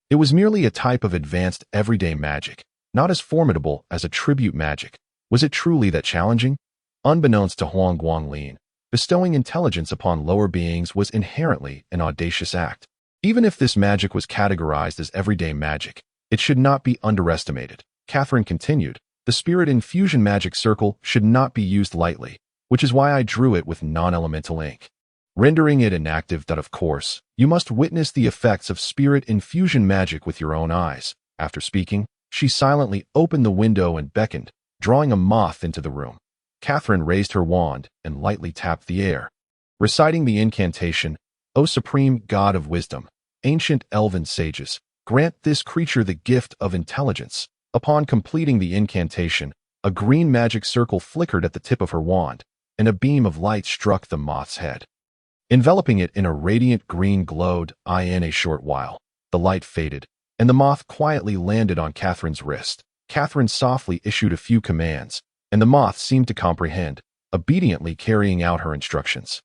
Speaker 1: It was merely a type of advanced everyday magic, not as formidable as a tribute magic. Was it truly that challenging? Unbeknownst to Huang Guanglin, bestowing intelligence upon lower beings was inherently an audacious act. Even if this magic was categorized as everyday magic, it should not be underestimated. Catherine continued, the spirit infusion magic circle should not be used lightly, which is why I drew it with non-elemental ink, rendering it inactive. Of course, you must witness the effects of spirit infusion magic with your own eyes. After speaking, she silently opened the window and beckoned, drawing a moth into the room. Catherine raised her wand and lightly tapped the air, reciting the incantation, O Supreme God of Wisdom, ancient elven sages, grant this creature the gift of intelligence. Upon completing the incantation, a green magic circle flickered at the tip of her wand, and a beam of light struck the moth's head, enveloping it in a radiant green glowed. In a short while, the light faded, and the moth quietly landed on Catherine's wrist. Catherine softly issued a few commands, and the moth seemed to comprehend, obediently carrying out her instructions.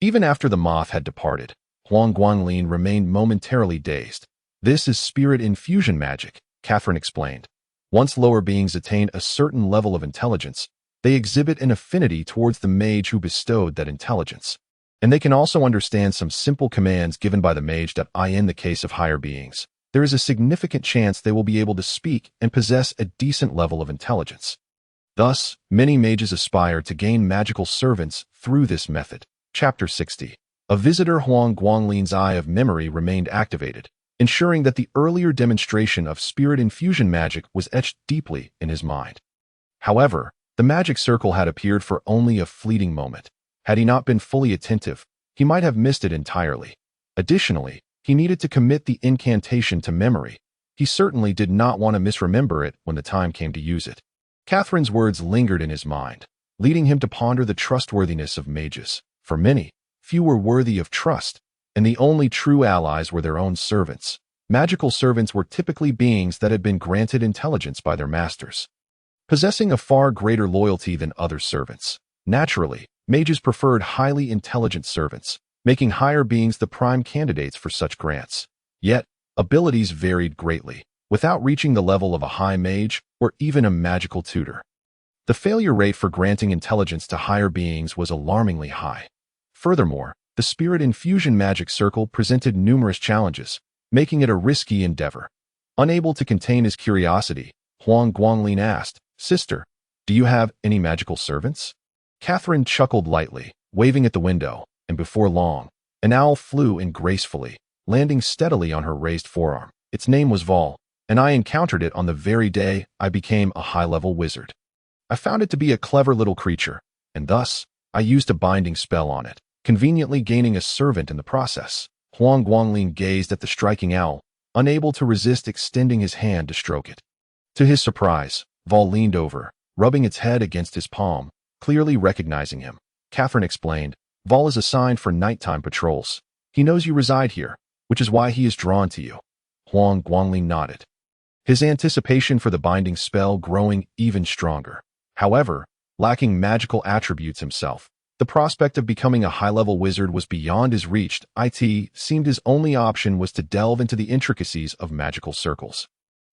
Speaker 1: Even after the moth had departed, Huang Guanglin remained momentarily dazed. This is spirit infusion magic, Catherine explained. Once lower beings attain a certain level of intelligence, they exhibit an affinity towards the mage who bestowed that intelligence. And they can also understand some simple commands given by the mage. In the case of higher beings, there is a significant chance they will be able to speak and possess a decent level of intelligence. Thus, many mages aspire to gain magical servants through this method. Chapter 60. A visitor. Huang Guanglin's eye of memory remained activated, ensuring that the earlier demonstration of spirit infusion magic was etched deeply in his mind. However, the magic circle had appeared for only a fleeting moment. Had he not been fully attentive, he might have missed it entirely. Additionally, he needed to commit the incantation to memory. He certainly did not want to misremember it when the time came to use it. Catherine's words lingered in his mind, leading him to ponder the trustworthiness of mages. For many, few were worthy of trust, and the only true allies were their own servants. Magical servants were typically beings that had been granted intelligence by their masters, possessing a far greater loyalty than other servants. Naturally, mages preferred highly intelligent servants, making higher beings the prime candidates for such grants. Yet, abilities varied greatly, without reaching the level of a high mage or even a magical tutor. The failure rate for granting intelligence to higher beings was alarmingly high. Furthermore, the spirit infusion magic circle presented numerous challenges, making it a risky endeavor. Unable to contain his curiosity, Huang Guanglin asked, Sister, do you have any magical servants? Catherine chuckled lightly, waving at the window, and before long, an owl flew in gracefully, landing steadily on her raised forearm. Its name was Vol, and I encountered it on the very day I became a high-level wizard. I found it to be a clever little creature, and thus, I used a binding spell on it, conveniently gaining a servant in the process. Huang Guanglin gazed at the striking owl, unable to resist extending his hand to stroke it. To his surprise, Vol leaned over, rubbing its head against his palm, clearly recognizing him. Catherine explained, Vol is assigned for nighttime patrols. He knows you reside here, which is why he is drawn to you. Huang Guanglin nodded, his anticipation for the binding spell growing even stronger. However, lacking magical attributes himself, the prospect of becoming a high-level wizard was beyond his reach. It seemed his only option was to delve into the intricacies of magical circles.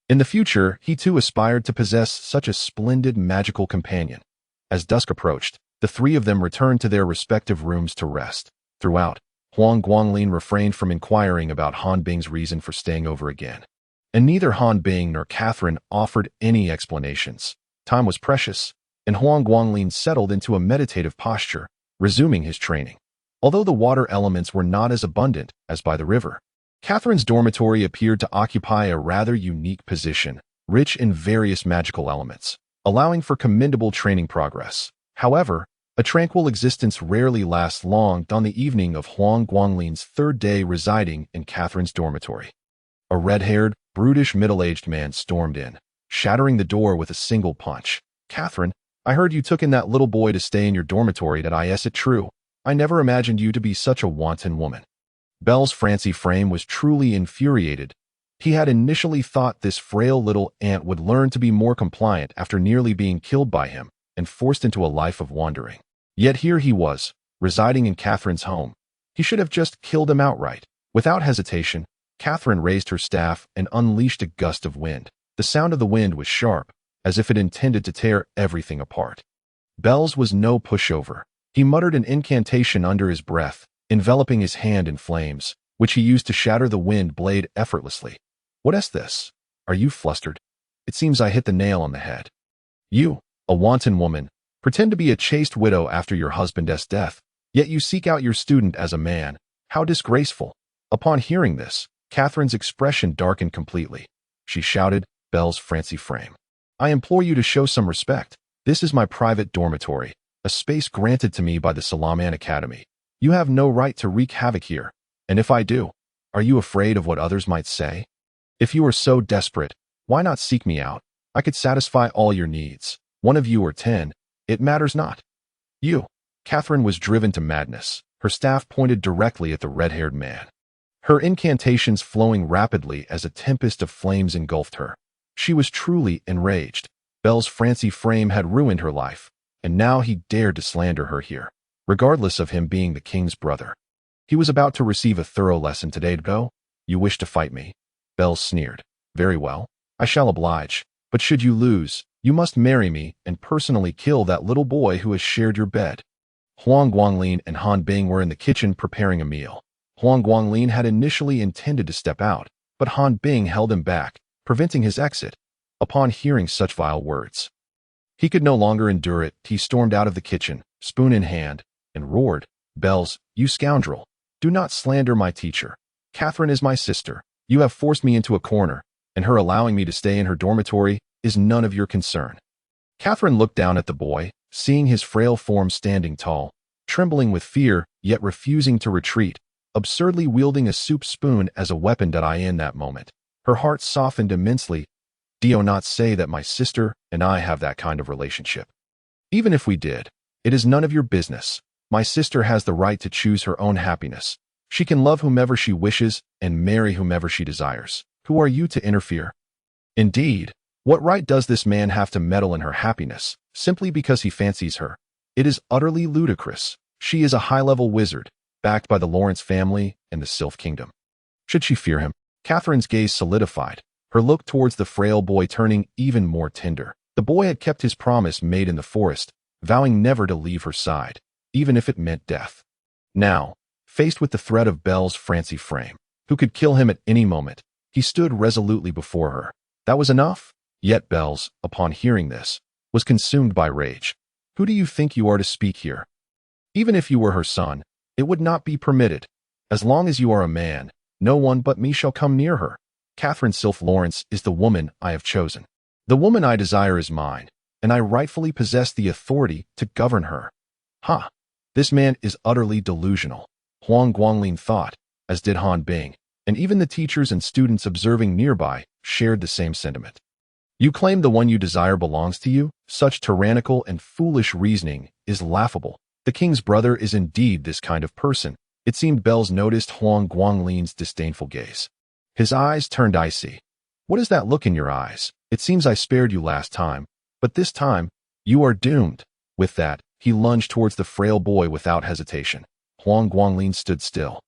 Speaker 1: In the future, he too aspired to possess such a splendid magical companion. As dusk approached, the three of them returned to their respective rooms to rest. Throughout, Huang Guanglin refrained from inquiring about Han Bing's reason for staying over again. and neither Han Bing nor Catherine offered any explanations. Time was precious, and Huang Guanglin settled into a meditative posture, resuming his training. Although the water elements were not as abundant as by the river, Catherine's dormitory appeared to occupy a rather unique position, rich in various magical elements, allowing for commendable training progress. However, a tranquil existence rarely lasts long. On the evening of Huang Guanglin's third day residing in Catherine's dormitory, a red-haired, brutish middle-aged man stormed in, shattering the door with a single punch. "Catherine, I heard you took in that little boy to stay in your dormitory. Is it true? I never imagined you to be such a wanton woman." Belle's Francie Frame was truly infuriated. He had initially thought this frail little ant would learn to be more compliant after nearly being killed by him and forced into a life of wandering. Yet here he was, residing in Catherine's home. He should have just killed him outright. Without hesitation, Catherine raised her staff and unleashed a gust of wind. The sound of the wind was sharp, as if it intended to tear everything apart. Belle's was no pushover. He muttered an incantation under his breath, enveloping his hand in flames, which he used to shatter the wind blade effortlessly. "What is this? Are you flustered? It seems I hit the nail on the head. You, a wanton woman, pretend to be a chaste widow after your husband's death, yet you seek out your student as a man. How disgraceful!" Upon hearing this, Catherine's expression darkened completely. She shouted, "Belle's Francie Frame, I implore you to show some respect. This is my private dormitory, a space granted to me by the Salaman Academy. You have no right to wreak havoc here, and if I do, are you afraid of what others might say? If you are so desperate, why not seek me out? I could satisfy all your needs. One of you or 10, it matters not." "You." Catherine was driven to madness. Her staff pointed directly at the red-haired man, her incantations flowing rapidly as a tempest of flames engulfed her. She was truly enraged. Belle's Francie Frame had ruined her life, and now he dared to slander her here, regardless of him being the king's brother. He was about to receive a thorough lesson today. "Go? You wish to fight me?" Belle sneered. "Very well, I shall oblige. But should you lose, you must marry me and personally kill that little boy who has shared your bed." Huang Guanglin and Han Bing were in the kitchen preparing a meal. Huang Guanglin had initially intended to step out, but Han Bing held him back, preventing his exit. Upon hearing such vile words, he could no longer endure it. He stormed out of the kitchen, spoon in hand, and roared, "Belle's, you scoundrel! Do not slander my teacher. Catherine is my sister. You have forced me into a corner, and her allowing me to stay in her dormitory is none of your concern." Catherine looked down at the boy, seeing his frail form standing tall, trembling with fear, yet refusing to retreat, absurdly wielding a soup spoon as a weapon. In that moment, her heart softened immensely. "Do not say that my sister and I have that kind of relationship. Even if we did, it is none of your business. My sister has the right to choose her own happiness. She can love whomever she wishes and marry whomever she desires. Who are you to interfere? Indeed, what right does this man have to meddle in her happiness, simply because he fancies her? It is utterly ludicrous. She is a high-level wizard, backed by the Lawrence family and the Sylph Kingdom. Should she fear him?" Catherine's gaze solidified, her look towards the frail boy turning even more tender. The boy had kept his promise made in the forest, vowing never to leave her side, even if it meant death. Now, faced with the threat of Belle's Francie Frame, who could kill him at any moment, he stood resolutely before her. That was enough. Yet Belle's, upon hearing this, was consumed by rage. "Who do you think you are to speak here? Even if you were her son, it would not be permitted. As long as you are a man, no one but me shall come near her. Catherine Sylph Lawrence is the woman I have chosen. The woman I desire is mine, and I rightfully possess the authority to govern her." "Ha! This man is utterly delusional," Huang Guanglin thought, as did Han Bing, and even the teachers and students observing nearby shared the same sentiment. "You claim the one you desire belongs to you? Such tyrannical and foolish reasoning is laughable. The king's brother is indeed this kind of person." It seemed Belle's noticed Huang Guanglin's disdainful gaze. His eyes turned icy. "What is that look in your eyes? It seems I spared you last time, but this time, you are doomed." With that, he lunged towards the frail boy without hesitation. Huang Guanglin stood still,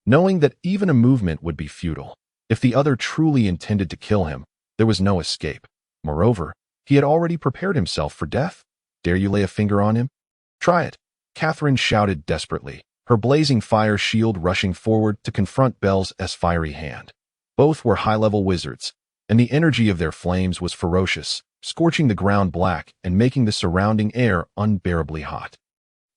Speaker 1: knowing that even a movement would be futile. If the other truly intended to kill him, there was no escape. Moreover, he had already prepared himself for death. "Dare you lay a finger on him? Try it!" Catherine shouted desperately, her blazing fire shield rushing forward to confront Belle's fiery hand. Both were high-level wizards, and the energy of their flames was ferocious, scorching the ground black and making the surrounding air unbearably hot.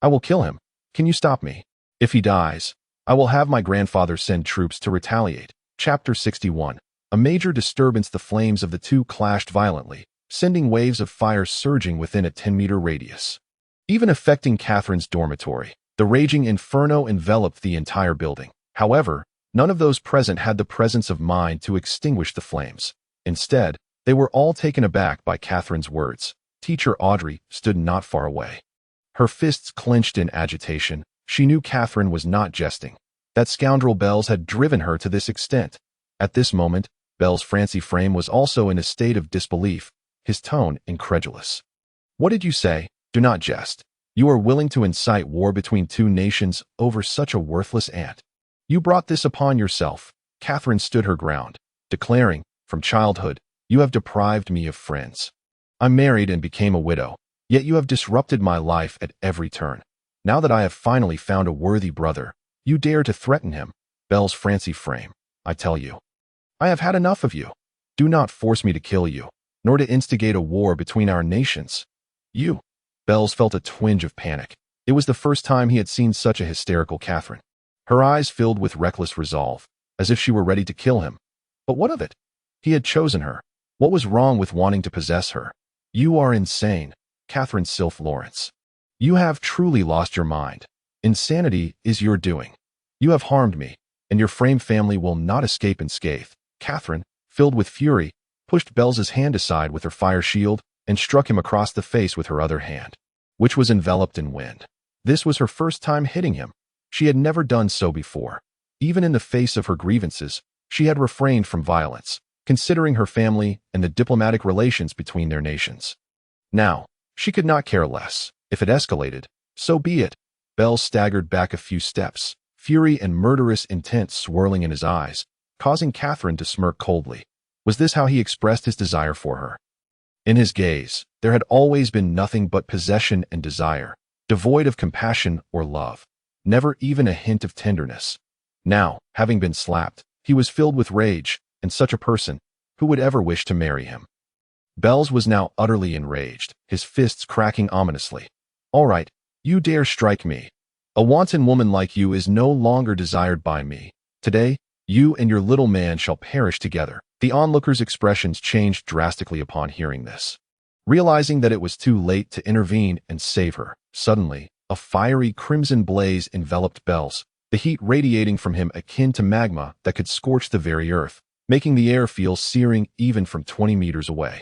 Speaker 1: I will kill him. Can you stop me? If he dies, I will have my grandfather send troops to retaliate. Chapter 61. A major disturbance. The flames of the two clashed violently, sending waves of fire surging within a 10-meter radius. Even affecting Catherine's dormitory, the raging inferno enveloped the entire building. However, none of those present had the presence of mind to extinguish the flames. Instead, they were all taken aback by Catherine's words. Teacher Audrey stood not far away. Her fists clenched in agitation. She knew Catherine was not jesting. That scoundrel Bells had driven her to this extent. At this moment, Bells' Francie Frame was also in a state of disbelief, his tone incredulous. What did you say? Do not jest. You are willing to incite war between two nations over such a worthless ant. You brought this upon yourself. Catherine stood her ground, declaring, from childhood, you have deprived me of friends. I married and became a widow, yet you have disrupted my life at every turn. Now that I have finally found a worthy brother, you dare to threaten him. Bells' Francie Frame, I tell you. I have had enough of you. Do not force me to kill you, nor to instigate a war between our nations. You. Bells felt a twinge of panic. It was the first time he had seen such a hysterical Catherine. Her eyes filled with reckless resolve, as if she were ready to kill him. But what of it? He had chosen her. What was wrong with wanting to possess her? You are insane, Catherine Sylph Lawrence. You have truly lost your mind. Insanity is your doing. You have harmed me, and your Frame family will not escape unscathed. Catherine, filled with fury, pushed Bells' hand aside with her fire shield and struck him across the face with her other hand, which was enveloped in wind. This was her first time hitting him. She had never done so before. Even in the face of her grievances, she had refrained from violence, considering her family and the diplomatic relations between their nations. Now, she could not care less. If it escalated, so be it. Bells staggered back a few steps, fury and murderous intent swirling in his eyes, causing Catherine to smirk coldly. Was this how he expressed his desire for her? In his gaze, there had always been nothing but possession and desire, devoid of compassion or love, never even a hint of tenderness. Now, having been slapped, he was filled with rage, and such a person, who would ever wish to marry him? Bells was now utterly enraged, his fists cracking ominously. All right, you dare strike me. A wanton woman like you is no longer desired by me. Today, you and your little man shall perish together. The onlookers' expressions changed drastically upon hearing this. Realizing that it was too late to intervene and save her, suddenly, a fiery crimson blaze enveloped Bells, the heat radiating from him akin to magma that could scorch the very earth, making the air feel searing even from 20 meters away.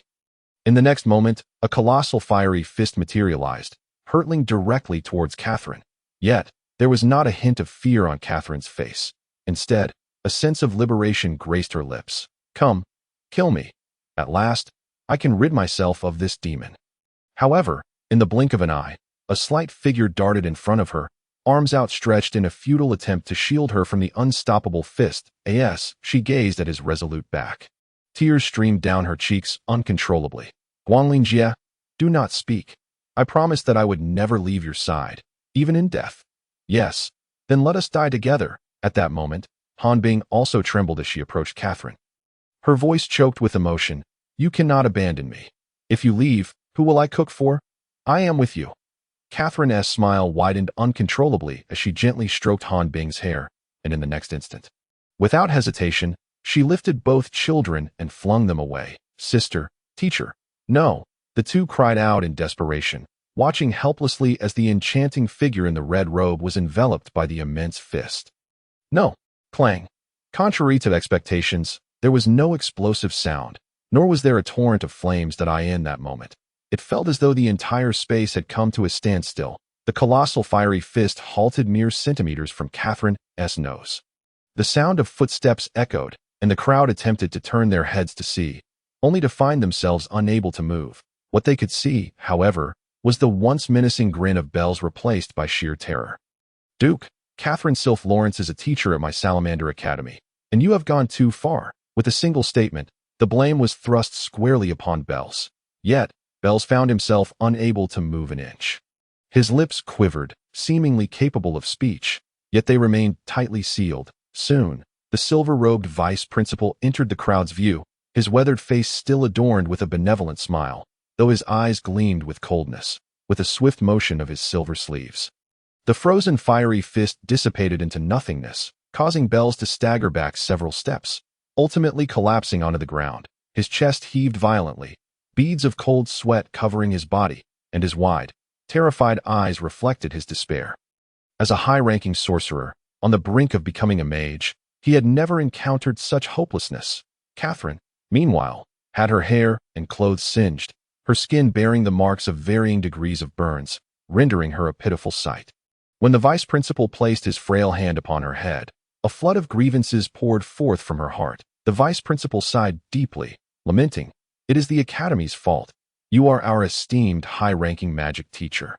Speaker 1: In the next moment, a colossal fiery fist materialized, hurtling directly towards Catherine. Yet, there was not a hint of fear on Catherine's face. Instead, a sense of liberation graced her lips. Come, kill me. At last, I can rid myself of this demon. However, in the blink of an eye, a slight figure darted in front of her, arms outstretched in a futile attempt to shield her from the unstoppable fist. As she gazed at his resolute back. Tears streamed down her cheeks uncontrollably. Guanlin Jie, do not speak. I promised that I would never leave your side, even in death. Yes, then let us die together. At that moment, Han Bing also trembled as she approached Catherine. Her voice choked with emotion. You cannot abandon me. If you leave, who will I cook for? I am with you. Catherine's smile widened uncontrollably as she gently stroked Han Bing's hair, and in the next instant, without hesitation, she lifted both children and flung them away. Sister, teacher, no, the two cried out in desperation, watching helplessly as the enchanting figure in the red robe was enveloped by the immense fist. No, clang. Contrary to expectations, there was no explosive sound, nor was there a torrent of flames that in that moment. It felt as though the entire space had come to a standstill. The colossal fiery fist halted mere centimeters from Catherine's nose. The sound of footsteps echoed, and the crowd attempted to turn their heads to see, only to find themselves unable to move. What they could see, however, was the once menacing grin of Bells replaced by sheer terror. Duke, Catherine Sylph Lawrence is a teacher at my Salamander Academy, and you have gone too far. With a single statement, the blame was thrust squarely upon Bells. Yet, Bells found himself unable to move an inch. His lips quivered, seemingly capable of speech, yet they remained tightly sealed. Soon, the silver-robed vice principal entered the crowd's view, his weathered face still adorned with a benevolent smile, though his eyes gleamed with coldness, with a swift motion of his silver sleeves. The frozen fiery fist dissipated into nothingness, causing Bells to stagger back several steps, ultimately collapsing onto the ground. His chest heaved violently, beads of cold sweat covering his body, and his wide, terrified eyes reflected his despair. As a high-ranking sorcerer, on the brink of becoming a mage, he had never encountered such hopelessness. Catherine, meanwhile, had her hair and clothes singed, her skin bearing the marks of varying degrees of burns, rendering her a pitiful sight. When the vice principal placed his frail hand upon her head, a flood of grievances poured forth from her heart. The vice principal sighed deeply, lamenting, "It is the Academy's fault. You are our esteemed high-ranking magic teacher.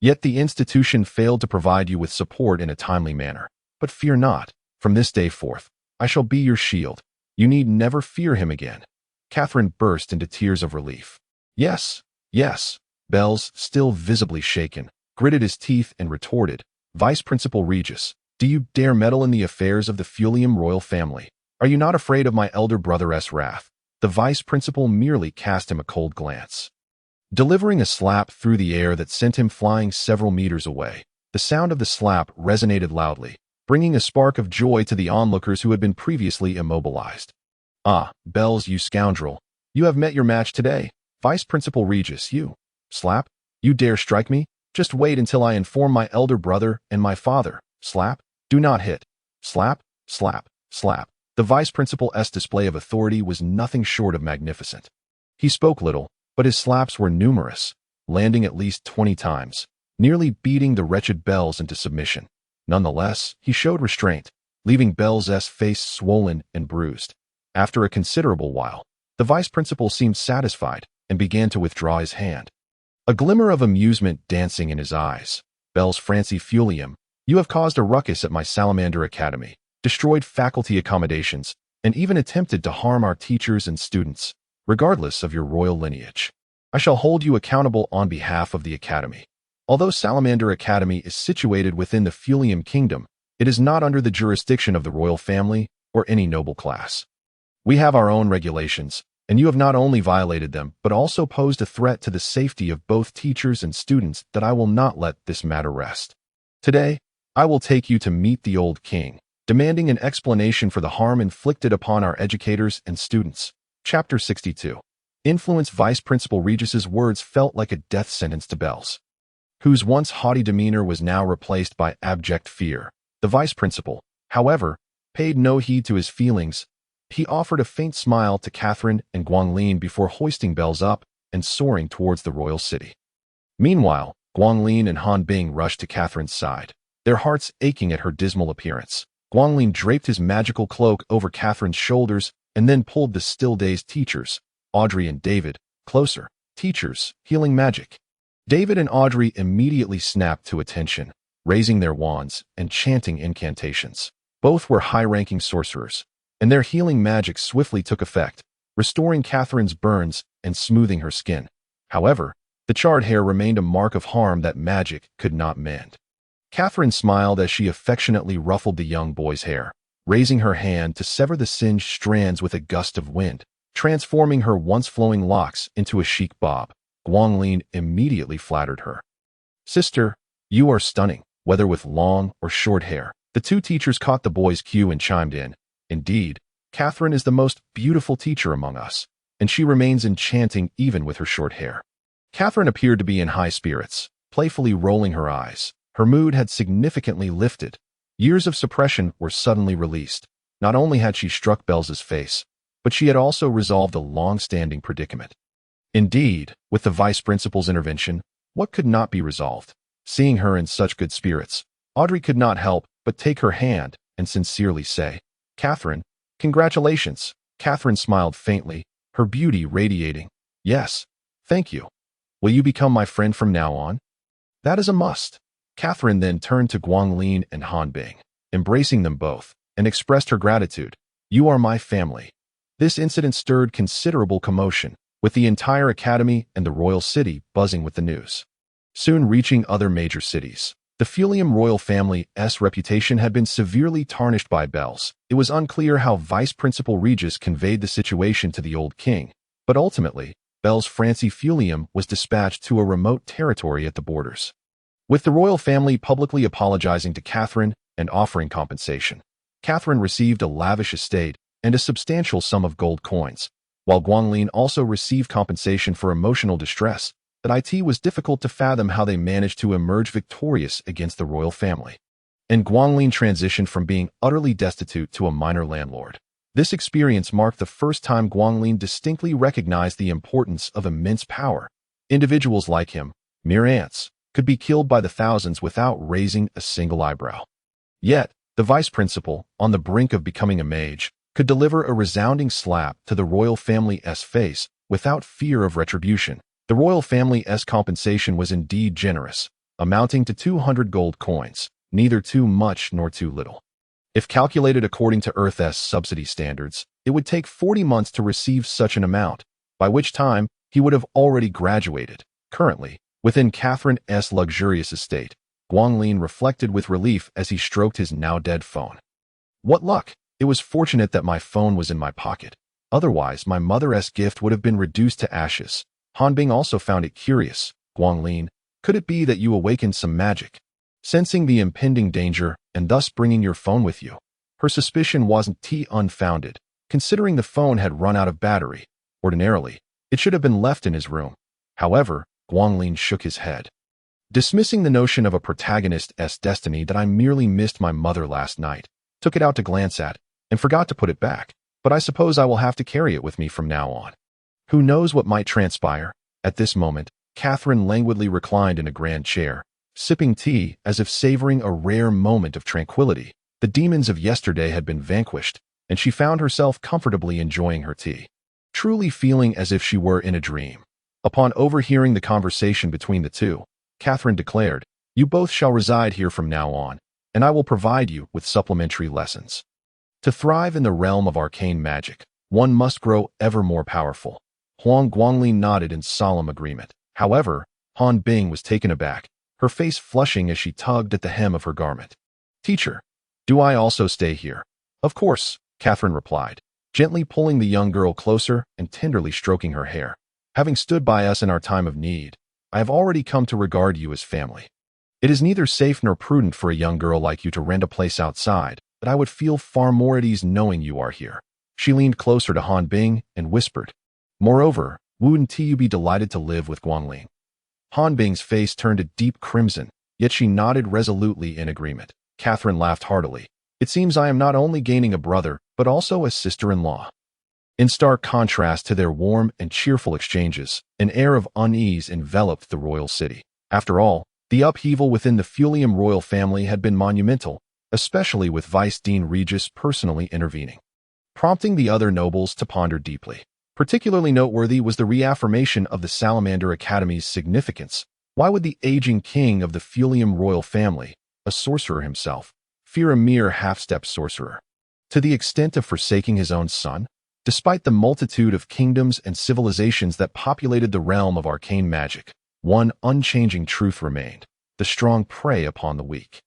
Speaker 1: Yet the institution failed to provide you with support in a timely manner. But fear not. From this day forth, I shall be your shield. You need never fear him again." Catherine burst into tears of relief. "Yes, yes." Bells, still visibly shaken, gritted his teeth and retorted, "Vice Principal Regis, do you dare meddle in the affairs of the Fulium royal family? Are you not afraid of my elder brother's wrath?" The vice principal merely cast him a cold glance, delivering a slap through the air that sent him flying several meters away. The sound of the slap resonated loudly, bringing a spark of joy to the onlookers who had been previously immobilized. "Ah, Bells, you scoundrel, you have met your match today. Vice Principal Regis, you slap, you dare strike me? Just wait until I inform my elder brother and my father. Slap, do not hit. Slap, slap, slap." The vice principal's display of authority was nothing short of magnificent. He spoke little, but his slaps were numerous, landing at least 20 times, nearly beating the wretched Bells into submission. Nonetheless, he showed restraint, leaving Bell's face swollen and bruised. After a considerable while, the vice principal seemed satisfied and began to withdraw his hand, a glimmer of amusement dancing in his eyes. "Bells Francie Fulium, you have caused a ruckus at my Salamander Academy, destroyed faculty accommodations, and even attempted to harm our teachers and students, regardless of your royal lineage. I shall hold you accountable on behalf of the Academy. Although Salamander Academy is situated within the Fulium Kingdom, it is not under the jurisdiction of the royal family or any noble class. We have our own regulations, and you have not only violated them, but also posed a threat to the safety of both teachers and students that I will not let this matter rest. Today, I will take you to meet the old king, demanding an explanation for the harm inflicted upon our educators and students." Chapter 62. Influence. Vice Principal Regis's words felt like a death sentence to Bells, whose once haughty demeanor was now replaced by abject fear. The vice principal, however, paid no heed to his feelings. He offered a faint smile to Catherine and Guanglin before hoisting Bells up and soaring towards the royal city. Meanwhile, Guanglin and Han Bing rushed to Catherine's side, their hearts aching at her dismal appearance. Guanglin draped his magical cloak over Catherine's shoulders and then pulled the still-dazed teachers, Audrey and David, closer. "Teachers, healing magic." David and Audrey immediately snapped to attention, raising their wands and chanting incantations. Both were high-ranking sorcerers, and their healing magic swiftly took effect, restoring Catherine's burns and smoothing her skin. However, the charred hair remained a mark of harm that magic could not mend. Catherine smiled as she affectionately ruffled the young boy's hair, raising her hand to sever the singed strands with a gust of wind, transforming her once flowing locks into a chic bob. Guanglin immediately flattered her. "Sister, you are stunning, whether with long or short hair." The two teachers caught the boy's cue and chimed in. "Indeed, Catherine is the most beautiful teacher among us, and she remains enchanting even with her short hair." Catherine appeared to be in high spirits, playfully rolling her eyes. Her mood had significantly lifted. Years of suppression were suddenly released. Not only had she struck Bell's face, but she had also resolved a long-standing predicament. Indeed, with the vice principal's intervention, what could not be resolved? Seeing her in such good spirits, Audrey could not help but take her hand and sincerely say, "Catherine, congratulations." Catherine smiled faintly, her beauty radiating. "Yes, thank you. Will you become my friend from now on?" "That is a must." Catherine then turned to Guanglin and Han Bing, embracing them both, and expressed her gratitude. "You are my family." This incident stirred considerable commotion, with the entire academy and the royal city buzzing with the news, soon reaching other major cities. The Fulium royal family's reputation had been severely tarnished by Bells. It was unclear how Vice Principal Regis conveyed the situation to the old king, but ultimately, Bells Francie Fulium was dispatched to a remote territory at the borders. With the royal family publicly apologizing to Catherine and offering compensation, Catherine received a lavish estate and a substantial sum of gold coins, while Guanglin also received compensation for emotional distress. That it was difficult to fathom how they managed to emerge victorious against the royal family. And Guanglin transitioned from being utterly destitute to a minor landlord. This experience marked the first time Guanglin distinctly recognized the importance of immense power. Individuals like him, mere ants, could be killed by the thousands without raising a single eyebrow. Yet, the vice principal, on the brink of becoming a mage, could deliver a resounding slap to the royal family's face without fear of retribution. The royal family's compensation was indeed generous, amounting to 200 gold coins, neither too much nor too little. If calculated according to Earth's subsidy standards, it would take 40 months to receive such an amount, by which time he would have already graduated. Currently, within Catherine's luxurious estate, Guanglin reflected with relief as he stroked his now-dead phone. What luck! It was fortunate that my phone was in my pocket. Otherwise, my mother's gift would have been reduced to ashes. Han Bing also found it curious. Guanglin, could it be that you awakened some magic? Sensing the impending danger and thus bringing your phone with you. Her suspicion wasn't unfounded, considering the phone had run out of battery. Ordinarily, it should have been left in his room. However, Guanglin shook his head. Dismissing the notion of a protagonist's destiny that I merely missed my mother last night, took it out to glance at, and forgot to put it back, but I suppose I will have to carry it with me from now on. Who knows what might transpire? At this moment, Catherine languidly reclined in a grand chair, sipping tea as if savoring a rare moment of tranquility. The demons of yesterday had been vanquished, and she found herself comfortably enjoying her tea, truly feeling as if she were in a dream. Upon overhearing the conversation between the two, Catherine declared, "You both shall reside here from now on, and I will provide you with supplementary lessons. To thrive in the realm of arcane magic, one must grow ever more powerful." Huang Guanglin nodded in solemn agreement. However, Han Bing was taken aback, her face flushing as she tugged at the hem of her garment. "Teacher, do I also stay here?" "Of course," Catherine replied, gently pulling the young girl closer and tenderly stroking her hair. "Having stood by us in our time of need, I have already come to regard you as family. It is neither safe nor prudent for a young girl like you to rent a place outside, but I would feel far more at ease knowing you are here." She leaned closer to Han Bing and whispered, "Moreover, wouldn't you be delighted to live with Guanglin?" Han Bing's face turned a deep crimson, yet she nodded resolutely in agreement. Catherine laughed heartily. "It seems I am not only gaining a brother, but also a sister-in-law." In stark contrast to their warm and cheerful exchanges, an air of unease enveloped the royal city. After all, the upheaval within the Fulium royal family had been monumental, especially with Vice Dean Regis personally intervening, prompting the other nobles to ponder deeply. Particularly noteworthy was the reaffirmation of the Salamander Academy's significance. Why would the aging king of the Fulium royal family, a sorcerer himself, fear a mere half-step sorcerer? To the extent of forsaking his own son? Despite the multitude of kingdoms and civilizations that populated the realm of arcane magic, one unchanging truth remained: the strong prey upon the weak.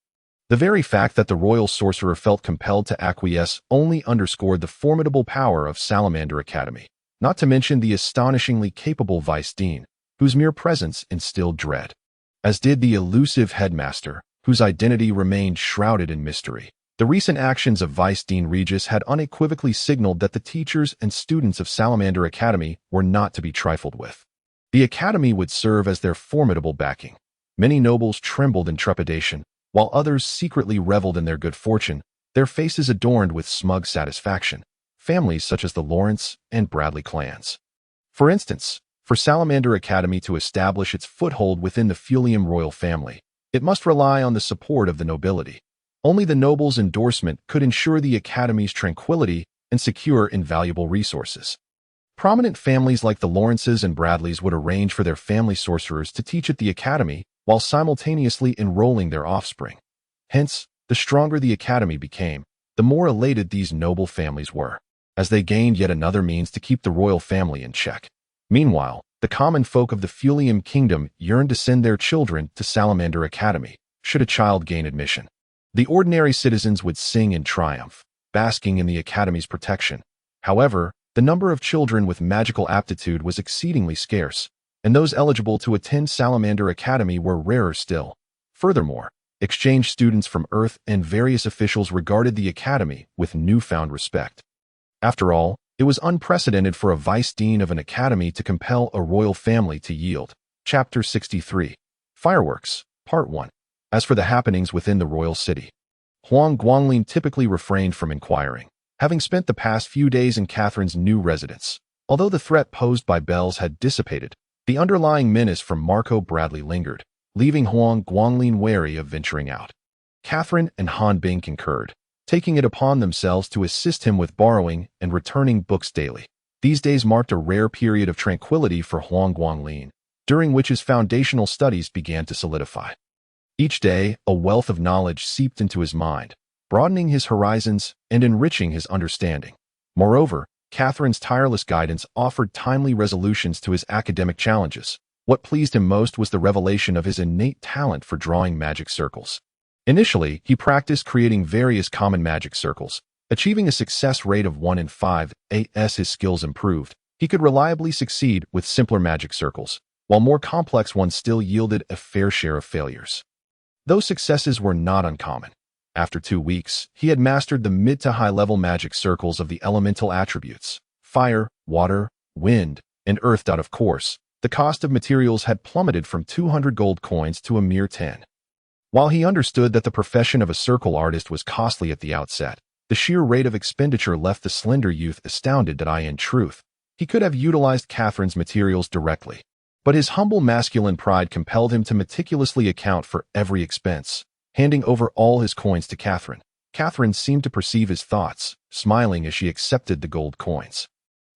Speaker 1: The very fact that the royal sorcerer felt compelled to acquiesce only underscored the formidable power of Salamander Academy, not to mention the astonishingly capable vice dean, whose mere presence instilled dread, as did the elusive headmaster, whose identity remained shrouded in mystery. The recent actions of Vice Dean Regis had unequivocally signaled that the teachers and students of Salamander Academy were not to be trifled with. The academy would serve as their formidable backing. Many nobles trembled in trepidation, while others secretly reveled in their good fortune, their faces adorned with smug satisfaction. Families such as the Lawrence and Bradley clans. For instance, for Salamander Academy to establish its foothold within the Fulium royal family, it must rely on the support of the nobility. Only the nobles' endorsement could ensure the academy's tranquility and secure invaluable resources. Prominent families like the Lawrences and Bradleys would arrange for their family sorcerers to teach at the academy while simultaneously enrolling their offspring. Hence, the stronger the academy became, the more elated these noble families were, as they gained yet another means to keep the royal family in check. Meanwhile, the common folk of the Fulium kingdom yearned to send their children to Salamander Academy, should a child gain admission. The ordinary citizens would sing in triumph, basking in the Academy's protection. However, the number of children with magical aptitude was exceedingly scarce, and those eligible to attend Salamander Academy were rarer still. Furthermore, exchange students from Earth and various officials regarded the Academy with newfound respect. After all, it was unprecedented for a vice-dean of an academy to compel a royal family to yield. Chapter 63. Fireworks, Part 1. As for the happenings within the royal city, Huang Guanglin typically refrained from inquiring, having spent the past few days in Catherine's new residence. Although the threat posed by bells had dissipated, the underlying menace from Marco Bradley lingered, leaving Huang Guanglin wary of venturing out. Catherine and Han Bing concurred, taking it upon themselves to assist him with borrowing and returning books daily. These days marked a rare period of tranquility for Huang Guanglin, during which his foundational studies began to solidify. Each day, a wealth of knowledge seeped into his mind, broadening his horizons and enriching his understanding. Moreover, Catherine's tireless guidance offered timely resolutions to his academic challenges. What pleased him most was the revelation of his innate talent for drawing magic circles. Initially, he practiced creating various common magic circles, achieving a success rate of 1 in 5. As his skills improved, he could reliably succeed with simpler magic circles, while more complex ones still yielded a fair share of failures. Those successes were not uncommon. After 2 weeks, he had mastered the mid to high-level magic circles of the elemental attributes, fire, water, wind, and earth. Of course, the cost of materials had plummeted from 200 gold coins to a mere 10. While he understood that the profession of a circle artist was costly at the outset, the sheer rate of expenditure left the slender youth astounded. In truth, he could have utilized Catherine's materials directly, but his humble masculine pride compelled him to meticulously account for every expense, handing over all his coins to Catherine. Catherine seemed to perceive his thoughts, smiling as she accepted the gold coins,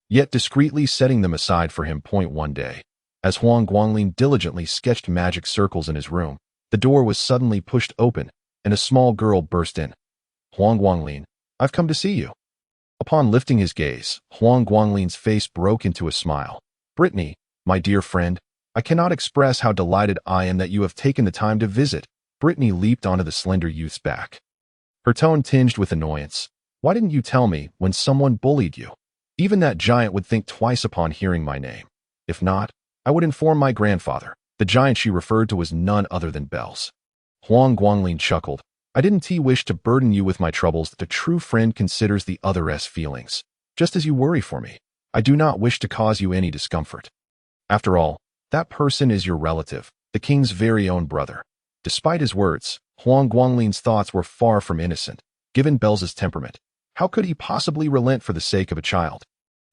Speaker 1: yet discreetly setting them aside for him. One day, as Huang Guanglin diligently sketched magic circles in his room, the door was suddenly pushed open, and a small girl burst in. "Huang Guanglin, I've come to see you." Upon lifting his gaze, Huang Guanglin's face broke into a smile. "Brittany, my dear friend, I cannot express how delighted I am that you have taken the time to visit." Brittany leaped onto the slender youth's back, her tone tinged with annoyance. "Why didn't you tell me when someone bullied you? Even that giant would think twice upon hearing my name. If not, I would inform my grandfather." The giant she referred to was none other than Bells. Huang Guanglin chuckled. "I didn't wish to burden you with my troubles. The true friend considers the other's feelings. Just as you worry for me, I do not wish to cause you any discomfort. After all, that person is your relative, the king's very own brother." Despite his words, Huang Guanglin's thoughts were far from innocent. Given Bell's temperament, how could he possibly relent for the sake of a child?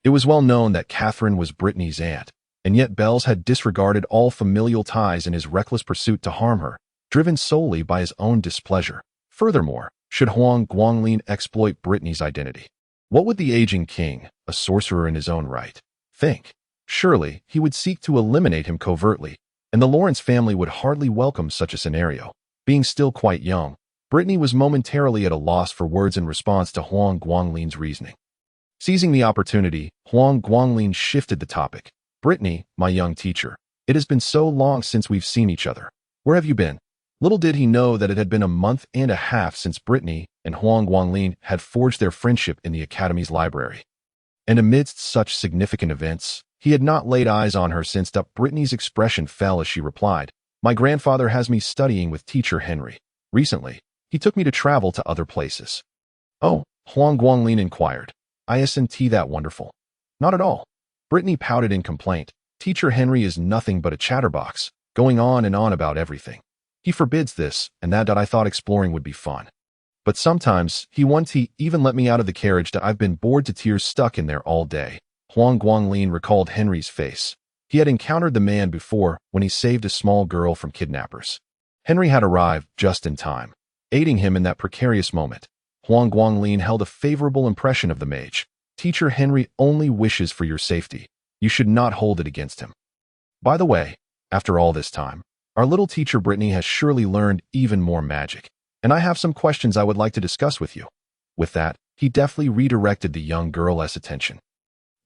Speaker 1: It was well known that Catherine was Brittany's aunt, and yet Bells had disregarded all familial ties in his reckless pursuit to harm her, driven solely by his own displeasure. Furthermore, should Huang Guanglin exploit Brittany's identity, what would the aging king, a sorcerer in his own right, think? Surely, he would seek to eliminate him covertly, and the Lawrence family would hardly welcome such a scenario. Being still quite young, Brittany was momentarily at a loss for words in response to Huang Guanglin's reasoning. Seizing the opportunity, Huang Guanglin shifted the topic. "Brittany, my young teacher, it has been so long since we've seen each other. Where have you been?" Little did he know that it had been a month and a half since Brittany and Huang Guanglin had forged their friendship in the Academy's library. And amidst such significant events, he had not laid eyes on her since. Brittany's expression fell as she replied, "My grandfather has me studying with teacher Henry. Recently, he took me to travel to other places." "Oh," Huang Guanglin inquired. "Isn't that wonderful?" "Not at all." Brittany pouted in complaint. "Teacher Henry is nothing but a chatterbox, going on and on about everything. He forbids this and that. I thought exploring would be fun. But sometimes he even let me out of the carriage. I've been bored to tears stuck in there all day." Huang Guanglin recalled Henry's face. He had encountered the man before when he saved a small girl from kidnappers. Henry had arrived just in time, aiding him in that precarious moment. Huang Guanglin held a favorable impression of the mage. "Teacher Henry only wishes for your safety. You should not hold it against him. By the way, after all this time, our little teacher Brittany has surely learned even more magic, and I have some questions I would like to discuss with you." With that, he deftly redirected the young girl's attention.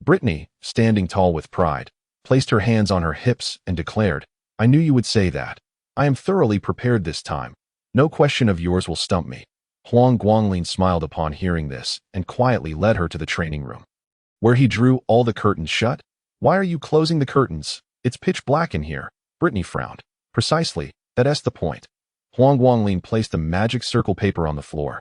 Speaker 1: Brittany, standing tall with pride, placed her hands on her hips and declared, "I knew you would say that. I am thoroughly prepared this time. No question of yours will stump me. Huang Guanglin smiled upon hearing this and quietly led her to the training room, where he drew all the curtains shut. Why are you closing the curtains? It's pitch black in here. Brittany frowned. Precisely, that's the point. Huang Guanglin placed the magic circle paper on the floor.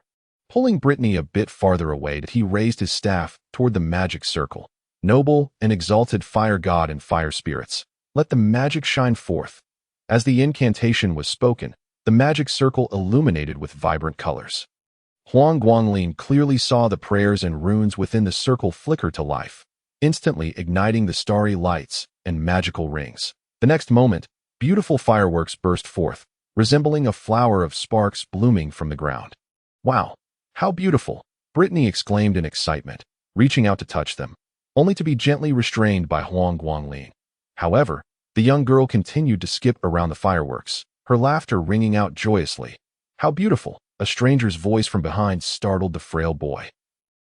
Speaker 1: Pulling Brittany a bit farther away, he raised his staff toward the magic circle. Noble and exalted fire god and fire spirits, let the magic shine forth. As the incantation was spoken, the magic circle illuminated with vibrant colors. Huang Guanglin clearly saw the prayers and runes within the circle flicker to life, instantly igniting the starry lights and magical rings. The next moment, beautiful fireworks burst forth, resembling a flower of sparks blooming from the ground. Wow, how beautiful! Brittany exclaimed in excitement, reaching out to touch them, only to be gently restrained by Huang Guanglin. However, the young girl continued to skip around the fireworks, her laughter ringing out joyously. How beautiful! A stranger's voice from behind startled the frail boy.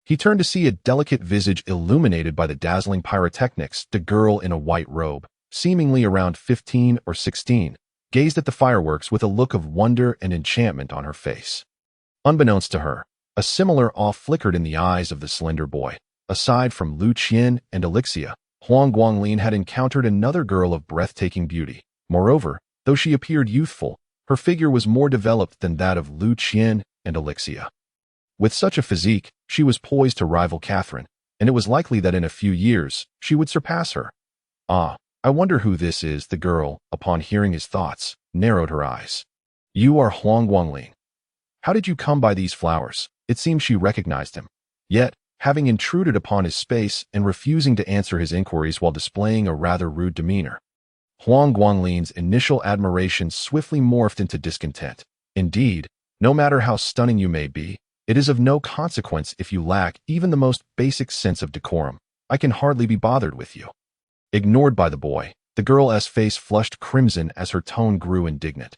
Speaker 1: He turned to see a delicate visage illuminated by the dazzling pyrotechnics. The girl in a white robe, seemingly around 15 or 16, gazed at the fireworks with a look of wonder and enchantment on her face. Unbeknownst to her, a similar awe flickered in the eyes of the slender boy. Aside from Lu Qian and Elixia, Huang Guanglin had encountered another girl of breathtaking beauty. Moreover, though she appeared youthful, her figure was more developed than that of Lu Qian and Elixia. With such a physique, she was poised to rival Catherine, and it was likely that in a few years she would surpass her. Ah, I wonder who this is. The girl, upon hearing his thoughts, narrowed her eyes. You are Huang Guanglin. How did you come by these flowers? It seemed she recognized him. Yet, having intruded upon his space and refusing to answer his inquiries while displaying a rather rude demeanor, Huang Guanglin's initial admiration swiftly morphed into discontent. Indeed, no matter how stunning you may be, it is of no consequence if you lack even the most basic sense of decorum. I can hardly be bothered with you. Ignored by the boy, the girl's face flushed crimson as her tone grew indignant.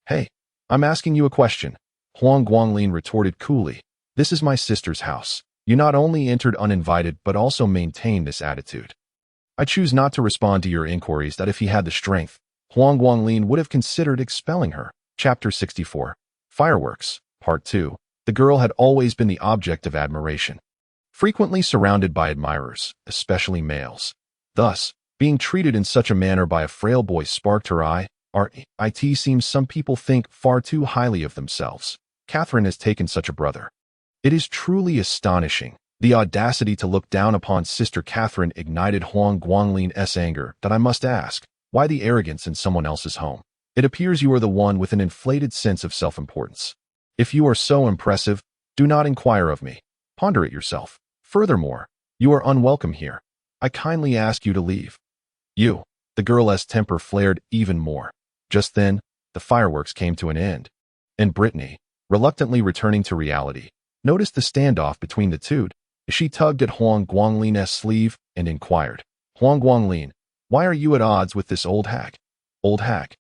Speaker 1: Hey, I'm asking you a question. Huang Guanglin retorted coolly. This is my sister's house. You not only entered uninvited but also maintained this attitude. I choose not to respond to your inquiries. That if he had the strength, Huang Guanglin would have considered expelling her. Chapter 64. Fireworks. Part 2. The girl had always been the object of admiration, frequently surrounded by admirers, especially males. Thus, being treated in such a manner by a frail boy sparked her eye. It seems some people think far too highly of themselves. Catherine has taken such a brother. It is truly astonishing. The audacity to look down upon Sister Catherine ignited Huang Guanglin's anger. That I must ask, why the arrogance in someone else's home? It appears you are the one with an inflated sense of self-importance. If you are so impressive, do not inquire of me. Ponder it yourself. Furthermore, you are unwelcome here. I kindly ask you to leave. You. The girl's temper flared even more. Just then, the fireworks came to an end, and Brittany, reluctantly returning to reality, noticed the standoff between the two. She tugged at Huang Guanglin's sleeve and inquired, Huang Guanglin, why are you at odds with this old hag? Old hag?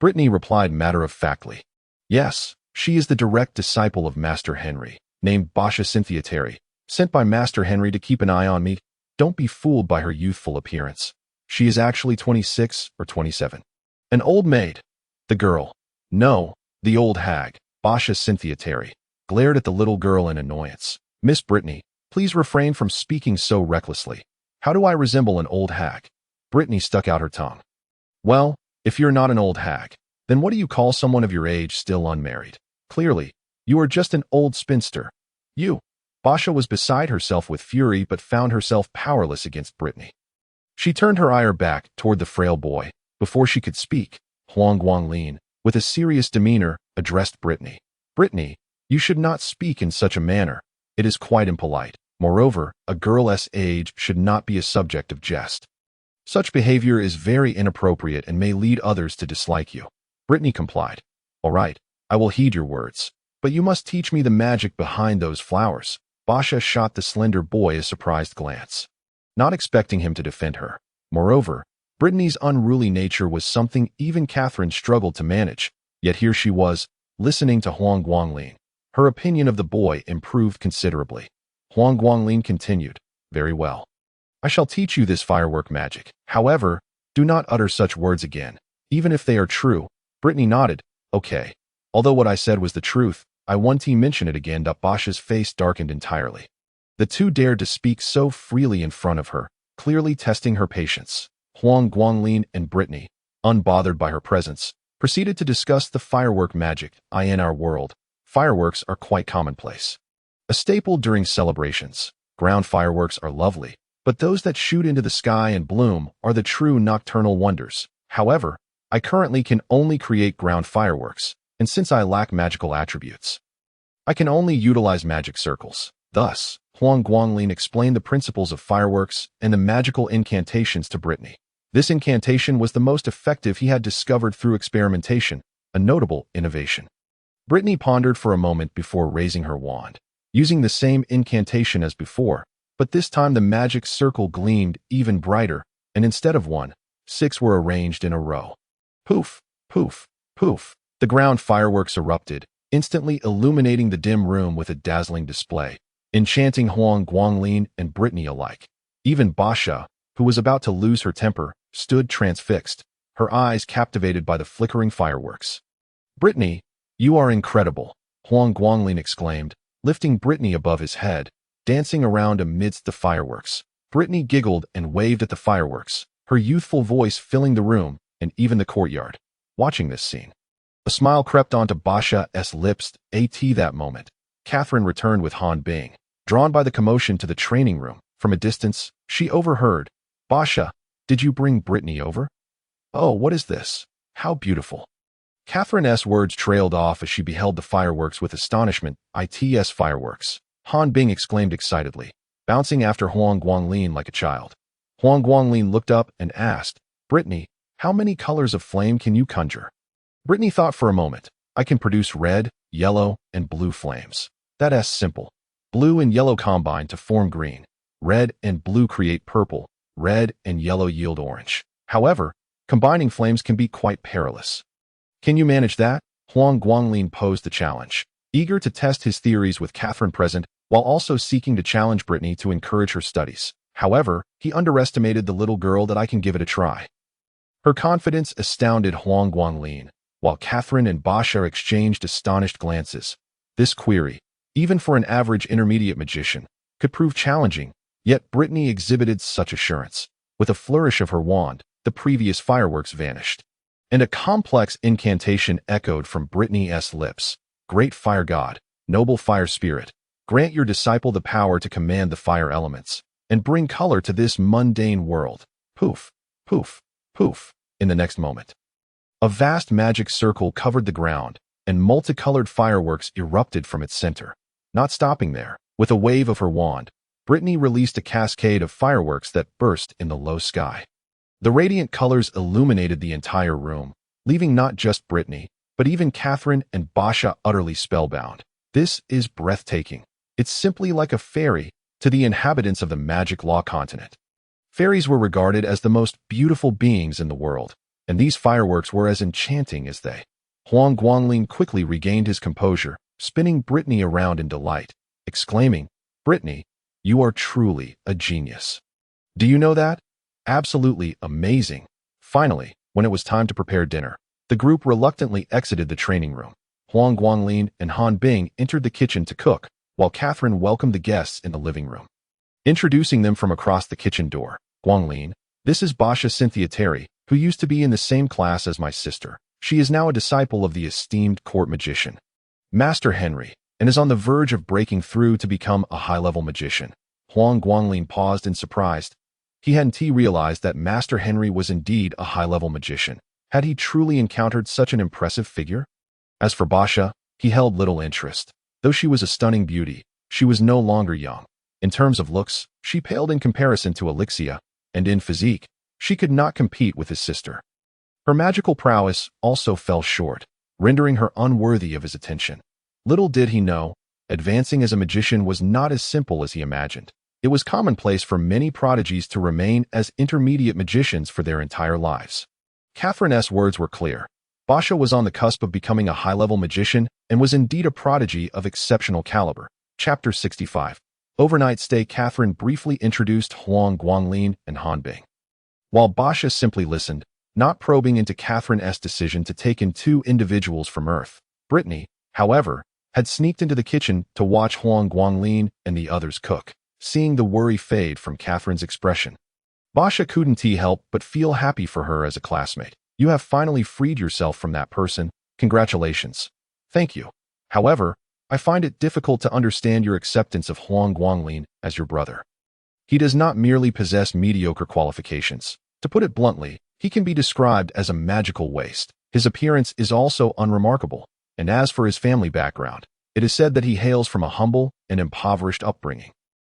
Speaker 1: Brittany replied matter-of-factly. Yes, she is the direct disciple of Master Henry, named Basha Cynthia Terry, sent by Master Henry to keep an eye on me. Don't be fooled by her youthful appearance. She is actually 26 or 27. An old maid. The girl. No, the old hag, Basha Cynthia Terry, glared at the little girl in annoyance. Miss Brittany, please refrain from speaking so recklessly. How do I resemble an old hag? Brittany stuck out her tongue. Well, if you're not an old hag, then what do you call someone of your age still unmarried? Clearly, you are just an old spinster. You. Basha was beside herself with fury but found herself powerless against Brittany. She turned her ire back toward the frail boy. Before she could speak, Huang Guanglin, with a serious demeanor, addressed Brittany. Brittany, you should not speak in such a manner. It is quite impolite. Moreover, a girl's age should not be a subject of jest. Such behavior is very inappropriate and may lead others to dislike you. Brittany complied. All right, I will heed your words. But you must teach me the magic behind those flowers. Basha shot the slender boy a surprised glance, not expecting him to defend her. Moreover, Brittany's unruly nature was something even Catherine struggled to manage, yet here she was, listening to Huang Guanglin. Her opinion of the boy improved considerably. Huang Guanglin continued, Very well. I shall teach you this firework magic. However, do not utter such words again, even if they are true. Brittany nodded. Okay. Although what I said was the truth, I want to mention it again. Basha's face darkened entirely. The two dared to speak so freely in front of her, clearly testing her patience. Huang Guanglin and Brittany, unbothered by her presence, proceeded to discuss the firework magic. In our world, fireworks are quite commonplace. A staple during celebrations. Ground fireworks are lovely, but those that shoot into the sky and bloom are the true nocturnal wonders. However, I currently can only create ground fireworks, and since I lack magical attributes, I can only utilize magic circles. Thus, Huang Guanglin explained the principles of fireworks and the magical incantations to Brittany. This incantation was the most effective he had discovered through experimentation, a notable innovation. Brittany pondered for a moment before raising her wand, using the same incantation as before, but this time the magic circle gleamed even brighter, and instead of 1, 6 were arranged in a row. Poof, poof, poof. The ground fireworks erupted, instantly illuminating the dim room with a dazzling display, enchanting Huang Guanglin and Brittany alike. Even Basha, who was about to lose her temper, stood transfixed, her eyes captivated by the flickering fireworks. "Brittany, you are incredible," Huang Guanglin exclaimed, lifting Brittany above his head, dancing around amidst the fireworks. Brittany giggled and waved at the fireworks, her youthful voice filling the room and even the courtyard. Watching this scene, a smile crept onto Basha's lips. At that moment, Catherine returned with Han Bing. Drawn by the commotion to the training room, from a distance, she overheard, "Basha, did you bring Brittany over? Oh, what is this? How beautiful." Catherine's words trailed off as she beheld the fireworks with astonishment. "Its fireworks," Han Bing exclaimed excitedly, bouncing after Huang Guanglin like a child. Huang Guanglin looked up and asked, "Brittany, how many colors of flame can you conjure?" Brittany thought for a moment. "I can produce red, yellow, and blue flames. That's simple. Blue and yellow combine to form green. Red and blue create purple. Red and yellow yield orange. However, combining flames can be quite perilous." "Can you manage that?" Huang Guanglin posed the challenge, eager to test his theories with Catherine present, while also seeking to challenge Brittany to encourage her studies. However, he underestimated the little girl. "That I can give it a try." Her confidence astounded Huang Guanglin, while Catherine and Basha exchanged astonished glances. This query, even for an average intermediate magician, could prove challenging, yet Brittany exhibited such assurance. With a flourish of her wand, the previous fireworks vanished, and a complex incantation echoed from Brittany's lips. "Great fire god, noble fire spirit, grant your disciple the power to command the fire elements, and bring color to this mundane world." Poof, poof, poof. In the next moment, a vast magic circle covered the ground, and multicolored fireworks erupted from its center. Not stopping there, with a wave of her wand, Brittany released a cascade of fireworks that burst in the low sky. The radiant colors illuminated the entire room, leaving not just Brittany, but even Catherine and Basha utterly spellbound. "This is breathtaking. It's simply like a fairy," to the inhabitants of the Magic Law continent. Fairies were regarded as the most beautiful beings in the world, and these fireworks were as enchanting as they. Huang Guanglin quickly regained his composure, spinning Brittany around in delight, exclaiming, "Brittany, you are truly a genius. Do you know that? Absolutely amazing." Finally, when it was time to prepare dinner, the group reluctantly exited the training room. Huang Guanglin and Han Bing entered the kitchen to cook, while Catherine welcomed the guests in the living room. Introducing them from across the kitchen door, "Guanglin, this is Basha Cynthia Terry, who used to be in the same class as my sister. She is now a disciple of the esteemed court magician, Master Henry, and is on the verge of breaking through to become a high-level magician." Huang Guanglin paused in surprise. He hadn't realized that Master Henry was indeed a high-level magician. Had he truly encountered such an impressive figure? As for Basha, he held little interest. Though she was a stunning beauty, she was no longer young. In terms of looks, she paled in comparison to Alexia, and in physique, she could not compete with his sister. Her magical prowess also fell short, rendering her unworthy of his attention. Little did he know, advancing as a magician was not as simple as he imagined. It was commonplace for many prodigies to remain as intermediate magicians for their entire lives. Catherine's words were clear. Basha was on the cusp of becoming a high-level magician and was indeed a prodigy of exceptional caliber. Chapter 65. Overnight stay. Catherine briefly introduced Huang Guanglin and Han Bing, while Basha simply listened, not probing into Catherine's decision to take in 2 individuals from Earth. Brittany, however, had sneaked into the kitchen to watch Huang Guanglin and the others cook, seeing the worry fade from Catherine's expression. Basha couldn't help but feel happy for her as a classmate. You have finally freed yourself from that person. Congratulations. Thank you. However, I find it difficult to understand your acceptance of Huang Guanglin as your brother. He does not merely possess mediocre qualifications. To put it bluntly, he can be described as a magical waste. His appearance is also unremarkable, and as for his family background, it is said that he hails from a humble and impoverished upbringing,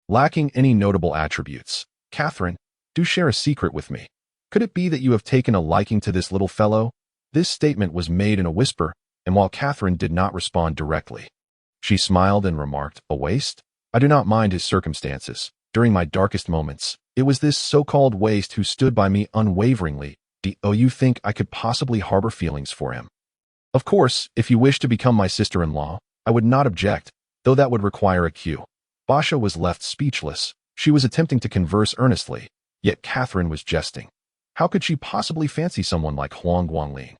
Speaker 1: lacking any notable attributes. Catherine, do share a secret with me. Could it be that you have taken a liking to this little fellow? This statement was made in a whisper, and while Catherine did not respond directly, she smiled and remarked, "A waste? I do not mind his circumstances. During my darkest moments, it was this so-called waste who stood by me unwaveringly. Do you think I could possibly harbor feelings for him? Of course, if you wish to become my sister-in-law, I would not object, though that would require a cue." Basha was left speechless. She was attempting to converse earnestly, yet Catherine was jesting. How could she possibly fancy someone like Huang Guanglin?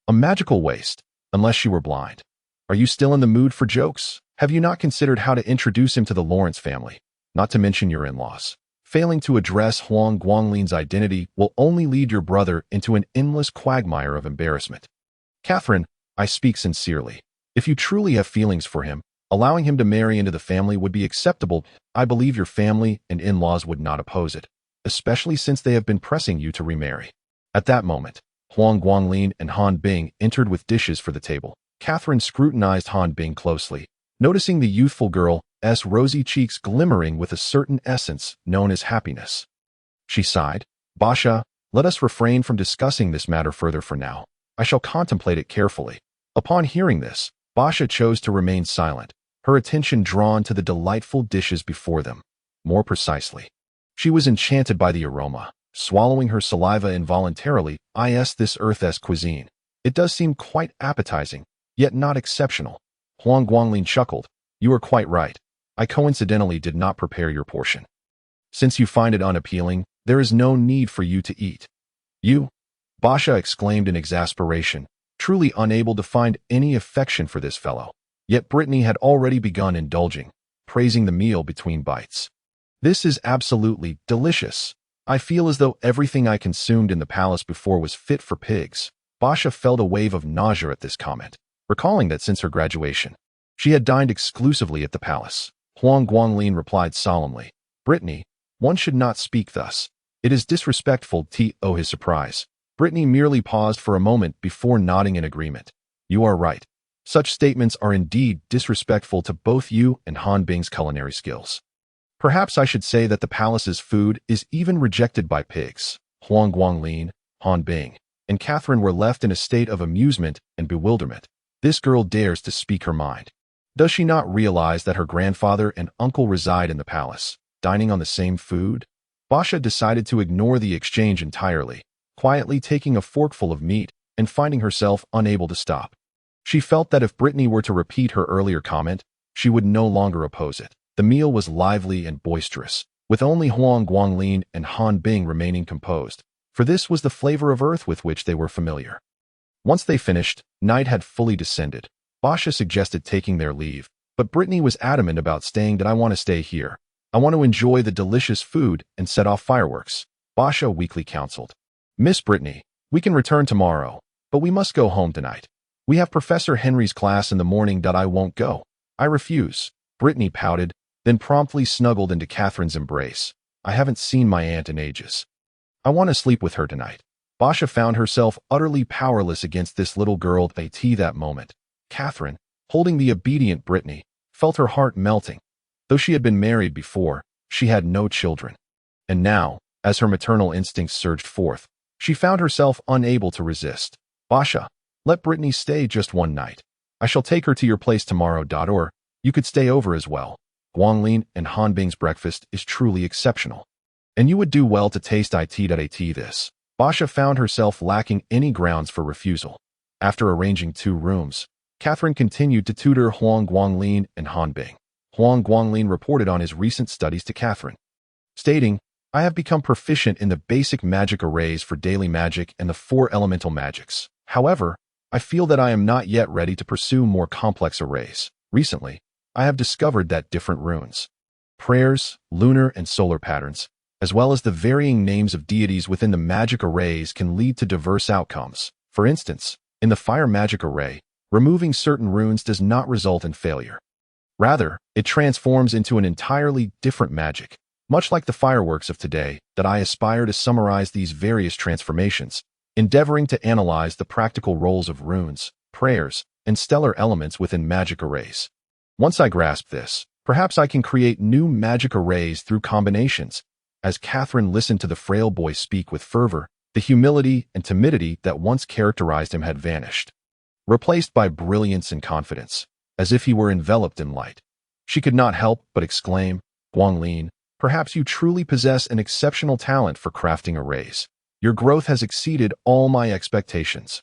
Speaker 1: A magical waste, unless she were blind. Are you still in the mood for jokes? Have you not considered how to introduce him to the Lawrence family, not to mention your in-laws? Failing to address Huang Guanglin's identity will only lead your brother into an endless quagmire of embarrassment. Catherine, I speak sincerely. If you truly have feelings for him, allowing him to marry into the family would be acceptable. I believe your family and in-laws would not oppose it, especially since they have been pressing you to remarry. At that moment, Huang Guanglin and Han Bing entered with dishes for the table. Catherine scrutinized Han Bing closely, noticing the youthful girl's rosy cheeks glimmering with a certain essence known as happiness. She sighed. Basha, let us refrain from discussing this matter further for now. I shall contemplate it carefully. Upon hearing this, Basha chose to remain silent, her attention drawn to the delightful dishes before them. More precisely, she was enchanted by the aroma, swallowing her saliva involuntarily. This earth's cuisine. It does seem quite appetizing, yet not exceptional. Huang Guanglin chuckled. You are quite right. I coincidentally did not prepare your portion. Since you find it unappealing, there is no need for you to eat. You? Basha exclaimed in exasperation, truly unable to find any affection for this fellow. Yet Brittany had already begun indulging, praising the meal between bites. This is absolutely delicious. I feel as though everything I consumed in the palace before was fit for pigs. Basha felt a wave of nausea at this comment, recalling that since her graduation, she had dined exclusively at the palace. Huang Guanglin replied solemnly, Brittany, one should not speak thus. It is disrespectful to his surprise. Brittany merely paused for a moment before nodding in agreement. You are right. Such statements are indeed disrespectful to both you and Han Bing's culinary skills. Perhaps I should say that the palace's food is even rejected by pigs. Huang Guanglin, Han Bing, and Catherine were left in a state of amusement and bewilderment. This girl dares to speak her mind. Does she not realize that her grandfather and uncle reside in the palace, dining on the same food? Basha decided to ignore the exchange entirely, quietly taking a forkful of meat and finding herself unable to stop. She felt that if Brittany were to repeat her earlier comment, she would no longer oppose it. The meal was lively and boisterous, with only Huang Guanglin and Han Bing remaining composed, for this was the flavor of earth with which they were familiar. Once they finished, night had fully descended. Basha suggested taking their leave, but Brittany was adamant about staying. I want to stay here. I want to enjoy the delicious food and set off fireworks, Basha weakly counseled. Miss Brittany, we can return tomorrow, but we must go home tonight. We have Professor Henry's class in the morning. I won't go. I refuse. Brittany pouted, then promptly snuggled into Catherine's embrace. I haven't seen my aunt in ages. I want to sleep with her tonight. Basha found herself utterly powerless against this little girl at that moment. Catherine, holding the obedient Brittany, felt her heart melting. Though she had been married before, she had no children. And now, as her maternal instincts surged forth, she found herself unable to resist. Basha, let Brittany stay just one night. I shall take her to your place tomorrow. Or you could stay over as well. Guanglin and Han Bing's breakfast is truly exceptional. And you would do well to taste this. Basha found herself lacking any grounds for refusal. After arranging 2 rooms, Catherine continued to tutor Huang Guanglin and Han Bing. Huang Guanglin reported on his recent studies to Catherine, stating, I have become proficient in the basic magic arrays for daily magic and the 4 elemental magics. However, I feel that I am not yet ready to pursue more complex arrays. Recently, I have discovered that different runes, prayers, lunar and solar patterns, as well as the varying names of deities within the magic arrays can lead to diverse outcomes. For instance, in the fire magic array, removing certain runes does not result in failure. Rather, it transforms into an entirely different magic. Much like the fireworks of today, that I aspire to summarize these various transformations, endeavoring to analyze the practical roles of runes, prayers, and stellar elements within magic arrays. Once I grasp this, perhaps I can create new magic arrays through combinations. As Catherine listened to the frail boy speak with fervor, the humility and timidity that once characterized him had vanished, replaced by brilliance and confidence, as if he were enveloped in light. She could not help but exclaim, "Guanglin, perhaps you truly possess an exceptional talent for crafting arrays. Your growth has exceeded all my expectations.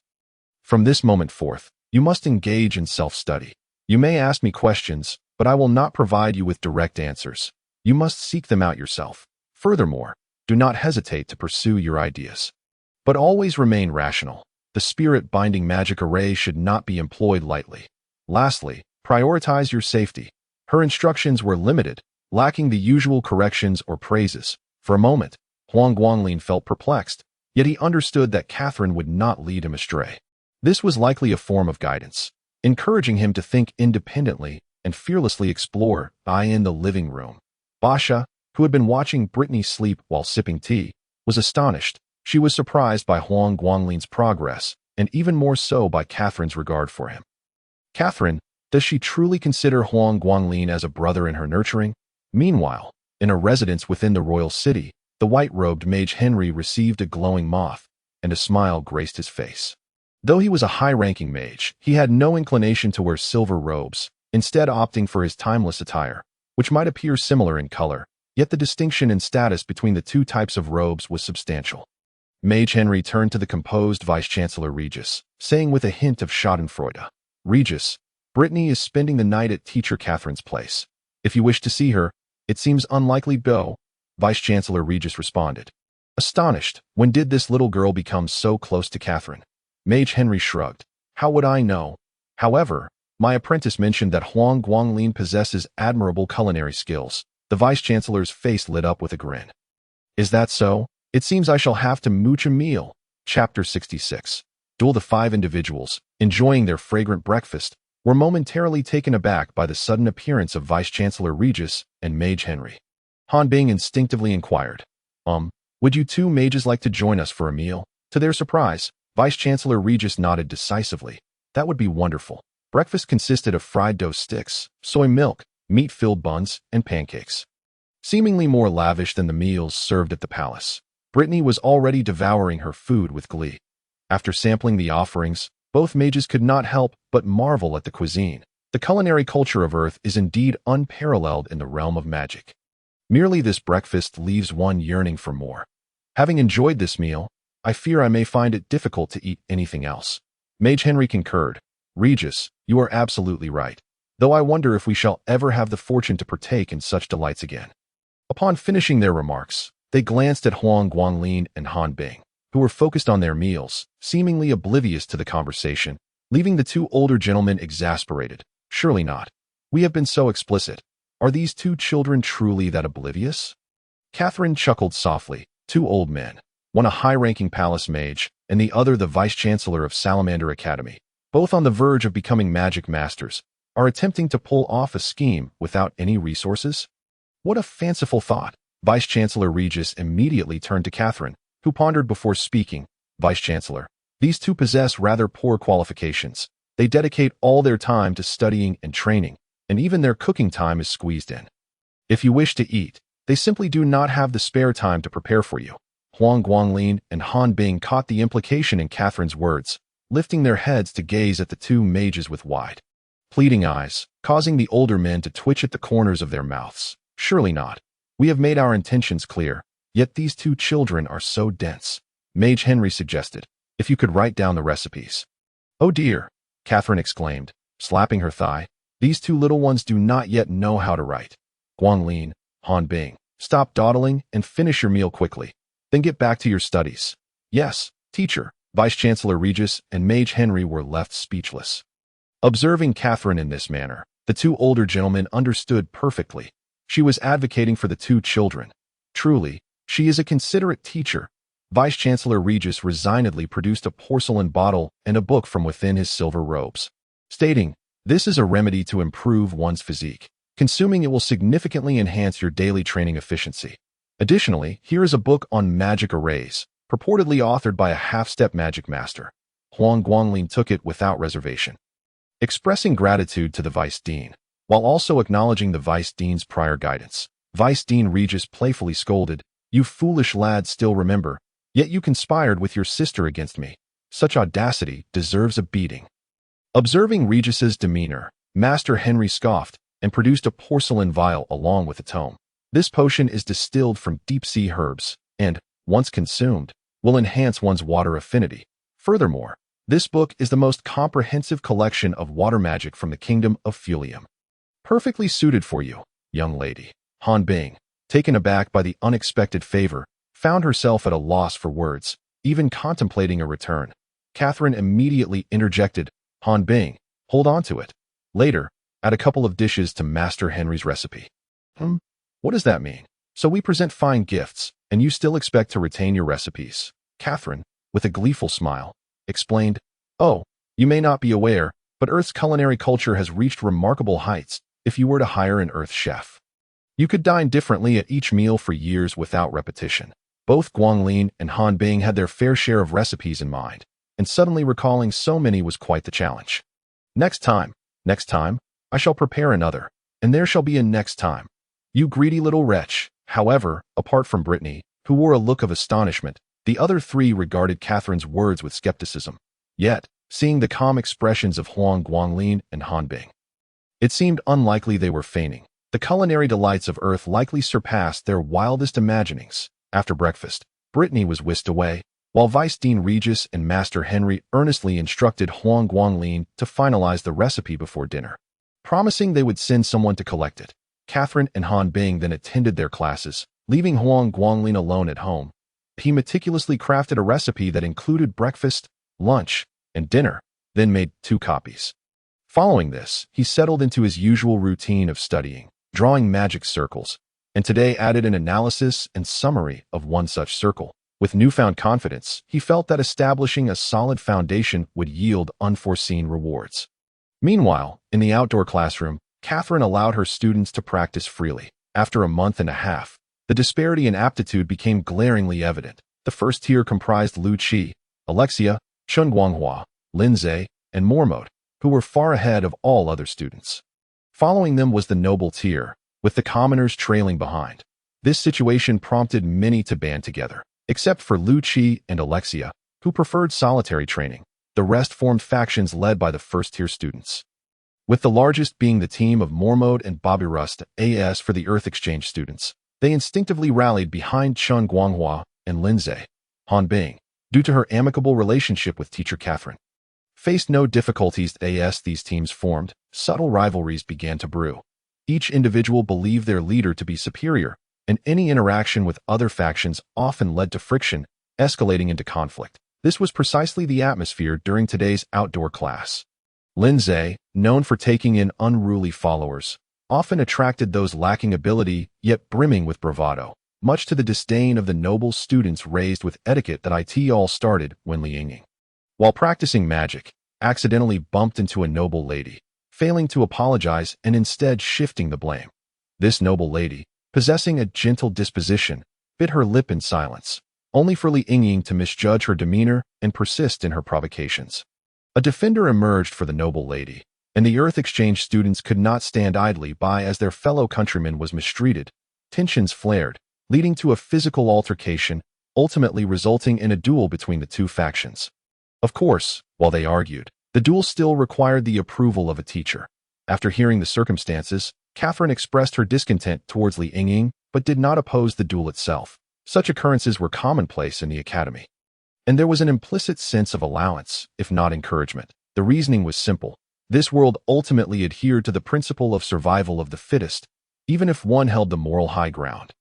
Speaker 1: From this moment forth, you must engage in self-study. You may ask me questions, but I will not provide you with direct answers. You must seek them out yourself. Furthermore, do not hesitate to pursue your ideas. But always remain rational. The spirit-binding magic array should not be employed lightly. Lastly, prioritize your safety." Her instructions were limited, lacking the usual corrections or praises. For a moment, Huang Guanglin felt perplexed, yet he understood that Catherine would not lead him astray. This was likely a form of guidance, encouraging him to think independently and fearlessly explore. In the living room, Basha, who had been watching Brittany sleep while sipping tea, was astonished. She was surprised by Huang Guanglin's progress, and even more so by Catherine's regard for him. Catherine, does she truly consider Huang Guanglin as a brother in her nurturing? Meanwhile, in a residence within the royal city, the white-robed mage Henry received a glowing moth, and a smile graced his face. Though he was a high-ranking mage, he had no inclination to wear silver robes, instead opting for his timeless attire, which might appear similar in color, yet the distinction in status between the two types of robes was substantial. Mage Henry turned to the composed Vice-Chancellor Regis, saying with a hint of schadenfreude, "Regis, Brittany is spending the night at Teacher Catherine's place. If you wish to see her, it seems unlikely go." Vice-Chancellor Regis responded. Astonished, when did this little girl become so close to Catherine? Mage Henry shrugged. How would I know? However, my apprentice mentioned that Huang Guanglin possesses admirable culinary skills. The Vice-Chancellor's face lit up with a grin. Is that so? It seems I shall have to mooch a meal. Chapter 66. The 5 individuals, enjoying their fragrant breakfast, were momentarily taken aback by the sudden appearance of Vice-Chancellor Regis and Mage Henry. Han Bing instinctively inquired, would you two mages like to join us for a meal? To their surprise, Vice-Chancellor Regis nodded decisively. That would be wonderful. Breakfast consisted of fried dough sticks, soy milk, meat-filled buns, and pancakes. Seemingly more lavish than the meals served at the palace, Brittany was already devouring her food with glee. After sampling the offerings, both mages could not help but marvel at the cuisine. The culinary culture of Earth is indeed unparalleled in the realm of magic. Merely this breakfast leaves one yearning for more. Having enjoyed this meal, I fear I may find it difficult to eat anything else. Mage Henry concurred. Regis, you are absolutely right, though I wonder if we shall ever have the fortune to partake in such delights again. Upon finishing their remarks, they glanced at Huang Guanglin and Han Bing, who were focused on their meals, seemingly oblivious to the conversation, leaving the two older gentlemen exasperated. Surely not. We have been so explicit. Are these two children truly that oblivious? Catherine chuckled softly. Two old men, one a high-ranking palace mage, and the other the vice-chancellor of Salamander Academy, both on the verge of becoming magic masters, are attempting to pull off a scheme without any resources? What a fanciful thought. Vice-Chancellor Regis immediately turned to Catherine, who pondered before speaking. Vice-Chancellor, these two possess rather poor qualifications. They dedicate all their time to studying and training, and even their cooking time is squeezed in. If you wish to eat, they simply do not have the spare time to prepare for you. Huang Guanglin and Han Bing caught the implication in Catherine's words, lifting their heads to gaze at the two mages with wide, pleading eyes, causing the older men to twitch at the corners of their mouths. Surely not. We have made our intentions clear, yet these two children are so dense. Mage Henry suggested, if you could write down the recipes. Oh dear, Catherine exclaimed, slapping her thigh. These two little ones do not yet know how to write. Guanglin, Han Bing, stop dawdling and finish your meal quickly. Then get back to your studies. Yes, teacher, Vice-Chancellor Regis and Mage Henry were left speechless. Observing Catherine in this manner, the two older gentlemen understood perfectly. She was advocating for the two children. Truly, she is a considerate teacher. Vice-Chancellor Regis resignedly produced a porcelain bottle and a book from within his silver robes, stating, "This is a remedy to improve one's physique. Consuming it will significantly enhance your daily training efficiency. Additionally, here is a book on magic arrays, purportedly authored by a half-step magic master." Huang Guanglin took it without reservation, expressing gratitude to the Vice Dean, while also acknowledging the Vice Dean's prior guidance. Vice Dean Regis playfully scolded, "You foolish lads still remember, yet you conspired with your sister against me. Such audacity deserves a beating." Observing Regis's demeanor, Master Henry scoffed and produced a porcelain vial along with a tome. "This potion is distilled from deep-sea herbs and, once consumed, will enhance one's water affinity. Furthermore, this book is the most comprehensive collection of water magic from the Kingdom of Fulium. Perfectly suited for you, young lady." Han Bing, taken aback by the unexpected favor, found herself at a loss for words, even contemplating a return. Catherine immediately interjected, "Han Bing, hold on to it. Later, add a couple of dishes to Master Henry's recipe." What does that mean? So we present fine gifts, and you still expect to retain your recipes? Catherine, with a gleeful smile, explained, "Oh, you may not be aware, but Earth's culinary culture has reached remarkable heights. If you were to hire an Earth chef, you could dine differently at each meal for years without repetition." Both Guanglin and Han Bing had their fair share of recipes in mind, and suddenly recalling so many was quite the challenge. Next time, I shall prepare another, and there shall be a next time. You greedy little wretch." However, apart from Brittany, who wore a look of astonishment, the other three regarded Catherine's words with skepticism. Yet, seeing the calm expressions of Huang Guanglin and Han Bing, it seemed unlikely they were feigning. The culinary delights of Earth likely surpassed their wildest imaginings. After breakfast, Brittany was whisked away, while Vice Dean Regis and Master Henry earnestly instructed Huang Guanglin to finalize the recipe before dinner, promising they would send someone to collect it. Catherine and Han Bing then attended their classes, leaving Huang Guanglin alone at home. He meticulously crafted a recipe that included breakfast, lunch, and dinner, then made 2 copies. Following this, he settled into his usual routine of studying, drawing magic circles, and today added an analysis and summary of one such circle. With newfound confidence, he felt that establishing a solid foundation would yield unforeseen rewards. Meanwhile, in the outdoor classroom, Catherine allowed her students to practice freely. After a month and a half, the disparity in aptitude became glaringly evident. The first tier comprised Lu Qi, Alexia, Chen Guanghua, Lin Zhe, and Mormode, who were far ahead of all other students. Following them was the noble tier, with the commoners trailing behind. This situation prompted many to band together. Except for Lu Qi and Alexia, who preferred solitary training, the rest formed factions led by the first-tier students, with the largest being the team of Mormode and Bobby Rust AS for the Earth Exchange students. They instinctively rallied behind Chen Guanghua and Lin Zhe. Han Bing, due to her amicable relationship with teacher Catherine, faced no difficulties as these teams formed. Subtle rivalries began to brew. Each individual believed their leader to be superior, and any interaction with other factions often led to friction, escalating into conflict. This was precisely the atmosphere during today's outdoor class. Lin Zhe, known for taking in unruly followers, often attracted those lacking ability yet brimming with bravado, much to the disdain of the noble students raised with etiquette that it all started when Li Yingning, while practicing magic, accidentally bumped into a noble lady, failing to apologize and instead shifting the blame. This noble lady, possessing a gentle disposition, bit her lip in silence, only for Li Yingning to misjudge her demeanor and persist in her provocations. A defender emerged for the noble lady, and the Earth Exchange students could not stand idly by as their fellow countryman was mistreated. Tensions flared, leading to a physical altercation, ultimately resulting in a duel between the two factions. Of course, while they argued, the duel still required the approval of a teacher. After hearing the circumstances, Catherine expressed her discontent towards Li Yingning, but did not oppose the duel itself. Such occurrences were commonplace in the academy, and there was an implicit sense of allowance, if not encouragement. The reasoning was simple. This world ultimately adhered to the principle of survival of the fittest, even if one held the moral high ground.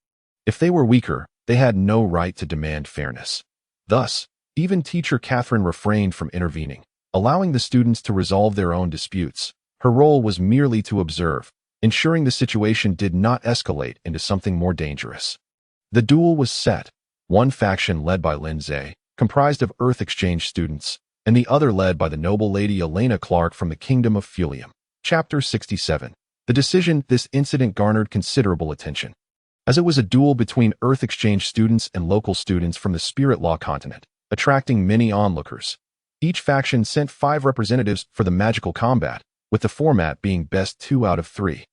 Speaker 1: If they were weaker, they had no right to demand fairness. Thus, Even teacher Catherine refrained from intervening, allowing the students to resolve their own disputes. Her role was merely to observe, ensuring the situation did not escalate into something more dangerous. The duel was set, one faction led by Lindsay, comprised of Earth Exchange students, and the other led by the noble lady Elena Clark from the Kingdom of Fulium. Chapter 67. The decision. This incident garnered considerable attention, as it was a duel between Earth Exchange students and local students from the Spirit Law continent, attracting many onlookers. Each faction sent 5 representatives for the magical combat, with the format being best 2 out of 3.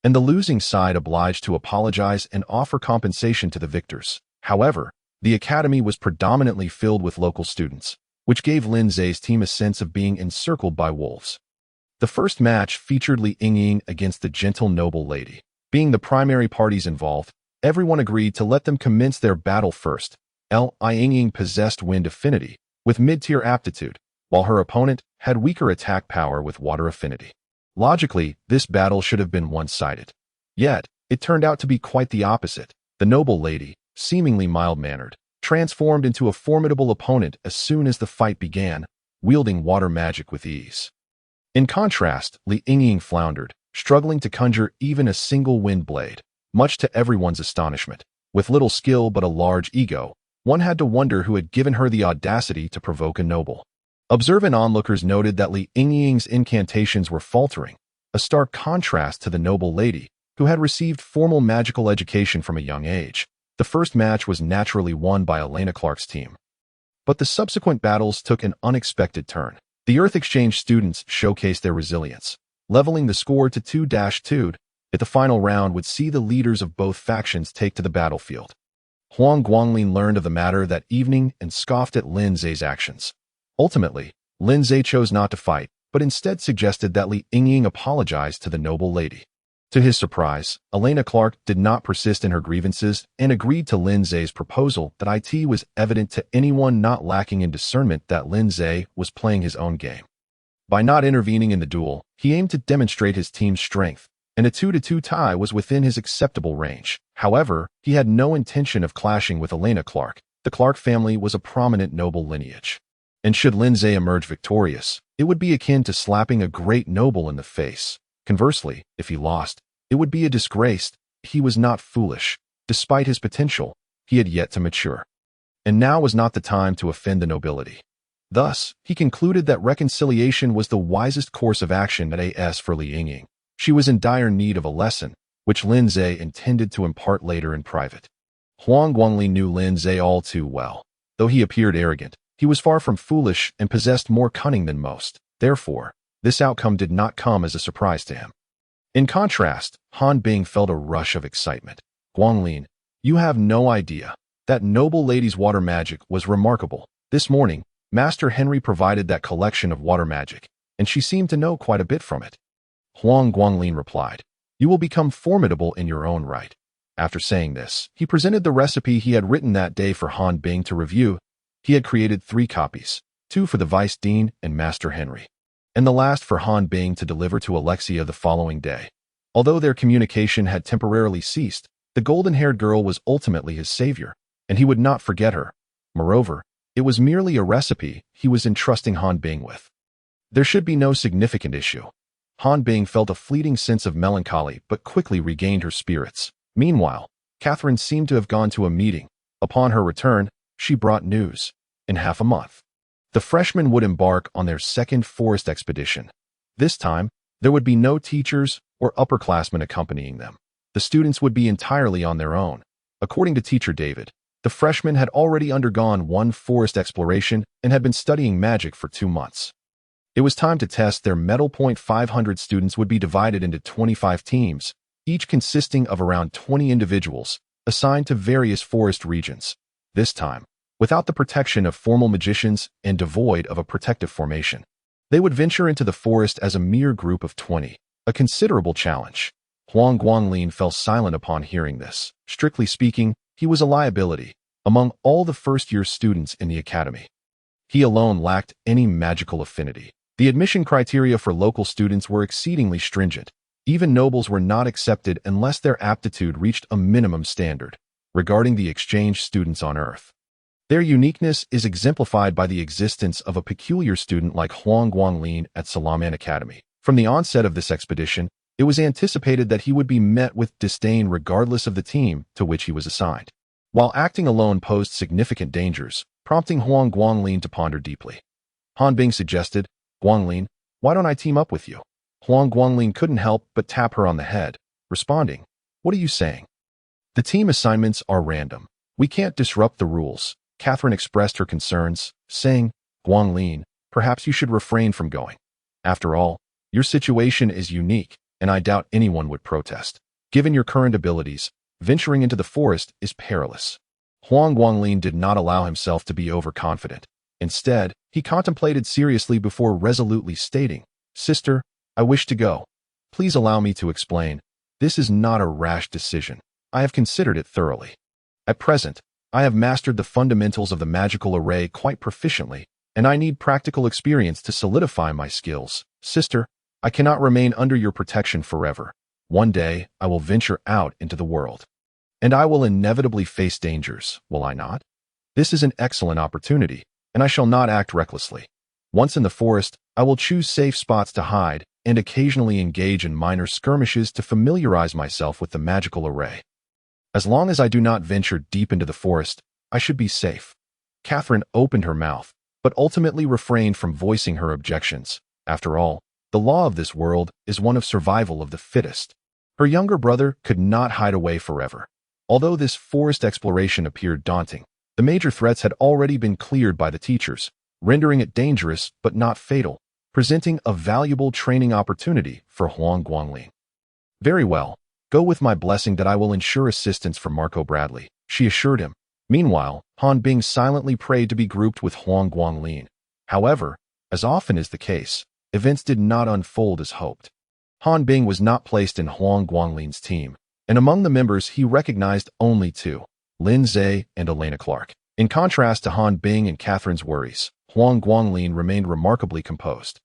Speaker 1: And the losing side obliged to apologize and offer compensation to the victors. However, the academy was predominantly filled with local students, which gave Lindsay's team a sense of being encircled by wolves. The first match featured Li Yingying against the gentle noble lady. Being the primary parties involved, everyone agreed to let them commence their battle first. Li Yingying possessed wind affinity, with mid-tier aptitude, while her opponent had weaker attack power with water affinity. Logically, this battle should have been one-sided. Yet, it turned out to be quite the opposite. The noble lady, seemingly mild-mannered, transformed into a formidable opponent as soon as the fight began, wielding water magic with ease. In contrast, Li Yingying floundered, struggling to conjure even a single wind blade, much to everyone's astonishment. With little skill but a large ego, one had to wonder who had given her the audacity to provoke a noble. Observant onlookers noted that Li Yingying's incantations were faltering, a stark contrast to the noble lady, who had received formal magical education from a young age. The first match was naturally won by Elena Clark's team. But the subsequent battles took an unexpected turn. The Earth Exchange students showcased their resilience, leveling the score to 2-2. The final round would see the leaders of both factions take to the battlefield. Huang Guanglin learned of the matter that evening and scoffed at Lindsay's actions. Ultimately, Lindsay chose not to fight, but instead suggested that Li Yingying apologize to the noble lady. To his surprise, Elena Clark did not persist in her grievances and agreed to Lindsay's proposal. That it was evident to anyone not lacking in discernment that Lindsay was playing his own game. By not intervening in the duel, he aimed to demonstrate his team's strength, and a 2-2 tie was within his acceptable range. However, he had no intention of clashing with Elena Clark. The Clark family was a prominent noble lineage, and should Lindsay emerge victorious, it would be akin to slapping a great noble in the face. Conversely, if he lost, it would be a disgrace. He was not foolish. Despite his potential, he had yet to mature. And now was not the time to offend the nobility. Thus, he concluded that reconciliation was the wisest course of action. As for Li Yingying, she was in dire need of a lesson, which Lindsay intended to impart later in private. Huang Guanglin knew Lindsay all too well. Though he appeared arrogant, he was far from foolish and possessed more cunning than most. Therefore, this outcome did not come as a surprise to him. In contrast, Han Bing felt a rush of excitement. Guanglin, you have no idea. That noble lady's water magic was remarkable. This morning, Master Henry provided that collection of water magic, and she seemed to know quite a bit from it. Huang Guanglin replied, you will become formidable in your own right. After saying this, he presented the recipe he had written that day for Han Bing to review. He had created 3 copies, 2 for the Vice Dean and Master Henry, and the last for Han Bing to deliver to Alexia the following day. Although their communication had temporarily ceased, the golden-haired girl was ultimately his savior, and he would not forget her. Moreover, it was merely a recipe he was entrusting Han Bing with. There should be no significant issue. Han Bing felt a fleeting sense of melancholy but quickly regained her spirits. Meanwhile, Catherine seemed to have gone to a meeting. Upon her return, she brought news. In half a month, the freshmen would embark on their second forest expedition. This time, there would be no teachers or upperclassmen accompanying them. The students would be entirely on their own. According to Teacher David, the freshmen had already undergone one forest exploration and had been studying magic for 2 months. It was time to test their mettle. 500 students would be divided into 25 teams, each consisting of around 20 individuals, assigned to various forest regions. This time, without the protection of formal magicians and devoid of a protective formation, they would venture into the forest as a mere group of 20, a considerable challenge. Huang Guanglin fell silent upon hearing this. Strictly speaking, he was a liability among all the first-year students in the academy. He alone lacked any magical affinity. The admission criteria for local students were exceedingly stringent. Even nobles were not accepted unless their aptitude reached a minimum standard. Regarding the exchange students on Earth, Their uniqueness is exemplified by the existence of a peculiar student like Huang Guanglin at Salaman Academy. From the onset of this expedition, it was anticipated that he would be met with disdain regardless of the team to which he was assigned. While acting alone posed significant dangers, prompting Huang Guanglin to ponder deeply. Han Bing suggested, "Guanglin, why don't I team up with you?" Huang Guanglin couldn't help but tap her on the head, responding, "What are you saying? The team assignments are random. We can't disrupt the rules." Catherine expressed her concerns, saying, "Guanglin, perhaps you should refrain from going. After all, your situation is unique, and I doubt anyone would protest. Given your current abilities, venturing into the forest is perilous." Huang Guanglin did not allow himself to be overconfident. Instead, he contemplated seriously before resolutely stating, "Sister, I wish to go. Please allow me to explain. This is not a rash decision. I have considered it thoroughly. At present, I have mastered the fundamentals of the magical array quite proficiently, and I need practical experience to solidify my skills. Sister, I cannot remain under your protection forever. One day, I will venture out into the world. And I will inevitably face dangers, will I not? This is an excellent opportunity, and I shall not act recklessly. Once in the forest, I will choose safe spots to hide and occasionally engage in minor skirmishes to familiarize myself with the magical array. As long as I do not venture deep into the forest, I should be safe." Catherine opened her mouth, but ultimately refrained from voicing her objections. After all, the law of this world is one of survival of the fittest. Her younger brother could not hide away forever. Although this forest exploration appeared daunting, the major threats had already been cleared by the teachers, rendering it dangerous but not fatal, presenting a valuable training opportunity for Huang Guanglin. "Very well. Go with my blessing that I will ensure assistance from Marco Bradley," she assured him. Meanwhile, Han Bing silently prayed to be grouped with Huang Guanglin. However, as often is the case, events did not unfold as hoped. Han Bing was not placed in Huang Guanglin's team, and among the members he recognized only two, Lin Zhe and Elena Clark. In contrast to Han Bing and Catherine's worries, Huang Guanglin remained remarkably composed,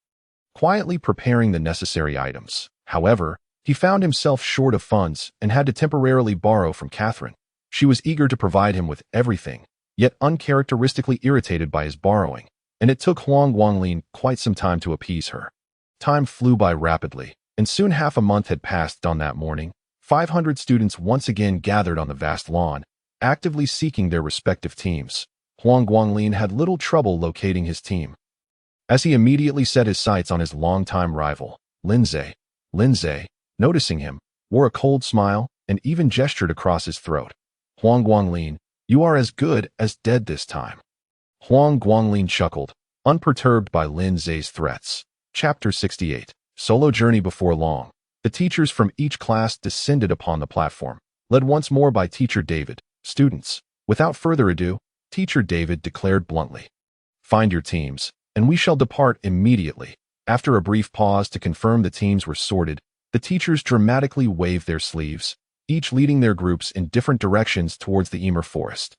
Speaker 1: quietly preparing the necessary items. However, he found himself short of funds and had to temporarily borrow from Catherine. She was eager to provide him with everything, yet uncharacteristically irritated by his borrowing, and it took Huang Guanglin quite some time to appease her. Time flew by rapidly, and soon half a month had passed. On that morning, 500 students once again gathered on the vast lawn, actively seeking their respective teams. Huang Guanglin had little trouble locating his team, as he immediately set his sights on his longtime rival, Lin Zhe. Lin Zhe, noticing him, wore a cold smile and even gestured across his throat. "Huang Guanglin, you are as good as dead this time." Huang Guanglin chuckled, unperturbed by Lin Zhe's threats. Chapter 68. Solo Journey. Before long, the teachers from each class descended upon the platform, led once more by Teacher David. "Students, without further ado," Teacher David declared bluntly, "find your teams, and we shall depart immediately." After a brief pause to confirm the teams were sorted, the teachers dramatically waved their sleeves, each leading their groups in different directions towards the Emer forest.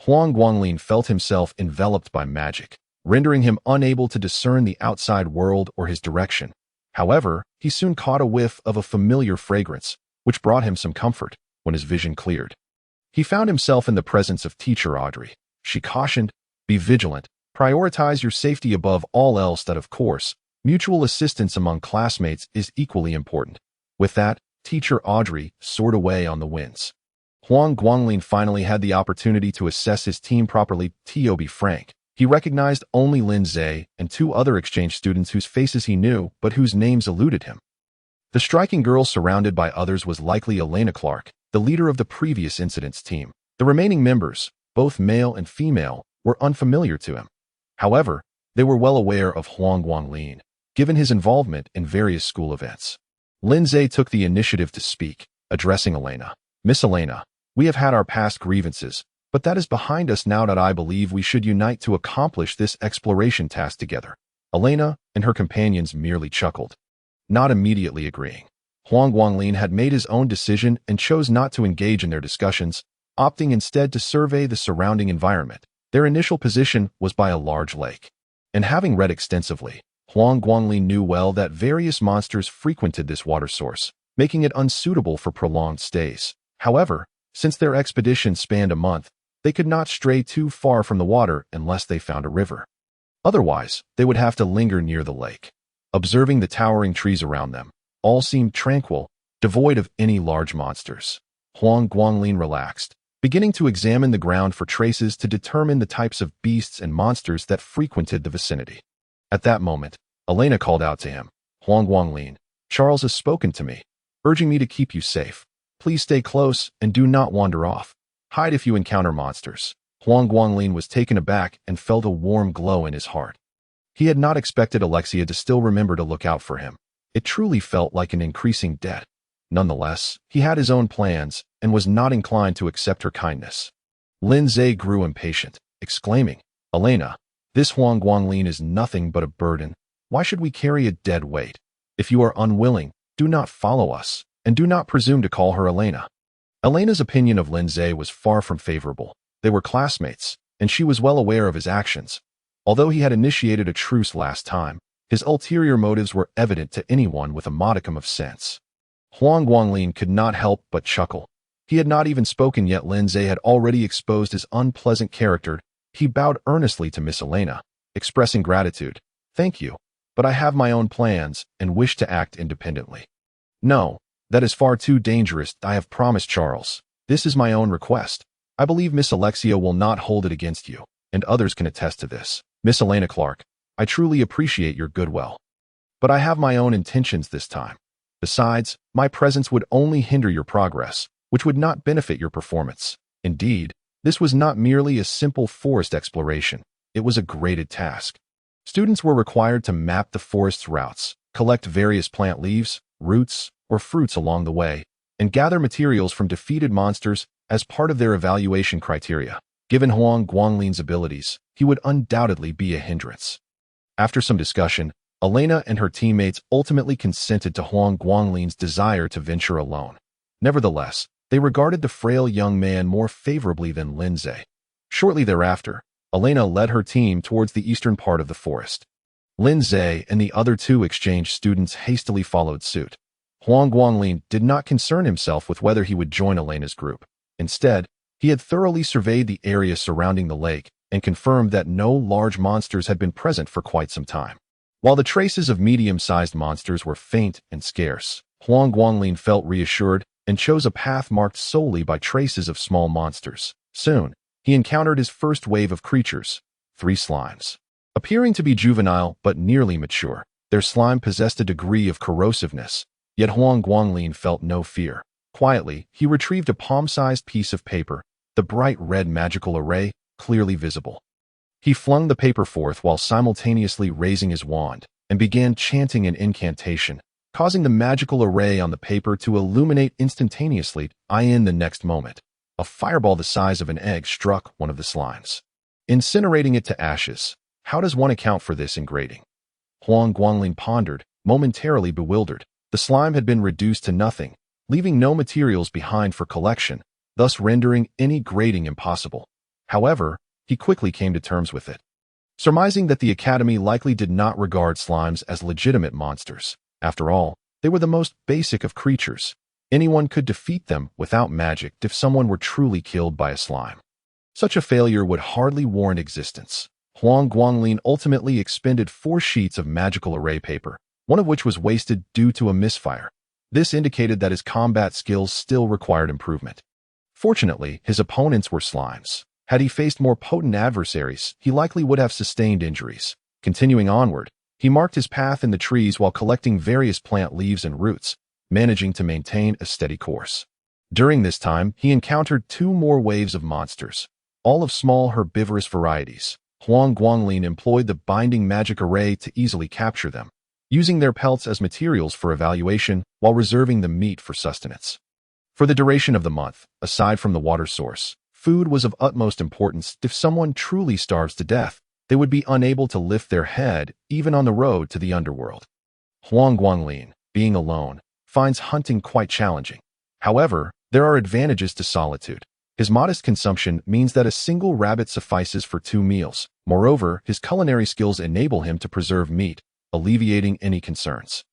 Speaker 1: Huang Guanglin felt himself enveloped by magic, rendering him unable to discern the outside world or his direction. However, he soon caught a whiff of a familiar fragrance, which brought him some comfort. When his vision cleared, he found himself in the presence of Teacher Audrey. She cautioned, "Be vigilant, prioritize your safety above all else. That, of course, mutual assistance among classmates is equally important." With that, Teacher Audrey soared away on the winds. Huang Guanglin finally had the opportunity to assess his team properly. To be frank, he recognized only Lin Zhe and two other exchange students whose faces he knew but whose names eluded him. The striking girl surrounded by others was likely Elena Clark, the leader of the previous incident's team. The remaining members, both male and female, were unfamiliar to him. However, they were well aware of Huang Guanglin, given his involvement in various school events. Lin Zhe took the initiative to speak, addressing Elena. "Miss Elena, we have had our past grievances, but that is behind us now. That I believe we should unite to accomplish this exploration task together." Elena and her companions merely chuckled, not immediately agreeing. Huang Guanglin had made his own decision and chose not to engage in their discussions, opting instead to survey the surrounding environment. Their initial position was by a large lake, and having read extensively, Huang Guanglin knew well that various monsters frequented this water source, making it unsuitable for prolonged stays. However, since their expedition spanned a month, They could not stray too far from the water unless they found a river. Otherwise, they would have to linger near the lake. Observing the towering trees around them, all seemed tranquil, devoid of any large monsters. Huang Guanglin relaxed, beginning to examine the ground for traces to determine the types of beasts and monsters that frequented the vicinity. At that moment, Elena called out to him, "Huang Guanglin, Charles has spoken to me, urging me to keep you safe. Please stay close and do not wander off. Hide if you encounter monsters." Huang Guanglin was taken aback and felt a warm glow in his heart. He had not expected Alexia to still remember to look out for him. It truly felt like an increasing debt. Nonetheless, he had his own plans and was not inclined to accept her kindness. Lin Zhe grew impatient, exclaiming, "Elena, this Huang Guanglin is nothing but a burden. Why should we carry a dead weight? If you are unwilling, do not follow us, and do not presume to call her Elena." Elena's opinion of Lin Zhe was far from favorable. They were classmates, and she was well aware of his actions. Although he had initiated a truce last time, his ulterior motives were evident to anyone with a modicum of sense. Huang Guanglin could not help but chuckle. He had not even spoken yet Lin Zhe had already exposed his unpleasant character. He bowed earnestly to Miss Elena, expressing gratitude. "Thank you, but I have my own plans and wish to act independently." "No, that is far too dangerous. I have promised Charles. This is my own request. I believe Miss Alexia will not hold it against you, and others can attest to this. Miss Elena Clark, I truly appreciate your goodwill. But I have my own intentions this time. Besides, my presence would only hinder your progress, which would not benefit your performance. Indeed, this was not merely a simple forest exploration. It was a graded task. Students were required to map the forest's routes, collect various plant leaves, roots, or fruits along the way, and gather materials from defeated monsters as part of their evaluation criteria. Given Huang Guanglin's abilities, he would undoubtedly be a hindrance. After some discussion, Elena and her teammates ultimately consented to Huang Guanglin's desire to venture alone. Nevertheless, they regarded the frail young man more favorably than Lin Zhe. Shortly thereafter, Elena led her team towards the eastern part of the forest. Lin Zhe and the other two exchange students hastily followed suit. Huang Guanglin did not concern himself with whether he would join Elena's group. Instead, he had thoroughly surveyed the area surrounding the lake and confirmed that no large monsters had been present for quite some time. While the traces of medium-sized monsters were faint and scarce, Huang Guanglin felt reassured and chose a path marked solely by traces of small monsters. Soon, he encountered his first wave of creatures, 3 slimes. Appearing to be juvenile but nearly mature, their slime possessed a degree of corrosiveness, yet Huang Guanglin felt no fear. Quietly, he retrieved a palm-sized piece of paper, the bright red magical array clearly visible. He flung the paper forth while simultaneously raising his wand and began chanting an incantation, causing the magical array on the paper to illuminate instantaneously. In the next moment, a fireball the size of an egg struck one of the slimes, incinerating it to ashes. How does one account for this ingrading? Huang Guanglin pondered, momentarily bewildered. The slime had been reduced to nothing, leaving no materials behind for collection, thus rendering any grading impossible. However, he quickly came to terms with it, surmising that the Academy likely did not regard slimes as legitimate monsters. After all, they were the most basic of creatures. Anyone could defeat them without magic if someone were truly killed by a slime. Such a failure would hardly warrant existence. Huang Guanglin ultimately expended 4 sheets of magical array paper, one of which was wasted due to a misfire. This indicated that his combat skills still required improvement. Fortunately, his opponents were slimes. Had he faced more potent adversaries, he likely would have sustained injuries. Continuing onward, he marked his path in the trees while collecting various plant leaves and roots, managing to maintain a steady course. During this time, he encountered 2 more waves of monsters, all of small herbivorous varieties. Huang Guanglin employed the binding magic array to easily capture them, using their pelts as materials for evaluation while reserving the meat for sustenance. For the duration of the month, aside from the water source, food was of utmost importance. If someone truly starves to death, they would be unable to lift their head even on the road to the underworld. Huang Guanglin, being alone, finds hunting quite challenging. However, there are advantages to solitude. His modest consumption means that a single rabbit suffices for 2 meals. Moreover, his culinary skills enable him to preserve meat, alleviating any concerns.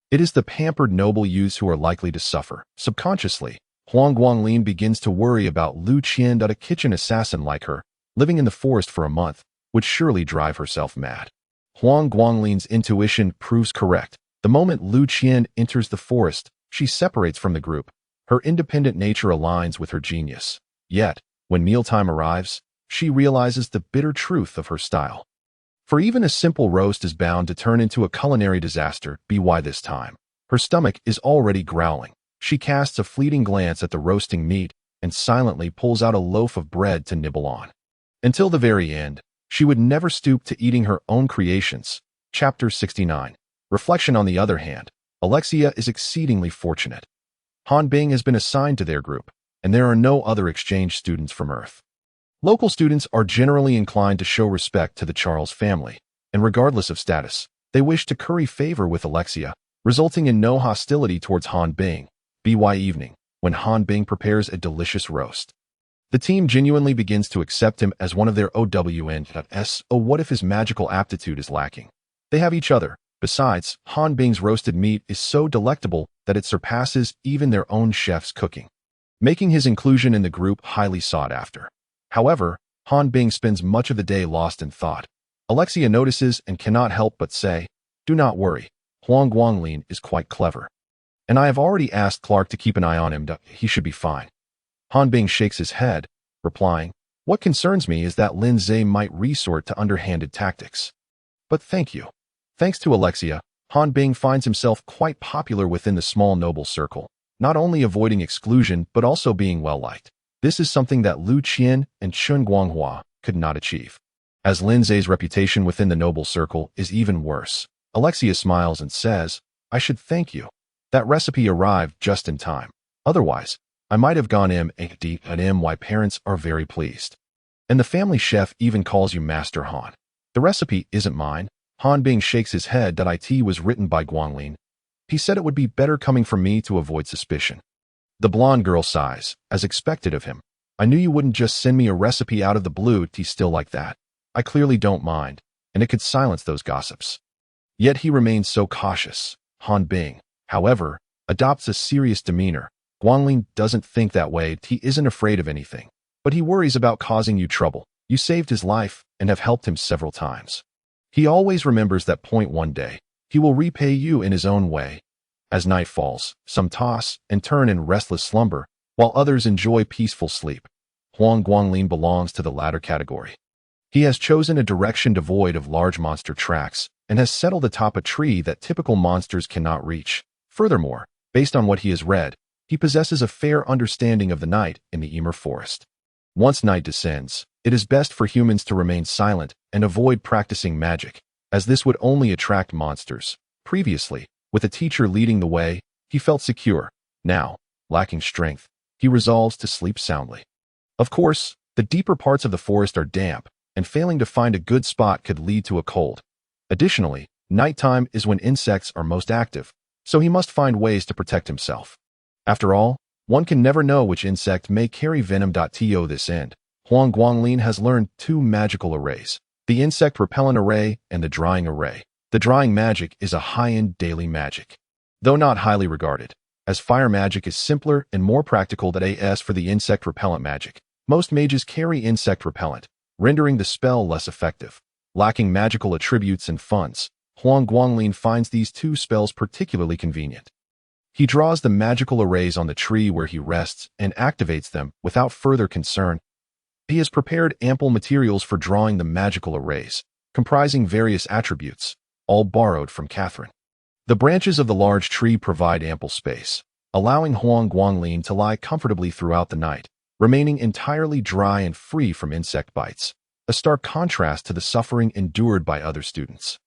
Speaker 1: It is the pampered noble youths who are likely to suffer, subconsciously, Huang Guanglin begins to worry about Lu Qian, that a kitchen assassin like her, living in the forest for a month, would surely drive herself mad. Huang Guanglin's intuition proves correct. The moment Lu Qian enters the forest, she separates from the group. Her independent nature aligns with her genius. Yet, when mealtime arrives, she realizes the bitter truth of her style. For even a simple roast is bound to turn into a culinary disaster. By this time, her stomach is already growling. She casts a fleeting glance at the roasting meat and silently pulls out a loaf of bread to nibble on. Until the very end, she would never stoop to eating her own creations. Chapter 69. Reflection. On the other hand, Alexia is exceedingly fortunate. Han Bing has been assigned to their group, and there are no other exchange students from Earth. Local students are generally inclined to show respect to the Charles family, and regardless of status, they wish to curry favor with Alexia, resulting in no hostility towards Han Bing. By evening, when Han Bing prepares a delicious roast, the team genuinely begins to accept him as one of their OWNs. Oh, what if his magical aptitude is lacking? They have each other. Besides, Han Bing's roasted meat is so delectable that it surpasses even their own chef's cooking, making his inclusion in the group highly sought after. However, Han Bing spends much of the day lost in thought. Alexia notices and cannot help but say, "Do not worry, Huang Guanglin is quite clever. And I have already asked Clark to keep an eye on him. He should be fine." Han Bing shakes his head, replying, "What concerns me is that Lin Zhe might resort to underhanded tactics. But thank you." Thanks to Alexia, Han Bing finds himself quite popular within the small noble circle, not only avoiding exclusion but also being well-liked. This is something that Lu Qian and Chun Guanghua could not achieve. As Lin Zhe's reputation within the noble circle is even worse, Alexia smiles and says, "I should thank you. That recipe arrived just in time. Otherwise, I might have gone my parents are very pleased. And the family chef even calls you Master Han. The recipe isn't mine." Han Bing shakes his head. It was written by Guanglin. He said it would be better coming from me to avoid suspicion. The blonde girl sighs, as expected of him. "I knew you wouldn't just send me a recipe out of the blue. Still like that. I clearly don't mind, and it could silence those gossips." Yet he remains so cautious. Han Bing, however, adopts a serious demeanor. Guanglin doesn't think that way. He isn't afraid of anything, but he worries about causing you trouble. You saved his life and have helped him several times. He always remembers that point. One day, he will repay you in his own way. As night falls, some toss and turn in restless slumber, while others enjoy peaceful sleep. Huang Guanglin belongs to the latter category. He has chosen a direction devoid of large monster tracks and has settled atop a tree that typical monsters cannot reach. Furthermore, based on what he has read, he possesses a fair understanding of the night in the Emer forest. Once night descends, it is best for humans to remain silent and avoid practicing magic, as this would only attract monsters. Previously, with a teacher leading the way, he felt secure. Now, lacking strength, he resolves to sleep soundly. Of course, the deeper parts of the forest are damp, and failing to find a good spot could lead to a cold. Additionally, nighttime is when insects are most active, so he must find ways to protect himself. After all, one can never know which insect may carry venom. To this end, Huang Guanglin has learned two magical arrays, the insect repellent array and the drying array. The drying magic is a high-end daily magic, though not highly regarded, as fire magic is simpler and more practical than as for the insect repellent magic. Most mages carry insect repellent, rendering the spell less effective. Lacking magical attributes and funds, Huang Guanglin finds these two spells particularly convenient. He draws the magical arrays on the tree where he rests and activates them without further concern. He has prepared ample materials for drawing the magical arrays, comprising various attributes, all borrowed from Catherine. The branches of the large tree provide ample space, allowing Huang Guanglin to lie comfortably throughout the night, remaining entirely dry and free from insect bites, a stark contrast to the suffering endured by other students.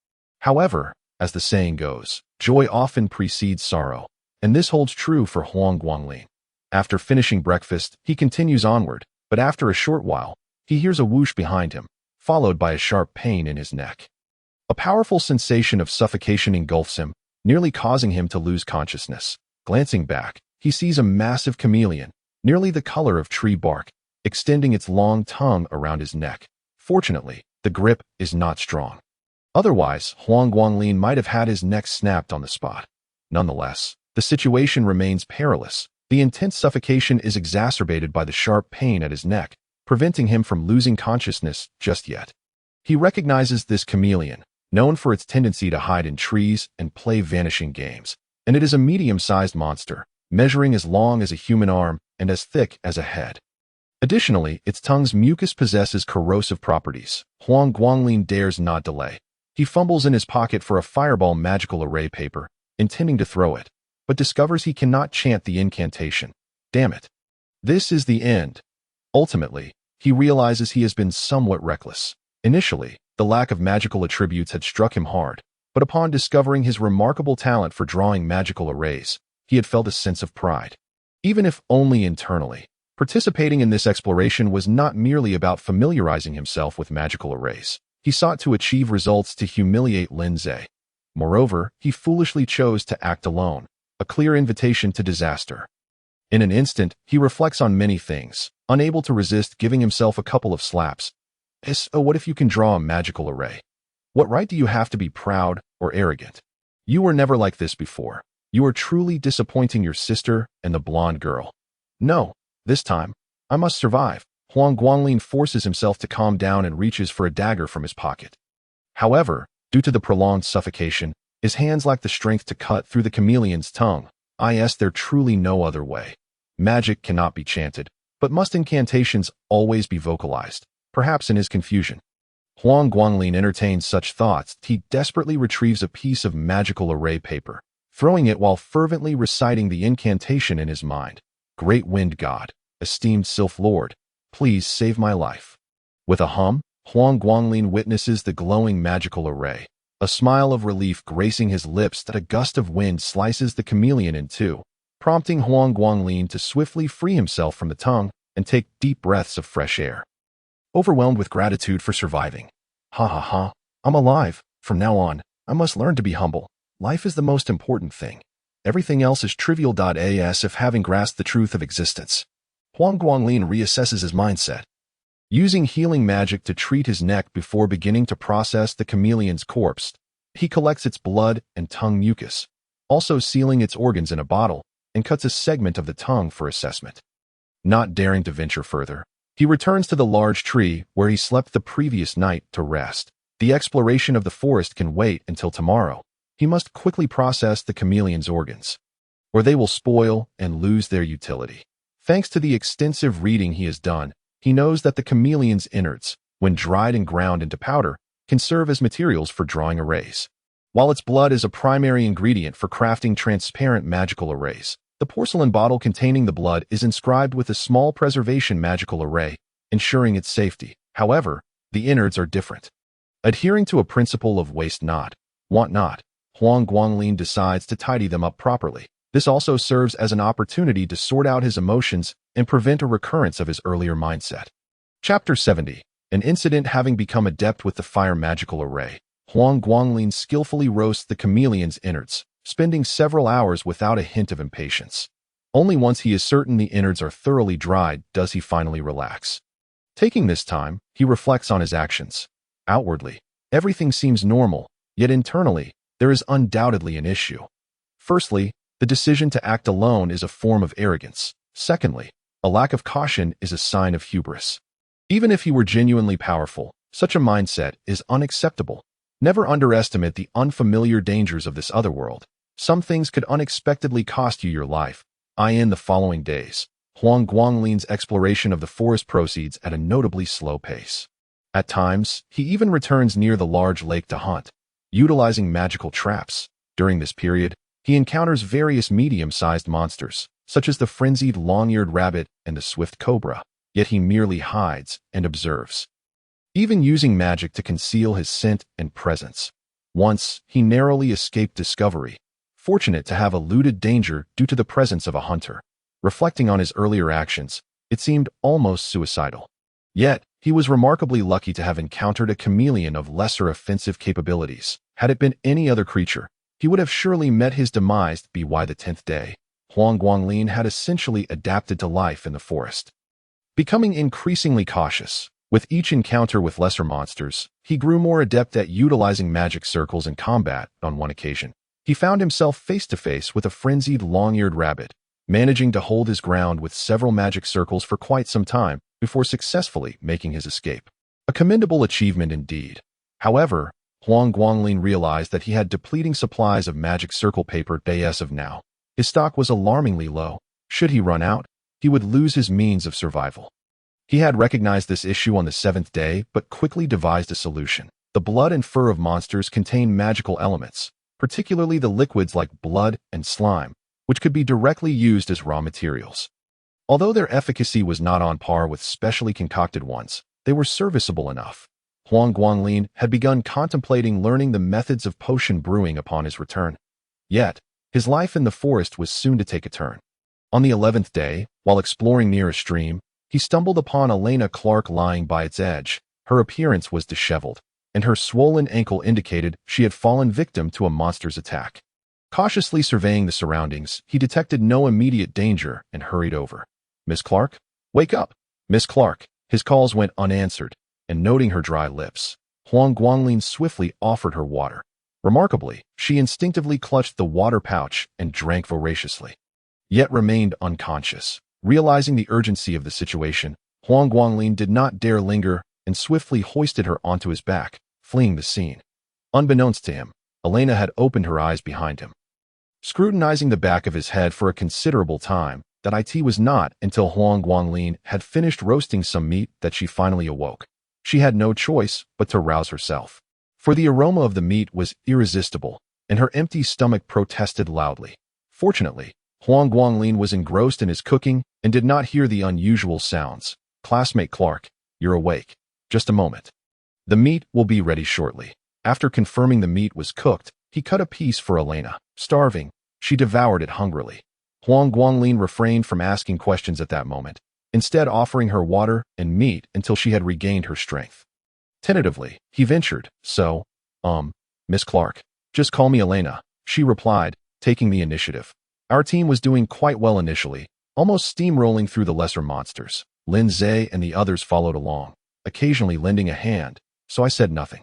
Speaker 1: However, as the saying goes, joy often precedes sorrow, and this holds true for Huang Guanglin. After finishing breakfast, he continues onward, but after a short while, he hears a whoosh behind him, followed by a sharp pain in his neck. A powerful sensation of suffocation engulfs him, nearly causing him to lose consciousness. Glancing back, he sees a massive chameleon, nearly the color of tree bark, extending its long tongue around his neck. Fortunately, the grip is not strong. Otherwise, Huang Guanglin might have had his neck snapped on the spot. Nonetheless, the situation remains perilous. The intense suffocation is exacerbated by the sharp pain at his neck, preventing him from losing consciousness just yet. He recognizes this chameleon, known for its tendency to hide in trees and play vanishing games, and it is a medium-sized monster, measuring as long as a human arm and as thick as a head. Additionally, its tongue's mucus possesses corrosive properties. Huang Guanglin dares not delay. He fumbles in his pocket for a fireball magical array paper, intending to throw it, but discovers he cannot chant the incantation. Damn it. This is the end. Ultimately, he realizes he has been somewhat reckless. Initially, the lack of magical attributes had struck him hard, but upon discovering his remarkable talent for drawing magical arrays, he had felt a sense of pride. Even if only internally, participating in this exploration was not merely about familiarizing himself with magical arrays. He sought to achieve results to humiliate Lin Zhe. Moreover, he foolishly chose to act alone, a clear invitation to disaster. In an instant, he reflects on many things, unable to resist giving himself a couple of slaps. Oh, what if you can draw a magical array? What right do you have to be proud or arrogant? You were never like this before. You are truly disappointing your sister and the blonde girl. No, this time, I must survive. Huang Guanglin forces himself to calm down and reaches for a dagger from his pocket. However, due to the prolonged suffocation, his hands lack the strength to cut through the chameleon's tongue. There truly no other way. Magic cannot be chanted, but must incantations always be vocalized? Perhaps in his confusion, Huang Guanglin entertains such thoughts. He desperately retrieves a piece of magical array paper, throwing it while fervently reciting the incantation in his mind. Great wind god, esteemed sylph lord, please save my life. With a hum, Huang Guanglin witnesses the glowing magical array, a smile of relief gracing his lips that a gust of wind slices the chameleon in two, prompting Huang Guanglin to swiftly free himself from the tongue and take deep breaths of fresh air. Overwhelmed with gratitude for surviving. Ha ha ha, I'm alive. From now on, I must learn to be humble. Life is the most important thing. Everything else is trivial. As if having grasped the truth of existence, Huang Guanglin reassesses his mindset. Using healing magic to treat his neck before beginning to process the chameleon's corpse, he collects its blood and tongue mucus, also sealing its organs in a bottle, and cuts a segment of the tongue for assessment. Not daring to venture further, he returns to the large tree where he slept the previous night to rest. The exploration of the forest can wait until tomorrow. He must quickly process the chameleon's organs, or they will spoil and lose their utility. Thanks to the extensive reading he has done, he knows that the chameleon's innards, when dried and ground into powder, can serve as materials for drawing arrays. While its blood is a primary ingredient for crafting transparent magical arrays, the porcelain bottle containing the blood is inscribed with a small preservation magical array, ensuring its safety. However, the innards are different. Adhering to a principle of waste not, want not, Huang Guanglin decides to tidy them up properly. This also serves as an opportunity to sort out his emotions and prevent a recurrence of his earlier mindset. Chapter 70. An incident. Having become adept with the fire magical array, Huang Guanglin skillfully roasts the chameleon's innards, spending several hours without a hint of impatience. Only once he is certain the innards are thoroughly dried does he finally relax. Taking this time, he reflects on his actions. Outwardly, everything seems normal, yet internally, there is undoubtedly an issue. Firstly, the decision to act alone is a form of arrogance. Secondly, a lack of caution is a sign of hubris. Even if he were genuinely powerful, such a mindset is unacceptable. Never underestimate the unfamiliar dangers of this other world. Some things could unexpectedly cost you your life. In the following days, Huang Guanglin's exploration of the forest proceeds at a notably slow pace. At times, he even returns near the large lake to hunt, utilizing magical traps. During this period, he encounters various medium-sized monsters, such as the frenzied long-eared rabbit and the swift cobra, yet he merely hides and observes, even using magic to conceal his scent and presence. Once, he narrowly escaped discovery, fortunate to have eluded danger due to the presence of a hunter. Reflecting on his earlier actions, it seemed almost suicidal. Yet, he was remarkably lucky to have encountered a chameleon of lesser offensive capabilities. Had it been any other creature, he would have surely met his demise. By the 10th day, Huang Guanglin had essentially adapted to life in the forest. Becoming increasingly cautious, with each encounter with lesser monsters, he grew more adept at utilizing magic circles in combat. On one occasion, he found himself face-to-face with a frenzied long-eared rabbit. managing to hold his ground with several magic circles for quite some time before successfully making his escape. A commendable achievement indeed. However, Huang Guanglin realized that he had depleting supplies of magic circle paper as of now. His stock was alarmingly low. Should he run out, he would lose his means of survival. He had recognized this issue on the 7th day, but quickly devised a solution. The blood and fur of monsters contain magical elements, particularly the liquids like blood and slime, which could be directly used as raw materials. Although their efficacy was not on par with specially concocted ones, they were serviceable enough. Huang Guanglin had begun contemplating learning the methods of potion brewing upon his return. Yet, his life in the forest was soon to take a turn. On the 11th day, while exploring near a stream, he stumbled upon Elena Clark lying by its edge. Her appearance was disheveled, and her swollen ankle indicated she had fallen victim to a monster's attack. Cautiously surveying the surroundings, he detected no immediate danger and hurried over. "Miss Clark? Wake up! Miss Clark!" His calls went unanswered, and noting her dry lips, Huang Guanglin swiftly offered her water. Remarkably, she instinctively clutched the water pouch and drank voraciously, yet remained unconscious. Realizing the urgency of the situation, Huang Guanglin did not dare linger and swiftly hoisted her onto his back, fleeing the scene. Unbeknownst to him, Elena had opened her eyes behind him. Scrutinizing the back of his head for a considerable time, that it was not until Huang Guanglin had finished roasting some meat that she finally awoke. She had no choice but to rouse herself, for the aroma of the meat was irresistible, and her empty stomach protested loudly. Fortunately, Huang Guanglin was engrossed in his cooking and did not hear the unusual sounds. "Classmate Clark, you're awake. Just a moment. The meat will be ready shortly." After confirming the meat was cooked, he cut a piece for Elena. Starving, she devoured it hungrily. Huang Guanglin refrained from asking questions at that moment, instead offering her water and meat until she had regained her strength. Tentatively, he ventured, Miss Clark, just call me Elena," she replied, taking the initiative. Our team was doing quite well initially, almost steamrolling through the lesser monsters. Lin Zhe and the others followed along, occasionally lending a hand, so I said nothing.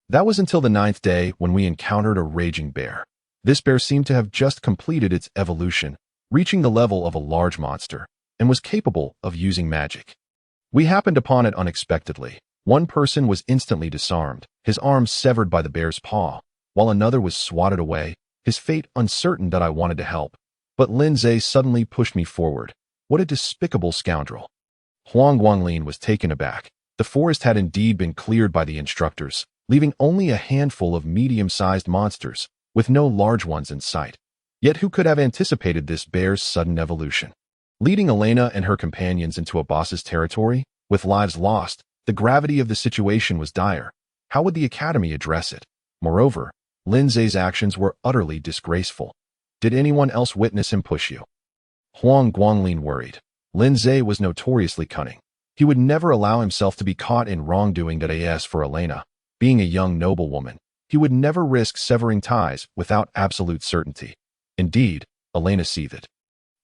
Speaker 1: That was until the 9th day when we encountered a raging bear. This bear seemed to have just completed its evolution, reaching the level of a large monster, and was capable of using magic. We happened upon it unexpectedly. One person was instantly disarmed, his arm severed by the bear's paw, while another was swatted away, his fate uncertain that I wanted to help. But Lin Zhe suddenly pushed me forward. What a despicable scoundrel. Huang Guanglin was taken aback. The forest had indeed been cleared by the instructors, leaving only a handful of medium-sized monsters, with no large ones in sight. Yet who could have anticipated this bear's sudden evolution? Leading Elena and her companions into a boss's territory, with lives lost, the gravity of the situation was dire. How would the Academy address it? Moreover, Lin Zhe's actions were utterly disgraceful. Did anyone else witness him push you? Huang Guanglin worried. Lin Zhe was notoriously cunning. He would never allow himself to be caught in wrongdoing. As for Elena, being a young noblewoman, he would never risk severing ties without absolute certainty. Indeed, Elena seethed.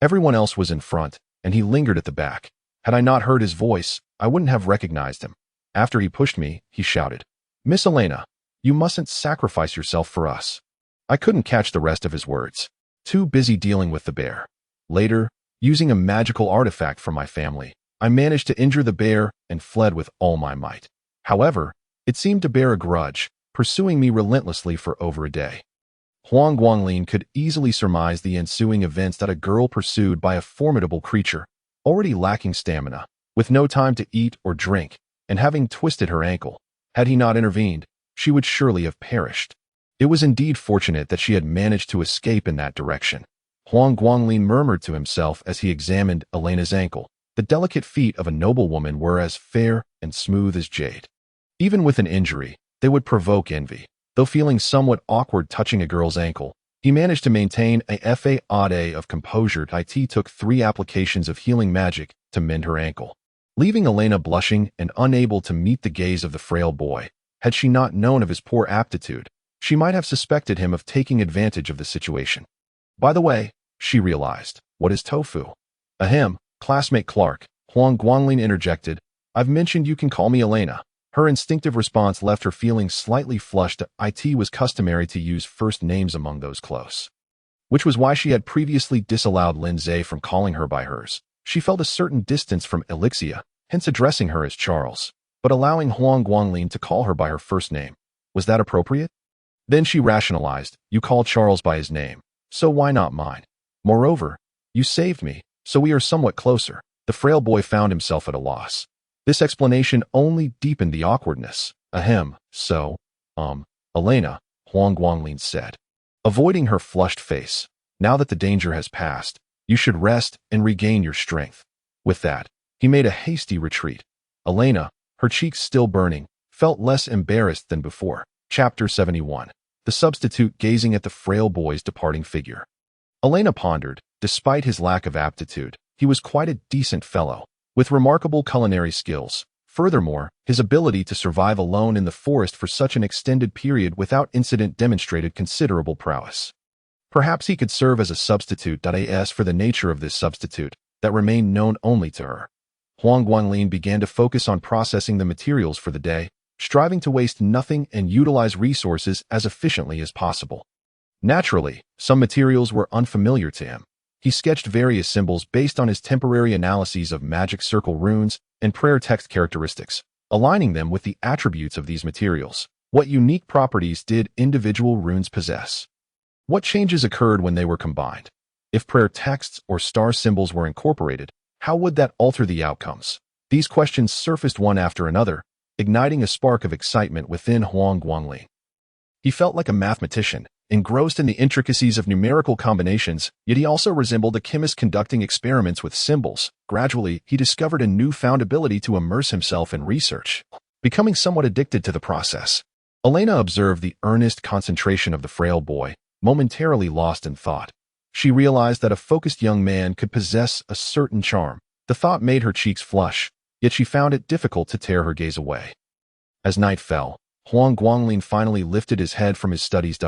Speaker 1: Everyone else was in front, and he lingered at the back. Had I not heard his voice, I wouldn't have recognized him. After he pushed me, he shouted, "Miss Elena, you mustn't sacrifice yourself for us." I couldn't catch the rest of his words, too busy dealing with the bear. Later, using a magical artifact from my family, I managed to injure the bear and fled with all my might. However, it seemed to bear a grudge, pursuing me relentlessly for over a day. Huang Guanglin could easily surmise the ensuing events that a girl pursued by a formidable creature, already lacking stamina, with no time to eat or drink, and having twisted her ankle. Had he not intervened, she would surely have perished. It was indeed fortunate that she had managed to escape in that direction. Huang Guanglin murmured to himself as he examined Elena's ankle. The delicate feet of a noblewoman were as fair and smooth as jade. Even with an injury, they would provoke envy. Though feeling somewhat awkward touching a girl's ankle, he managed to maintain a facade of composure. It took 3 applications of healing magic to mend her ankle, leaving Elena blushing and unable to meet the gaze of the frail boy. Had she not known of his poor aptitude, she might have suspected him of taking advantage of the situation. By the way, she realized, what is tofu? Ahem, classmate Clark, Huang Guanglin interjected. I've mentioned you can call me Elena. Her instinctive response left her feeling slightly flushed. It was customary to use first names among those close. which was why she had previously disallowed Lin Zhe from calling her by hers. She felt a certain distance from Elixia, hence addressing her as Charles, but allowing Huang Guanglin to call her by her first name. Was that appropriate? Then she rationalized, you called Charles by his name, so why not mine? Moreover, you saved me, so we are somewhat closer. The frail boy found himself at a loss. This explanation only deepened the awkwardness. Ahem, so, Elena, Huang Guanglin said, avoiding her flushed face. Now that the danger has passed, you should rest and regain your strength. With that, he made a hasty retreat. Elena, her cheeks still burning, felt less embarrassed than before. Chapter 71. The substitute gazing at the frail boy's departing figure. Elena pondered, despite his lack of aptitude, he was quite a decent fellow, with remarkable culinary skills. Furthermore, his ability to survive alone in the forest for such an extended period without incident demonstrated considerable prowess. Perhaps he could serve as a substitute. As for the nature of this substitute, that remained known only to her. Huang Guanglin began to focus on processing the materials for the day, striving to waste nothing and utilize resources as efficiently as possible. Naturally, some materials were unfamiliar to him. He sketched various symbols based on his temporary analyses of magic circle runes and prayer text characteristics, aligning them with the attributes of these materials. What unique properties did individual runes possess? What changes occurred when they were combined? If prayer texts or star symbols were incorporated, how would that alter the outcomes? These questions surfaced one after another, igniting a spark of excitement within Huang Guanglin. He felt like a mathematician, engrossed in the intricacies of numerical combinations, yet he also resembled a chemist conducting experiments with symbols. Gradually, he discovered a newfound ability to immerse himself in research, becoming somewhat addicted to the process. Elena observed the earnest concentration of the frail boy, momentarily lost in thought. She realized that a focused young man could possess a certain charm. The thought made her cheeks flush, yet she found it difficult to tear her gaze away. As night fell, Huang Guanglin finally lifted his head from his studies.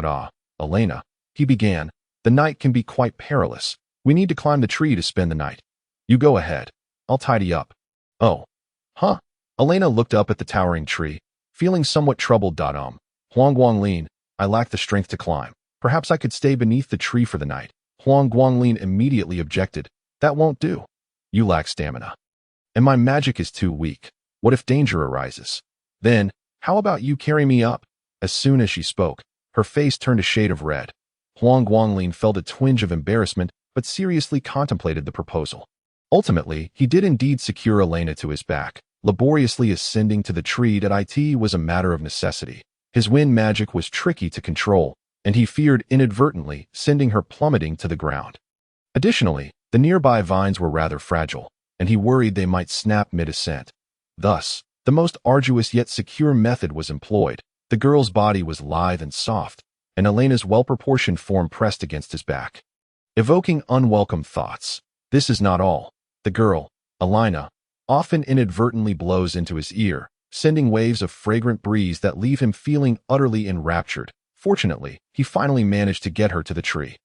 Speaker 1: Elena, he began, the night can be quite perilous. We need to climb the tree to spend the night. You go ahead. I'll tidy up. Oh. Huh? Elena looked up at the towering tree, feeling somewhat troubled. Huang Guanglin, I lack the strength to climb. Perhaps I could stay beneath the tree for the night. Huang Guanglin immediately objected. That won't do. You lack stamina. And my magic is too weak. What if danger arises? Then, how about you carry me up? As soon as she spoke, her face turned a shade of red. Huang Guanglin felt a twinge of embarrassment, but seriously contemplated the proposal. Ultimately, he did indeed secure Elena to his back. Laboriously ascending to the tree. It was a matter of necessity. His wind magic was tricky to control, and he feared inadvertently sending her plummeting to the ground. Additionally, the nearby vines were rather fragile, and he worried they might snap mid-ascent. Thus, the most arduous yet secure method was employed. The girl's body was lithe and soft, and Elena's well-proportioned form pressed against his back, evoking unwelcome thoughts. This is not all. The girl, Elena, often inadvertently blows into his ear, sending waves of fragrant breeze that leave him feeling utterly enraptured. Fortunately, he finally managed to get her to the tree.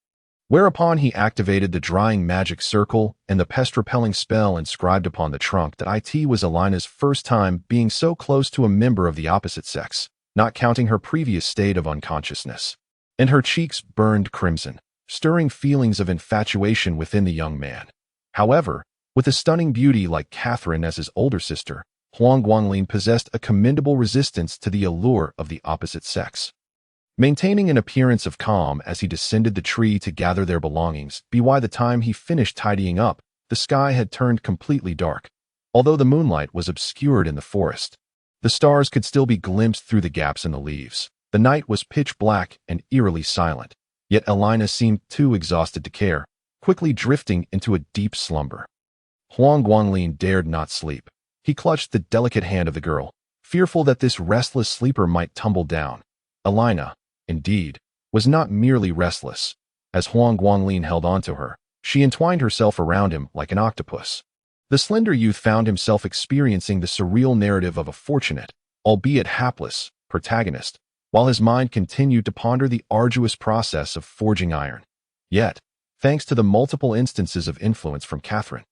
Speaker 1: Whereupon he activated the drying magic circle and the pest-repelling spell inscribed upon the trunk. It was Elena's first time being so close to a member of the opposite sex, not counting her previous state of unconsciousness. And her cheeks burned crimson, stirring feelings of infatuation within the young man. However, with a stunning beauty like Catherine as his older sister, Huang Guanglin possessed a commendable resistance to the allure of the opposite sex. Maintaining an appearance of calm as he descended the tree to gather their belongings, by the time he finished tidying up, the sky had turned completely dark. Although the moonlight was obscured in the forest, the stars could still be glimpsed through the gaps in the leaves. The night was pitch black and eerily silent, yet Elena seemed too exhausted to care, quickly drifting into a deep slumber. Huang Guanglin dared not sleep. He clutched the delicate hand of the girl, fearful that this restless sleeper might tumble down. Elena, indeed, was not merely restless. As Huang Guanglin held onto her, she entwined herself around him like an octopus. The slender youth found himself experiencing the surreal narrative of a fortunate, albeit hapless, protagonist, while his mind continued to ponder the arduous process of forging iron. Yet, thanks to the multiple instances of influence from Catherine,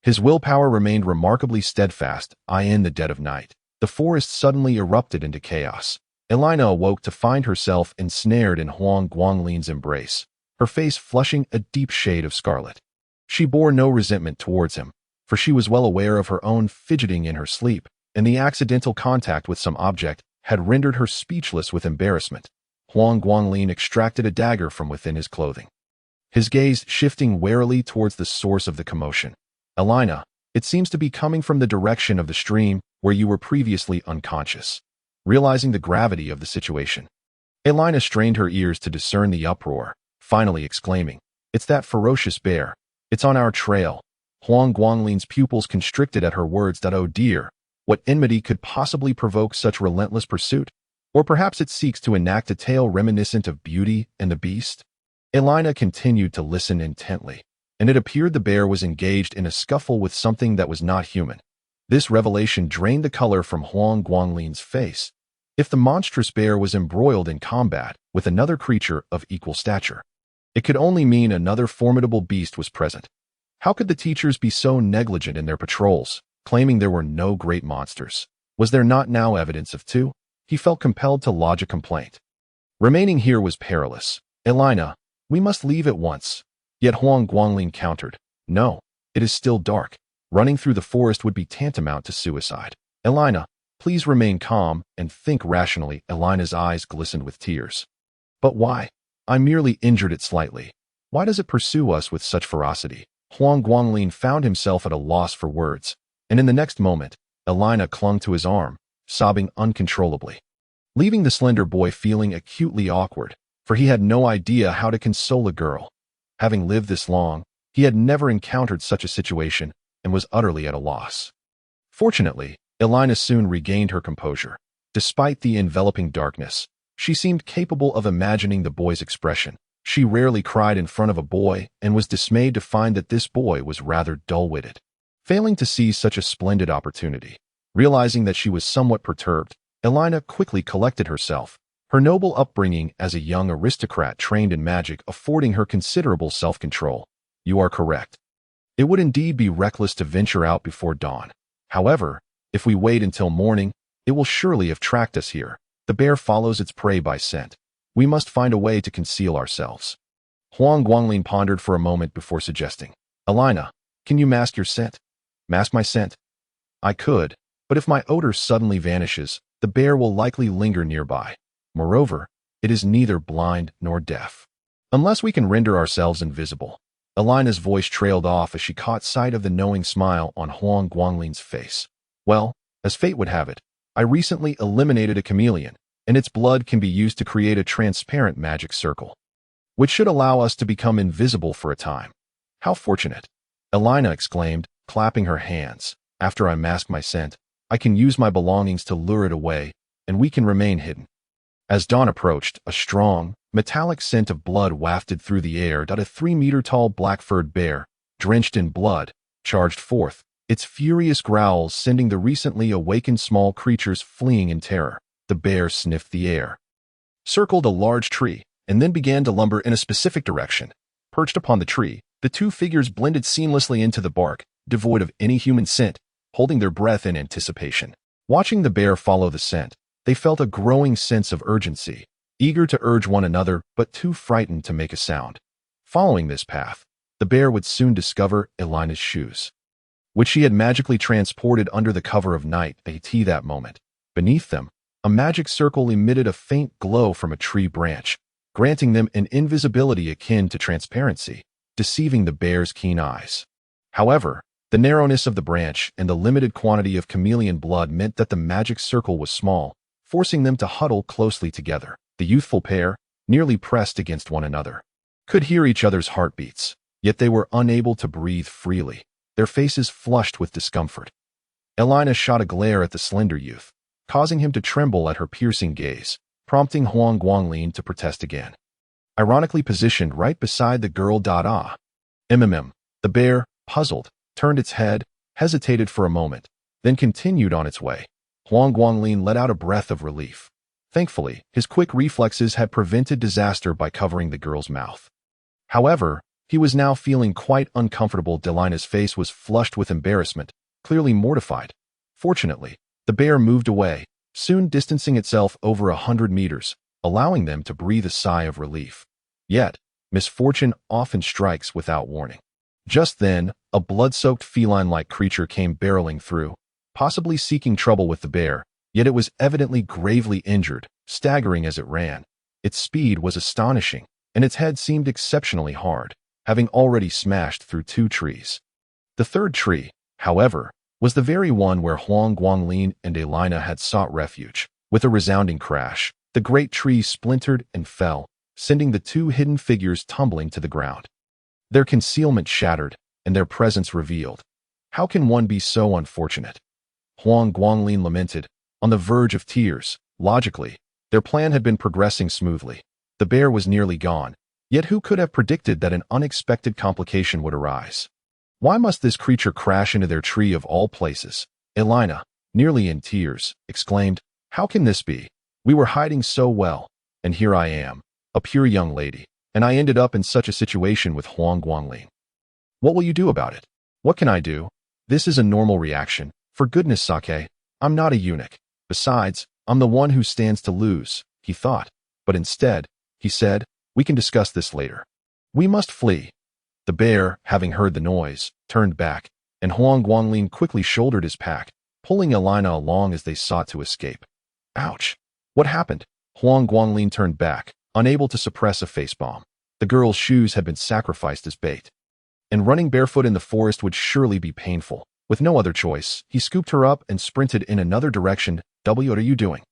Speaker 1: his willpower remained remarkably steadfast. In the dead of night, the forest suddenly erupted into chaos. Elena awoke to find herself ensnared in Huang Guanglin's embrace. her face flushing a deep shade of scarlet. She bore no resentment towards him, for she was well aware of her own fidgeting in her sleep, and the accidental contact with some object had rendered her speechless with embarrassment. Huang Guanglin extracted a dagger from within his clothing, his gaze shifting warily towards the source of the commotion. Elina, it seems to be coming from the direction of the stream where you were previously unconscious. Realizing the gravity of the situation, Elina strained her ears to discern the uproar, finally exclaiming, "It's that ferocious bear. It's on our trail." Huang Guanglin's pupils constricted at her words. Oh dear, what enmity could possibly provoke such relentless pursuit? Or perhaps it seeks to enact a tale reminiscent of Beauty and the Beast? Elina continued to listen intently, and it appeared the bear was engaged in a scuffle with something that was not human. This revelation drained the color from Huang Guanglin's face. If the monstrous bear was embroiled in combat with another creature of equal stature, it could only mean another formidable beast was present. How could the teachers be so negligent in their patrols, claiming there were no great monsters? Was there not now evidence of two? He felt compelled to lodge a complaint. Remaining here was perilous. Elina, we must leave at once. Yet Huang Guanglin countered, "No, it is still dark. Running through the forest would be tantamount to suicide. Elina, please remain calm and think rationally." Elina's eyes glistened with tears. "But why? I merely injured it slightly. Why does it pursue us with such ferocity?" Huang Guanglin found himself at a loss for words, and in the next moment, Elina clung to his arm, sobbing uncontrollably, leaving the slender boy feeling acutely awkward, for he had no idea how to console a girl. Having lived this long, he had never encountered such a situation and was utterly at a loss. Fortunately, Elina soon regained her composure. Despite the enveloping darkness, she seemed capable of imagining the boy's expression. She rarely cried in front of a boy and was dismayed to find that this boy was rather dull-witted. Failing to seize such a splendid opportunity, realizing that she was somewhat perturbed, Elina quickly collected herself, her noble upbringing as a young aristocrat trained in magic affording her considerable self-control. "You are correct. It would indeed be reckless to venture out before dawn. However, if we wait until morning, it will surely have tracked us here. The bear follows its prey by scent. We must find a way to conceal ourselves." Huang Guanglin pondered for a moment before suggesting, "Elina, can you mask your scent?" "Mask my scent? I could, but if my odor suddenly vanishes, the bear will likely linger nearby. Moreover, it is neither blind nor deaf. Unless we can render ourselves invisible." Elina's voice trailed off as she caught sight of the knowing smile on Huang Guanglin's face. "Well, as fate would have it, I recently eliminated a chameleon, and its blood can be used to create a transparent magic circle, which should allow us to become invisible for a time." "How fortunate!" Elina exclaimed, clapping her hands. "After I mask my scent, I can use my belongings to lure it away, and we can remain hidden." As dawn approached, a strong, metallic scent of blood wafted through the air. A 3-meter-tall black-furred bear, drenched in blood, charged forth, its furious growls sending the recently awakened small creatures fleeing in terror. The bear sniffed the air, circled a large tree, and then began to lumber in a specific direction. Perched upon the tree, the two figures blended seamlessly into the bark, devoid of any human scent, holding their breath in anticipation. Watching the bear follow the scent, they felt a growing sense of urgency, eager to urge one another but too frightened to make a sound. Following this path, the bear would soon discover Elina's shoes, which she had magically transported under the cover of night. At that moment, beneath them, a magic circle emitted a faint glow from a tree branch, granting them an invisibility akin to transparency, deceiving the bear's keen eyes. However, the narrowness of the branch and the limited quantity of chameleon blood meant that the magic circle was small, forcing them to huddle closely together. The youthful pair, nearly pressed against one another, could hear each other's heartbeats, yet they were unable to breathe freely, their faces flushed with discomfort. Elina shot a glare at the slender youth, causing him to tremble at her piercing gaze, prompting Huang Guanglin to protest again. Ironically positioned right beside the girl. The bear, puzzled, turned its head, hesitated for a moment, then continued on its way. Huang Guanglin let out a breath of relief. Thankfully, his quick reflexes had prevented disaster by covering the girl's mouth. However, he was now feeling quite uncomfortable. Elina's face was flushed with embarrassment, clearly mortified. Fortunately, the bear moved away, soon distancing itself over 100 meters, allowing them to breathe a sigh of relief. Yet, Misfortune often strikes without warning. Just then, a blood-soaked feline-like creature came barreling through, possibly seeking trouble with the bear, yet it was evidently gravely injured, staggering as it ran. Its speed was astonishing, and its head seemed exceptionally hard, having already smashed through 2 trees. The third tree, however, was the very one where Huang Guanglin and Elena had sought refuge. With a resounding crash, the great tree splintered and fell, sending the 2 hidden figures tumbling to the ground. Their concealment shattered, and their presence revealed. How can one be so unfortunate? Huang Guanglin lamented, on the verge of tears. Logically, their plan had been progressing smoothly. The bear was nearly gone, yet who could have predicted that an unexpected complication would arise? Why must this creature crash into their tree of all places? Elena, nearly in tears, exclaimed, "How can this be? We were hiding so well, and here I am, a pure young lady, and I ended up in such a situation with Huang Guanglin. What will you do about it?" "What can I do? This is a normal reaction. For goodness sake, I'm not a eunuch. Besides, I'm the one who stands to lose," he thought. But instead, he said, "We can discuss this later. We must flee." The bear, having heard the noise, turned back, and Huang Guanglin quickly shouldered his pack, pulling Elena along as they sought to escape. Ouch! What happened? Huang Guanglin turned back, unable to suppress a facepalm. The girl's shoes had been sacrificed as bait, and running barefoot in the forest would surely be painful. With no other choice, he scooped her up and sprinted in another direction. What are you doing?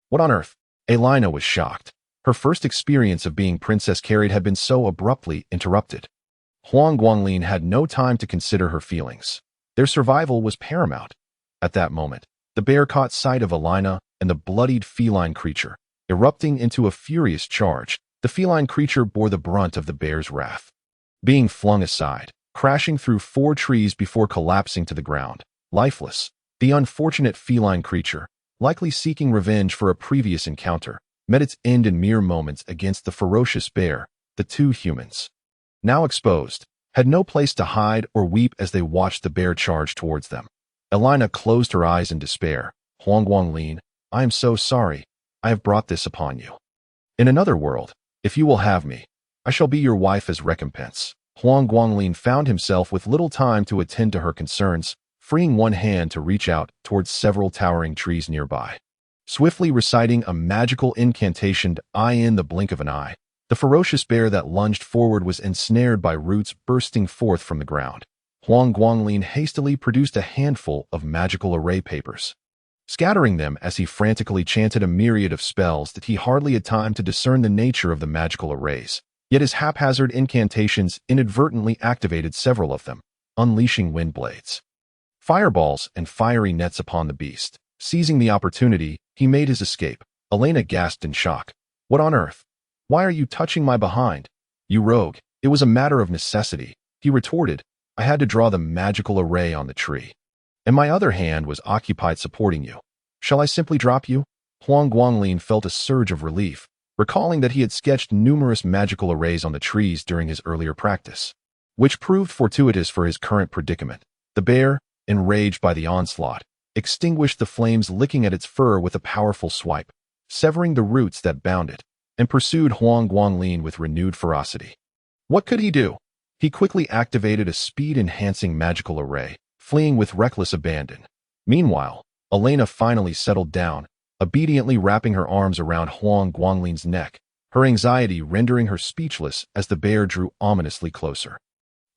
Speaker 1: What on earth? Elena was shocked. Her first experience of being princess carried had been so abruptly interrupted. Huang Guanglin had no time to consider her feelings. Their survival was paramount. At that moment, the bear caught sight of Elena and the bloodied feline creature. Erupting into a furious charge, the feline creature bore the brunt of the bear's wrath. Being flung aside, crashing through 4 trees before collapsing to the ground, lifeless, the unfortunate feline creature, likely seeking revenge for a previous encounter, met its end in mere moments against the ferocious bear. The 2 humans, now exposed, had no place to hide or weep as they watched the bear charge towards them. Elena closed her eyes in despair. "Huang Guanglin, I am so sorry. I have brought this upon you. In another world, if you will have me, I shall be your wife as recompense." Huang Guanglin found himself with little time to attend to her concerns, freeing one hand to reach out towards several towering trees nearby. Swiftly reciting a magical incantation in the blink of an eye, the ferocious bear that lunged forward was ensnared by roots bursting forth from the ground. Huang Guanglin hastily produced a handful of magical array papers, scattering them as he frantically chanted a myriad of spells that he hardly had time to discern the nature of the magical arrays. Yet his haphazard incantations inadvertently activated several of them, unleashing wind blades, fireballs, and fiery nets upon the beast. Seizing the opportunity, he made his escape. Elena gasped in shock. "What on earth? Why are you touching my behind? You rogue!" "It was a matter of necessity," he retorted. "I had to draw the magical array on the tree, and my other hand was occupied supporting you. Shall I simply drop you?" Huang Guanglin felt a surge of relief, recalling that he had sketched numerous magical arrays on the trees during his earlier practice, which proved fortuitous for his current predicament. The bear, enraged by the onslaught, extinguished the flames licking at its fur with a powerful swipe, severing the roots that bound it, and pursued Huang Guanglin with renewed ferocity. What could he do? He quickly activated a speed-enhancing magical array, fleeing with reckless abandon. Meanwhile, Elena finally settled down, obediently wrapping her arms around Huang Guanglin's neck, her anxiety rendering her speechless as the bear drew ominously closer.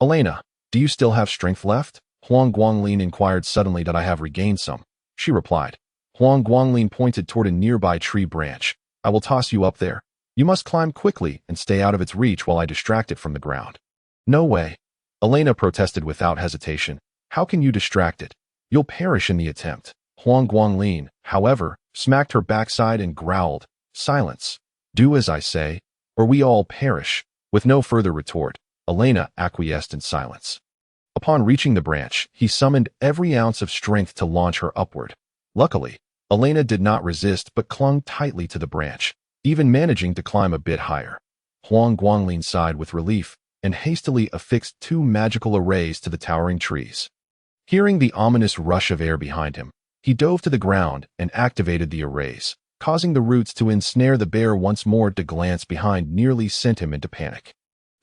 Speaker 1: "Elena, do you still have strength left?" Huang Guanglin inquired suddenly. "That I have regained some," she replied. Huang Guanglin pointed toward a nearby tree branch. "I will toss you up there. You must climb quickly and stay out of its reach while I distract it from the ground." "No way," Elena protested without hesitation. "How can you distract it? You'll perish in the attempt." Huang Guanglin, however, smacked her backside and growled, "Silence. Do as I say, or we all perish." With no further retort, Elena acquiesced in silence. Upon reaching the branch, he summoned every ounce of strength to launch her upward. Luckily, Elena did not resist but clung tightly to the branch, even managing to climb a bit higher. Huang Guanglin sighed with relief and hastily affixed 2 magical arrays to the towering trees. Hearing the ominous rush of air behind him, he dove to the ground and activated the arrays, causing the roots to ensnare the bear once more. To glance behind nearly sent him into panic.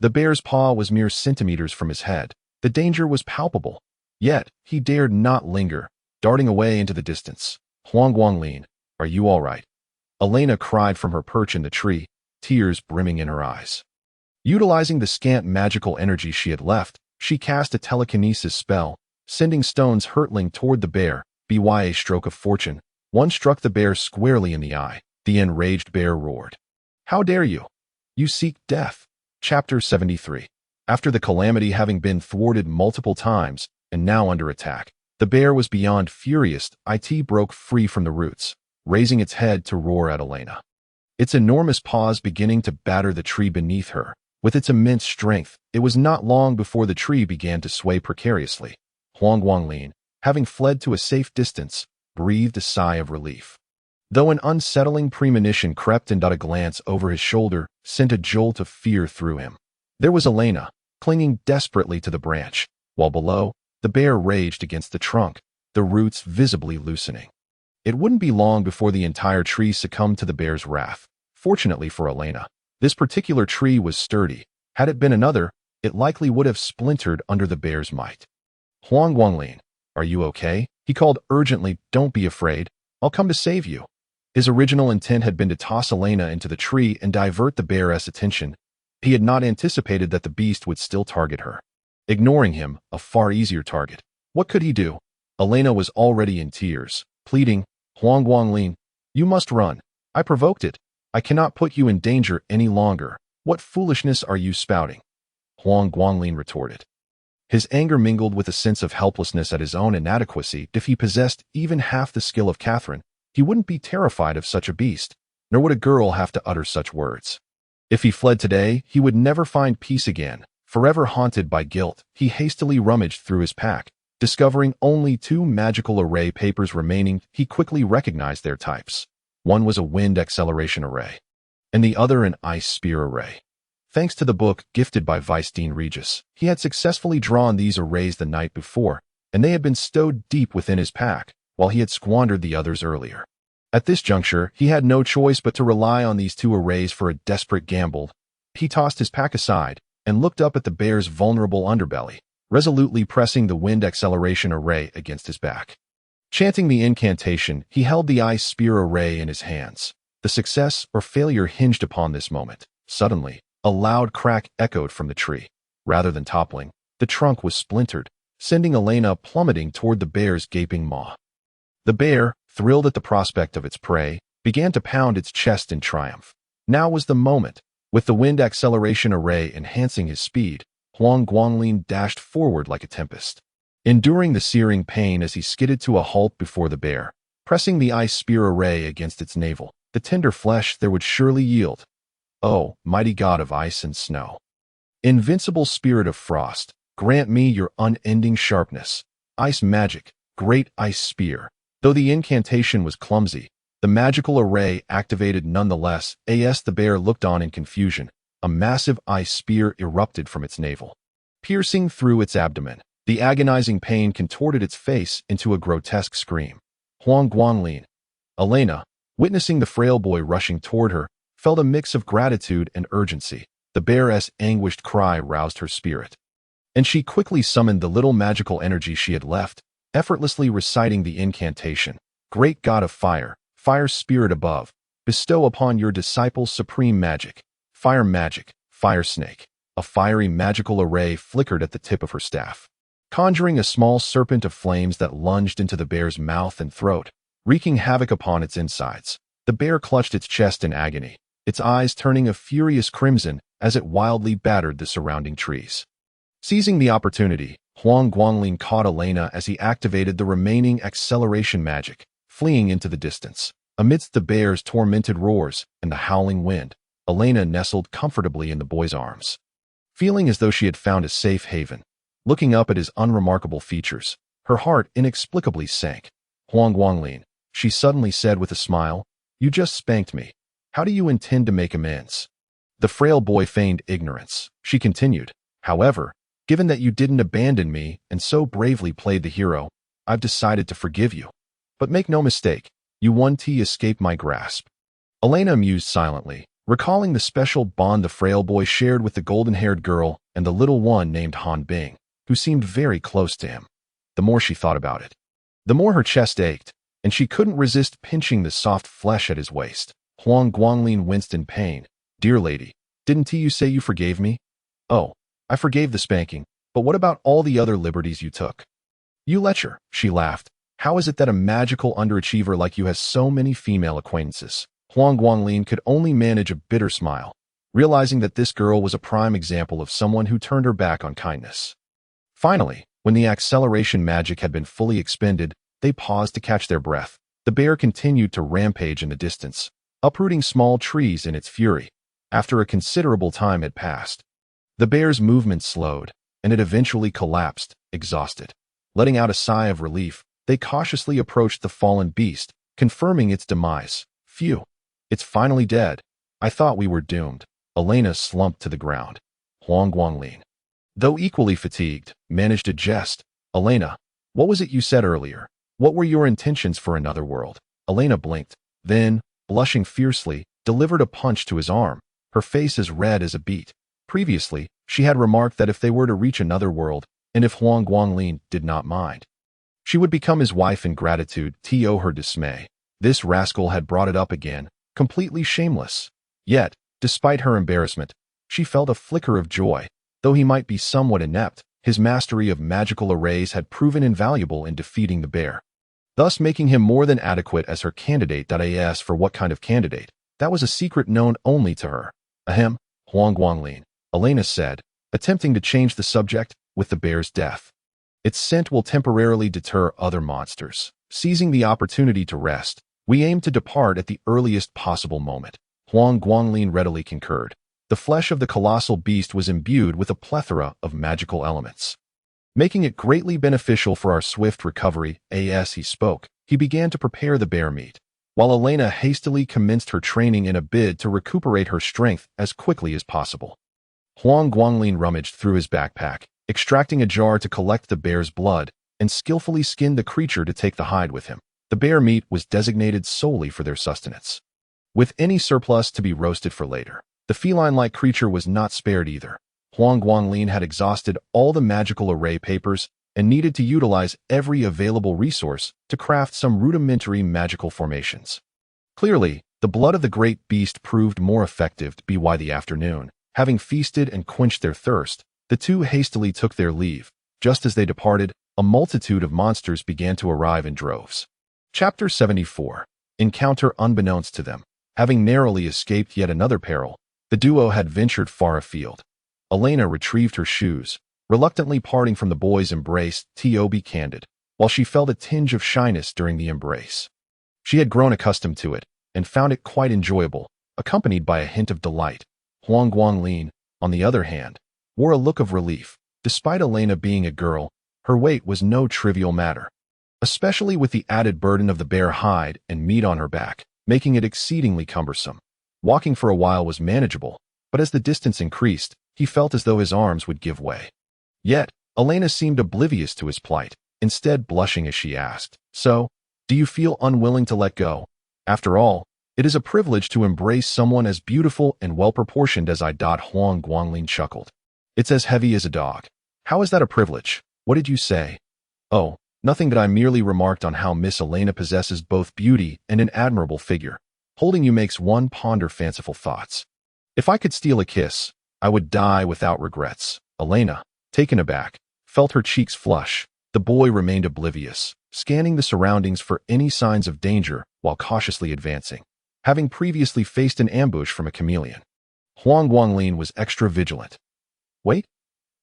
Speaker 1: The bear's paw was mere centimeters from his head. The danger was palpable. Yet, he dared not linger, darting away into the distance. Huang Guanglin, are you all right? Elena cried from her perch in the tree, tears brimming in her eyes. Utilizing the scant magical energy she had left, she cast a telekinesis spell, sending stones hurtling toward the bear. By a stroke of fortune, one struck the bear squarely in the eye. The enraged bear roared. How dare you? You seek death. Chapter 73. After the calamity having been thwarted multiple times, and now under attack, the bear was beyond furious. It broke free from the roots, raising its head to roar at Elena. Its enormous paws beginning to batter the tree beneath her. With its immense strength, it was not long before the tree began to sway precariously. Huang Guanglin, having fled to a safe distance, breathed a sigh of relief. Though an unsettling premonition crept and a glance over his shoulder sent a jolt of fear through him. There was Elena, clinging desperately to the branch, while below, the bear raged against the trunk, the roots visibly loosening. It wouldn't be long before the entire tree succumbed to the bear's wrath. Fortunately for Elena, this particular tree was sturdy. Had it been another, it likely would have splintered under the bear's might. Huang Guanglin, are you okay? He called urgently. Don't be afraid. I'll come to save you. His original intent had been to toss Elena into the tree and divert the bear's attention. He had not anticipated that the beast would still target her. Ignoring him, a far easier target. What could he do? Elena was already in tears, pleading, Huang Guanglin, you must run. I provoked it. I cannot put you in danger any longer. What foolishness are you spouting? Huang Guanglin retorted. His anger mingled with a sense of helplessness at his own inadequacy. If he possessed even half the skill of Catherine, he wouldn't be terrified of such a beast, nor would a girl have to utter such words. If he fled today, he would never find peace again. Forever haunted by guilt, he hastily rummaged through his pack. Discovering only 2 magical array papers remaining, he quickly recognized their types. One was a wind acceleration array, and the other an ice spear array. Thanks to the book gifted by Vice Dean Regis, he had successfully drawn these arrays the night before, and they had been stowed deep within his pack, while he had squandered the others earlier. At this juncture, he had no choice but to rely on these 2 arrays for a desperate gamble. He tossed his pack aside and looked up at the bear's vulnerable underbelly, resolutely pressing the wind acceleration array against his back. Chanting the incantation, he held the ice spear array in his hands. The success or failure hinged upon this moment. Suddenly, a loud crack echoed from the tree. Rather than toppling, the trunk was splintered, sending Elena plummeting toward the bear's gaping maw. The bear, thrilled at the prospect of its prey, began to pound its chest in triumph. Now was the moment. With the wind acceleration array enhancing his speed, Huang Guanglin dashed forward like a tempest. Enduring the searing pain as he skidded to a halt before the bear, pressing the ice spear array against its navel, the tender flesh there would surely yield. Oh, mighty god of ice and snow! Invincible spirit of frost, grant me your unending sharpness. Ice magic, great ice spear. Though the incantation was clumsy, the magical array activated nonetheless. As the bear looked on in confusion, a massive ice spear erupted from its navel. Piercing through its abdomen, the agonizing pain contorted its face into a grotesque scream. Huang Guanglin, Elena, witnessing the frail boy rushing toward her, felt a mix of gratitude and urgency. The bear's anguished cry roused her spirit, and she quickly summoned the little magical energy she had left, effortlessly reciting the incantation. Great god of fire, fire spirit above, bestow upon your disciples supreme magic. Fire snake. A fiery magical array flickered at the tip of her staff, conjuring a small serpent of flames that lunged into the bear's mouth and throat, wreaking havoc upon its insides. The bear clutched its chest in agony, its eyes turning a furious crimson as it wildly battered the surrounding trees. Seizing the opportunity, Huang Guanglin caught Elena as he activated the remaining acceleration magic, fleeing into the distance. Amidst the bear's tormented roars and the howling wind, Elena nestled comfortably in the boy's arms, feeling as though she had found a safe haven. Looking up at his unremarkable features, her heart inexplicably sank. Huang Guanglin, she suddenly said with a smile, you just spanked me. How do you intend to make amends? The frail boy feigned ignorance. She continued, however, given that you didn't abandon me and so bravely played the hero, I've decided to forgive you. But make no mistake, you escaped my grasp. Elena mused silently, recalling the special bond the frail boy shared with the golden-haired girl and the little one named Han Bing, who seemed very close to him. The more she thought about it, the more her chest ached, and she couldn't resist pinching the soft flesh at his waist. Huang Guanglin winced in pain. "Dear lady, didn't you say you forgave me?" "Oh, I forgave the spanking, but what about all the other liberties you took?" "You lecher," she laughed. "How is it that a magical underachiever like you has so many female acquaintances?" Huang Guanglin could only manage a bitter smile, realizing that this girl was a prime example of someone who turned her back on kindness. Finally, when the acceleration magic had been fully expended, they paused to catch their breath. The bear continued to rampage in the distance, uprooting small trees in its fury. After a considerable time had passed, the bear's movement slowed, and it eventually collapsed, exhausted. Letting out a sigh of relief, they cautiously approached the fallen beast, confirming its demise. "Phew, it's finally dead. I thought we were doomed." Elena slumped to the ground. Huang Guanglin, though equally fatigued, managed to jest. "Elena, what was it you said earlier? What were your intentions for another world?" Elena blinked, then, blushing fiercely, delivered a punch to his arm, her face as red as a beet. Previously, she had remarked that if they were to reach another world, and if Huang Guanglin did not mind, she would become his wife in gratitude. To her dismay, this rascal had brought it up again, completely shameless. Yet, despite her embarrassment, she felt a flicker of joy. Though he might be somewhat inept, his mastery of magical arrays had proven invaluable in defeating the bear, thus making him more than adequate as her candidate. As for what kind of candidate, that was a secret known only to her. "Ahem, Huang Guanglin," Elena said, attempting to change the subject. "With the bear's death, its scent will temporarily deter other monsters. Seizing the opportunity to rest, we aim to depart at the earliest possible moment." Huang Guanglin readily concurred. The flesh of the colossal beast was imbued with a plethora of magical elements, making it greatly beneficial for our swift recovery. As he spoke, he began to prepare the bear meat, while Elena hastily commenced her training in a bid to recuperate her strength as quickly as possible. Huang Guanglin rummaged through his backpack, extracting a jar to collect the bear's blood, and skillfully skinned the creature to take the hide with him. The bear meat was designated solely for their sustenance, with any surplus to be roasted for later. The feline-like creature was not spared either. Huang Guanglin had exhausted all the magical array papers and needed to utilize every available resource to craft some rudimentary magical formations. Clearly, the blood of the great beast proved more effective. By the afternoon, having feasted and quenched their thirst, the two hastily took their leave. Just as they departed, a multitude of monsters began to arrive in droves. Chapter 74. Encounter unbeknownst to them. Having narrowly escaped yet another peril, the duo had ventured far afield. Elena retrieved her shoes, reluctantly parting from the boy's embrace. To be candid, while she felt a tinge of shyness during the embrace, she had grown accustomed to it and found it quite enjoyable, accompanied by a hint of delight. Huang Guanglin, on the other hand, wore a look of relief. Despite Elena being a girl, her weight was no trivial matter, especially with the added burden of the bear hide and meat on her back, making it exceedingly cumbersome. Walking for a while was manageable, but as the distance increased, he felt as though his arms would give way. Yet, Elena seemed oblivious to his plight, instead blushing as she asked, "So, do you feel unwilling to let go? After all, it is a privilege to embrace someone as beautiful and well-proportioned as I." Huang Guanglin chuckled. "It's as heavy as a dog. How is that a privilege? What did you say?" "Oh, nothing, that I merely remarked on how Miss Elena possesses both beauty and an admirable figure. Holding you makes one ponder fanciful thoughts. If I could steal a kiss, I would die without regrets." Elena, taken aback, felt her cheeks flush. The boy remained oblivious, scanning the surroundings for any signs of danger while cautiously advancing, having previously faced an ambush from a chameleon. Huang Guanglin was extra vigilant. "Wait,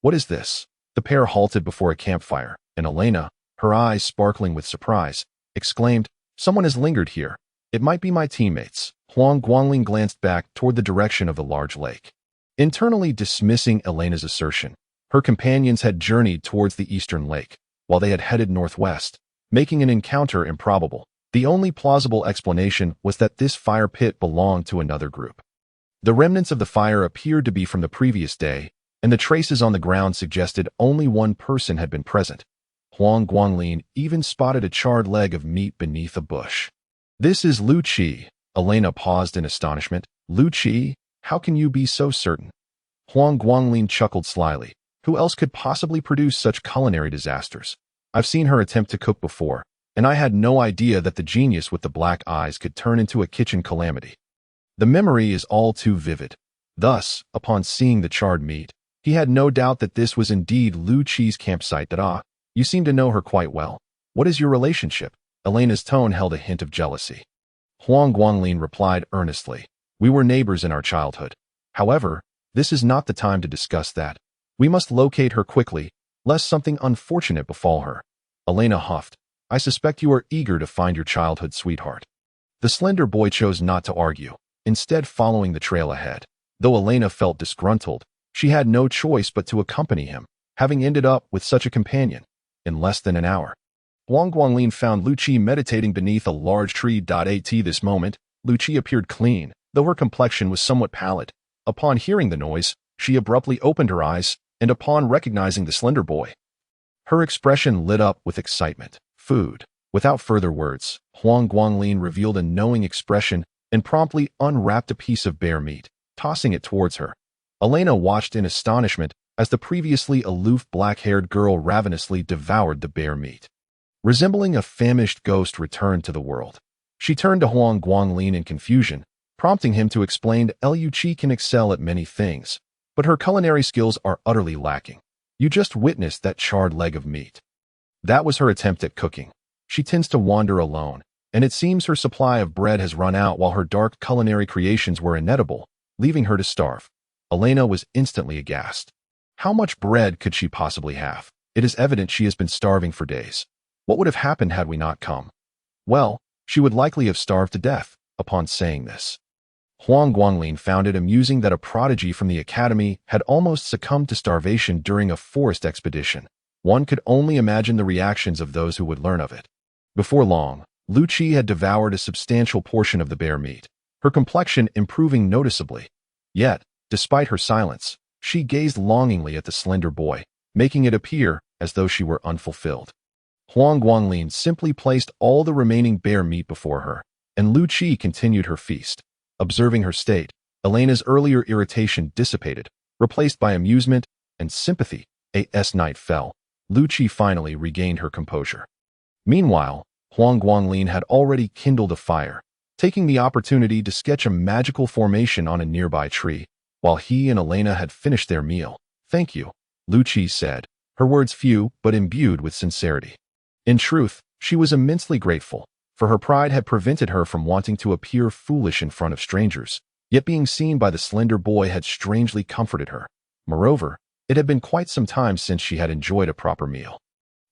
Speaker 1: what is this?" The pair halted before a campfire, and Elena, her eyes sparkling with surprise, exclaimed, "Someone has lingered here. It might be my teammates." Huang Guanglin glanced back toward the direction of the large lake, internally dismissing Elena's assertion. Her companions had journeyed towards the eastern lake, while they had headed northwest, making an encounter improbable. The only plausible explanation was that this fire pit belonged to another group. The remnants of the fire appeared to be from the previous day, and the traces on the ground suggested only one person had been present. Huang Guanglin even spotted a charred leg of meat beneath a bush. "This is Lu Qi," Elena paused in astonishment. Lu Qi, how can you be so certain? Huang Guanglin chuckled slyly. Who else could possibly produce such culinary disasters? I've seen her attempt to cook before, and I had no idea that the genius with the black eyes could turn into a kitchen calamity. The memory is all too vivid. Thus, upon seeing the charred meat, he had no doubt that this was indeed Lu Qi's campsite. You seem to know her quite well. What is your relationship? Elena's tone held a hint of jealousy. Huang Guanglin replied earnestly. We were neighbors in our childhood. However, this is not the time to discuss that. We must locate her quickly, lest something unfortunate befall her. Elena huffed. I suspect you are eager to find your childhood sweetheart. The slender boy chose not to argue, instead following the trail ahead. Though Elena felt disgruntled, she had no choice but to accompany him, having ended up with such a companion. In less than an hour, Huang Guanglin found Lu Qi meditating beneath a large tree. At this moment, Lu Qi appeared clean, though her complexion was somewhat pallid. Upon hearing the noise, she abruptly opened her eyes, and upon recognizing the slender boy, her expression lit up with excitement. Food. Without further words, Huang Guanglin revealed a knowing expression and promptly unwrapped a piece of bear meat, tossing it towards her. Elena watched in astonishment as the previously aloof black-haired girl ravenously devoured the bear meat. Resembling a famished ghost returned to the world. She turned to Huang Guanglin in confusion, prompting him to explain Lu Qi can excel at many things, but her culinary skills are utterly lacking. You just witnessed that charred leg of meat. That was her attempt at cooking. She tends to wander alone, and it seems her supply of bread has run out while her dark culinary creations were inedible, leaving her to starve. Elena was instantly aghast. How much bread could she possibly have? It is evident she has been starving for days. What would have happened had we not come? Well, she would likely have starved to death. Upon saying this, Huang Guanglin found it amusing that a prodigy from the academy had almost succumbed to starvation during a forest expedition. One could only imagine the reactions of those who would learn of it. Before long, Lu Qi had devoured a substantial portion of the bear meat, her complexion improving noticeably. Yet, despite her silence, she gazed longingly at the slender boy, making it appear as though she were unfulfilled. Huang Guanglin simply placed all the remaining bear meat before her, and Lu Qi continued her feast. Observing her state, Elena's earlier irritation dissipated, replaced by amusement and sympathy. As night fell, Lu Qi finally regained her composure. Meanwhile, Huang Guanglin had already kindled a fire, taking the opportunity to sketch a magical formation on a nearby tree, while he and Elena had finished their meal. Thank you, Lu Qi said, her words few but imbued with sincerity. In truth, she was immensely grateful, for her pride had prevented her from wanting to appear foolish in front of strangers, yet being seen by the slender boy had strangely comforted her. Moreover, it had been quite some time since she had enjoyed a proper meal.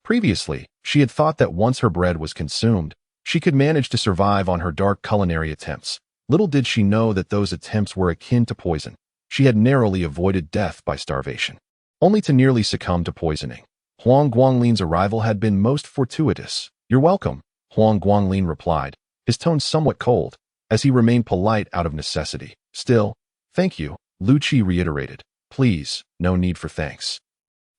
Speaker 1: Previously, she had thought that once her bread was consumed, she could manage to survive on her dark culinary attempts. Little did she know that those attempts were akin to poison. She had narrowly avoided death by starvation, only to nearly succumb to poisoning. Huang Guanglin's arrival had been most fortuitous. You're welcome, Huang Guanglin replied, his tone somewhat cold, as he remained polite out of necessity. Still, thank you, Lu Qi reiterated. Please, no need for thanks.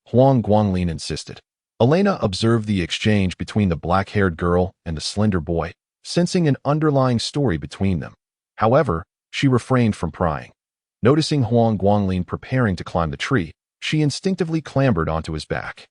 Speaker 1: Huang Guanglin insisted. Elena observed the exchange between the black-haired girl and the slender boy, sensing an underlying story between them. However, she refrained from prying. Noticing Huang Guanglin preparing to climb the tree, she instinctively clambered onto his back.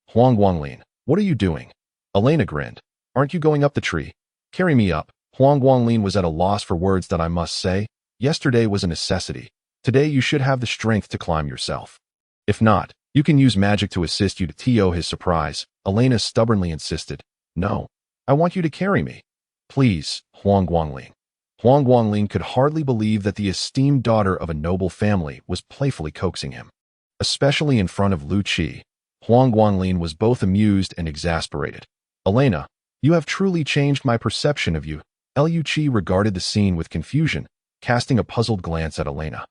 Speaker 1: Huang Guanglin, what are you doing? Elena grinned. Aren't you going up the tree? Carry me up. Huang Guanglin was at a loss for words that I must say. Yesterday was a necessity. Today you should have the strength to climb yourself. If not, you can use magic to assist you. To his surprise, Elena stubbornly insisted. No, I want you to carry me. Please, Huang Guanglin. Huang Guanglin could hardly believe that the esteemed daughter of a noble family was playfully coaxing him. Especially in front of Lu Qi, Huang Guanglin was both amused and exasperated. Elena, you have truly changed my perception of you. Lu Qi regarded the scene with confusion, casting a puzzled glance at Elena,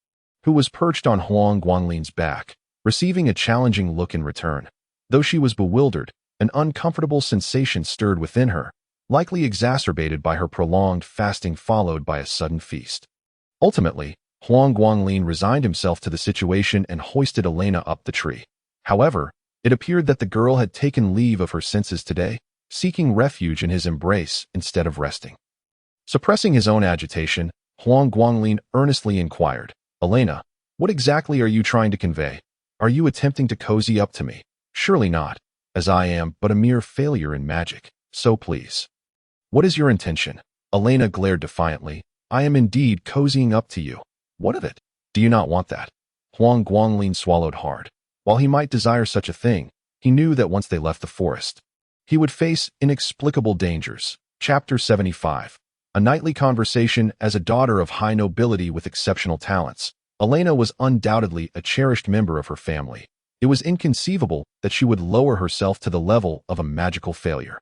Speaker 1: who was perched on Huang Guanglin's back, receiving a challenging look in return. Though she was bewildered, an uncomfortable sensation stirred within her, likely exacerbated by her prolonged fasting followed by a sudden feast. Ultimately, Huang Guanglin resigned himself to the situation and hoisted Elena up the tree. However, it appeared that the girl had taken leave of her senses today, seeking refuge in his embrace instead of resting. Suppressing his own agitation, Huang Guanglin earnestly inquired, Elena, what exactly are you trying to convey? Are you attempting to cozy up to me? Surely not, as I am but a mere failure in magic, so please. What is your intention? Elena glared defiantly. I am indeed cozying up to you. What of it? Do you not want that? Huang Guanglin swallowed hard. While he might desire such a thing, he knew that once they left the forest, he would face inexplicable dangers. Chapter 75. A nightly conversation. As a daughter of high nobility with exceptional talents, Elena was undoubtedly a cherished member of her family. It was inconceivable that she would lower herself to the level of a magical failure.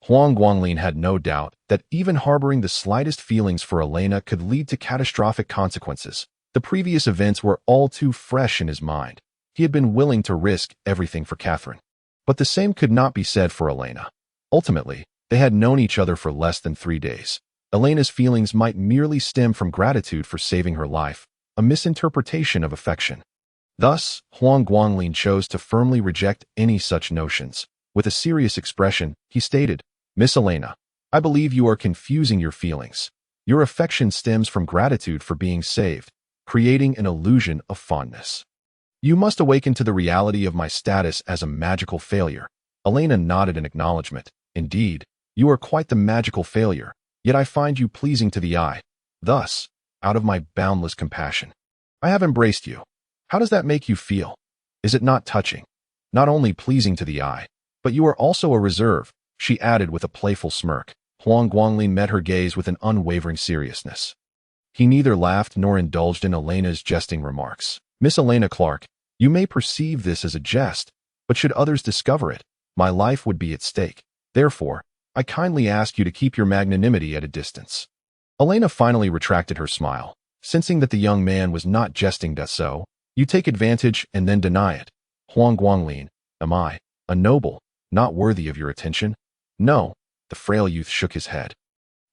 Speaker 1: Huang Guanglin had no doubt that even harboring the slightest feelings for Elena could lead to catastrophic consequences. The previous events were all too fresh in his mind. He had been willing to risk everything for Catherine. But the same could not be said for Elena. Ultimately, they had known each other for less than 3 days. Elena's feelings might merely stem from gratitude for saving her life, a misinterpretation of affection. Thus, Huang Guanglin chose to firmly reject any such notions. With a serious expression, he stated, Miss Elena, I believe you are confusing your feelings. Your affection stems from gratitude for being saved, creating an illusion of fondness. You must awaken to the reality of my status as a magical failure. Elena nodded in acknowledgement. Indeed, you are quite the magical failure, yet I find you pleasing to the eye. Thus, out of my boundless compassion, I have embraced you. How does that make you feel? Is it not touching? Not only pleasing to the eye, but you are also a reserve, she added with a playful smirk. Huang Guanglin met her gaze with an unwavering seriousness. He neither laughed nor indulged in Elena's jesting remarks. Miss Elena Clark, you may perceive this as a jest, but should others discover it, my life would be at stake. Therefore, I kindly ask you to keep your magnanimity at a distance. Elena finally retracted her smile, sensing that the young man was not jesting. So, you take advantage and then deny it. Huang Guanglin, am I, a noble, not worthy of your attention? No, the frail youth shook his head.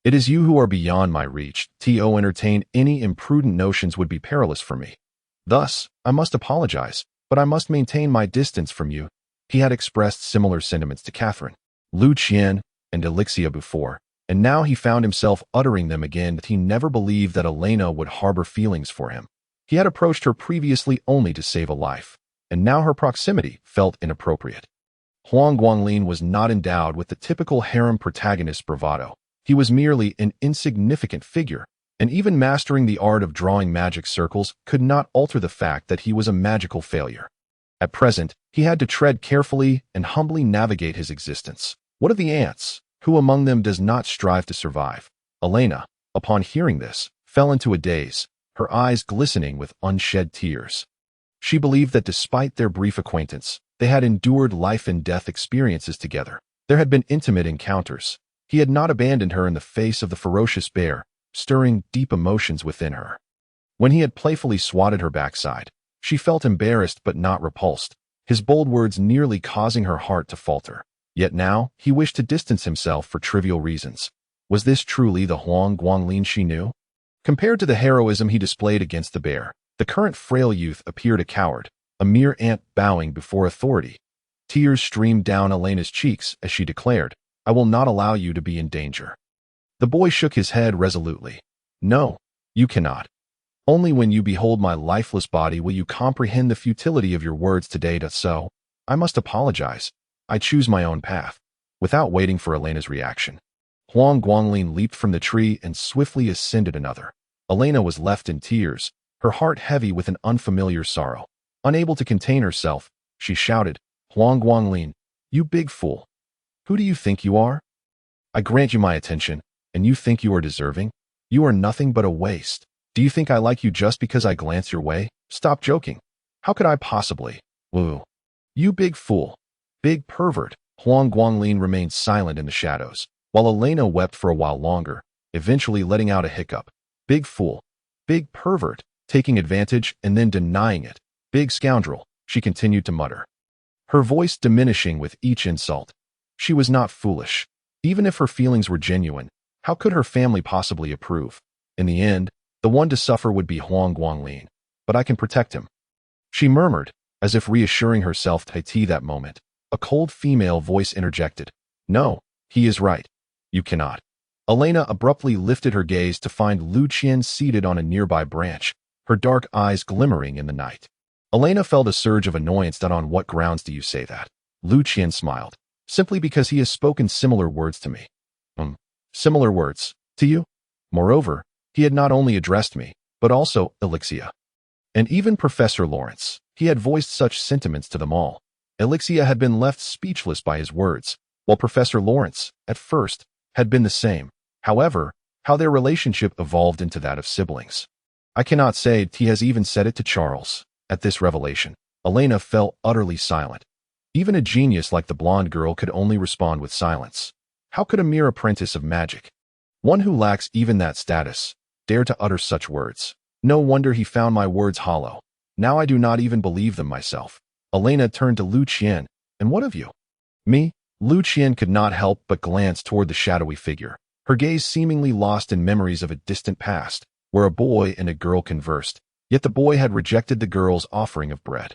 Speaker 1: It is you who are beyond my reach. To entertain any imprudent notions would be perilous for me. Thus, I must apologize, but I must maintain my distance from you. He had expressed similar sentiments to Catherine, Lu Qian, and Elixia before, and now he found himself uttering them again. He never believed that Elena would harbor feelings for him. He had approached her previously only to save a life, and now her proximity felt inappropriate. Huang Guanglin was not endowed with the typical harem protagonist bravado. He was merely an insignificant figure, and even mastering the art of drawing magic circles could not alter the fact that he was a magical failure. At present, he had to tread carefully and humbly navigate his existence. What of the ants? Who among them does not strive to survive? Elena, upon hearing this, fell into a daze, her eyes glistening with unshed tears. She believed that despite their brief acquaintance, they had endured life and death experiences together. There had been intimate encounters. He had not abandoned her in the face of the ferocious bear, stirring deep emotions within her. When he had playfully swatted her backside, she felt embarrassed but not repulsed, his bold words nearly causing her heart to falter. Yet now, he wished to distance himself for trivial reasons. Was this truly the Huang Guanglin she knew? Compared to the heroism he displayed against the bear, the current frail youth appeared a coward, a mere ant bowing before authority. Tears streamed down Elena's cheeks as she declared, I will not allow you to be in danger. The boy shook his head resolutely. No, you cannot. Only when you behold my lifeless body will you comprehend the futility of your words today. So, I must apologize. I choose my own path. Without waiting for Elena's reaction, Huang Guanglin leaped from the tree and swiftly ascended another. Elena was left in tears, her heart heavy with an unfamiliar sorrow. Unable to contain herself, she shouted, Huang Guanglin, you big fool. Who do you think you are? I grant you my attention, and you think you are deserving? You are nothing but a waste. Do you think I like you just because I glance your way? Stop joking. How could I possibly? Woo. You big fool. Big pervert. Huang Guanglin remained silent in the shadows, while Elena wept for a while longer, eventually letting out a hiccup. Big fool. Big pervert. Taking advantage and then denying it. Big scoundrel, she continued to mutter, her voice diminishing with each insult. She was not foolish. Even if her feelings were genuine, how could her family possibly approve? In the end, the one to suffer would be Huang Guanglin, but I can protect him. She murmured, as if reassuring herself. That moment, a cold female voice interjected. No, he is right. You cannot. Elena abruptly lifted her gaze to find Lu Qian seated on a nearby branch, her dark eyes glimmering in the night. Elena felt a surge of annoyance. On what grounds do you say that? Lu Qian smiled. Simply because he has spoken similar words to me. Similar words? To you? Moreover, he had not only addressed me, but also Elixia. And even Professor Lawrence. He had voiced such sentiments to them all. Elixia had been left speechless by his words, while Professor Lawrence, at first, had been the same. However, how their relationship evolved into that of siblings. I cannot say he has even said it to Charles. At this revelation, Elena fell utterly silent. Even a genius like the blonde girl could only respond with silence. How could a mere apprentice of magic, one who lacks even that status, dare to utter such words? No wonder he found my words hollow. Now I do not even believe them myself. Elena turned to Lu Qian. And what of you? Me? Lu Qian could not help but glance toward the shadowy figure, her gaze seemingly lost in memories of a distant past, where a boy and a girl conversed, yet the boy had rejected the girl's offering of bread.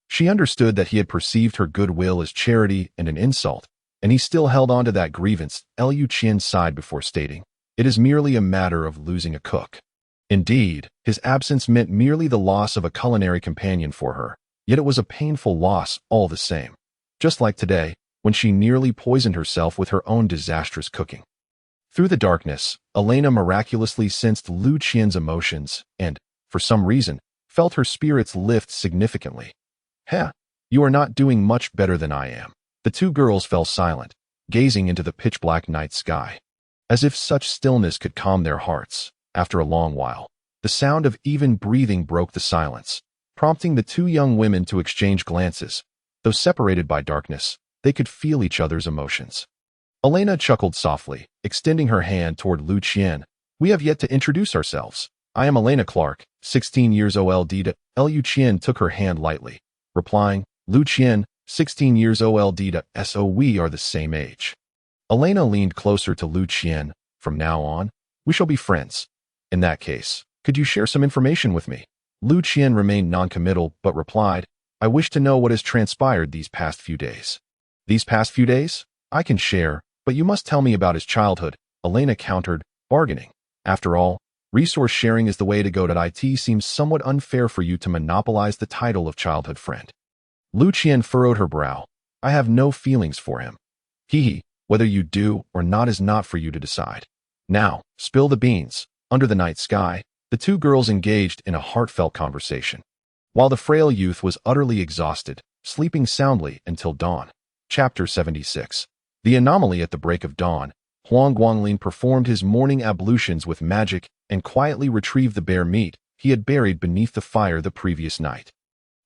Speaker 1: She understood that he had perceived her goodwill as charity and an insult, and he still held on to that grievance. Lu Qian sighed before stating, "It is merely a matter of losing a cook." Indeed, his absence meant merely the loss of a culinary companion for her, yet it was a painful loss all the same. Just like today, when she nearly poisoned herself with her own disastrous cooking. Through the darkness, Elena miraculously sensed Lu Qian's emotions and, for some reason, felt her spirits lift significantly. You are not doing much better than I am." The two girls fell silent, gazing into the pitch-black night sky. As if such stillness could calm their hearts. After a long while, the sound of even breathing broke the silence, prompting the two young women to exchange glances. Though separated by darkness, they could feel each other's emotions. Elena chuckled softly, extending her hand toward Lu Qian. "We have yet to introduce ourselves. I am Elena Clark, 16 years old. Lu Qian took her hand lightly, replying, "Lu Qian, 16 years old. So we are the same age." Elena leaned closer to Lu Qian. "From now on, we shall be friends. In that case, could you share some information with me?" Lu Qian remained noncommittal but replied, "I wish to know what has transpired these past few days." "These past few days? I can share, but you must tell me about his childhood," Elena countered, bargaining. "After all, resource sharing is the way to go. It seems somewhat unfair for you to monopolize the title of childhood friend." Lu Qian furrowed her brow. "I have no feelings for him. Whether you do or not is not for you to decide. Now, spill the beans." Under the night sky, the two girls engaged in a heartfelt conversation, while the frail youth was utterly exhausted, sleeping soundly until dawn. Chapter 76. The Anomaly. At the break of dawn, Huang Guanglin performed his morning ablutions with magic and quietly retrieved the bear meat he had buried beneath the fire the previous night.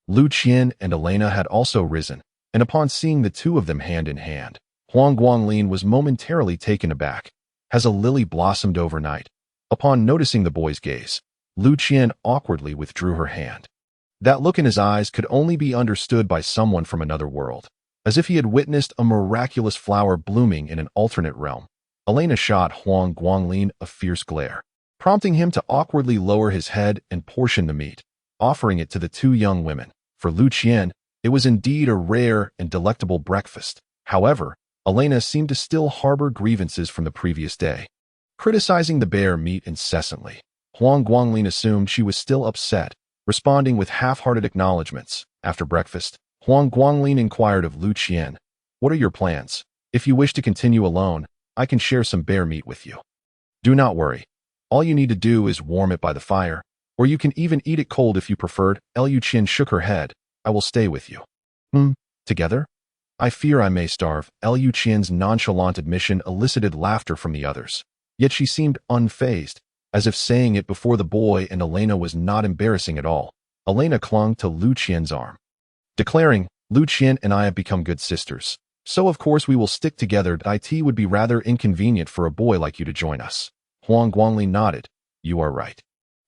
Speaker 1: Lu Qian and Elena had also risen, and upon seeing the two of them hand in hand, Huang Guanglin was momentarily taken aback. Has a lily blossomed overnight? Upon noticing the boy's gaze, Lu Qian awkwardly withdrew her hand. That look in his eyes could only be understood by someone from another world, as if he had witnessed a miraculous flower blooming in an alternate realm. Elena shot Huang Guanglin a fierce glare, prompting him to awkwardly lower his head and portion the meat, offering it to the two young women. For Lu Qian, it was indeed a rare and delectable breakfast. However, Elena seemed to still harbor grievances from the previous day, criticizing the bear meat incessantly. Huang Guanglin assumed she was still upset, responding with half-hearted acknowledgments. After breakfast, Huang Guanglin inquired of Lu Qian, "What are your plans? If you wish to continue alone, I can share some bear meat with you. Do not worry. All you need to do is warm it by the fire, or you can even eat it cold if you preferred." Lu Qian shook her head. "I will stay with you." Together? I fear I may starve." Lu Qian's nonchalant admission elicited laughter from the others, yet she seemed unfazed, as if saying it before the boy and Elena was not embarrassing at all. Elena clung to Lu Qian's arm, declaring, "Lu Qian and I have become good sisters, so of course we will stick together. It would be rather inconvenient for a boy like you to join us." Huang Guanglin nodded. "You are right.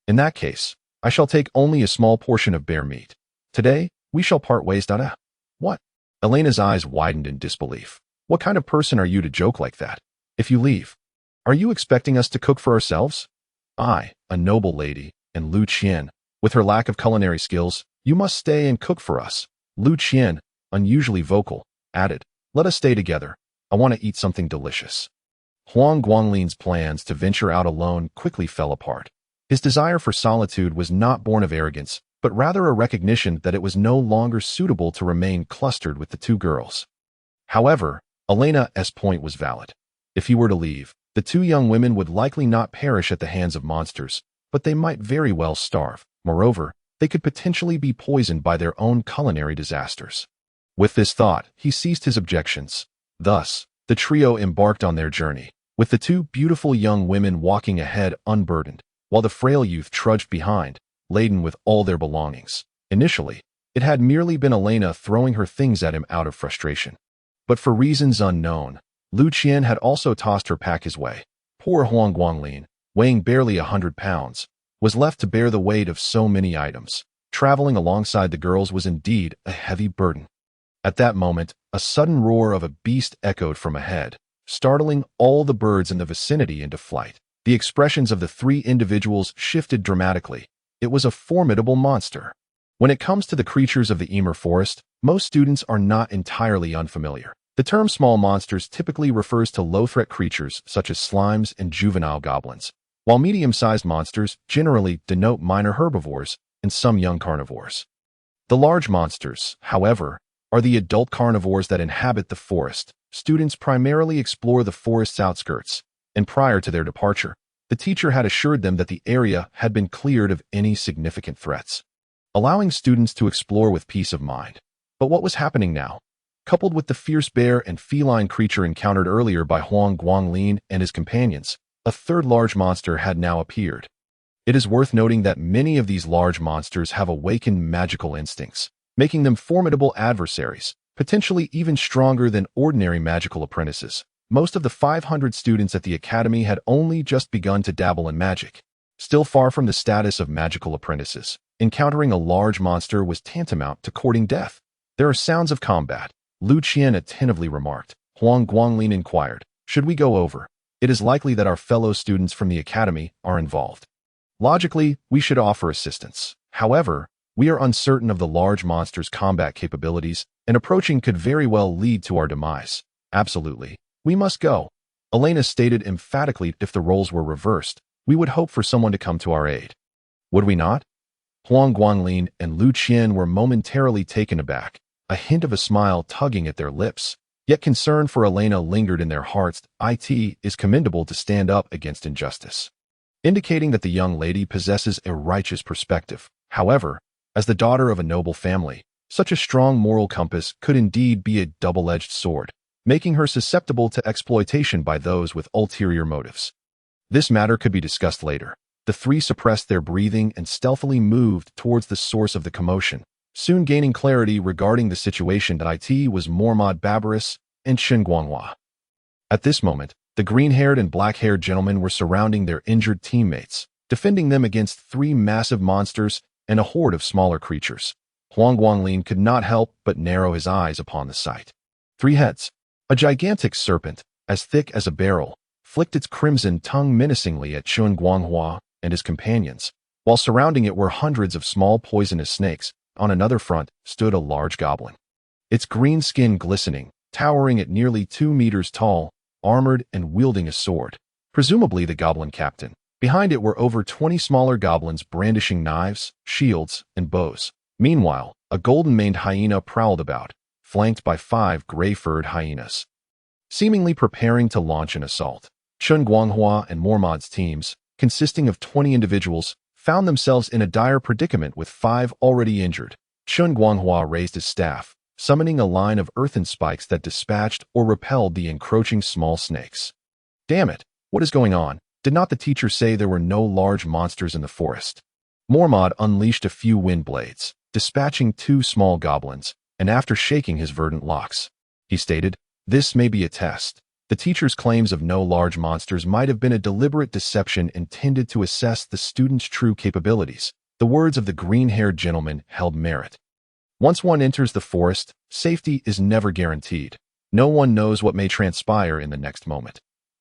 Speaker 1: In that case, I shall take only a small portion of bear meat. Today, we shall part ways. What?" Elena's eyes widened in disbelief. "What kind of person are you to joke like that? If you leave, are you expecting us to cook for ourselves? I, a noble lady, and Lu Qian, with her lack of culinary skills, you must stay and cook for us." Lu Qian, unusually vocal, added, "Let us stay together. I want to eat something delicious." Huang Guanglin's plans to venture out alone quickly fell apart. His desire for solitude was not born of arrogance, but rather a recognition that it was no longer suitable to remain clustered with the two girls. However, Elena's point was valid. If he were to leave, the two young women would likely not perish at the hands of monsters, but they might very well starve. Moreover, they could potentially be poisoned by their own culinary disasters. With this thought, he ceased his objections. Thus, the trio embarked on their journey, with the two beautiful young women walking ahead unburdened, while the frail youth trudged behind, laden with all their belongings. Initially, it had merely been Elena throwing her things at him out of frustration. But for reasons unknown, Lu Qian had also tossed her pack his way. Poor Huang Guanglin, weighing barely 100 pounds, was left to bear the weight of so many items. Traveling alongside the girls was indeed a heavy burden. At that moment, a sudden roar of a beast echoed from ahead, startling all the birds in the vicinity into flight. The expressions of the three individuals shifted dramatically. It was a formidable monster. When it comes to the creatures of the Emer Forest, most students are not entirely unfamiliar. The term small monsters typically refers to low-threat creatures such as slimes and juvenile goblins, while medium-sized monsters generally denote minor herbivores and some young carnivores. The large monsters, however, are the adult carnivores that inhabit the forest. Students primarily explore the forest's outskirts, and prior to their departure, the teacher had assured them that the area had been cleared of any significant threats, allowing students to explore with peace of mind. But what was happening now? Coupled with the fierce bear and feline creature encountered earlier by Huang Guanglin and his companions, a third large monster had now appeared. It is worth noting that many of these large monsters have awakened magical instincts, making them formidable adversaries, potentially even stronger than ordinary magical apprentices. Most of the 500 students at the academy had only just begun to dabble in magic. Still far from the status of magical apprentices, encountering a large monster was tantamount to courting death. There are sounds of combat, Lu Qian attentively remarked. Huang Guanglin inquired, should we go over? It is likely that our fellow students from the academy are involved. Logically, we should offer assistance. However, we are uncertain of the large monster's combat capabilities, and approaching could very well lead to our demise. Absolutely. We must go. Elena stated emphatically. If the roles were reversed, we would hope for someone to come to our aid. Would we not? Huang Guanglin and Lu Qian were momentarily taken aback, a hint of a smile tugging at their lips. Yet concern for Elena lingered in their hearts. It is commendable to stand up against injustice, indicating that the young lady possesses a righteous perspective. However, as the daughter of a noble family, such a strong moral compass could indeed be a double-edged sword, making her susceptible to exploitation by those with ulterior motives. This matter could be discussed later. The three suppressed their breathing and stealthily moved towards the source of the commotion, soon gaining clarity regarding the situation. It was Mormod Barbarous and Chen Guanghua. At this moment, the green-haired and black-haired gentlemen were surrounding their injured teammates, defending them against three massive monsters and a horde of smaller creatures. Huang Guanglin could not help but narrow his eyes upon the sight. Three heads. A gigantic serpent, as thick as a barrel, flicked its crimson tongue menacingly at Chen Guanghua and his companions, while surrounding it were hundreds of small poisonous snakes. On another front stood a large goblin, its green skin glistening, towering at nearly 2 meters tall, armored and wielding a sword, presumably the goblin captain. Behind it were over 20 smaller goblins brandishing knives, shields, and bows. Meanwhile, a golden-maned hyena prowled about, flanked by 5 gray-furred hyenas, seemingly preparing to launch an assault. Chen Guanghua and Mormod's teams, consisting of 20 individuals, found themselves in a dire predicament with 5 already injured. Chen Guanghua raised his staff, summoning a line of earthen spikes that dispatched or repelled the encroaching small snakes. Damn it, what is going on? Did not the teacher say there were no large monsters in the forest? Mormod unleashed a few wind blades, dispatching 2 small goblins, and after shaking his verdant locks, he stated, "This may be a test." The teacher's claims of no large monsters might have been a deliberate deception intended to assess the student's true capabilities. The words of the green-haired gentleman held merit. Once one enters the forest, safety is never guaranteed. No one knows what may transpire in the next moment.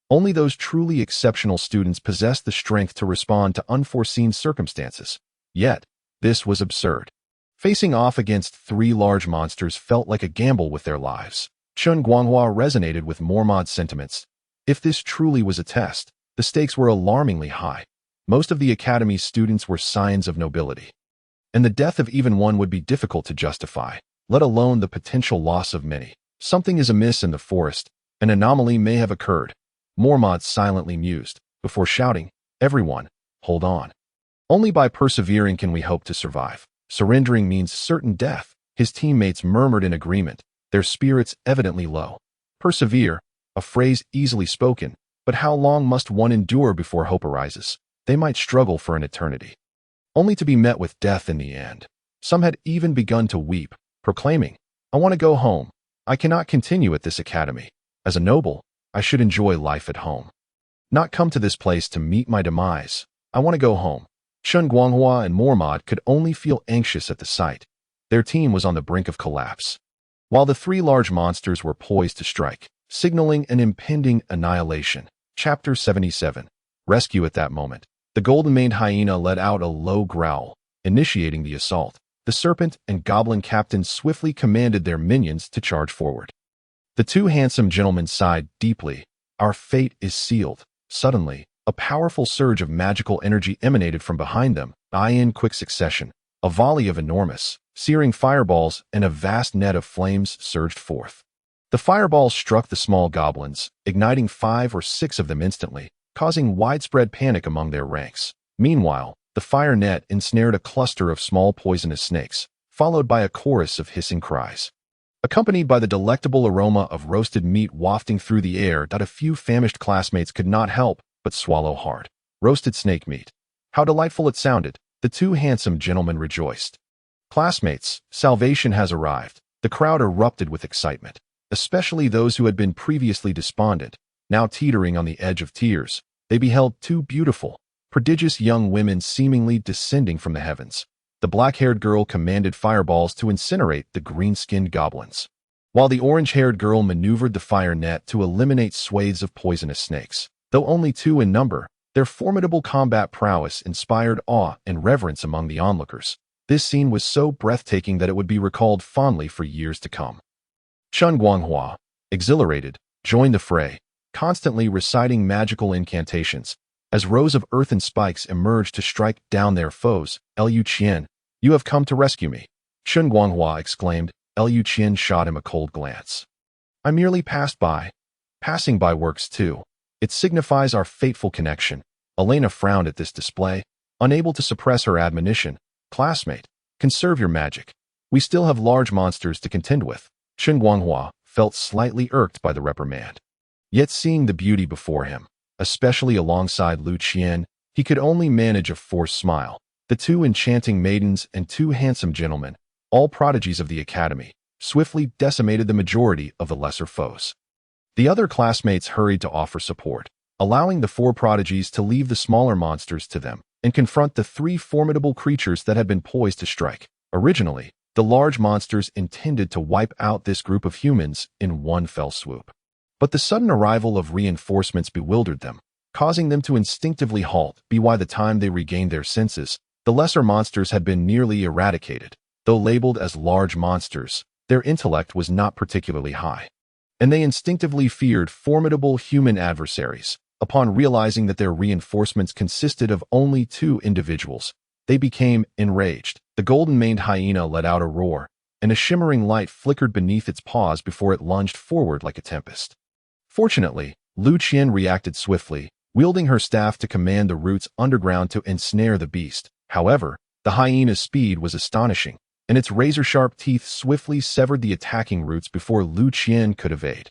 Speaker 1: Only those truly exceptional students possess the strength to respond to unforeseen circumstances. Yet, this was absurd. Facing off against 3 large monsters felt like a gamble with their lives. Chen Guanghua resonated with Mormod's sentiments. If this truly was a test, the stakes were alarmingly high. Most of the Academy's students were scions of nobility, and the death of even one would be difficult to justify, let alone the potential loss of many. Something is amiss in the forest. An anomaly may have occurred. Mormont silently mused, before shouting, "Everyone, hold on. Only by persevering can we hope to survive. Surrendering means certain death." His teammates murmured in agreement, their spirits evidently low. Persevere, a phrase easily spoken, but how long must one endure before hope arises? They might struggle for an eternity, only to be met with death in the end. Some had even begun to weep, proclaiming, "I want to go home. I cannot continue at this academy. As a noble, I should enjoy life at home. Not come to this place to meet my demise. I want to go home." Chen Guanghua and Mormont could only feel anxious at the sight. Their team was on the brink of collapse, while the three large monsters were poised to strike, signaling an impending annihilation. Chapter 77. Rescue. At that moment, the golden-maned hyena let out a low growl, initiating the assault. The serpent and goblin captains swiftly commanded their minions to charge forward. The two handsome gentlemen sighed deeply. Our fate is sealed. Suddenly, a powerful surge of magical energy emanated from behind them. In quick succession, a volley of enormous, searing fireballs and a vast net of flames surged forth. The fireballs struck the small goblins, igniting 5 or 6 of them instantly, causing widespread panic among their ranks. Meanwhile, the fire net ensnared a cluster of small poisonous snakes, followed by a chorus of hissing cries, accompanied by the delectable aroma of roasted meat wafting through the air that a few famished classmates could not help but swallow hard. Roasted snake meat. How delightful it sounded. The two handsome gentlemen rejoiced. Classmates, salvation has arrived. The crowd erupted with excitement, especially those who had been previously despondent, now teetering on the edge of tears. They beheld 2 beautiful, prodigious young women seemingly descending from the heavens. The black-haired girl commanded fireballs to incinerate the green-skinned goblins, while the orange-haired girl maneuvered the fire net to eliminate swathes of poisonous snakes. Though only 2 in number, their formidable combat prowess inspired awe and reverence among the onlookers. This scene was so breathtaking that it would be recalled fondly for years to come. Chen Guanghua, exhilarated, joined the fray, constantly reciting magical incantations. As rows of earthen spikes emerged to strike down their foes, Liu Qian, "You have come to rescue me," Chen Guanghua exclaimed. Liu Qian shot him a cold glance. "I merely passed by. Passing by works too. It signifies our fateful connection." Elena frowned at this display, unable to suppress her admonition. "Classmate, conserve your magic. We still have large monsters to contend with." Chen Guanghua felt slightly irked by the reprimand. Yet seeing the beauty before him, especially alongside Liu Qian, he could only manage a forced smile. The 2 enchanting maidens and 2 handsome gentlemen, all prodigies of the academy, swiftly decimated the majority of the lesser foes. The other classmates hurried to offer support, allowing the 4 prodigies to leave the smaller monsters to them and confront the 3 formidable creatures that had been poised to strike. Originally, the large monsters intended to wipe out this group of humans in one fell swoop. But the sudden arrival of reinforcements bewildered them, causing them to instinctively halt. By the time they regained their senses, the lesser monsters had been nearly eradicated. Though labeled as large monsters, their intellect was not particularly high, and they instinctively feared formidable human adversaries. Upon realizing that their reinforcements consisted of only 2 individuals, they became enraged. The golden-maned hyena let out a roar, and a shimmering light flickered beneath its paws before it lunged forward like a tempest. Fortunately, Liu Qian reacted swiftly, wielding her staff to command the roots underground to ensnare the beast. However, the hyena's speed was astonishing, and its razor-sharp teeth swiftly severed the attacking roots before Liu Qian could evade.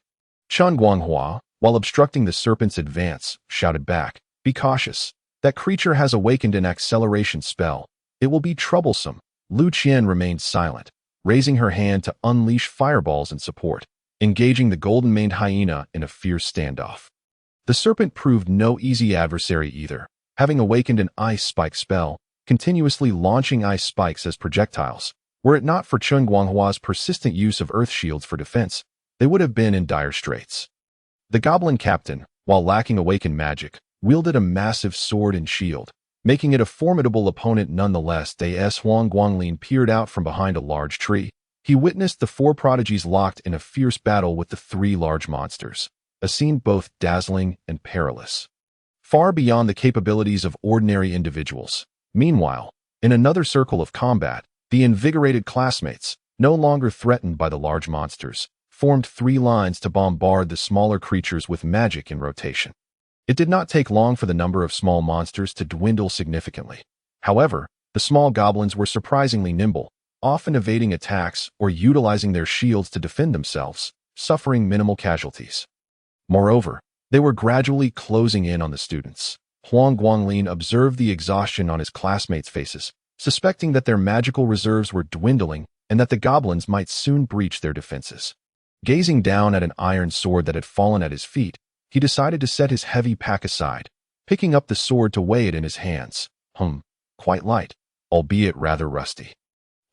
Speaker 1: Chen Guanghua, while obstructing the serpent's advance, shouted back, "Be cautious. That creature has awakened an acceleration spell. It will be troublesome." Liu Qian remained silent, raising her hand to unleash fireballs in support, engaging the golden-maned hyena in a fierce standoff. The serpent proved no easy adversary either, having awakened an ice spike spell, continuously launching ice spikes as projectiles. Were it not for Chen Guanghua's persistent use of earth shields for defense, they would have been in dire straits. The goblin captain, while lacking awakened magic, wielded a massive sword and shield, making it a formidable opponent nonetheless. Huang Guanglin peered out from behind a large tree. He witnessed the 4 prodigies locked in a fierce battle with the 3 large monsters. a scene both dazzling and perilous, far beyond the capabilities of ordinary individuals. Meanwhile, in another circle of combat, the invigorated classmates, no longer threatened by the large monsters, formed 3 lines to bombard the smaller creatures with magic in rotation. It did not take long for the number of small monsters to dwindle significantly. However, the small goblins were surprisingly nimble, often evading attacks or utilizing their shields to defend themselves, suffering minimal casualties. Moreover, they were gradually closing in on the students. Huang Guanglin observed the exhaustion on his classmates' faces, suspecting that their magical reserves were dwindling and that the goblins might soon breach their defenses. Gazing down at an iron sword that had fallen at his feet, he decided to set his heavy pack aside, picking up the sword to weigh it in his hands. Quite light, albeit rather rusty.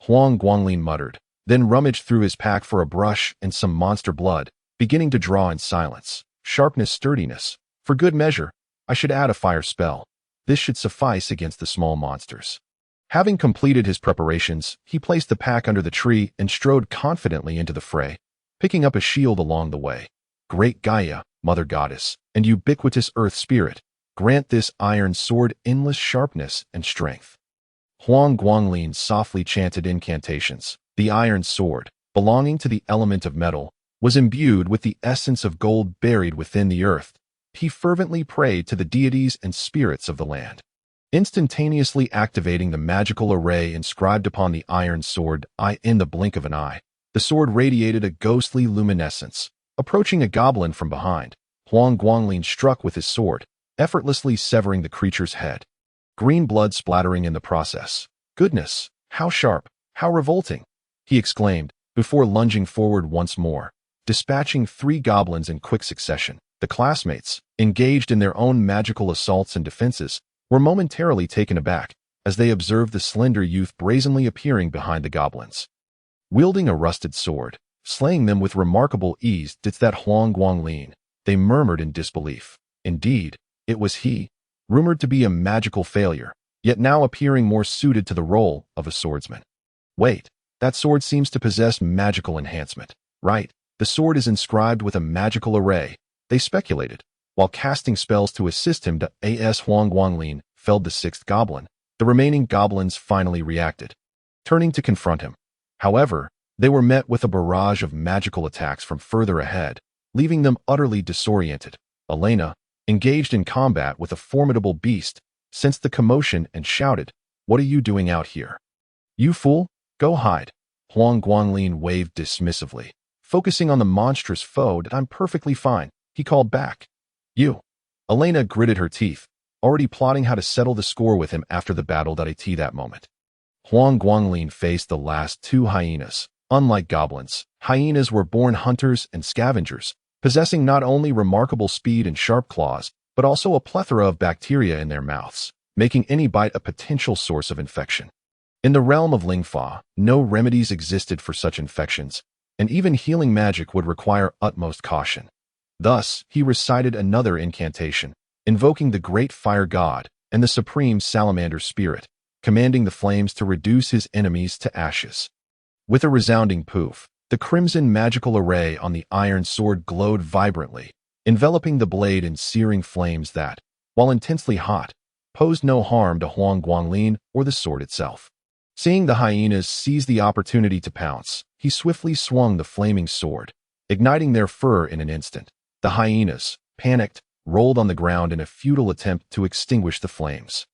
Speaker 1: Huang Guanglin muttered, then rummaged through his pack for a brush and some monster blood, beginning to draw in silence. Sharpness, sturdiness. For good measure, I should add a fire spell. This should suffice against the small monsters. Having completed his preparations, he placed the pack under the tree and strode confidently into the fray, picking up a shield along the way. Great Gaia, Mother Goddess, and ubiquitous Earth Spirit, grant this iron sword endless sharpness and strength. Huang Guanglin softly chanted incantations. The iron sword, belonging to the element of metal, was imbued with the essence of gold buried within the earth. He fervently prayed to the deities and spirits of the land, instantaneously activating the magical array inscribed upon the iron sword. In the blink of an eye, the sword radiated a ghostly luminescence. Approaching a goblin from behind, Huang Guanglin struck with his sword, effortlessly severing the creature's head. Green blood splattering in the process. Goodness, how sharp, how revolting, he exclaimed, before lunging forward once more, dispatching 3 goblins in quick succession. The classmates, engaged in their own magical assaults and defenses, were momentarily taken aback as they observed the slender youth brazenly appearing behind the goblins. Wielding a rusted sword, slaying them with remarkable ease. It's that Huang Guanglin, they murmured in disbelief. Indeed, it was he, rumored to be a magical failure, yet now appearing more suited to the role of a swordsman. Wait, that sword seems to possess magical enhancement. Right, the sword is inscribed with a magical array, they speculated, while casting spells to assist him. As Huang Guanglin felled the 6th goblin, the remaining goblins finally reacted, turning to confront him. However, they were met with a barrage of magical attacks from further ahead, leaving them utterly disoriented. Elena, engaged in combat with a formidable beast, sensed the commotion and shouted, "What are you doing out here? You fool, go hide." Huang Guanglin waved dismissively, focusing on the monstrous foe. "I'm perfectly fine," he called back. "You." Elena gritted her teeth, already plotting how to settle the score with him after the battle. At that moment, Huang Guanglin faced the last 2 hyenas. Unlike goblins, hyenas were born hunters and scavengers, possessing not only remarkable speed and sharp claws, but also a plethora of bacteria in their mouths, making any bite a potential source of infection. In the realm of Lingfa, no remedies existed for such infections, and even healing magic would require utmost caution. Thus, he recited another incantation, invoking the great fire god and the supreme salamander spirit, commanding the flames to reduce his enemies to ashes. With a resounding poof, the crimson magical array on the iron sword glowed vibrantly, enveloping the blade in searing flames that, while intensely hot, posed no harm to Huang Guanglin or the sword itself. Seeing the hyenas seize the opportunity to pounce, he swiftly swung the flaming sword, igniting their fur in an instant. The hyenas, panicked, rolled on the ground in a futile attempt to extinguish the flames,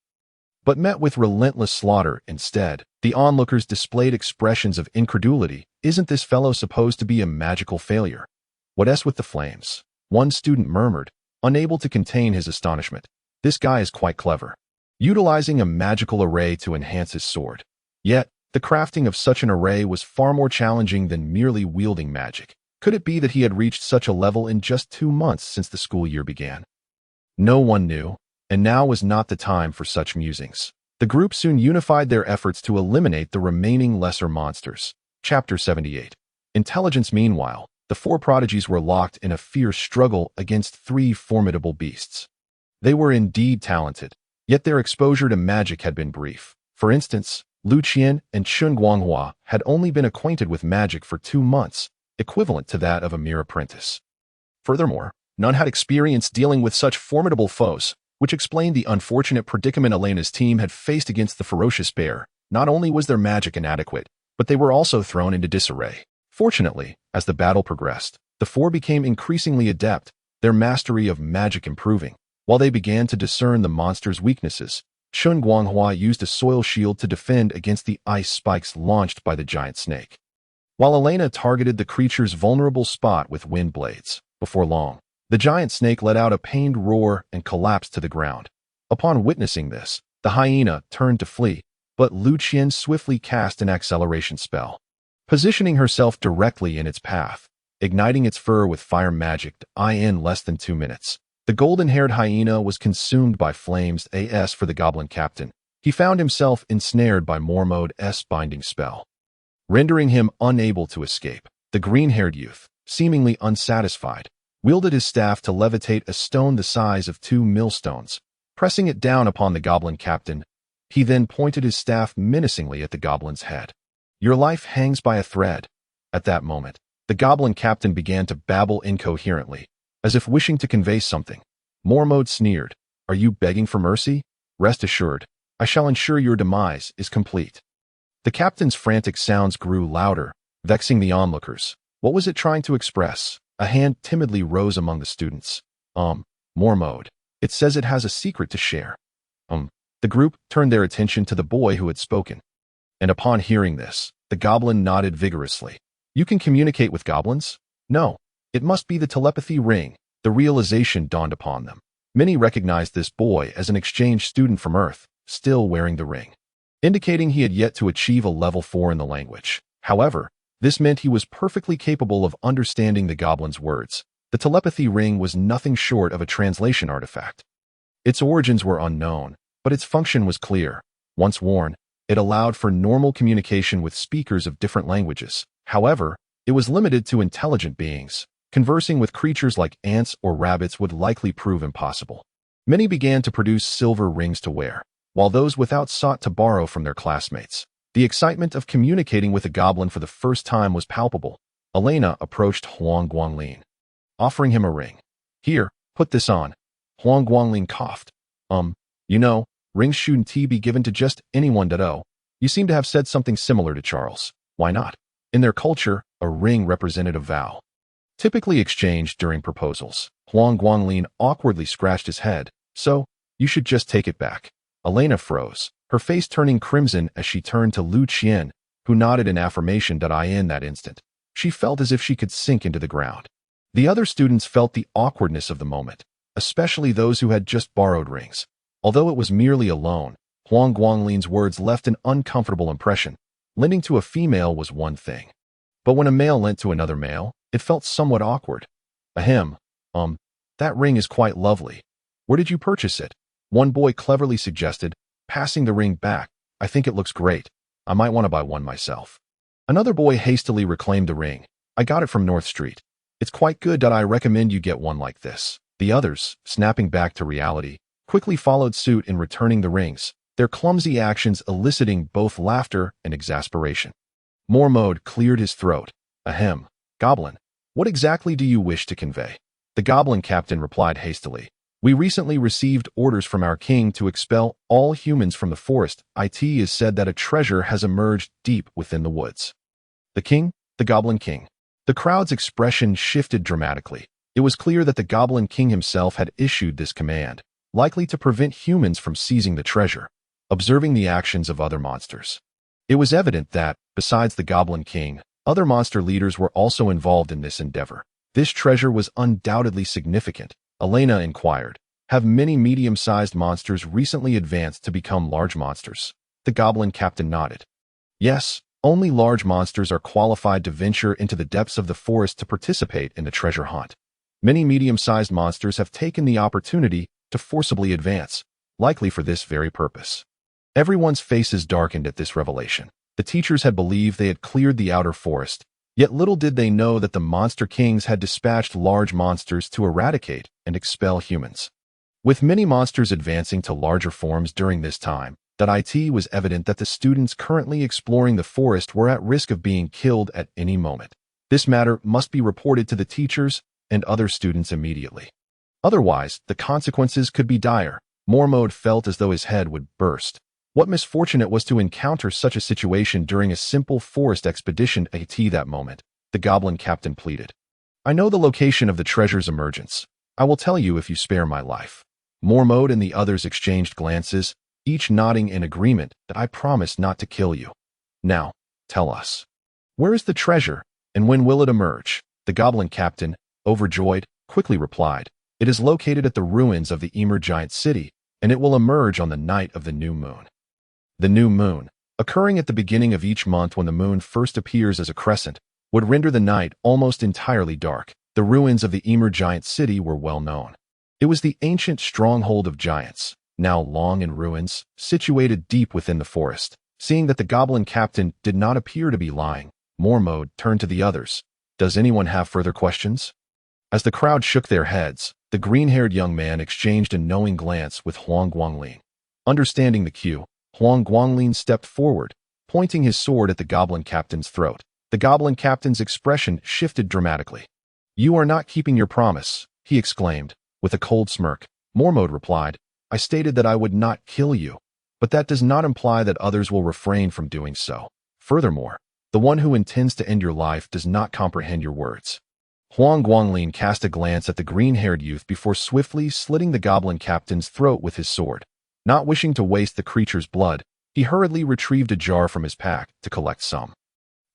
Speaker 1: but met with relentless slaughter instead. The onlookers displayed expressions of incredulity. "Isn't this fellow supposed to be a magical failure? What's with the flames?" One student murmured, unable to contain his astonishment. "This guy is quite clever, utilizing a magical array to enhance his sword." Yet, the crafting of such an array was far more challenging than merely wielding magic. Could it be that he had reached such a level in just 2 months since the school year began? No one knew, and now was not the time for such musings. The group soon unified their efforts to eliminate the remaining lesser monsters. Chapter 78. Intelligence. Meanwhile, the 4 prodigies were locked in a fierce struggle against 3 formidable beasts. They were indeed talented, yet their exposure to magic had been brief. For instance, Lu Qian and Chun Guanghua had only been acquainted with magic for 2 months, equivalent to that of a mere apprentice. Furthermore, None had experience dealing with such formidable foes, which explained the unfortunate predicament Elena's team had faced against the ferocious bear. Not only was their magic inadequate, but they were also thrown into disarray. Fortunately, as the battle progressed, the four became increasingly adept, their mastery of magic improving. While they began to discern the monster's weaknesses, Shun Guanghua used a soil shield to defend against the ice spikes launched by the giant snake, while Elena targeted the creature's vulnerable spot with wind blades. Before long, the giant snake let out a pained roar and collapsed to the ground. Upon witnessing this, the hyena turned to flee, but Lu Qian swiftly cast an acceleration spell, positioning herself directly in its path, igniting its fur with fire magic. In less than 2 minutes, the golden-haired hyena was consumed by flames. As for the goblin captain, he found himself ensnared by Mormode's binding spell, rendering him unable to escape. The green-haired youth, seemingly unsatisfied, wielded his staff to levitate a stone the size of 2 millstones, pressing it down upon the goblin captain. He then pointed his staff menacingly at the goblin's head. "Your life hangs by a thread." At that moment, the goblin captain began to babble incoherently, as if wishing to convey something. Mormode sneered. "Are you begging for mercy? Rest assured, I shall ensure your demise is complete." The captain's frantic sounds grew louder, vexing the onlookers. What was it trying to express? A hand timidly rose among the students. Mormode. It says it has a secret to share." The group turned their attention to the boy who had spoken. And upon hearing this, the goblin nodded vigorously. "You can communicate with goblins?" "No. It must be the telepathy ring." The realization dawned upon them. Many recognized this boy as an exchange student from Earth, still wearing the ring, indicating he had yet to achieve a level 4 in the language. However, this meant he was perfectly capable of understanding the goblin's words. The telepathy ring was nothing short of a translation artifact. Its origins were unknown, but its function was clear. Once worn, it allowed for normal communication with speakers of different languages. However, it was limited to intelligent beings. Conversing with creatures like ants or rabbits would likely prove impossible. Many began to produce silver rings to wear, while those without sought to borrow from their classmates. The excitement of communicating with a goblin for the first time was palpable. Elena approached Huang Guanglin, offering him a ring. "Here, put this on." Huang Guanglin coughed. Rings shouldn't be given to just anyone. You seem to have said something similar to Charles. Why not? In their culture, a ring represented a vow, typically exchanged during proposals. Huang Guanglin awkwardly scratched his head. "So, you should just take it back." Elena froze, her face turning crimson as she turned to Lu Qian, who nodded in affirmation. In that instant, she felt as if she could sink into the ground. The other students felt the awkwardness of the moment, especially those who had just borrowed rings. Although it was merely a loan, Huang Guanglin's words left an uncomfortable impression. Lending to a female was one thing, but when a male lent to another male, it felt somewhat awkward. That ring is quite lovely. Where did you purchase it?" One boy cleverly suggested, passing the ring back. "I think it looks great. I might want to buy one myself." Another boy hastily reclaimed the ring. "I got it from North Street. It's quite good. I recommend you get one like this." The others, snapping back to reality, quickly followed suit in returning the rings, their clumsy actions eliciting both laughter and exasperation. Mormode cleared his throat. Goblin, what exactly do you wish to convey?" The goblin captain replied hastily. "We recently received orders from our king to expel all humans from the forest. It is said that a treasure has emerged deep within the woods." "The king? The goblin king?" The crowd's expression shifted dramatically. It was clear that the goblin king himself had issued this command, likely to prevent humans from seizing the treasure. Observing the actions of other monsters, it was evident that, besides the Goblin King, other monster leaders were also involved in this endeavor. This treasure was undoubtedly significant. Elena inquired, "Have many medium-sized monsters recently advanced to become large monsters?" The goblin captain nodded. "Yes, only large monsters are qualified to venture into the depths of the forest to participate in the treasure hunt. Many medium-sized monsters have taken the opportunity to forcibly advance, likely for this very purpose." Everyone's faces darkened at this revelation. The teachers had believed they had cleared the outer forest, yet little did they know that the monster kings had dispatched large monsters to eradicate and expel humans. With many monsters advancing to larger forms during this time, it was evident that the students currently exploring the forest were at risk of being killed at any moment. This matter must be reported to the teachers and other students immediately. Otherwise, the consequences could be dire. Mormode felt as though his head would burst. What misfortune it was to encounter such a situation during a simple forest expedition at that moment, the goblin captain pleaded. I know the location of the treasure's emergence. I will tell you if you spare my life. Mormode and the others exchanged glances, each nodding in agreement that I promise not to kill you. Now, tell us. Where is the treasure, and when will it emerge? The goblin captain, overjoyed, quickly replied. It is located at the ruins of the Emer giant city, and it will emerge on the night of the new moon. The new moon, occurring at the beginning of each month when the moon first appears as a crescent, would render the night almost entirely dark. The ruins of the Emer giant city were well known. It was the ancient stronghold of giants, now long in ruins, situated deep within the forest. Seeing that the goblin captain did not appear to be lying, Mormode turned to the others. Does anyone have further questions? As the crowd shook their heads, the green-haired young man exchanged a knowing glance with Huang Guanglin. Understanding the cue, Huang Guanglin stepped forward, pointing his sword at the goblin captain's throat. The goblin captain's expression shifted dramatically. You are not keeping your promise, he exclaimed, with a cold smirk. Mormode replied, I stated that I would not kill you, but that does not imply that others will refrain from doing so. Furthermore, the one who intends to end your life does not comprehend your words. Huang Guanglin cast a glance at the green-haired youth before swiftly slitting the goblin captain's throat with his sword. Not wishing to waste the creature's blood, he hurriedly retrieved a jar from his pack to collect some.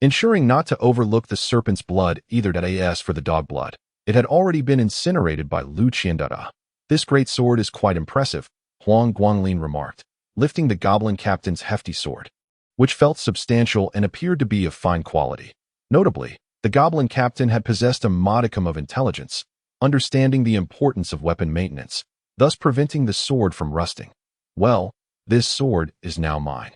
Speaker 1: Ensuring not to overlook the serpent's blood either as for the dog blood, it had already been incinerated by Lu Qiandara. This great sword is quite impressive, Huang Guanglin remarked, lifting the goblin captain's hefty sword, which felt substantial and appeared to be of fine quality. Notably, the goblin captain had possessed a modicum of intelligence, understanding the importance of weapon maintenance, thus preventing the sword from rusting. Well, this sword is now mine.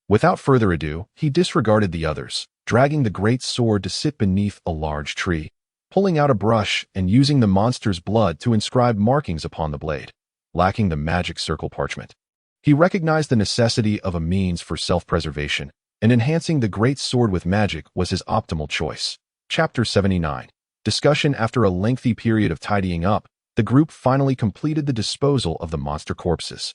Speaker 1: Without further ado, he disregarded the others, dragging the great sword to sit beneath a large tree, pulling out a brush and using the monster's blood to inscribe markings upon the blade, lacking the magic circle parchment. He recognized the necessity of a means for self-preservation, and enhancing the great sword with magic was his optimal choice. Chapter 79. Discussion. After a lengthy period of tidying up, the group finally completed the disposal of the monster corpses.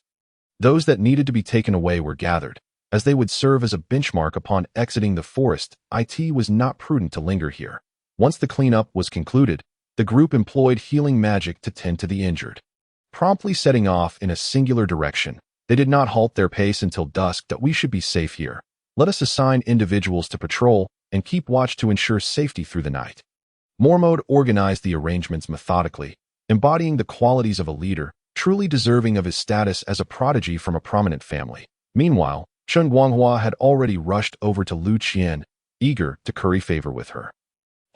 Speaker 1: Those that needed to be taken away were gathered, as they would serve as a benchmark upon exiting the forest. It was not prudent to linger here. Once the cleanup was concluded, the group employed healing magic to tend to the injured. Promptly setting off in a singular direction, they did not halt their pace until dusk. That we should be safe here. Let us assign individuals to patrol and keep watch to ensure safety through the night. Mormode organized the arrangements methodically, embodying the qualities of a leader, truly deserving of his status as a prodigy from a prominent family. Meanwhile, Chen Guanghua had already rushed over to Lu Qian, eager to curry favor with her.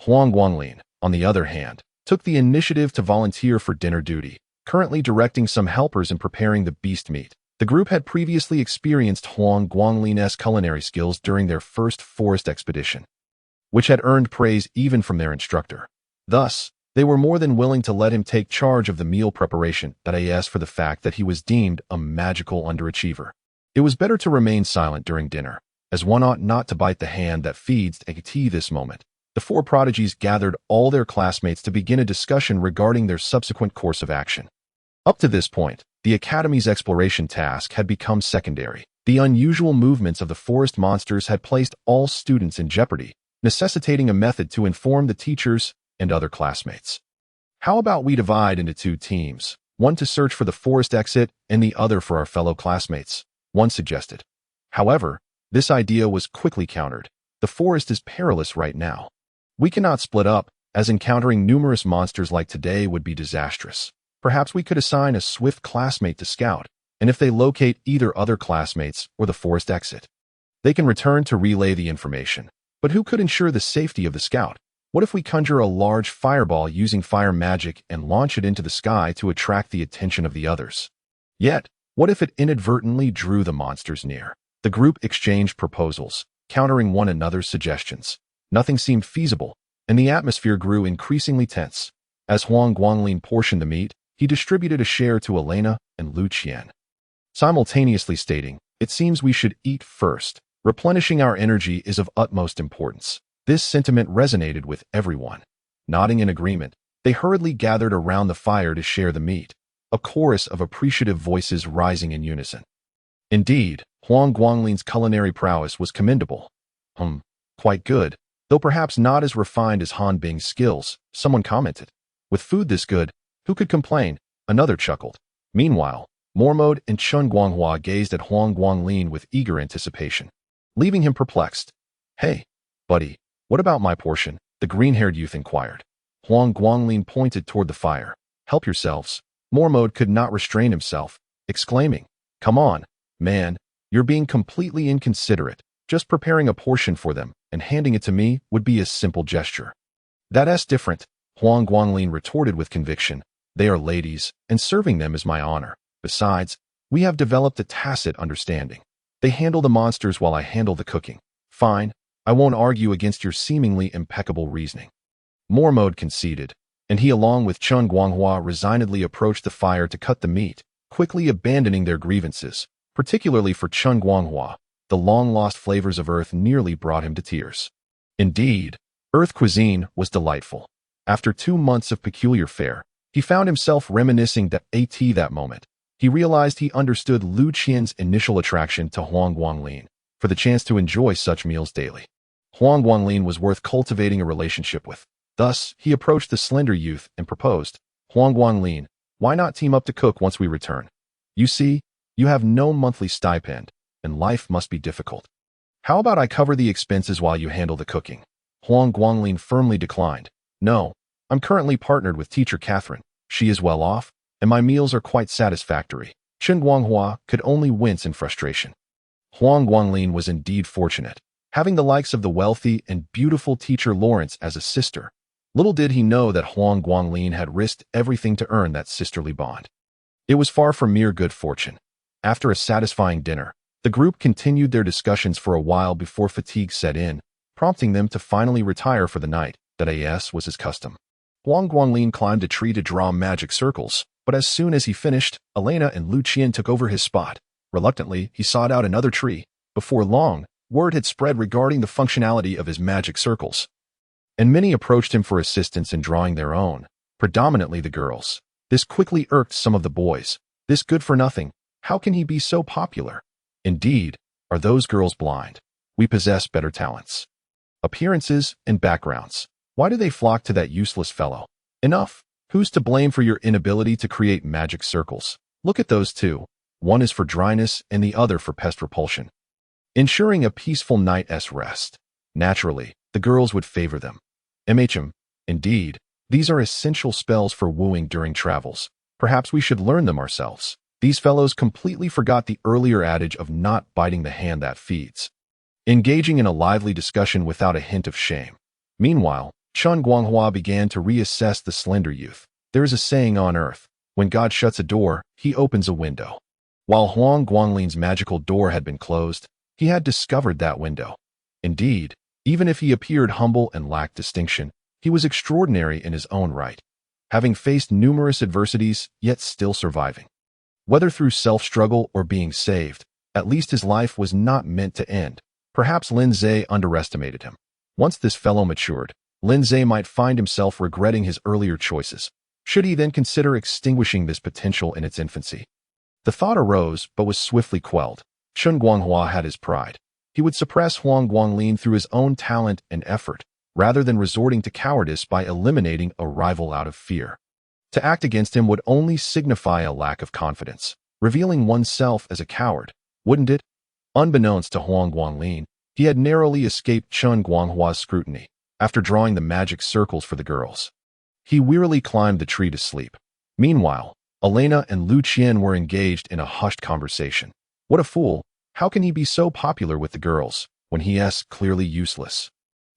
Speaker 1: Huang Guanglin, on the other hand, took the initiative to volunteer for dinner duty, currently directing some helpers in preparing the beast meat. The group had previously experienced Huang Guanglin's culinary skills during their first forest expedition, which had earned praise even from their instructor. Thus, they were more than willing to let him take charge of the meal preparation, as for the fact that he was deemed a magical underachiever. It was better to remain silent during dinner, as one ought not to bite the hand that feeds. At this moment, the four prodigies gathered all their classmates to begin a discussion regarding their subsequent course of action. Up to this point, the Academy's exploration task had become secondary. The unusual movements of the forest monsters had placed all students in jeopardy, necessitating a method to inform the teachers and other classmates. How about we divide into two teams, one to search for the forest exit and the other for our fellow classmates, one suggested. However, this idea was quickly countered. The forest is perilous right now. We cannot split up, as encountering numerous monsters like today would be disastrous. Perhaps we could assign a swift classmate to scout, and if they locate either other classmates or the forest exit, they can return to relay the information. But who could ensure the safety of the scout? What if we conjure a large fireball using fire magic and launch it into the sky to attract the attention of the others? Yet, what if it inadvertently drew the monsters near? The group exchanged proposals, countering one another's suggestions. Nothing seemed feasible, and the atmosphere grew increasingly tense. As Huang Guanglin portioned the meat, he distributed a share to Elena and Lu Qian, simultaneously stating, "It seems we should eat first. Replenishing our energy is of utmost importance." This sentiment resonated with everyone. Nodding in agreement, They hurriedly gathered around the fire to share the meat, a chorus of appreciative voices rising in unison. Indeed, Huang Guangling's culinary prowess was commendable. Quite good, though perhaps not as refined as Han Bing's skills, someone commented. With food this good, who could complain? Another chuckled. Meanwhile, Mormode and Chen Guanghua gazed at Huang Guangling with eager anticipation, leaving him perplexed. Hey, buddy, what about my portion? The green-haired youth inquired. Huang Guangling pointed toward the fire. Help yourselves. Mormode could not restrain himself, exclaiming, Come on, man, you're being completely inconsiderate. Just preparing a portion for them and handing it to me would be a simple gesture. That's different, Huang Guangling retorted with conviction. They are ladies, and serving them is my honor. Besides, we have developed a tacit understanding. They handle the monsters while I handle the cooking. Fine, I won't argue against your seemingly impeccable reasoning. Mormode conceded, and he along with Chen Guanghua resignedly approached the fire to cut the meat, quickly abandoning their grievances, particularly for Chen Guanghua. The long-lost flavors of Earth nearly brought him to tears. Indeed, Earth cuisine was delightful. After 2 months of peculiar fare, he found himself reminiscing that moment. He realized he understood Lu Qian's initial attraction to Huang Guangling for the chance to enjoy such meals daily. Huang Guangling was worth cultivating a relationship with. Thus, he approached the slender youth and proposed, Huang Guangling, why not team up to cook once we return? You see, you have no monthly stipend, and life must be difficult. How about I cover the expenses while you handle the cooking? Huang Guangling firmly declined. No, I'm currently partnered with teacher Catherine. She is well off, and my meals are quite satisfactory. Chen Guanghua could only wince in frustration. Huang Guangling was indeed fortunate, having the likes of the wealthy and beautiful teacher Lawrence as a sister. Little did he know that Huang Guangling had risked everything to earn that sisterly bond. It was far from mere good fortune. After a satisfying dinner, the group continued their discussions for a while before fatigue set in, prompting them to finally retire for the night. That was his custom. Huang Guangling climbed a tree to draw magic circles, but as soon as he finished, Elena and Lu Qian took over his spot. Reluctantly, he sought out another tree. Before long, word had spread regarding the functionality of his magic circles, and many approached him for assistance in drawing their own, predominantly the girls. This quickly irked some of the boys. This good-for-nothing, how can he be so popular? Indeed, are those girls blind? We possess better talents, appearances, and backgrounds. Why do they flock to that useless fellow? Enough. Who's to blame for your inability to create magic circles? Look at those two. One is for dryness and the other for pest repulsion, ensuring a peaceful night's rest. Naturally, the girls would favor them. Indeed, these are essential spells for wooing during travels. Perhaps we should learn them ourselves. These fellows completely forgot the earlier adage of not biting the hand that feeds, engaging in a lively discussion without a hint of shame. Meanwhile, Chen Guanghua began to reassess the slender youth. There is a saying on Earth, when God shuts a door, he opens a window. While Huang Guangling's magical door had been closed, he had discovered that window. Indeed, even if he appeared humble and lacked distinction, he was extraordinary in his own right, having faced numerous adversities, yet still surviving. Whether through self-struggle or being saved, at least his life was not meant to end. Perhaps Lin Zhe underestimated him. Once this fellow matured, Lin Zhe might find himself regretting his earlier choices. Should he then consider extinguishing this potential in its infancy? The thought arose, but was swiftly quelled. Chen Guanghua had his pride. He would suppress Huang Guangling through his own talent and effort, rather than resorting to cowardice by eliminating a rival out of fear. To act against him would only signify a lack of confidence, revealing oneself as a coward, wouldn't it? Unbeknownst to Huang Guangling, he had narrowly escaped Chen Guanghua's scrutiny. After drawing the magic circles for the girls, he wearily climbed the tree to sleep. Meanwhile, Elena and Lu Qian were engaged in a hushed conversation. What a fool! How can he be so popular with the girls, when he is clearly useless?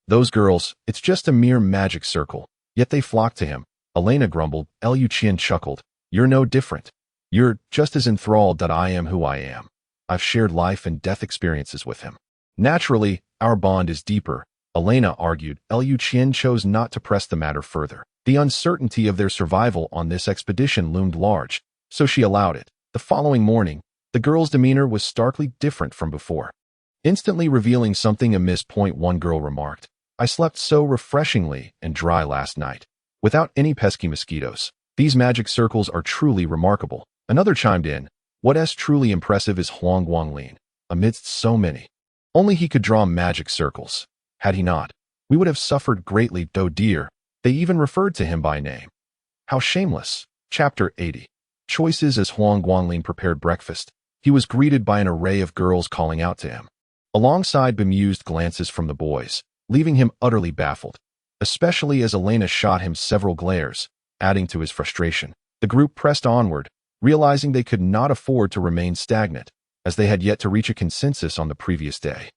Speaker 1: Those girls, it's just a mere magic circle, yet they flock to him. Elena grumbled. Lu Qian chuckled. You're no different. You're just as enthralled that I am who I am. I've shared life and death experiences with him. Naturally, our bond is deeper, Elena argued. Lu Qian chose not to press the matter further. The uncertainty of their survival on this expedition loomed large, so she allowed it. The following morning, the girl's demeanor was starkly different from before. Instantly revealing something amiss, one girl remarked, I slept so refreshingly and dry last night. without any pesky mosquitoes. These magic circles are truly remarkable. Another chimed in, "What's truly impressive is Huang Guanglin. Amidst so many, only he could draw magic circles. Had he not, we would have suffered greatly, though dear. They even referred to him by name. How shameless." Chapter 80. Choices. As Huang Guanglin prepared breakfast, he was greeted by an array of girls calling out to him, alongside bemused glances from the boys, leaving him utterly baffled, especially as Elena shot him several glares, adding to his frustration. The group pressed onward, realizing they could not afford to remain stagnant, as they had yet to reach a consensus on the previous day.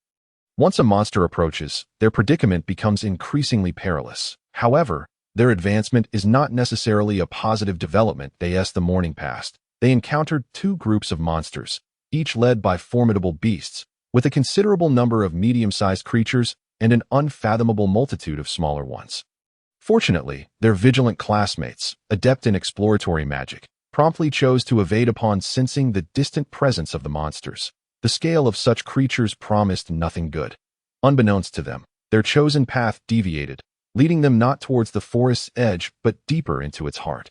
Speaker 1: Once a monster approaches, their predicament becomes increasingly perilous. However, their advancement is not necessarily a positive development. As the morning passed, they encountered two groups of monsters, each led by formidable beasts, with a considerable number of medium-sized creatures and an unfathomable multitude of smaller ones. Fortunately, their vigilant classmates, adept in exploratory magic, promptly chose to evade upon sensing the distant presence of the monsters. The scale of such creatures promised nothing good. Unbeknownst to them, their chosen path deviated, leading them not towards the forest's edge but deeper into its heart.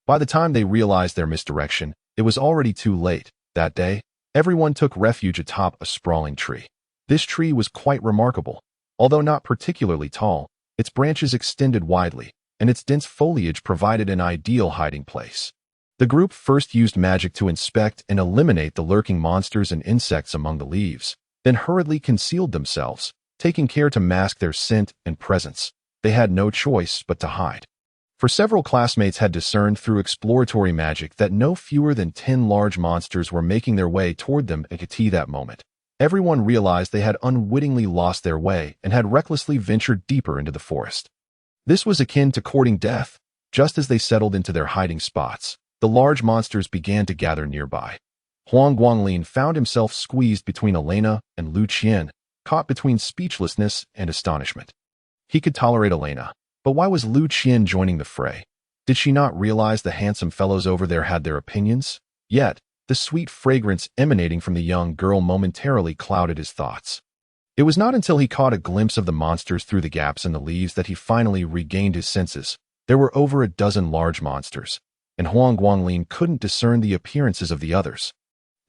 Speaker 1: By the time they realized their misdirection, it was already too late. That day, everyone took refuge atop a sprawling tree. This tree was quite remarkable. Although not particularly tall, its branches extended widely, and its dense foliage provided an ideal hiding place. The group first used magic to inspect and eliminate the lurking monsters and insects among the leaves, then hurriedly concealed themselves, taking care to mask their scent and presence. They had no choice but to hide. For several classmates had discerned through exploratory magic that no fewer than 10 large monsters were making their way toward them at that moment. Everyone realized they had unwittingly lost their way and had recklessly ventured deeper into the forest. This was akin to courting death. Just as they settled into their hiding spots, the large monsters began to gather nearby. Huang Guanglin found himself squeezed between Elena and Lu Qian, caught between speechlessness and astonishment. He could tolerate Elena, but why was Lu Qian joining the fray? Did she not realize the handsome fellows over there had their opinions? Yet, the sweet fragrance emanating from the young girl momentarily clouded his thoughts. It was not until he caught a glimpse of the monsters through the gaps in the leaves that he finally regained his senses. There were over a dozen large monsters, and Huang Guanglin couldn't discern the appearances of the others.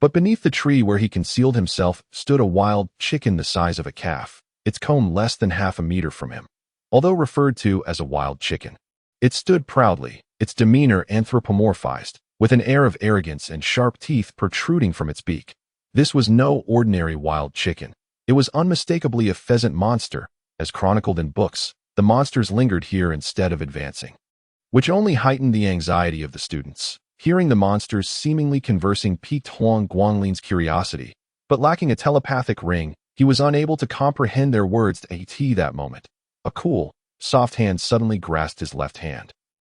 Speaker 1: But beneath the tree where he concealed himself stood a wild chicken the size of a calf, its comb less than half a meter from him. Although referred to as a wild chicken, it stood proudly, its demeanor anthropomorphized, with an air of arrogance and sharp teeth protruding from its beak. This was no ordinary wild chicken. It was unmistakably a pheasant monster. As chronicled in books, the monsters lingered here instead of advancing, which only heightened the anxiety of the students. Hearing the monsters seemingly conversing piqued Huang Guanglin's curiosity, but lacking a telepathic ring, he was unable to comprehend their words at that moment. A cool, soft hand suddenly grasped his left hand,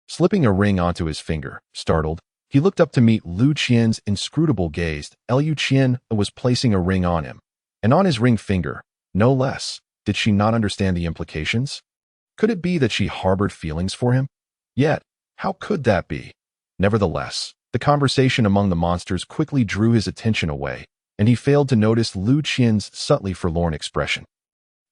Speaker 1: slipping a ring onto his finger. Startled, he looked up to meet Lu Qian's inscrutable gaze. Lu Qian was placing a ring on him, and on his ring finger, no less. Did she not understand the implications? Could it be that she harbored feelings for him? Yet, how could that be? Nevertheless, the conversation among the monsters quickly drew his attention away, and he failed to notice Lu Qian's subtly forlorn expression.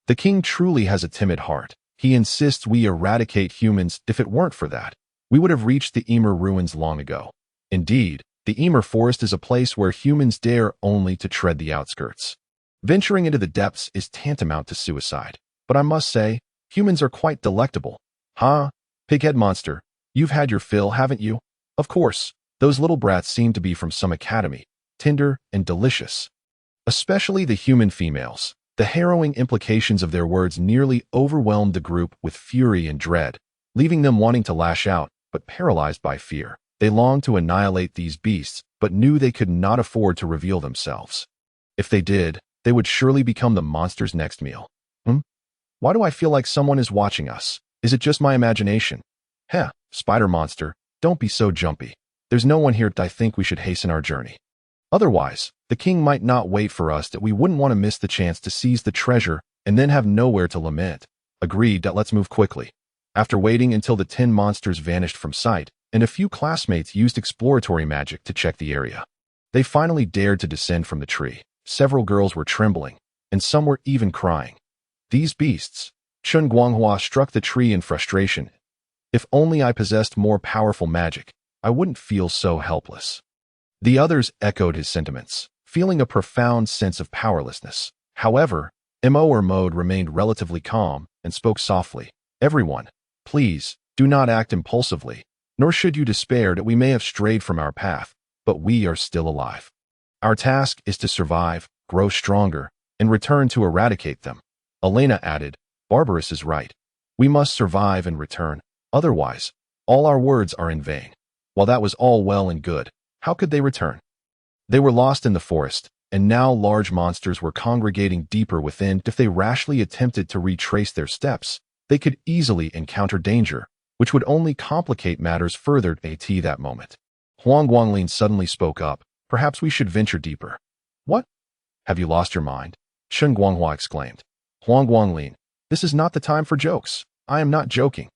Speaker 1: The king truly has a timid heart. He insists we eradicate humans. If it weren't for that, we would have reached the Emer ruins long ago. Indeed, the Emer forest is a place where humans dare only to tread the outskirts. Venturing into the depths is tantamount to suicide. But I must say, humans are quite delectable. Huh? Pighead monster, you've had your fill, haven't you? Of course, those little brats seem to be from some academy, tender and delicious. Especially the human females. The harrowing implications of their words nearly overwhelmed the group with fury and dread, leaving them wanting to lash out, but paralyzed by fear. They longed to annihilate these beasts, but knew they could not afford to reveal themselves. If they did, they would surely become the monster's next meal. Why do I feel like someone is watching us? Is it just my imagination? Heh, spider monster, don't be so jumpy. There's no one here. I think we should hasten our journey. Otherwise, the king might not wait for us. That we wouldn't want to miss the chance to seize the treasure and then have nowhere to lament. Agreed. Let's move quickly. After waiting until the 10 monsters vanished from sight, and a few classmates used exploratory magic to check the area, they finally dared to descend from the tree. Several girls were trembling, and some were even crying. These beasts. Chun Guanghua struck the tree in frustration. If only I possessed more powerful magic, I wouldn't feel so helpless. The others echoed his sentiments, feeling a profound sense of powerlessness. However, Mo Mode remained relatively calm and spoke softly. Everyone, please, do not act impulsively, nor should you despair that we may have strayed from our path, but we are still alive. Our task is to survive, grow stronger, and return to eradicate them. Elena added, Barbarous is right. We must survive and return. Otherwise, all our words are in vain. While that was all well and good, how could they return? They were lost in the forest, and now large monsters were congregating deeper within. If they rashly attempted to retrace their steps, they could easily encounter danger, which would only complicate matters further. At that moment, Huang Guanglin suddenly spoke up. Perhaps we should venture deeper. What? Have you lost your mind? Shen Guanghua exclaimed. Huang Guanglin, this is not the time for jokes. I am not joking.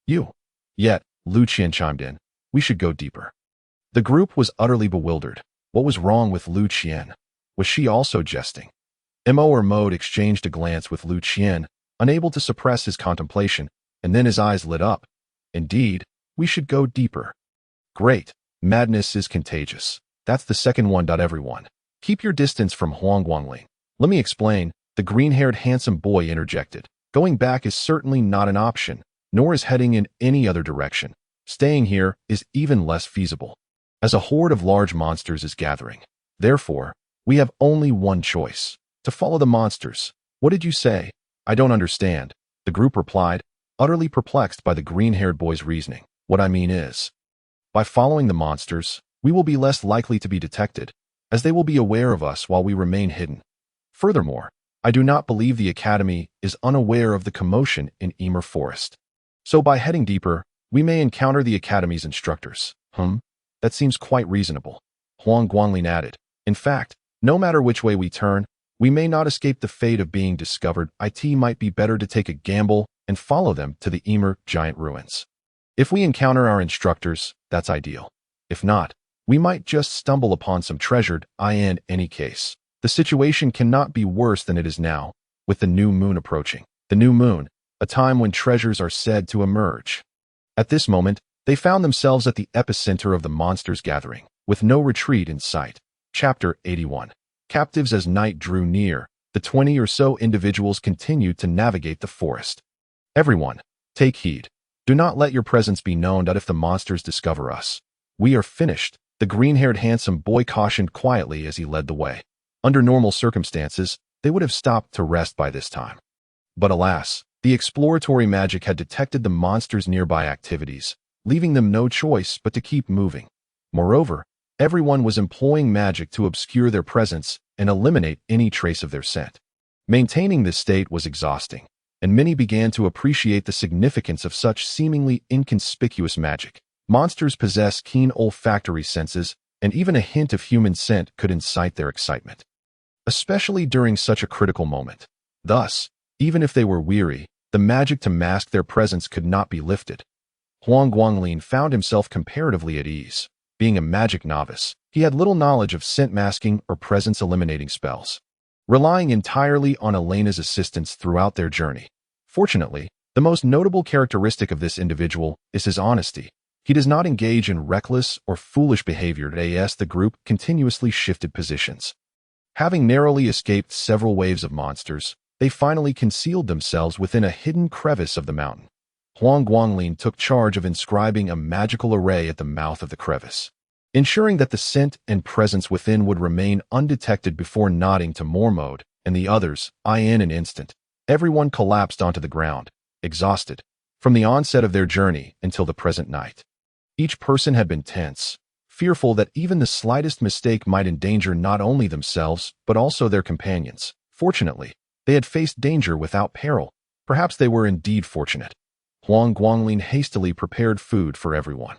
Speaker 1: You. Yet, Lu Qian chimed in. We should go deeper. The group was utterly bewildered. What was wrong with Lu Qian? Was she also jesting? Mo Mode exchanged a glance with Lu Qian, unable to suppress his contemplation, and then his eyes lit up. Indeed, we should go deeper. Great. Madness is contagious. That's the second one. Everyone, keep your distance from Huang Guanglin. Let me explain, the green-haired handsome boy interjected. Going back is certainly not an option, nor is heading in any other direction. Staying here is even less feasible, as a horde of large monsters is gathering. Therefore, we have only one choice, to follow the monsters. What did you say? I don't understand, the group replied, utterly perplexed by the green-haired boy's reasoning. What I mean is, by following the monsters, we will be less likely to be detected, as they will be aware of us while we remain hidden. Furthermore, I do not believe the Academy is unaware of the commotion in Emer Forest. So by heading deeper, we may encounter the Academy's instructors. That seems quite reasonable, Huang Guanglin added. In fact, no matter which way we turn, we may not escape the fate of being discovered. It might be better to take a gamble and follow them to the Emer giant ruins. If we encounter our instructors, that's ideal. If not, we might just stumble upon some treasured. In any case, the situation cannot be worse than it is now, with the new moon approaching. The new moon, a time when treasures are said to emerge. At this moment, they found themselves at the epicenter of the monsters' gathering, with no retreat in sight. Chapter 81. Captives. As night drew near, the 20 or so individuals continued to navigate the forest. Everyone, take heed. Do not let your presence be known. If the monsters discover us, we are finished, the green-haired handsome boy cautioned quietly as he led the way. Under normal circumstances, they would have stopped to rest by this time. But alas, the exploratory magic had detected the monsters' nearby activities, leaving them no choice but to keep moving. Moreover, everyone was employing magic to obscure their presence and eliminate any trace of their scent. Maintaining this state was exhausting, and many began to appreciate the significance of such seemingly inconspicuous magic. Monsters possess keen olfactory senses, and even a hint of human scent could incite their excitement, especially during such a critical moment. Thus, even if they were weary, the magic to mask their presence could not be lifted. Huang Guanglin found himself comparatively at ease. Being a magic novice, he had little knowledge of scent masking or presence-eliminating spells, relying entirely on Elena's assistance throughout their journey. Fortunately, the most notable characteristic of this individual is his honesty. He does not engage in reckless or foolish behavior. As the group continuously shifted positions, having narrowly escaped several waves of monsters, they finally concealed themselves within a hidden crevice of the mountain. Huang Guanglin took charge of inscribing a magical array at the mouth of the crevice, ensuring that the scent and presence within would remain undetected before nodding to Mormode and the others. In an instant, everyone collapsed onto the ground, exhausted, from the onset of their journey until the present night. Each person had been tense, fearful that even the slightest mistake might endanger not only themselves but also their companions. Fortunately, they had faced danger without peril. Perhaps they were indeed fortunate. Huang Guanglin hastily prepared food for everyone.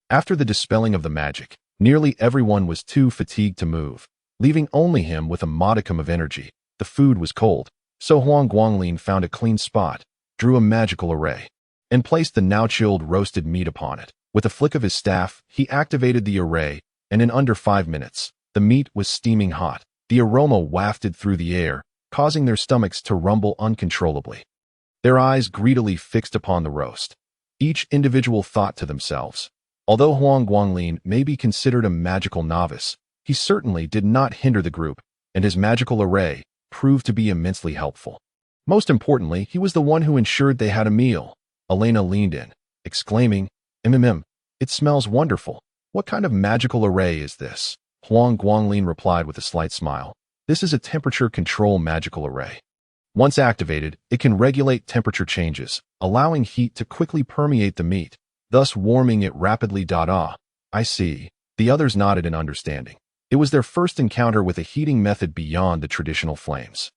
Speaker 1: After the dispelling of the magic, nearly everyone was too fatigued to move, leaving only him with a modicum of energy. The food was cold, so Huang Guanglin found a clean spot, drew a magical array, and placed the now-chilled roasted meat upon it. With a flick of his staff, he activated the array, and in under 5 minutes, the meat was steaming hot. The aroma wafted through the air, causing their stomachs to rumble uncontrollably. Their eyes greedily fixed upon the roast. Each individual thought to themselves. Although Huang Guanglin may be considered a magical novice, he certainly did not hinder the group, and his magical array proved to be immensely helpful. Most importantly, he was the one who ensured they had a meal. Elena leaned in, exclaiming, it smells wonderful. What kind of magical array is this? Huang Guanglin replied with a slight smile. This is a temperature control magical array. Once activated, it can regulate temperature changes, allowing heat to quickly permeate the meat, thus warming it rapidly. I see. The others nodded in understanding. It was their first encounter with a heating method beyond the traditional flames.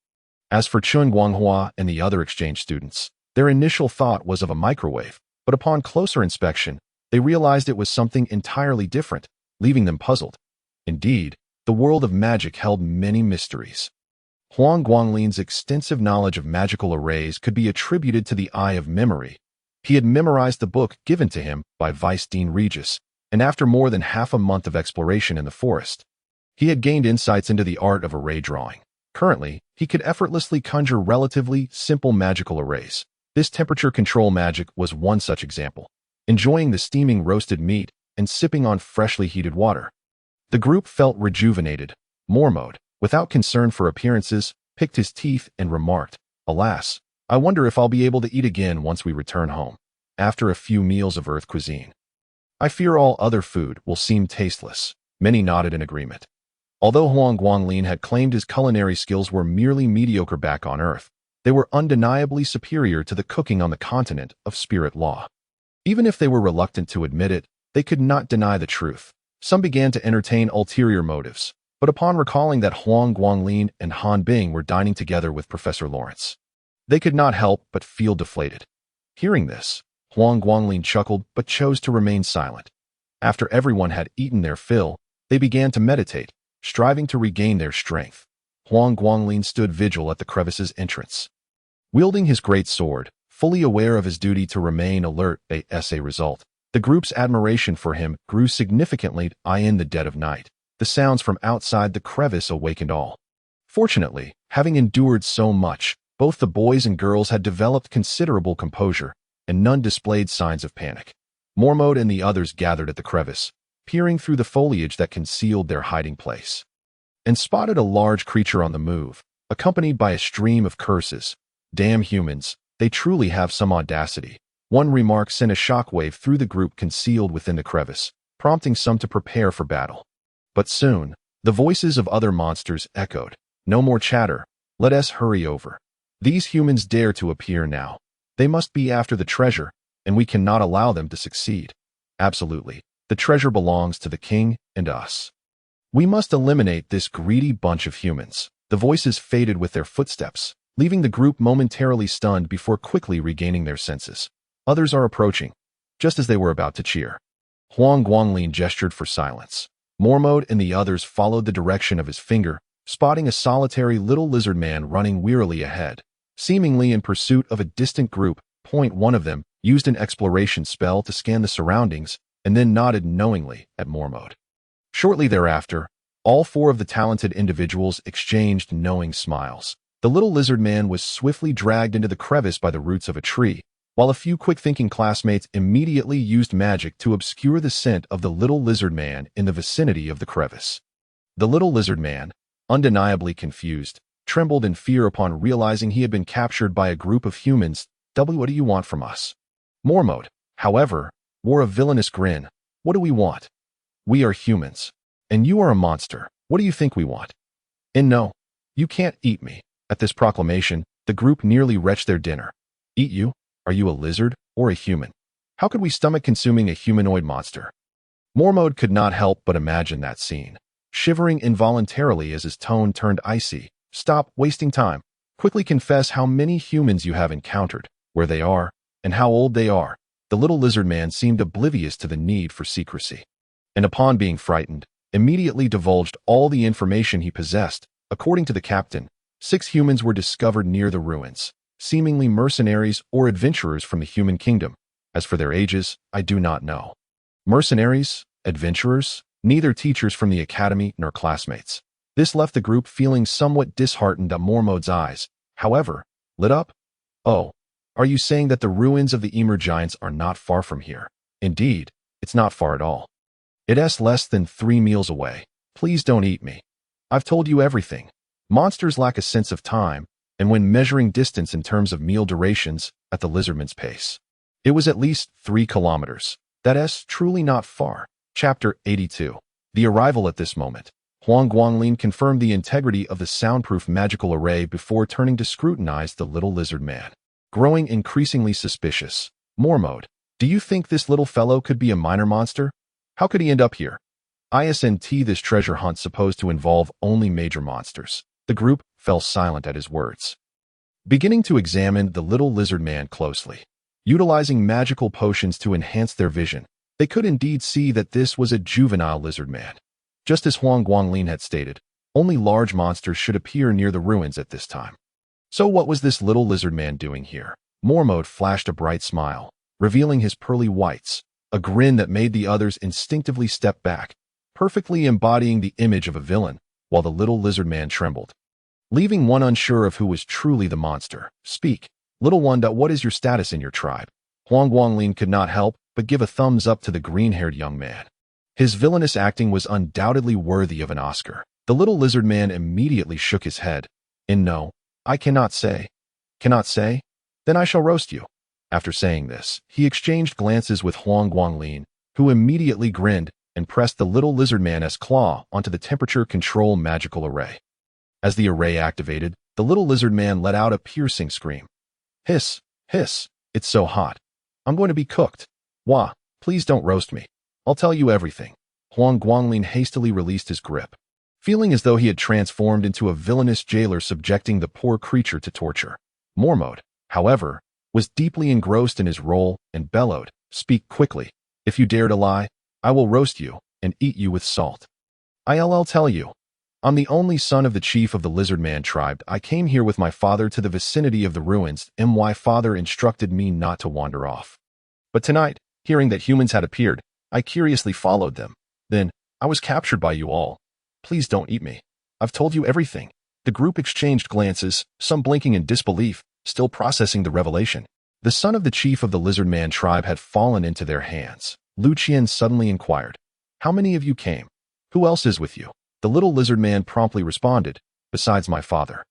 Speaker 1: As for Chun Guanghua and the other exchange students, their initial thought was of a microwave, but upon closer inspection, they realized it was something entirely different, leaving them puzzled. Indeed, the world of magic held many mysteries. Huang Guanglin's extensive knowledge of magical arrays could be attributed to the Eye of Memory. He had memorized the book given to him by Vice Dean Regis, and after more than half a month of exploration in the forest, he had gained insights into the art of array drawing. Currently, he could effortlessly conjure relatively simple magical arrays. This temperature control magic was one such example. Enjoying the steaming roasted meat and sipping on freshly heated water, the group felt rejuvenated. Mormode, without concern for appearances, picked his teeth and remarked, "Alas, I wonder if I'll be able to eat again once we return home, after a few meals of earth cuisine. I fear all other food will seem tasteless." Many nodded in agreement. Although Huang Guanglin had claimed his culinary skills were merely mediocre back on Earth, they were undeniably superior to the cooking on the continent of Spirit Law. Even if they were reluctant to admit it, they could not deny the truth. Some began to entertain ulterior motives, but upon recalling that Huang Guanglin and Han Bing were dining together with Professor Lawrence, they could not help but feel deflated. Hearing this, Huang Guanglin chuckled but chose to remain silent. After everyone had eaten their fill, they began to meditate, striving to regain their strength. Huang Guanglin stood vigil at the crevice's entrance, wielding his great sword, fully aware of his duty to remain alert. As a result, the group's admiration for him grew significantly. In the dead of night, the sounds from outside the crevice awakened all. Fortunately, having endured so much, both the boys and girls had developed considerable composure, and none displayed signs of panic. Mormode and the others gathered at the crevice, peering through the foliage that concealed their hiding place, and spotted a large creature on the move, accompanied by a stream of curses. "Damn humans, they truly have some audacity." One remark sent a shockwave through the group concealed within the crevice, prompting some to prepare for battle. But soon, the voices of other monsters echoed. "No more chatter. Let us hurry over. These humans dare to appear now. They must be after the treasure, and we cannot allow them to succeed. Absolutely. The treasure belongs to the king and us. We must eliminate this greedy bunch of humans." The voices faded with their footsteps, leaving the group momentarily stunned before quickly regaining their senses. Others are approaching, just as they were about to cheer. Huang Guanglin gestured for silence. Mormode and the others followed the direction of his finger, spotting a solitary little lizard man running wearily ahead, seemingly in pursuit of a distant group. One of them used an exploration spell to scan the surroundings and then nodded knowingly at Mormode. Shortly thereafter, all four of the talented individuals exchanged knowing smiles. The little lizard man was swiftly dragged into the crevice by the roots of a tree, while a few quick-thinking classmates immediately used magic to obscure the scent of the little lizard man in the vicinity of the crevice. The little lizard man, undeniably confused, trembled in fear upon realizing he had been captured by a group of humans. "What do you want from us?" Mormode, however, wore a villainous grin. "What do we want? We are humans, and you are a monster. What do you think we want? And no, you can't eat me." At this proclamation, the group nearly retched their dinner. "Eat you? Are you a lizard or a human? How could we stomach consuming a humanoid monster?" Mormode could not help but imagine that scene, shivering involuntarily as his tone turned icy. "Stop wasting time. Quickly confess how many humans you have encountered, where they are, and how old they are." The little lizard man seemed oblivious to the need for secrecy, and upon being frightened, immediately divulged all the information he possessed. According to the captain, 6 humans were discovered near the ruins, seemingly mercenaries or adventurers from the human kingdom. As for their ages, I do not know. Mercenaries? Adventurers? Neither teachers from the academy nor classmates. This left the group feeling somewhat disheartened. Mormode's eyes, however, lit up. "Oh, Are you saying that the ruins of the Emer giants are not far from here? Indeed, it's not far at all. It's less than 3 meals away. Please don't eat me. I've told you everything. Monsters lack a sense of time, and when measuring distance in terms of meal durations at the lizardman's pace, it was at least 3 kilometers. That's truly not far. Chapter 82. The arrival. At this moment, Huang Guanglin confirmed the integrity of the soundproof magical array before turning to scrutinize the little lizard man. Growing increasingly suspicious, Mormode, do you think this little fellow could be a minor monster? How could he end up here? Isn't this treasure hunt supposed to involve only major monsters? The group fell silent at his words, beginning to examine the little lizard man closely. Utilizing magical potions to enhance their vision, they could indeed see that this was a juvenile lizard man. Just as Huang Guanglin had stated, only large monsters should appear near the ruins at this time. So what was this little lizard man doing here? Mormode flashed a bright smile, revealing his pearly whites, a grin that made the others instinctively step back, perfectly embodying the image of a villain, while the little lizard man trembled, leaving one unsure of who was truly the monster. Speak, little one. What is your status in your tribe? Huang Guanglin could not help but give a thumbs up to the green-haired young man. His villainous acting was undoubtedly worthy of an Oscar. The little lizard man immediately shook his head. No, I cannot say. Cannot say? Then I shall roast you. After saying this, he exchanged glances with Huang Guanglin, who immediately grinned and pressed the little lizard man's claw onto the temperature control magical array. As the array activated, the little lizard man let out a piercing scream. Hiss, hiss, it's so hot. I'm going to be cooked. Wah, please don't roast me. I'll tell you everything. Huang Guanglin hastily released his grip, feeling as though he had transformed into a villainous jailer subjecting the poor creature to torture. Mormode, however, was deeply engrossed in his role and bellowed, Speak quickly. If you dare to lie, I will roast you and eat you with salt. I'll tell you. I'm the only son of the chief of the lizard man tribe. I came here with my father to the vicinity of the ruins. My father instructed me not to wander off. But tonight, hearing that humans had appeared, I curiously followed them. Then, I was captured by you all. Please don't eat me. I've told you everything. The group exchanged glances, some blinking in disbelief, still processing the revelation. The son of the chief of the lizard man tribe had fallen into their hands. Lu Qian suddenly inquired, How many of you came? Who else is with you? The little lizard man promptly responded, Besides my father.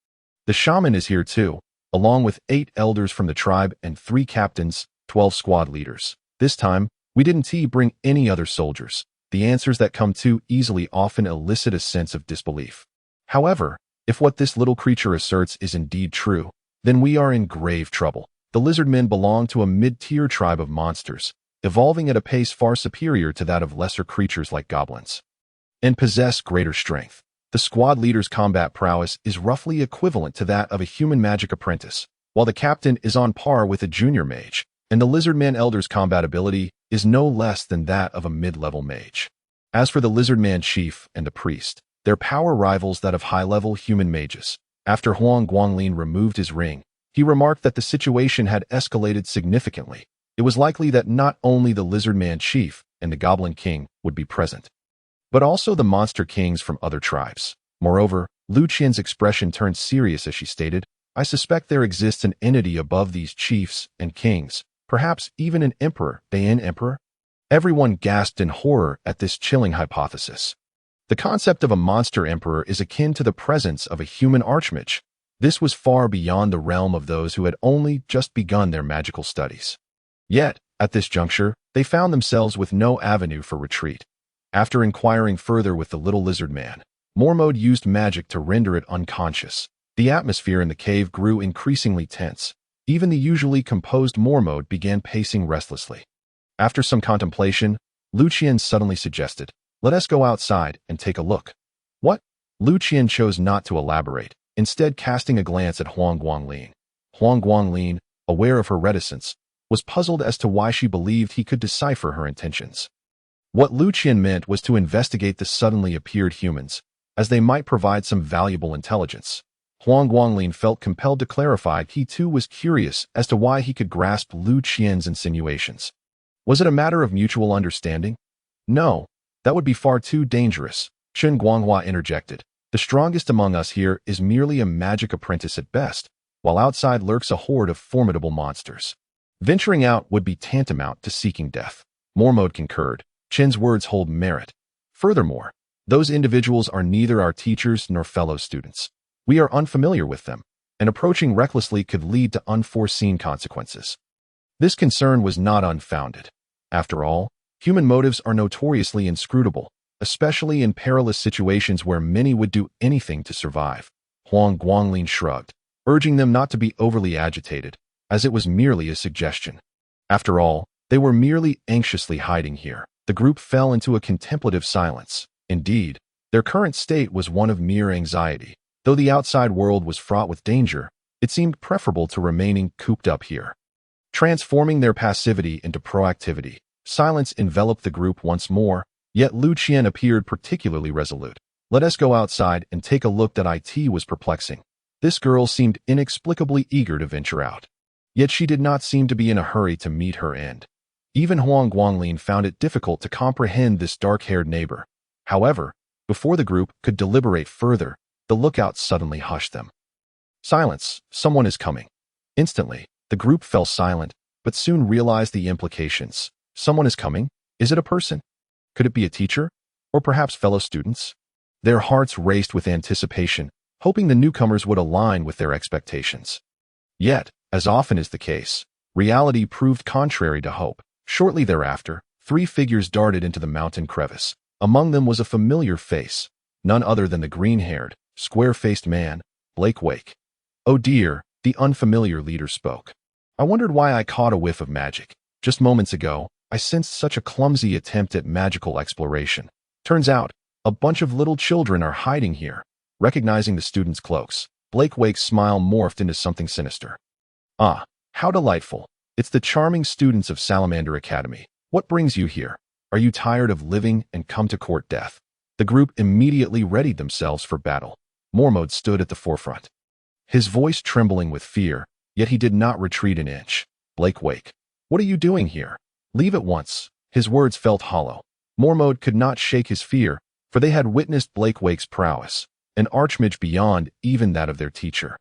Speaker 1: The shaman is here too, along with 8 elders from the tribe and 3 captains, 12 squad leaders. This time, we didn't bring any other soldiers. The answers that come too easily often elicit a sense of disbelief. However, if what this little creature asserts is indeed true, then we are in grave trouble. The lizard men belong to a mid-tier tribe of monsters, evolving at a pace far superior to that of lesser creatures like goblins, and possess greater strength. The squad leader's combat prowess is roughly equivalent to that of a human magic apprentice, while the captain is on par with a junior mage, and the lizard man elder's combat ability is no less than that of a mid-level mage. As for the lizard man chief and the priest, their power rivals that of high-level human mages. After Huang Guanglin removed his ring, he remarked that the situation had escalated significantly. It was likely that not only the lizard man chief and the goblin king would be present, but also the monster kings from other tribes. Moreover, Lu Qian's expression turned serious as she stated, I suspect there exists an entity above these chiefs and kings, perhaps even an emperor. An emperor? Everyone gasped in horror at this chilling hypothesis. The concept of a monster emperor is akin to the presence of a human archmage. This was far beyond the realm of those who had only just begun their magical studies. Yet, at this juncture, they found themselves with no avenue for retreat. After inquiring further with the little lizard man, Mormode used magic to render it unconscious. The atmosphere in the cave grew increasingly tense. Even the usually composed Mormode began pacing restlessly. After some contemplation, Lu Qian suddenly suggested, Let us go outside and take a look. What? Lu Qian chose not to elaborate, instead casting a glance at Huang Guanglin. Huang Guanglin, aware of her reticence, was puzzled as to why she believed he could decipher her intentions. What Lu Qian meant was to investigate the suddenly appeared humans, as they might provide some valuable intelligence. Huang Guanglin felt compelled to clarify he too was curious as to why he could grasp Lu Qian's insinuations. Was it a matter of mutual understanding? No, that would be far too dangerous, Chen Guanghua interjected. The strongest among us here is merely a magic apprentice at best. while outside lurks a horde of formidable monsters. Venturing out would be tantamount to seeking death. Mormode concurred. Chen's words hold merit. Furthermore, those individuals are neither our teachers nor fellow students. We are unfamiliar with them, and approaching recklessly could lead to unforeseen consequences. This concern was not unfounded. After all, human motives are notoriously inscrutable, especially in perilous situations where many would do anything to survive. Huang Guanglin shrugged, urging them not to be overly agitated, as it was merely a suggestion. After all, they were merely anxiously hiding here. The group fell into a contemplative silence. Indeed, their current state was one of mere anxiety. Though the outside world was fraught with danger, it seemed preferable to remaining cooped up here. Transforming their passivity into proactivity, silence enveloped the group once more, yet Lu Qian appeared particularly resolute. Let us go outside and take a look. That it was perplexing. This girl seemed inexplicably eager to venture out. Yet she did not seem to be in a hurry to meet her end. Even Huang Guanglin found it difficult to comprehend this dark-haired neighbor. However, before the group could deliberate further, the lookout suddenly hushed them. Silence, someone is coming. Instantly, the group fell silent, but soon realized the implications. Someone is coming? Is it a person? Could it be a teacher? Or perhaps fellow students? Their hearts raced with anticipation, hoping the newcomers would align with their expectations. Yet, as often is the case, reality proved contrary to hope. Shortly thereafter, 3 figures darted into the mountain crevice. Among them was a familiar face, none other than the green-haired, square-faced man, Blake Wake. Oh dear, the unfamiliar leader spoke. I wondered why I caught a whiff of magic. Just moments ago, I sensed such a clumsy attempt at magical exploration. Turns out, a bunch of little children are hiding here. Recognizing the students' cloaks, Blake Wake's smile morphed into something sinister. Ah, how delightful. It's the charming students of Salamander Academy. What brings you here? Are you tired of living and come to court death? The group immediately readied themselves for battle. Mormode stood at the forefront, his voice trembling with fear, yet he did not retreat an inch. Blake Wake, what are you doing here? Leave at once. His words felt hollow. Mormode could not shake his fear, for they had witnessed Blake Wake's prowess, an archmage beyond even that of their teacher,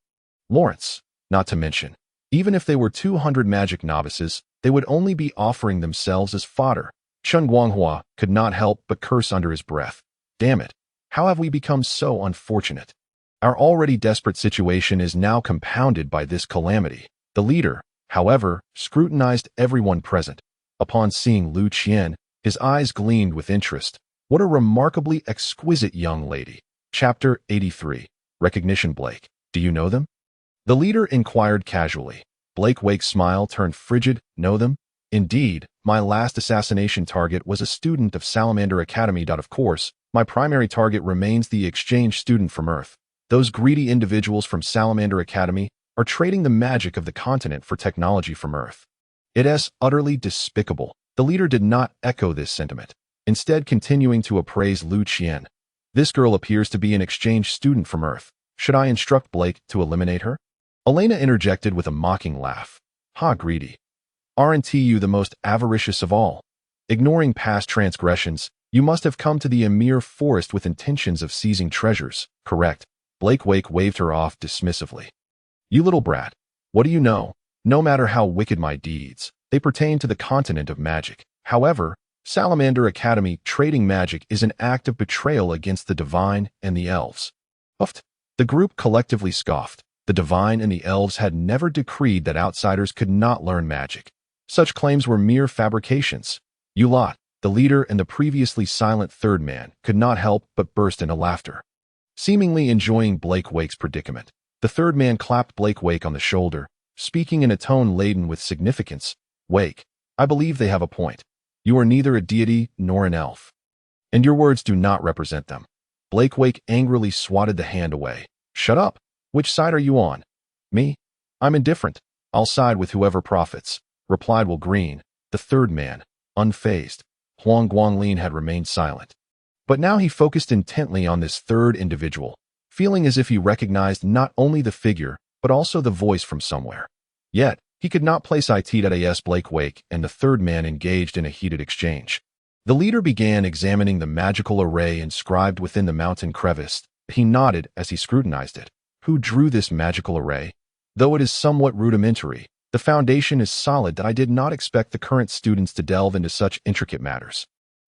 Speaker 1: Lawrence. Not to mention, even if they were 200 magic novices, they would only be offering themselves as fodder. Chen Guanghua could not help but curse under his breath. Damn it, how have we become so unfortunate? Our already desperate situation is now compounded by this calamity. The leader, however, scrutinized everyone present. Upon seeing Lu Qian, his eyes gleamed with interest. What a remarkably exquisite young lady. Chapter 83. Recognition. Blake, do you know them? The leader inquired casually. Blake Wake's smile turned frigid. Know them? Indeed, my last assassination target was a student of Salamander Academy. Of course, my primary target remains the exchange student from Earth. Those greedy individuals from Salamander Academy are trading the magic of the continent for technology from Earth. It is utterly despicable. The leader did not echo this sentiment, instead continuing to appraise Lu Qian. This girl appears to be an exchange student from Earth. Should I instruct Blake to eliminate her? Elena interjected with a mocking laugh. Ha, greedy. Aren't you the most avaricious of all? Ignoring past transgressions, you must have come to the Emir Forest with intentions of seizing treasures, correct? Blake Wake waved her off dismissively. You little brat, what do you know? No matter how wicked my deeds, they pertain to the continent of magic. However, Salamander Academy trading magic is an act of betrayal against the divine and the elves. Uft. The group collectively scoffed. The divine and the elves had never decreed that outsiders could not learn magic. Such claims were mere fabrications. You lot, the leader and the previously silent third man, could not help but burst into laughter. Seemingly enjoying Blake Wake's predicament, the third man clapped Blake Wake on the shoulder, speaking in a tone laden with significance. Wake, I believe they have a point. You are neither a deity nor an elf, and your words do not represent them. Blake Wake angrily swatted the hand away. Shut up. Which side are you on? Me? I'm indifferent. I'll side with whoever profits, replied Will Green, the third man, unfazed. Huang Guanglin had remained silent. But now he focused intently on this third individual, feeling as if he recognized not only the figure, but also the voice from somewhere. Yet, he could not place it. Blake Wake and the third man engaged in a heated exchange. The leader began examining the magical array inscribed within the mountain crevice. He nodded as he scrutinized it. Who drew this magical array? Though it is somewhat rudimentary, the foundation is solid that I did not expect the current students to delve into such intricate matters.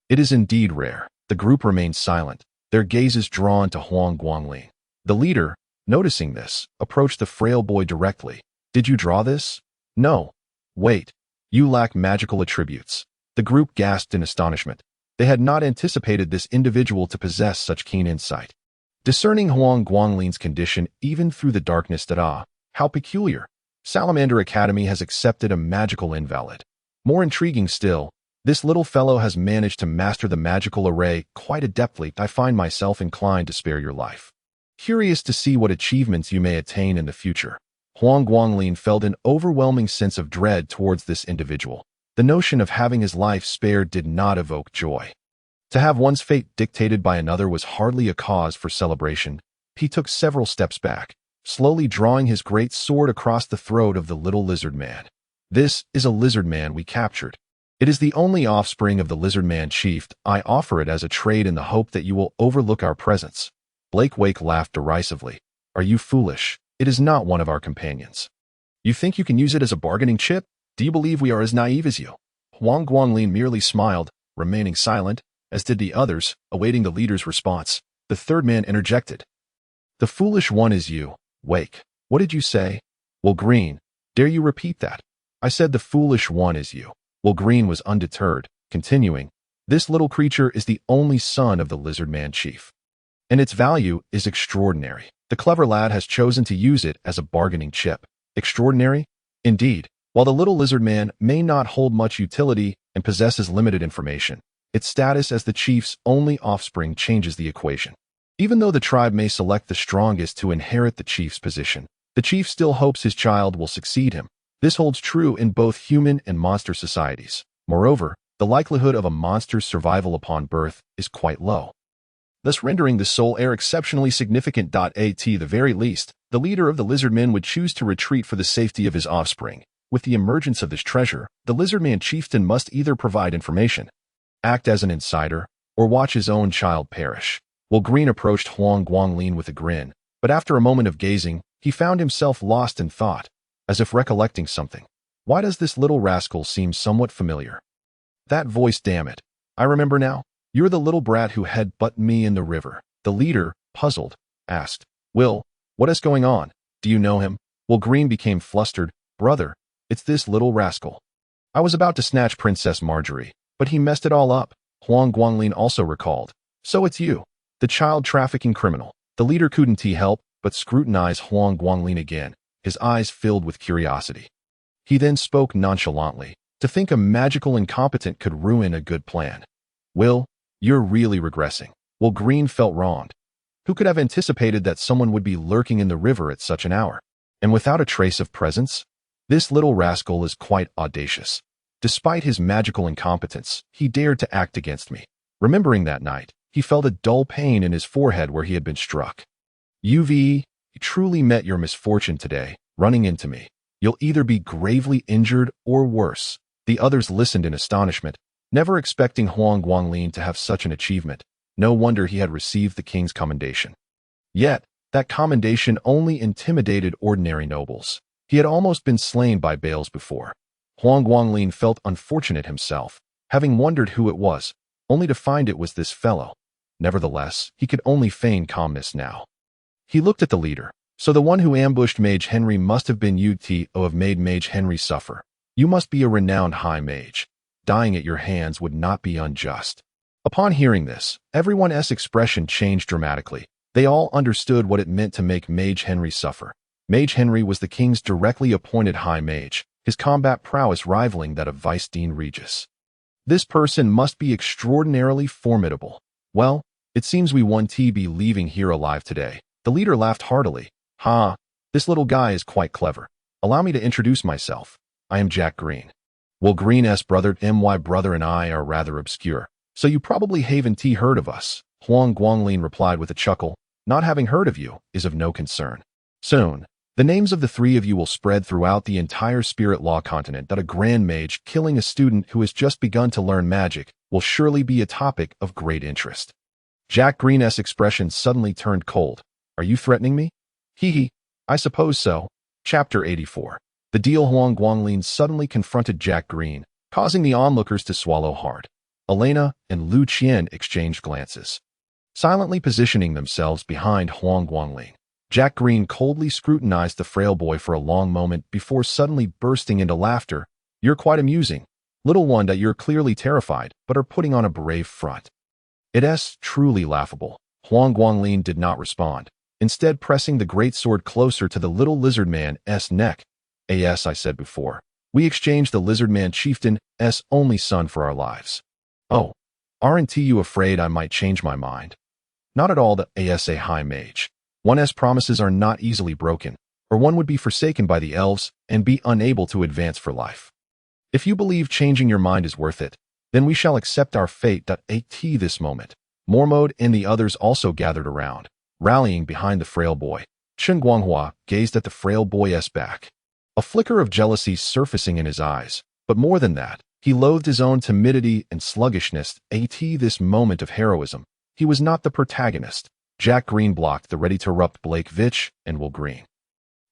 Speaker 1: It is indeed rare. The group remained silent, their gazes drawn to Huang Guanglin. The leader, noticing this, approached the frail boy directly. Did you draw this? No. Wait. You lack magical attributes. The group gasped in astonishment. They had not anticipated this individual to possess such keen insight. Discerning Huang Guanglin's condition even through the darkness that how peculiar. Salamander Academy has accepted a magical invalid. More intriguing still, this little fellow has managed to master the magical array quite adeptly. I find myself inclined to spare your life. Curious to see what achievements you may attain in the future. Huang Guanglin felt an overwhelming sense of dread towards this individual. The notion of having his life spared did not evoke joy. To have one's fate dictated by another was hardly a cause for celebration. He took several steps back, slowly drawing his great sword across the throat of the little lizard man. This is a lizard man we captured. It is the only offspring of the lizard man chief. I offer it as a trade in the hope that you will overlook our presence. Blake Wake laughed derisively. Are you foolish? It is not one of our companions. You think you can use it as a bargaining chip? Do you believe we are as naive as you? Huang Guanglin merely smiled, remaining silent, as did the others, awaiting the leader's response. The third man interjected. The foolish one is you, Wake. What did you say? Well, Green, dare you repeat that? I said the foolish one is you. Well, Green was undeterred, continuing. This little creature is the only son of the lizard man chief. And its value is extraordinary. The clever lad has chosen to use it as a bargaining chip. Extraordinary? Indeed. While the little lizard man may not hold much utility and possesses limited information, its status as the chief's only offspring changes the equation. Even though the tribe may select the strongest to inherit the chief's position, the chief still hopes his child will succeed him. This holds true in both human and monster societies. Moreover, the likelihood of a monster's survival upon birth is quite low, thus rendering the soul heir exceptionally significant. At the very least, the leader of the lizardmen would choose to retreat for the safety of his offspring. With the emergence of this treasure, the lizardman chieftain must either provide information, act as an insider, or watch his own child perish. Well, Green approached Huang Guanglin with a grin, but after a moment of gazing, he found himself lost in thought, as if recollecting something. Why does this little rascal seem somewhat familiar? That voice, damn it. I remember now. You're the little brat who head-butted me in the river. The leader, puzzled, asked. Will, what is going on? Do you know him? Well, Green became flustered. Brother, it's this little rascal. I was about to snatch Princess Marjorie, but he messed it all up. Huang Guanglin also recalled. So it's you, the child trafficking criminal. The leader couldn't help but scrutinize Huang Guanglin again, his eyes filled with curiosity. He then spoke nonchalantly. To think a magical incompetent could ruin a good plan. Will, you're really regressing. Well, Green felt wronged. Who could have anticipated that someone would be lurking in the river at such an hour? And without a trace of presence? This little rascal is quite audacious. Despite his magical incompetence, he dared to act against me. Remembering that night, he felt a dull pain in his forehead where he had been struck. You truly met your misfortune today, running into me. You'll either be gravely injured or worse. The others listened in astonishment, never expecting Huang Guanglin to have such an achievement. No wonder he had received the king's commendation. Yet, that commendation only intimidated ordinary nobles. He had almost been slain by Bales before. Huang Guanglin felt unfortunate himself, having wondered who it was, only to find it was this fellow. Nevertheless, he could only feign calmness now. He looked at the leader. So the one who ambushed Mage Henry must have been you to have made Mage Henry suffer. You must be a renowned high mage. Dying at your hands would not be unjust. Upon hearing this, everyone's expression changed dramatically. They all understood what it meant to make Mage Henry suffer. Mage Henry was the king's directly appointed high mage, his combat prowess rivaling that of Vice Dean Regis. This person must be extraordinarily formidable. Well, it seems we won't be leaving here alive today. The leader laughed heartily. Ha, this little guy is quite clever. Allow me to introduce myself. I am Jack Green. Well, Green's brother, my brother and I are rather obscure, so you probably haven't heard of us. Huang Guanglin replied with a chuckle. Not having heard of you is of no concern. Soon, the names of the three of you will spread throughout the entire Spirit Law continent that a grand mage killing a student who has just begun to learn magic will surely be a topic of great interest. Jack Green's expression suddenly turned cold. Are you threatening me? Hee hee, I suppose so. Chapter 84. The deal. Huang Guanglin suddenly confronted Jack Green, causing the onlookers to swallow hard. Elena and Lu Qian exchanged glances, silently positioning themselves behind Huang Guanglin. Jack Green coldly scrutinized the frail boy for a long moment before suddenly bursting into laughter. "You're quite amusing. Little one, that you're clearly terrified, but are putting on a brave front. It's truly laughable." Huang Guanglin did not respond, instead pressing the great sword closer to the little lizard man's neck. "As I said before, we exchanged the lizard man chieftain's only son for our lives. Oh, aren't you afraid I might change my mind?" "Not at all, the Asa High Mage. One's promises are not easily broken, or one would be forsaken by the elves and be unable to advance for life. If you believe changing your mind is worth it, then we shall accept our fate." At this moment, Mormode and the others also gathered around, rallying behind the frail boy. Chen Guanghua gazed at the frail boy's back, a flicker of jealousy surfacing in his eyes, but more than that, he loathed his own timidity and sluggishness. At this moment of heroism, he was not the protagonist. Jack Green blocked the ready-to-erupt Blake Vitch and Will Green,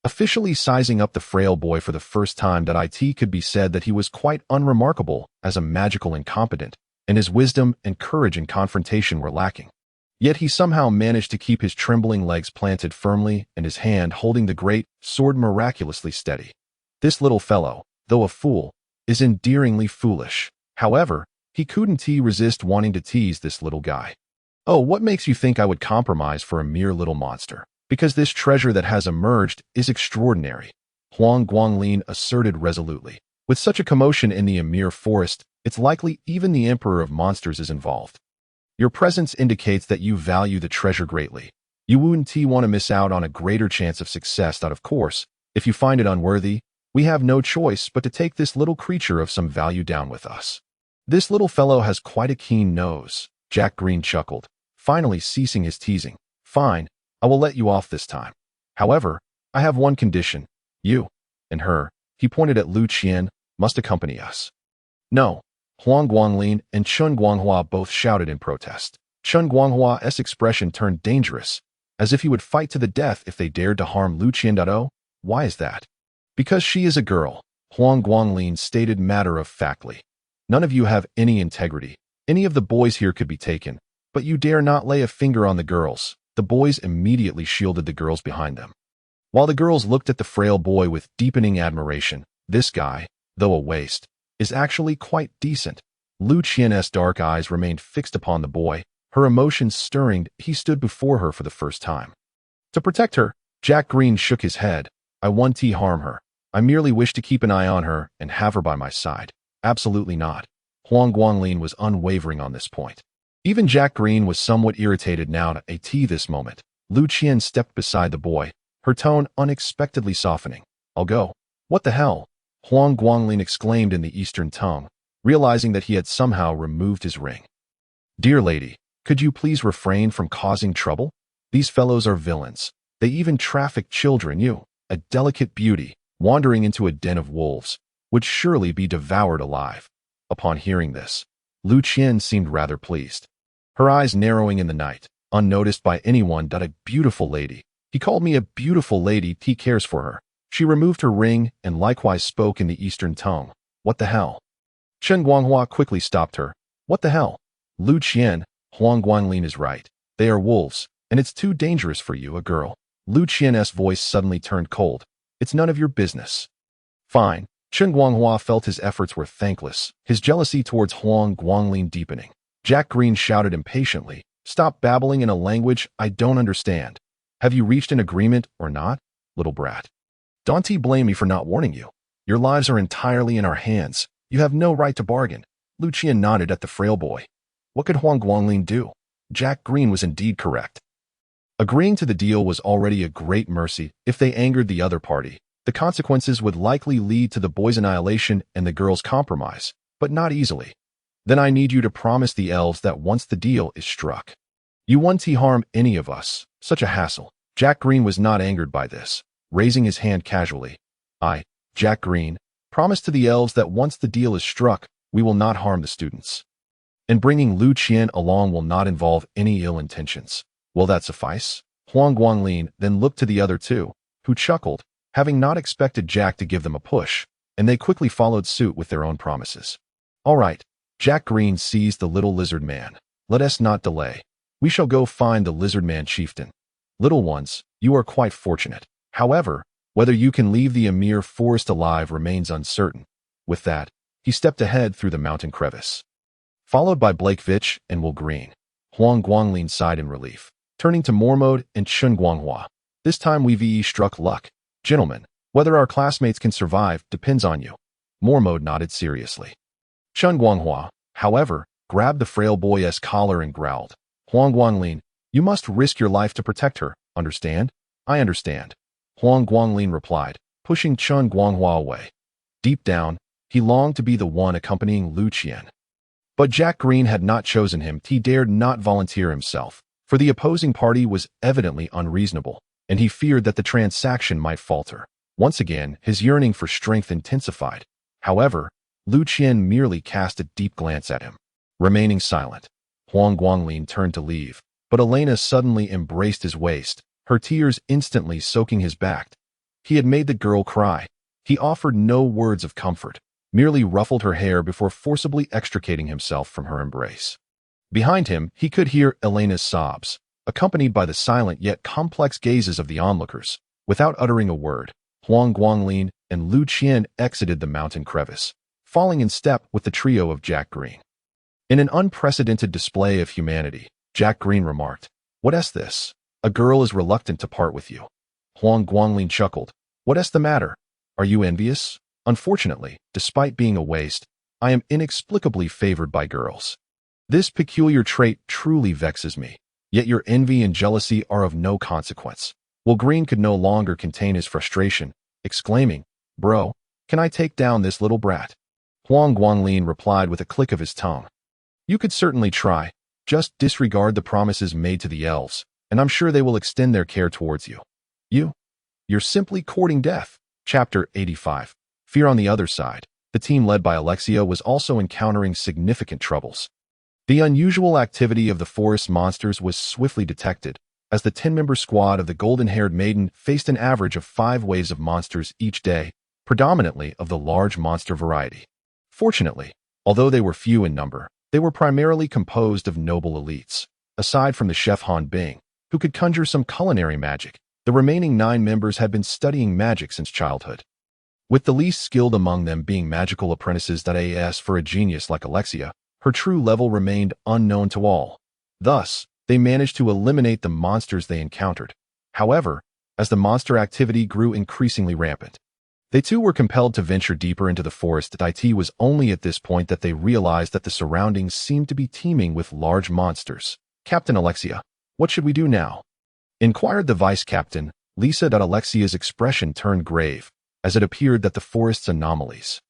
Speaker 1: officially sizing up the frail boy for the first time. It could be said that he was quite unremarkable as a magical incompetent, and his wisdom and courage in confrontation were lacking. Yet he somehow managed to keep his trembling legs planted firmly and his hand holding the great sword miraculously steady. This little fellow, though a fool, is endearingly foolish. However, he couldn't resist wanting to tease this little guy. "Oh, what makes you think I would compromise for a mere little monster? Because this treasure that has emerged is extraordinary," Huang Guanglin asserted resolutely. "With such a commotion in the Amir Forest, it's likely even the Emperor of Monsters is involved. Your presence indicates that you value the treasure greatly. You wouldn't want to miss out on a greater chance of success. Of course, if you find it unworthy, we have no choice but to take this little creature of some value down with us." "This little fellow has quite a keen nose," Jack Green chuckled, finally ceasing his teasing. "Fine, I will let you off this time. However, I have one condition. You and her," he pointed at Lu Qian, "must accompany us." "No." Huang Guanglin and Chen Guanghua both shouted in protest. Chen Guanghua's expression turned dangerous, as if he would fight to the death if they dared to harm Lu Qian. "Why is that?" "Because she is a girl," Huang Guanglin stated matter-of-factly. "None of you have any integrity. Any of the boys here could be taken, but you dare not lay a finger on the girls." The boys immediately shielded the girls behind them, while the girls looked at the frail boy with deepening admiration. "This guy, though a waste, is actually quite decent." Lu Qian's dark eyes remained fixed upon the boy, her emotions stirring. He stood before her for the first time. "To protect her," Jack Green shook his head. "I won't harm her. I merely wish to keep an eye on her and have her by my side." "Absolutely not." Huang Guanglin was unwavering on this point. Even Jack Green was somewhat irritated now. At this moment, Lu Qian stepped beside the boy, her tone unexpectedly softening. "I'll go." "What the hell?" Huang Guanglin exclaimed in the Eastern tongue, realizing that he had somehow removed his ring. "Dear lady, could you please refrain from causing trouble? These fellows are villains. They even traffic children. You, a delicate beauty, wandering into a den of wolves, would surely be devoured alive." Upon hearing this, Lu Qian seemed rather pleased, her eyes narrowing in the night, unnoticed by anyone. "A beautiful lady. He called me a beautiful lady. He cares for her." She removed her ring and likewise spoke in the Eastern tongue. "What the hell?" Chen Guanghua quickly stopped her. "What the hell?" "Lu Qian, Huang Guanglin is right. They are wolves, and it's too dangerous for you, a girl." Lu Qian's voice suddenly turned cold. "It's none of your business." "Fine." Chen Guanghua felt his efforts were thankless, his jealousy towards Huang Guanglin deepening. Jack Green shouted impatiently, "Stop babbling in a language I don't understand. Have you reached an agreement or not, little brat? Don't blame me for not warning you. Your lives are entirely in our hands. You have no right to bargain." Lu Qian nodded at the frail boy. What could Huang Guanglin do? Jack Green was indeed correct. Agreeing to the deal was already a great mercy. If they angered the other party, the consequences would likely lead to the boy's annihilation and the girl's compromise, but not easily. "Then I need you to promise the elves that once the deal is struck, you won't harm any of us." Such a hassle. Jack Green was not angered by this, raising his hand casually. "I, Jack Green, promise to the elves that once the deal is struck, we will not harm the students. And bringing Lu Qian along will not involve any ill intentions. Will that suffice?" Huang Guanglin then looked to the other two, who chuckled. having not expected Jack to give them a push, and they quickly followed suit with their own promises. All right, Jack Green seized the little lizard man. Let us not delay. We shall go find the lizard man chieftain. Little ones, you are quite fortunate. However, whether you can leave the Amir forest alive remains uncertain. With that, he stepped ahead through the mountain crevice. Followed by Blake Vitch and Will Green, Huang Guanglin sighed in relief, turning to Mormode and Chun Guanghua. This time we've struck luck. Gentlemen, whether our classmates can survive depends on you. Mormode nodded seriously. Chun Guanghua, however, grabbed the frail boy's collar and growled. Huang Guanglin, you must risk your life to protect her, understand? I understand. Huang Guanglin replied, pushing Chun Guanghua away. Deep down, he longed to be the one accompanying Lu Qian. But Jack Green had not chosen him. He dared not volunteer himself, for the opposing party was evidently unreasonable, and he feared that the transaction might falter. Once again, his yearning for strength intensified. However, Lu Qian merely cast a deep glance at him. Remaining silent, Huang Guanglin turned to leave, but Elena suddenly embraced his waist, her tears instantly soaking his back. He had made the girl cry. He offered no words of comfort, merely ruffled her hair before forcibly extricating himself from her embrace. Behind him, he could hear Elena's sobs, accompanied by the silent yet complex gazes of the onlookers. Without uttering a word, Huang Guanglin and Lu Qian exited the mountain crevice, falling in step with the trio of Jack Green. In an unprecedented display of humanity, Jack Green remarked, "What's this? A girl is reluctant to part with you." Huang Guanglin chuckled. "What's the matter? Are you envious? Unfortunately, despite being a waste, I am inexplicably favored by girls. This peculiar trait truly vexes me, yet your envy and jealousy are of no consequence." Will Green could no longer contain his frustration, exclaiming, "Bro, can I take down this little brat?" Huang Guanglin replied with a click of his tongue. "You could certainly try. Just disregard the promises made to the elves, and I'm sure they will extend their care towards you. You're simply courting death." Chapter 85. Fear on the other side. The team led by Alexia was also encountering significant troubles. The unusual activity of the forest monsters was swiftly detected, as the 10-member squad of the golden-haired maiden faced an average of 5 waves of monsters each day, predominantly of the large monster variety. Fortunately, although they were few in number, they were primarily composed of noble elites. Aside from the chef Han Bing, who could conjure some culinary magic, the remaining 9 members had been studying magic since childhood. With the least skilled among them being magical apprentices. As for a genius like Alexia, her true level remained unknown to all. Thus, they managed to eliminate the monsters they encountered. However, as the monster activity grew increasingly rampant, they too were compelled to venture deeper into the forest. It was only at this point that they realized that the surroundings seemed to be teeming with large monsters. "Captain Alexia, what should we do now?" inquired the vice captain, Lisa. Alexia's expression turned grave, as it appeared that the forest's anomalies